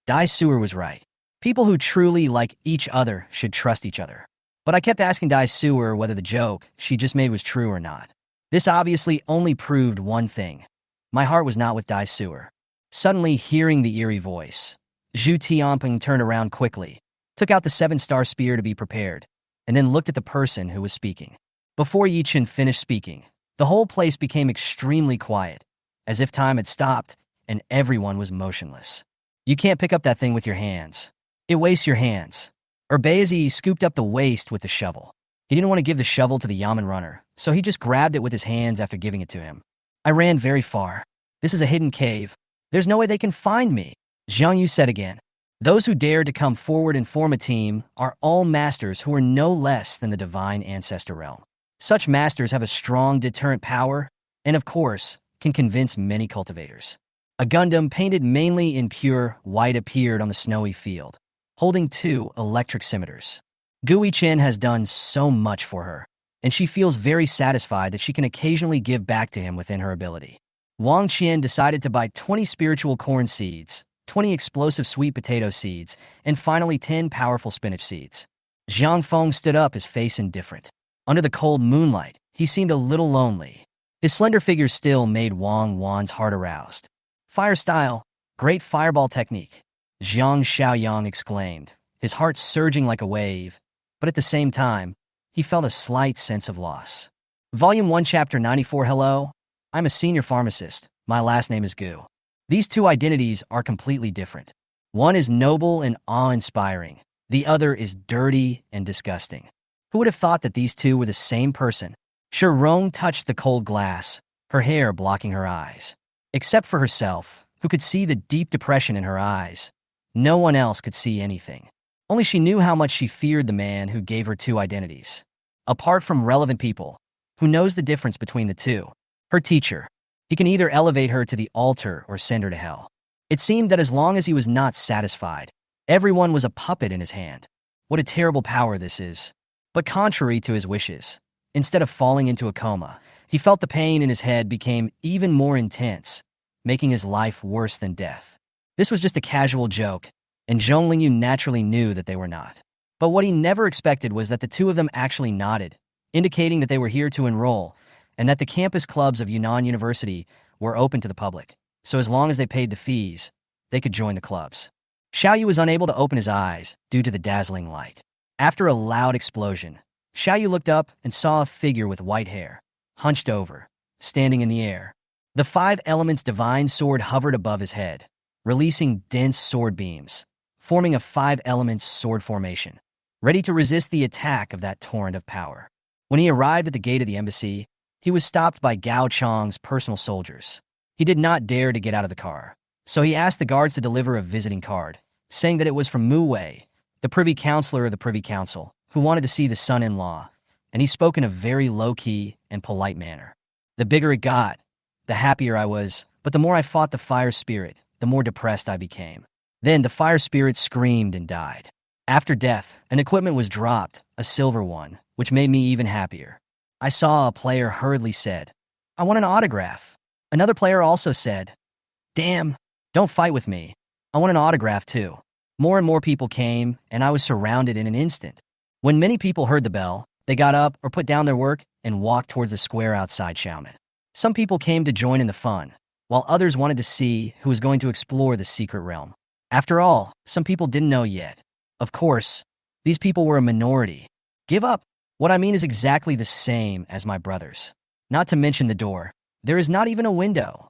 Dai Suer was right. People who truly like each other should trust each other. But I kept asking Dai Suer whether the joke she just made was true or not. This obviously only proved one thing. My heart was not with Dai Suer. Suddenly, hearing the eerie voice, Zhu Tianping turned around quickly, took out the 7-star spear to be prepared, and then looked at the person who was speaking. Before Yi Chen finished speaking, the whole place became extremely quiet, as if time had stopped and everyone was motionless. You can't pick up that thing with your hands. It wastes your hands. Urbazi scooped up the waste with the shovel. He didn't want to give the shovel to the Yamen runner, so he just grabbed it with his hands after giving it to him. I ran very far. This is a hidden cave. There's no way they can find me, Zhang Yu said again. Those who dared to come forward and form a team are all masters who are no less than the divine ancestor realm. Such masters have a strong deterrent power and, of course, can convince many cultivators. A Gundam painted mainly in pure white appeared on the snowy field, holding two electric scimitars. Gui Chen has done so much for her, and she feels very satisfied that she can occasionally give back to him within her ability. Wang Qian decided to buy 20 spiritual corn seeds, 20 explosive sweet potato seeds, and finally 10 powerful spinach seeds. Zhang Feng stood up, his face indifferent. Under the cold moonlight, he seemed a little lonely. His slender figure still made Wang Wan's heart aroused. Fire style, great fireball technique, Zhang Xiaoyang exclaimed, his heart surging like a wave, but at the same time, he felt a slight sense of loss. Volume 1, Chapter 94. Hello, I'm a senior pharmacist. My last name is Gu. These two identities are completely different. One is noble and awe-inspiring. The other is dirty and disgusting. Who would have thought that these two were the same person? Shirong touched the cold glass, her hair blocking her eyes. Except for herself, who could see the deep depression in her eyes, no one else could see anything. Only she knew how much she feared the man who gave her two identities. Apart from relevant people, who knows the difference between the two? Her teacher. He can either elevate her to the altar or send her to hell. It seemed that as long as he was not satisfied, everyone was a puppet in his hand. What a terrible power this is. But contrary to his wishes, instead of falling into a coma, he felt the pain in his head became even more intense, making his life worse than death. This was just a casual joke, and Zhong Lingyu naturally knew that they were not. But what he never expected was that the two of them actually nodded, indicating that they were here to enroll, and that the campus clubs of Yunnan University were open to the public, so as long as they paid the fees, they could join the clubs. Xiaoyu was unable to open his eyes due to the dazzling light. After a loud explosion, Xiaoyu looked up and saw a figure with white hair, hunched over, standing in the air. The five elements divine sword hovered above his head, releasing dense sword beams, forming a five elements sword formation, ready to resist the attack of that torrent of power. When he arrived at the gate of the embassy, he was stopped by Gao Chang's personal soldiers. He did not dare to get out of the car, so he asked the guards to deliver a visiting card, saying that it was from Mu Wei, the Privy Councilor of the Privy Council, who wanted to see the son-in-law, and he spoke in a very low-key and polite manner. The bigger it got, the happier I was, but the more I fought the fire spirit, the more depressed I became. Then the fire spirit screamed and died. After death, an equipment was dropped, a silver one, which made me even happier. I saw a player hurriedly said, "I want an autograph." Another player also said, "Damn, don't fight with me. I want an autograph too." More and more people came, and I was surrounded in an instant. When many people heard the bell, they got up or put down their work and walked towards the square outside Xiamen. Some people came to join in the fun, while others wanted to see who was going to explore the secret realm. After all, some people didn't know yet. Of course, these people were a minority. Give up. What I mean is exactly the same as my brothers. Not to mention the door. There is not even a window.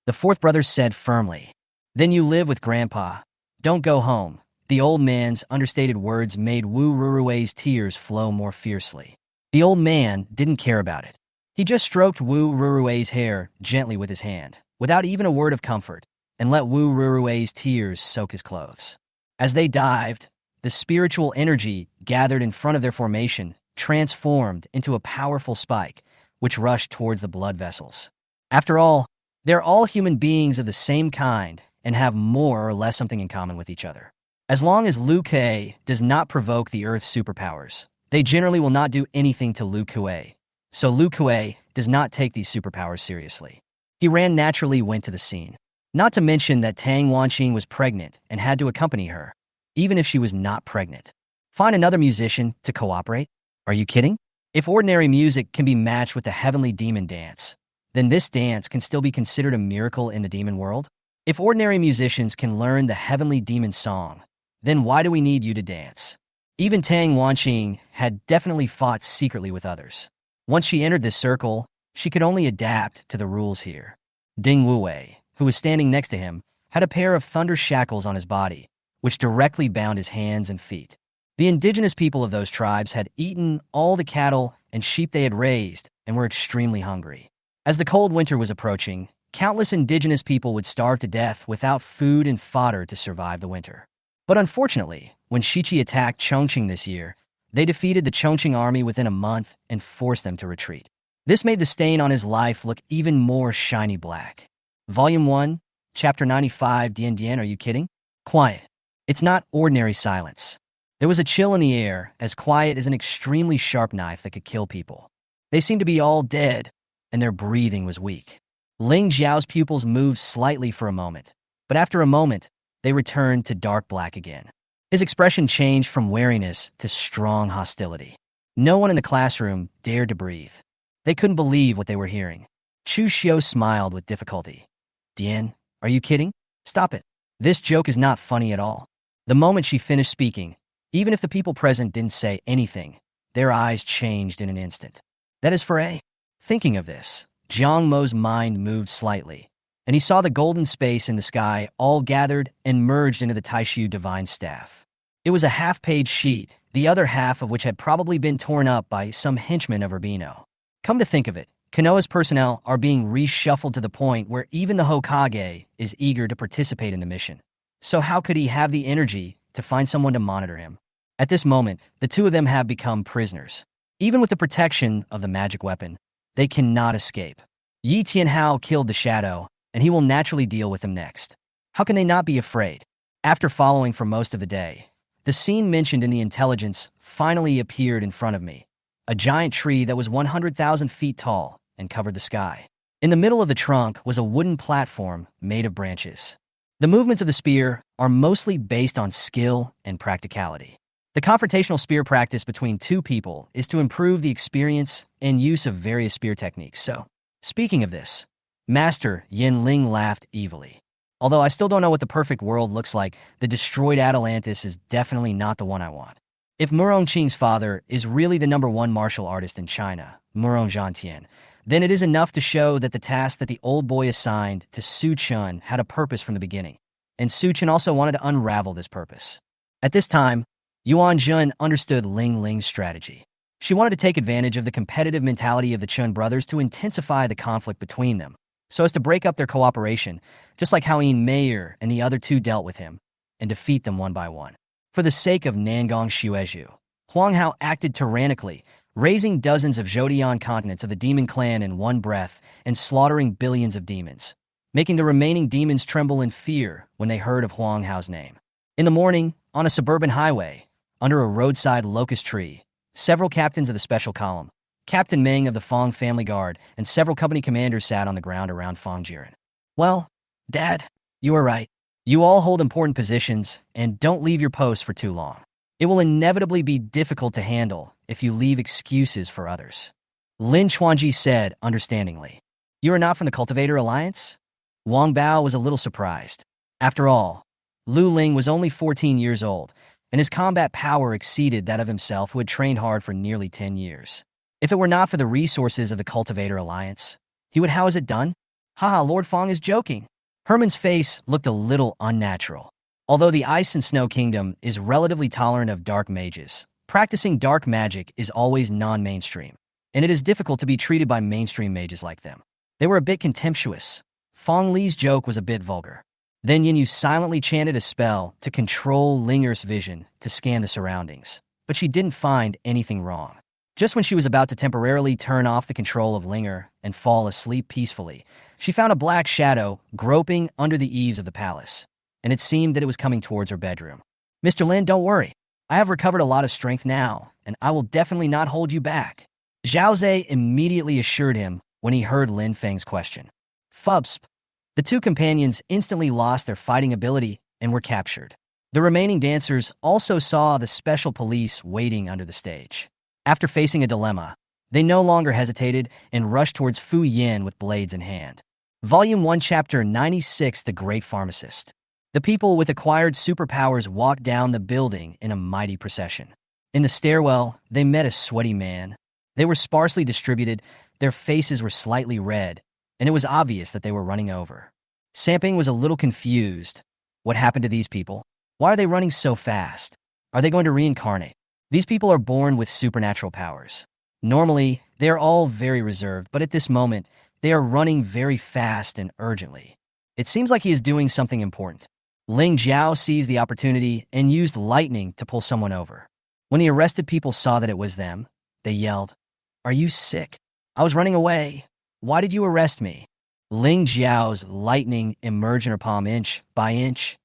The fourth brother said firmly, "Then you live with Grandpa. Don't go home." The old man's understated words made Wu Rurui's tears flow more fiercely. The old man didn't care about it. He just stroked Wu Rurui's hair gently with his hand, without even a word of comfort, and let Wu Rurui's tears soak his clothes. As they dived, the spiritual energy gathered in front of their formation transformed into a powerful spike, which rushed towards the blood vessels. After all, they're all human beings of the same kind and have more or less something in common with each other. As long as Liu Kuei does not provoke the Earth's superpowers, they generally will not do anything to Liu Kuei. So Liu Kuei does not take these superpowers seriously. He naturally went to the scene. Not to mention that Tang Wanqing was pregnant and had to accompany her, even if she was not pregnant. Find another musician to cooperate? Are you kidding? If ordinary music can be matched with the heavenly demon dance, then this dance can still be considered a miracle in the demon world? If ordinary musicians can learn the heavenly demon song, then why do we need you to dance? Even Tang Wanqing had definitely fought secretly with others. Once she entered this circle, she could only adapt to the rules here. Ding Wuwei, who was standing next to him, had a pair of thunder shackles on his body, which directly bound his hands and feet. The indigenous people of those tribes had eaten all the cattle and sheep they had raised and were extremely hungry. As the cold winter was approaching, countless indigenous people would starve to death without food and fodder to survive the winter. But unfortunately, when Shichi attacked Chongqing this year, they defeated the Chongqing army within a month and forced them to retreat. This made the stain on his life look even more shiny black. Volume 1, Chapter 95, Dian Dian, are you kidding? Quiet. It's not ordinary silence. There was a chill in the air, as quiet as an extremely sharp knife that could kill people. They seemed to be all dead, and their breathing was weak. Ling Xiao's pupils moved slightly for a moment, but after a moment, they returned to dark black again. His expression changed from wariness to strong hostility. No one in the classroom dared to breathe. They couldn't believe what they were hearing. Chu Xiu smiled with difficulty. Dian, are you kidding? Stop it. This joke is not funny at all. The moment she finished speaking, even if the people present didn't say anything, their eyes changed in an instant. That is for A. Thinking of this, Jiang Mo's mind moved slightly, and he saw the golden space in the sky all gathered and merged into the Taishu divine staff. It was a half-page sheet, the other half of which had probably been torn up by some henchman of Urbino. Come to think of it, Konoha's personnel are being reshuffled to the point where even the Hokage is eager to participate in the mission. So how could he have the energy to find someone to monitor him? At this moment, the two of them have become prisoners. Even with the protection of the magic weapon, they cannot escape. Yi Tianhao killed the shadow, and he will naturally deal with them next. How can they not be afraid? After following for most of the day, the scene mentioned in the intelligence finally appeared in front of me. A giant tree that was 100,000 feet tall and covered the sky. In the middle of the trunk was a wooden platform made of branches. The movements of the spear are mostly based on skill and practicality. The confrontational spear practice between two people is to improve the experience and use of various spear techniques. So, speaking of this, Master Yin Ling laughed evilly. Although I still don't know what the perfect world looks like, the destroyed Atalantis is definitely not the one I want. If Murong Qing's father is really the #1 martial artist in China, Murong Zhantian, then it is enough to show that the task that the old boy assigned to Su Chun had a purpose from the beginning, and Su Chun also wanted to unravel this purpose. At this time, Yuan Jun understood Ling Ling's strategy. She wanted to take advantage of the competitive mentality of the Chun brothers to intensify the conflict between them, so as to break up their cooperation, just like how Yin Meier and the other two dealt with him, and defeat them one by one. For the sake of Nangong Xuezhu, Huang Hao acted tyrannically, raising dozens of Zhodian continents of the demon clan in one breath and slaughtering billions of demons, making the remaining demons tremble in fear when they heard of Huang Hao's name. In the morning, on a suburban highway, under a roadside locust tree, several captains of the Special Column, Captain Meng of the Fong Family Guard, and several company commanders sat on the ground around Fong Jiren. Well, Dad, you are right. You all hold important positions, and don't leave your post for too long. It will inevitably be difficult to handle if you leave excuses for others. Lin Chuanji said understandingly. You are not from the Cultivator Alliance? Wang Bao was a little surprised. After all, Lu Ling was only 14 years old, and his combat power exceeded that of himself, who had trained hard for nearly 10 years. If it were not for the resources of the Cultivator Alliance, he would how is it done? Haha, Lord Fong is joking. Herman's face looked a little unnatural. Although the Ice and Snow Kingdom is relatively tolerant of dark mages, practicing dark magic is always non-mainstream, and it is difficult to be treated by mainstream mages like them. They were a bit contemptuous. Fong Li's joke was a bit vulgar. Then Yin Yu silently chanted a spell to control Linger's vision to scan the surroundings, but she didn't find anything wrong. Just when she was about to temporarily turn off the control of Linger and fall asleep peacefully, she found a black shadow groping under the eaves of the palace, and it seemed that it was coming towards her bedroom. Mr. Lin, don't worry. I have recovered a lot of strength now, and I will definitely not hold you back. Zhao Ze immediately assured him when he heard Lin Feng's question. Fubsp. The two companions instantly lost their fighting ability and were captured. The remaining dancers also saw the special police waiting under the stage. After facing a dilemma, they no longer hesitated and rushed towards Fu Yin with blades in hand. Volume 1, Chapter 96, The Great Pharmacist. The people with acquired superpowers walked down the building in a mighty procession. In the stairwell, they met a sweaty man. They were sparsely distributed, their faces were slightly red, and it was obvious that they were running over. Samping was a little confused. What happened to these people? Why are they running so fast? Are they going to reincarnate? These people are born with supernatural powers. Normally, they are all very reserved, but at this moment, they are running very fast and urgently. It seems like he is doing something important. Ling Jiao seized the opportunity and used lightning to pull someone over. When the arrested people saw that it was them, they yelled, "Are you sick? I was running away. Why did you arrest me?" Ling Jiao's lightning emerge in her palm inch by inch.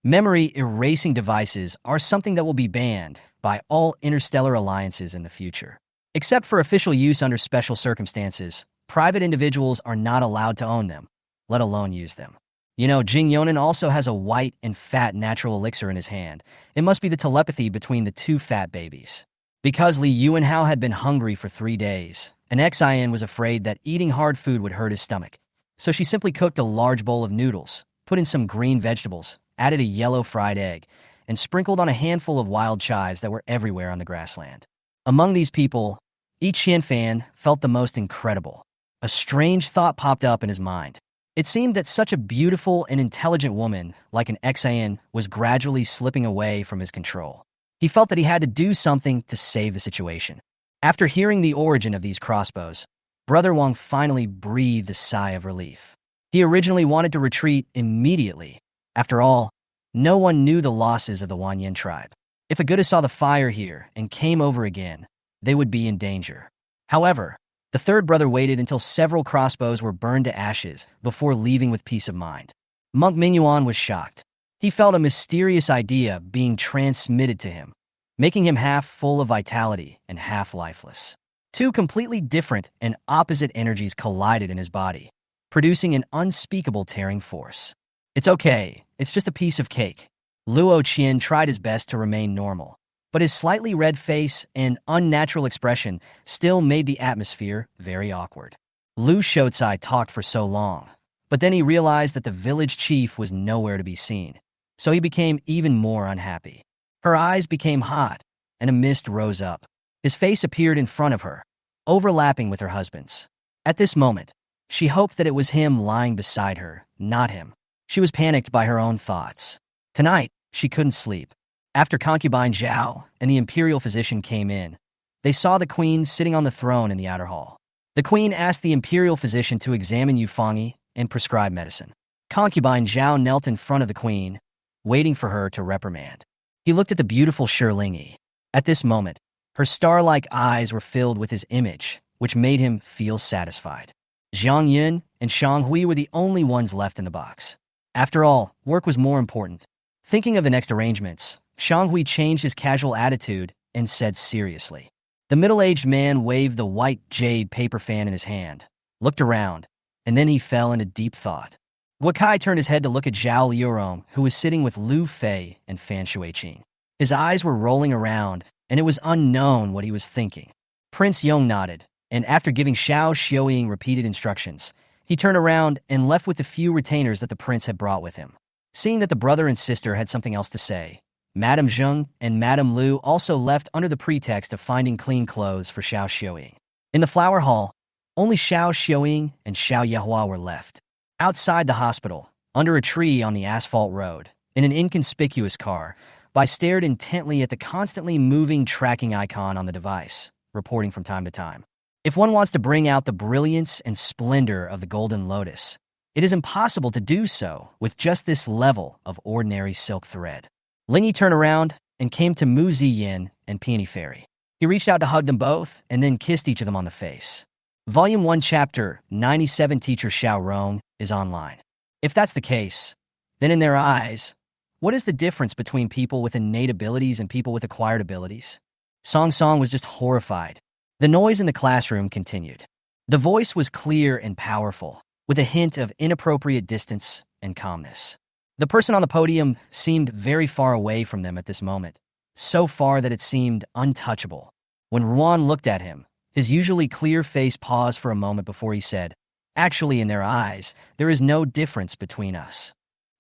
Memory erasing devices are something that will be banned by all interstellar alliances in the future. Except for official use under special circumstances, private individuals are not allowed to own them, let alone use them. You know, Jing Yonan also has a white and fat natural elixir in his hand. It must be the telepathy between the two fat babies. Because Li Yuanhao had been hungry for 3 days, and Xin was afraid that eating hard food would hurt his stomach. So she simply cooked a large bowl of noodles, put in some green vegetables, added a yellow fried egg, and sprinkled on a handful of wild chives that were everywhere on the grassland. Among these people, Yi Qianfan felt the most incredible. A strange thought popped up in his mind. It seemed that such a beautiful and intelligent woman, like an Xian, was gradually slipping away from his control. He felt that he had to do something to save the situation. After hearing the origin of these crossbows, Brother Wang finally breathed a sigh of relief. He originally wanted to retreat immediately. After all, no one knew the losses of the Wanyan tribe. If Aguda saw the fire here and came over again, they would be in danger. However, the third brother waited until several crossbows were burned to ashes before leaving with peace of mind. Monk Mingyuan was shocked. He felt a mysterious idea being transmitted to him, making him half full of vitality and half lifeless. Two completely different and opposite energies collided in his body, producing an unspeakable tearing force. It's okay, it's just a piece of cake. Luo Qian tried his best to remain normal, but his slightly red face and unnatural expression still made the atmosphere very awkward. Lu Shouzai talked for so long, but then he realized that the village chief was nowhere to be seen, so he became even more unhappy. Her eyes became hot, and a mist rose up. His face appeared in front of her, overlapping with her husband's. At this moment, she hoped that it was him lying beside her, not him. She was panicked by her own thoughts. Tonight, she couldn't sleep. After concubine Zhao and the imperial physician came in, they saw the queen sitting on the throne in the outer hall. The queen asked the imperial physician to examine Yufangi and prescribe medicine. Concubine Zhao knelt in front of the queen, waiting for her to reprimand. He looked at the beautiful Shirlingi. At this moment, her star-like eyes were filled with his image, which made him feel satisfied. Zhang Yun and Shang Hui were the only ones left in the box. After all, work was more important. Thinking of the next arrangements, Shang Hui changed his casual attitude and said seriously. The middle-aged man waved the white jade paper fan in his hand, looked around, and then he fell into deep thought. Guokai turned his head to look at Zhao Liurong, who was sitting with Lu Fei and Fan Shuiqing. His eyes were rolling around, and it was unknown what he was thinking. Prince Yong nodded, and after giving Xiao Xiuying repeated instructions, he turned around and left with the few retainers that the prince had brought with him. Seeing that the brother and sister had something else to say, Madame Zheng and Madame Lu also left under the pretext of finding clean clothes for Xiao Xiuying. In the flower hall, only Xiao Xiuying and Xiao Yehua were left. Outside the hospital, under a tree on the asphalt road, in an inconspicuous car, Bai stared intently at the constantly moving tracking icon on the device, reporting from time to time. If one wants to bring out the brilliance and splendor of the Golden Lotus, it is impossible to do so with just this level of ordinary silk thread. Lingy turned around and came to Mu Ziyin and Peony Fairy. He reached out to hug them both and then kissed each of them on the face. Volume 1 Chapter 97 Teacher Xiao Rong is online. If that's the case, then in their eyes, what is the difference between people with innate abilities and people with acquired abilities? Song Song was just horrified. The noise in the classroom continued. The voice was clear and powerful, with a hint of inappropriate distance and calmness. The person on the podium seemed very far away from them at this moment, so far that it seemed untouchable. When Ruan looked at him, his usually clear face paused for a moment before he said, "Actually, in their eyes, there is no difference between us."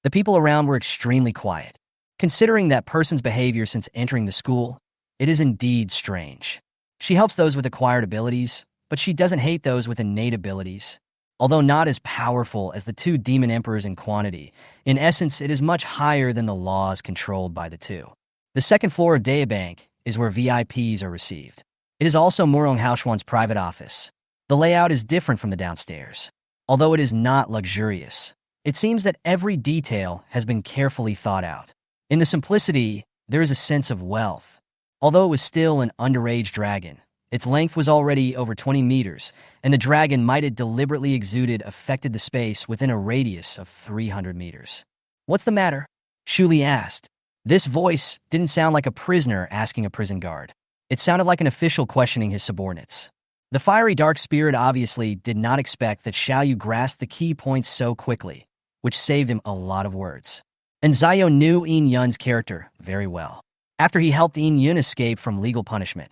The people around were extremely quiet. Considering that person's behavior since entering the school, it is indeed strange. She helps those with acquired abilities, but she doesn't hate those with innate abilities. Although not as powerful as the two demon emperors in quantity, in essence it is much higher than the laws controlled by the two. The second floor of Dayabank is where VIPs are received. It is also Murong Haoxuan's private office. The layout is different from the downstairs. Although it is not luxurious, it seems that every detail has been carefully thought out. In the simplicity, there is a sense of wealth. Although it was still an underage dragon, Its length was already over 20 meters, and the dragon might have deliberately affected the space within a radius of 300 meters. "What's the matter?" Shu Li asked. This voice didn't sound like a prisoner asking a prison guard. It sounded like an official questioning his subordinates. The fiery dark spirit obviously did not expect that Xiao Yu grasped the key points so quickly, which saved him a lot of words. And Zio knew Yin Yun's character very well. After he helped Yin Yun escape from legal punishment,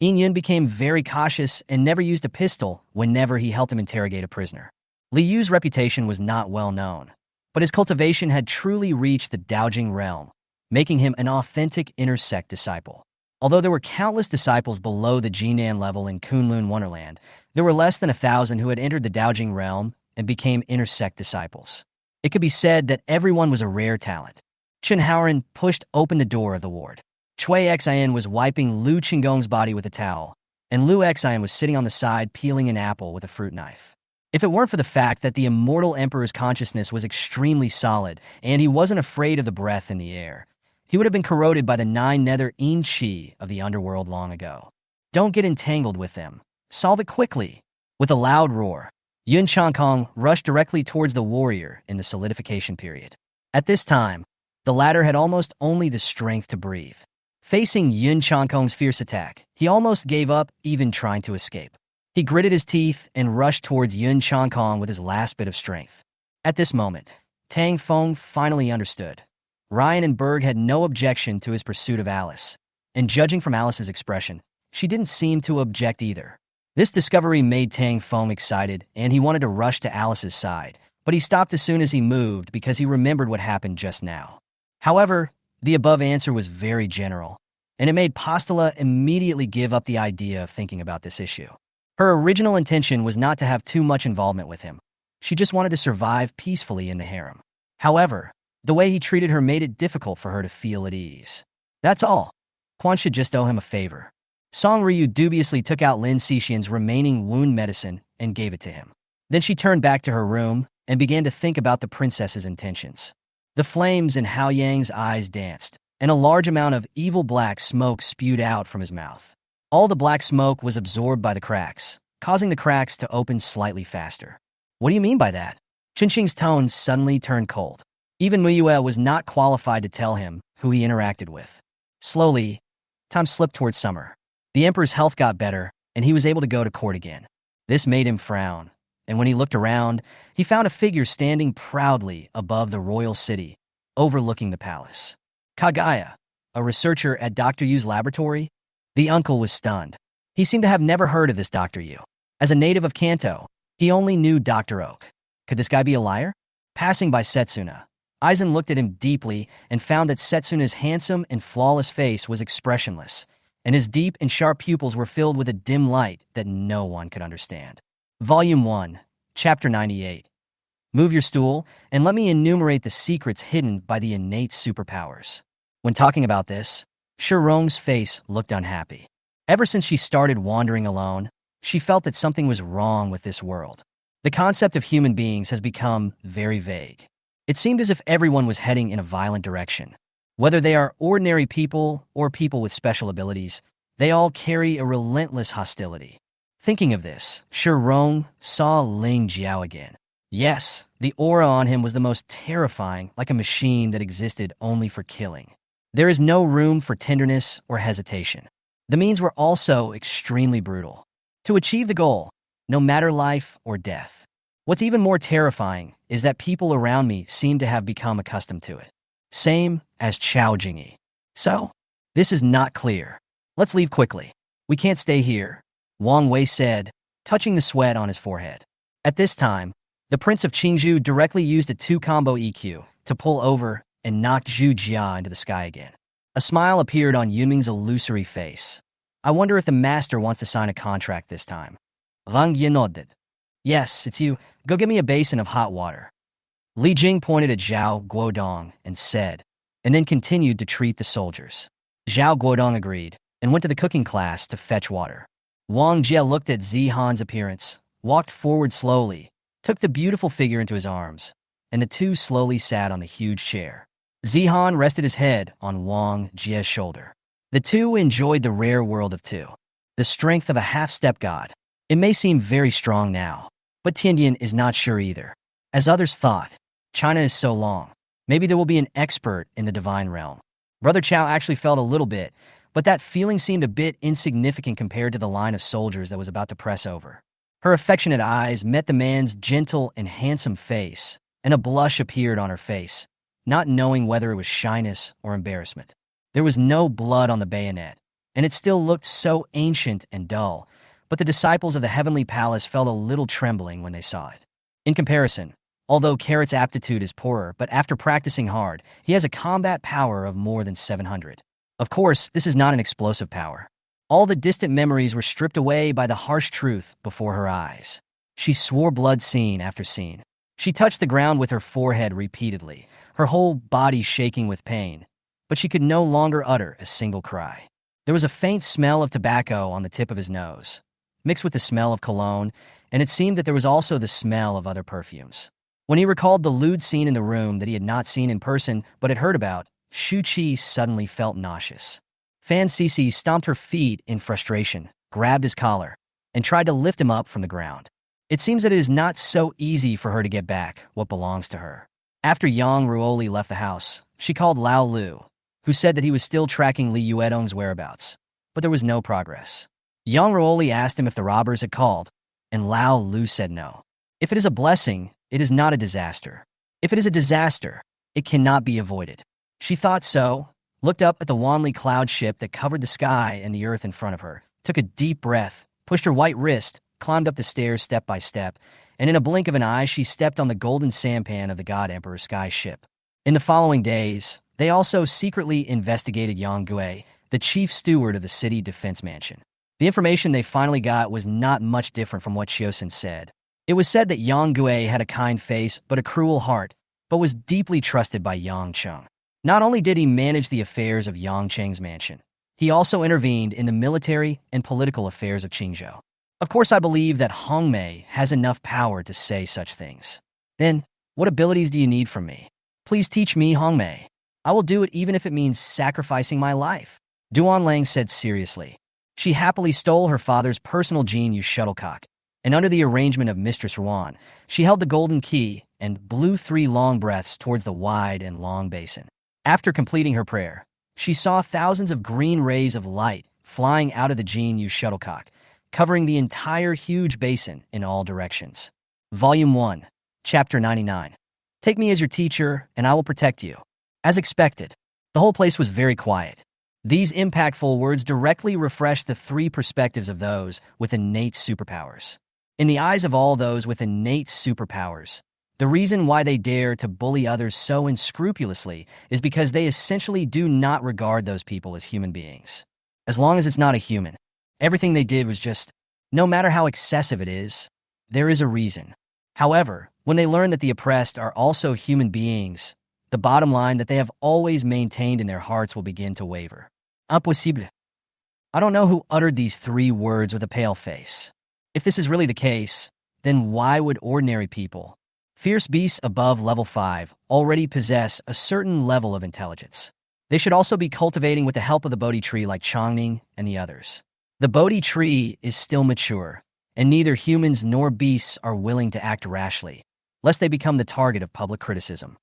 Yin Yun became very cautious and never used a pistol whenever he helped him interrogate a prisoner. Li Yu's reputation was not well known, but his cultivation had truly reached the Daojing realm, making him an authentic inner sect disciple. Although there were countless disciples below the Jinan level in Kunlun Wonderland, there were less than 1,000 who had entered the Daojing realm and became inner sect disciples. It could be said that everyone was a rare talent. Chen Haoran pushed open the door of the ward. Chui Xian was wiping Lu Qinggong's body with a towel, and Lu Xian was sitting on the side peeling an apple with a fruit knife. If it weren't for the fact that the immortal emperor's consciousness was extremely solid and he wasn't afraid of the breath in the air, he would have been corroded by the 9 nether Yin Qi of the underworld long ago. Don't get entangled with them. Solve it quickly. With a loud roar, Yun Changkong rushed directly towards the warrior in the solidification period. At this time, the latter had almost only the strength to breathe. Facing Yun Changkong's fierce attack, he almost gave up even trying to escape. He gritted his teeth and rushed towards Yun Changkong with his last bit of strength. At this moment, Tang Feng finally understood. Ryan and Berg had no objection to his pursuit of Alice, and judging from Alice's expression, she didn't seem to object either. This discovery made Tang Feng excited, and he wanted to rush to Alice's side, but he stopped as soon as he moved because he remembered what happened just now. However, the above answer was very general, and it made Postula immediately give up the idea of thinking about this issue. Her original intention was not to have too much involvement with him. She just wanted to survive peacefully in the harem. However, the way he treated her made it difficult for her to feel at ease. That's all. Quan should just owe him a favor. Song Ryu dubiously took out Lin Xixian's remaining wound medicine and gave it to him. Then she turned back to her room and began to think about the princess's intentions. The flames in Hao Yang's eyes danced, and a large amount of evil black smoke spewed out from his mouth. All the black smoke was absorbed by the cracks, causing the cracks to open slightly faster. What do you mean by that? Qingqing's tone suddenly turned cold. Even Muyue was not qualified to tell him who he interacted with. Slowly, time slipped towards summer. The emperor's health got better, and he was able to go to court again. This made him frown, and when he looked around, he found a figure standing proudly above the royal city, overlooking the palace. Kagaya, a researcher at Dr. Yu's laboratory. The uncle was stunned. He seemed to have never heard of this Dr. Yu. As a native of Kanto, he only knew Dr. Oak. Could this guy be a liar? Passing by Setsuna, Aizen looked at him deeply and found that Setsuna's handsome and flawless face was expressionless, and his deep and sharp pupils were filled with a dim light that no one could understand. Volume 1, Chapter 98. Move your stool, and let me enumerate the secrets hidden by the innate superpowers. When talking about this, Shirong's face looked unhappy. Ever since she started wandering alone, she felt that something was wrong with this world. The concept of human beings has become very vague. It seemed as if everyone was heading in a violent direction. Whether they are ordinary people or people with special abilities, they all carry a relentless hostility. Thinking of this, Shirong saw Ling Jiao again. Yes, the aura on him was the most terrifying, like a machine that existed only for killing. There is no room for tenderness or hesitation. The means were also extremely brutal. To achieve the goal, no matter life or death. What's even more terrifying is that people around me seem to have become accustomed to it. Same as Chao Jingyi. So, this is not clear. Let's leave quickly. We can't stay here, Wang Wei said, touching the sweat on his forehead. At this time, the Prince of Qingzhou directly used a 2-combo EQ to pull over and knock Zhu Jia into the sky again. A smile appeared on Yunming's illusory face. I wonder if the master wants to sign a contract this time. Wang Yi nodded. Yes, it's you. Go get me a basin of hot water. Li Jing pointed at Zhao Guodong and said, and then continued to treat the soldiers. Zhao Guodong agreed and went to the cooking class to fetch water. Wang Jie looked at Zihan's appearance, walked forward slowly, took the beautiful figure into his arms, and the two slowly sat on the huge chair. Zihan rested his head on Wang Jie's shoulder. The two enjoyed the rare world of two. the strength of a half-step god. It may seem very strong now, but Tiandian is not sure either. As others thought, China is so long. Maybe there will be an expert in the divine realm. Brother Chow actually felt a little bit, but that feeling seemed a bit insignificant compared to the line of soldiers that was about to press over. Her affectionate eyes met the man's gentle and handsome face, and a blush appeared on her face, not knowing whether it was shyness or embarrassment. There was no blood on the bayonet, and it still looked so ancient and dull, but the disciples of the heavenly palace felt a little trembling when they saw it. In comparison, although Carrot's aptitude is poorer, but after practicing hard, he has a combat power of more than 700. Of course, this is not an explosive power. All the distant memories were stripped away by the harsh truth before her eyes. She swore blood scene after scene. She touched the ground with her forehead repeatedly, her whole body shaking with pain, but she could no longer utter a single cry. There was a faint smell of tobacco on the tip of his nose, mixed with the smell of cologne, and it seemed that there was also the smell of other perfumes. When he recalled the lewd scene in the room that he had not seen in person but had heard about, Shu Qi suddenly felt nauseous. Fan Sisi stomped her feet in frustration, grabbed his collar, and tried to lift him up from the ground. It seems that it is not so easy for her to get back what belongs to her. After Yang Ruoli left the house, she called Lao Lu, who said that he was still tracking Li Yuedong's whereabouts, but there was no progress. Yang Ruoli asked him if the robbers had called, and Lao Lu said no. If it is a blessing, it is not a disaster. If it is a disaster, it cannot be avoided. She thought so, looked up at the Wanli cloud ship that covered the sky and the earth in front of her, took a deep breath, pushed her white wrist, climbed up the stairs step by step, and in a blink of an eye she stepped on the golden sampan of the God Emperor Sky ship. In the following days, they also secretly investigated Yang Gui, the chief steward of the city defense mansion. The information they finally got was not much different from what Xiusin said. It was said that Yang Gui had a kind face but a cruel heart, but was deeply trusted by Yang Cheng. Not only did he manage the affairs of Yang Cheng's mansion, he also intervened in the military and political affairs of Qingzhou. Of course, I believe that Hong Mei has enough power to say such things. Then, what abilities do you need from me? Please teach me, Hong Mei. I will do it even if it means sacrificing my life. Duan Lang said seriously. She happily stole her father's personal genius shuttlecock, and under the arrangement of Mistress Ruan, she held the golden key and blew 3 long breaths towards the wide and long basin. After completing her prayer, she saw thousands of green rays of light flying out of the genius shuttlecock, covering the entire huge basin in all directions. Volume 1, Chapter 99. Take me as your teacher, and I will protect you. As expected, the whole place was very quiet. These impactful words directly refreshed the 3 perspectives of those with innate superpowers. In the eyes of all those with innate superpowers, the reason why they dare to bully others so unscrupulously is because they essentially do not regard those people as human beings. As long as it's not a human, everything they did was just, no matter how excessive it is, there is a reason. However, when they learn that the oppressed are also human beings, the bottom line that they have always maintained in their hearts will begin to waver. Impossible. I don't know who uttered these 3 words with a pale face. If this is really the case, then why would ordinary people, fierce beasts above level 5, already possess a certain level of intelligence? They should also be cultivating with the help of the Bodhi tree like Changning and the others. The Bodhi tree is still mature, and neither humans nor beasts are willing to act rashly, lest they become the target of public criticism.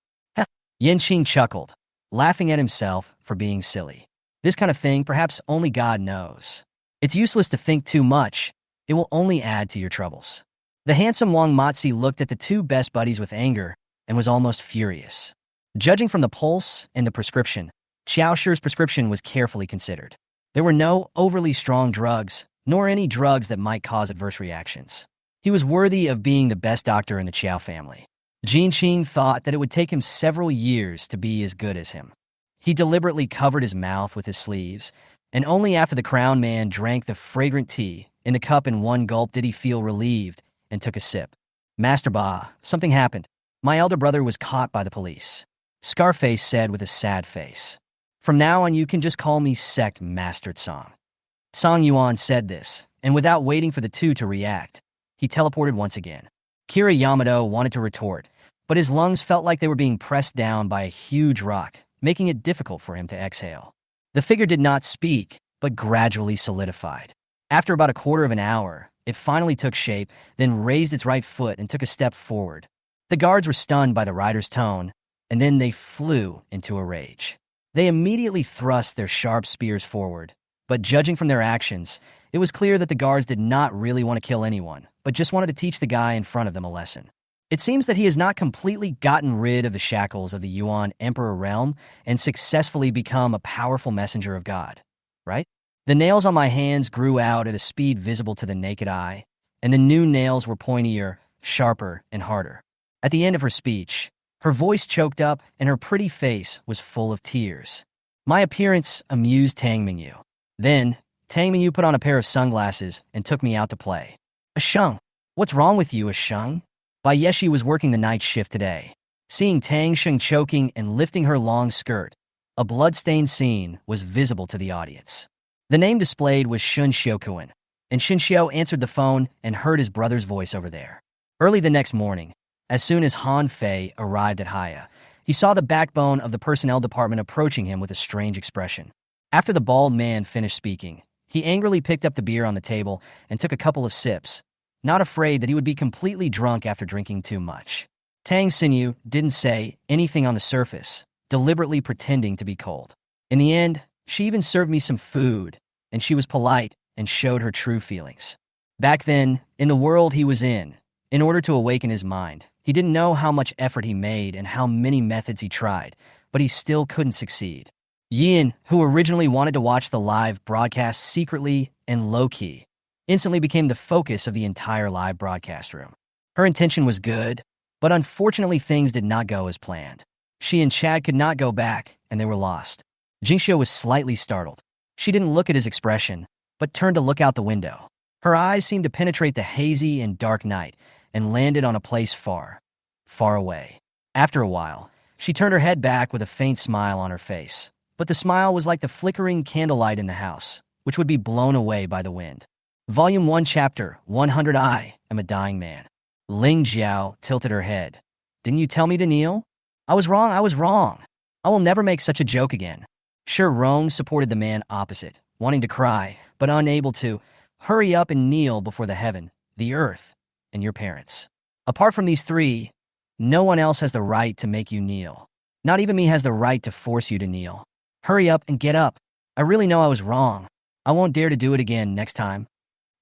Yanqing chuckled, laughing at himself for being silly. This kind of thing perhaps only God knows. It's useless to think too much. It will only add to your troubles. The handsome Wang Matzi looked at the 2 best buddies with anger and was almost furious. Judging from the pulse and the prescription, Xiao Shi's prescription was carefully considered. There were no overly strong drugs, nor any drugs that might cause adverse reactions. He was worthy of being the best doctor in the Qiao family. Jin Qing thought that it would take him several years to be as good as him. He deliberately covered his mouth with his sleeves, and only after the crown man drank the fragrant tea in the cup in one gulp did he feel relieved and took a sip. Master Ba, something happened. My elder brother was caught by the police. Scarface said with a sad face. From now on you can just call me Sect Master Tsang. Song Yuan said this, and without waiting for the 2 to react, he teleported once again. Kira Yamato wanted to retort, but his lungs felt like they were being pressed down by a huge rock, making it difficult for him to exhale. The figure did not speak, but gradually solidified. After about a quarter of an hour, it finally took shape, then raised its right foot and took a step forward. The guards were stunned by the rider's tone, and then they flew into a rage. They immediately thrust their sharp spears forward, but judging from their actions, it was clear that the guards did not really want to kill anyone, but just wanted to teach the guy in front of them a lesson. It seems that he has not completely gotten rid of the shackles of the Yuan Emperor realm and successfully become a powerful messenger of God, right? The nails on my hands grew out at a speed visible to the naked eye, and the new nails were pointier, sharper, and harder. At the end of her speech, her voice choked up and her pretty face was full of tears. My appearance amused Tang Mingyu. Then, Tang Mingyu put on a pair of sunglasses and took me out to play. Ashung, what's wrong with you, Ashung? Bai Yeshi was working the night shift today. Seeing Tang Sheng choking and lifting her long skirt, a blood-stained scene was visible to the audience. The name displayed was Shun Xiaokuan, and Shin Xiao answered the phone and heard his brother's voice over there. Early the next morning, as soon as Han Fei arrived at Haya, he saw the backbone of the personnel department approaching him with a strange expression. After the bald man finished speaking, he angrily picked up the beer on the table and took a couple of sips, not afraid that he would be completely drunk after drinking too much. Tang Xinyu didn't say anything on the surface, deliberately pretending to be cold. In the end, she even served me some food, and she was polite and showed her true feelings. Back then, in the world he was in order to awaken his mind, he didn't know how much effort he made and how many methods he tried, but he still couldn't succeed. Yin, who originally wanted to watch the live broadcast secretly and low-key, instantly became the focus of the entire live broadcast room. Her intention was good, but unfortunately things did not go as planned. She and Chad could not go back, and they were lost. Jingxiu was slightly startled. She didn't look at his expression, but turned to look out the window. Her eyes seemed to penetrate the hazy and dark night and landed on a place far, far away. After a while, she turned her head back with a faint smile on her face, but the smile was like the flickering candlelight in the house, which would be blown away by the wind. Volume 1, Chapter 100. I am a dying man. Ling Jiao tilted her head. Didn't you tell me to kneel? I was wrong. I will never make such a joke again. Shi Rong supported the man opposite, wanting to cry, but unable to. Hurry up and kneel before the heaven, the earth, and your parents. Apart from these three, no one else has the right to make you kneel. Not even me has the right to force you to kneel. Hurry up and get up. I really know I was wrong. I won't dare to do it again next time.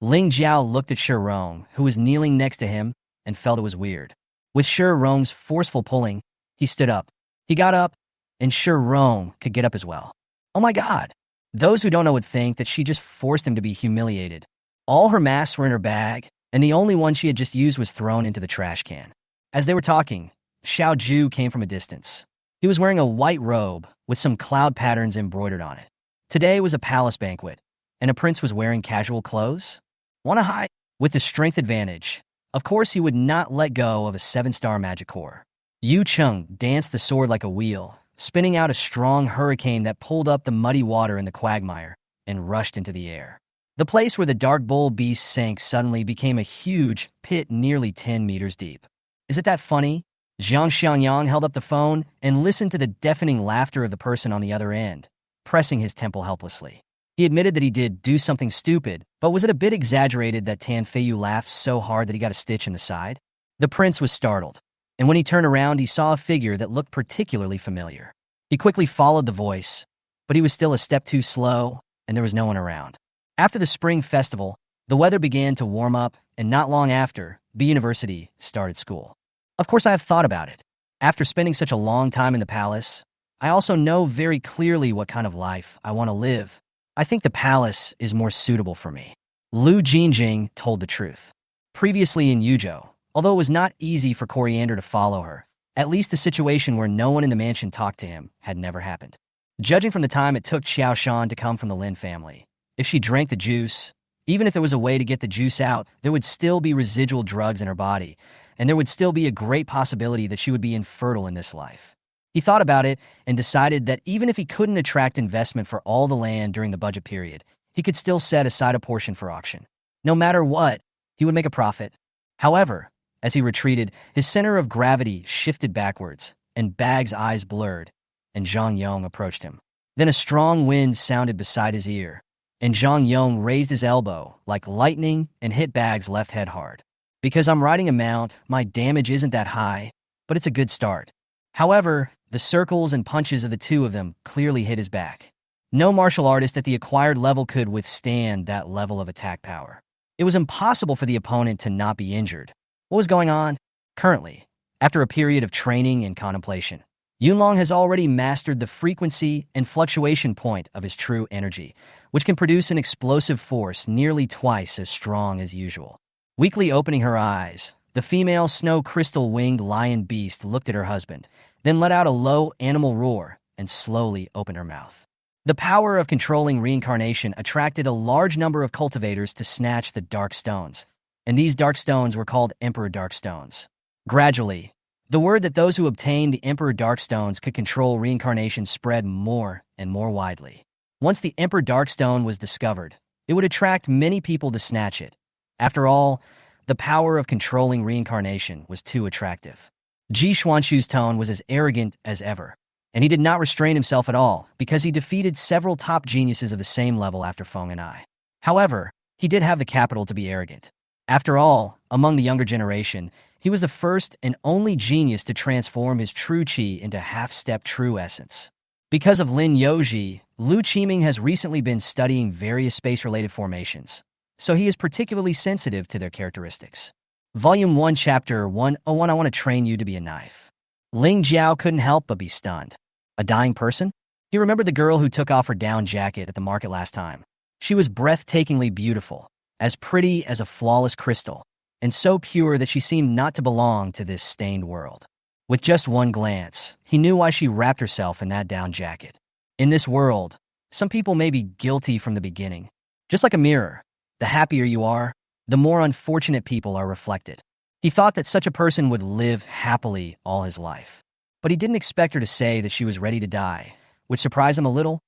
Ling Jiao looked at Shi Rong, who was kneeling next to him, and felt it was weird. With Shi Rong's forceful pulling, he stood up. He got up, and Shi Rong could get up as well. Oh my God! Those who don't know would think that she just forced him to be humiliated. All her masks were in her bag, and the only one she had just used was thrown into the trash can. As they were talking, Xiao Ju came from a distance. He was wearing a white robe with some cloud patterns embroidered on it. Today was a palace banquet, and a prince was wearing casual clothes? Wanna hide? With the strength advantage, of course he would not let go of a 7-star magic core. Yu Cheng danced the sword like a wheel, spinning out a strong hurricane that pulled up the muddy water in the quagmire and rushed into the air. The place where the dark bull beast sank suddenly became a huge pit nearly 10 meters deep. Is it that funny? Zhang Xiangyang held up the phone and listened to the deafening laughter of the person on the other end, pressing his temple helplessly. He admitted that he did do something stupid, but was it a bit exaggerated that Tan Feiyu laughed so hard that he got a stitch in the side? The prince was startled, and when he turned around, he saw a figure that looked particularly familiar. He quickly followed the voice, but he was still a step too slow, and there was no one around. After the spring festival, the weather began to warm up, and not long after, B University started school. Of course, I have thought about it. After spending such a long time in the palace, I also know very clearly what kind of life I want to live. I think the palace is more suitable for me. Lu Jingjing told the truth. Previously in Yuzhou, although it was not easy for Coriander to follow her, at least the situation where no one in the mansion talked to him had never happened. Judging from the time it took Xiao Shan to come from the Lin family, if she drank the juice, even if there was a way to get the juice out, there would still be residual drugs in her body, and there would still be a great possibility that she would be infertile in this life. He thought about it and decided that even if he couldn't attract investment for all the land during the budget period, he could still set aside a portion for auction. No matter what, he would make a profit. However, as he retreated, his center of gravity shifted backwards, and Bag's eyes blurred, and Zhang Yong approached him. Then a strong wind sounded beside his ear, and Zhang Yong raised his elbow like lightning and hit Bag's left head hard. Because I'm riding a mount, my damage isn't that high, but it's a good start. However, the circles and punches of the two of them clearly hit his back. No martial artist at the acquired level could withstand that level of attack power. It was impossible for the opponent to not be injured. What was going on? Currently, after a period of training and contemplation, Yunlong has already mastered the frequency and fluctuation point of his true energy, which can produce an explosive force nearly twice as strong as usual. Weakly opening her eyes, the female snow crystal-winged lion beast looked at her husband, then let out a low animal roar and slowly opened her mouth. The power of controlling reincarnation attracted a large number of cultivators to snatch the dark stones, and these dark stones were called Emperor Dark Stones. Gradually, the word that those who obtained the Emperor Dark Stones could control reincarnation spread more and more widely. Once the Emperor Dark Stone was discovered, it would attract many people to snatch it. After all, the power of controlling reincarnation was too attractive. Ji Xuanxu's tone was as arrogant as ever, and he did not restrain himself at all because he defeated several top geniuses of the same level after Feng and I. However, he did have the capital to be arrogant. After all, among the younger generation, he was the first and only genius to transform his true qi into half-step true essence. Because of Lin Youji, Lu Qiming has recently been studying various space-related formations, so he is particularly sensitive to their characteristics. Volume 1, Chapter 101, I want to train you to be a knife. Ling Jiao couldn't help but be stunned. A dying person? He remembered the girl who took off her down jacket at the market last time. She was breathtakingly beautiful, as pretty as a flawless crystal, and so pure that she seemed not to belong to this stained world. With just one glance, he knew why she wrapped herself in that down jacket. In this world, some people may be guilty from the beginning. Just like a mirror, the happier you are, the more unfortunate people are reflected. He thought that such a person would live happily all his life. But he didn't expect her to say that she was ready to die, which surprised him a little.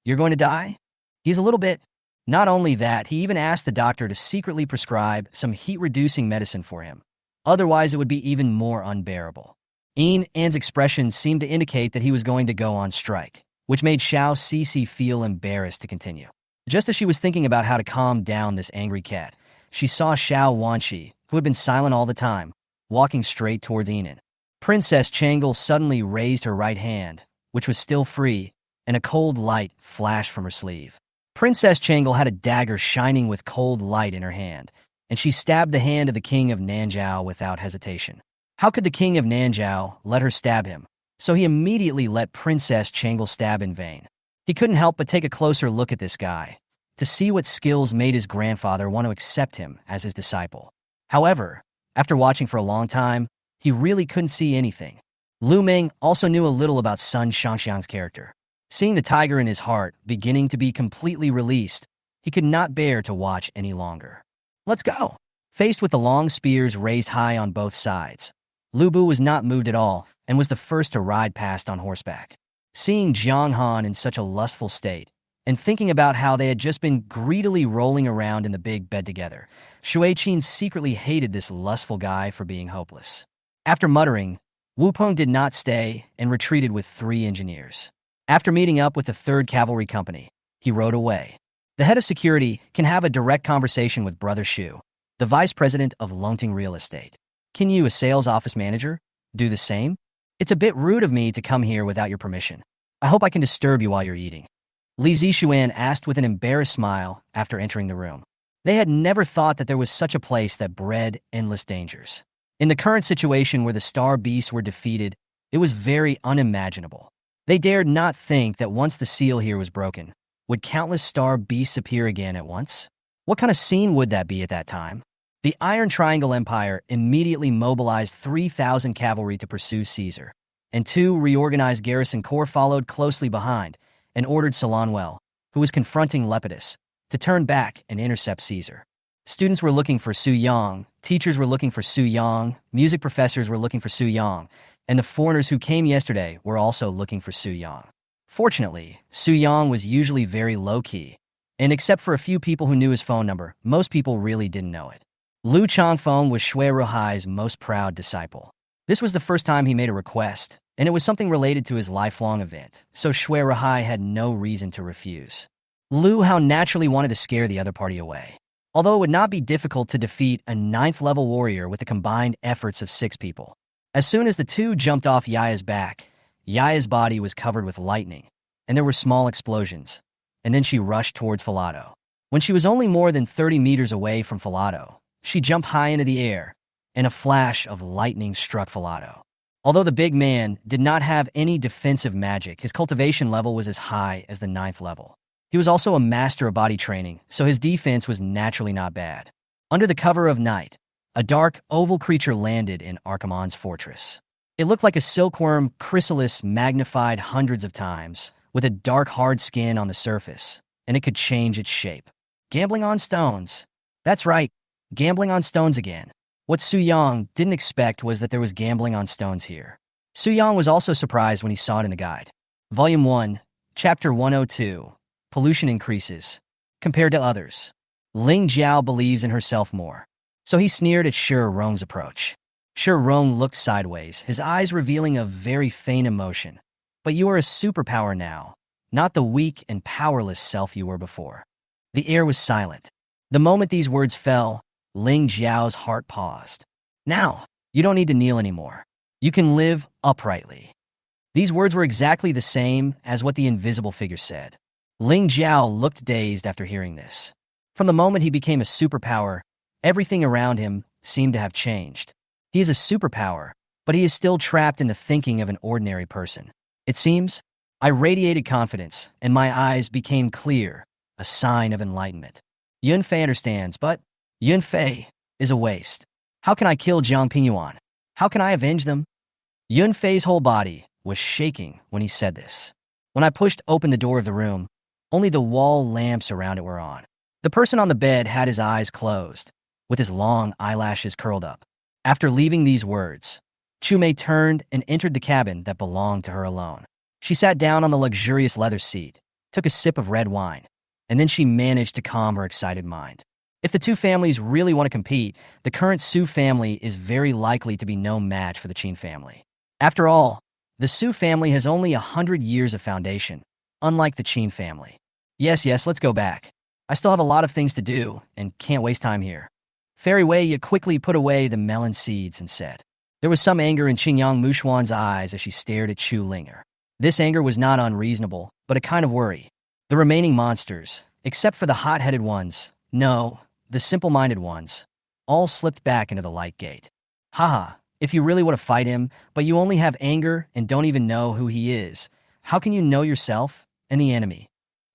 You're going to die? He's a little bit. Not only that, he even asked the doctor to secretly prescribe some heat-reducing medicine for him. Otherwise, it would be even more unbearable. An's expression seemed to indicate that he was going to go on strike, which made Xiao Cixi feel embarrassed to continue. Just as she was thinking about how to calm down this angry cat, she saw Xiao Wanqi, who had been silent all the time, walking straight towards Enan. Princess Changle suddenly raised her right hand, which was still free, and a cold light flashed from her sleeve. Princess Changle had a dagger shining with cold light in her hand, and she stabbed the hand of the king of Nanzhao without hesitation. How could the king of Nanzhao let her stab him? So he immediately let Princess Changle stab in vain. He couldn't help but take a closer look at this guy, to see what skills made his grandfather want to accept him as his disciple. However, after watching for a long time, he really couldn't see anything. Lu Meng also knew a little about Sun Shangxiang's character. Seeing the tiger in his heart beginning to be completely released, he could not bear to watch any longer. Let's go! Faced with the long spears raised high on both sides, Lu Bu was not moved at all and was the first to ride past on horseback. Seeing Jiang Han in such a lustful state, and thinking about how they had just been greedily rolling around in the big bed together, Shui Qin secretly hated this lustful guy for being hopeless. After muttering, Wu Peng did not stay and retreated with 3 engineers. After meeting up with the 3rd Cavalry Company, he rode away. The head of security can have a direct conversation with Brother Shu, the vice president of Longting Real Estate. Can you, a sales office manager, do the same? It's a bit rude of me to come here without your permission. I hope I can disturb you while you're eating. Li Zixuan asked with an embarrassed smile after entering the room. They had never thought that there was such a place that bred endless dangers. In the current situation where the star beasts were defeated, it was very unimaginable. They dared not think that once the seal here was broken, would countless star beasts appear again at once? What kind of scene would that be at that time? The Iron Triangle Empire immediately mobilized 3,000 cavalry to pursue Caesar, and 2 reorganized garrison corps followed closely behind and ordered Salanwell, who was confronting Lepidus, to turn back and intercept Caesar. Students were looking for Su Yang, teachers were looking for Su Yang, music professors were looking for Su Yang, and the foreigners who came yesterday were also looking for Su Yang. Fortunately, Su Yang was usually very low-key, and except for a few people who knew his phone number, most people really didn't know it. Lu Changfeng was Shui Ruhai's most proud disciple. This was the first time he made a request, and it was something related to his lifelong event, so Shui Ruhai had no reason to refuse. Liu Hao naturally wanted to scare the other party away. Although it would not be difficult to defeat a 9th-level warrior with the combined efforts of 6 people. As soon as the two jumped off Yaya's back, Yaya's body was covered with lightning, and there were small explosions, and then she rushed towards Filato. When she was only more than 30 meters away from Filato, she jumped high into the air, and a flash of lightning struck Filato. Although the big man did not have any defensive magic, his cultivation level was as high as the 9th level. He was also a master of body training, so his defense was naturally not bad. Under the cover of night, a dark, oval creature landed in Archimonde's fortress. It looked like a silkworm chrysalis magnified hundreds of times, with a dark, hard skin on the surface, and it could change its shape. Gambling on stones. That's right, gambling on stones again. What Su Yang didn't expect was that there was gambling on stones here. Su Yang was also surprised when he saw it in the guide. Volume 1, Chapter 102. Pollution increases. Compared to others, Ling Jiao believes in herself more. So he sneered at Shi Rong's approach. Shi Rong looked sideways, his eyes revealing a very faint emotion. But you are a superpower now, not the weak and powerless self you were before. The air was silent. The moment these words fell, Ling Jiao's heart paused. Now, you don't need to kneel anymore. You can live uprightly. These words were exactly the same as what the invisible figure said. Ling Jiao looked dazed after hearing this. From the moment he became a superpower, everything around him seemed to have changed. He is a superpower, but he is still trapped in the thinking of an ordinary person. It seems, I radiated confidence, and my eyes became clear, a sign of enlightenment. Yun Fei understands, but Yun Fei is a waste. How can I kill Jiang Pingyuan? How can I avenge them? Yun Fei's whole body was shaking when he said this. When I pushed open the door of the room, only the wall lamps around it were on. The person on the bed had his eyes closed, with his long eyelashes curled up. After leaving these words, Chu Mei turned and entered the cabin that belonged to her alone. She sat down on the luxurious leather seat, took a sip of red wine, and then she managed to calm her excited mind. If the two families really want to compete, the current Su family is very likely to be no match for the Qin family. After all, the Su family has only 100 years of foundation, unlike the Qin family. Yes, let's go back. I still have a lot of things to do and can't waste time here. Fairy Wei quickly put away the melon seeds and said. There was some anger in Qingyang Mushuan's eyes as she stared at Chu Linger. This anger was not unreasonable, but a kind of worry. The remaining monsters, except for the hot-headed ones, no, the simple-minded ones, all slipped back into the light gate. Haha, if you really want to fight him, but you only have anger and don't even know who he is, how can you know yourself and the enemy?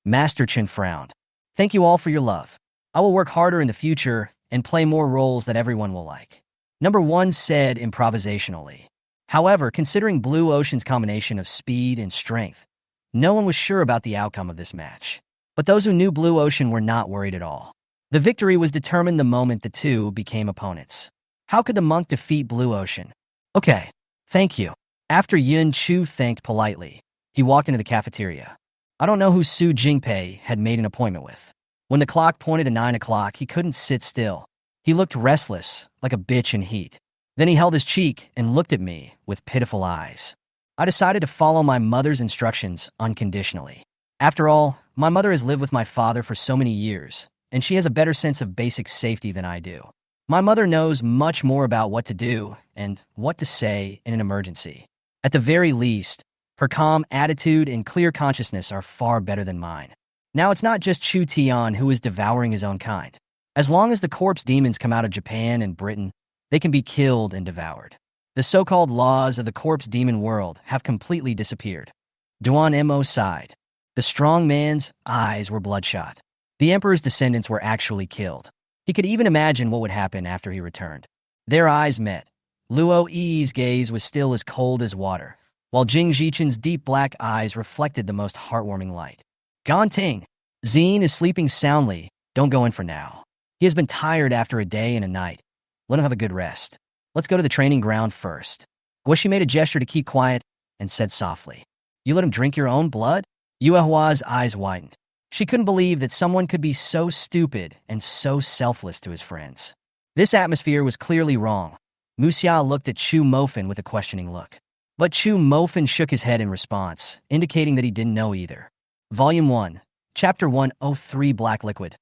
Master Chen frowned. Thank you all for your love. I will work harder in the future and play more roles that everyone will like. Number 1 said improvisationally. However, considering Blue Ocean's combination of speed and strength, no one was sure about the outcome of this match. But those who knew Blue Ocean were not worried at all. The victory was determined the moment the two became opponents. How could the monk defeat Blue Ocean? Okay, thank you. After Yun Chu thanked politely, he walked into the cafeteria. I don't know who Su Jingpei had made an appointment with. When the clock pointed to 9 o'clock, he couldn't sit still. He looked restless, like a bitch in heat. Then he held his cheek and looked at me with pitiful eyes. I decided to follow my mother's instructions unconditionally. After all, my mother has lived with my father for so many years, and she has a better sense of basic safety than I do. My mother knows much more about what to do and what to say in an emergency. At the very least, her calm attitude and clear consciousness are far better than mine. Now it's not just Chu Tian who is devouring his own kind. As long as the corpse demons come out of Japan and Britain, they can be killed and devoured. The so-called laws of the corpse demon world have completely disappeared. Duan Mo sighed. The strong man's eyes were bloodshot. The emperor's descendants were actually killed. He could even imagine what would happen after he returned. Their eyes met. Luo Yi's gaze was still as cold as water, while Jing Zhichen's deep black eyes reflected the most heartwarming light. Ganting, Zine is sleeping soundly. Don't go in for now. He has been tired after a day and a night. Let him have a good rest. Let's go to the training ground first. Guoshi made a gesture to keep quiet and said softly, You let him drink your own blood? Yuehua's eyes widened. She couldn't believe that someone could be so stupid and so selfless to his friends. This atmosphere was clearly wrong. Muxia looked at Chu Mofin with a questioning look. But Chu Mofin shook his head in response, indicating that he didn't know either. Volume 1, Chapter 103 Black Liquid.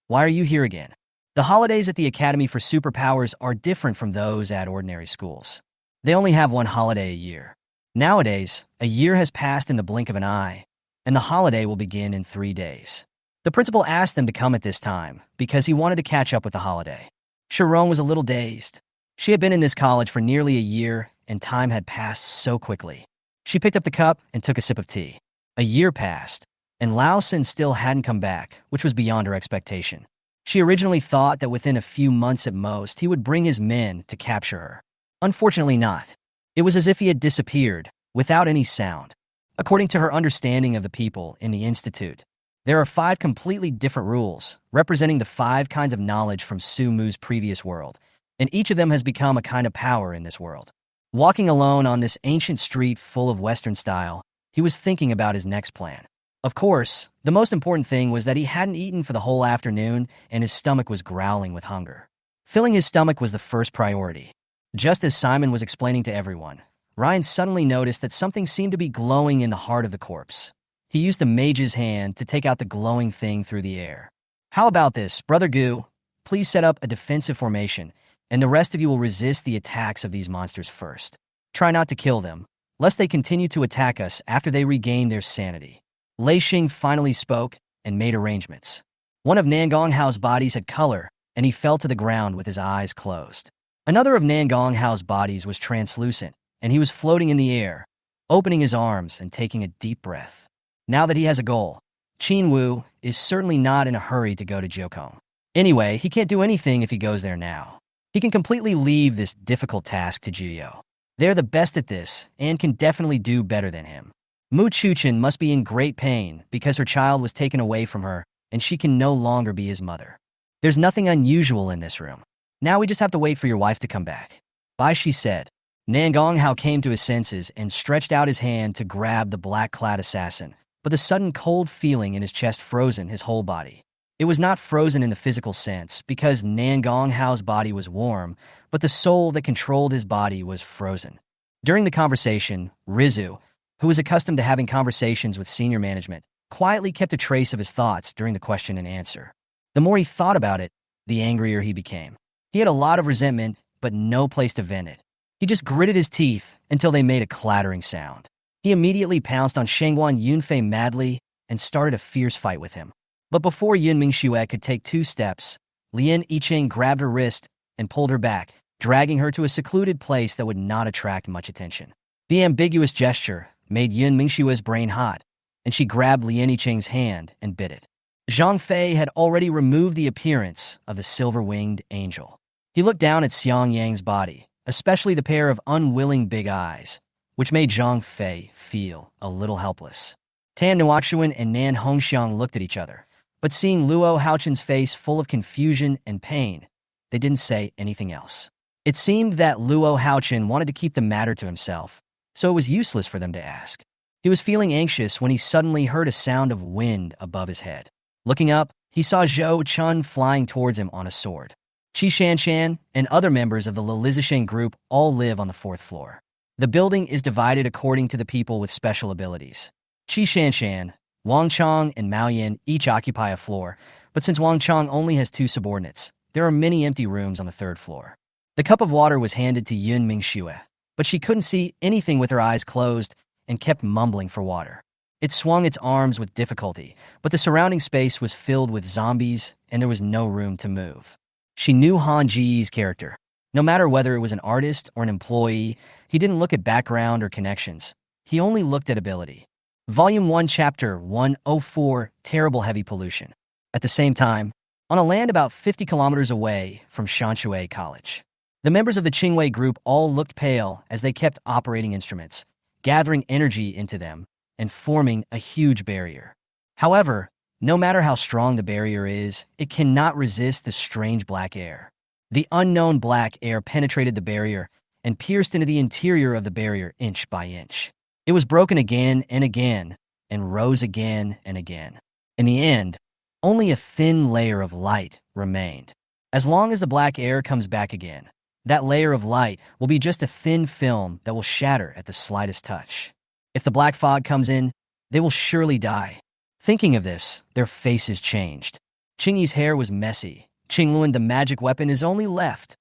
Why are you here again? The holidays at the Academy for Superpowers are different from those at ordinary schools. They only have one holiday a year. Nowadays, a year has passed in the blink of an eye, and the holiday will begin in 3 days. The principal asked them to come at this time because he wanted to catch up with the holiday. Sharon was a little dazed. She had been in this college for nearly a year, and time had passed so quickly. She picked up the cup and took a sip of tea. A year passed, and Lao Sin still hadn't come back, which was beyond her expectation. She originally thought that within a few months at most, he would bring his men to capture her. Unfortunately not. It was as if he had disappeared, without any sound. According to her understanding of the people in the Institute, there are 5 completely different rules, representing the 5 kinds of knowledge from Su Mu's previous world, and each of them has become a kind of power in this world. Walking alone on this ancient street full of Western style, he was thinking about his next plan. Of course, the most important thing was that he hadn't eaten for the whole afternoon and his stomach was growling with hunger. Filling his stomach was the first priority. Just as Simon was explaining to everyone, Ryan suddenly noticed that something seemed to be glowing in the heart of the corpse. He used the mage's hand to take out the glowing thing through the air. How about this, Brother Gu? Please set up a defensive formation, and the rest of you will resist the attacks of these monsters first. Try not to kill them, lest they continue to attack us after they regain their sanity. Lei Xing finally spoke and made arrangements. One of Nangong Hao's bodies had color, and he fell to the ground with his eyes closed. Another of Nangong Hao's bodies was translucent, and he was floating in the air, opening his arms and taking a deep breath. Now that he has a goal, Qin Wu is certainly not in a hurry to go to Jiukong. Anyway, he can't do anything if he goes there now. He can completely leave this difficult task to Jiyo. They're the best at this, and can definitely do better than him. Mu Chuchen must be in great pain because her child was taken away from her, and she can no longer be his mother. There's nothing unusual in this room. Now we just have to wait for your wife to come back. Bai Shi said. Nangong Hao came to his senses and stretched out his hand to grab the black-clad assassin, but the sudden cold feeling in his chest frozen his whole body. It was not frozen in the physical sense, because Nangong Hao's body was warm, but the soul that controlled his body was frozen. During the conversation, Rizu, who was accustomed to having conversations with senior management, quietly kept a trace of his thoughts during the question and answer. The more he thought about it, the angrier he became. He had a lot of resentment, but no place to vent it. He just gritted his teeth until they made a clattering sound. He immediately pounced on Shengguan Yunfei madly and started a fierce fight with him. But before Yun Mingxue could take 2 steps, Lien Yicheng grabbed her wrist and pulled her back, dragging her to a secluded place that would not attract much attention. The ambiguous gesture made Yun Mingxue's brain hot, and she grabbed Lien Yicheng's hand and bit it. Zhang Fei had already removed the appearance of the silver-winged angel. He looked down at Xiang Yang's body, especially the pair of unwilling big eyes, which made Zhang Fei feel a little helpless. Tan Nuoxuan and Nan Hongxiang looked at each other, but seeing Luo Haochen's face full of confusion and pain, they didn't say anything else. It seemed that Luo Haochen wanted to keep the matter to himself, so it was useless for them to ask. He was feeling anxious when he suddenly heard a sound of wind above his head. Looking up, he saw Zhou Chun flying towards him on a sword. Qi Shanshan and other members of the Lilizisheng group all live on the 4th floor. The building is divided according to the people with special abilities. Qi Shanshan, Wang Chong, and Mao Yin each occupy a floor, but since Wang Chong only has 2 subordinates, there are many empty rooms on the 3rd floor. The cup of water was handed to Yun Mingxue, but she couldn't see anything with her eyes closed and kept mumbling for water. It swung its arms with difficulty, but the surrounding space was filled with zombies and there was no room to move. She knew Han Ji's character. No matter whether it was an artist or an employee, he didn't look at background or connections. He only looked at ability. Volume 1, Chapter 104, Terrible Heavy Pollution. At the same time, on a land about 50 kilometers away from Shanshui College, the members of the Qingwei group all looked pale as they kept operating instruments, gathering energy into them, and forming a huge barrier. However, no matter how strong the barrier is, it cannot resist the strange black air. The unknown black air penetrated the barrier and pierced into the interior of the barrier inch by inch. It was broken again and again, and rose again and again. In the end, only a thin layer of light remained. As long as the black air comes back again, that layer of light will be just a thin film that will shatter at the slightest touch. If the black fog comes in, they will surely die. Thinking of this, their faces changed. Qingyi's hair was messy. Qingluan, the magic weapon, is only left.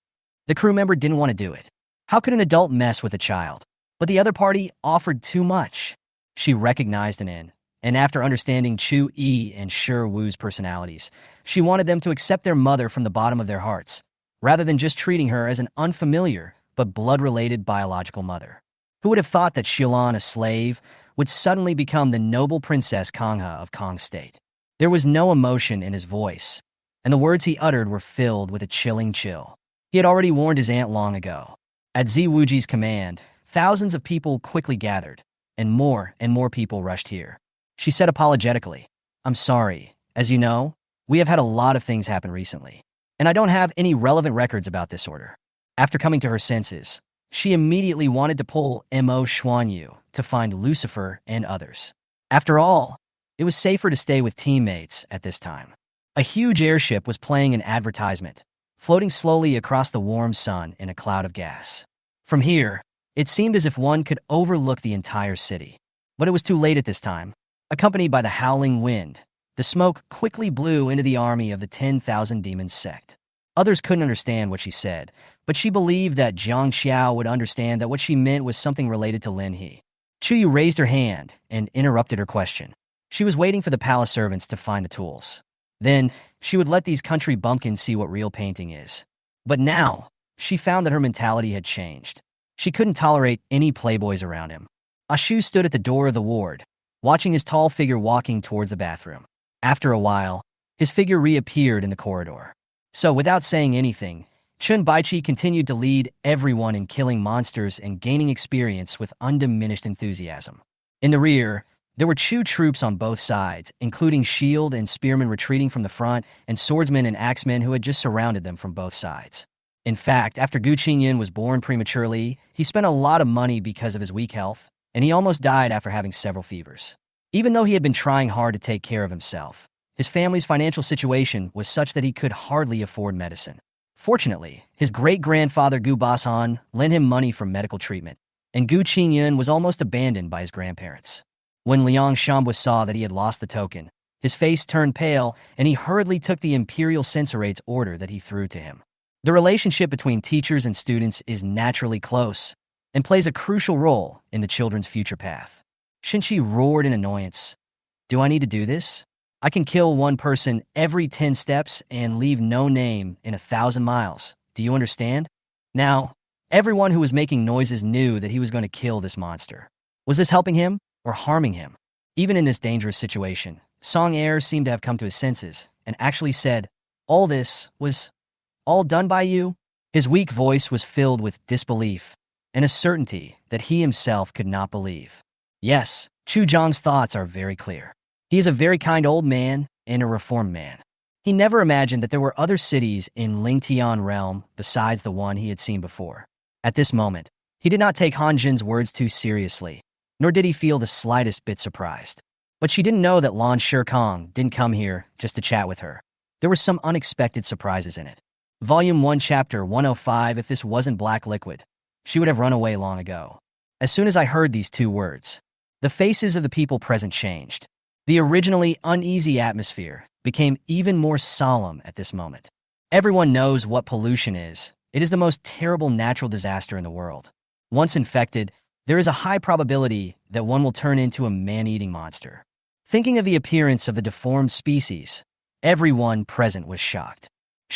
The crew member didn't want to do it. How could an adult mess with a child? But the other party offered too much. She recognized an in, and after understanding Chu Yi and Shi Wu's personalities, she wanted them to accept their mother from the bottom of their hearts, rather than just treating her as an unfamiliar but blood-related biological mother. Who would have thought that Xilan, a slave, would suddenly become the noble Princess Kangha of Kong State? There was no emotion in his voice, and the words he uttered were filled with a chilling chill. He had already warned his aunt long ago. At Zi Wuji's command, thousands of people quickly gathered, and more people rushed here. She said apologetically, "I'm sorry. As you know, we have had a lot of things happen recently, and I don't have any relevant records about this order." After coming to her senses, she immediately wanted to pull Mo Xuanyu to find Lucifer and others. After all, it was safer to stay with teammates at this time. A huge airship was playing an advertisement, floating slowly across the warm sun in a cloud of gas. From here, it seemed as if one could overlook the entire city. But it was too late at this time. Accompanied by the howling wind, the smoke quickly blew into the army of the 10,000 Demons sect. Others couldn't understand what she said, but she believed that Jiang Xiao would understand that what she meant was something related to Lin He. Chu Yu raised her hand and interrupted her question. She was waiting for the palace servants to find the tools. Then, she would let these country bumpkins see what real painting is. But now, she found that her mentality had changed. She couldn't tolerate any playboys around him. Ashu stood at the door of the ward, watching his tall figure walking towards the bathroom. After a while, his figure reappeared in the corridor. So, without saying anything, Chun Baichi continued to lead everyone in killing monsters and gaining experience with undiminished enthusiasm. In the rear, there were Chu troops on both sides, including shield and spearmen retreating from the front, and swordsmen and axemen who had just surrounded them from both sides. In fact, after Gu Qingyan was born prematurely, he spent a lot of money because of his weak health, and he almost died after having several fevers. Even though he had been trying hard to take care of himself, his family's financial situation was such that he could hardly afford medicine. Fortunately, his great-grandfather Gu Basan lent him money for medical treatment, and Gu Qingyan was almost abandoned by his grandparents. When Liang Shamba saw that he had lost the token, his face turned pale, and he hurriedly took the Imperial Censorate's order that he threw to him. The relationship between teachers and students is naturally close and plays a crucial role in the children's future path. Shinchi roared in annoyance. "Do I need to do this? I can kill one person every 10 steps and leave no name in 1,000 miles. Do you understand?" Now, everyone who was making noises knew that he was going to kill this monster. Was this helping him or harming him? Even in this dangerous situation, Song Air seemed to have come to his senses and actually said, "All this was all done by you?" His weak voice was filled with disbelief and a certainty that he himself could not believe. Yes, Chu Zhang's thoughts are very clear. He is a very kind old man and a reformed man. He never imagined that there were other cities in Lingtian realm besides the one he had seen before. At this moment, he did not take Han Jin's words too seriously, nor did he feel the slightest bit surprised. But she didn't know that Lan Shikong didn't come here just to chat with her. There were some unexpected surprises in it. Volume 1, Chapter 105. If this wasn't black liquid, she would have run away long ago. As soon as I heard these two words, the faces of the people present changed. The originally uneasy atmosphere became even more solemn at this moment. Everyone knows what pollution is. It is the most terrible natural disaster in the world. Once infected, there is a high probability that one will turn into a man-eating monster. Thinking of the appearance of the deformed species, everyone present was shocked.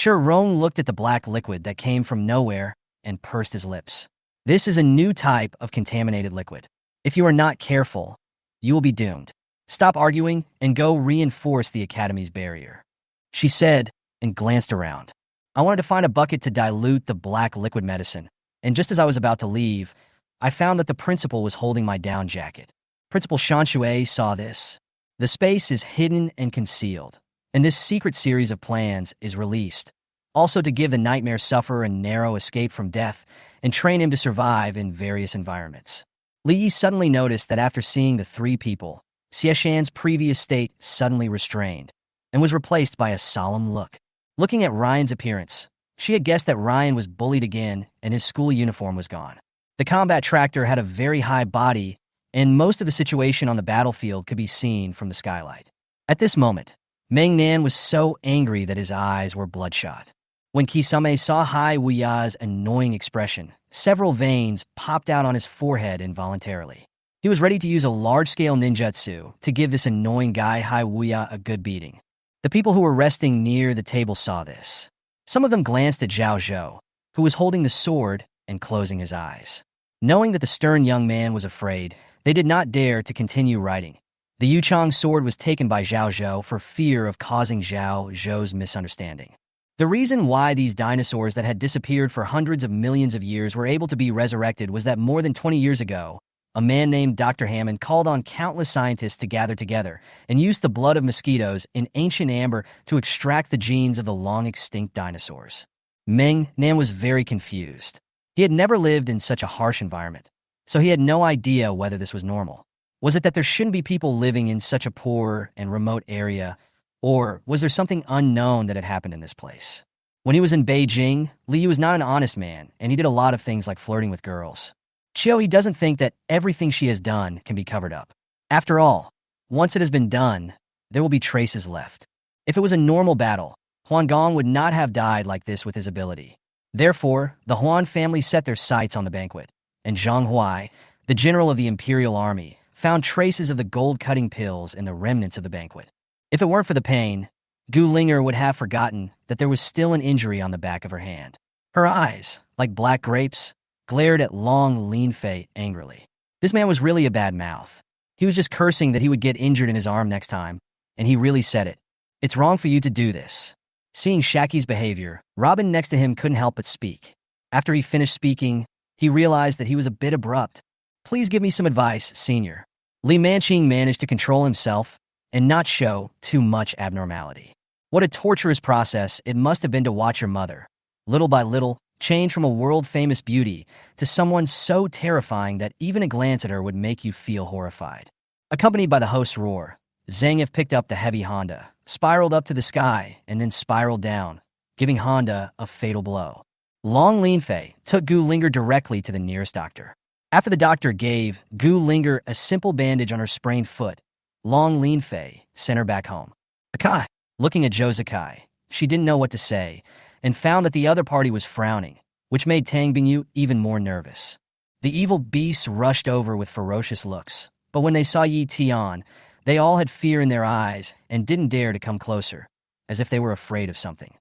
Rong looked at the black liquid that came from nowhere and pursed his lips. This is a new type of contaminated liquid. If you are not careful, you will be doomed. Stop arguing and go reinforce the Academy's barrier," she said and glanced around. I wanted to find a bucket to dilute the black liquid medicine, and just as I was about to leave, I found that the principal was holding my down jacket. Principal Shanshui saw this. The space is hidden and concealed, and this secret series of plans is released, also to give the nightmare sufferer a narrow escape from death and train him to survive in various environments. Li Yi suddenly noticed that after seeing the three people, Xieshan's previous state suddenly restrained and was replaced by a solemn look. Looking at Ryan's appearance, she had guessed that Ryan was bullied again and his school uniform was gone. The combat tractor had a very high body, and most of the situation on the battlefield could be seen from the skylight. At this moment, Meng Nan was so angry that his eyes were bloodshot. When Kisame saw Hai Wuya's annoying expression, several veins popped out on his forehead involuntarily. He was ready to use a large-scale ninjutsu to give this annoying guy Hai Wuya a good beating. The people who were resting near the table saw this. Some of them glanced at Zhao Zhou, who was holding the sword and closing his eyes. Knowing that the stern young man was afraid, they did not dare to continue writing. The Yuchang sword was taken by Zhao Zhou for fear of causing Zhao Zhou's misunderstanding. The reason why these dinosaurs that had disappeared for hundreds of millions of years were able to be resurrected was that more than 20 years ago, a man named Dr. Hammond called on countless scientists to gather together and use the blood of mosquitoes in ancient amber to extract the genes of the long-extinct dinosaurs. Meng Nan was very confused. He had never lived in such a harsh environment, so he had no idea whether this was normal. Was it that there shouldn't be people living in such a poor and remote area, or was there something unknown that had happened in this place? When he was in Beijing, Liu was not an honest man, and he did a lot of things like flirting with girls. He doesn't think that everything she has done can be covered up. After all, once it has been done, there will be traces left. If it was a normal battle, Huan Gong would not have died like this with his ability. Therefore, the Huan family set their sights on the banquet, and Zhang Huai, the general of the imperial army, found traces of the gold-cutting pills in the remnants of the banquet. If it weren't for the pain, Gu Linger would have forgotten that there was still an injury on the back of her hand. Her eyes, like black grapes, glared at Long Lin Fei angrily. This man was really a bad mouth. He was just cursing that he would get injured in his arm next time, and he really said it. It's wrong for you to do this. Seeing Shaki's behavior, Robin next to him couldn't help but speak. After he finished speaking, he realized that he was a bit abrupt. Please give me some advice, senior. Li Manqing managed to control himself and not show too much abnormality. What a torturous process it must have been to watch your mother, little by little, change from a world-famous beauty to someone so terrifying that even a glance at her would make you feel horrified. Accompanied by the host's roar, Zangief picked up the heavy Honda, spiraled up to the sky, and then spiraled down, giving Honda a fatal blow. Long Linfei took Gu Linger directly to the nearest doctor. After the doctor gave Gu Linger a simple bandage on her sprained foot, Long Linfei sent her back home. Akai, looking at Zhou Zikai, she didn't know what to say, and found that the other party was frowning, which made Tang Bingyu even more nervous. The evil beasts rushed over with ferocious looks, but when they saw Yi Tian, they all had fear in their eyes and didn't dare to come closer, as if they were afraid of something.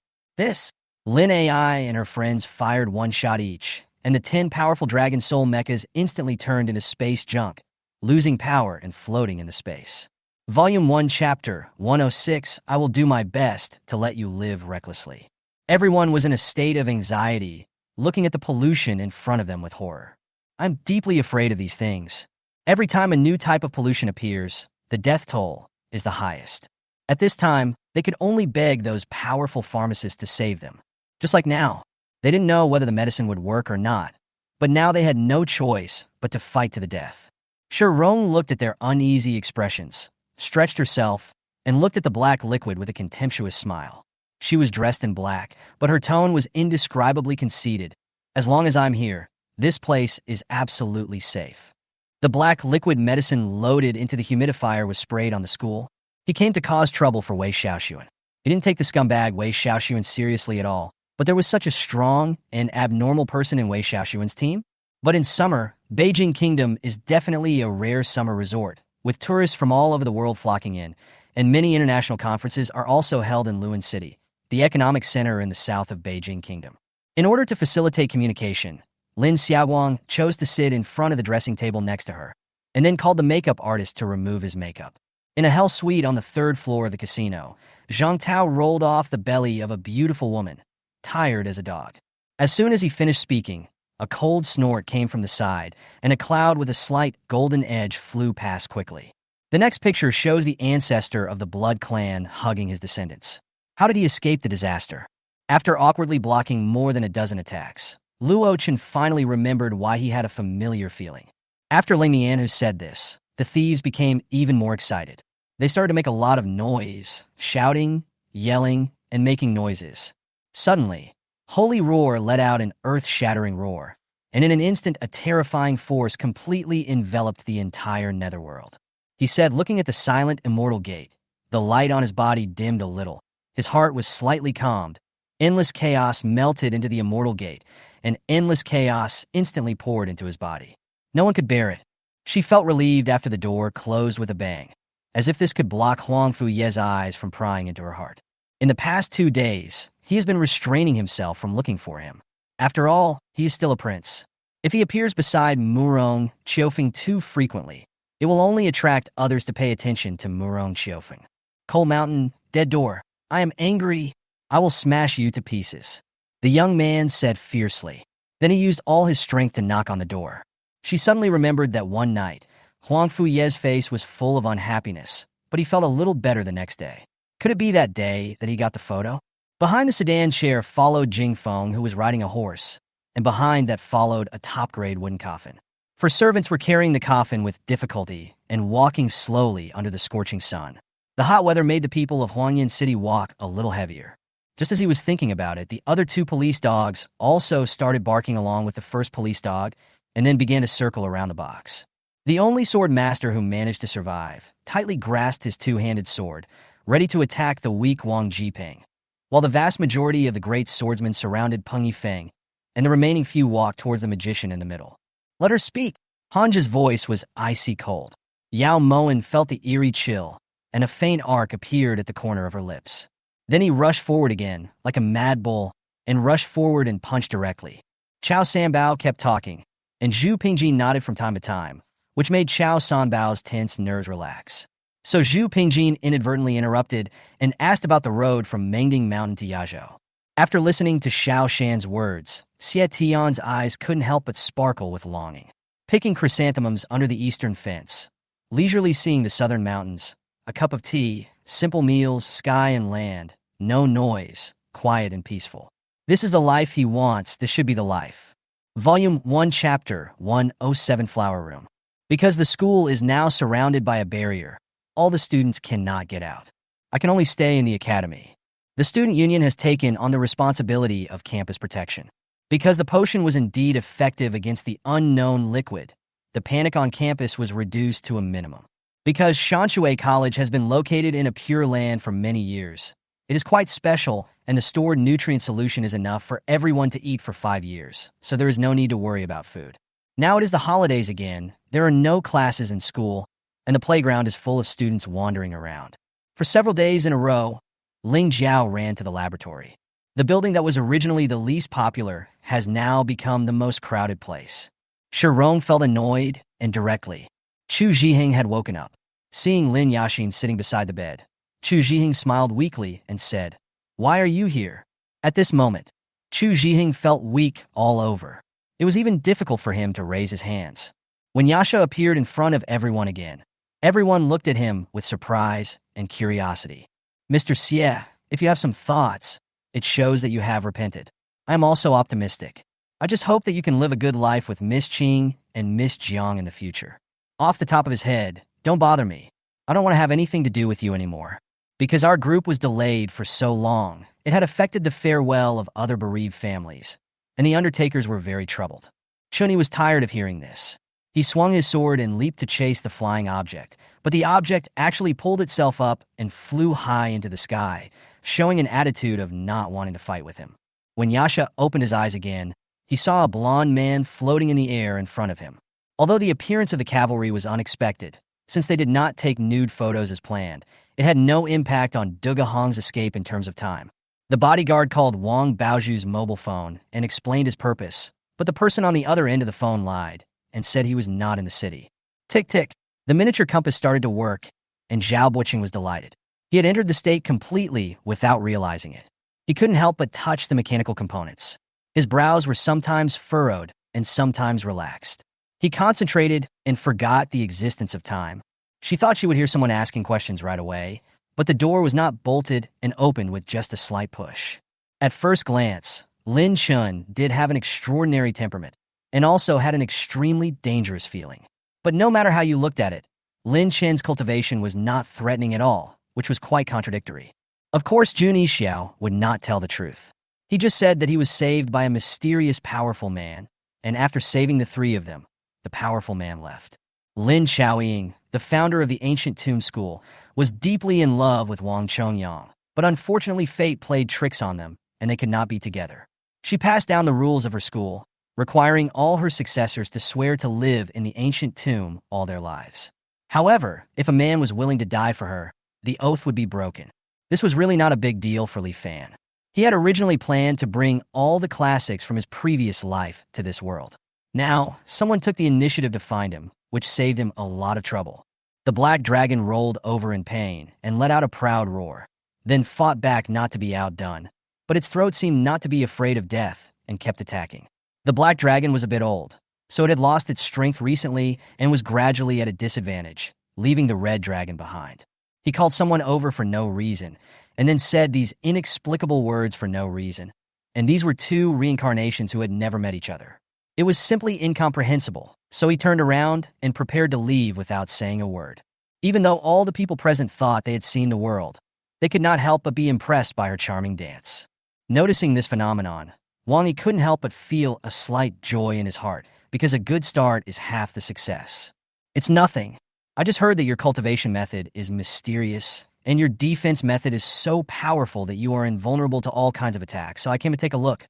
Lin Ai and her friends fired one shot each, and the 10 powerful Dragon Soul mechas instantly turned into space junk, losing power and floating into space. Volume 1, Chapter 106, I will do my best to let you live recklessly. Everyone was in a state of anxiety, looking at the pollution in front of them with horror. I'm deeply afraid of these things. Every time a new type of pollution appears, the death toll is the highest. At this time, they could only beg those powerful pharmacists to save them. Just like now, they didn't know whether the medicine would work or not, but now they had no choice but to fight to the death. Shirong looked at their uneasy expressions, stretched herself, and looked at the black liquid with a contemptuous smile. She was dressed in black, but her tone was indescribably conceited. As long as I'm here, this place is absolutely safe. The black liquid medicine loaded into the humidifier was sprayed on the school. He came to cause trouble for Wei Xiaoxuan. He didn't take the scumbag Wei Xiaoxuan seriously at all, but there was such a strong and abnormal person in Wei Xiaoxuan's team. But in summer, Beijing Kingdom is definitely a rare summer resort, with tourists from all over the world flocking in, and many international conferences are also held in Luan City, the economic center in the south of Beijing Kingdom. In order to facilitate communication, Lin Xiaoguang chose to sit in front of the dressing table next to her, and then called the makeup artist to remove his makeup. In a hell suite on the 3rd floor of the casino, Zhang Tao rolled off the belly of a beautiful woman, tired as a dog. As soon as he finished speaking, a cold snort came from the side, and a cloud with a slight golden edge flew past quickly. The next picture shows the ancestor of the Blood Clan hugging his descendants. How did he escape the disaster? After awkwardly blocking more than a dozen attacks, Luo Chen finally remembered why he had a familiar feeling. After Ling Mianhu said this, the thieves became even more excited. They started to make a lot of noise, shouting, yelling, and making noises. Suddenly, Holy Roar let out an earth-shattering roar, and in an instant a terrifying force completely enveloped the entire netherworld. He said, looking at the silent, immortal gate, The light on his body dimmed a little. His heart was slightly calmed. Endless chaos melted into the immortal gate, and endless chaos instantly poured into his body. No one could bear it. She felt relieved after the door closed with a bang, as if this could block Huang Fuye's eyes from prying into her heart. In the past 2 days, he has been restraining himself from looking for him. After all, he is still a prince. If he appears beside Murong Qiufeng too frequently, it will only attract others to pay attention to Murong Qiufeng. Coal Mountain, dead door. I am angry. I will smash you to pieces. The young man said fiercely. Then he used all his strength to knock on the door. She suddenly remembered that one night, Huang Fuye's face was full of unhappiness, but he felt a little better the next day. Could it be that day that he got the photo? Behind the sedan chair followed Jing Feng, who was riding a horse, and behind that followed a top-grade wooden coffin. For servants were carrying the coffin with difficulty and walking slowly under the scorching sun. The hot weather made the people of Huangyan City walk a little heavier. Just as he was thinking about it, the other 2 police dogs also started barking along with the first police dog and then began to circle around the box. The only sword master who managed to survive tightly grasped his 2-handed sword, ready to attack the weak Wang Jiping, while the vast majority of the great swordsmen surrounded Peng Yifeng, and the remaining few walked towards the magician in the middle. Let her speak. Hanja's voice was icy cold. Yao Moen felt the eerie chill, and a faint arc appeared at the corner of her lips. Then he rushed forward again, like a mad bull, and rushed forward and punched directly. Chao Sanbao kept talking, and Zhu Pingjin nodded from time to time, which made Chao Sanbao's tense nerves relax. So Zhu Pingjin inadvertently interrupted and asked about the road from Mengding Mountain to Yazhou. After listening to Xiao Shan's words, Xie Tian's eyes couldn't help but sparkle with longing. Picking chrysanthemums under the eastern fence, leisurely seeing the southern mountains, a cup of tea, simple meals, sky and land, no noise, quiet and peaceful. This is the life he wants. This should be the life. Volume 1, Chapter 107, Flower Room. Because the school is now surrounded by a barrier, all the students cannot get out. I can only stay in the academy. The student union has taken on the responsibility of campus protection. Because the potion was indeed effective against the unknown liquid, the panic on campus was reduced to a minimum. Because Shanshui College has been located in a pure land for many years, it is quite special, and the stored nutrient solution is enough for everyone to eat for 5 years, so there is no need to worry about food. Now it is the holidays again, there are no classes in school, and the playground is full of students wandering around. For several days in a row, Ling Jiao ran to the laboratory. The building that was originally the least popular has now become the most crowded place. Shirong felt annoyed, and directly, Chu Zhiheng had woken up. Seeing Lin Yaxin sitting beside the bed, Chu Zhiheng smiled weakly and said, "Why are you here?" At this moment, Chu Zhiheng felt weak all over. It was even difficult for him to raise his hands. When Yasha appeared in front of everyone again, everyone looked at him with surprise and curiosity. "Mr. Xie, if you have some thoughts, it shows that you have repented. I am also optimistic. I just hope that you can live a good life with Miss Qing and Miss Jiang in the future." Off the top of his head, "Don't bother me. I don't want to have anything to do with you anymore." Because our group was delayed for so long, it had affected the farewell of other bereaved families, and the undertakers were very troubled. Chunyi was tired of hearing this. He swung his sword and leaped to chase the flying object, but the object actually pulled itself up and flew high into the sky, showing an attitude of not wanting to fight with him. When Yasha opened his eyes again, he saw a blond man floating in the air in front of him. Although the appearance of the cavalry was unexpected, since they did not take nude photos as planned, it had no impact on Duga Hong's escape in terms of time. The bodyguard called Wang Baoju's mobile phone and explained his purpose, but the person on the other end of the phone lied and said he was not in the city. Tick-tick, the miniature compass started to work, and Zhao Buqing was delighted. He had entered the state completely without realizing it. He couldn't help but touch the mechanical components. His brows were sometimes furrowed and sometimes relaxed. He concentrated and forgot the existence of time. She thought she would hear someone asking questions right away, but the door was not bolted and opened with just a slight push. At first glance, Lin Chun did have an extraordinary temperament, and also had an extremely dangerous feeling. But no matter how you looked at it, Lin Chen's cultivation was not threatening at all, which was quite contradictory. Of course, Jun Yixiao would not tell the truth. He just said that he was saved by a mysterious powerful man, and after saving the 3 of them, the powerful man left. Lin Xiaoying, the founder of the ancient tomb school, was deeply in love with Wang Chongyang, but unfortunately fate played tricks on them, and they could not be together. She passed down the rules of her school, requiring all her successors to swear to live in the ancient tomb all their lives. However, if a man was willing to die for her, the oath would be broken. This was really not a big deal for Li Fan. He had originally planned to bring all the classics from his previous life to this world. Now, someone took the initiative to find him, which saved him a lot of trouble. The black dragon rolled over in pain and let out a proud roar, then fought back not to be outdone. But its throat seemed not to be afraid of death and kept attacking. The black dragon was a bit old, so it had lost its strength recently and was gradually at a disadvantage, leaving the red dragon behind. He called someone over for no reason, and then said these inexplicable words for no reason. And these were two reincarnations who had never met each other. It was simply incomprehensible, so he turned around and prepared to leave without saying a word. Even though all the people present thought they had seen the world, they could not help but be impressed by her charming dance. Noticing this phenomenon, Wang Yi couldn't help but feel a slight joy in his heart, because a good start is half the success. It's nothing. I just heard that your cultivation method is mysterious, and your defense method is so powerful that you are invulnerable to all kinds of attacks, so I came to take a look.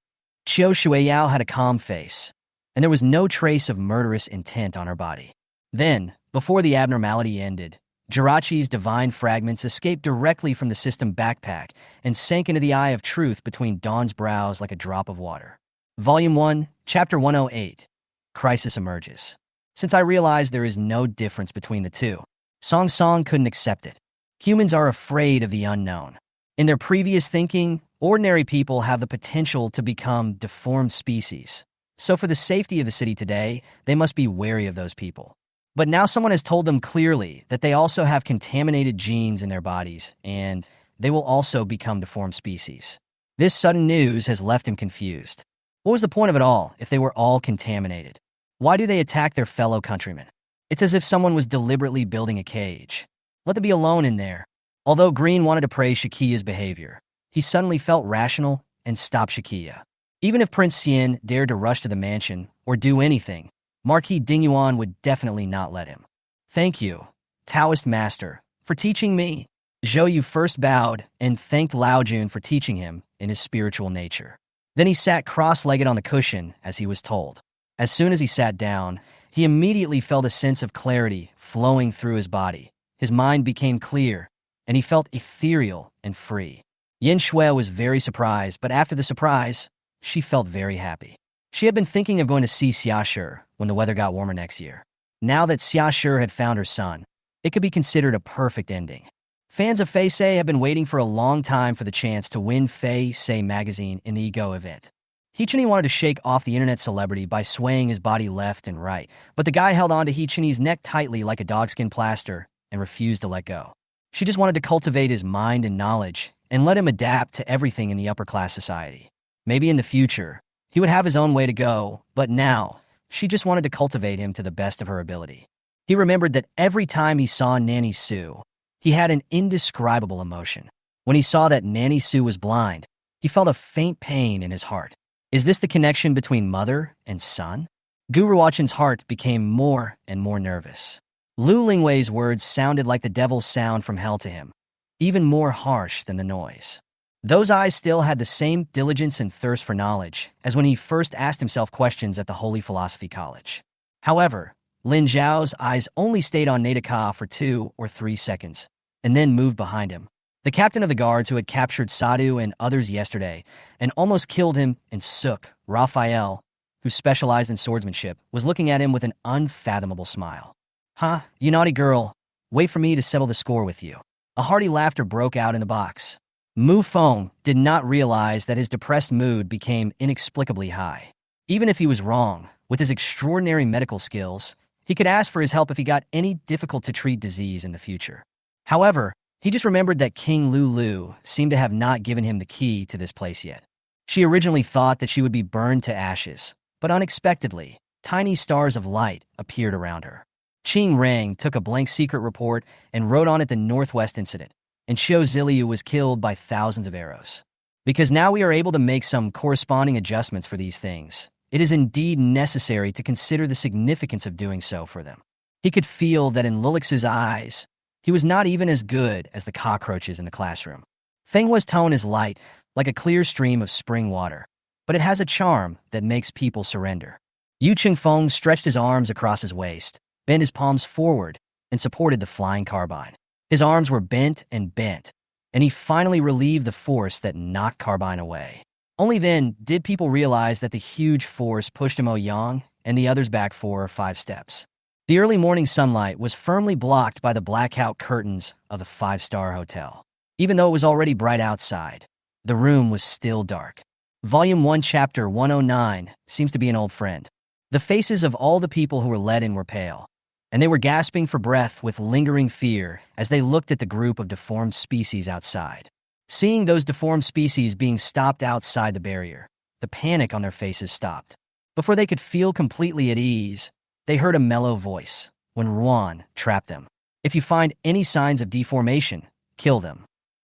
Qiu Shuiyao had a calm face, and there was no trace of murderous intent on her body. Then, before the abnormality ended, Jirachi's divine fragments escaped directly from the system backpack and sank into the eye of truth between Dawn's brows like a drop of water. Volume 1, Chapter 108. Crisis emerges. Since I realized there is no difference between the two, Song Song couldn't accept it. Humans are afraid of the unknown. In their previous thinking, ordinary people have the potential to become deformed species. So for the safety of the city today, they must be wary of those people. But now someone has told them clearly that they also have contaminated genes in their bodies, and they will also become deformed species. This sudden news has left him confused. What was the point of it all if they were all contaminated? Why do they attack their fellow countrymen? It's as if someone was deliberately building a cage. Let them be alone in there. Although Green wanted to praise Shakia's behavior, he suddenly felt rational and stopped Shakia. Even if Prince Xian dared to rush to the mansion or do anything, Marquis Dingyuan would definitely not let him. Thank you, Taoist master, for teaching me. Zhou Yu first bowed and thanked Lao Jun for teaching him in his spiritual nature. Then he sat cross-legged on the cushion as he was told. As soon as he sat down, he immediately felt a sense of clarity flowing through his body. His mind became clear, and he felt ethereal and free. Yin Shui was very surprised, but after the surprise, she felt very happy. She had been thinking of going to see Xia Shi when the weather got warmer next year. Now that Xia Shi had found her son, it could be considered a perfect ending. Fans of Fei Sei have been waiting for a long time for the chance to win Fei Sei magazine in the Ego event. Hichini wanted to shake off the internet celebrity by swaying his body left and right, but the guy held on to Hichini's neck tightly like a dogskin plaster and refused to let go. She just wanted to cultivate his mind and knowledge and let him adapt to everything in the upper-class society. Maybe in the future, he would have his own way to go, but now, she just wanted to cultivate him to the best of her ability. He remembered that every time he saw Nanny Sue, he had an indescribable emotion. When he saw that Nanny Sue was blind, he felt a faint pain in his heart. Is this the connection between mother and son? Gu Ruochen's heart became more and more nervous. Lu Lingwei's words sounded like the devil's sound from hell to him, even more harsh than the noise. Those eyes still had the same diligence and thirst for knowledge as when he first asked himself questions at the Holy Philosophy College. However, Lin Zhao's eyes only stayed on Nadaka for 2 or 3 seconds, and then moved behind him. The captain of the guards who had captured Sadu and others yesterday and almost killed him in Suk, Raphael, who specialized in swordsmanship, was looking at him with an unfathomable smile. Huh, you naughty girl. Wait for me to settle the score with you. A hearty laughter broke out in the box. Mu Feng did not realize that his depressed mood became inexplicably high. Even if he was wrong, with his extraordinary medical skills, he could ask for his help if he got any difficult-to-treat disease in the future. However, he just remembered that King Lu seemed to have not given him the key to this place yet. She originally thought that she would be burned to ashes, but unexpectedly, tiny stars of light appeared around her. Qing Rang took a blank secret report and wrote on it the Northwest incident, and Xiao Ziliu was killed by thousands of arrows. Because now we are able to make some corresponding adjustments for these things, it is indeed necessary to consider the significance of doing so for them. He could feel that in Lulix's eyes, he was not even as good as the cockroaches in the classroom. Feng Hua's tone is light, like a clear stream of spring water, but it has a charm that makes people surrender. Yu Qingfeng stretched his arms across his waist, bent his palms forward, and supported the flying carbine. His arms were bent, and he finally relieved the force that knocked carbine away. Only then did people realize that the huge force pushed Mo Yang and the others back 4 or 5 steps. The early morning sunlight was firmly blocked by the blackout curtains of the 5-star hotel. Even though it was already bright outside, the room was still dark. Volume 1, Chapter 109 seems to be an old friend. The faces of all the people who were let in were pale, and they were gasping for breath with lingering fear as they looked at the group of deformed species outside. Seeing those deformed species being stopped outside the barrier, the panic on their faces stopped. Before they could feel completely at ease, they heard a mellow voice. When Ruan trapped them, "If you find any signs of deformation, kill them."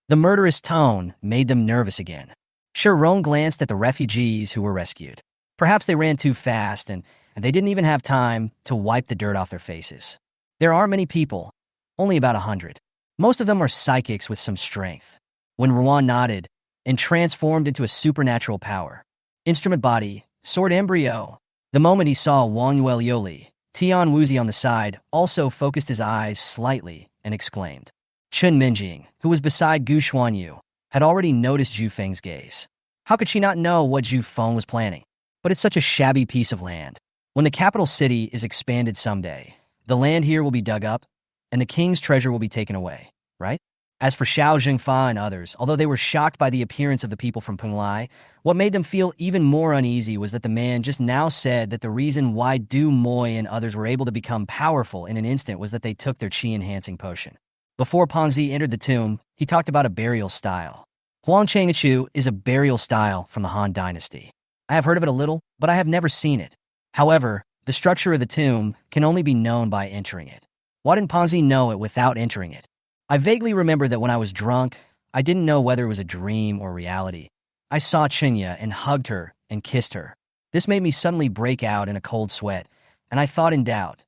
The murderous tone made them nervous again. Shirong glanced at the refugees who were rescued. Perhaps they ran too fast and they didn't even have time to wipe the dirt off their faces. There aren't many people, only about 100. Most of them are psychics with some strength. When Ruan nodded and transformed into a supernatural power, instrument body, sword embryo, the moment he saw Wang Yuelioli, Tian Wuzi on the side also focused his eyes slightly and exclaimed. Chen Minjing, who was beside Gu Xuanyu, had already noticed Zhu Feng's gaze. How could she not know what Zhu Feng was planning? But it's such a shabby piece of land. When the capital city is expanded someday, the land here will be dug up, and the king's treasure will be taken away, right? As for Xiao Jingfa and others, although they were shocked by the appearance of the people from Penglai, what made them feel even more uneasy was that the man just now said that the reason why Du Moy and others were able to become powerful in an instant was that they took their qi-enhancing potion. Before Panzi entered the tomb, he talked about a burial style. Huang Changchu is a burial style from the Han Dynasty. I have heard of it a little, but I have never seen it. However, the structure of the tomb can only be known by entering it. Why didn't Panzi know it without entering it? I vaguely remember that when I was drunk, I didn't know whether it was a dream or reality. I saw Chinya and hugged her and kissed her. This made me suddenly break out in a cold sweat, and I thought in doubt.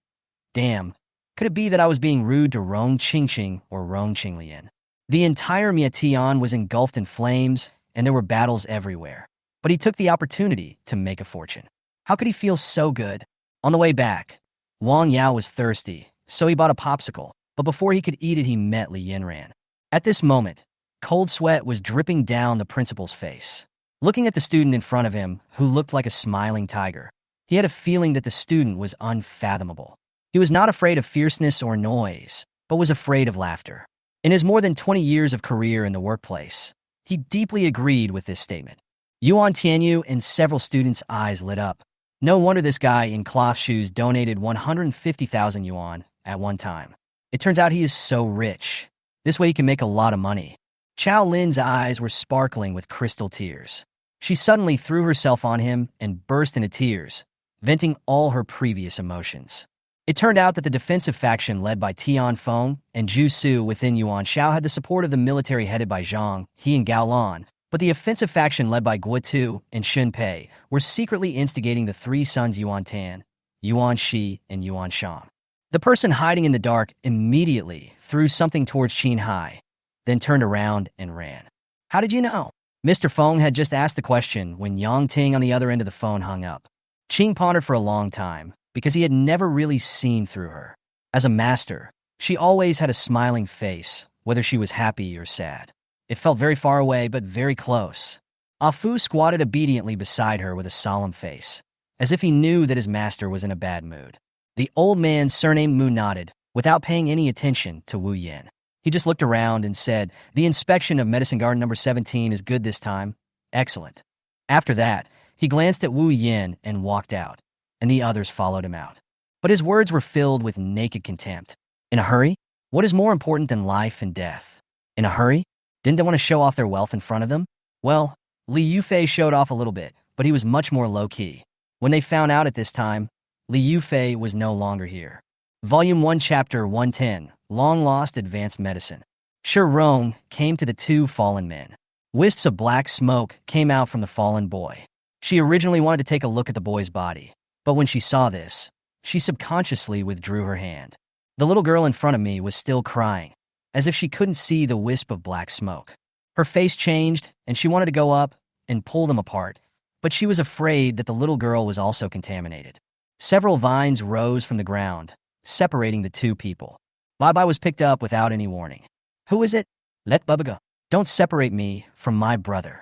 Damn, could it be that I was being rude to Rong Qingqing or Rong Qinglian? The entire Miatian was engulfed in flames, and there were battles everywhere. But he took the opportunity to make a fortune. How could he feel so good? On the way back, Wang Yao was thirsty, so he bought a popsicle, but before he could eat it, he met Li Yinran. At this moment, cold sweat was dripping down the principal's face. Looking at the student in front of him, who looked like a smiling tiger, he had a feeling that the student was unfathomable. He was not afraid of fierceness or noise, but was afraid of laughter. In his more than 20 years of career in the workplace, he deeply agreed with this statement. Yuan Tianyu and several students' eyes lit up. No wonder this guy in cloth shoes donated 150,000 yuan at one time. It turns out he is so rich. This way he can make a lot of money. Chao Lin's eyes were sparkling with crystal tears. She suddenly threw herself on him and burst into tears, venting all her previous emotions. It turned out that the defensive faction led by Tian Feng and Zhu Su within Yuan Shao had the support of the military headed by Zhang He and Gao Lan, but the offensive faction led by Guo Tu and Xun Pei were secretly instigating the 3 sons Yuan Tan, Yuan Shi, and Yuan Shang. The person hiding in the dark immediately threw something towards Qin Hai, then turned around and ran. How did you know? Mr. Feng had just asked the question when Yang Ting on the other end of the phone hung up. Qing pondered for a long time, because he had never really seen through her. As a master, she always had a smiling face, whether she was happy or sad. It felt very far away, but very close. Afu squatted obediently beside her with a solemn face, as if he knew that his master was in a bad mood. The old man surnamed Mu nodded, without paying any attention to Wu Yin. He just looked around and said, "The inspection of Medicine Garden number 17 is good this time. Excellent." After that, he glanced at Wu Yin and walked out, and the others followed him out. But his words were filled with naked contempt. In a hurry? What is more important than life and death? In a hurry? Didn't they want to show off their wealth in front of them? Well, Li Yufei showed off a little bit, but he was much more low-key. When they found out at this time, Li Yufei was no longer here. Volume 1, Chapter 110, Long Lost Advanced Medicine. Shirong came to the 2 fallen men. Wisps of black smoke came out from the fallen boy. She originally wanted to take a look at the boy's body, but when she saw this, she subconsciously withdrew her hand. The little girl in front of me was still crying, as if she couldn't see the wisp of black smoke. Her face changed, and she wanted to go up and pull them apart, but she was afraid that the little girl was also contaminated. Several vines rose from the ground, separating the two people. Bye-bye was picked up without any warning. Who is it? Let Bubba go. Don't separate me from my brother.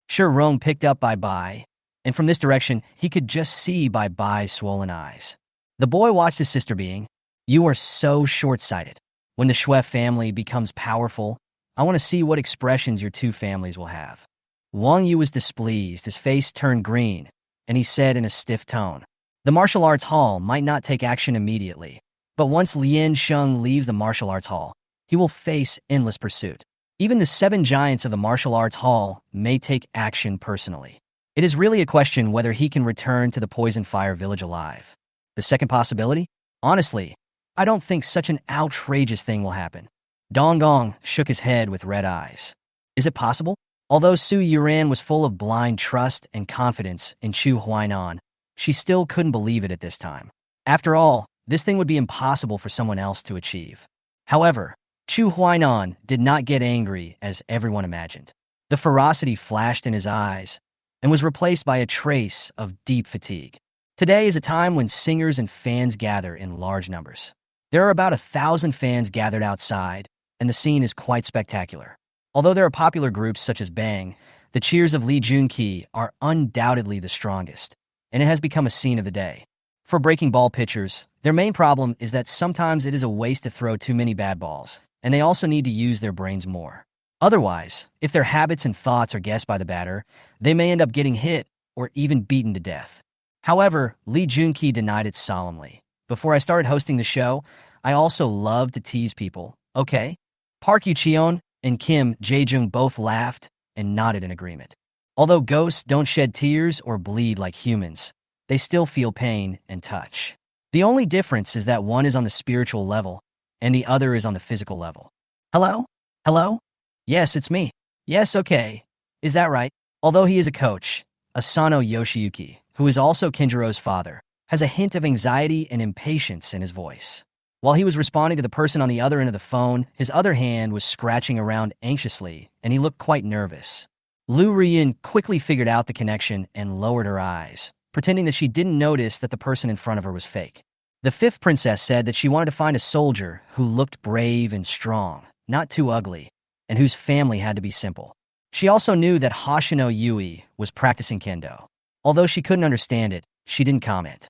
Sure, Rome picked up Bye-bye, and from this direction, he could just see Bye-bye's swollen eyes. The boy watched his sister being, "You are so short-sighted. When the Shui family becomes powerful, I want to see what expressions your two families will have." Wang Yu was displeased, his face turned green, and he said in a stiff tone, "The martial arts hall might not take action immediately, but once Lien Sheng leaves the martial arts hall, he will face endless pursuit. Even the 7 giants of the martial arts hall may take action personally. It is really a question whether he can return to the Poison Fire village alive. The second possibility? Honestly, I don't think such an outrageous thing will happen." Dong Gong shook his head with red eyes. Is it possible? Although Su Yuran was full of blind trust and confidence in Chu Huainan, she still couldn't believe it at this time. After all, this thing would be impossible for someone else to achieve. However, Chu Huainan did not get angry as everyone imagined. The ferocity flashed in his eyes and was replaced by a trace of deep fatigue. Today is a time when singers and fans gather in large numbers. There are about 1,000 fans gathered outside, and the scene is quite spectacular. Although there are popular groups such as Bang, the cheers of Li Junqi are undoubtedly the strongest, and it has become a scene of the day. For breaking ball pitchers, their main problem is that sometimes it is a waste to throw too many bad balls, and they also need to use their brains more. Otherwise, if their habits and thoughts are guessed by the batter, they may end up getting hit or even beaten to death. However, Li Junqi denied it solemnly. Before I started hosting the show, I also loved to tease people, okay? Park Yu-cheon and Kim Jae-jung both laughed and nodded in agreement. Although ghosts don't shed tears or bleed like humans, they still feel pain and touch. The only difference is that one is on the spiritual level and the other is on the physical level. Hello? Hello? Yes, it's me. Yes, okay. Is that right? Although he is a coach, Asano Yoshiyuki, who is also Kenjiro's father, has a hint of anxiety and impatience in his voice. While he was responding to the person on the other end of the phone, his other hand was scratching around anxiously, and he looked quite nervous. Lu Ruyin quickly figured out the connection and lowered her eyes, pretending that she didn't notice that the person in front of her was fake. The fifth princess said that she wanted to find a soldier who looked brave and strong, not too ugly, and whose family had to be simple. She also knew that Hoshino Yui was practicing kendo. Although she couldn't understand it, she didn't comment.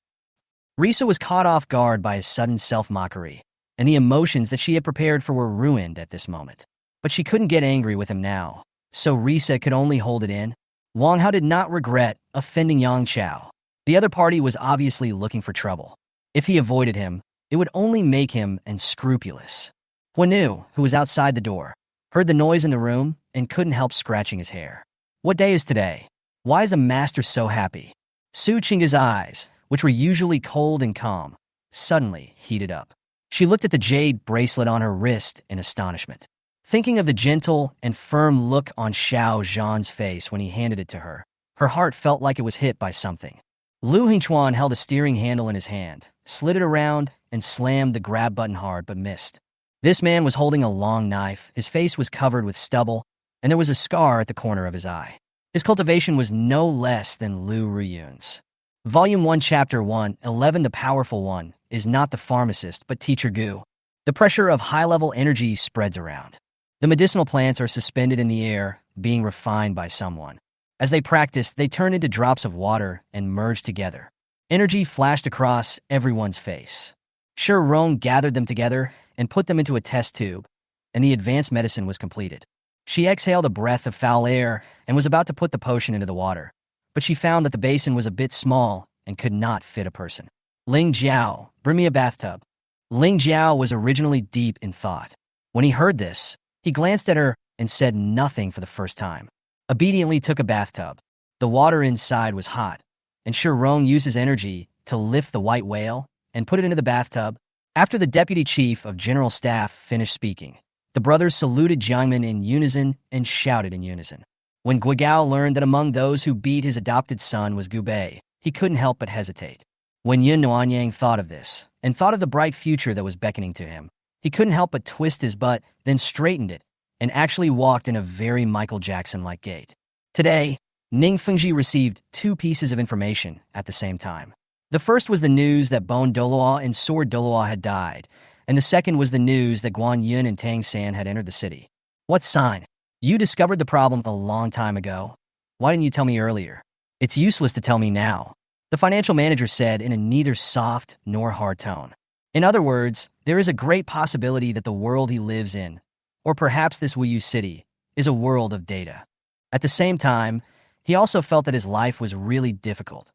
Risa was caught off guard by his sudden self-mockery, and the emotions that she had prepared for were ruined at this moment. But she couldn't get angry with him now, so Risa could only hold it in. Wang Hao did not regret offending Yang Chao. The other party was obviously looking for trouble. If he avoided him, it would only make him unscrupulous. Huanu, who was outside the door, heard the noise in the room and couldn't help scratching his hair. What day is today? Why is the master so happy? Su Qing's eyes, which were usually cold and calm, suddenly heated up. She looked at the jade bracelet on her wrist in astonishment. Thinking of the gentle and firm look on Xiao Zhan's face when he handed it to her, her heart felt like it was hit by something. Lu Hingchuan held a steering handle in his hand, slid it around, and slammed the grab button hard but missed. This man was holding a long knife, his face was covered with stubble, and there was a scar at the corner of his eye. His cultivation was no less than Lu Ruyun's. Volume 1, Chapter 1, 11. The Powerful One is not the pharmacist, but Teacher Gu. The pressure of high-level energy spreads around. The medicinal plants are suspended in the air, being refined by someone. As they practiced, they turned into drops of water and merged together. Energy flashed across everyone's face. Shi Rong gathered them together and put them into a test tube, and the advanced medicine was completed. She exhaled a breath of foul air and was about to put the potion into the water, but she found that the basin was a bit small and could not fit a person. Ling Jiao, bring me a bathtub. Ling Jiao was originally deep in thought. When he heard this, he glanced at her and said nothing for the first time. Obediently took a bathtub. The water inside was hot, and Shi Rong used his energy to lift the white whale and put it into the bathtub. After the deputy chief of general staff finished speaking, the brothers saluted Jiangmen in unison and shouted in unison. When Guigao learned that among those who beat his adopted son was Gu Bei, he couldn't help but hesitate. When Yun Nuanyang thought of this, and thought of the bright future that was beckoning to him, he couldn't help but twist his butt, then straightened it, and actually walked in a very Michael Jackson-like gait. Today, Ning Fengji received two pieces of information at the same time. The first was the news that Bone Doloa and Sword Doloa had died, and the second was the news that Guan Yun and Tang San had entered the city. What sign? You discovered the problem a long time ago. Why didn't you tell me earlier? It's useless to tell me now, the financial manager said in a neither soft nor hard tone. In other words, there is a great possibility that the world he lives in, or perhaps this Wuyu city, is a world of data. At the same time, he also felt that his life was really difficult.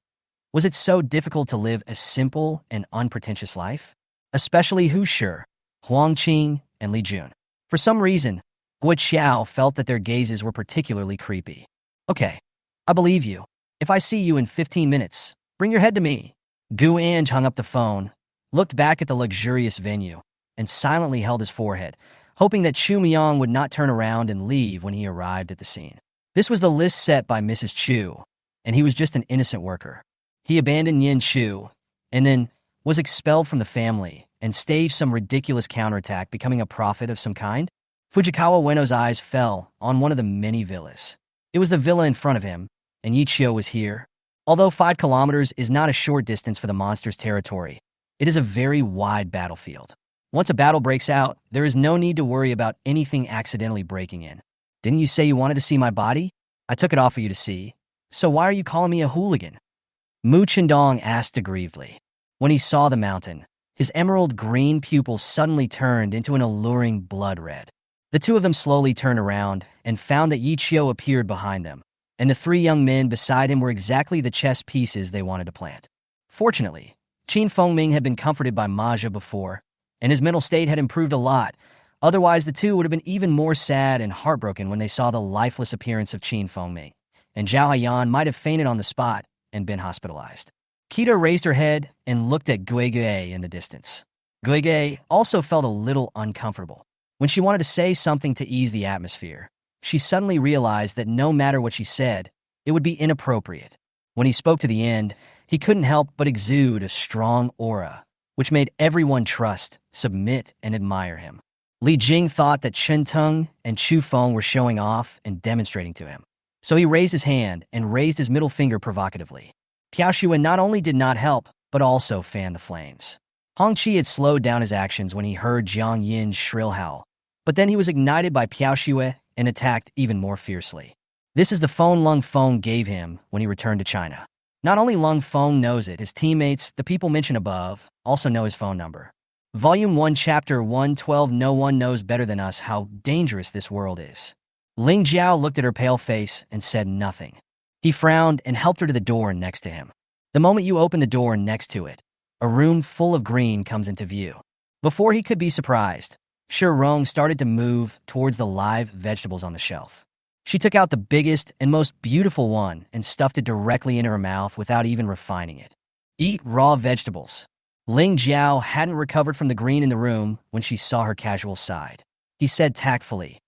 Was it so difficult to live a simple and unpretentious life? Especially Hu Shi, Huang Qing, and Li Jun. For some reason, Guo Xiao felt that their gazes were particularly creepy. Okay, I believe you. If I see you in 15 minutes, bring your head to me. Gu Ange hung up the phone, looked back at the luxurious venue, and silently held his forehead, hoping that Chu Miang would not turn around and leave when he arrived at the scene. This was the list set by Mrs. Chu, and he was just an innocent worker. He abandoned Yin Chu, and then was expelled from the family and staged some ridiculous counterattack, becoming a prophet of some kind. Fujikawa Ueno's eyes fell on one of the many villas. It was the villa in front of him, and Yichio was here. Although 5 kilometers is not a short distance for the monster's territory, it is a very wide battlefield. Once a battle breaks out, there is no need to worry about anything accidentally breaking in. Didn't you say you wanted to see my body? I took it off for you to see. So why are you calling me a hooligan? Mu Qindong asked aggrievedly. When he saw the mountain, his emerald green pupils suddenly turned into an alluring blood red. The two of them slowly turned around and found that Yichio appeared behind them, and the 3 young men beside him were exactly the chess pieces they wanted to plant. Fortunately, Qin Fengming had been comforted by Maja before, and his mental state had improved a lot. Otherwise, the two would have been even more sad and heartbroken when they saw the lifeless appearance of Qin Fengming, and Zhao Haiyan might have fainted on the spot and been hospitalized. Kita raised her head and looked at Guige in the distance. Guige also felt a little uncomfortable. When she wanted to say something to ease the atmosphere, she suddenly realized that no matter what she said, it would be inappropriate. When he spoke to the end, he couldn't help but exude a strong aura, which made everyone trust, submit, and admire him. Li Jing thought that Chen Teng and Chu Feng were showing off and demonstrating to him. So he raised his hand and raised his middle finger provocatively. Piao Xue not only did not help, but also fanned the flames. Hong Qi had slowed down his actions when he heard Jiang Yin's shrill howl, but then he was ignited by Piao Xue and attacked even more fiercely. This is the phone Lung Feng gave him when he returned to China. Not only Lung Feng knows it, his teammates, the people mentioned above, also know his phone number. Volume 1, Chapter 112. No one knows better than us how dangerous this world is. Ling Jiao looked at her pale face and said nothing. He frowned and helped her to the door next to him. The moment you open the door next to it, a room full of green comes into view. Before he could be surprised, Shi Rong started to move towards the live vegetables on the shelf. She took out the biggest and most beautiful one and stuffed it directly into her mouth without even refining it. Eat raw vegetables. Ling Jiao hadn't recovered from the green in the room when she saw her casual side. He said tactfully,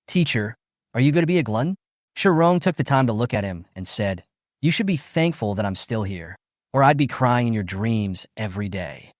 "Teacher, are you going to be a glutton?" Shi Rong took the time to look at him and said, "You should be thankful that I'm still here, or I'd be crying in your dreams every day."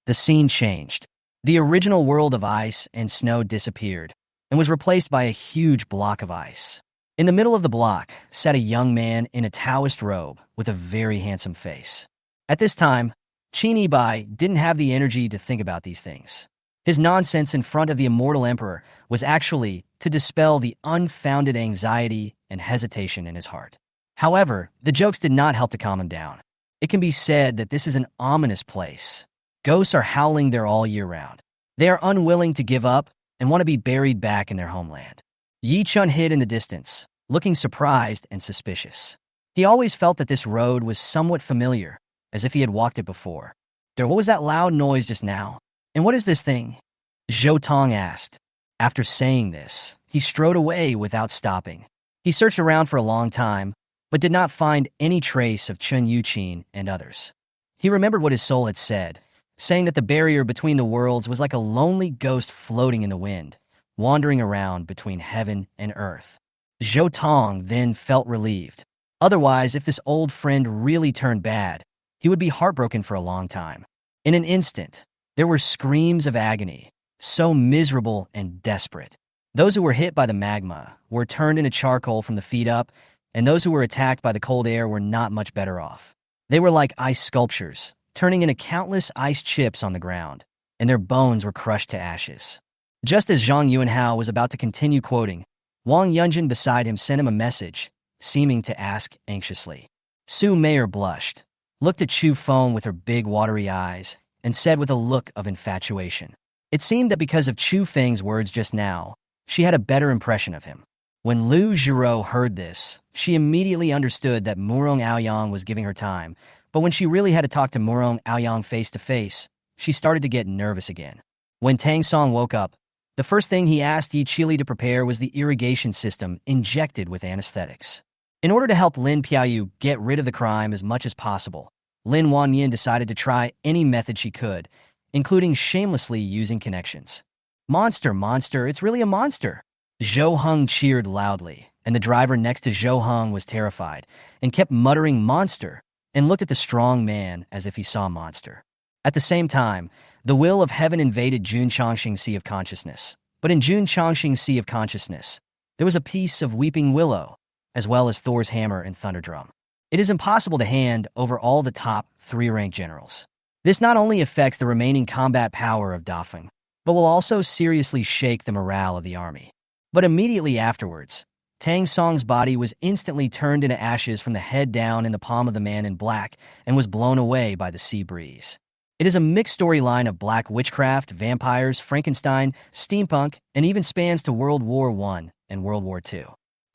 The scene changed. The original world of ice and snow disappeared and was replaced by a huge block of ice. In the middle of the block sat a young man in a Taoist robe with a very handsome face. At this time, Qin Yibai didn't have the energy to think about these things. His nonsense in front of the immortal emperor was actually to dispel the unfounded anxiety and hesitation in his heart. However, the jokes did not help to calm him down. It can be said that this is an ominous place. Ghosts are howling there all year round. They are unwilling to give up and want to be buried back in their homeland. Yi Chun hid in the distance, looking surprised and suspicious. He always felt that this road was somewhat familiar, as if he had walked it before. What was that loud noise just now? And what is this thing? Zhou Tong asked. After saying this, he strode away without stopping. He searched around for a long time, but did not find any trace of Chun Yuqin and others. He remembered what his soul had said, saying that the barrier between the worlds was like a lonely ghost floating in the wind, wandering around between heaven and earth. Zhou Tong then felt relieved. Otherwise, if this old friend really turned bad, he would be heartbroken for a long time. In an instant, there were screams of agony, so miserable and desperate. Those who were hit by the magma were turned into charcoal from the feet up, and those who were attacked by the cold air were not much better off. They were like ice sculptures, turning into countless ice chips on the ground, and their bones were crushed to ashes. Just as Zhang Yuanhao was about to continue quoting, Wang Yunjin beside him sent him a message, seeming to ask anxiously. Su Meier blushed, looked at Chu Feng with her big watery eyes, and said with a look of infatuation. It seemed that because of Chu Feng's words just now, she had a better impression of him. When Lu Zhiro heard this, she immediately understood that Murong Aoyang was giving her time, but when she really had to talk to Murong Aoyang face to face, she started to get nervous again. When Tang Song woke up, the first thing he asked Yi Qili to prepare was the irrigation system injected with anesthetics. In order to help Lin Piaoyu get rid of the crime as much as possible, Lin Wanyin decided to try any method she could, including shamelessly using connections. Monster, monster, it's really a monster! Zhou Heng cheered loudly, and the driver next to Zhou Heng was terrified and kept muttering monster and looked at the strong man as if he saw a monster. At the same time, the will of heaven invaded Jun Chongqing Sea of Consciousness. But in Jun Chongqing Sea of Consciousness, there was a piece of Weeping Willow, as well as Thor's hammer and Thunderdrum. It is impossible to hand over all the top 3-rank generals. This not only affects the remaining combat power of Dafeng, but will also seriously shake the morale of the army. But immediately afterwards, Tang Song's body was instantly turned into ashes from the head down in the palm of the man in black and was blown away by the sea breeze. It is a mixed storyline of black witchcraft, vampires, Frankenstein, steampunk, and even spans to World War I and World War II.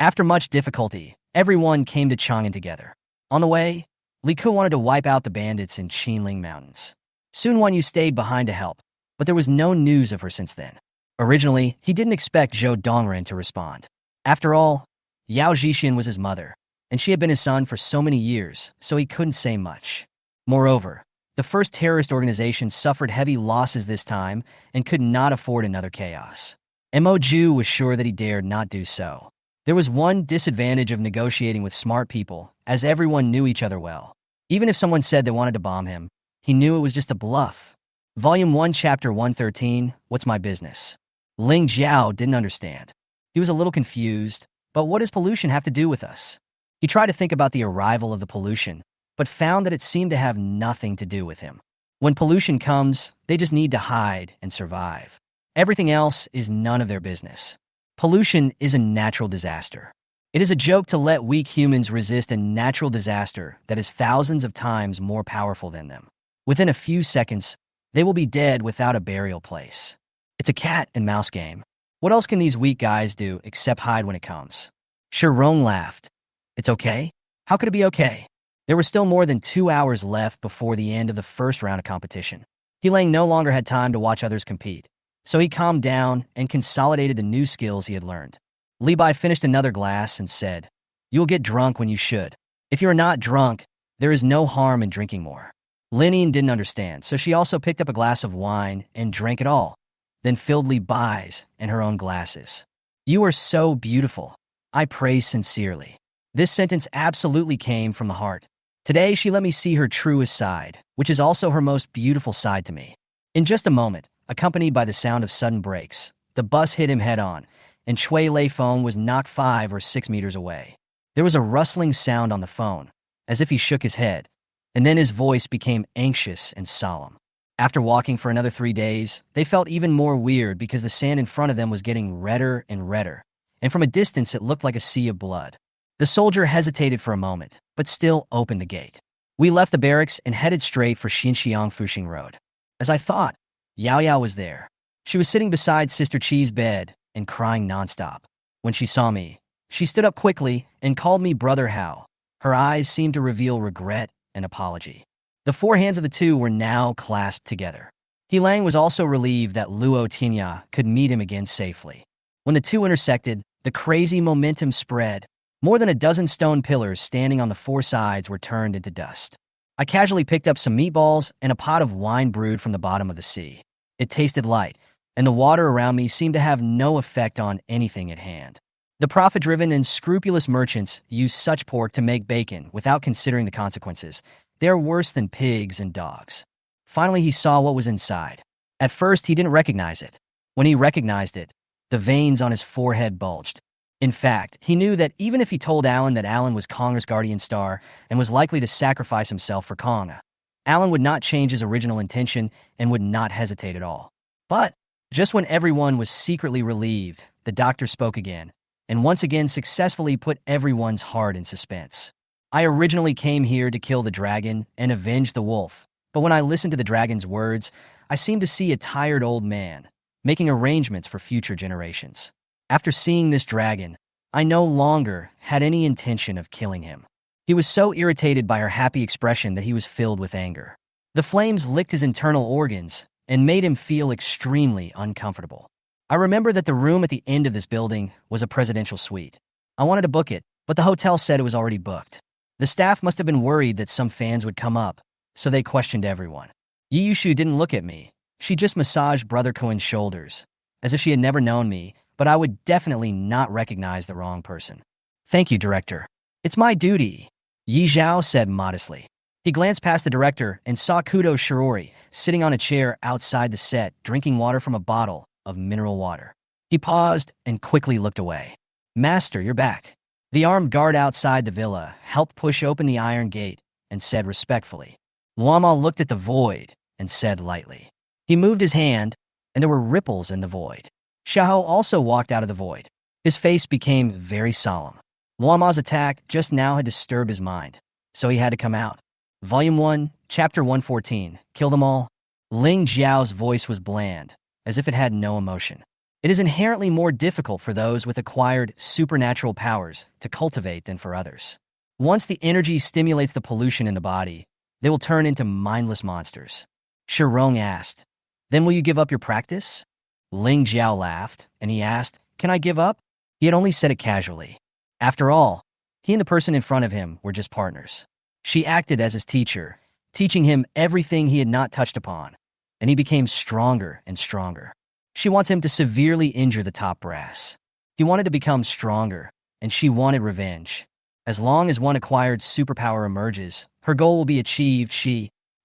After much difficulty, everyone came to Chang'an together. On the way, Li Ke wanted to wipe out the bandits in Qinling Mountains. Sun Wanyu stayed behind to help, but there was no news of her since then. Originally, he didn't expect Zhou Dongren to respond. After all, Yao Zhixin was his mother, and she had been his son for so many years, so he couldn't say much. Moreover, the first terrorist organization suffered heavy losses this time and could not afford another chaos. Mo Ju was sure that he dared not do so. There was one disadvantage of negotiating with smart people, as everyone knew each other well. Even if someone said they wanted to bomb him, he knew it was just a bluff. Volume 1, Chapter 113, What's My Business? Ling Jiao didn't understand. He was a little confused, but what does pollution have to do with us? He tried to think about the arrival of the pollution, but found that it seemed to have nothing to do with him. When pollution comes, they just need to hide and survive. Everything else is none of their business. Pollution is a natural disaster. It is a joke to let weak humans resist a natural disaster that is thousands of times more powerful than them. Within a few seconds, they will be dead without a burial place. It's a cat and mouse game. What else can these weak guys do except hide when it comes? Shirong laughed. It's okay? How could it be okay? There were still more than 2 hours left before the end of the first round of competition. Helang no longer had time to watch others compete, so he calmed down and consolidated the new skills he had learned. Li Bai finished another glass and said, "You will get drunk when you should. If you are not drunk, there is no harm in drinking more." Linian didn't understand, so she also picked up a glass of wine and drank it all, then filled Li Bai's and her own glasses. "You are so beautiful. I praise sincerely." This sentence absolutely came from the heart. Today, she let me see her truest side, which is also her most beautiful side to me. In just a moment, accompanied by the sound of sudden brakes, the bus hit him head-on, and Chui Leifeng was knocked 5 or 6 meters away. There was a rustling sound on the phone, as if he shook his head, and then his voice became anxious and solemn. After walking for another 3 days, they felt even more weird because the sand in front of them was getting redder and redder, and from a distance it looked like a sea of blood. The soldier hesitated for a moment, but still opened the gate. We left the barracks and headed straight for Xinxiang Fuxing Road. As I thought, Yao Yao was there. She was sitting beside Sister Chi's bed and crying nonstop. When she saw me, she stood up quickly and called me Brother Hao. Her eyes seemed to reveal regret and apology. The 4 hands of the two were now clasped together. Helang was also relieved that Luo Tinya could meet him again safely. When the two intersected, the crazy momentum spread. More than a dozen stone pillars standing on the 4 sides were turned into dust. I casually picked up some meatballs and a pot of wine brewed from the bottom of the sea. It tasted light, and the water around me seemed to have no effect on anything at hand. The profit-driven and scrupulous merchants use such pork to make bacon without considering the consequences. They're worse than pigs and dogs. Finally, he saw what was inside. At first, he didn't recognize it. When he recognized it, the veins on his forehead bulged. In fact, he knew that even if he told Alan that Alan was Konga's guardian star and was likely to sacrifice himself for Konga, Alan would not change his original intention and would not hesitate at all. But just when everyone was secretly relieved, the doctor spoke again, and once again successfully put everyone's heart in suspense. I originally came here to kill the dragon and avenge the wolf, but when I listened to the dragon's words, I seemed to see a tired old man, making arrangements for future generations. After seeing this dragon, I no longer had any intention of killing him. He was so irritated by her happy expression that he was filled with anger. The flames licked his internal organs and made him feel extremely uncomfortable. I remember that the room at the end of this building was a presidential suite. I wanted to book it, but the hotel said it was already booked. The staff must have been worried that some fans would come up, so they questioned everyone. Yi Yushu didn't look at me. She just massaged Brother Cohen's shoulders, as if she had never known me, but I would definitely not recognize the wrong person. Thank you, Director. It's my duty, Yi Zhao said modestly. He glanced past the director and saw Kudo Shirori sitting on a chair outside the set, drinking water from a bottle of mineral water. He paused and quickly looked away. Master, you're back. The armed guard outside the villa helped push open the iron gate and said respectfully. Wama looked at the void and said lightly. He moved his hand, and there were ripples in the void. Xiahou also walked out of the void. His face became very solemn. Wama's attack just now had disturbed his mind, so he had to come out. Volume 1, Chapter 114, Kill Them All. Ling Jiao's voice was bland, as if it had no emotion. It is inherently more difficult for those with acquired supernatural powers to cultivate than for others. Once the energy stimulates the pollution in the body, they will turn into mindless monsters. Shirong asked, Then will you give up your practice? Ling Jiao laughed, and he asked, Can I give up? He had only said it casually. After all, he and the person in front of him were just partners. She acted as his teacher, teaching him everything he had not touched upon, and he became stronger and stronger. She wants him to severely injure the top brass. He wanted to become stronger, and she wanted revenge. As long as one acquired superpower emerges, her goal will be achieved.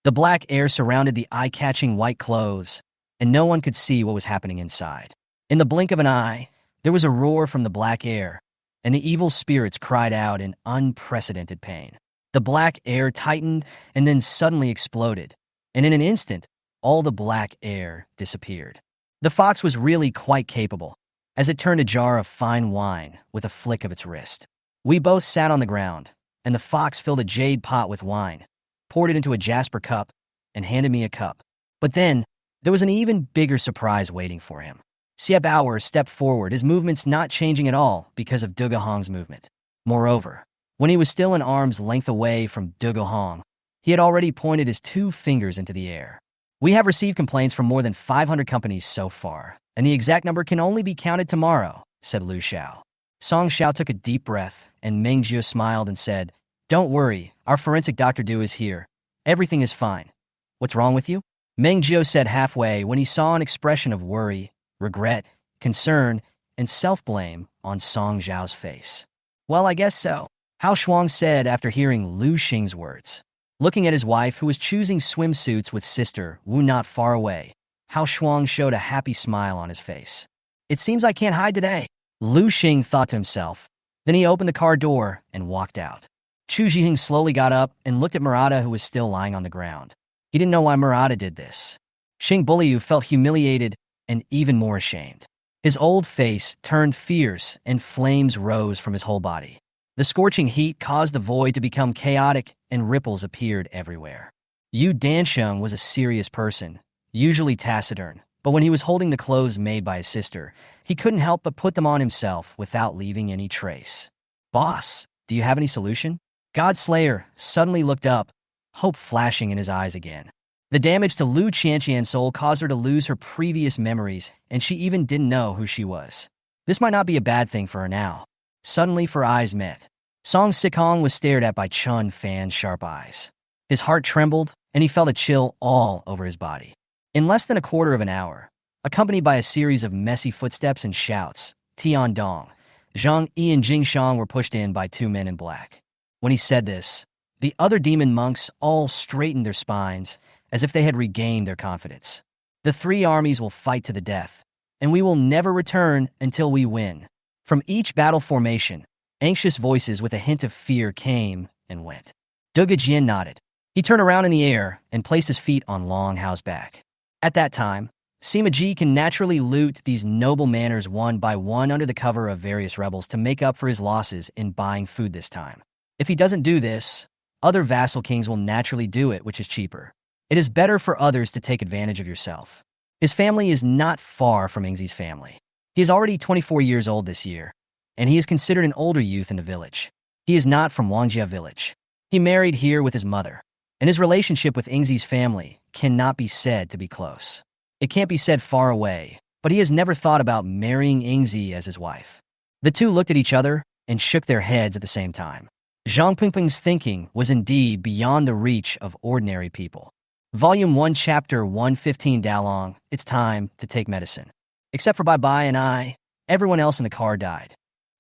The black air surrounded the eye-catching white clothes, and no one could see what was happening inside. In the blink of an eye, there was a roar from the black air, and the evil spirits cried out in unprecedented pain. The black air tightened and then suddenly exploded, and in an instant, all the black air disappeared. The fox was really quite capable, as it turned a jar of fine wine with a flick of its wrist. We both sat on the ground, and the fox filled a jade pot with wine, poured it into a jasper cup, and handed me a cup. But then, there was an even bigger surprise waiting for him. Xie Bauer stepped forward, his movements not changing at all because of Duge Hong's movement. Moreover, when he was still an arm's length away from Duge Hong, he had already pointed his 2 fingers into the air. We have received complaints from more than 500 companies so far, and the exact number can only be counted tomorrow, said Lu Xiao. Song Xiao took a deep breath, and Meng Jiu smiled and said, Don't worry, our forensic Dr. Du is here. Everything is fine. What's wrong with you? Meng Jiu said halfway when he saw an expression of worry, regret, concern, and self-blame on Song Xiao's face. Well, I guess so, Hao Shuang said after hearing Lu Xing's words. Looking at his wife, who was choosing swimsuits with sister Wu not far away, Hao Shuang showed a happy smile on his face. It seems I can't hide today, Lu Xing thought to himself. Then he opened the car door and walked out. Chu Zhiheng slowly got up and looked at Murata, who was still lying on the ground. He didn't know why Murata did this. Xing Buliu felt humiliated and even more ashamed. His old face turned fierce and flames rose from his whole body. The scorching heat caused the void to become chaotic and ripples appeared everywhere. Yu Dansheng was a serious person, usually taciturn, but when he was holding the clothes made by his sister, he couldn't help but put them on himself without leaving any trace. Boss, do you have any solution? Godslayer suddenly looked up, hope flashing in his eyes again. The damage to Lu Qianqian's soul caused her to lose her previous memories, and she even didn't know who she was. This might not be a bad thing for her now. Suddenly, four eyes met. Song Sikong was stared at by Chun Fan's sharp eyes. His heart trembled, and he felt a chill all over his body. In less than a quarter of an hour, accompanied by a series of messy footsteps and shouts, Tian Dong, Zhang Yi and Jing Shang were pushed in by 2 men in black. When he said this, The other demon monks all straightened their spines, as if they had regained their confidence. The three armies will fight to the death, and we will never return until we win. From each battle formation, anxious voices with a hint of fear came and went. Duge Jin nodded. He turned around in the air and placed his feet on Long Hao's back. At that time, Sima Ji can naturally loot these noble manors one by one under the cover of various rebels to make up for his losses in buying food this time. If he doesn't do this, other vassal kings will naturally do it, which is cheaper. It is better for others to take advantage of yourself. His family is not far from Ingzi's family. He is already 24 years old this year, and he is considered an older youth in the village. He is not from Wangjia village. He married here with his mother, and his relationship with Ingzi's family cannot be said to be close. It can't be said far away, but he has never thought about marrying Ingzi as his wife. The two looked at each other and shook their heads at the same time. Zhang Pingping's thinking was indeed beyond the reach of ordinary people. Volume 1, Chapter 115 Dalong, it's time to take medicine. Except for Bai Bai and I, everyone else in the car died.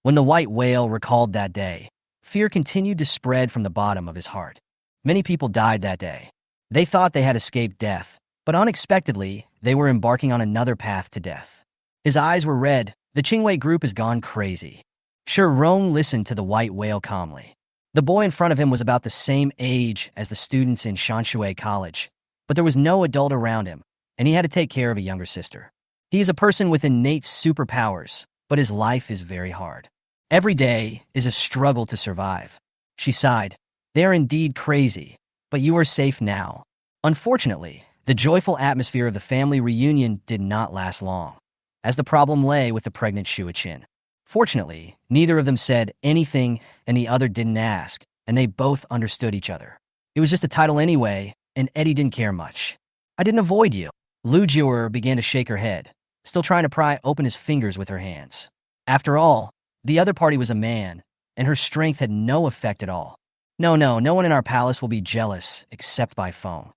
When the white whale recalled that day, fear continued to spread from the bottom of his heart. Many people died that day. They thought they had escaped death, but unexpectedly, they were embarking on another path to death. His eyes were red. The Qingwei group has gone crazy. Shi Rong listened to the white whale calmly. The boy in front of him was about the same age as the students in Shanshui College, but there was no adult around him, and he had to take care of a younger sister. He is a person with innate superpowers, but his life is very hard. Every day is a struggle to survive. She sighed. They are indeed crazy, but you are safe now. Unfortunately, the joyful atmosphere of the family reunion did not last long, as the problem lay with the pregnant Xue Qin. Fortunately, neither of them said anything and the other didn't ask, and they both understood each other. It was just a title anyway, and Eddie didn't care much. I didn't avoid you. Lu Jiuer began to shake her head, still trying to pry open his fingers with her hands. After all, the other party was a man, and her strength had no effect at all. No one in our palace will be jealous, except by phone.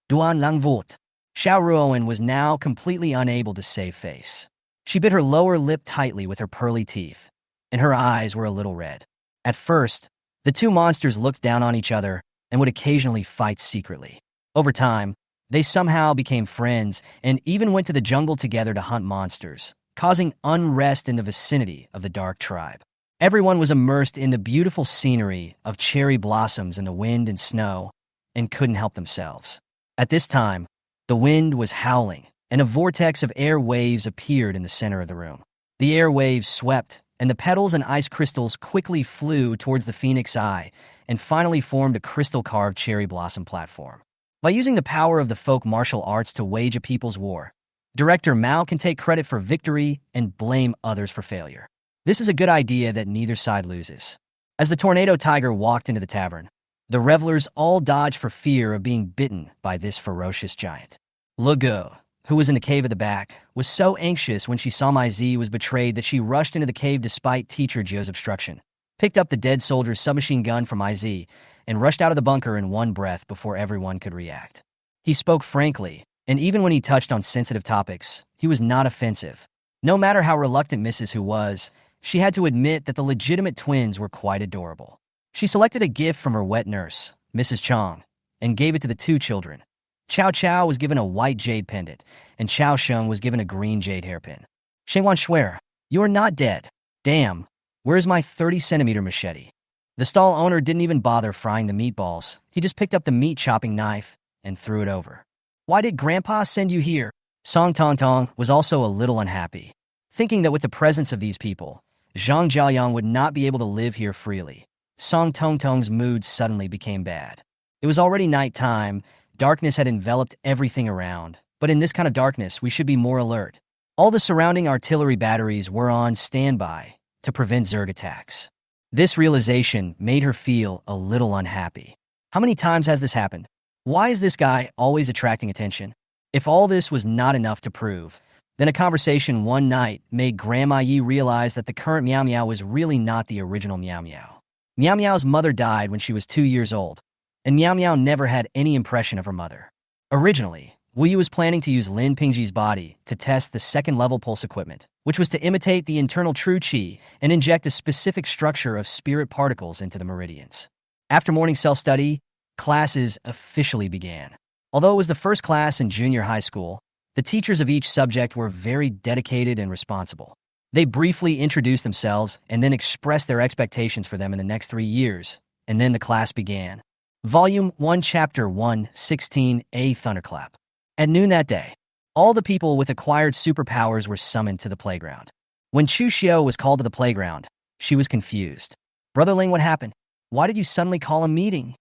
Duan Langvut. Xiao Ruoan was now completely unable to save face. She bit her lower lip tightly with her pearly teeth, and her eyes were a little red. At first, the two monsters looked down on each other and would occasionally fight secretly. Over time, they somehow became friends and even went to the jungle together to hunt monsters, causing unrest in the vicinity of the Dark Tribe. Everyone was immersed in the beautiful scenery of cherry blossoms in the wind and snow and couldn't help themselves. At this time, the wind was howling, and a vortex of air waves appeared in the center of the room. The air waves swept, and the petals and ice crystals quickly flew towards the Phoenix Eye and finally formed a crystal-carved cherry blossom platform. By using the power of the folk martial arts to wage a people's war, Director Mao can take credit for victory and blame others for failure. This is a good idea that neither side loses. As the Tornado Tiger walked into the tavern, the revelers all dodged for fear of being bitten by this ferocious giant. Le Guo, who was in the cave at the back, was so anxious when she saw Mai Zi was betrayed that she rushed into the cave despite Teacher Zhou's obstruction, picked up the dead soldier's submachine gun from Mai Zi, and rushed out of the bunker in one breath before everyone could react. He spoke frankly, and even when he touched on sensitive topics, he was not offensive. No matter how reluctant Mrs. Hu was, she had to admit that the legitimate twins were quite adorable. She selected a gift from her wet nurse, Mrs. Chong, and gave it to the two children. Chao Chao was given a white jade pendant, and Chao Sheng was given a green jade hairpin. Shengwan Shuer, you are not dead. Damn, where's my 30-centimeter machete? The stall owner didn't even bother frying the meatballs. He just picked up the meat-chopping knife and threw it over. Why did Grandpa send you here? Song Tong Tong was also a little unhappy, thinking that with the presence of these people, Zhang Jiaoyang would not be able to live here freely. Song Tong Tong's mood suddenly became bad. It was already nighttime. Darkness had enveloped everything around, but in this kind of darkness, we should be more alert. All the surrounding artillery batteries were on standby to prevent Zerg attacks. This realization made her feel a little unhappy. How many times has this happened? Why is this guy always attracting attention? If all this was not enough to prove, then a conversation one night made Grandma Yi realize that the current Miao Miao was really not the original Miao Miao. Miao Miao's mother died when she was 2 years old, and Miao Miao never had any impression of her mother. Originally, Wu Yu was planning to use Lin Pingji's body to test the second-level pulse equipment, which was to imitate the internal true qi and inject a specific structure of spirit particles into the meridians. After morning self-study, classes officially began. Although it was the first class in junior high school, the teachers of each subject were very dedicated and responsible. They briefly introduced themselves and then expressed their expectations for them in the next 3 years, and then the class began. Volume 1, Chapter 1, 16a Thunderclap. At noon that day, all the people with acquired superpowers were summoned to the playground. When Chu Xiao was called to the playground, she was confused. Brother Ling, what happened? Why did you suddenly call a meeting?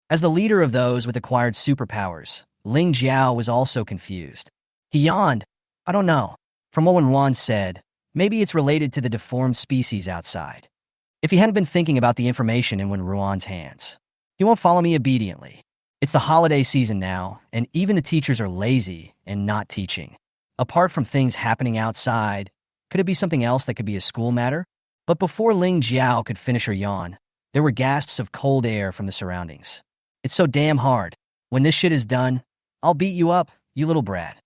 As the leader of those with acquired superpowers, Ling Jiao was also confused. He yawned. I don't know. From what Ruan said, maybe it's related to the deformed species outside. If he hadn't been thinking about the information in Ruan's hands, he won't follow me obediently. It's the holiday season now, and even the teachers are lazy and not teaching. Apart from things happening outside, could it be something else that could be a school matter? But before Ling Jiao could finish her yawn, there were gasps of cold air from the surroundings. It's so damn hard. When this shit is done, I'll beat you up, you little brat.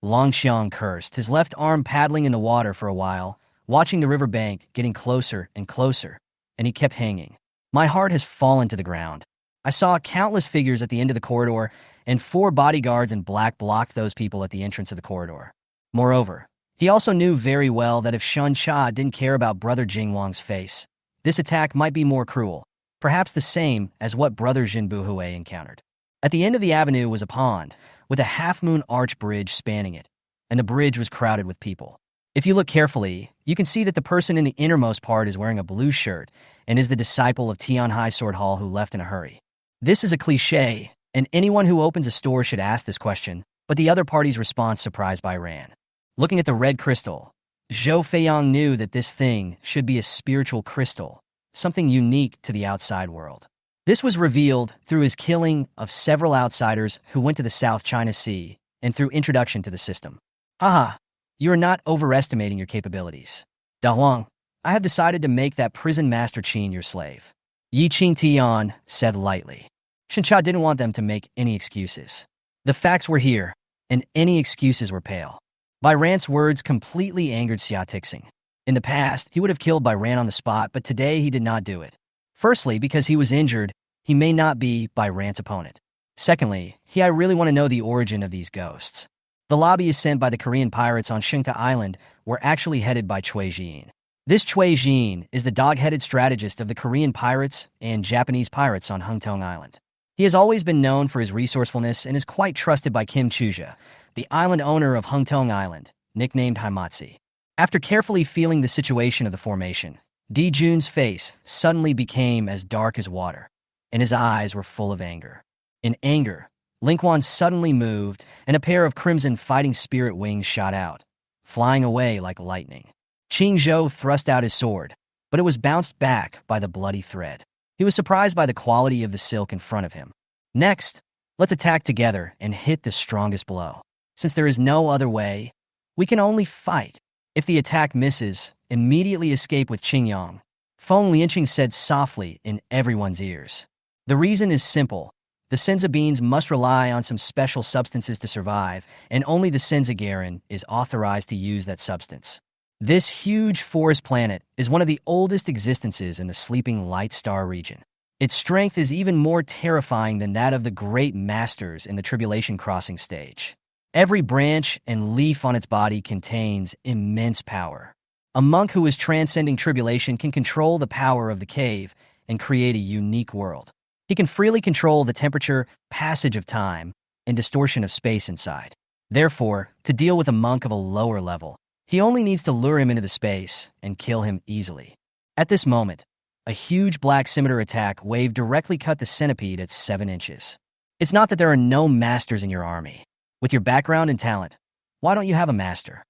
Longxiang cursed, his left arm paddling in the water for a while, watching the riverbank getting closer and closer, and he kept hanging. My heart has fallen to the ground. I saw countless figures at the end of the corridor, and 4 bodyguards in black blocked those people at the entrance of the corridor. Moreover, he also knew very well that if Shun Cha didn't care about Brother Jingwang's face, this attack might be more cruel, perhaps the same as what Brother Jin Buhui encountered. At the end of the avenue was a pond, with a half-moon arch bridge spanning it, and the bridge was crowded with people. If you look carefully, you can see that the person in the innermost part is wearing a blue shirt and is the disciple of Tian High Sword Hall who left in a hurry. This is a cliché, and anyone who opens a store should ask this question, but the other party's response surprised Bai Ran. Looking at the red crystal, Zhou Feiyang knew that this thing should be a spiritual crystal, something unique to the outside world. This was revealed through his killing of several outsiders who went to the South China Sea and through introduction to the system. Haha, you are not overestimating your capabilities. Da Huang, I have decided to make that prison master Qin your slave. Yi Qing Tian said lightly. Shincha didn't want them to make any excuses. The facts were here, and any excuses were pale. Bai Ran's words completely angered Xia Tixing. In the past, he would have killed Bai Ran on the spot, but today he did not do it. Firstly, because he was injured, he may not be Bai Ran's opponent. Secondly, I really want to know the origin of these ghosts. The lobbyists sent by the Korean pirates on Shingta Island were actually headed by Cui Jin. This Cui Jin is the dog-headed strategist of the Korean pirates and Japanese pirates on Hungtong Island. He has always been known for his resourcefulness and is quite trusted by Kim Chuja, the island owner of Hungtong Island, nicknamed Haimatsi. After carefully feeling the situation of the formation, Di Jun's face suddenly became as dark as water, and his eyes were full of anger. In anger, Lingquan suddenly moved, and a pair of crimson fighting spirit wings shot out, flying away like lightning. Qing Zhou thrust out his sword, but it was bounced back by the bloody thread. He was surprised by the quality of the silk in front of him. Next, let's attack together and hit the strongest blow. Since there is no other way, we can only fight. If the attack misses, immediately escape with Qingyang, Feng Lianqing said softly in everyone's ears. The reason is simple. The Senza beans must rely on some special substances to survive, and only the Senza Garen is authorized to use that substance. This huge forest planet is one of the oldest existences in the sleeping light star region. Its strength is even more terrifying than that of the great masters in the Tribulation Crossing stage. Every branch and leaf on its body contains immense power. A monk who is transcending tribulation can control the power of the cave and create a unique world. He can freely control the temperature, passage of time, and distortion of space inside. Therefore, to deal with a monk of a lower level, he only needs to lure him into the space and kill him easily. At this moment, a huge black scimitar attack wave directly cut the centipede at 7 inches. It's not that there are no masters in your army. With your background and talent, why don't you have a master?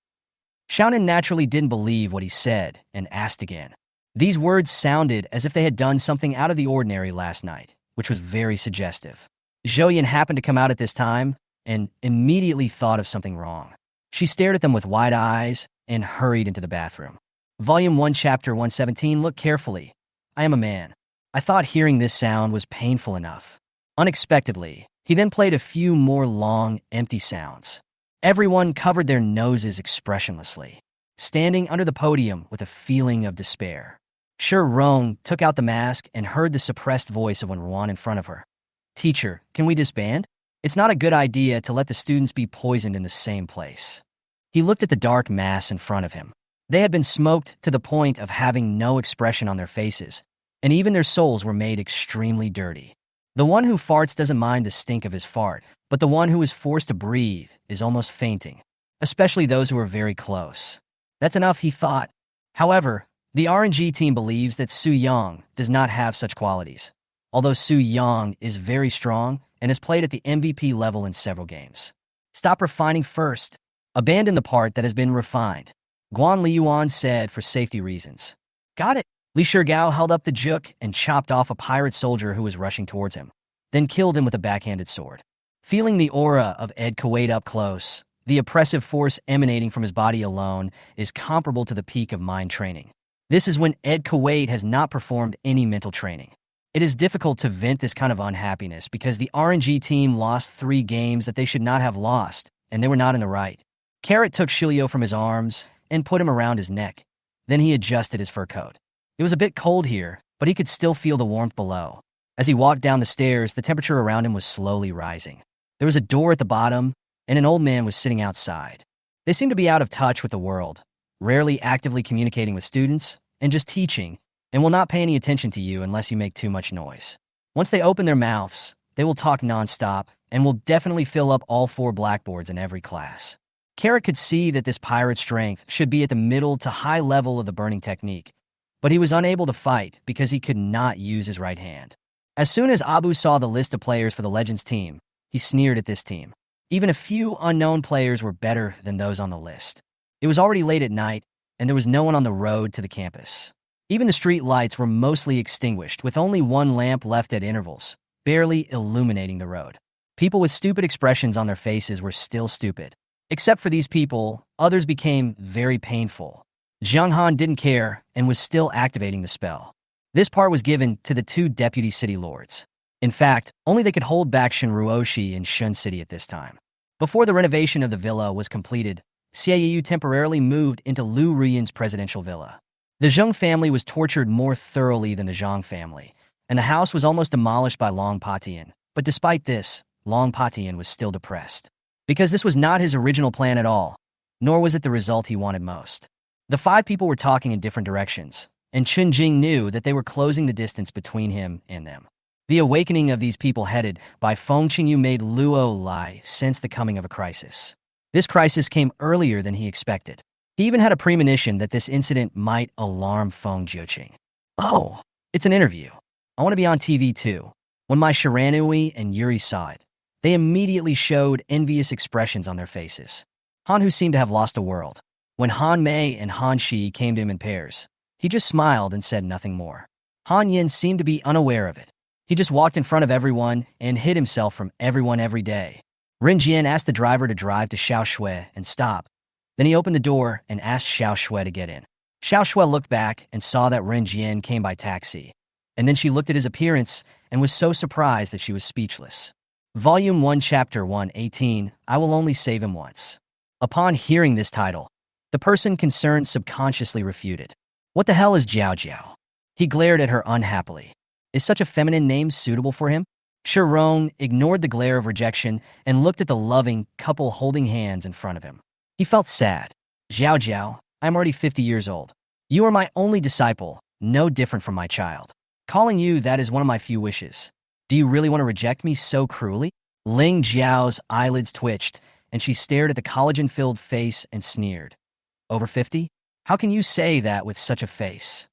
Xiaonan naturally didn't believe what he said and asked again. These words sounded as if they had done something out of the ordinary last night, which was very suggestive. Zhou happened to come out at this time and immediately thought of something wrong. She stared at them with wide eyes and hurried into the bathroom. Volume 1, Chapter 117, look carefully. I am a man. I thought hearing this sound was painful enough. Unexpectedly, he then played a few more long, empty sounds. Everyone covered their noses expressionlessly, standing under the podium with a feeling of despair. Shi Rong took out the mask and heard the suppressed voice of Wen in front of her. Teacher, can we disband? It's not a good idea to let the students be poisoned in the same place. He looked at the dark mass in front of him. They had been smoked to the point of having no expression on their faces, and even their souls were made extremely dirty. The one who farts doesn't mind the stink of his fart, but the one who is forced to breathe is almost fainting, especially those who are very close. That's enough, he thought. However, the RNG team believes that Su Yang does not have such qualities, although Su Yang is very strong and has played at the MVP level in several games. Stop refining first. Abandon the part that has been refined, Guan Liyuan said for safety reasons. Got it. Li Shigao held up the juk and chopped off a pirate soldier who was rushing towards him, then killed him with a backhanded sword. Feeling the aura of Ed Kuwait up close, the oppressive force emanating from his body alone is comparable to the peak of mind training. This is when Ed Kuwait has not performed any mental training. It is difficult to vent this kind of unhappiness because the RNG team lost 3 games that they should not have lost, and they were not in the right. Carrot took Shilio from his arms and put him around his neck. Then he adjusted his fur coat. It was a bit cold here, but he could still feel the warmth below. As he walked down the stairs, the temperature around him was slowly rising. There was a door at the bottom, and an old man was sitting outside. They seemed to be out of touch with the world, rarely actively communicating with students, and just teaching, and will not pay any attention to you unless you make too much noise. Once they open their mouths, they will talk nonstop and will definitely fill up all 4 blackboards in every class. Carrot could see that this pirate strength should be at the middle to high level of the burning technique, but he was unable to fight because he could not use his right hand. As soon as Abu saw the list of players for the Legends team, he sneered at this team. Even a few unknown players were better than those on the list. It was already late at night, and there was no one on the road to the campus. Even the street lights were mostly extinguished, with only 1 lamp left at intervals, barely illuminating the road. People with stupid expressions on their faces were still stupid. Except for these people, others became very painful. Zhang Han didn't care and was still activating the spell. This part was given to the 2 deputy city lords. In fact, only they could hold back Shinruoshi in Shun City at this time. Before the renovation of the villa was completed, Xiaoyu temporarily moved into Liu Rian's presidential villa. The Zheng family was tortured more thoroughly than the Zhang family, and the house was almost demolished by Long Patian. But despite this, Long Patian was still depressed. Because this was not his original plan at all, nor was it the result he wanted most. The 5 people were talking in different directions, and Chun Jing knew that they were closing the distance between him and them. The awakening of these people headed by Feng Qingyu made Luo Lai sense the coming of a crisis. This crisis came earlier than he expected. He even had a premonition that this incident might alarm Feng Jiuqing. Oh, it's an interview. I want to be on TV too. When Mai Shiranui and Yuri saw it, they immediately showed envious expressions on their faces. Han Hu seemed to have lost a world. When Han Mei and Han Shi came to him in pairs, he just smiled and said nothing more. Han Yin seemed to be unaware of it. He just walked in front of everyone and hid himself from everyone every day. Ren Jian asked the driver to drive to Xiao Shui and stop. Then he opened the door and asked Xiao Shui to get in. Xiao Shui looked back and saw that Ren Jian came by taxi. And then she looked at his appearance and was so surprised that she was speechless. Volume 1, Chapter 118, I Will Only Save Him Once. Upon hearing this title, the person concerned subconsciously refuted. What the hell is Jiao Jiao? He glared at her unhappily. Is such a feminine name suitable for him? Shirong ignored the glare of rejection and looked at the loving couple holding hands in front of him. He felt sad. Jiao Jiao, I'm already 50 years old. You are my only disciple, no different from my child. Calling you that is one of my few wishes. Do you really want to reject me so cruelly? Ling Jiao's eyelids twitched, and she stared at the collagen-filled face and sneered. Over 50? How can you say that with such a face?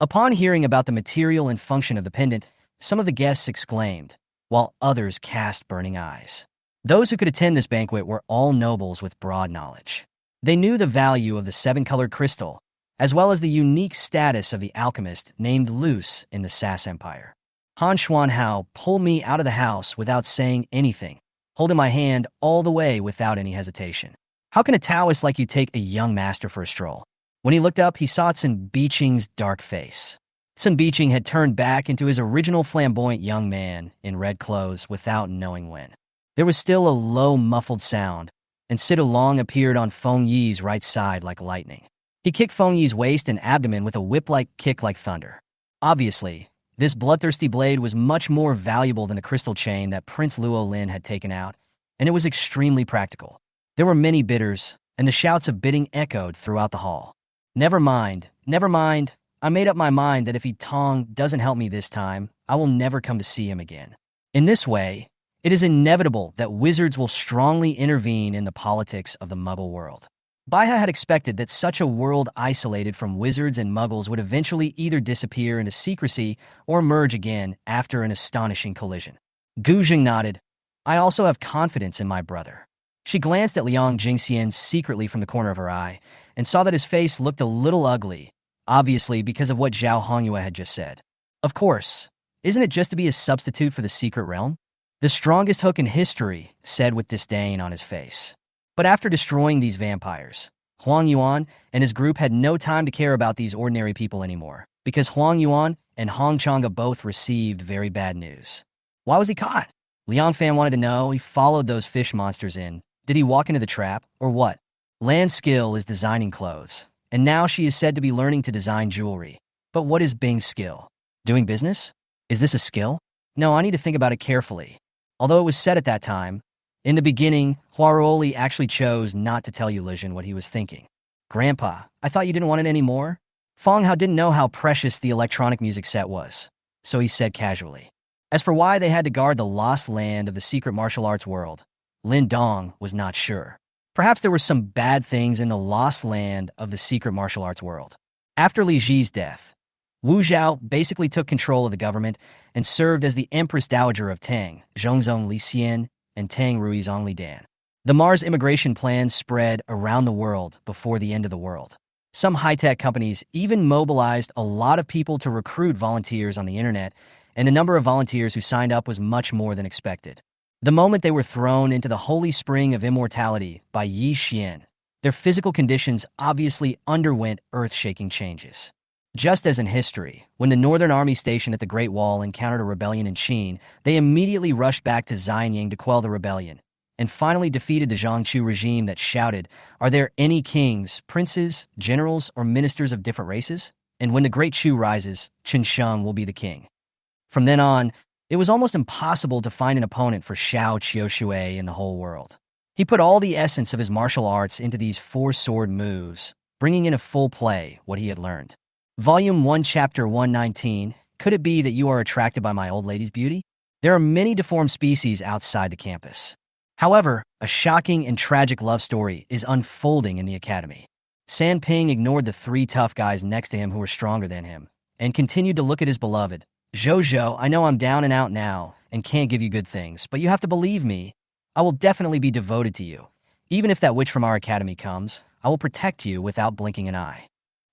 Upon hearing about the material and function of the pendant, some of the guests exclaimed, while others cast burning eyes. Those who could attend this banquet were all nobles with broad knowledge. They knew the value of the 7-colored crystal, as well as the unique status of the alchemist named Luce in the Sass Empire. Han Xuanhao pulled me out of the house without saying anything, holding my hand all the way without any hesitation. How can a Taoist like you take a young master for a stroll? When he looked up, he saw Sun Biqing's dark face. Sun Biqing had turned back into his original flamboyant young man in red clothes without knowing when. There was still a low, muffled sound, and Sidu Long appeared on Feng Yi's right side like lightning. He kicked Feng Yi's waist and abdomen with a whip-like kick like thunder. Obviously, this bloodthirsty blade was much more valuable than the crystal chain that Prince Luo Lin had taken out, and it was extremely practical. There were many bidders, and the shouts of bidding echoed throughout the hall. Never mind, never mind. I made up my mind that if Yi Tong doesn't help me this time, I will never come to see him again. In this way, it is inevitable that wizards will strongly intervene in the politics of the Muggle world. Baiha had expected that such a world isolated from wizards and muggles would eventually either disappear into secrecy or emerge again after an astonishing collision. Gu Jing nodded. I also have confidence in my brother. She glanced at Liang Jingxian secretly from the corner of her eye and saw that his face looked a little ugly, obviously because of what Zhao Hongyue had just said. Of course, isn't it just to be a substitute for the secret realm? The strongest hook in history, said with disdain on his face. But after destroying these vampires, Huang Yuan and his group had no time to care about these ordinary people anymore, because Huang Yuan and Hong Chang'e both received very bad news. Why was he caught? Liang Fan wanted to know. He followed those fish monsters in. Did he walk into the trap, or what? Lan's skill is designing clothes, and now she is said to be learning to design jewelry. But what is Bing's skill? Doing business? Is this a skill? No, I need to think about it carefully. Although it was said at that time, in the beginning, Huaroli actually chose not to tell Yulizhen what he was thinking. Grandpa, I thought you didn't want it anymore? Feng Hao didn't know how precious the electronic music set was, so he said casually. As for why they had to guard the lost land of the secret martial arts world, Lin Dong was not sure. Perhaps there were some bad things in the lost land of the secret martial arts world. After Li Ji's death, Wu Zhao basically took control of the government and served as the Empress Dowager of Tang, Zhongzong Li Xian, and Tang Ruizong Li Dan. The Mars immigration plan spread around the world before the end of the world. Some high-tech companies even mobilized a lot of people to recruit volunteers on the internet, and the number of volunteers who signed up was much more than expected. The moment they were thrown into the holy spring of immortality by Yi Xian, their physical conditions obviously underwent earth-shaking changes. Just as in history, when the Northern Army stationed at the Great Wall encountered a rebellion in Qin, they immediately rushed back to Xianying to quell the rebellion, and finally defeated the Zhongchu regime that shouted, "Are there any kings, princes, generals, or ministers of different races? And when the Great Chu rises, Chen Sheng will be the king." From then on, it was almost impossible to find an opponent for Xiao Qiushui in the whole world. He put all the essence of his martial arts into these four-sword moves, bringing into full play what he had learned. Volume 1, Chapter 119, Could it be that you are attracted by my old lady's beauty? There are many deformed species outside the campus. However, a shocking and tragic love story is unfolding in the academy. San Ping ignored the three tough guys next to him who were stronger than him, and continued to look at his beloved. Zhou, I know I'm down and out now, and can't give you good things, but you have to believe me. I will definitely be devoted to you. Even if that witch from our academy comes, I will protect you without blinking an eye.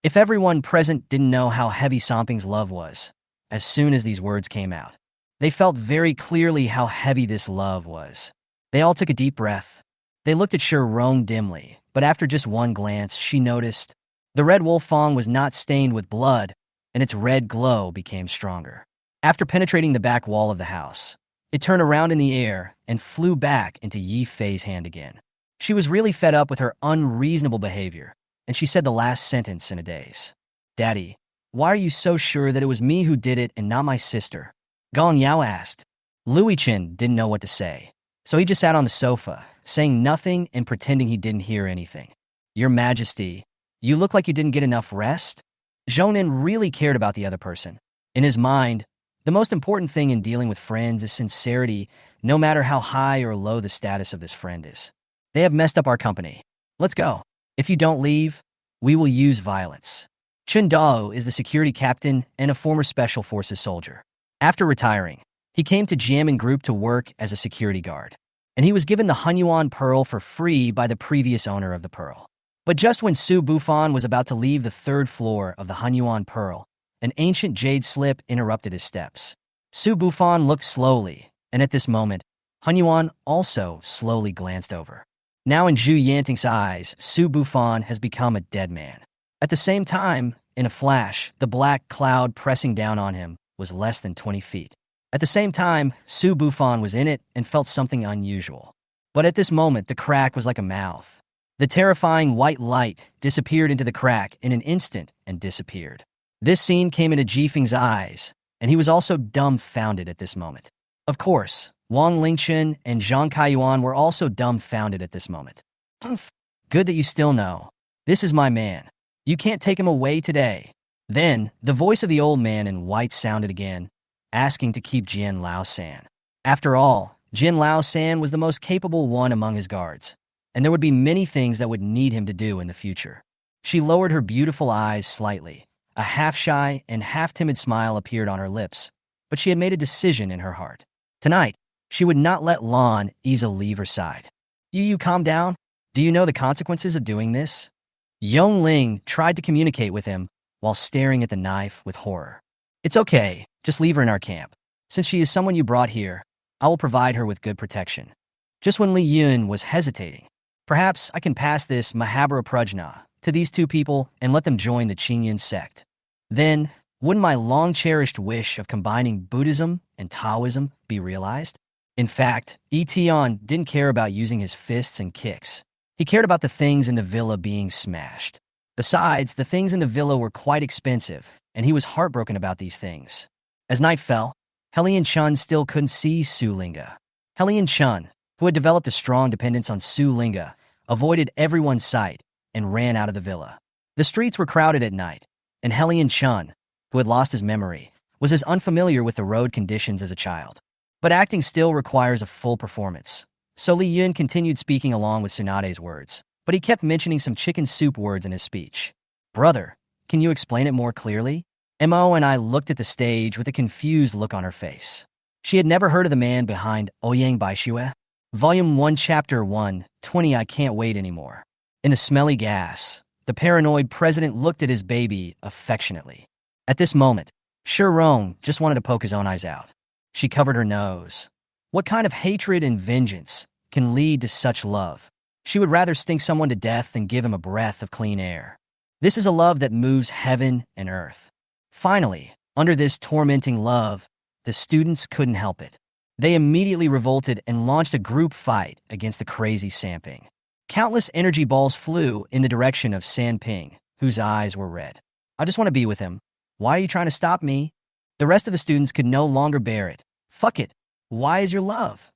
If everyone present didn't know how heavy Samping's love was, as soon as these words came out, they felt very clearly how heavy this love was. They all took a deep breath. They looked at Rong dimly, but after just one glance, she noticed the red wolf fang was not stained with blood, and its red glow became stronger. After penetrating the back wall of the house, it turned around in the air and flew back into Yi Fei's hand again. She was really fed up with her unreasonable behavior, and she said the last sentence in a daze. Daddy, why are you so sure that it was me who did it and not my sister? Gong Yao asked. Louis Chen didn't know what to say, so he just sat on the sofa, saying nothing and pretending he didn't hear anything. Your Majesty, you look like you didn't get enough rest? Zhongnan really cared about the other person. In his mind, the most important thing in dealing with friends is sincerity, no matter how high or low the status of this friend is. They have messed up our company. Let's go. If you don't leave, we will use violence. Chen Dao is the security captain and a former Special Forces soldier. After retiring, he came to Jiamin Group to work as a security guard, and he was given the Hunyuan Pearl for free by the previous owner of the pearl. But just when Su Bufan was about to leave the third floor of the Hunyuan Pearl, an ancient jade slip interrupted his steps. Su Bufan looked slowly, and at this moment, Hunyuan also slowly glanced over. Now in Zhu Yanting's eyes, Su Bufan has become a dead man. At the same time, in a flash, the black cloud pressing down on him was less than 20 feet. At the same time, Su Bufan was in it and felt something unusual. But at this moment, the crack was like a mouth. The terrifying white light disappeared into the crack in an instant and disappeared. This scene came into Jifeng's eyes, and he was also dumbfounded at this moment. Of course, Wang Lingchen and Zhang Kaiyuan were also dumbfounded at this moment. "Humph. Good that you still know. This is my man. You can't take him away today." Then, the voice of the old man in white sounded again, asking to keep Jin Lao San. After all, Jin Lao San was the most capable one among his guards, and there would be many things that would need him to do in the future. She lowered her beautiful eyes slightly. A half-shy and half-timid smile appeared on her lips, but she had made a decision in her heart. Tonight, she would not let Lan Yize leave her side. You calm down? Do you know the consequences of doing this?" Yong Ling tried to communicate with him while staring at the knife with horror. "It's okay, just leave her in our camp. Since she is someone you brought here, I will provide her with good protection." Just when Li Yun was hesitating, "Perhaps I can pass this Mahabara Prajna to these two people and let them join the Qingyun sect. Then, wouldn't my long-cherished wish of combining Buddhism and Taoism be realized?" In fact, Tian didn't care about using his fists and kicks. He cared about the things in the villa being smashed. Besides, the things in the villa were quite expensive, and he was heartbroken about these things. As night fell, Helian Chun still couldn't see Su Linga. Helian Chun, who had developed a strong dependence on Su Linga, avoided everyone's sight and ran out of the villa. The streets were crowded at night, and Helian Chun, who had lost his memory, was as unfamiliar with the road conditions as a child. But acting still requires a full performance. So Li Yun continued speaking along with Tsunade's words, but he kept mentioning some chicken soup words in his speech. "Brother, can you explain it more clearly?" Mo and I looked at the stage with a confused look on her face. She had never heard of the man behind Ouyang Baixue. Volume 1, Chapter 1, 20. I can't wait anymore. In the smelly gas, the paranoid president looked at his baby affectionately. At this moment, Shirong just wanted to poke his own eyes out. She covered her nose. What kind of hatred and vengeance can lead to such love? She would rather stink someone to death than give him a breath of clean air. This is a love that moves heaven and earth. Finally, under this tormenting love, the students couldn't help it. They immediately revolted and launched a group fight against the crazy Sanping. Countless energy balls flew in the direction of Sanping, whose eyes were red. "I just want to be with him. Why are you trying to stop me?" The rest of the students could no longer bear it. "Fuck it. Why is your love?"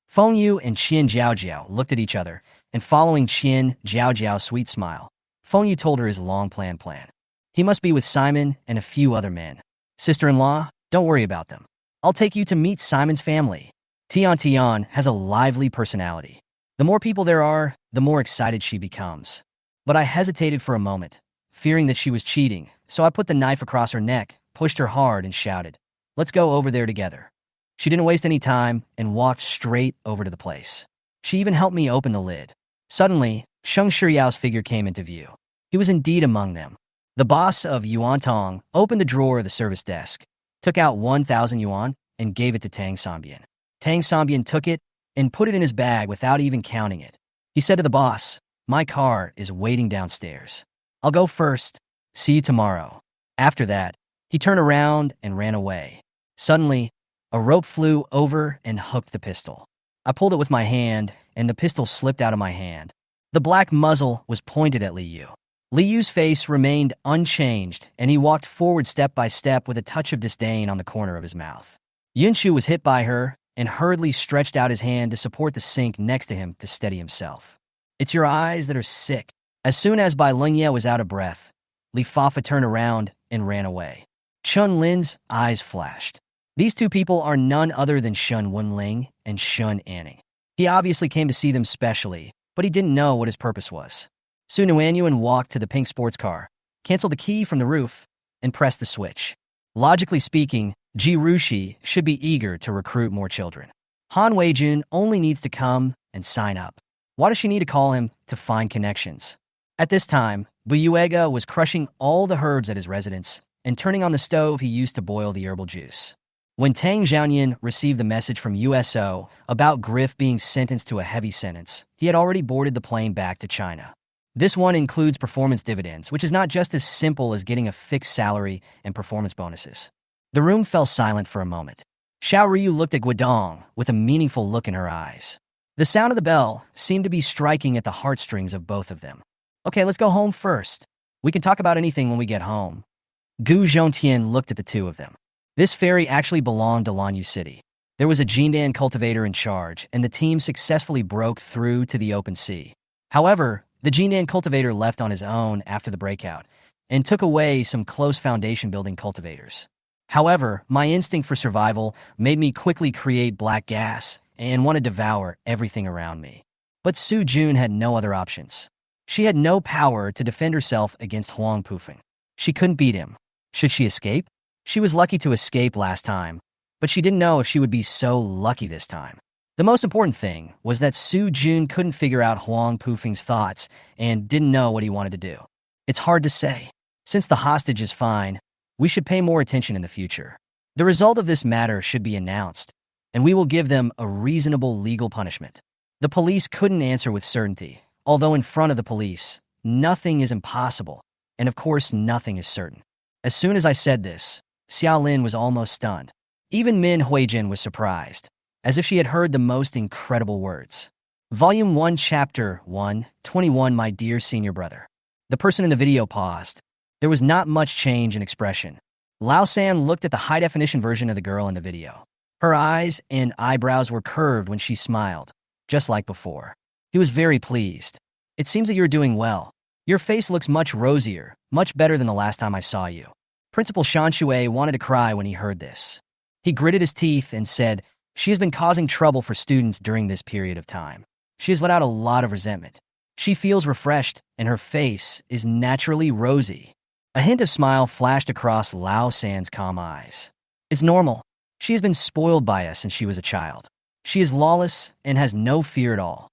Feng Yu and Qian Jiaojiao looked at each other, and following Qian Jiaojiao's sweet smile, Feng Yu told her his long-planned plan. He must be with Simon and a few other men. "Sister-in-law, don't worry about them. I'll take you to meet Simon's family." Tian has a lively personality. The more people there are, the more excited she becomes. But I hesitated for a moment, fearing that she was cheating, so I put the knife across her neck, pushed her hard, and shouted, "Let's go over there together." She didn't waste any time and walked straight over to the place. She even helped me open the lid. Suddenly, Sheng Shiyao's figure came into view. He was indeed among them. The boss of Yuantong opened the drawer of the service desk, took out 1,000 yuan, and gave it to Tang Sanbian. Tang Sanbian took it and put it in his bag without even counting it. He said to the boss, "My car is waiting downstairs. I'll go first. See you tomorrow." After that, he turned around and ran away. Suddenly, a rope flew over and hooked the pistol. I pulled it with my hand, and the pistol slipped out of my hand. The black muzzle was pointed at Li Yu. Li Yu's face remained unchanged, and he walked forward step by step with a touch of disdain on the corner of his mouth. Yunshu was hit by her and hurriedly stretched out his hand to support the sink next to him to steady himself. "It's your eyes that are sick." As soon as Bai Lingye was out of breath, Li Fafa turned around and ran away. Chun Lin's eyes flashed. These two people are none other than Shun Wenling and Shun Anning. He obviously came to see them specially, but he didn't know what his purpose was. Su Nuanyuan walked to the pink sports car, canceled the key from the roof, and pressed the switch. Logically speaking, Ji Rushi should be eager to recruit more children. Han Weijun only needs to come and sign up. Why does she need to call him to find connections? At this time, Buyuega was crushing all the herbs at his residence and turning on the stove he used to boil the herbal juice. When Tang Xiaoyan received the message from USO about Griff being sentenced to a heavy sentence, he had already boarded the plane back to China. This one includes performance dividends, which is not just as simple as getting a fixed salary and performance bonuses. The room fell silent for a moment. Xiao Ryu looked at Guodong with a meaningful look in her eyes. The sound of the bell seemed to be striking at the heartstrings of both of them. Okay, let's go home first. We can talk about anything when we get home. Gu Zhongtian looked at the two of them. This ferry actually belonged to Lanyu City. There was a Jindan cultivator in charge, and the team successfully broke through to the open sea. However, the Jindan cultivator left on his own after the breakout and took away some close foundation building cultivators. However, my instinct for survival made me quickly create black gas and want to devour everything around me. But Su Jun had no other options. She had no power to defend herself against Huang Pufeng. She couldn't beat him. Should she escape? She was lucky to escape last time, but she didn't know if she would be so lucky this time. The most important thing was that Su Jun couldn't figure out Huang Pufeng's thoughts and didn't know what he wanted to do. It's hard to say. Since the hostage is fine, we should pay more attention in the future. The result of this matter should be announced, and we will give them a reasonable legal punishment. The police couldn't answer with certainty, although in front of the police, nothing is impossible, and of course nothing is certain. As soon as I said this, Xiaolin was almost stunned. Even Min Huijin was surprised, as if she had heard the most incredible words. Volume 1, Chapter 1, 21. My dear senior brother. The person in the video paused. There was not much change in expression. Lao San looked at the high-definition version of the girl in the video. Her eyes and eyebrows were curved when she smiled, just like before. He was very pleased. It seems that you're doing well. Your face looks much rosier, much better than the last time I saw you. Principal Shan Shui wanted to cry when he heard this. He gritted his teeth and said, she has been causing trouble for students during this period of time. She has let out a lot of resentment. She feels refreshed, and her face is naturally rosy. A hint of smile flashed across Lao San's calm eyes. It's normal. She has been spoiled by us since she was a child. She is lawless and has no fear at all.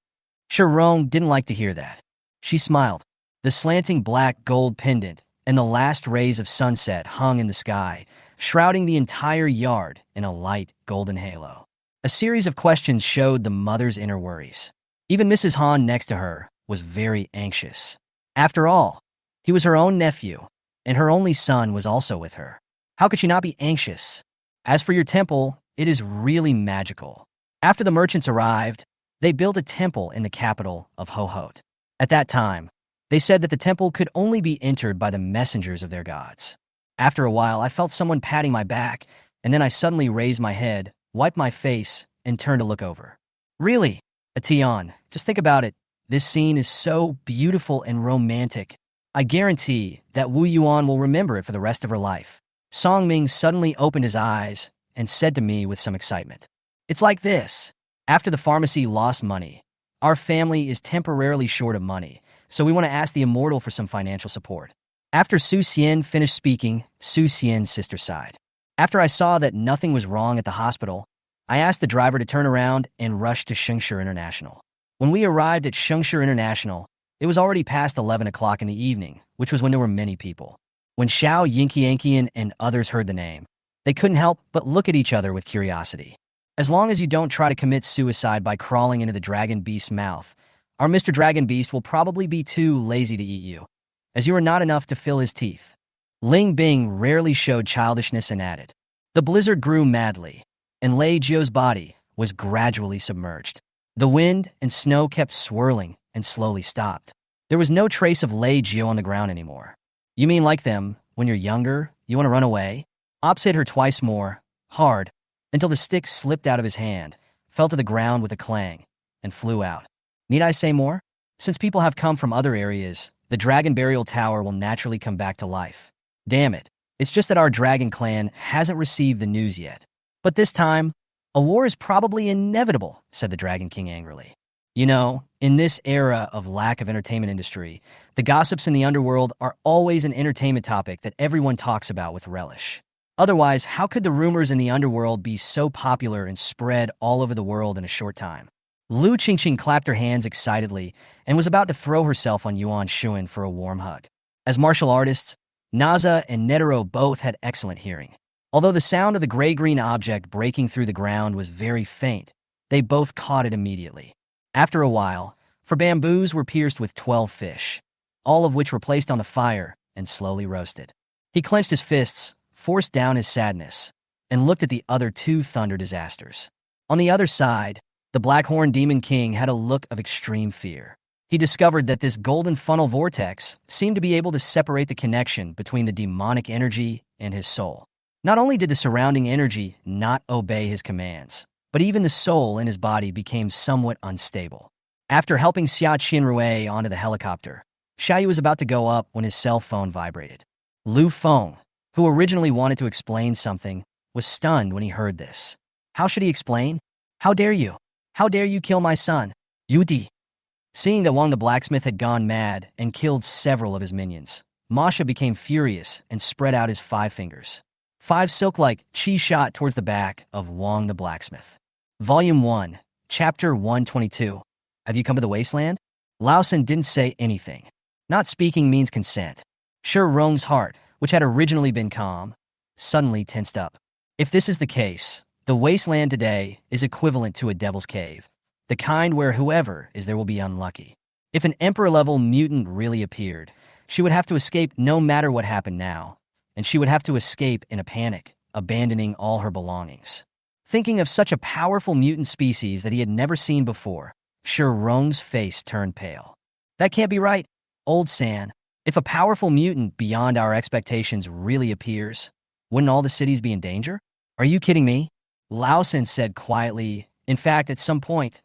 Shirong didn't like to hear that. She smiled. The slanting black gold pendant and the last rays of sunset hung in the sky, shrouding the entire yard in a light golden halo. A series of questions showed the mother's inner worries. Even Mrs. Han next to her was very anxious. After all, he was her own nephew, and her only son was also with her. How could she not be anxious? As for your temple, it is really magical. After the merchants arrived, they built a temple in the capital of Hohot. At that time, they said that the temple could only be entered by the messengers of their gods. After a while, I felt someone patting my back, and then I suddenly raised my head, wiped my face, and turned to look over. Really? Atian, just think about it. This scene is so beautiful and romantic. I guarantee that Wu Yuan will remember it for the rest of her life. Song Ming suddenly opened his eyes and said to me with some excitement, it's like this. After the pharmacy lost money, our family is temporarily short of money, so we want to ask the Immortal for some financial support. After Su Xian finished speaking, Su Xian's sister sighed. After I saw that nothing was wrong at the hospital, I asked the driver to turn around and rush to Shengshu International. When we arrived at Shengshu International, it was already past 11 o'clock in the evening, which was when there were many people. When Xiao Yinqianqian and others heard the name, they couldn't help but look at each other with curiosity. As long as you don't try to commit suicide by crawling into the Dragon Beast's mouth, our Mr. Dragon Beast will probably be too lazy to eat you, as you are not enough to fill his teeth. Ling Bing rarely showed childishness and added. The blizzard grew madly, and Lei Jio's body was gradually submerged. The wind and snow kept swirling and slowly stopped. There was no trace of Lei Jio on the ground anymore. You mean like them, when you're younger, you want to run away? Ops hit her twice more, hard, until the stick slipped out of his hand, fell to the ground with a clang, and flew out. Need I say more? Since people have come from other areas, the Dragon Burial Tower will naturally come back to life. Damn it, it's just that our Dragon Clan hasn't received the news yet. But this time, a war is probably inevitable, said the Dragon King angrily. You know, in this era of lack of entertainment industry, the gossips in the underworld are always an entertainment topic that everyone talks about with relish. Otherwise, how could the rumors in the underworld be so popular and spread all over the world in a short time? Lu Qingqing clapped her hands excitedly and was about to throw herself on Yuan Shuan for a warm hug. As martial artists, Naza and Netero both had excellent hearing. Although the sound of the gray-green object breaking through the ground was very faint, they both caught it immediately. After a while, for bamboos were pierced with 12 fish, all of which were placed on the fire and slowly roasted. He clenched his fists, forced down his sadness, and looked at the other two thunder disasters. On the other side, The Blackhorn Demon King had a look of extreme fear. He discovered that this golden funnel vortex seemed to be able to separate the connection between the demonic energy and his soul. Not only did the surrounding energy not obey his commands, but even the soul in his body became somewhat unstable. After helping Xia Qinrui onto the helicopter, Xiaoyu was about to go up when his cell phone vibrated. Lu Feng, who originally wanted to explain something, was stunned when he heard this. How should he explain? How dare you? How dare you kill my son? Yu Di. Seeing that Wang the blacksmith had gone mad and killed several of his minions, Masha became furious and spread out his 5 fingers. 5 silk-like chi shot towards the back of Wang the blacksmith. Volume 1, Chapter 122. Have you come to the wasteland? Lao Sen didn't say anything. Not speaking means consent. Shi Rong's heart, which had originally been calm, suddenly tensed up. If this is the case, the wasteland today is equivalent to a devil's cave, the kind where whoever is there will be unlucky. If an emperor-level mutant really appeared, she would have to escape no matter what happened now, and she would have to escape in a panic, abandoning all her belongings. Thinking of such a powerful mutant species that he had never seen before, Shi Rong's face turned pale. That can't be right, Old San. If a powerful mutant beyond our expectations really appears, wouldn't all the cities be in danger? Are you kidding me? Lao Sen said quietly. In fact, at some point,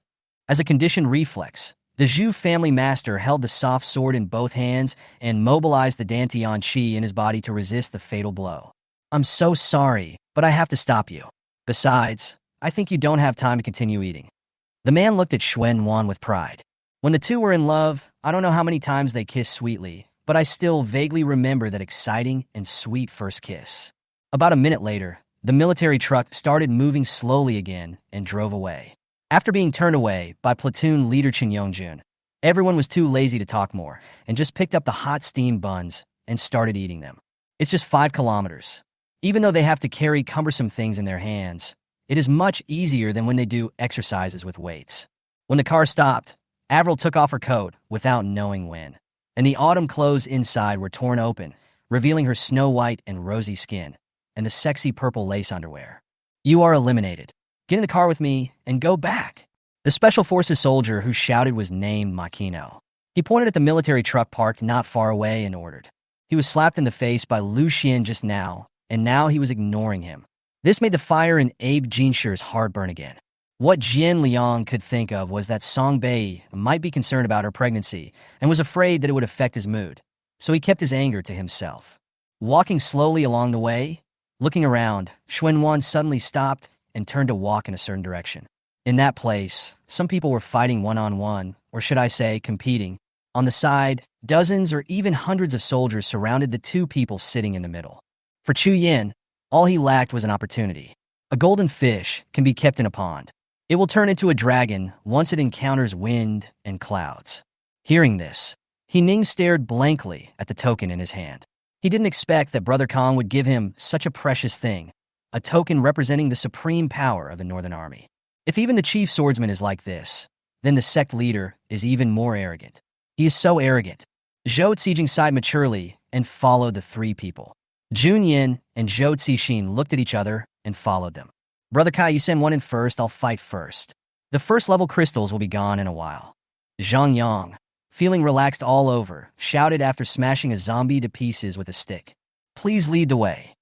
as a conditioned reflex, the Zhu family master held the soft sword in both hands and mobilized the Dantian Qi in his body to resist the fatal blow. I'm so sorry, but I have to stop you. Besides, I think you don't have time to continue eating. The man looked at Xuan Wan with pride. When the two were in love, I don't know how many times they kissed sweetly, but I still vaguely remember that exciting and sweet first kiss. About a minute later, the military truck started moving slowly again and drove away. After being turned away by platoon leader Chen Yongjun, everyone was too lazy to talk more and just picked up the hot steamed buns and started eating them. It's just 5 kilometers. Even though they have to carry cumbersome things in their hands, it is much easier than when they do exercises with weights. When the car stopped, Avril took off her coat without knowing when, and the autumn clothes inside were torn open, revealing her snow-white and rosy skin and the sexy purple lace underwear. You are eliminated. Get in the car with me and go back. The Special Forces soldier who shouted was named Makino. He pointed at the military truck parked not far away and ordered. He was slapped in the face by Lu Xian just now, and now he was ignoring him. This made the fire in Abe Jinshir's heart burn again. What Jian Liang could think of was that Song Bei might be concerned about her pregnancy and was afraid that it would affect his mood, so he kept his anger to himself. Walking slowly along the way, looking around, Xuan Wan suddenly stopped and turned to walk in a certain direction. In that place, some people were fighting one-on-one, or should I say, competing. On the side, dozens or even hundreds of soldiers surrounded the 2 people sitting in the middle. For Chu Yin, all he lacked was an opportunity. A golden fish can be kept in a pond. It will turn into a dragon once it encounters wind and clouds. Hearing this, He Ning stared blankly at the token in his hand. He didn't expect that Brother Kong would give him such a precious thing, a token representing the supreme power of the Northern Army. If even the chief swordsman is like this, then the sect leader is even more arrogant. He is so arrogant. Zhou Zijing sighed maturely and followed the 3 people. Jun Yin and Zhou Zixin looked at each other and followed them. Brother Kai, you send one in first, I'll fight first. The first level crystals will be gone in a while. Zhang Yang, feeling relaxed all over, shouted after smashing a zombie to pieces with a stick. Please lead the way.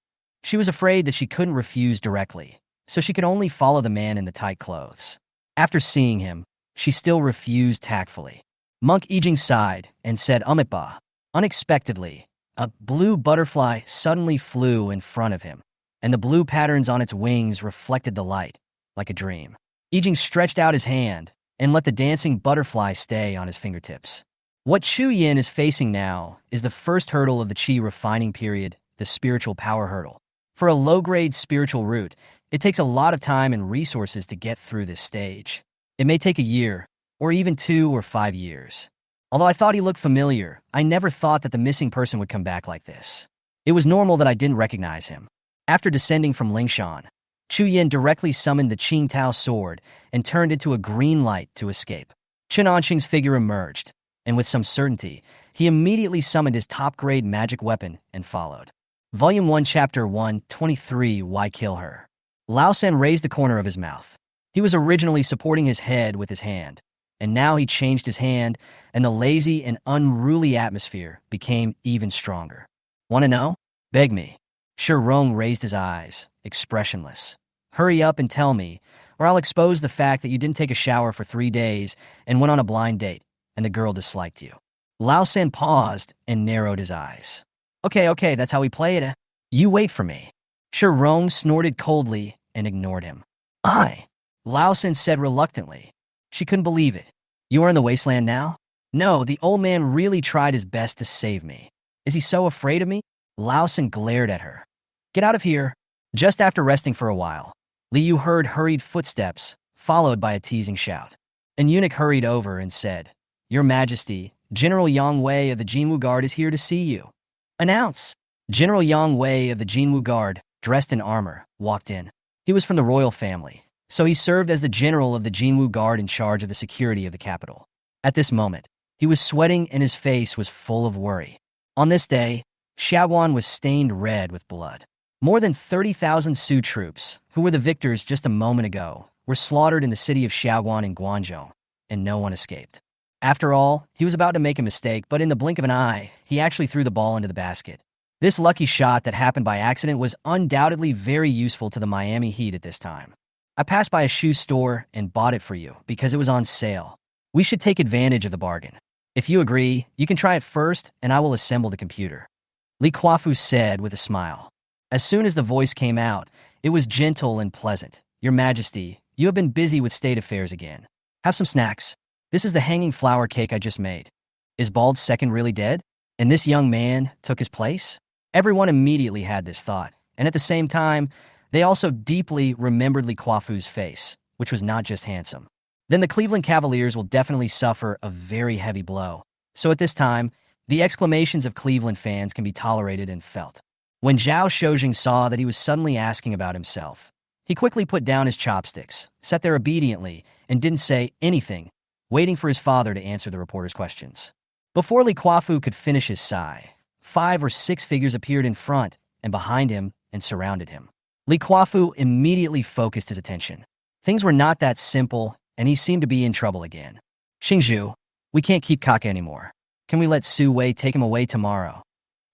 She was afraid that she couldn't refuse directly, so she could only follow the man in the tight clothes. After seeing him, she still refused tactfully. Monk Yijing sighed and said Umitba. Unexpectedly, a blue butterfly suddenly flew in front of him, and the blue patterns on its wings reflected the light, like a dream. Yijing stretched out his hand and let the dancing butterfly stay on his fingertips. What Chu Yin is facing now is the first hurdle of the Qi refining period, the spiritual power hurdle. For a low-grade spiritual root, it takes a lot of time and resources to get through this stage. It may take a year, or even 2 or 5 years. Although I thought he looked familiar, I never thought that the missing person would come back like this. It was normal that I didn't recognize him. After descending from Lingshan, Chu Yin directly summoned the Qing Tao sword and turned into a green light to escape. Chen Anqing's figure emerged, and with some certainty, he immediately summoned his top-grade magic weapon and followed. Volume 1, Chapter 123, Why Kill Her? Lao Sen raised the corner of his mouth. He was originally supporting his head with his hand, and now he changed his hand, and the lazy and unruly atmosphere became even stronger. Want to know? Beg me. Shi Rong raised his eyes, expressionless. Hurry up and tell me, or I'll expose the fact that you didn't take a shower for 3 days and went on a blind date, and the girl disliked you. Lao San paused and narrowed his eyes. Okay, that's how we play it. You wait for me. Shi Rong snorted coldly and ignored him. Lao San said reluctantly. She couldn't believe it. You are in the wasteland now? No, the old man really tried his best to save me. Is he so afraid of me? Lao San glared at her. Get out of here. Just after resting for a while, Li Yu heard hurried footsteps, followed by a teasing shout. An eunuch hurried over and said, Your Majesty, General Yang Wei of the Jinwu Guard is here to see you. Announce. General Yang Wei of the Jinwu Guard, dressed in armor, walked in. He was from the royal family, so he served as the general of the Jinwu Guard in charge of the security of the capital. At this moment, he was sweating and his face was full of worry. On this day, Shaoguan was stained red with blood. More than 30,000 Su troops, who were the victors just a moment ago, were slaughtered in the city of Shaoguan in Guangzhou, and no one escaped. After all, he was about to make a mistake, but in the blink of an eye, he actually threw the ball into the basket. This lucky shot that happened by accident was undoubtedly very useful to the Miami Heat at this time. I passed by a shoe store and bought it for you because it was on sale. We should take advantage of the bargain. If you agree, you can try it first, and I will assemble the computer. Li Kuafu said with a smile. As soon as the voice came out, it was gentle and pleasant. Your Majesty, you have been busy with state affairs again. Have some snacks. This is the hanging flower cake I just made. Is Bald's second really dead? And this young man took his place? Everyone immediately had this thought, and at the same time, they also deeply remembered Li Kuafu's face, which was not just handsome. Then the Cleveland Cavaliers will definitely suffer a very heavy blow. So at this time, the exclamations of Cleveland fans can be tolerated and felt. When Zhao Shoujing saw that he was suddenly asking about himself, he quickly put down his chopsticks, sat there obediently, and didn't say anything, waiting for his father to answer the reporter's questions. Before Li Kuafu could finish his sigh, 5 or 6 figures appeared in front and behind him and surrounded him. Li Kuafu immediately focused his attention. Things were not that simple, and he seemed to be in trouble again. Xingzhu, we can't keep Kaka anymore. Can we let Su Wei take him away tomorrow?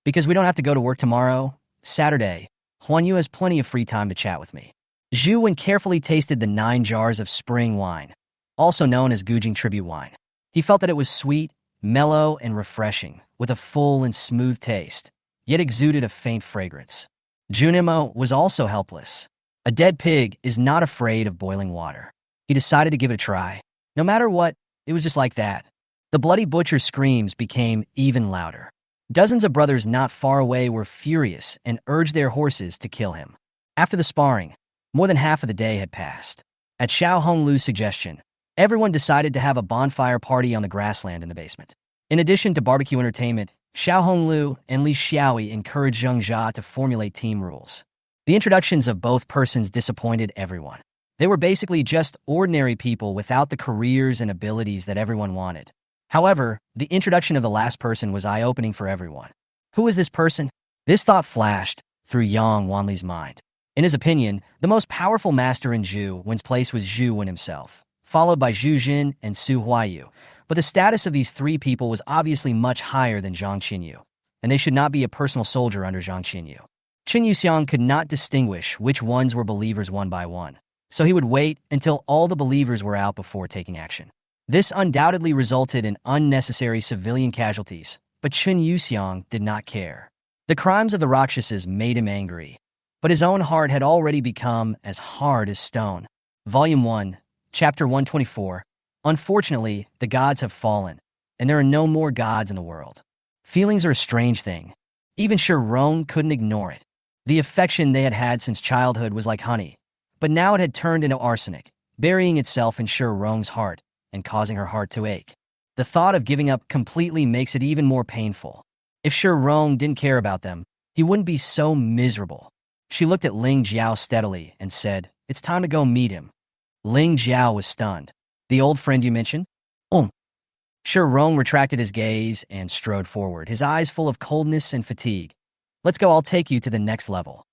Because we don't have to go to work tomorrow, Saturday, Huan Yu has plenty of free time to chat with me. Zhu Wen carefully tasted the 9 jars of spring wine, also known as Gujing tribute wine. He felt that it was sweet, mellow, and refreshing, with a full and smooth taste, yet exuded a faint fragrance. Junimo was also helpless. A dead pig is not afraid of boiling water. He decided to give it a try. No matter what, it was just like that. The bloody butcher's screams became even louder. Dozens of brothers not far away were furious and urged their horses to kill him. After the sparring, more than half of the day had passed. At Xiao Honglu's suggestion, everyone decided to have a bonfire party on the grassland in the basement. In addition to barbecue entertainment, Xiao Honglu and Li Xiaoyi encouraged Zheng Jia to formulate team rules. The introductions of both persons disappointed everyone. They were basically just ordinary people without the careers and abilities that everyone wanted. However, the introduction of the last person was eye-opening for everyone. Who is this person? This thought flashed through Yang Wanli's mind. In his opinion, the most powerful master in Zhu Wen's place was Zhu Wen himself, followed by Zhu Jin and Su Huayu. But the status of these 3 people was obviously much higher than Zhang Qinyu, and they should not be a personal soldier under Zhang Qinyu. Qin Yuxiang could not distinguish which ones were believers one by one, so he would wait until all the believers were out before taking action. This undoubtedly resulted in unnecessary civilian casualties, but Qin Yuxiang did not care. The crimes of the Rakshasas made him angry, but his own heart had already become as hard as stone. Volume 1, Chapter 124. Unfortunately, the gods have fallen, and there are no more gods in the world. Feelings are a strange thing. Even Shi Rong couldn't ignore it. The affection they had had since childhood was like honey, but now it had turned into arsenic, burying itself in Shi Rong's heart and causing her heart to ache. The thought of giving up completely makes it even more painful. If Shi Rong didn't care about them, he wouldn't be so miserable. She looked at Ling Jiao steadily and said, "It's time to go meet him." Ling Jiao was stunned. "The old friend you mentioned?" Shi Rong retracted his gaze and strode forward, his eyes full of coldness and fatigue. "Let's go, I'll take you to the next level."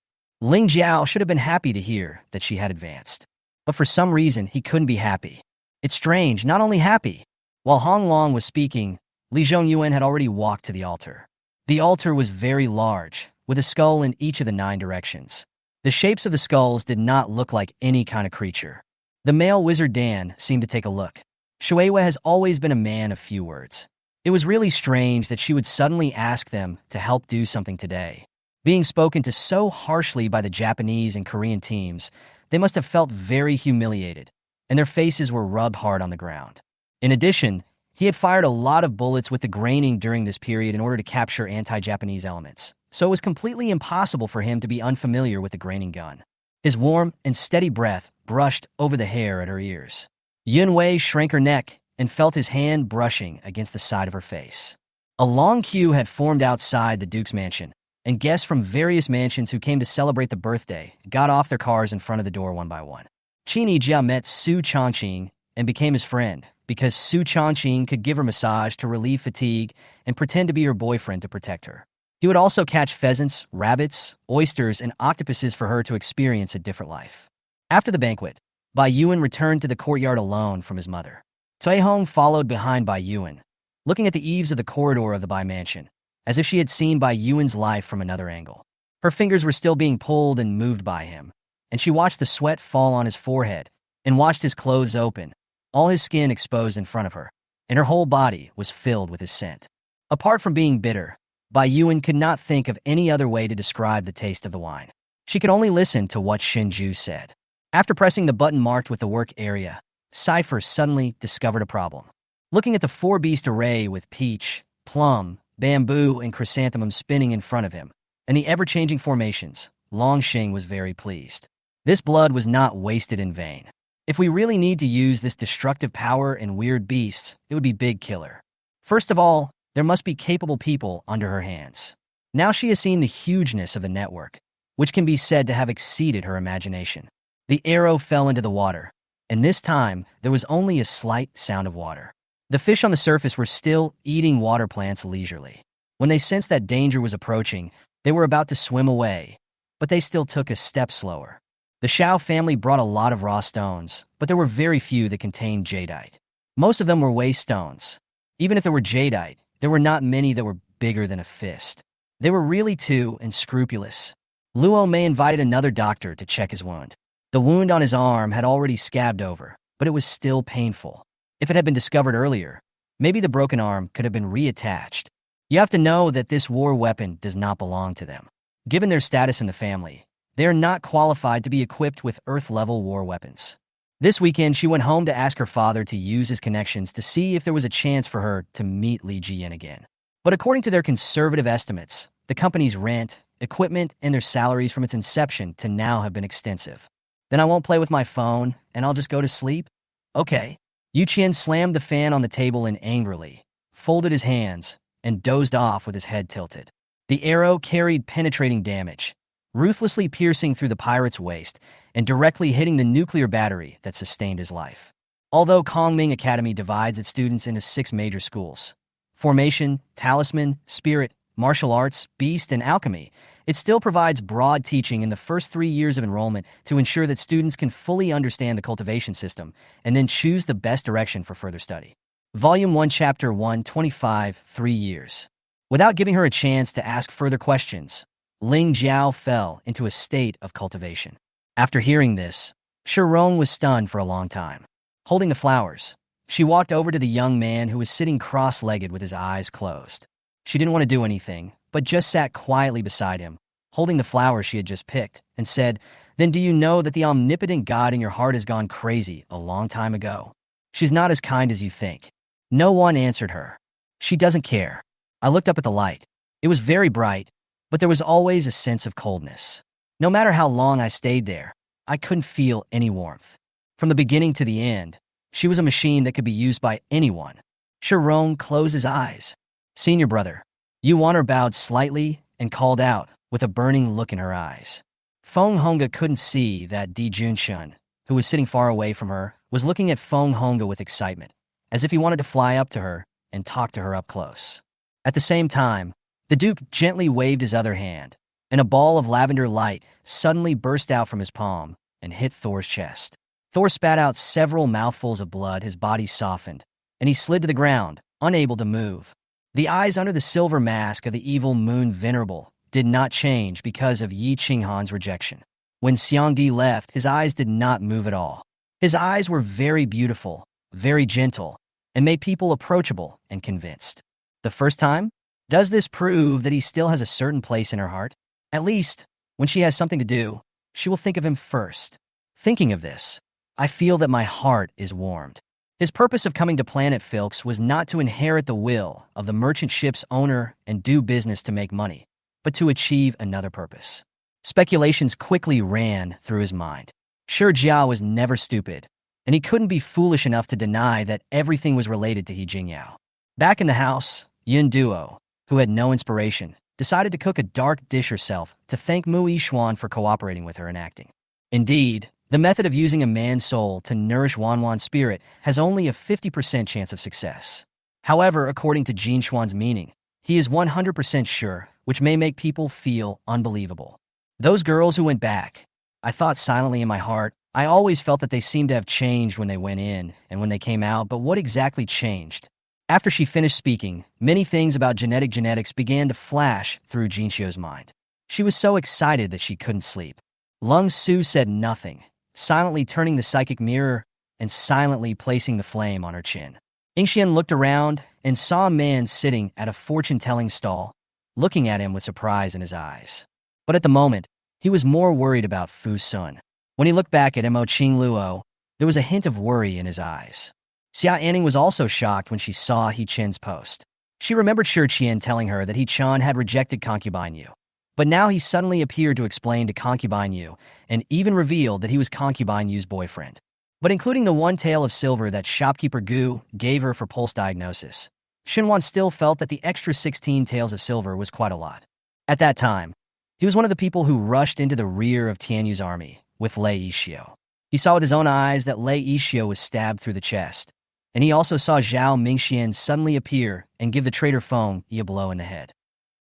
Ling Jiao should have been happy to hear that she had advanced. but for some reason he couldn't be happy. It's strange, not only happy. While Hong Long was speaking, Li Zhongyuan had already walked to the altar. The altar was very large, with a skull in each of the 9 directions. The shapes of the skulls did not look like any kind of creature. The male wizard Dan seemed to take a look. Shueihua has always been a man of few words. It was really strange that she would suddenly ask them to help do something today. Being spoken to so harshly by the Japanese and Korean teams, they must have felt very humiliated, and their faces were rubbed hard on the ground. In addition, he had fired a lot of bullets with the graining during this period in order to capture anti-Japanese elements, so it was completely impossible for him to be unfamiliar with the graining gun. His warm and steady breath brushed over the hair at her ears. Yun Wei shrank her neck and felt his hand brushing against the side of her face. A long queue had formed outside the Duke's mansion, and guests from various mansions who came to celebrate the birthday got off their cars in front of the door one by one. Qin Yijia met Su Chongqing and became his friend because Su Chongqing could give her massage to relieve fatigue and pretend to be her boyfriend to protect her. He would also catch pheasants, rabbits, oysters, and octopuses for her to experience a different life. After the banquet, Bai Yuan returned to the courtyard alone from his mother. Cui Hong followed behind Bai Yuan, looking at the eaves of the corridor of the Bai mansion, as if she had seen Bai Yuan's life from another angle. Her fingers were still being pulled and moved by him, and she watched the sweat fall on his forehead and watched his clothes open, all his skin exposed in front of her, and her whole body was filled with his scent. Apart from being bitter, Bai Yuan could not think of any other way to describe the taste of the wine. She could only listen to what Shinju said. After pressing the button marked with the work area, Cypher suddenly discovered a problem. Looking at the 4-beast array with peach, plum, bamboo, and chrysanthemum spinning in front of him, and the ever-changing formations, Longxing was very pleased. This blood was not wasted in vain. If we really need to use this destructive power in weird beasts, it would be Big Killer. First of all, there must be capable people under her hands. Now she has seen the hugeness of the network, which can be said to have exceeded her imagination. The arrow fell into the water, and this time there was only a slight sound of water. The fish on the surface were still eating water plants leisurely. When they sensed that danger was approaching, they were about to swim away, but they still took a step slower. The Shao family brought a lot of raw stones, but there were very few that contained jadeite. Most of them were waste stones. Even if there were jadeite, there were not many that were bigger than a fist. They were really too unscrupulous. Luo Mei invited another doctor to check his wound. The wound on his arm had already scabbed over, but it was still painful. If it had been discovered earlier, maybe the broken arm could have been reattached. You have to know that this war weapon does not belong to them. Given their status in the family, they are not qualified to be equipped with Earth-level war weapons. This weekend, she went home to ask her father to use his connections to see if there was a chance for her to meet Li Jian again. But according to their conservative estimates, the company's rent, equipment, and their salaries from its inception to now have been extensive. Then I won't play with my phone, and I'll just go to sleep? Okay. Yu Qian slammed the fan on the table and angrily folded his hands and dozed off with his head tilted. The arrow carried penetrating damage, ruthlessly piercing through the pirate's waist and directly hitting the nuclear battery that sustained his life. Although Kongming Academy divides its students into 6 major schools, formation, talisman, spirit, martial arts, beast, and alchemy, it still provides broad teaching in the first 3 years of enrollment to ensure that students can fully understand the cultivation system and then choose the best direction for further study. Volume 1, Chapter 1, 25, 3 years. Without giving her a chance to ask further questions, Ling Jiao fell into a state of cultivation. After hearing this, Shirong was stunned for a long time. Holding the flowers, she walked over to the young man who was sitting cross-legged with his eyes closed. She didn't want to do anything, but just sat quietly beside him, holding the flowers she had just picked, and said, "Then do you know that the omnipotent God in your heart has gone crazy a long time ago? She's not as kind as you think." No one answered her. She doesn't care. I looked up at the light. It was very bright, but there was always a sense of coldness. No matter how long I stayed there, I couldn't feel any warmth. From the beginning to the end, she was a machine that could be used by anyone. Shirong closed his eyes. "Senior brother." Yu Wan'er bowed slightly and called out with a burning look in her eyes. Feng Honga couldn't see that Di Junshun, who was sitting far away from her, was looking at Feng Honga with excitement, as if he wanted to fly up to her and talk to her up close. At the same time, the Duke gently waved his other hand, and a ball of lavender light suddenly burst out from his palm and hit Thor's chest. Thor spat out several mouthfuls of blood, his body softened, and he slid to the ground, unable to move. The eyes under the silver mask of the evil Moon Venerable did not change because of Yi Qinghan's rejection. When Xiangdi left, his eyes did not move at all. His eyes were very beautiful, very gentle, and made people approachable and convinced. The first time? Does this prove that he still has a certain place in her heart? At least, when she has something to do, she will think of him first. Thinking of this, I feel that my heart is warmed. His purpose of coming to Planet Filks was not to inherit the will of the merchant ship's owner and do business to make money, but to achieve another purpose. Speculations quickly ran through his mind. Sure, Jiao was never stupid, and he couldn't be foolish enough to deny that everything was related to He Jingyao. Back in the house, Yun Duo, who had no inspiration, decided to cook a dark dish herself to thank Mu Yixuan for cooperating with her in acting. Indeed, the method of using a man's soul to nourish Wanwan's spirit has only a 50% chance of success. However, according to Jin Xuan's meaning, he is 100% sure, which may make people feel unbelievable. Those girls who went back, I thought silently in my heart, I always felt that they seemed to have changed when they went in and when they came out, but what exactly changed? After she finished speaking, many things about genetics began to flash through Jin Xiu's mind. She was so excited that she couldn't sleep. Lung Su said nothing, silently turning the psychic mirror and silently placing the flame on her chin. Yingxian looked around and saw a man sitting at a fortune-telling stall, looking at him with surprise in his eyes. But at the moment, he was more worried about Fu Sun. When he looked back at Mo Qing Luo, there was a hint of worry in his eyes. Xia Anning was also shocked when she saw He Chen's post. She remembered Shi Qian telling her that He Chen had rejected Concubine Yu. But now he suddenly appeared to explain to Concubine Yu, and even revealed that he was Concubine Yu's boyfriend. But including the one tael of silver that shopkeeper Gu gave her for pulse diagnosis, Xinwan still felt that the extra 16 taels of silver was quite a lot. At that time, he was one of the people who rushed into the rear of Tian Yu's army with Lei Yixio. He saw with his own eyes that Lei Yixio was stabbed through the chest, and he also saw Zhao Mingxian suddenly appear and give the traitor Feng Yi a blow in the head.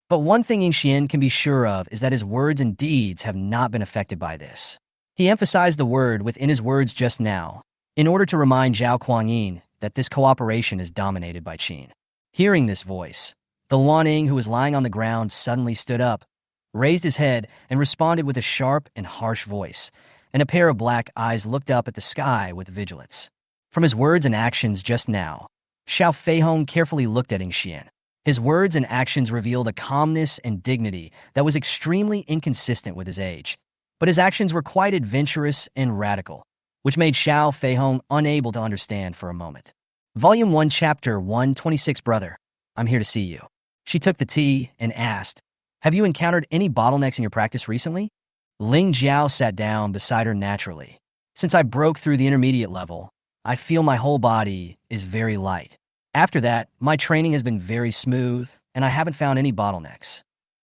But one thing Yingxian can be sure of is that his words and deeds have not been affected by this. He emphasized the word within his words just now, in order to remind Zhao Kuangyin that this cooperation is dominated by Qin. Hearing this voice, the Wanning, who was lying on the ground, suddenly stood up, raised his head, and responded with a sharp and harsh voice, and a pair of black eyes looked up at the sky with vigilance. From his words and actions just now, Xiao Feihong carefully looked at Yingxian. His words and actions revealed a calmness and dignity that was extremely inconsistent with his age. But his actions were quite adventurous and radical, which made Xiao Feihong unable to understand for a moment. Volume 1, Chapter 126. Brother, I'm here to see you. She took the tea and asked, have you encountered any bottlenecks in your practice recently? Ling Jiao sat down beside her naturally. Since I broke through the intermediate level, I feel my whole body is very light. After that, my training has been very smooth, and I haven't found any bottlenecks.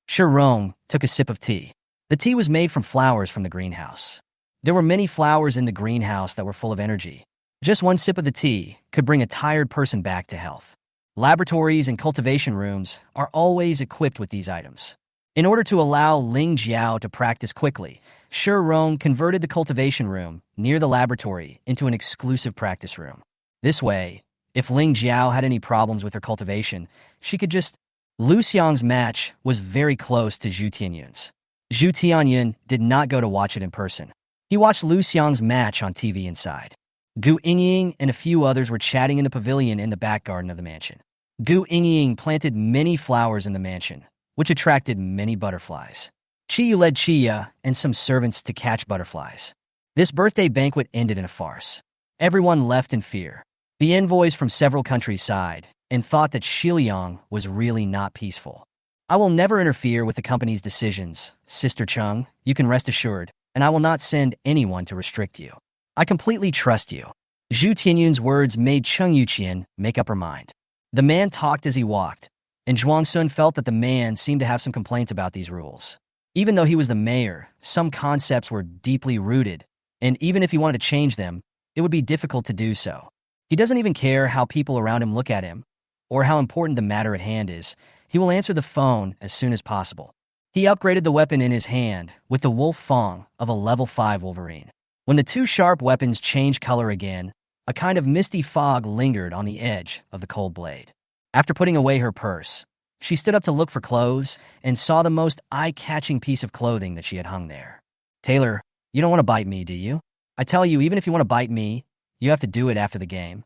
Shi Rong took a sip of tea. The tea was made from flowers from the greenhouse. There were many flowers in the greenhouse that were full of energy. Just one sip of the tea could bring a tired person back to health. Laboratories and cultivation rooms are always equipped with these items. In order to allow Ling Jiao to practice quickly, Shi Rong converted the cultivation room near the laboratory into an exclusive practice room. This way, if Ling Jiao had any problems with her cultivation, she could just... Lu Xiang's match was very close to Zhu Tianyun's. Zhu Tianyun did not go to watch it in person. He watched Lu Xiang's match on TV inside. Gu Yingying and a few others were chatting in the pavilion in the back garden of the mansion. Gu Yingying planted many flowers in the mansion, which attracted many butterflies. Chiyu led Chiya and some servants to catch butterflies. This birthday banquet ended in a farce. Everyone left in fear. The envoys from several countries sighed and thought that Xiliang was really not peaceful. I will never interfere with the company's decisions, Sister Chung, you can rest assured, and I will not send anyone to restrict you. I completely trust you. Zhu Tianyun's words made Chung Yuqian make up her mind. The man talked as he walked, and Zhuang Sun felt that the man seemed to have some complaints about these rules. Even though he was the mayor, some concepts were deeply rooted, and even if he wanted to change them, it would be difficult to do so. He doesn't even care how people around him look at him, or how important the matter at hand is. He will answer the phone as soon as possible. He upgraded the weapon in his hand with the Wolf Fang of a level 5 Wolverine. When the two sharp weapons changed color again, a kind of misty fog lingered on the edge of the cold blade. After putting away her purse, she stood up to look for clothes and saw the most eye-catching piece of clothing that she had hung there. "Taylor, you don't want to bite me, do you? I tell you, even if you want to bite me, you have to do it after the game,"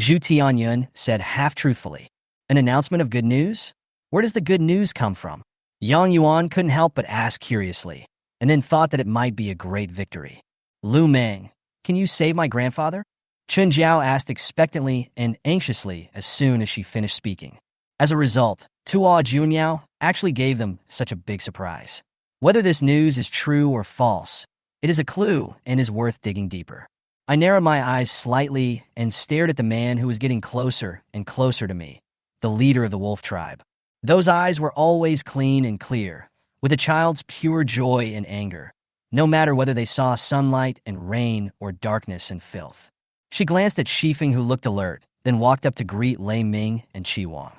Zhu Tianyun said half-truthfully. "An announcement of good news? Where does the good news come from?" Yang Yuan couldn't help but ask curiously, and then thought that it might be a great victory. "Lu Meng, can you save my grandfather?" Chen Jiao asked expectantly and anxiously as soon as she finished speaking. As a result, Tuo Junyao actually gave them such a big surprise. Whether this news is true or false, it is a clue and is worth digging deeper. I narrowed my eyes slightly and stared at the man who was getting closer and closer to me, the leader of the wolf tribe. Those eyes were always clean and clear, with a child's pure joy and anger, no matter whether they saw sunlight and rain or darkness and filth. She glanced at Shifeng, who looked alert, then walked up to greet Lei Ming and Qi Wang.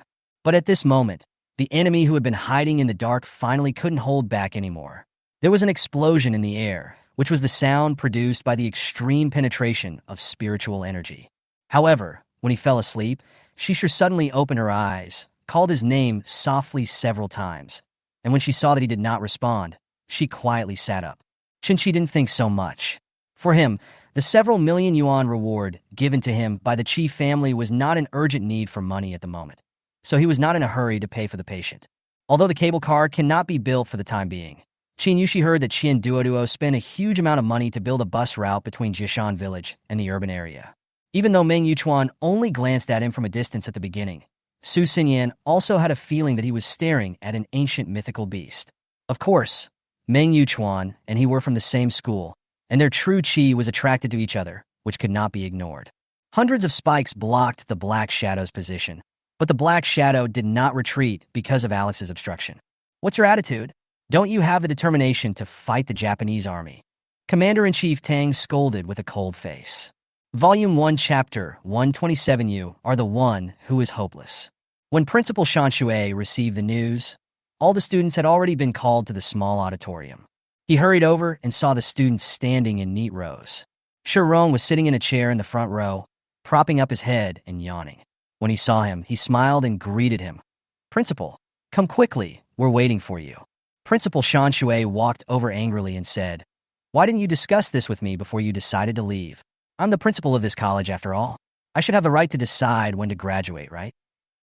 But at this moment, the enemy who had been hiding in the dark finally couldn't hold back anymore. There was an explosion in the air, which was the sound produced by the extreme penetration of spiritual energy. However, when he fell asleep, Shisha suddenly opened her eyes, called his name softly several times, and when she saw that he did not respond, she quietly sat up. Qinchi didn't think so much. For him, the several million yuan reward given to him by the Qi family was not an urgent need for money at the moment, so he was not in a hurry to pay for the patient. Although the cable car cannot be built for the time being, Qin Yushi heard that Qin Duoduo spent a huge amount of money to build a bus route between Jishan village and the urban area. Even though Meng Yuchuan only glanced at him from a distance at the beginning, Su Xinyan also had a feeling that he was staring at an ancient mythical beast. Of course, Meng Yuchuan and he were from the same school, and their true qi was attracted to each other, which could not be ignored. Hundreds of spikes blocked the Black Shadow's position, but the Black Shadow did not retreat because of Alex's obstruction. "What's your attitude? Don't you have the determination to fight the Japanese army?" Commander-in-Chief Tang scolded with a cold face. Volume 1, Chapter 127. You are the one who is hopeless. When Principal Shan Shui received the news, all the students had already been called to the small auditorium. He hurried over and saw the students standing in neat rows. Shirong was sitting in a chair in the front row, propping up his head and yawning. When he saw him, he smiled and greeted him. "Principal, come quickly, we're waiting for you." Principal Shan Shui walked over angrily and said, "Why didn't you discuss this with me before you decided to leave? I'm the principal of this college after all. I should have the right to decide when to graduate, right?"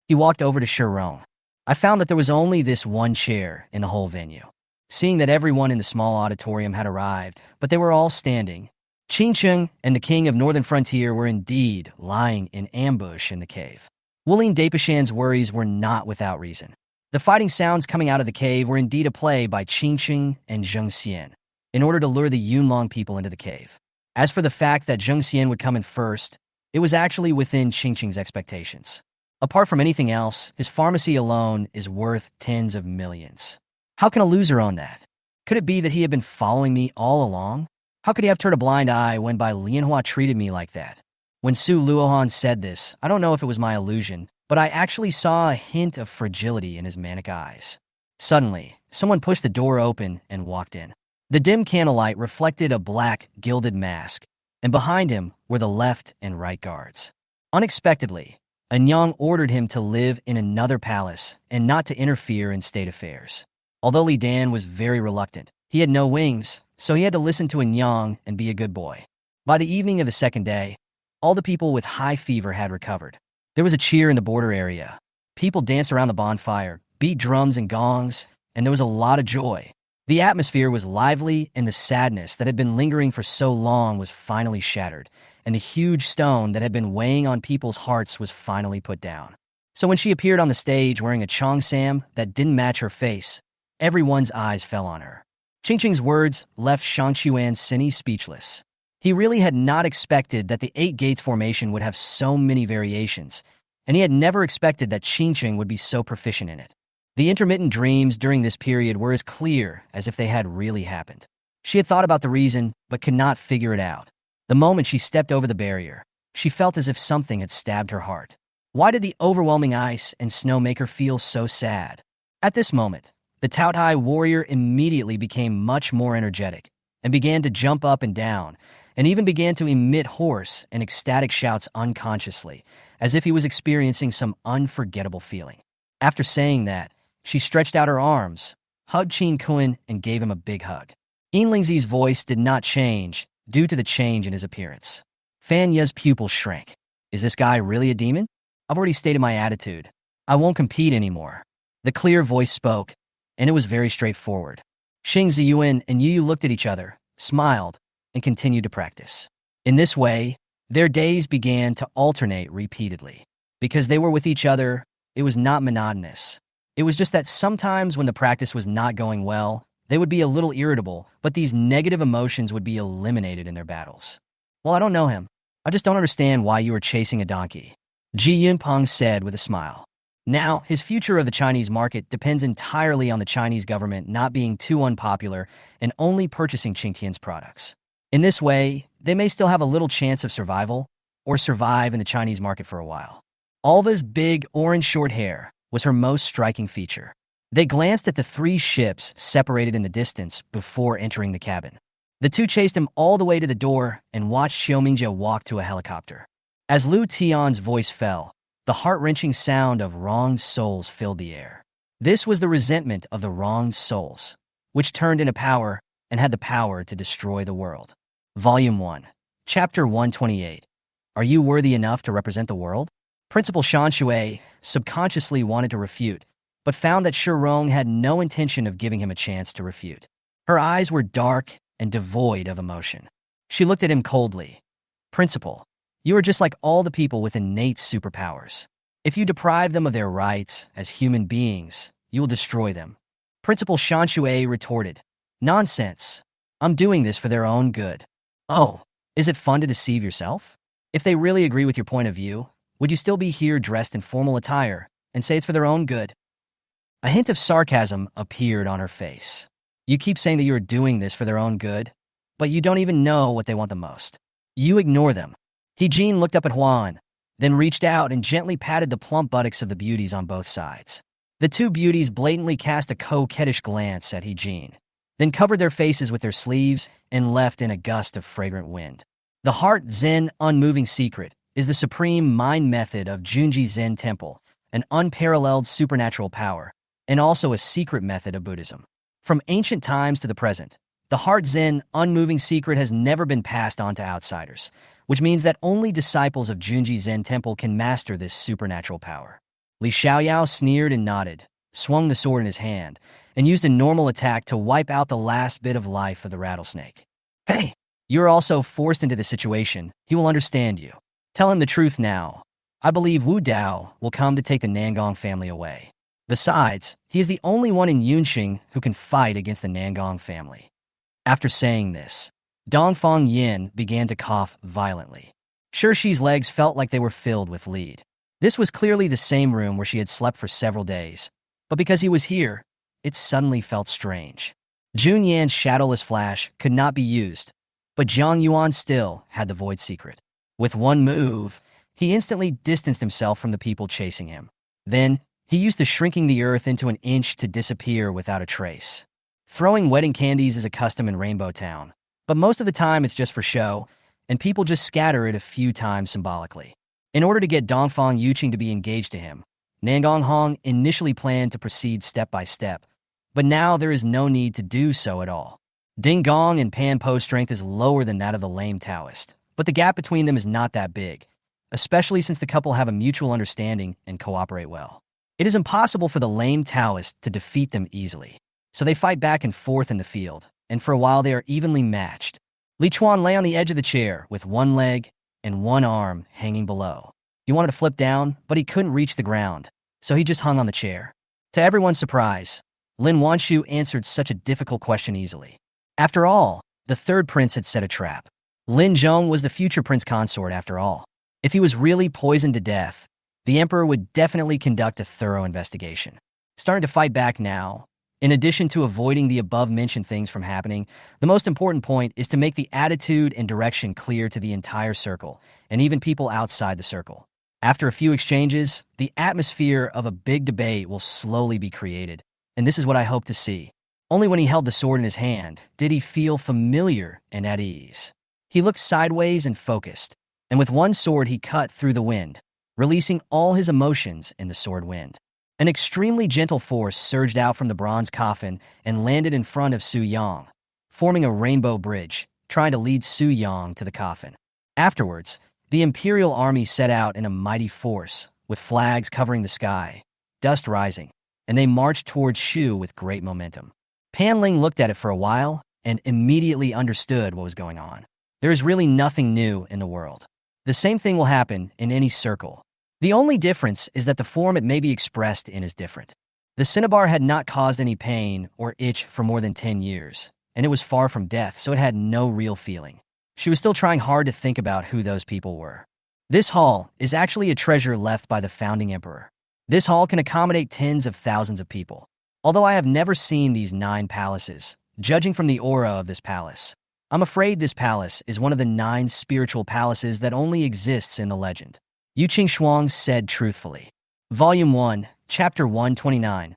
He walked over to Shirong. I found that there was only this one chair in the whole venue. Seeing that everyone in the small auditorium had arrived, but they were all standing, Qin Cheng and the king of Northern Frontier were indeed lying in ambush in the cave. Wuling Dapashan's worries were not without reason. The fighting sounds coming out of the cave were indeed a play by Qin Cheng and Zheng Xian in order to lure the Yunlong people into the cave. As for the fact that Zheng Xian would come in first, it was actually within Qin Cheng's expectations. Apart from anything else, his pharmacy alone is worth tens of millions. How can a loser own that? Could it be that he had been following me all along? How could he have turned a blind eye when Bai Lianhua treated me like that? When Su Luohan said this, I don't know if it was my illusion, but I actually saw a hint of fragility in his manic eyes. Suddenly, someone pushed the door open and walked in. The dim candlelight reflected a black, gilded mask, and behind him were the left and right guards. Unexpectedly, Anyang ordered him to live in another palace and not to interfere in state affairs. Although Li Dan was very reluctant, he had no wings, so he had to listen to Anyang and be a good boy. By the evening of the second day, all the people with high fever had recovered. There was a cheer in the border area. People danced around the bonfire, beat drums and gongs, and there was a lot of joy. The atmosphere was lively, and the sadness that had been lingering for so long was finally shattered, and the huge stone that had been weighing on people's hearts was finally put down. So when she appeared on the stage wearing a cheongsam that didn't match her face, everyone's eyes fell on her. Qing Qing's words left Shang Xuan Sini speechless. He really had not expected that the Eight Gates formation would have so many variations, and he had never expected that Qing Qing would be so proficient in it. The intermittent dreams during this period were as clear as if they had really happened. She had thought about the reason, but could not figure it out. The moment she stepped over the barrier, she felt as if something had stabbed her heart. Why did the overwhelming ice and snow make her feel so sad? At this moment, the Taotai warrior immediately became much more energetic and began to jump up and down, and even began to emit hoarse and ecstatic shouts unconsciously, as if he was experiencing some unforgettable feeling. After saying that, she stretched out her arms, hugged Qin Kun, and gave him a big hug. Yin Lingzi's voice did not change due to the change in his appearance. Fan Ye's pupils shrank. Is this guy really a demon? I've already stated my attitude. I won't compete anymore. The clear voice spoke, and it was very straightforward. Xing Ziyuan and Yu looked at each other, smiled, and continued to practice. In this way, their days began to alternate repeatedly. Because they were with each other, it was not monotonous. It was just that sometimes when the practice was not going well, they would be a little irritable, but these negative emotions would be eliminated in their battles. Well, I don't know him. I just don't understand why you are chasing a donkey, Ji Yunpeng said with a smile. Now, his future of the Chinese market depends entirely on the Chinese government not being too unpopular and only purchasing Qingtian's products. In this way, they may still have a little chance of survival or survive in the Chinese market for a while. Alva's big orange short hair was her most striking feature. They glanced at the 3 ships separated in the distance before entering the cabin. The two chased him all the way to the door and watched Xiao Mingjie walk to a helicopter. As Lu Tian's voice fell, the heart-wrenching sound of wronged souls filled the air. This was the resentment of the wronged souls, which turned into power and had the power to destroy the world. Volume 1, Chapter 128. Are you worthy enough to represent the world? Principal Shan Shui subconsciously wanted to refute, but found that Shi Rong had no intention of giving him a chance to refute. Her eyes were dark and devoid of emotion. She looked at him coldly. Principal, you are just like all the people with innate superpowers. If you deprive them of their rights as human beings, you will destroy them. Principal Shan Shui retorted. Nonsense. I'm doing this for their own good. Oh, is it fun to deceive yourself? If they really agree with your point of view, would you still be here dressed in formal attire and say it's for their own good? A hint of sarcasm appeared on her face. You keep saying that you are doing this for their own good, but you don't even know what they want the most. You ignore them. He Jin looked up at Huan, then reached out and gently patted the plump buttocks of the beauties on both sides. The 2 beauties blatantly cast a coquettish glance at He Jin, then covered their faces with their sleeves and left in a gust of fragrant wind. The Heart Zen Unmoving Secret is the supreme mind method of Junji Zen Temple, an unparalleled supernatural power, and also a secret method of Buddhism. From ancient times to the present, the Heart Zen Unmoving Secret has never been passed on to outsiders, which means that only disciples of Junji Zen Temple can master this supernatural power. Li Xiaoyao sneered and nodded, swung the sword in his hand, and used a normal attack to wipe out the last bit of life of the rattlesnake. Hey, you're also forced into this situation. He will understand you. Tell him the truth now. I believe Wu Dao will come to take the Nangong family away. Besides, he is the only one in Yunxing who can fight against the Nangong family. After saying this, Dongfang Yin began to cough violently. Shixi's legs felt like they were filled with lead. This was clearly the same room where she had slept for several days, but because he was here, it suddenly felt strange. Jun Yan's shadowless flash could not be used, but Zhang Yuan still had the void secret. With one move, he instantly distanced himself from the people chasing him. Then, he used the shrinking the earth into an inch to disappear without a trace. Throwing wedding candies is a custom in Rainbow Town, but most of the time it's just for show, and people just scatter it a few times symbolically. In order to get Dongfang Yuqing to be engaged to him, Nangong Hong initially planned to proceed step by step, but now there is no need to do so at all. Ding Gong and Pan Po's strength is lower than that of the lame Taoist, but the gap between them is not that big, especially since the couple have a mutual understanding and cooperate well. It is impossible for the lame Taoist to defeat them easily, so they fight back and forth in the field, and for a while they are evenly matched. Li Chuan lay on the edge of the chair with one leg and one arm hanging below. He wanted to flip down, but he couldn't reach the ground, so he just hung on the chair. To everyone's surprise, Lin Wanshu answered such a difficult question easily. After all, the 3rd prince had set a trap. Lin Zhong was the future prince consort after all. If he was really poisoned to death, the emperor would definitely conduct a thorough investigation. Starting to fight back now, in addition to avoiding the above-mentioned things from happening, the most important point is to make the attitude and direction clear to the entire circle, and even people outside the circle. After a few exchanges, the atmosphere of a big debate will slowly be created, and this is what I hope to see. Only when he held the sword in his hand did he feel familiar and at ease. He looked sideways and focused, and with one sword he cut through the wind, releasing all his emotions in the sword wind. An extremely gentle force surged out from the bronze coffin and landed in front of Su Yang, forming a rainbow bridge, trying to lead Su Yang to the coffin. Afterwards, the Imperial Army set out in a mighty force, with flags covering the sky, dust rising, and they marched towards Shu with great momentum. Pan Ling looked at it for a while and immediately understood what was going on. There is really nothing new in the world. The same thing will happen in any circle. The only difference is that the form it may be expressed in is different. The cinnabar had not caused any pain or itch for more than 10 years, and it was far from death, so it had no real feeling. She was still trying hard to think about who those people were. This hall is actually a treasure left by the founding emperor. This hall can accommodate tens of thousands of people. Although I have never seen these 9 palaces, judging from the aura of this palace, I'm afraid this palace is one of the 9 spiritual palaces that only exists in the legend. Yu Qingxuang said truthfully. Volume 1, Chapter 129.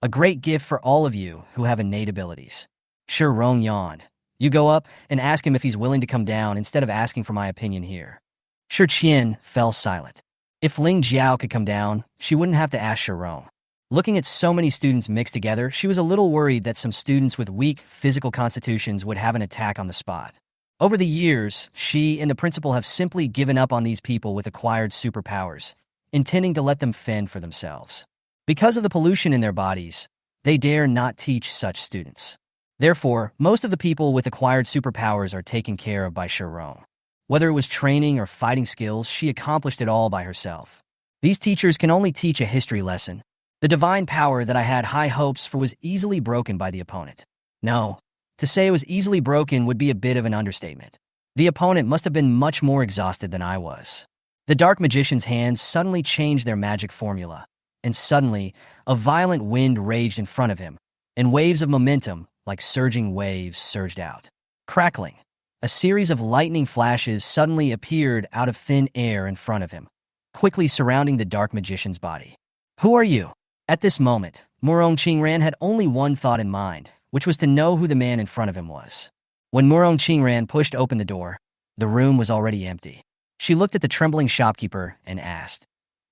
A great gift for all of you who have innate abilities. Shi Rong yawned. You go up and ask him if he's willing to come down instead of asking for my opinion here. Shi Qian fell silent. If Ling Jiao could come down, she wouldn't have to ask Shi Rong. Looking at so many students mixed together, she was a little worried that some students with weak physical constitutions would have an attack on the spot. Over the years, she and the principal have simply given up on these people with acquired superpowers, intending to let them fend for themselves. Because of the pollution in their bodies, they dare not teach such students. Therefore, most of the people with acquired superpowers are taken care of by Shi Rong. Whether it was training or fighting skills, she accomplished it all by herself. These teachers can only teach a history lesson. The divine power that I had high hopes for was easily broken by the opponent. No, to say it was easily broken would be a bit of an understatement. The opponent must have been much more exhausted than I was. The dark magician's hands suddenly changed their magic formula, and suddenly, a violent wind raged in front of him, and waves of momentum, like surging waves, surged out. Crackling, a series of lightning flashes suddenly appeared out of thin air in front of him, quickly surrounding the dark magician's body. Who are you? At this moment, Murong Qingran had only one thought in mind, which was to know who the man in front of him was. When Murong Qingran pushed open the door, the room was already empty. She looked at the trembling shopkeeper and asked,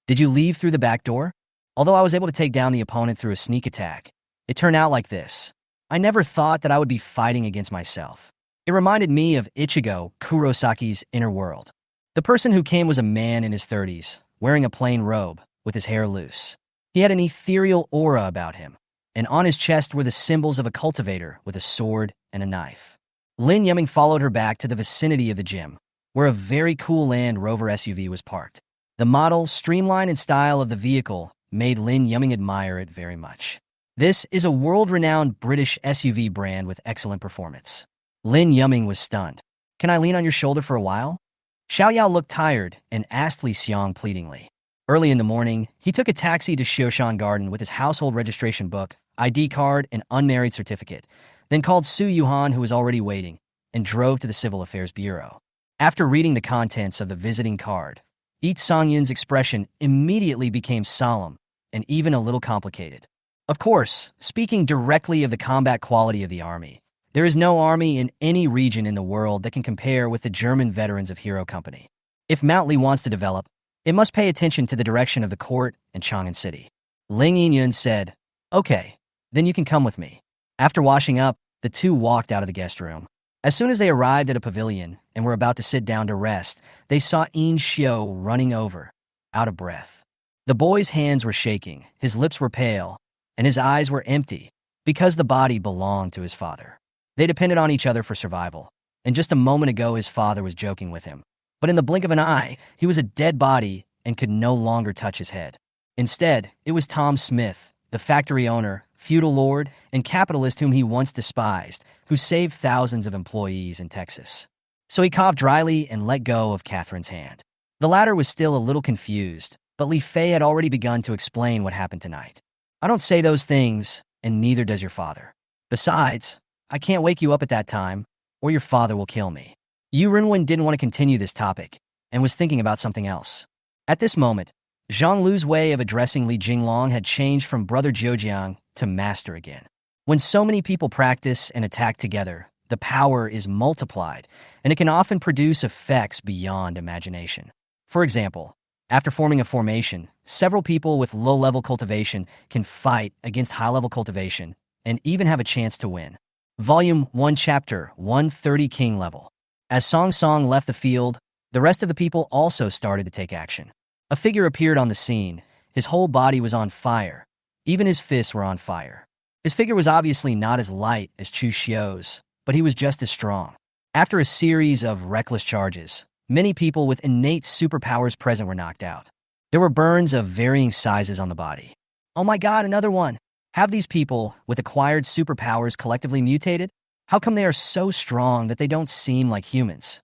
"Did you leave through the back door?" Although I was able to take down the opponent through a sneak attack, it turned out like this. I never thought that I would be fighting against myself. It reminded me of Ichigo Kurosaki's Inner World. The person who came was a man in his 30s, wearing a plain robe, with his hair loose. He had an ethereal aura about him, and on his chest were the symbols of a cultivator with a sword and a knife. Lin Yiming followed her back to the vicinity of the gym, where a very cool Land Rover SUV was parked. The model, streamline, and style of the vehicle made Lin Yiming admire it very much. This is a world-renowned British SUV brand with excellent performance. Lin Yiming was stunned. "Can I lean on your shoulder for a while?" Xiao Yao looked tired and asked Li Xiong pleadingly. Early in the morning, he took a taxi to Xioshan Garden with his household registration book, ID card, and unmarried certificate, then called Su Yuhan, who was already waiting, and drove to the Civil Affairs Bureau. After reading the contents of the visiting card, Yi Songyun's expression immediately became solemn and even a little complicated. Of course, speaking directly of the combat quality of the army, there is no army in any region in the world that can compare with the German veterans of Hero Company. If Mount Li wants to develop, it must pay attention to the direction of the court and Chang'an City. Ling Yinyun said, "Okay, then you can come with me." After washing up, the two walked out of the guest room. As soon as they arrived at a pavilion and were about to sit down to rest, they saw Yin Xiu running over, out of breath. The boy's hands were shaking, his lips were pale, and his eyes were empty, because the body belonged to his father. They depended on each other for survival, and just a moment ago his father was joking with him. But in the blink of an eye, he was a dead body and could no longer touch his head. Instead, it was Tom Smith, the factory owner, feudal lord, and capitalist whom he once despised, who saved thousands of employees in Texas. So he coughed dryly and let go of Catherine's hand. The latter was still a little confused, but Li Fei had already begun to explain what happened tonight. "I don't say those things, and neither does your father. Besides, I can't wake you up at that time, or your father will kill me." Yu Renwen didn't want to continue this topic, and was thinking about something else. At this moment, Zhang Lu's way of addressing Li Jinglong had changed from Brother Zhoujiang to Master again. When so many people practice and attack together, the power is multiplied, and it can often produce effects beyond imagination. For example, after forming a formation, several people with low-level cultivation can fight against high-level cultivation and even have a chance to win. Volume 1 Chapter 130 King Level. As Song Song left the field, the rest of the people also started to take action. A figure appeared on the scene. His whole body was on fire. Even his fists were on fire. His figure was obviously not as light as Chu Xiu's, but he was just as strong. After a series of reckless charges, many people with innate superpowers present were knocked out. There were burns of varying sizes on the body. Oh my god, another one! Have these people with acquired superpowers collectively mutated? How come they are so strong that they don't seem like humans?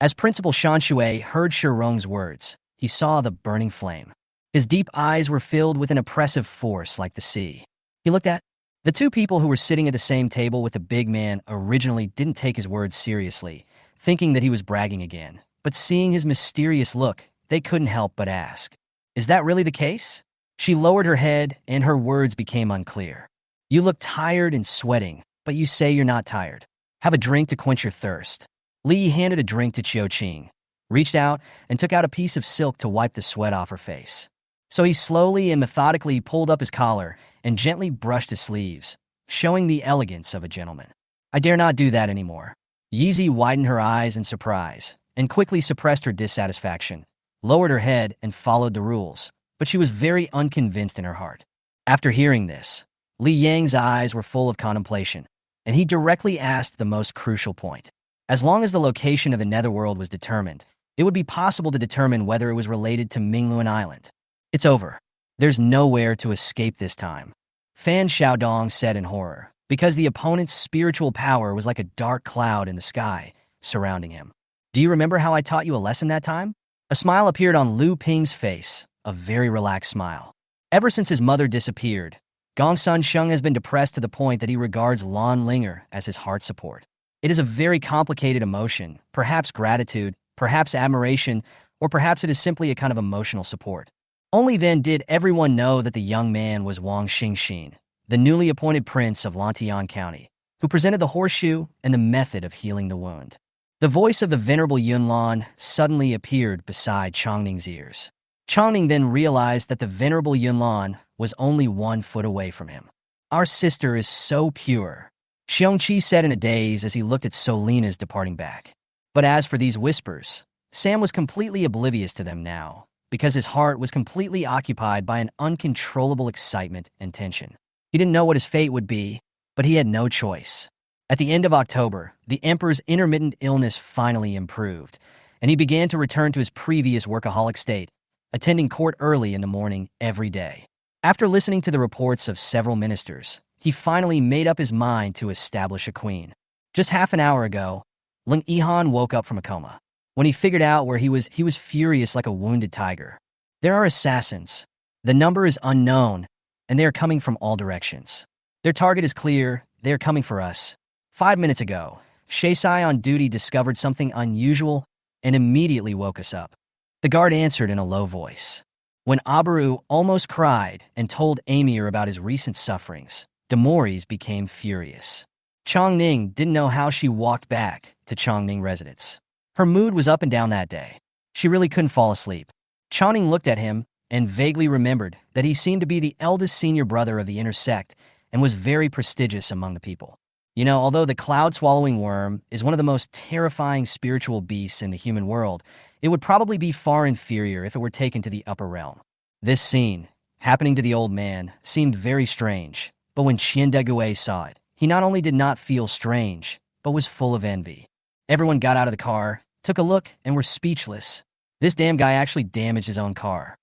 As Principal Shan Shui heard Shi Rong's words, he saw the burning flame. His deep eyes were filled with an oppressive force like the sea. He looked at the two people who were sitting at the same table with the big man. Originally didn't take his words seriously, thinking that he was bragging again. But seeing his mysterious look, they couldn't help but ask, "Is that really the case?" She lowered her head, and her words became unclear. "You look tired and sweating, but you say you're not tired. Have a drink to quench your thirst." Li handed a drink to Qiu Qing, reached out, and took out a piece of silk to wipe the sweat off her face. So he slowly and methodically pulled up his collar and gently brushed his sleeves, showing the elegance of a gentleman. "I dare not do that anymore." Yeezy widened her eyes in surprise and quickly suppressed her dissatisfaction, lowered her head, and followed the rules, but she was very unconvinced in her heart. After hearing this, Li Yang's eyes were full of contemplation, and he directly asked the most crucial point. As long as the location of the Netherworld was determined, it would be possible to determine whether it was related to Mingluan Island. "It's over. There's nowhere to escape this time," Fan Xiaodong said in horror, because the opponent's spiritual power was like a dark cloud in the sky, surrounding him. "Do you remember how I taught you a lesson that time?" A smile appeared on Lu Ping's face, a very relaxed smile. Ever since his mother disappeared, Gongsun Sheng has been depressed to the point that he regards Lan Linger as his heart support. It is a very complicated emotion, perhaps gratitude, perhaps admiration, or perhaps it is simply a kind of emotional support. Only then did everyone know that the young man was Wang Xingxin, the newly appointed prince of Lantian County, who presented the horseshoe and the method of healing the wound. The voice of the venerable Yunlan suddenly appeared beside Changning's ears. Changning then realized that the venerable Yunlan was only 1 foot away from him. "Our sister is so pure," Xiongqi said in a daze as he looked at Solina's departing back. But as for these whispers, Sam was completely oblivious to them now, because his heart was completely occupied by an uncontrollable excitement and tension. He didn't know what his fate would be, but he had no choice. At the end of October, the emperor's intermittent illness finally improved, and he began to return to his previous workaholic state, attending court early in the morning every day. After listening to the reports of several ministers, he finally made up his mind to establish a queen. Just half an hour ago, Ling Yihan woke up from a coma. When he figured out where he was furious like a wounded tiger. There are assassins. The number is unknown, and they are coming from all directions. Their target is clear. They are coming for us. 5 minutes ago, Shaisai on duty discovered something unusual and immediately woke us up. The guard answered in a low voice. When Abaru almost cried and told Amir about his recent sufferings, Demoris became furious. Chongning didn't know how she walked back to Chongning residence. Her mood was up and down that day. She really couldn't fall asleep. Chongning looked at him and vaguely remembered that he seemed to be the eldest senior brother of the inner sect and was very prestigious among the people. You know, although the cloud-swallowing worm is one of the most terrifying spiritual beasts in the human world, it would probably be far inferior if it were taken to the upper realm. This scene, happening to the old man, seemed very strange, but when Qian Degue saw it, he not only did not feel strange, but was full of envy. Everyone got out of the car, took a look, and were speechless. This damn guy actually damaged his own car.